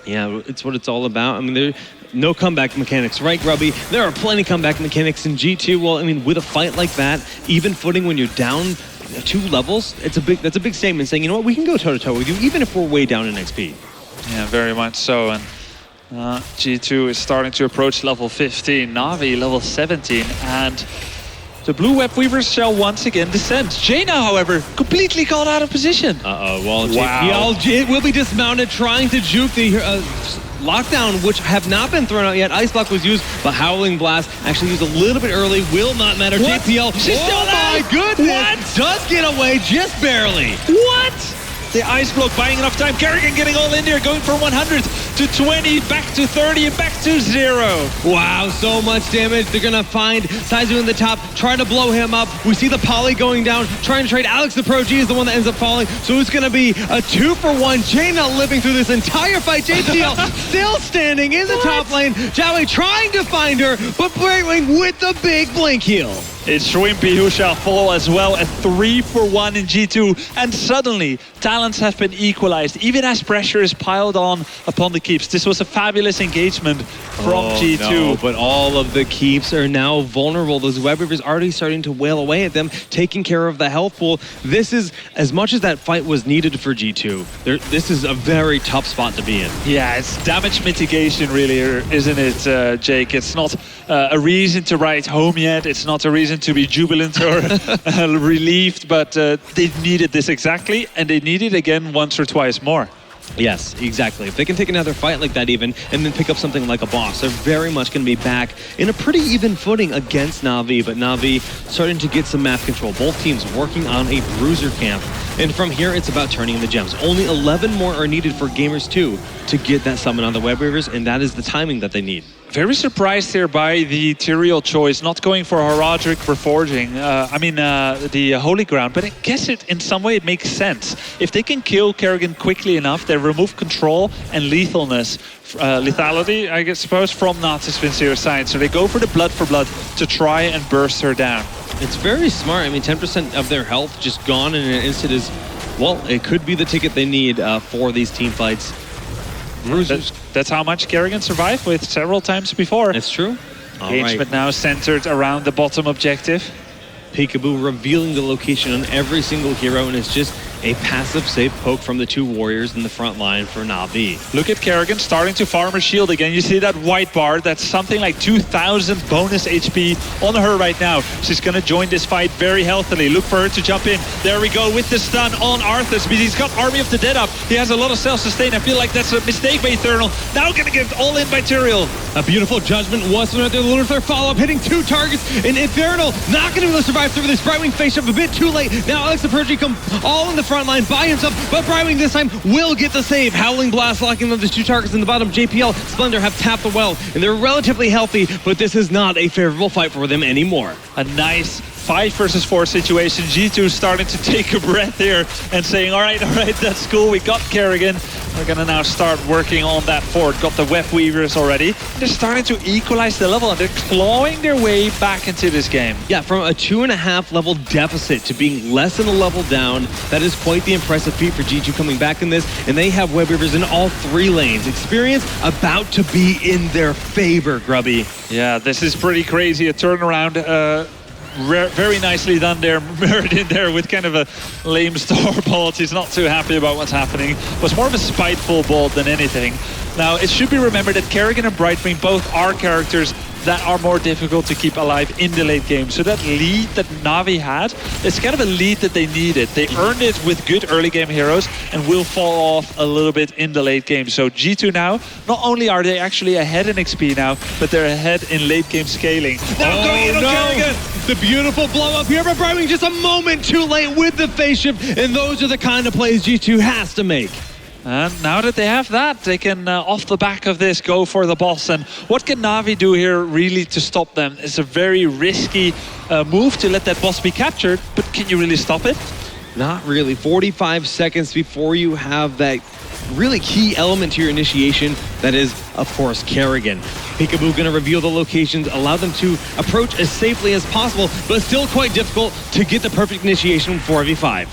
Yeah, it's what it's all about. I mean, there no comeback mechanics, right, Grubby? There are plenty of comeback mechanics in G2. Well, I mean, with a fight like that, even footing when you're down 2 levels, that's a big statement saying, you know what, we can go toe-to-toe with you, even if we're way down in XP. Yeah, very much so. And G2 is starting to approach level 15, Navi level 17, and the blue web weavers shall once again descend. Jaina, however, completely called out of position. Well, JPL will be dismounted, trying to juke the Lockdown, which have not been thrown out yet. Ice Block was used, but Howling Blast actually used a little bit early. Will not matter. What? JPL, She's still my alive! goodness, What? does get away just barely. What? The Ice Block buying enough time. Kerrigan getting all in there, going from 100 to 20, back to 30, and back to 0. Wow, so much damage. They're going to find Saizu in the top, trying to blow him up. We see the poly going down, trying to trade. Alex the Pro G is the one that ends up falling. So it's going to be a 2-for-1. Jaina living through this entire fight. JPL still standing in the top lane. Jowie trying to find her, but Brightwing with the big blink heal. It's Shrimpy who shall fall as well, a 3-for-1 in G2, and suddenly talents have been equalized, even as pressure is piled on upon the keeps. This was a fabulous engagement from G2. No, but all of the keeps are now vulnerable. Those web weavers already starting to wail away at them, taking care of the health pool. This is, as much as that fight was needed for G2, this is a very tough spot to be in. Yeah, it's damage mitigation really, isn't it, Jake? It's not a reason to write home yet. It's not a reason to be jubilant or relieved, but they needed this exactly, and they need it again once or twice more. Yes, exactly. If they can take another fight like that even, and then pick up something like a boss, they're very much going to be back in a pretty even footing against Na'Vi, but Na'Vi starting to get some map control. Both teams working on a bruiser camp, and from here it's about turning the gems. Only 11 more are needed for Gamers 2 to get that summon on the web weavers, and that is the timing that they need. Very surprised here by the Tyrael choice, not going for Horadric for forging. The Holy Ground, but I guess in some way it makes sense. If they can kill Kerrigan quickly enough, they remove control and lethalness, lethality, I suppose, from Nazis Vincere's side. So they go for the blood for blood to try and burst her down. It's very smart. I mean, 10% of their health just gone in an instant is, well, it could be the ticket they need for these team fights. That's how much Kerrigan survived with several times before. That's true. Engagement now centered around the bottom objective. Peekaboo revealing the location on every single hero, and it's just a passive safe poke from the two warriors in the front line for Na'Vi. Look at Kerrigan starting to farm her shield again. You see that white bar? That's something like 2,000 bonus HP on her right now. She's going to join this fight very healthily. Look for her to jump in. There we go with the stun on Arthas, but he's got Army of the Dead up. He has a lot of self-sustain. I feel like that's a mistake by Eternal. Now going to get all in by Tyrael. A beautiful judgment was right there. The Lunar Flare follow-up, hitting 2 targets, and Infernal not going to be able to survive through this. Brightwing face up a bit too late. Now Alex the Purgy come all in the front line by himself, but Brightwing this time will get the save. Howling Blast locking up the 2 targets in the bottom. JPL, Splendor have tapped the well, and they're relatively healthy, but this is not a favorable fight for them anymore. A nice 5 versus 4 situation. G2 starting to take a breath here and saying, all right, that's cool. We got Kerrigan. We're going to now start working on that fort. Got the web weavers already. They're starting to equalize the level, and they're clawing their way back into this game. Yeah, from a 2.5 level deficit to being less than a level down, that is quite the impressive feat for G2 coming back in this, and they have web weavers in all 3 lanes. Experience about to be in their favor, Grubby. Yeah, this is pretty crazy. A turnaround. Very nicely done there, mirrored in there with kind of a lame star bolt. He's not too happy about what's happening. It was more of a spiteful bolt than anything. Now, it should be remembered that Kerrigan and Brightwing both are characters that are more difficult to keep alive in the late game. So that lead that Na'Vi had, it's kind of a lead that they needed. They earned it with good early game heroes and will fall off a little bit in the late game. So G2 now, not only are they actually ahead in XP now, but they're ahead in late game scaling. Now going in on Kerrigan! The beautiful blow up here, but Brightwing just a moment too late with the phase shift, and those are the kind of plays G2 has to make. And now that they have that, they can, off the back of this, go for the boss. And what can Na'Vi do here really to stop them? It's a very risky move to let that boss be captured, but can you really stop it? Not really. 45 seconds before you have that really key element to your initiation, that is, of course, Kerrigan. Peekaboo going to reveal the locations, allow them to approach as safely as possible, but still quite difficult to get the perfect initiation 4v5.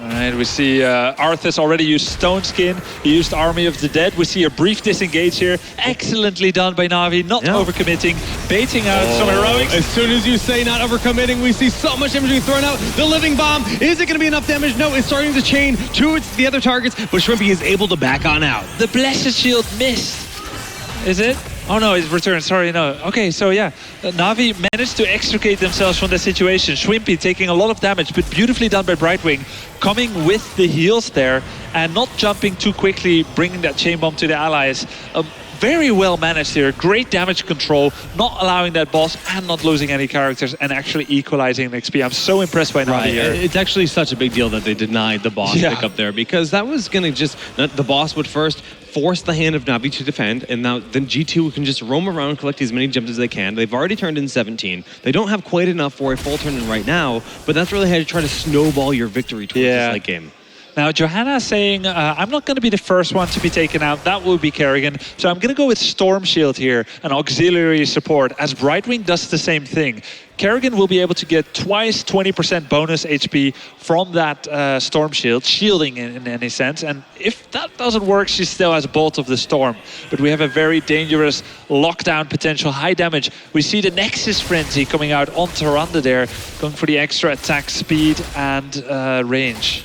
All right, we see Arthas already used Stone Skin. He used Army of the Dead. We see a brief disengage here. Excellently done by Na'Vi, not overcommitting, baiting out some heroics. As soon as you say not overcommitting, we see so much damage being thrown out. The Living Bomb, is it going to be enough damage? No, it's starting to chain towards the other targets, but Shrimpy is able to back on out. The Blessed Shield missed. Is it? Oh no, it's returned. Sorry, no. Okay, so yeah, Na'Vi managed to extricate themselves from the situation. Schwimpy taking a lot of damage, but beautifully done by Brightwing, coming with the heals there and not jumping too quickly, bringing that chain bomb to the allies. Very well managed here. Great damage control, not allowing that boss and not losing any characters and actually equalizing the XP. I'm so impressed by Na'Vi here. It's actually such a big deal that they denied the boss pickup there, because that was going to just, the boss would first force the hand of Na'Vi to defend, and now then G2 can just roam around and collect as many gems as they can. They've already turned in 17. They don't have quite enough for a full turn in right now, but that's really how you try to snowball your victory towards this late game. Now, Johanna saying, I'm not going to be the first one to be taken out. That will be Kerrigan. So I'm going to go with Storm Shield here, an auxiliary support, as Brightwing does the same thing. Kerrigan will be able to get twice 20% bonus HP from that Storm Shield, shielding in any sense. And if that doesn't work, she still has Bolt of the Storm. But we have a very dangerous lockdown potential, high damage. We see the Nexus Frenzy coming out on Tyrande there, going for the extra attack speed and range.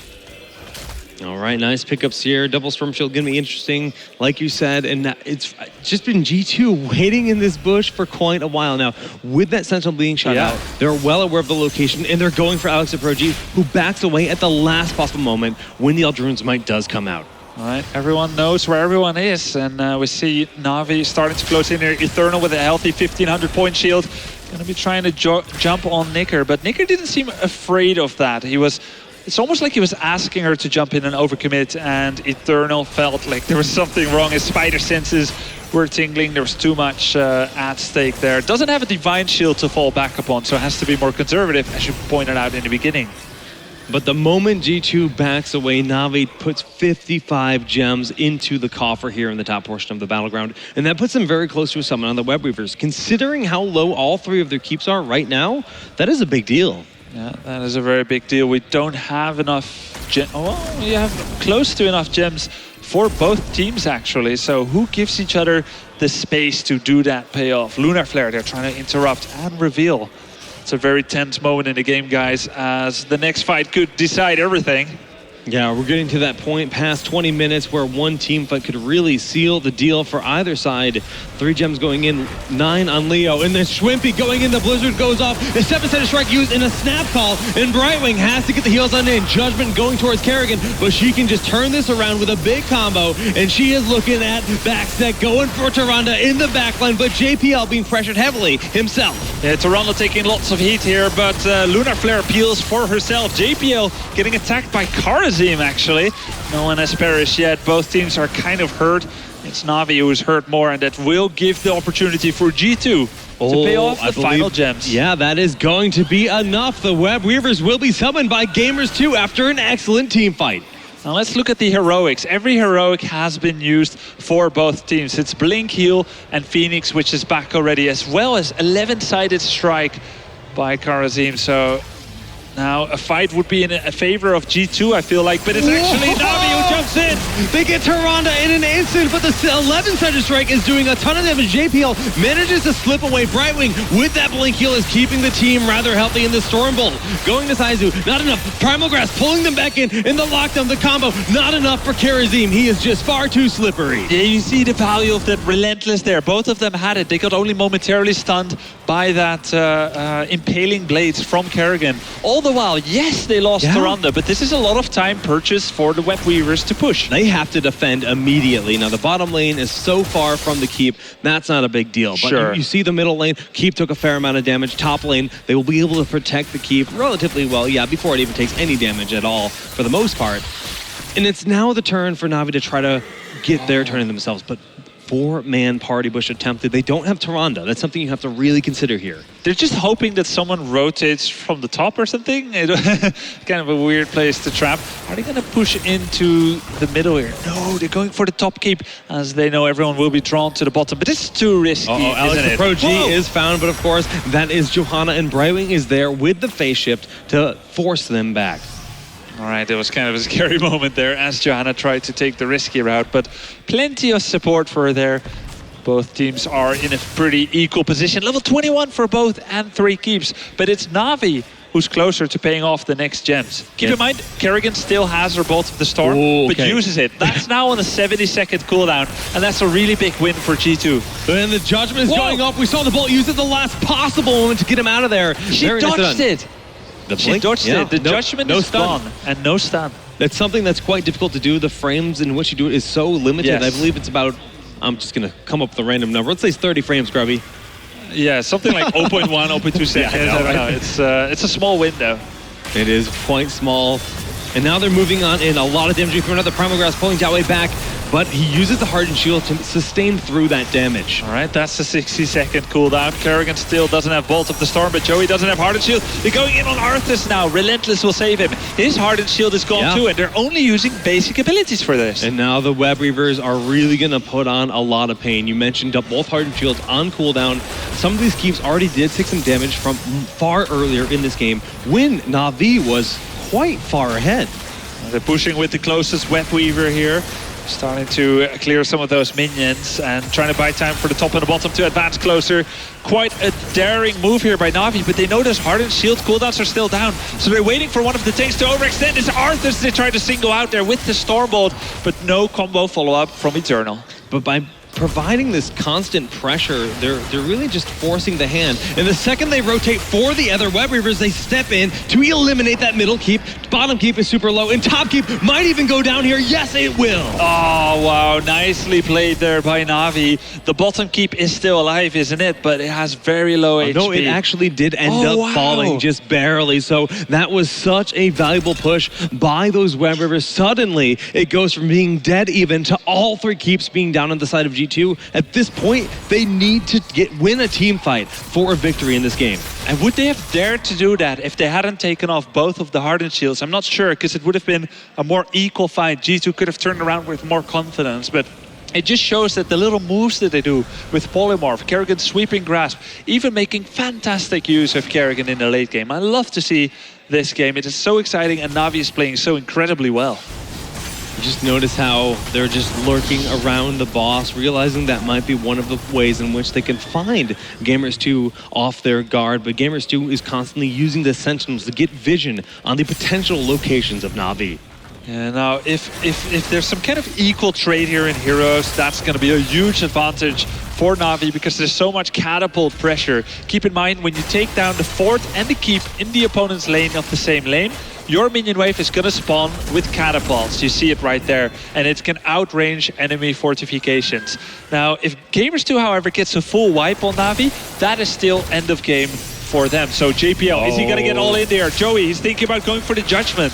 All right, nice pickups here. Double Storm Shield going to be interesting, like you said, and it's just been G2 waiting in this bush for quite a while now. With that Sentinel being shot out, they're well aware of the location, and they're going for Alex Pro G, who backs away at the last possible moment when the Eldrune's Might does come out. All right, everyone knows where everyone is, and we see Na'Vi starting to close in here. Eternal with a healthy 1500 point shield. Gonna be trying to jump on Nicker, but Nicker didn't seem afraid of that. It's almost like he was asking her to jump in and overcommit, and Eternal felt like there was something wrong. His spider senses were tingling. There was too much at stake there. Doesn't have a Divine Shield to fall back upon, so has to be more conservative, as you pointed out in the beginning. But the moment G2 backs away, Na'Vi puts 55 gems into the coffer here in the top portion of the battleground, and that puts them very close to a summon on the Web Weavers. Considering how low all three of their keeps are right now, that is a big deal. Yeah, that is a very big deal. We don't have enough gems. Well, we have close to enough gems for both teams, actually. So who gives each other the space to do that payoff? Lunar Flare, they're trying to interrupt and reveal. It's a very tense moment in the game, guys, as the next fight could decide everything. Yeah, we're getting to that point past 20 minutes where one team fight could really seal the deal for either side. 3 gems going in, 9 on Leo, and then Schwimpy going in, the Blizzard goes off, the 7-sided strike used in a snap call, and Brightwing has to get the heals on in. Judgment going towards Kerrigan, but she can just turn this around with a big combo, and she is looking at backstack, going for Tyrande in the backline, but JPL being pressured heavily himself. Yeah, Tyrande taking lots of heat here, but Lunar Flare peels for herself. JPL getting attacked by Karazim, actually. No one has perished yet. Both teams are kind of hurt. It's Na'Vi who's hurt more, and that will give the opportunity for G2 to pay off the final gems. Yeah, that is going to be enough. The Web Weavers will be summoned by Gamers 2 after an excellent team fight. Now let's look at the heroics. Every heroic has been used for both teams. It's Blink, Heal, and Phoenix, which is back already, as well as 11-sided strike by Karazim. So now a fight would be in a favor of G2, I feel like, but it's actually Na'Vi who jumps in. They get Tyrande in an instant, but the 11-sided strike is doing a ton of damage. JPL manages to slip away. Brightwing with that blink heal is keeping the team rather healthy in the Storm Bolt. Going to Saizu, not enough. Primal Grass pulling them back in the lockdown, the combo, not enough for Karazim. He is just far too slippery. Yeah, you see the value of that Relentless there. Both of them had it. They got only momentarily stunned by that impaling blades from Kerrigan. All the while, yes, they lost Tyrande, but this is a lot of time purchase for the Web Weavers to push. They have to defend immediately. Now, the bottom lane is so far from the keep, that's not a big deal. But you see the middle lane, keep took a fair amount of damage. Top lane, they will be able to protect the keep relatively well, before it even takes any damage at all, for the most part. And it's now the turn for Na'Vi to try to get their turn in themselves, but 4-man party bush attempted. They don't have Tyrande. That's something you have to really consider here. They're just hoping that someone rotates from the top or something. Kind of a weird place to trap. Are they going to push into the middle here? No, they're going for the top keep, as they know everyone will be drawn to the bottom. But it's too risky, Alex isn't it? Pro G is found, but of course, that is Johanna, and Brightwing is there with the phase shift to force them back. All right, it was kind of a scary moment there as Johanna tried to take the risky route, but plenty of support for her there. Both teams are in a pretty equal position. Level 21 for both and 3 keeps, but it's Na'Vi who's closer to paying off the next gems. Keep in mind, Kerrigan still has her Bolt of the Storm, Ooh, but okay. uses it. That's now on a 70-second cooldown, and that's a really big win for G2. And the Judgment is going off. We saw the Bolt use it the last possible moment to get him out of there. She dodged it. She dodged it. The Judgment is stun. gone, and no stun. That's something that's quite difficult to do. The frames in which you do it is so limited. Yes. I believe it's about, I'm just going to come up with a random number. Let's say it's 30 frames, Grubby. Yeah, something like 0.1, 0.2 seconds. Yeah, I know, I don't know. It's a small window. It is quite small. And now they're moving on in a lot of damage through another Primal Grasp, pulling Jao Wei back, but he uses the Hardened Shield to sustain through that damage. All right, that's the 60-second cooldown. Kerrigan still doesn't have Bolt of the Storm, but Joey doesn't have Hardened Shield. They're going in on Arthas now. Relentless will save him. His Hardened Shield is gone too, and they're only using basic abilities for this. And now the Web Reavers are really going to put on a lot of pain. You mentioned both Hardened Shields on cooldown. Some of these keeps already did take some damage from far earlier in this game when Na'Vi was quite far ahead. They're pushing with the closest Web Weaver here. Starting to clear some of those minions and trying to buy time for the top and the bottom to advance closer. Quite a daring move here by Na'Vi, but they know those Hardened Shield cooldowns are still down. So they're waiting for one of the tanks to overextend. It's Arthas they try to single out there with the Stormbolt, but no combo follow-up from Eternal. But by providing this constant pressure, they're really just forcing the hand. And the second they rotate for the other Web Reavers, they step in to eliminate that middle keep. Bottom keep is super low, and top keep might even go down here. Yes, it will. Oh, wow. Nicely played there by Na'Vi. The bottom keep is still alive, isn't it? But it has very low HP. No, it actually did end up falling just barely. So that was such a valuable push by those Web Reavers. Suddenly, it goes from being dead even to all three keeps being down on the side of G2. At this point, they need to win a team fight for a victory in this game. And would they have dared to do that if they hadn't taken off both of the Hardened Shields? I'm not sure, because it would have been a more equal fight. G2 could have turned around with more confidence, but it just shows that the little moves that they do with Polymorph, Kerrigan sweeping grasp, even making fantastic use of Kerrigan in the late game. I love to see this game. It is so exciting, and Na'Vi is playing so incredibly well. Just notice how they're just lurking around the boss, realizing that might be one of the ways in which they can find Gamers 2 off their guard. But Gamers 2 is constantly using the Sentinels to get vision on the potential locations of Na'Vi. Yeah, now if there's some kind of equal trade here in Heroes, that's going to be a huge advantage for Na'Vi because there's so much catapult pressure. Keep in mind, when you take down the fort and the keep in the opponent's lane of the same lane, your minion wave is going to spawn with catapults. You see it right there. And it can outrange enemy fortifications. Now, if Gamers 2, however, gets a full wipe on Na'Vi, that is still end of game for them. So JPL, is he going to get all in there? Joey, he's thinking about going for the Judgment.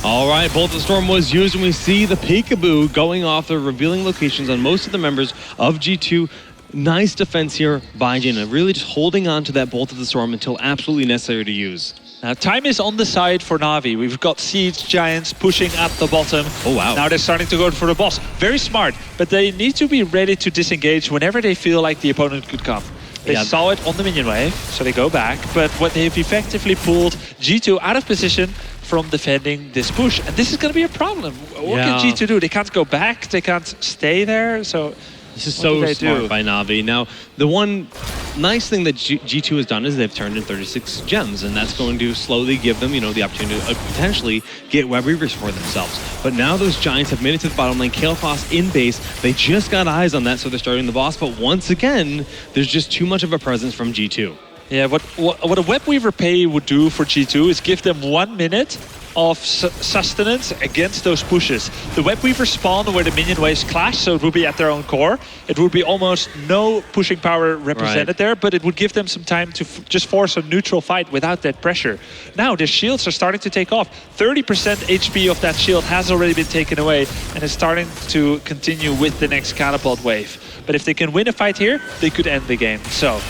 All right, Bolt of the Storm was used, and we see the peekaboo going off. They're revealing locations on most of the members of G2. Nice defense here by Jaina, really just holding on to that Bolt of the Storm until absolutely necessary to use. Now, time is on the side for Na'Vi. We've got Siege Giants pushing at the bottom. Oh, wow. Now they're starting to go for the boss. Very smart, but they need to be ready to disengage whenever they feel like the opponent could come. They saw it on the minion wave, so they go back. But what they've effectively pulled G2 out of position from defending this push. And this is going to be a problem. What can G2 do? They can't go back. They can't stay there. So this is so smart by Na'Vi. Now, the one nice thing that G2 has done is they've turned in 36 gems, and that's going to slowly give them, the opportunity to potentially get Web Reavers for themselves. But now those Giants have made it to the bottom lane. Kael'thas in base. They just got eyes on that, so they're starting the boss. But once again, there's just too much of a presence from G2. Yeah, what a Web Weaver pay would do for G2 is give them 1 minute of sustenance against those pushes. The Web Weaver spawn where the minion waves clash, so it would be at their own core. It would be almost no pushing power represented there, but it would give them some time to just force a neutral fight without that pressure. Now their shields are starting to take off. 30% HP of that shield has already been taken away and is starting to continue with the next catapult wave. But if they can win a fight here, they could end the game. So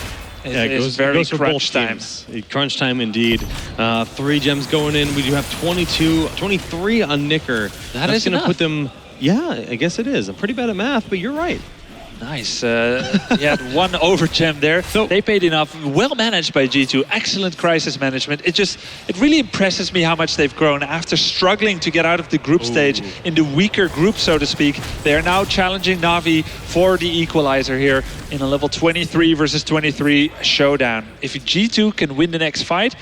it goes very crunch time. Crunch time indeed. 3 gems going in. We do have 23 on Nicker. That's going to put them... Yeah, I guess it is. I'm pretty bad at math, but you're right. Nice. He had 1 overgem there. So they paid enough. Well managed by G2. Excellent crisis management. It really impresses me how much they've grown after struggling to get out of the group stage in the weaker group, so to speak. They are now challenging Na'Vi for the equalizer here in a level 23 versus 23 showdown. If G2 can win the next fight,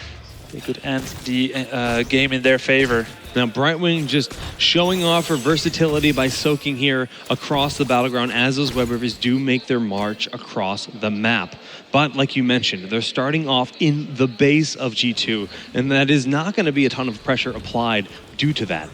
they could end the game in their favor. Now, Brightwing just showing off her versatility by soaking here across the battleground as those Web Weavers do make their march across the map. But like you mentioned, they're starting off in the base of G2, and that is not going to be a ton of pressure applied due to that.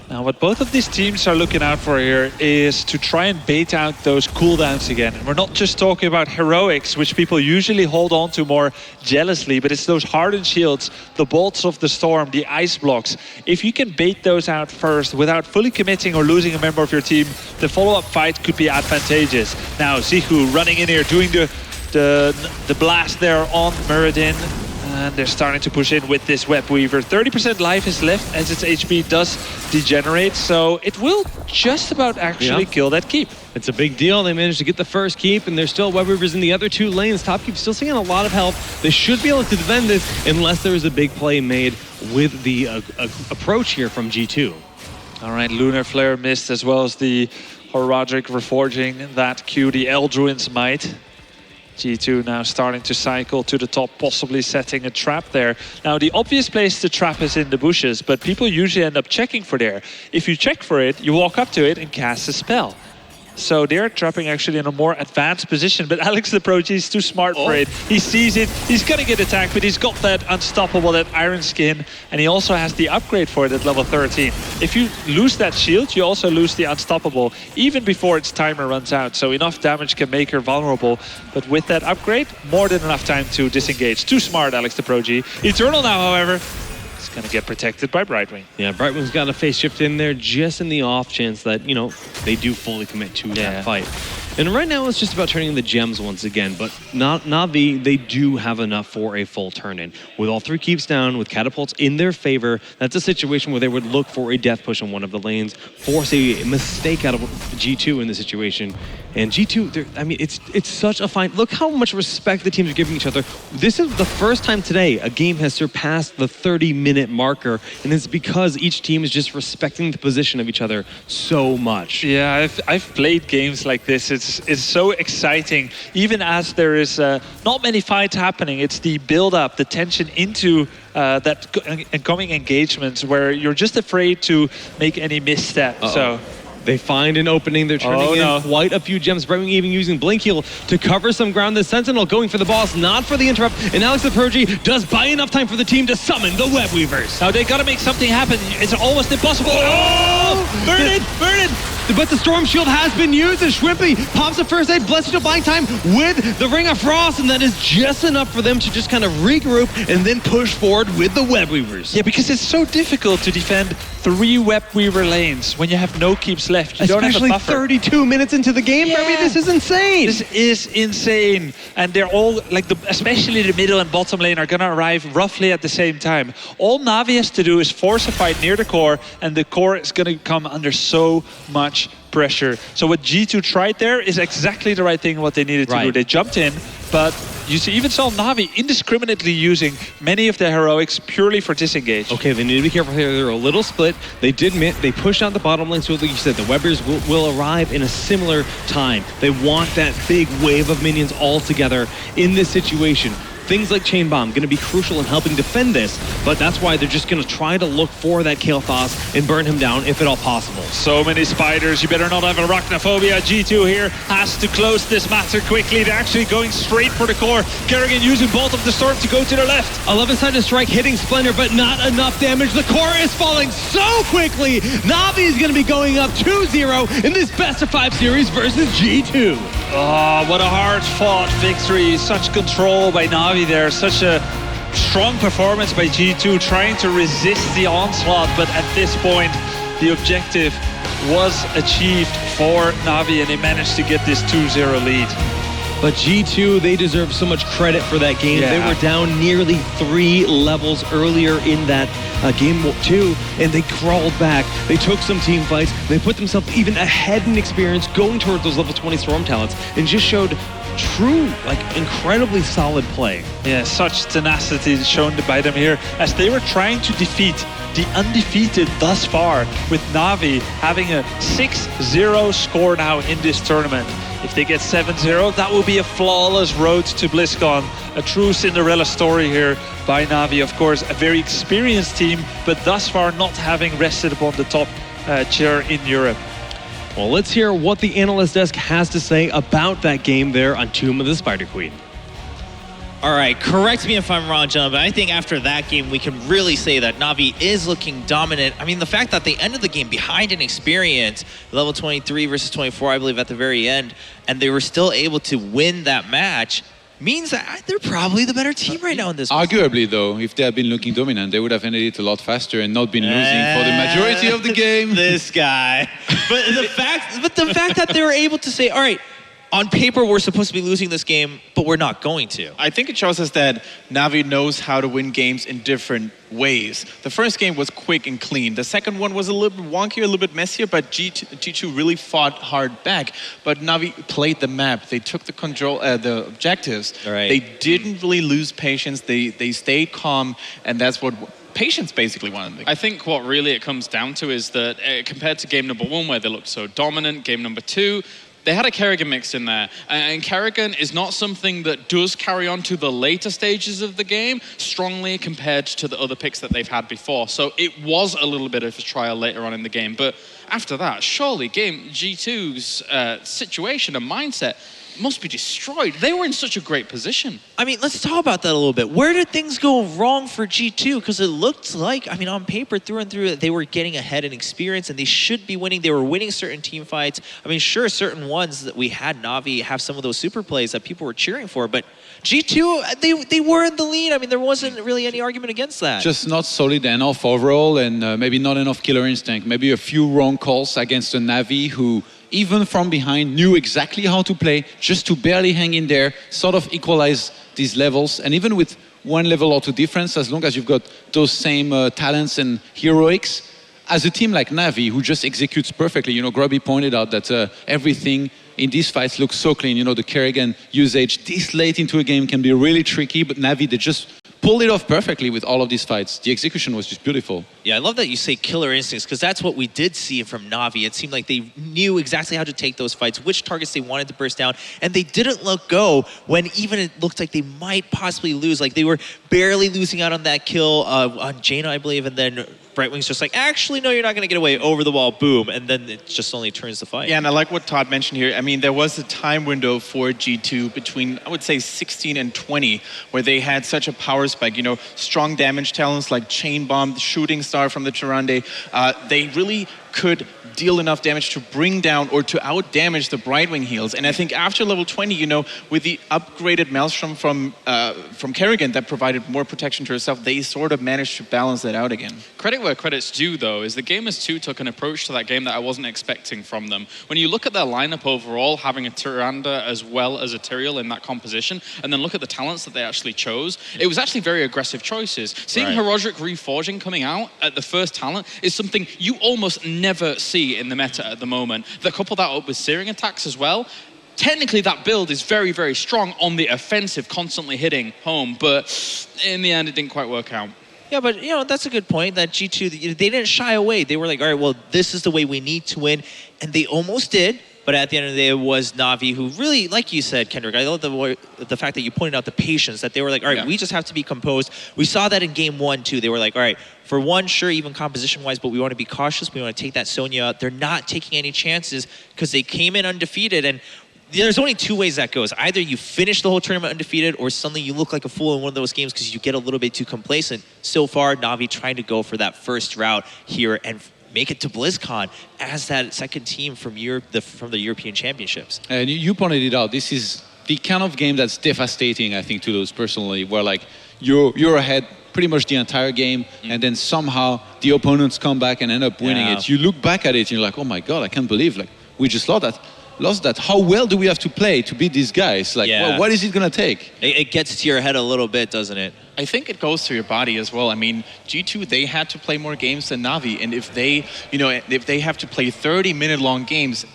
Now, what both of these teams are looking out for here is to try and bait out those cooldowns again. And we're not just talking about heroics, which people usually hold on to more jealously, but it's those hardened shields, the bolts of the storm, the ice blocks. If you can bait those out first without fully committing or losing a member of your team, the follow-up fight could be advantageous. Now, Zihu running in here, doing the blast there on Muradin. And they're starting to push in with this Web Weaver. 30% life is left as its HP does degenerate, so it will just about actually kill that keep. It's a big deal. They managed to get the first keep, and there's still Web Weavers in the other two lanes. Top Keep still seeing a lot of health. They should be able to defend this unless there is a big play made with the approach here from G2. All right, Lunar Flare missed as well as the Horadric reforging that Q, the Eldruin's Might. G2 now starting to cycle to the top, possibly setting a trap there. Now, the obvious place to trap is in the bushes, but people usually end up checking for there. If you check for it, you walk up to it and cast a spell. So they're trapping actually in a more advanced position, but Alex the Prodigy is too smart for it. He sees it, he's gonna get attacked, but he's got that unstoppable, that iron skin, and he also has the upgrade for it at level 13. If you lose that shield, you also lose the unstoppable, even before its timer runs out, so enough damage can make her vulnerable. But with that upgrade, more than enough time to disengage. Too smart, Alex the Prodigy. Eternal now, however, is gonna get protected by Brightwing. Yeah, Brightwing's got a phase shift in there just in the off chance that, you know, they do fully commit to that fight. And right now it's just about turning the gems once again, but Na'Vi, they do have enough for a full turn-in. With all three keeps down, with catapults in their favor, that's a situation where they would look for a death push on one of the lanes, force a mistake out of G2 in the situation. And G2, I mean, it's such a fine... Look how much respect the teams are giving each other. This is the first time today a game has surpassed the 30-minute marker, and it's because each team is just respecting the position of each other so much. Yeah, I've played games like this. It's so exciting, even as there is not many fights happening. It's the build-up, the tension into that incoming engagements where you're just afraid to make any misstep. So they find an opening. They're turning in quite a few gems. Brightwing even using Blink Heal to cover some ground. The Sentinel going for the boss, not for the interrupt. And Alex the Prodigy does buy enough time for the team to summon the Web Weavers. Now they gotta make something happen. It's almost impossible. Oh! Burn it! Burn it! But the Storm Shield has been used, and Shrimpy pops a first aid, blessed to buying time with the Ring of Frost, and that is just enough for them to just kind of regroup and then push forward with the Web Weavers. Yeah, because it's so difficult to defend 3 Web Weaver lanes when you have no keeps left. You don't have a buffer. 32 minutes into the game, Barry, this is insane. This is insane. And they're all, like, especially the middle and bottom lane are gonna arrive roughly at the same time. All Na'Vi has to do is force a fight near the core, and the core is gonna come under so much pressure. So what G2 tried there is exactly the right thing what they needed to do. They jumped in, but you even saw Na'Vi indiscriminately using many of their heroics purely for disengage. Okay, they need to be careful here. They're a little split. They did they pushed out the bottom lane, so like you said, the Webbers will arrive in a similar time. They want that big wave of minions all together in this situation. Things like Chain Bomb going to be crucial in helping defend this, but that's why they're just going to try to look for that Kael'thas and burn him down if at all possible. So many spiders, you better not have arachnophobia. G2 here has to close this matter quickly. They're actually going straight for the core. Kerrigan using Bolt of the Storm to go to the left. 11-sided strike hitting Splendor, but not enough damage. The core is falling so quickly. Na'Vi is going to be going up 2-0 in this best-of-5 series versus G2. Oh, what a hard-fought victory. Such control by Na'Vi there. Such a strong performance by G2, trying to resist the onslaught, but at this point, the objective was achieved for Na'Vi, and they managed to get this 2-0 lead. But G2, they deserve so much credit for that game. They were down nearly 3 levels earlier in that game 2, and they crawled back. They took some team fights. They put themselves even ahead in experience going towards those level 20 Storm talents and just showed true, like incredibly solid play. Yeah, such tenacity shown by them here as they were trying to defeat the undefeated thus far, with Na'Vi having a 6-0 score now in this tournament. If they get 7-0, that will be a flawless road to BlizzCon. A true Cinderella story here by Na'Vi. Of course, a very experienced team, but thus far not having rested upon the top chair in Europe. Well, let's hear what the analyst desk has to say about that game there on Tomb of the Spider Queen. All right, correct me if I'm wrong, John, but I think after that game, we can really say that Na'Vi is looking dominant. I mean, the fact that they ended the game behind in experience, level 23 versus 24, I believe, at the very end, and they were still able to win that match, means that they're probably the better team right now in this. Arguably, though, if they had been looking dominant, they would have ended it a lot faster and not been losing for the majority of the game. This guy. But the fact that they were able to say, all right, on paper, we're supposed to be losing this game, but we're not going to. I think it shows us that Na'Vi knows how to win games in different ways. The first game was quick and clean. The second one was a little bit wonkier, a little bit messier, but G2 really fought hard back. But Na'Vi played the map. They took the control, the objectives. Right. They didn't really lose patience. They stayed calm, and that's what patience basically wanted. I think what really it comes down to is that compared to game number 1, where they looked so dominant, game number 2, they had a Kerrigan mix in there, and Kerrigan is not something that does carry on to the later stages of the game strongly compared to the other picks that they've had before. So it was a little bit of a trial later on in the game, but after that, surely game G2's situation and mindset must be destroyed. They were in such a great position. I mean, let's talk about that a little bit. Where did things go wrong for G2? Because it looked like, I mean, on paper, through and through, they were getting ahead in experience, and they should be winning. They were winning certain team fights. I mean, sure, certain ones that we had Na'Vi have some of those super plays that people were cheering for, but G2, they were in the lead. I mean, there wasn't really any argument against that. Just not solid enough overall, and maybe not enough killer instinct. Maybe a few wrong calls against a Na'Vi who, even from behind, knew exactly how to play, just to barely hang in there, sort of equalize these levels. And even with 1 level or 2 difference, as long as you've got those same talents and heroics, as a team like Na'Vi, who just executes perfectly, you know, Grubby pointed out that everything in these fights looks so clean. You know, the Kerrigan usage this late into a game can be really tricky, but Na'Vi, they just pulled it off perfectly with all of these fights. The execution was just beautiful. Yeah, I love that you say killer instincts, because that's what we did see from Na'Vi. It seemed like they knew exactly how to take those fights, which targets they wanted to burst down, and they didn't let go when even it looked like they might possibly lose. Like they were barely losing out on that kill on Jaina, I believe, and then Brightwing's just like, actually, no, you're not going to get away. Over the wall, boom, and then it just only turns the fight. Yeah, and I like what Todd mentioned here. I mean, there was a time window for G2 between, I would say, 16 and 20, where they had such a power spike. You know, strong damage talents like Chain Bomb, the Shooting Star from the Tyrande. They really could deal enough damage to bring down or to out-damage the Brightwing heals. And I think after level 20, you know, with the upgraded Maelstrom from Kerrigan that provided more protection to herself, they sort of managed to balance that out again. Credit where credit's due, though, is the Gamers 2 took an approach to that game that I wasn't expecting from them. When you look at their lineup overall, having a Tyrande as well as a Tyrael in that composition, and then look at the talents that they actually chose, it was actually very aggressive choices. Seeing Herodric Reforging coming out at the first talent is something you almost never see in the meta at the moment. They couple that up with Searing attacks as well. Technically, that build is very, very strong on the offensive, constantly hitting home, but in the end, it didn't quite work out. Yeah, but, you know, that's a good point, that G2, they didn't shy away. They were like, all right, well, this is the way we need to win, and they almost did. But at the end of the day, it was Na'Vi who really, like you said, Kendrick, I love the fact that you pointed out the patience, that they were like, all right, we just have to be composed. We saw that in game 1, too. They were like, all right, for one, sure, even composition-wise, but we want to be cautious. We want to take that Sonya out. They're not taking any chances because they came in undefeated, and there's only 2 ways that goes. Either you finish the whole tournament undefeated, or suddenly you look like a fool in one of those games because you get a little bit too complacent. So far, Na'Vi trying to go for that first route here and make it to BlizzCon as that second team from the European Championships. And you pointed it out. This is the kind of game that's devastating, I think, to those personally, where like you're ahead pretty much the entire game, and then somehow the opponents come back and end up winning it. You look back at it and you're like, oh my God, I can't believe like we just lost that. lost that. How well do we have to play to beat these guys? Like, Yeah. what is it going to take? It gets to your head a little bit, doesn't it? I think it goes to your body as well. I mean, G2, they had to play more games than Navi, and if they have to play 30-minute long games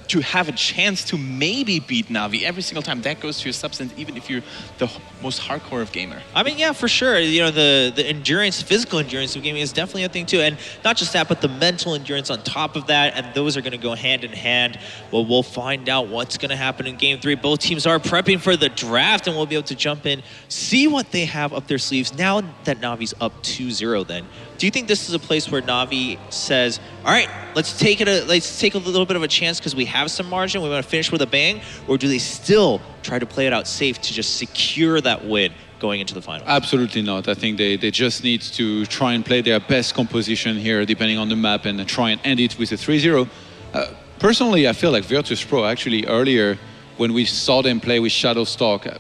to have a chance to maybe beat Navi every single time, that goes to your substance, even if you're the most hardcore of gamer. I mean, yeah, for sure. You know, the endurance, physical endurance of gaming is definitely a thing too. And not just that, but the mental endurance on top of that. And those are going to go hand in hand. Well, we'll find out what's going to happen in Game 3. Both teams are prepping for the draft, and we'll be able to jump in, see what they have up their sleeves now that Navi's up 2-0 then. Do you think this is a place where Navi says, all right, let's take a little bit of a chance because we have some margin, we want to finish with a bang? Or do they still try to play it out safe to just secure that win going into the final? Absolutely not. I think they just need to try and play their best composition here, depending on the map, and try and end it with a 3-0. Personally, I feel like Virtus Pro, actually, earlier, when we saw them play with Shadowstalk,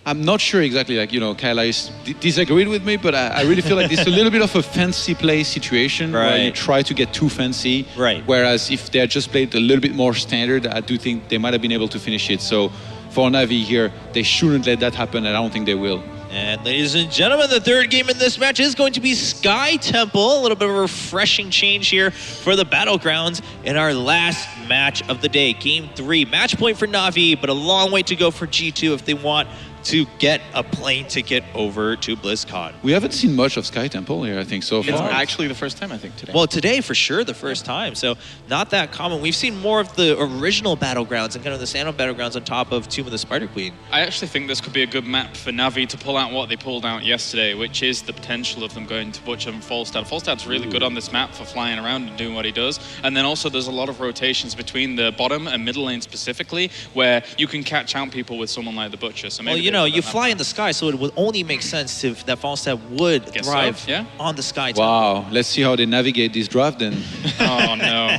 I'm not sure exactly, like, you know, Kyla disagreed with me, but I really feel like this is a little bit of a fancy play situation where you try to get too fancy. Right. Whereas if they had just played a little bit more standard, I do think they might have been able to finish it. So for Navi here, they shouldn't let that happen, and I don't think they will. And ladies and gentlemen, the third game in this match is going to be Sky Temple. A little bit of a refreshing change here for the Battlegrounds in our last match of the day. Game 3, match point for Navi, but a long way to go for G2 if they want to get a plane ticket over to BlizzCon. We haven't seen much of Sky Temple here, I think, so far. It's actually the first time, I think, today. Well, today, for sure, the first time. So not that common. We've seen more of the original Battlegrounds and kind of the standard Battlegrounds on top of Tomb of the Spider Queen. I actually think this could be a good map for Navi to pull out what they pulled out yesterday, which is the potential of them going to Butcher and Falstad. Falstad's really good on this map for flying around and doing what he does. And then also there's a lot of rotations between the bottom and middle lane specifically, where you can catch out people with someone like the Butcher. So maybe well, you know, you fly in the sky, so it would only make sense if that Falstad would thrive on the Sky Temple. Wow, let's see how they navigate this draft then. Oh, no.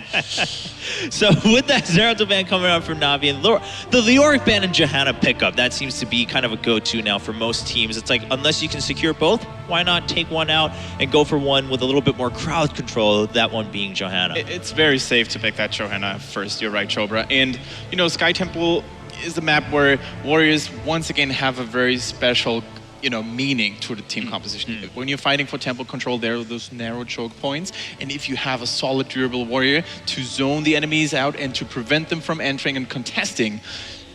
So with that Zeratul ban coming out from Navi, and the Leoric ban and Johanna pickup, that seems to be kind of a go-to now for most teams. It's like, unless you can secure both, why not take one out and go for one with a little bit more crowd control, that one being Johanna? It's very safe to pick that Johanna first, you're right, Chobra. And, you know, Sky Temple is a map where Warriors once again have a very special, you know, meaning to the team composition. When you're fighting for temple control, there are those narrow choke points, and if you have a solid, durable warrior to zone the enemies out and to prevent them from entering and contesting,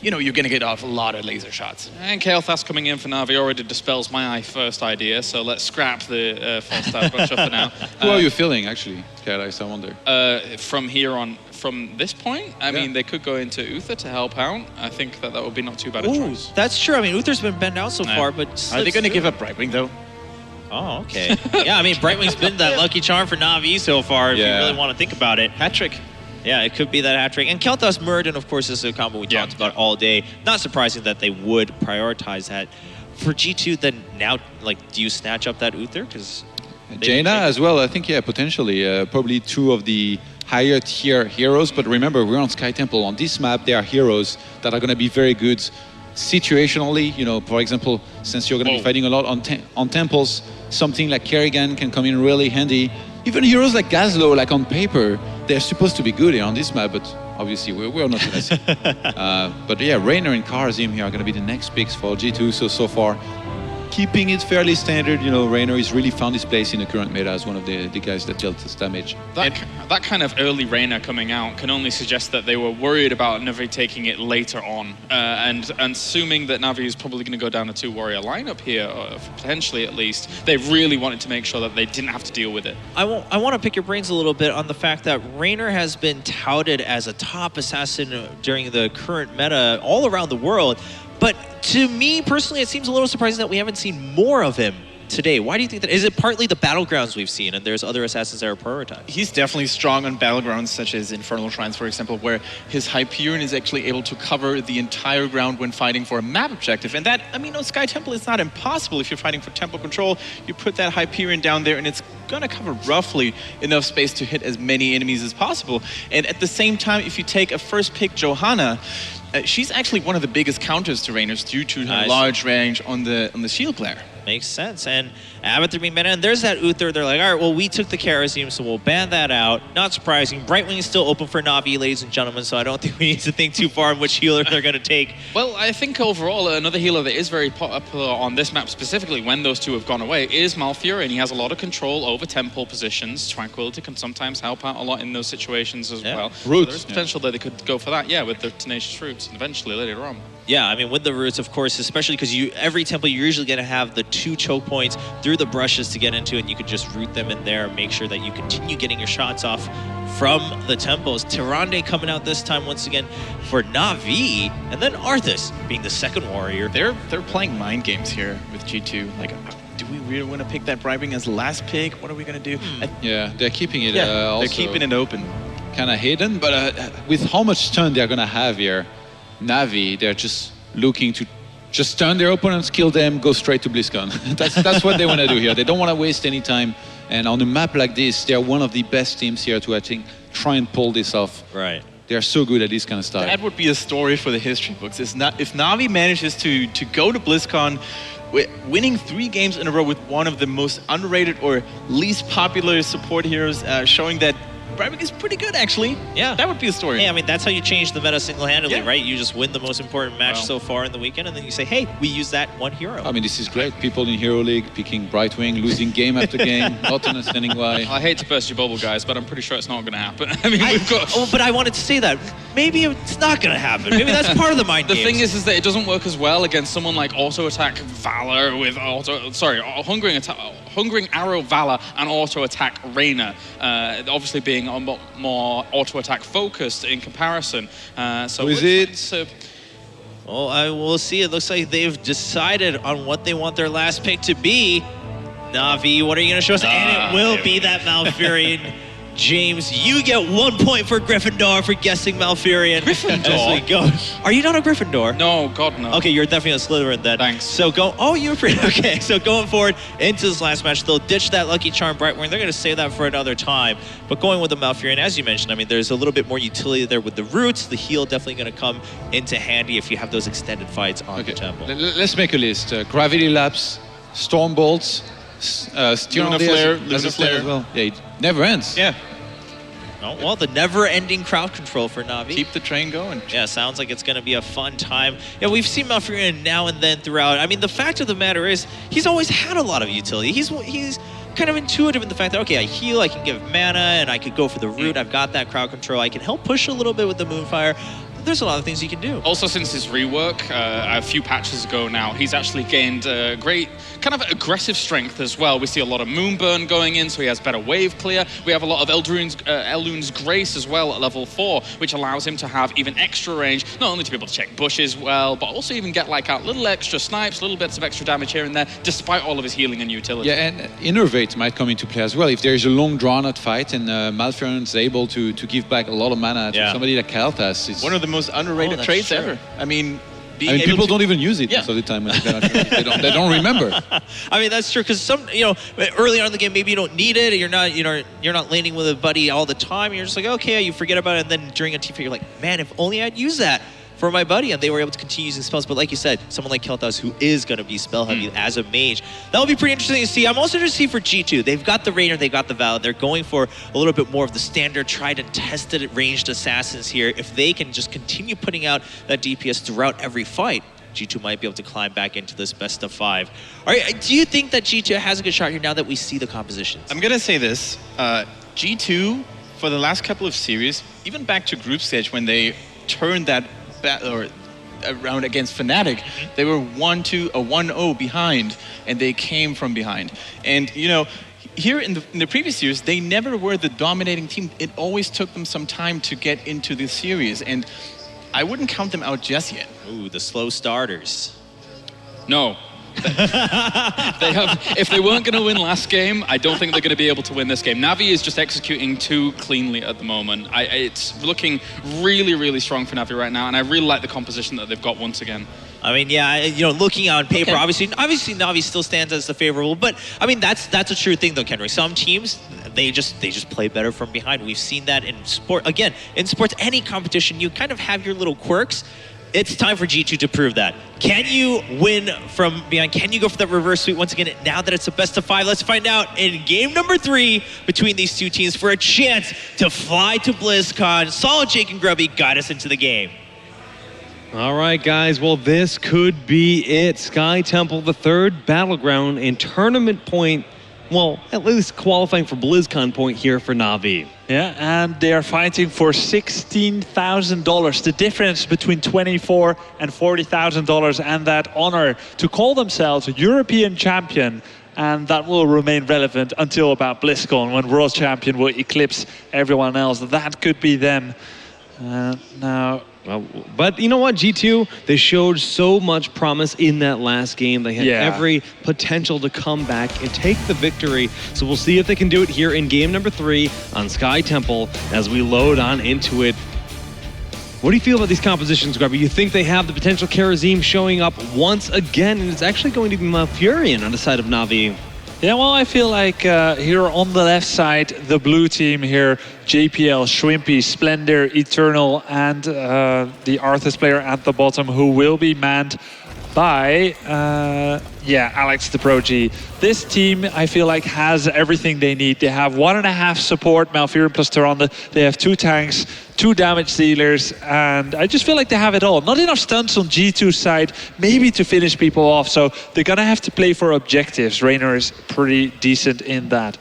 you know, you're going to get off a lot of laser shots. And Kael'thas coming in for Navi already dispels my first idea, so let's scrap the Falstad Butcher for now. Who are you feeling, actually, Kael'thas, I wonder? From here on, from this point, I mean, they could go into Uther to help out. I think that would be not too bad a choice. That's true. I mean, Uther's been bent out so far, but... Are they going to give up Brightwing, though? Oh, okay. Yeah, I mean, Brightwing's been that lucky charm for Navi so far, if you really want to think about it. Hat-trick. Yeah, it could be that hat-trick. And Kael'thas Muradin, of course, is a combo we talked about all day. Not surprising that they would prioritize that. For G2, then now, like, do you snatch up that Uther? Because Jaina as well, I think, yeah, potentially. Probably two of the higher tier heroes, but remember, we're on Sky Temple. On this map, there are heroes that are going to be very good situationally. You know, for example, since you're going to be fighting a lot on temples, something like Kerrigan can come in really handy. Even heroes like Gazlo, like on paper, they're supposed to be good here on this map, but obviously we're not going to see. But yeah, Raynor and Karazim here are going to be the next picks for G2. So far, keeping it fairly standard. You know, Raynor has really found his place in the current meta as one of the guys that dealt this damage. That kind of early Raynor coming out can only suggest that they were worried about Navi taking it later on. And assuming that Navi is probably going to go down a 2-warrior lineup here, or potentially at least, they really wanted to make sure that they didn't have to deal with it. I want to pick your brains a little bit on the fact that Raynor has been touted as a top assassin during the current meta all around the world. But to me, personally, it seems a little surprising that we haven't seen more of him today. Why do you think that? Is it partly the Battlegrounds we've seen and there's other assassins that are prioritized? He's definitely strong on Battlegrounds, such as Infernal Shrines, for example, where his Hyperion is actually able to cover the entire ground when fighting for a map objective. And that, I mean, on Sky Temple, it's not impossible. If you're fighting for temple control, you put that Hyperion down there and it's going to cover roughly enough space to hit as many enemies as possible. And at the same time, if you take a first pick Johanna, she's actually one of the biggest counters to Raynor's due to her large range on the shield glare. Makes sense. And Abathur being banned, and there's that Uther. They're like, all right, well, we took the Kharazim, so we'll ban that out. Not surprising. Brightwing is still open for Na'Vi, ladies and gentlemen, so I don't think we need to think too far on which healer they're going to take. Well, I think overall, another healer that is very popular on this map specifically when those two have gone away is Malfurion, and he has a lot of control over temple positions. Tranquility can sometimes help out a lot in those situations as well. Roots. So there's potential that they could go for that, with the Tenacious Roots, and eventually later on. Yeah, I mean, with the roots, of course, especially because every temple, you're usually going to have the 2 choke points through the brushes to get into, and you can just root them in there and make sure that you continue getting your shots off from the temples. Tyrande coming out this time once again for Na'Vi, and then Arthas being the second warrior. They're playing mind games here with G2. Like, do we really want to pick that bribing as last pick? What are we going to do? Yeah, they're keeping it they're also keeping it open. kind of hidden, but with how much stun they're going to have here, Na'Vi, they're just looking to just stun their opponents, kill them, go straight to BlizzCon. that's what they want to do here. They don't want to waste any time. And on a map like this, they're one of the best teams here to, I think, try and pull this off. Right. They're so good at this kind of stuff. That would be a story for the history books. If Na'Vi manages to go to BlizzCon, winning 3 games in a row with one of the most underrated or least popular support heroes, showing that bribing is pretty good, actually. Yeah. That would be a story. Hey, I mean, that's how you change the meta single-handedly, right? You just win the most important match so far in the weekend, and then you say, hey, we use that one hero. I mean, this is great. People in Hero League picking Brightwing, losing game after game, not understanding why. I hate to burst your bubble, guys, but I'm pretty sure it's not going to happen. I mean, we've got... Oh, but I wanted to say that. Maybe it's not going to happen. Maybe that's part of the mind The games. thing is that it doesn't work as well against someone like Auto Attack Valor with Hungering Arrow Valor and Auto Attack Reyna. Obviously being a lot more auto attack focused in comparison. So Who is it? Well, I will see. It looks like they've decided on what they want their last pick to be. Na'Vi, what are you going to show us? And it will be that Malfurion. James, you get 1 point for Gryffindor for guessing Malfurion. Gryffindor? As we go. Are you not a Gryffindor? No, God, no. Okay, you're definitely a Slytherin then. Thanks. So you're pretty, okay. So going forward into this last match, they'll ditch that Lucky Charm Brightwing. They're going to save that for another time. But going with the Malfurion, as you mentioned, I mean, there's a little bit more utility there with the roots. The heal definitely going to come into handy if you have those extended fights on the temple. Let's make a list. Gravity Lapse, Storm Bolts, Luna Flare as well. Yeah, it never ends. Yeah. Oh, well, the never-ending crowd control for Na'Vi. Keep the train going. Yeah, sounds like it's going to be a fun time. Yeah, we've seen Malfurion now and then throughout. I mean, the fact of the matter is, he's always had a lot of utility. He's kind of intuitive in the fact that, okay, I heal, I can give mana, and I could go for the root. I've got that crowd control. I can help push a little bit with the Moonfire. There's a lot of things he can do. Also, since his rework a few patches ago now, he's actually gained great kind of aggressive strength as well. We see a lot of Moonburn going in, so he has better wave clear. We have a lot of Elduin's Grace as well at level 4, which allows him to have even extra range, not only to be able to check bushes well, but also even get like out little extra snipes, little bits of extra damage here and there, despite all of his healing and utility. Yeah, and Innervate might come into play as well. If there is a long drawn-out fight and Malfurion is able to give back a lot of mana to somebody like Kalthas, it's one of the most underrated traits ever. I mean, people don't even use it most of the time. They don't remember. I mean, that's true, because early on in the game, maybe you don't need it. You're not laning with a buddy all the time. You're just like, okay, you forget about it, and then during a team fight, you're like, man, if only I'd use that for my buddy, and they were able to continue using spells. But like you said, someone like Kel'Thas, who is going to be spell heavy as a mage, that'll be pretty interesting to see. I'm also interested to see for G2. They've got the Rainer, they've got the Val. They're going for a little bit more of the standard, tried and tested ranged assassins here. If they can just continue putting out that DPS throughout every fight, G2 might be able to climb back into this best of 5. All right, do you think that G2 has a good shot here now that we see the compositions? I'm going to say this. G2, for the last couple of series, even back to group stage when they turned that around against Fnatic, they were 1-0 behind, and they came from behind. And, here in the previous years, they never were the dominating team. It always took them some time to get into the series, and I wouldn't count them out just yet. Ooh, the slow starters. No. If they weren't going to win last game, I don't think they're going to be able to win this game. Navi is just executing too cleanly at the moment. It's looking really, really strong for Navi right now, and I really like the composition that they've got once again. I mean, yeah, looking on paper, obviously Navi still stands as the favorable, but I mean that's a true thing though, Kendrick. Some teams they just play better from behind. We've seen that in sport. Again, in sports, any competition, you kind of have your little quirks. It's time for G2 to prove that. Can you win from behind? Can you go for that reverse sweep once again now that it's a best of 5? Let's find out in game number 3 between these two teams for a chance to fly to BlizzCon. Solid Jake and Grubby guide us into the game. All right, guys. Well, this could be it. Sky Temple, the third battleground and tournament point. Well, at least qualifying for BlizzCon point here for Na'Vi. Yeah, and they are fighting for $16,000. The difference between $24,000 and $40,000, and that honor to call themselves European champion. And that will remain relevant until about BlizzCon, when world champion will eclipse everyone else. That could be them. Now. Well, but you know what, G2, they showed so much promise in that last game. They had every potential to come back and take the victory. So we'll see if they can do it here in game number 3 on Sky Temple as we load on into it. What do you feel about these compositions, Grubby? You think they have the potential Karazim showing up once again, and it's actually going to be Malfurion on the side of Na'Vi? Yeah, well, I feel like here on the left side, the blue team here, JPL, Shwimpy, Splendor, Eternal, and the Arthas player at the bottom, who will be manned by, Alex the Pro G. This team, I feel like, has everything they need. They have 1.5 support, Malfurion plus Tyrande. They have 2 tanks, 2 damage dealers, and I just feel like they have it all. Not enough stunts on G2's side, maybe to finish people off, so they're gonna have to play for objectives. Reynor is pretty decent in that.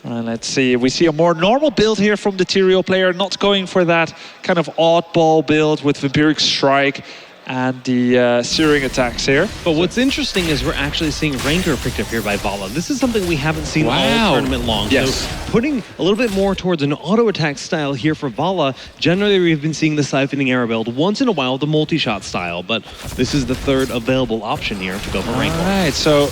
Let's see, we see a more normal build here from the Tyrael player, not going for that kind of oddball build with Vampiric Strike and the searing attacks here. But what's interesting is we're actually seeing Rancor picked up here by Vala. This is something we haven't seen all tournament long. Yes. So putting a little bit more towards an auto attack style here for Vala. Generally, we've been seeing the siphoning arrow build once in a while, the multi-shot style, but this is the third available option here to go for Rancor. All right, so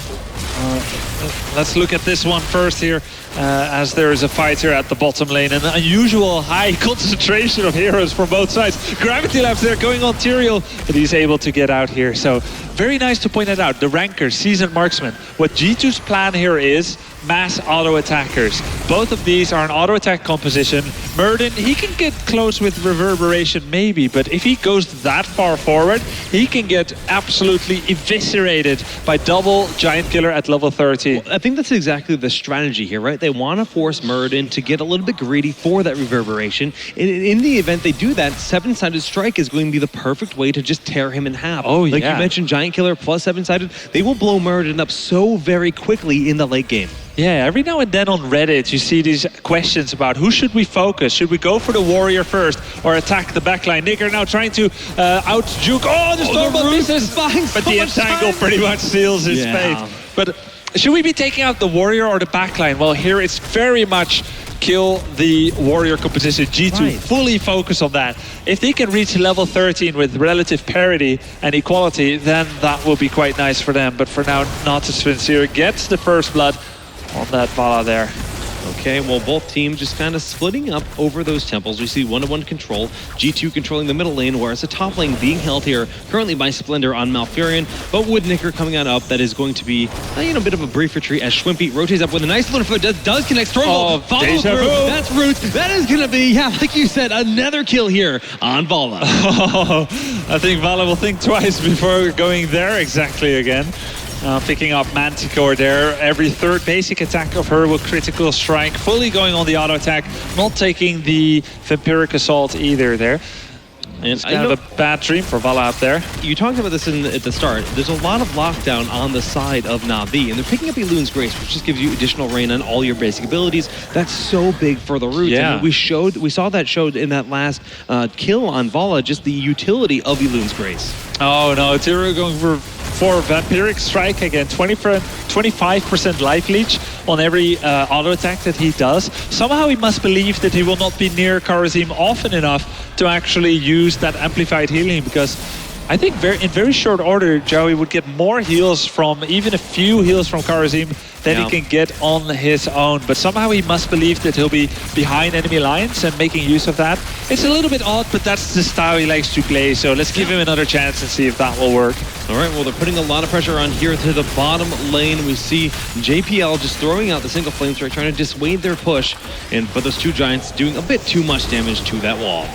let's look at this one first here, as there is a fight here at the bottom lane. An unusual high concentration of heroes from both sides. Gravity Labs there going on Tyrael, but he's able to get out here. So very nice to point that out. The Ranker, Seasoned Marksman. What G2's plan here is mass auto attackers. Both of these are an auto attack composition. Murden, he can get close with reverberation maybe, but if he goes that far forward, he can get absolutely eviscerated by double Giant Killer at level 30. Well, I think that's exactly the strategy here, right? They want to force Murden to get a little bit greedy for that reverberation. In the event they do that, 7-sided strike is going to be the perfect way to just tear him in half. Oh, like you mentioned, Giant Killer plus 7-sided, they will blow Murden up so very quickly in the late game. Yeah, every now and then on Reddit you see these questions about who should we focus? Should we go for the warrior first or attack the backline? Nigger now trying to out-juke. Oh, the Stormbolt misses! But the entangle pretty much seals his fate. But should we be taking out the warrior or the backline? Well, here it's very much kill the warrior composition. G2 fully focus on that. If they can reach level 13 with relative parity and equality, then that will be quite nice for them. But for now, Natus Vincere gets the first blood on that Vala there. Okay, well, both teams just kind of splitting up over those temples. We see 1-to-1 control, G2 controlling the middle lane, whereas the top lane being held here currently by Splendor on Malfurion, but with Nicker coming on up, that is going to be a bit of a brief retreat as Shwimpy rotates up with a nice little foot, does connect, Stormbolt, follow through, that's Root, that is going to be, like you said, another kill here on Vala. I think Vala will think twice before going there exactly again. Picking up Manticore there. Every third basic attack of her will critical strike. Fully going on the auto attack. Not taking the Vampiric Assault either there. And it's kind of a bad dream for Vala out there. You talked about this at the start. There's a lot of lockdown on the side of Na'Vi, and they're picking up Elune's Grace, which just gives you additional rain on all your basic abilities. That's so big for the roots. Yeah. I mean, we saw that showed in that last kill on Vala, just the utility of Elune's Grace. Oh no, Tyrael going for Vampiric Strike again, 25% life leech on every auto attack that he does. Somehow he must believe that he will not be near Karazim often enough to actually use that amplified healing, because I think in very short order, Joey would get more heals from, even a few heals from Karazim than he can get on his own. But somehow he must believe that he'll be behind enemy lines and making use of that. It's a little bit odd, but that's the style he likes to play. So let's give him another chance and see if that will work. All right, well, they're putting a lot of pressure on here to the bottom lane. We see JPL just throwing out the single flame strike, trying to dissuade their push. But those two giants doing a bit too much damage to that wall.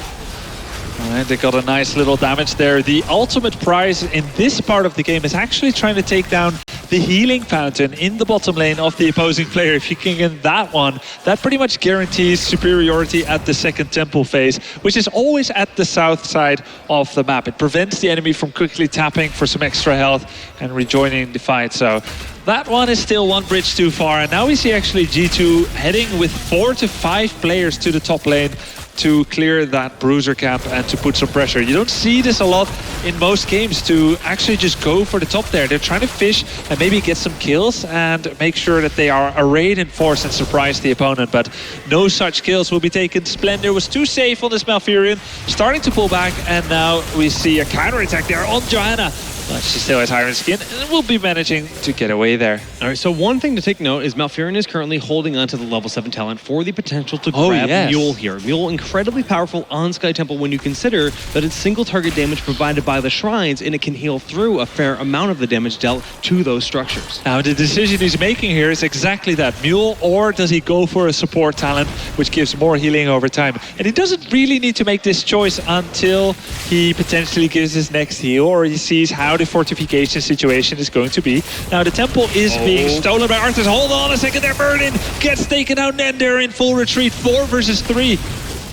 All right, they got a nice little damage there. The ultimate prize in this part of the game is actually trying to take down the healing fountain in the bottom lane of the opposing player. If you can get that one, that pretty much guarantees superiority at the second temple phase, which is always at the south side of the map. It prevents the enemy from quickly tapping for some extra health and rejoining the fight. So that one is still one bridge too far. And now we see actually G2 heading with 4 to 5 players to the top lane to clear that bruiser camp and to put some pressure. You don't see this a lot in most games, to actually just go for the top there. They're trying to fish and maybe get some kills and make sure that they are arrayed in force and surprise the opponent, but no such kills will be taken. Splendor was too safe on this Malfurion, starting to pull back, and now we see a counterattack there on Johanna. But she still has Iron Skin and will be managing to get away there. All right, so one thing to take note is Malfurion is currently holding on to the level 7 talent for the potential to grab Mule here. Mule, incredibly powerful on Sky Temple when you consider that it's single target damage provided by the shrines, and it can heal through a fair amount of the damage dealt to those structures. Now the decision he's making here is exactly that. Mule, or does he go for a support talent which gives more healing over time? And he doesn't really need to make this choice until he potentially gives his next heal, or he sees how the fortification situation is going to be. Now the temple is being stolen by Arthas. Hold on a second there, Merlin gets taken out, and they're in full retreat. 4 versus 3.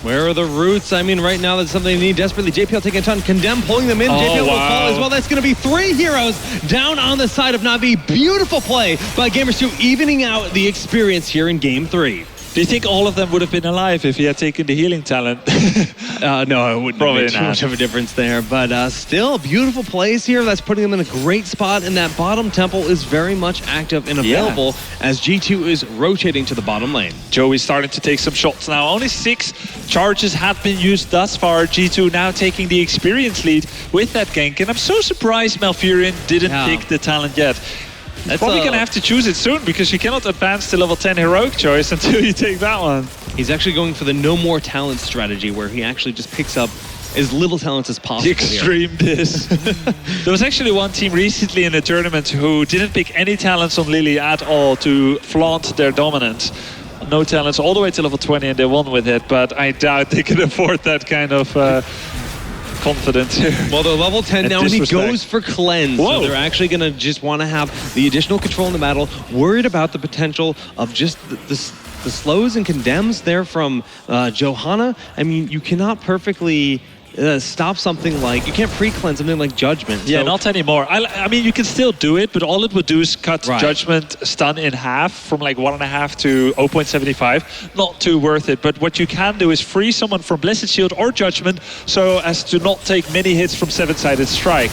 Where are the roots? I mean, right now that's something they need desperately. JPL taking a ton, Condemn pulling them in. JPL will fall as well. That's going to be 3 heroes down on the side of Na'Vi. Beautiful play by Gamers2, evening out the experience here in Game 3. Do you think all of them would have been alive if he had taken the healing talent? No, it wouldn't have made too much of a difference there. But still, beautiful plays here. That's putting them in a great spot. And that bottom temple is very much active and available as G2 is rotating to the bottom lane. Joey's starting to take some shots now. Only 6 charges have been used thus far. G2 now taking the experience lead with that gank. And I'm so surprised Malfurion didn't pick the talent yet. That's probably going to have to choose it soon, because you cannot advance to level 10 heroic choice until you take that one. He's actually going for the no more talent strategy, where he actually just picks up as little talents as possible. The extreme diss. There was actually one team recently in a tournament who didn't pick any talents on Lily at all to flaunt their dominance. No talents all the way to level 20, and they won with it, but I doubt they can afford that kind of confidence here. Well, they're level 10 now, and he goes for cleanse. So they're actually going to just want to have the additional control in the battle, worried about the potential of just the slows and condemns there from Johanna. I mean, you cannot perfectly stop something like, you can't pre-cleanse something like Judgment. Yeah, not anymore. I mean, you can still do it, but all it would do is cut Judgment stun in half from like 1.5 to 0.75. Not too worth it, but what you can do is free someone from Blessed Shield or Judgment so as to not take many hits from 7-sided Strike.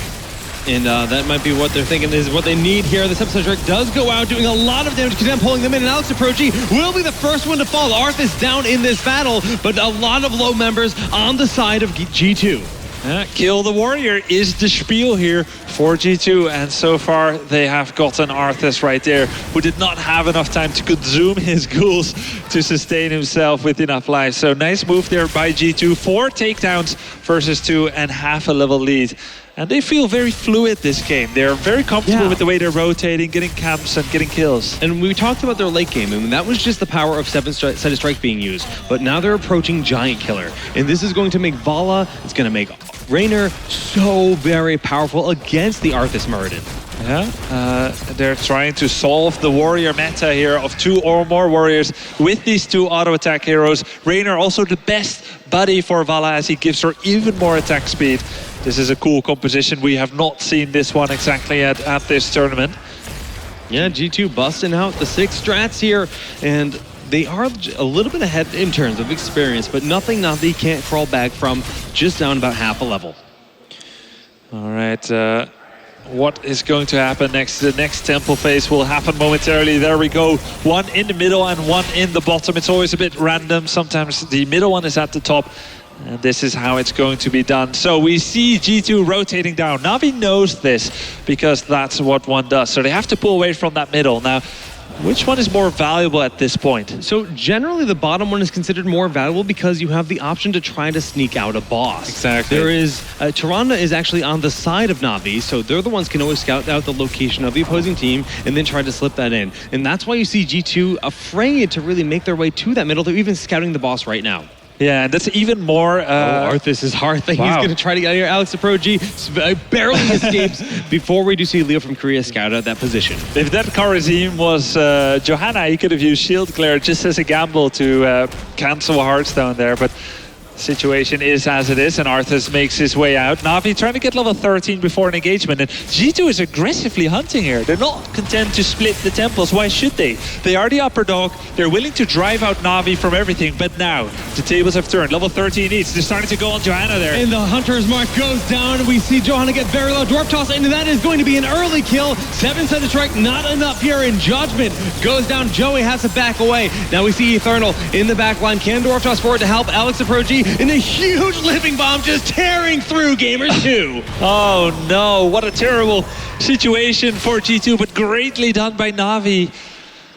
And that might be what they're thinking is what they need here. This episode Drake does go out doing a lot of damage. Condemn pulling them in, and Alex Aprochi will be the first one to fall. Arth is down in this battle, but a lot of low members on the side of G2. Kill the warrior is the spiel here for G2, and so far they have gotten Arthas right there, who did not have enough time to consume his ghouls to sustain himself with enough life. So nice move there by G2. 4 takedowns versus 2 and half a level lead. And they feel very fluid this game. They're very comfortable with the way they're rotating, getting camps and getting kills. And we talked about their late game, and that was just the power of 7-sided Strike being used. But now they're approaching Giant Killer. And this is going to make Vala, it's going to make Raynor so very powerful against the Arthas Muradin. They're trying to solve the warrior meta here of 2 or more warriors with these 2 auto attack heroes. Raynor also the best buddy for Vala, as he gives her even more attack speed. This is a cool composition. We have not seen this one exactly at this tournament. Yeah, G2 busting out the 6 strats here, and they are a little bit ahead in terms of experience, but nothing Na'Vi can't crawl back from, just down about half a level. All right, what is going to happen next? The next temple phase will happen momentarily. There we go. 1 in the middle and 1 in the bottom. It's always a bit random. Sometimes the middle one is at the top. And this is how it's going to be done. So we see G2 rotating down. Na'Vi knows this because that's what one does. So they have to pull away from that middle. Now, which one is more valuable at this point? So generally the bottom one is considered more valuable because you have the option to try to sneak out a boss. Exactly. There is, Tyrande is actually on the side of Na'Vi, so they're the ones who can always scout out the location of the opposing team and then try to slip that in. And that's why you see G2 afraid to really make their way to that middle. They're even scouting the boss right now. Yeah, and that's even more... Arthas is hard thing. Wow. He's going to try to get out of here. Alex Pro G barely escapes before we do see Leo from Korea scout out that position. If that Kharazim was Johanna, he could have used Shield Glare just as a gamble to cancel Hearthstone there, but situation is as it is, and Arthas makes his way out. Na'Vi trying to get level 13 before an engagement, and G2 is aggressively hunting here. They're not content to split the temples. Why should they? They are the upper dog. They're willing to drive out Na'Vi from everything, but now the tables have turned. Level 13 each. They're starting to go on Johanna there. And the Hunter's Mark goes down, and we see Johanna get very low. Dwarf Toss, and that is going to be an early kill. 7-sided strike, not enough here in Judgment. Goes down, Joey has to back away. Now we see Eternal in the back line. Can Dwarf Toss forward to help Alex Aproji in a huge living bomb just tearing through Gamers 2. Oh no, what a terrible situation for G2, but greatly done by Na'Vi.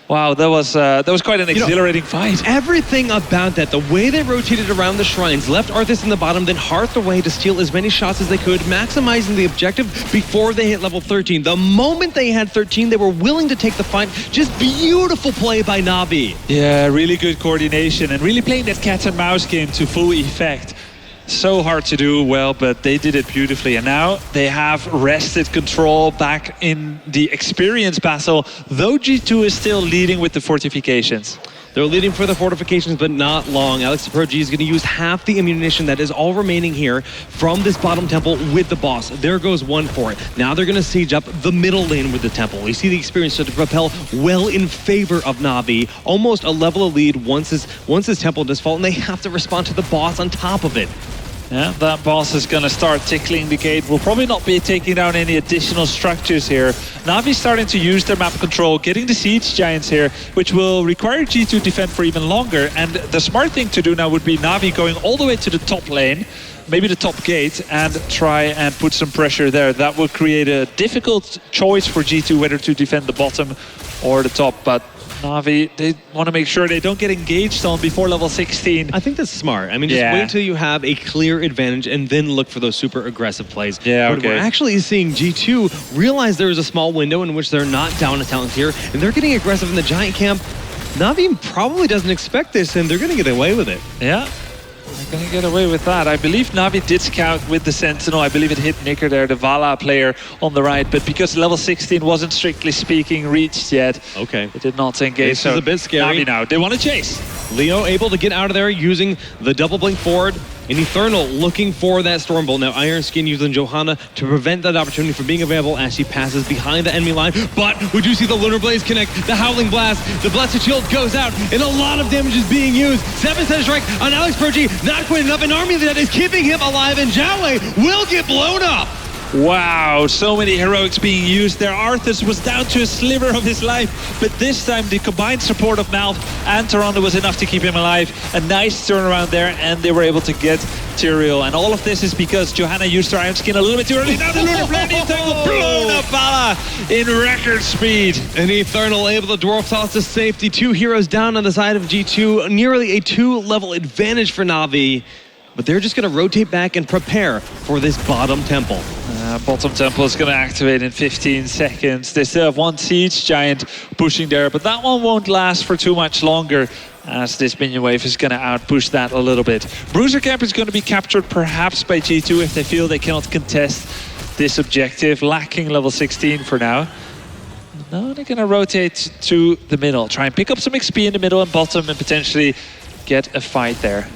Wow, that was quite an exhilarating fight. Everything about that, the way they rotated around the shrines, left Arthas in the bottom, then Hearth away to steal as many shots as they could, maximizing the objective before they hit level 13. The moment they had 13, they were willing to take the fight. Just beautiful play by Na'Vi. Yeah, really good coordination and really playing that cat and mouse game to full effect. So hard to do well, but they did it beautifully. And now they have wrested control back in the experience battle, though G2 is still leading with the fortifications. They're leading for the fortifications, but not long. Alex Pro G is going to use half the ammunition that is all remaining here from this bottom temple with the boss. There goes one for it. Now they're going to siege up the middle lane with the temple. We see the experience start to propel well in favor of Na'Vi. Almost a level of lead once his temple does fall, and they have to respond to the boss on top of it. Yeah, that boss is going to start tickling the gate. We'll probably not be taking down any additional structures here. Na'Vi starting to use their map control, getting the siege giants here, which will require G2 to defend for even longer. And the smart thing to do now would be Na'Vi going all the way to the top lane, maybe the top gate, and try and put some pressure there. That would create a difficult choice for G2 whether to defend the bottom or the top. But Na'Vi, they want to make sure they don't get engaged on before level 16. I think that's smart. I mean, just wait until you have a clear advantage and then look for those super aggressive plays. Yeah, but we're actually seeing G2 realize there is a small window in which they're not down a talent here, and they're getting aggressive in the giant camp. Na'Vi probably doesn't expect this, and they're going to get away with it. Yeah. They're going to get away with that. I believe Na'Vi did scout with the Sentinel. I believe it hit Nicker there, the Vala player on the right. But because level 16 wasn't strictly speaking reached yet, it did not engage. This is a bit scary. Na'Vi now, they want to chase. Leo able to get out of there using the double blink forward. And Eternal looking for that Stormbolt. Now Iron Skin using Johanna to prevent that opportunity from being available as she passes behind the enemy line. But we do see the Lunar Blaze connect, the Howling Blast, the Blessed Shield goes out, and a lot of damage is being used. 7-sided strike on Alex Progi, not quite enough. An army that is keeping him alive, and Jiawei will get blown up. Wow, so many heroics being used there. Arthas was down to a sliver of his life, but this time the combined support of Malf and Toronto was enough to keep him alive. A nice turnaround there, and they were able to get Tyrael. And all of this is because Johanna used her Iron Skin a little bit too early. Now the Lunar Blade Entangle blown up Vala in record speed. And Eternal able to dwarf toss to safety. 2 heroes down on the side of G2. Nearly a 2-level advantage for Na'Vi. But they're just going to rotate back and prepare for this bottom temple. Bottom temple is going to activate in 15 seconds. They still have one siege giant pushing there, but that one won't last for too much longer, as this minion wave is going to outpush that a little bit. Bruiser Camp is going to be captured perhaps by G2 if they feel they cannot contest this objective, lacking level 16 for now. Now they're going to rotate to the middle, try and pick up some XP in the middle and bottom and potentially get a fight there.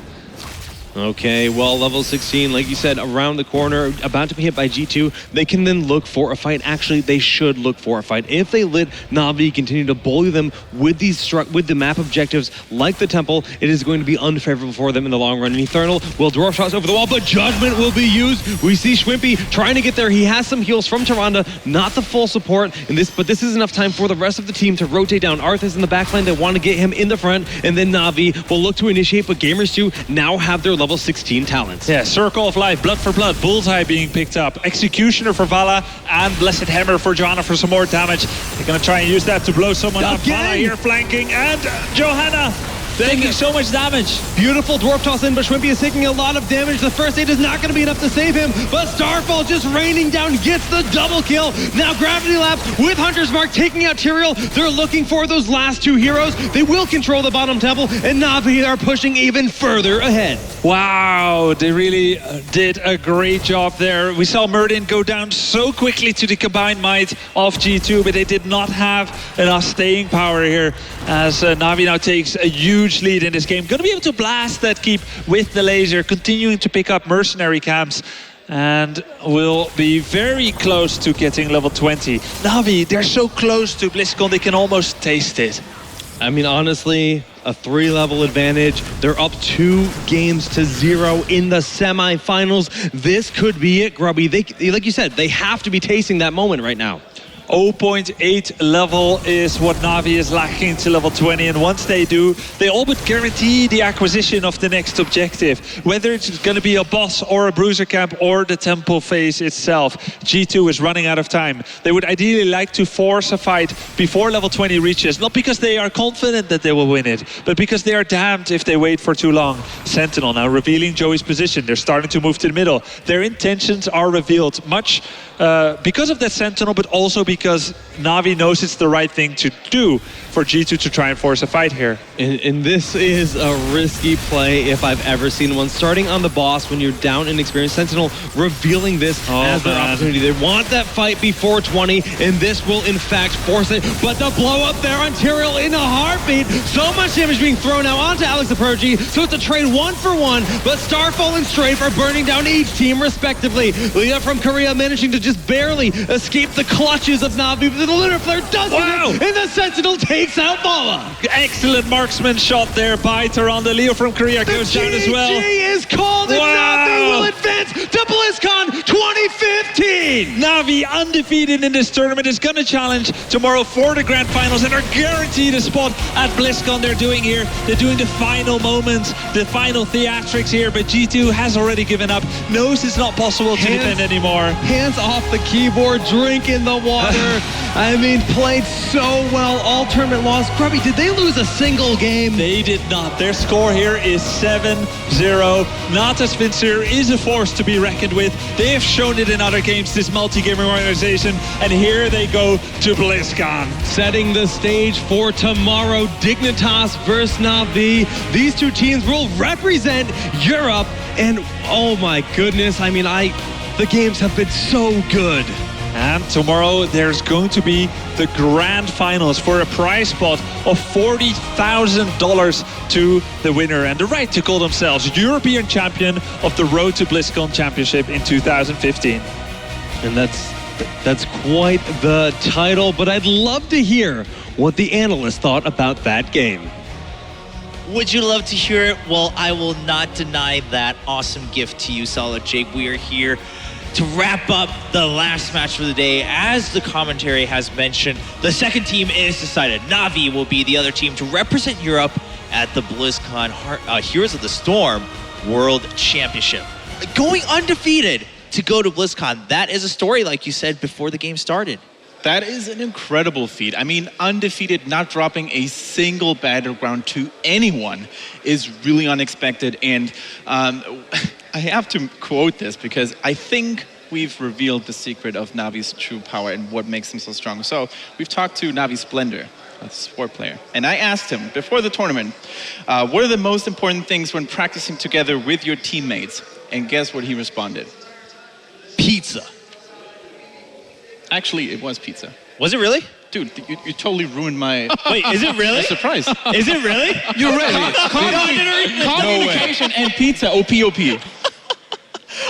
Okay, well, level 16, like you said, around the corner, about to be hit by G2. They can then look for a fight. Actually, they should look for a fight. If they let Na'Vi continue to bully them with the map objectives like the temple, it is going to be unfavorable for them in the long run. And Eternal will dwarf shots over the wall, but Judgment will be used. We see Schwimpy trying to get there. He has some heals from Tyrande, not the full support, but this is enough time for the rest of the team to rotate down. Arthas in the backline, they want to get him in the front, and then Na'Vi will look to initiate, but Gamers 2 now have their level 16 talents. Yeah, Circle of Life, Blood for Blood, Bullseye being picked up, Executioner for Vala, and Blessed Hammer for Johanna for some more damage. They're going to try and use that to blow someone up. Vala here flanking, and Johanna Taking so much damage. Beautiful dwarf toss in, but Schwimpy is taking a lot of damage. The first aid is not going to be enough to save him, but Starfall just raining down gets the double kill. Now Gravity Labs with Hunter's Mark taking out Tyrael. They're looking for those last two heroes. They will control the bottom temple, and Na'Vi are pushing even further ahead. Wow, they really did a great job there. We saw Murden go down so quickly to the combined might of G2, but they did not have enough staying power here as Na'Vi now takes a huge lead in this game. Going to be able to blast that keep with the laser, continuing to pick up mercenary camps, and will be very close to getting level 20. Na'Vi, they're so close to BlizzCon, they can almost taste it. I mean, honestly, a 3-level advantage. They're up 2 games to 0 in the semifinals. This could be it, Grubby. Like you said, they have to be tasting that moment right now. 0.8 level is what Na'Vi is lacking to level 20, and once they do, they all but guarantee the acquisition of the next objective. Whether it's going to be a boss or a bruiser camp or the temple phase itself, G2 is running out of time. They would ideally like to force a fight before level 20 reaches, not because they are confident that they will win it, but because they are damned if they wait for too long. Sentinel now revealing Joey's position. They're starting to move to the middle. Their intentions are revealed, much because of that Sentinel, but also because Na'Vi knows it's the right thing to do for G2 to try and force a fight here. And this is a risky play if I've ever seen one. Starting on the boss when you're down in experience, Sentinel revealing this as their opportunity. They want that fight before 20, and this will in fact force it. But the blow up there on Tyrael in a heartbeat. So much damage being thrown now onto Alex the Prodigy, so it's a trade 1-for-1, but Starfall and Strafe are burning down each team respectively. Leah from Korea managing to just barely escape the clutches of Na'Vi, but the Lunar Flare does it, and the Sentinel takes out Bala. Excellent marksman shot there by Tyrande. Leo from Korea goes down as well. The GG is called, and Na'Vi will advance to BlizzCon 2015. Na'Vi undefeated in this tournament is going to challenge tomorrow for the grand finals and are guaranteed a spot at BlizzCon. They're doing the final moments, the final theatrics here, but G2 has already given up, knows it's not possible to defend anymore. Hands off the keyboard, drink in the water. I mean, played so well, all tournament loss. Grubby, did they lose a single game? They did not. Their score here is 7-0. Nata Spincer is a force to be reckoned with. They have shown it in other games, this multi-gaming organization, and here they go to BlizzCon. Setting the stage for tomorrow, Dignitas versus Na'Vi. These two teams will represent Europe, and oh my goodness, I mean, the games have been so good. And tomorrow there's going to be the grand finals for a prize pot of $40,000 to the winner and the right to call themselves European champion of the Road to BlizzCon Championship in 2015. And that's quite the title, but I'd love to hear what the analysts thought about that game. Would you love to hear it? Well, I will not deny that awesome gift to you, Solid Jake. We are here to wrap up the last match for the day. As the commentary has mentioned, the second team is decided. Na'Vi will be the other team to represent Europe at the BlizzCon Heroes of the Storm World Championship. Going undefeated to go to BlizzCon, that is a story, like you said, before the game started. That is an incredible feat. I mean, undefeated, not dropping a single battleground to anyone is really unexpected. And I have to quote this because I think we've revealed the secret of Navi's true power and what makes them so strong. So we've talked to Navi Splendor, a sport player, and I asked him before the tournament, what are the most important things when practicing together with your teammates? And guess what he responded? Pizza. Actually, it was pizza. Was it really? Dude, you totally ruined my... Wait, is it really? Surprise. Is it really? You're ready. Communication and pizza, O-P-O-P.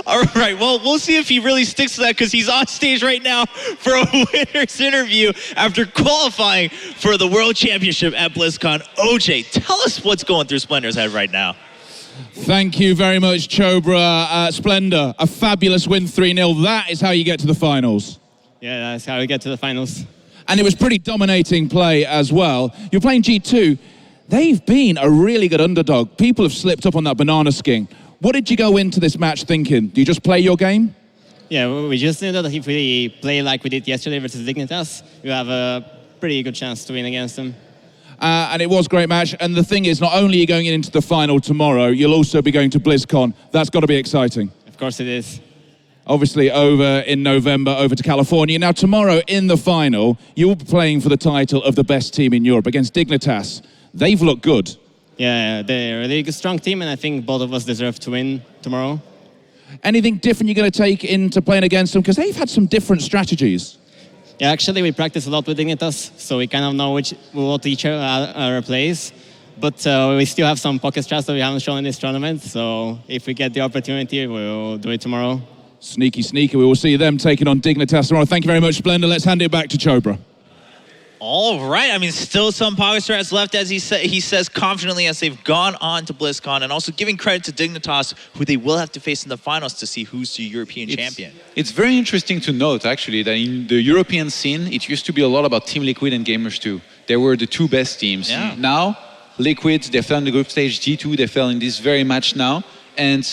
All right, well, we'll see if he really sticks to that because he's on stage right now for a winner's interview after qualifying for the World Championship at BlizzCon. OJ, tell us what's going through Splendor's head right now. Thank you very much, Chobra. Splendor, a fabulous win 3-0. That is how you get to the finals. Yeah, that's how we get to the finals. And it was pretty dominating play as well. You're playing G2. They've been a really good underdog. People have slipped up on that banana skin. What did you go into this match thinking? Do you just play your game? Yeah, we just knew that if we play like we did yesterday versus Dignitas, we have a pretty good chance to win against them. And it was a great match. And the thing is, not only are you going into the final tomorrow, you'll also be going to BlizzCon. That's got to be exciting. Of course it is. Obviously, over in November, over to California. Now, tomorrow in the final, you'll be playing for the title of the best team in Europe against Dignitas. They've looked good. Yeah, they're a really strong team, and I think both of us deserve to win tomorrow. Anything different you're going to take into playing against them? Because they've had some different strategies. Yeah, actually, we practice a lot with Dignitas, so we kind of know what each other plays. But we still have some pocket strats that we haven't shown in this tournament, so if we get the opportunity, we'll do it tomorrow. Sneaky, sneaky. We will see them taking on Dignitas tomorrow. Thank you very much, Splendor. Let's hand it back to Chopra. All right. I mean, still some pocket strats left, as he says confidently, as they've gone on to BlizzCon, and also giving credit to Dignitas, who they will have to face in the finals to see who's the European champion. It's very interesting to note, actually, that in the European scene, it used to be a lot about Team Liquid and Gamers 2. They were the two best teams. Yeah. Now, Liquid, they fell in the group stage. G2, they fell in this very match now. And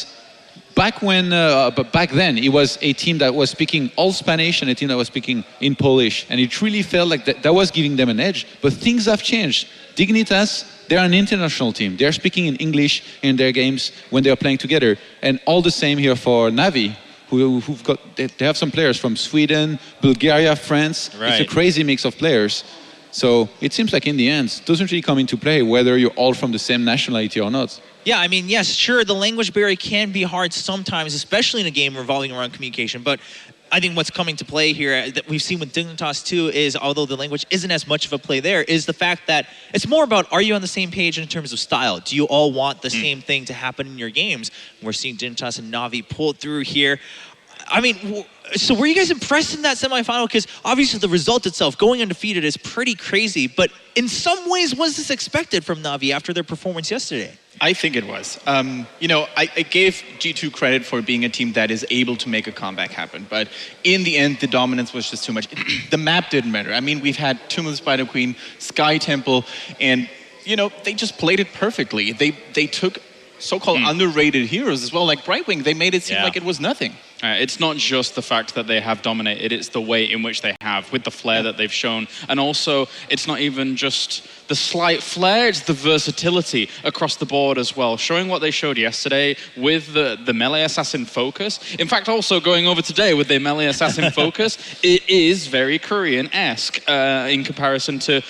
back then, it was a team that was speaking all Spanish and a team that was speaking in Polish. And it really felt like that was giving them an edge. But things have changed. Dignitas, they're an international team. They're speaking in English in their games when they're playing together. And all the same here for Navi, they have some players from Sweden, Bulgaria, France. Right. It's a crazy mix of players. So it seems like in the end, it doesn't really come into play whether you're all from the same nationality or not. Yeah, I mean, yes, sure, the language barrier can be hard sometimes, especially in a game revolving around communication, but I think what's coming to play here that we've seen with Dignitas too is, although the language isn't as much of a play there, is the fact that it's more about, are you on the same page in terms of style? Do you all want the same thing to happen in your games? We're seeing Dignitas and Navi pull through here. I mean, so were you guys impressed in that semifinal? Because obviously the result itself, going undefeated, is pretty crazy. But in some ways, was this expected from Navi after their performance yesterday? I think it was. I gave G2 credit for being a team that is able to make a comeback happen. But in the end, the dominance was just too much. The map didn't matter. I mean, we've had Tomb of the Spider Queen, Sky Temple, and, they just played it perfectly. They took so-called underrated heroes as well, like Brightwing. They made it seem like it was nothing. It's not just the fact that they have dominated, it's the way in which they have, with the flair that they've shown. And also, it's not even just the slight flair, it's the versatility across the board as well. Showing what they showed yesterday with the melee assassin focus. In fact, also going over today with their melee assassin focus, it is very Korean-esque in comparison to,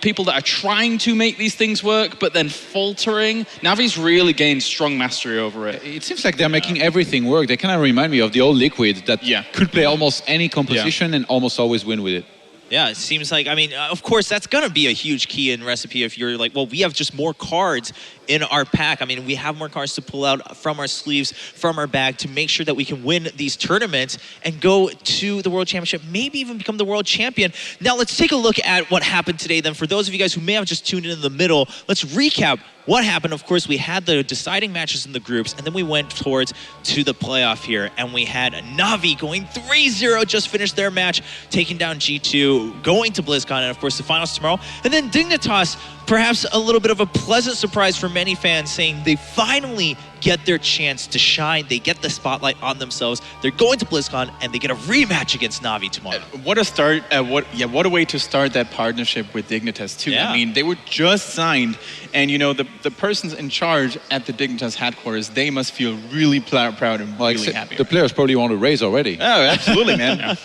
people that are trying to make these things work, but then faltering. Navi's really gained strong mastery over it. It seems like they're making everything work. They kind of remind me of the old Liquid that could play almost any composition and almost always win with it. Yeah, it seems like, I mean, of course, that's going to be a huge key in recipe if you're like, well, we have just more cards in our pack. I mean, we have more cards to pull out from our sleeves, from our bag, to make sure that we can win these tournaments and go to the World Championship, maybe even become the world champion. Now, let's take a look at what happened today then. For those of you guys who may have just tuned in the middle, let's recap what happened. Of course, we had the deciding matches in the groups, and then we went towards to the playoff here, and we had Navi going 3-0, just finished their match, taking down G2, going to BlizzCon, and of course the finals tomorrow. And then Dignitas, perhaps a little bit of a pleasant surprise for many fans, saying they finally get their chance to shine. They get the spotlight on themselves. They're going to BlizzCon, and they get a rematch against Navi tomorrow. What a start! What a way to start that partnership with Dignitas too. Yeah. I mean, they were just signed, and the persons in charge at the Dignitas headquarters, they must feel really proud and really happy. The players probably want to raise already. Oh, absolutely, man.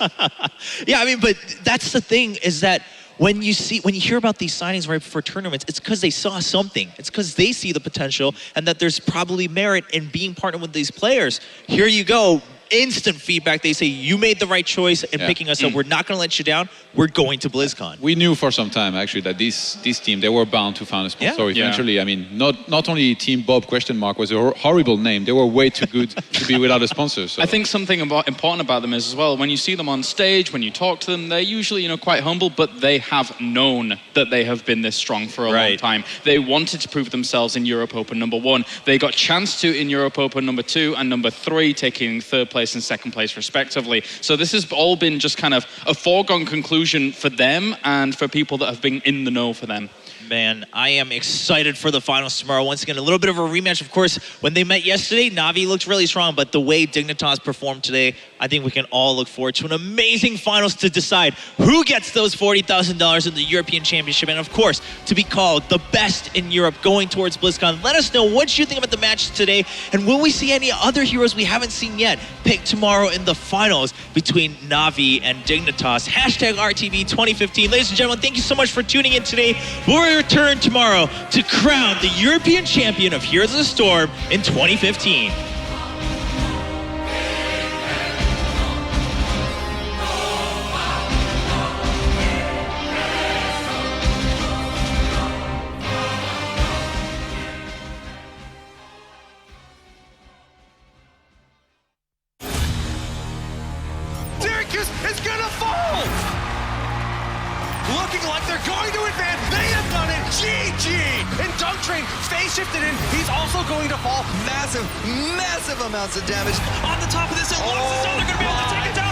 Yeah, I mean, but that's the thing, is that when you hear about these signings right before tournaments, it's because they saw something. It's because they see the potential and that there's probably merit in being partnered with these players. Here you go. Instant feedback. They say, you made the right choice in picking us up. We're not going to let you down. We're going to BlizzCon. We knew for some time, actually, that this team, they were bound to find a sponsor eventually. I mean, not only Team Bob was a horrible name. They were way too good to be without a sponsor. So. I think something important about them is as well, when you see them on stage, when you talk to them, they're usually, quite humble, but they have known that they have been this strong for a long time. They wanted to prove themselves in Europe Open #1. They got chance to in Europe Open #2 and #3, taking third place and second place respectively. So this has all been just kind of a foregone conclusion for them and for people that have been in the know for them. Man, I am excited for the finals tomorrow. Once again, a little bit of a rematch. Of course, when they met yesterday, Navi looked really strong, but the way Dignitas performed today, I think we can all look forward to an amazing finals to decide who gets those $40,000 in the European Championship, and of course, to be called the best in Europe going towards BlizzCon. Let us know what you think about the match today, and will we see any other heroes we haven't seen yet picked tomorrow in the finals between Na'Vi and Dignitas. Hashtag RTV 2015. Ladies and gentlemen, thank you so much for tuning in today. We'll return tomorrow to crown the European champion of Heroes of the Storm in 2015. Is gonna fall! Looking like they're going to advance. They have done it! GG! And Dunk Train phase shifted in. He's also going to fall. Massive, massive amounts of damage. On the top of this, it looks as though they're going to be able to take it down.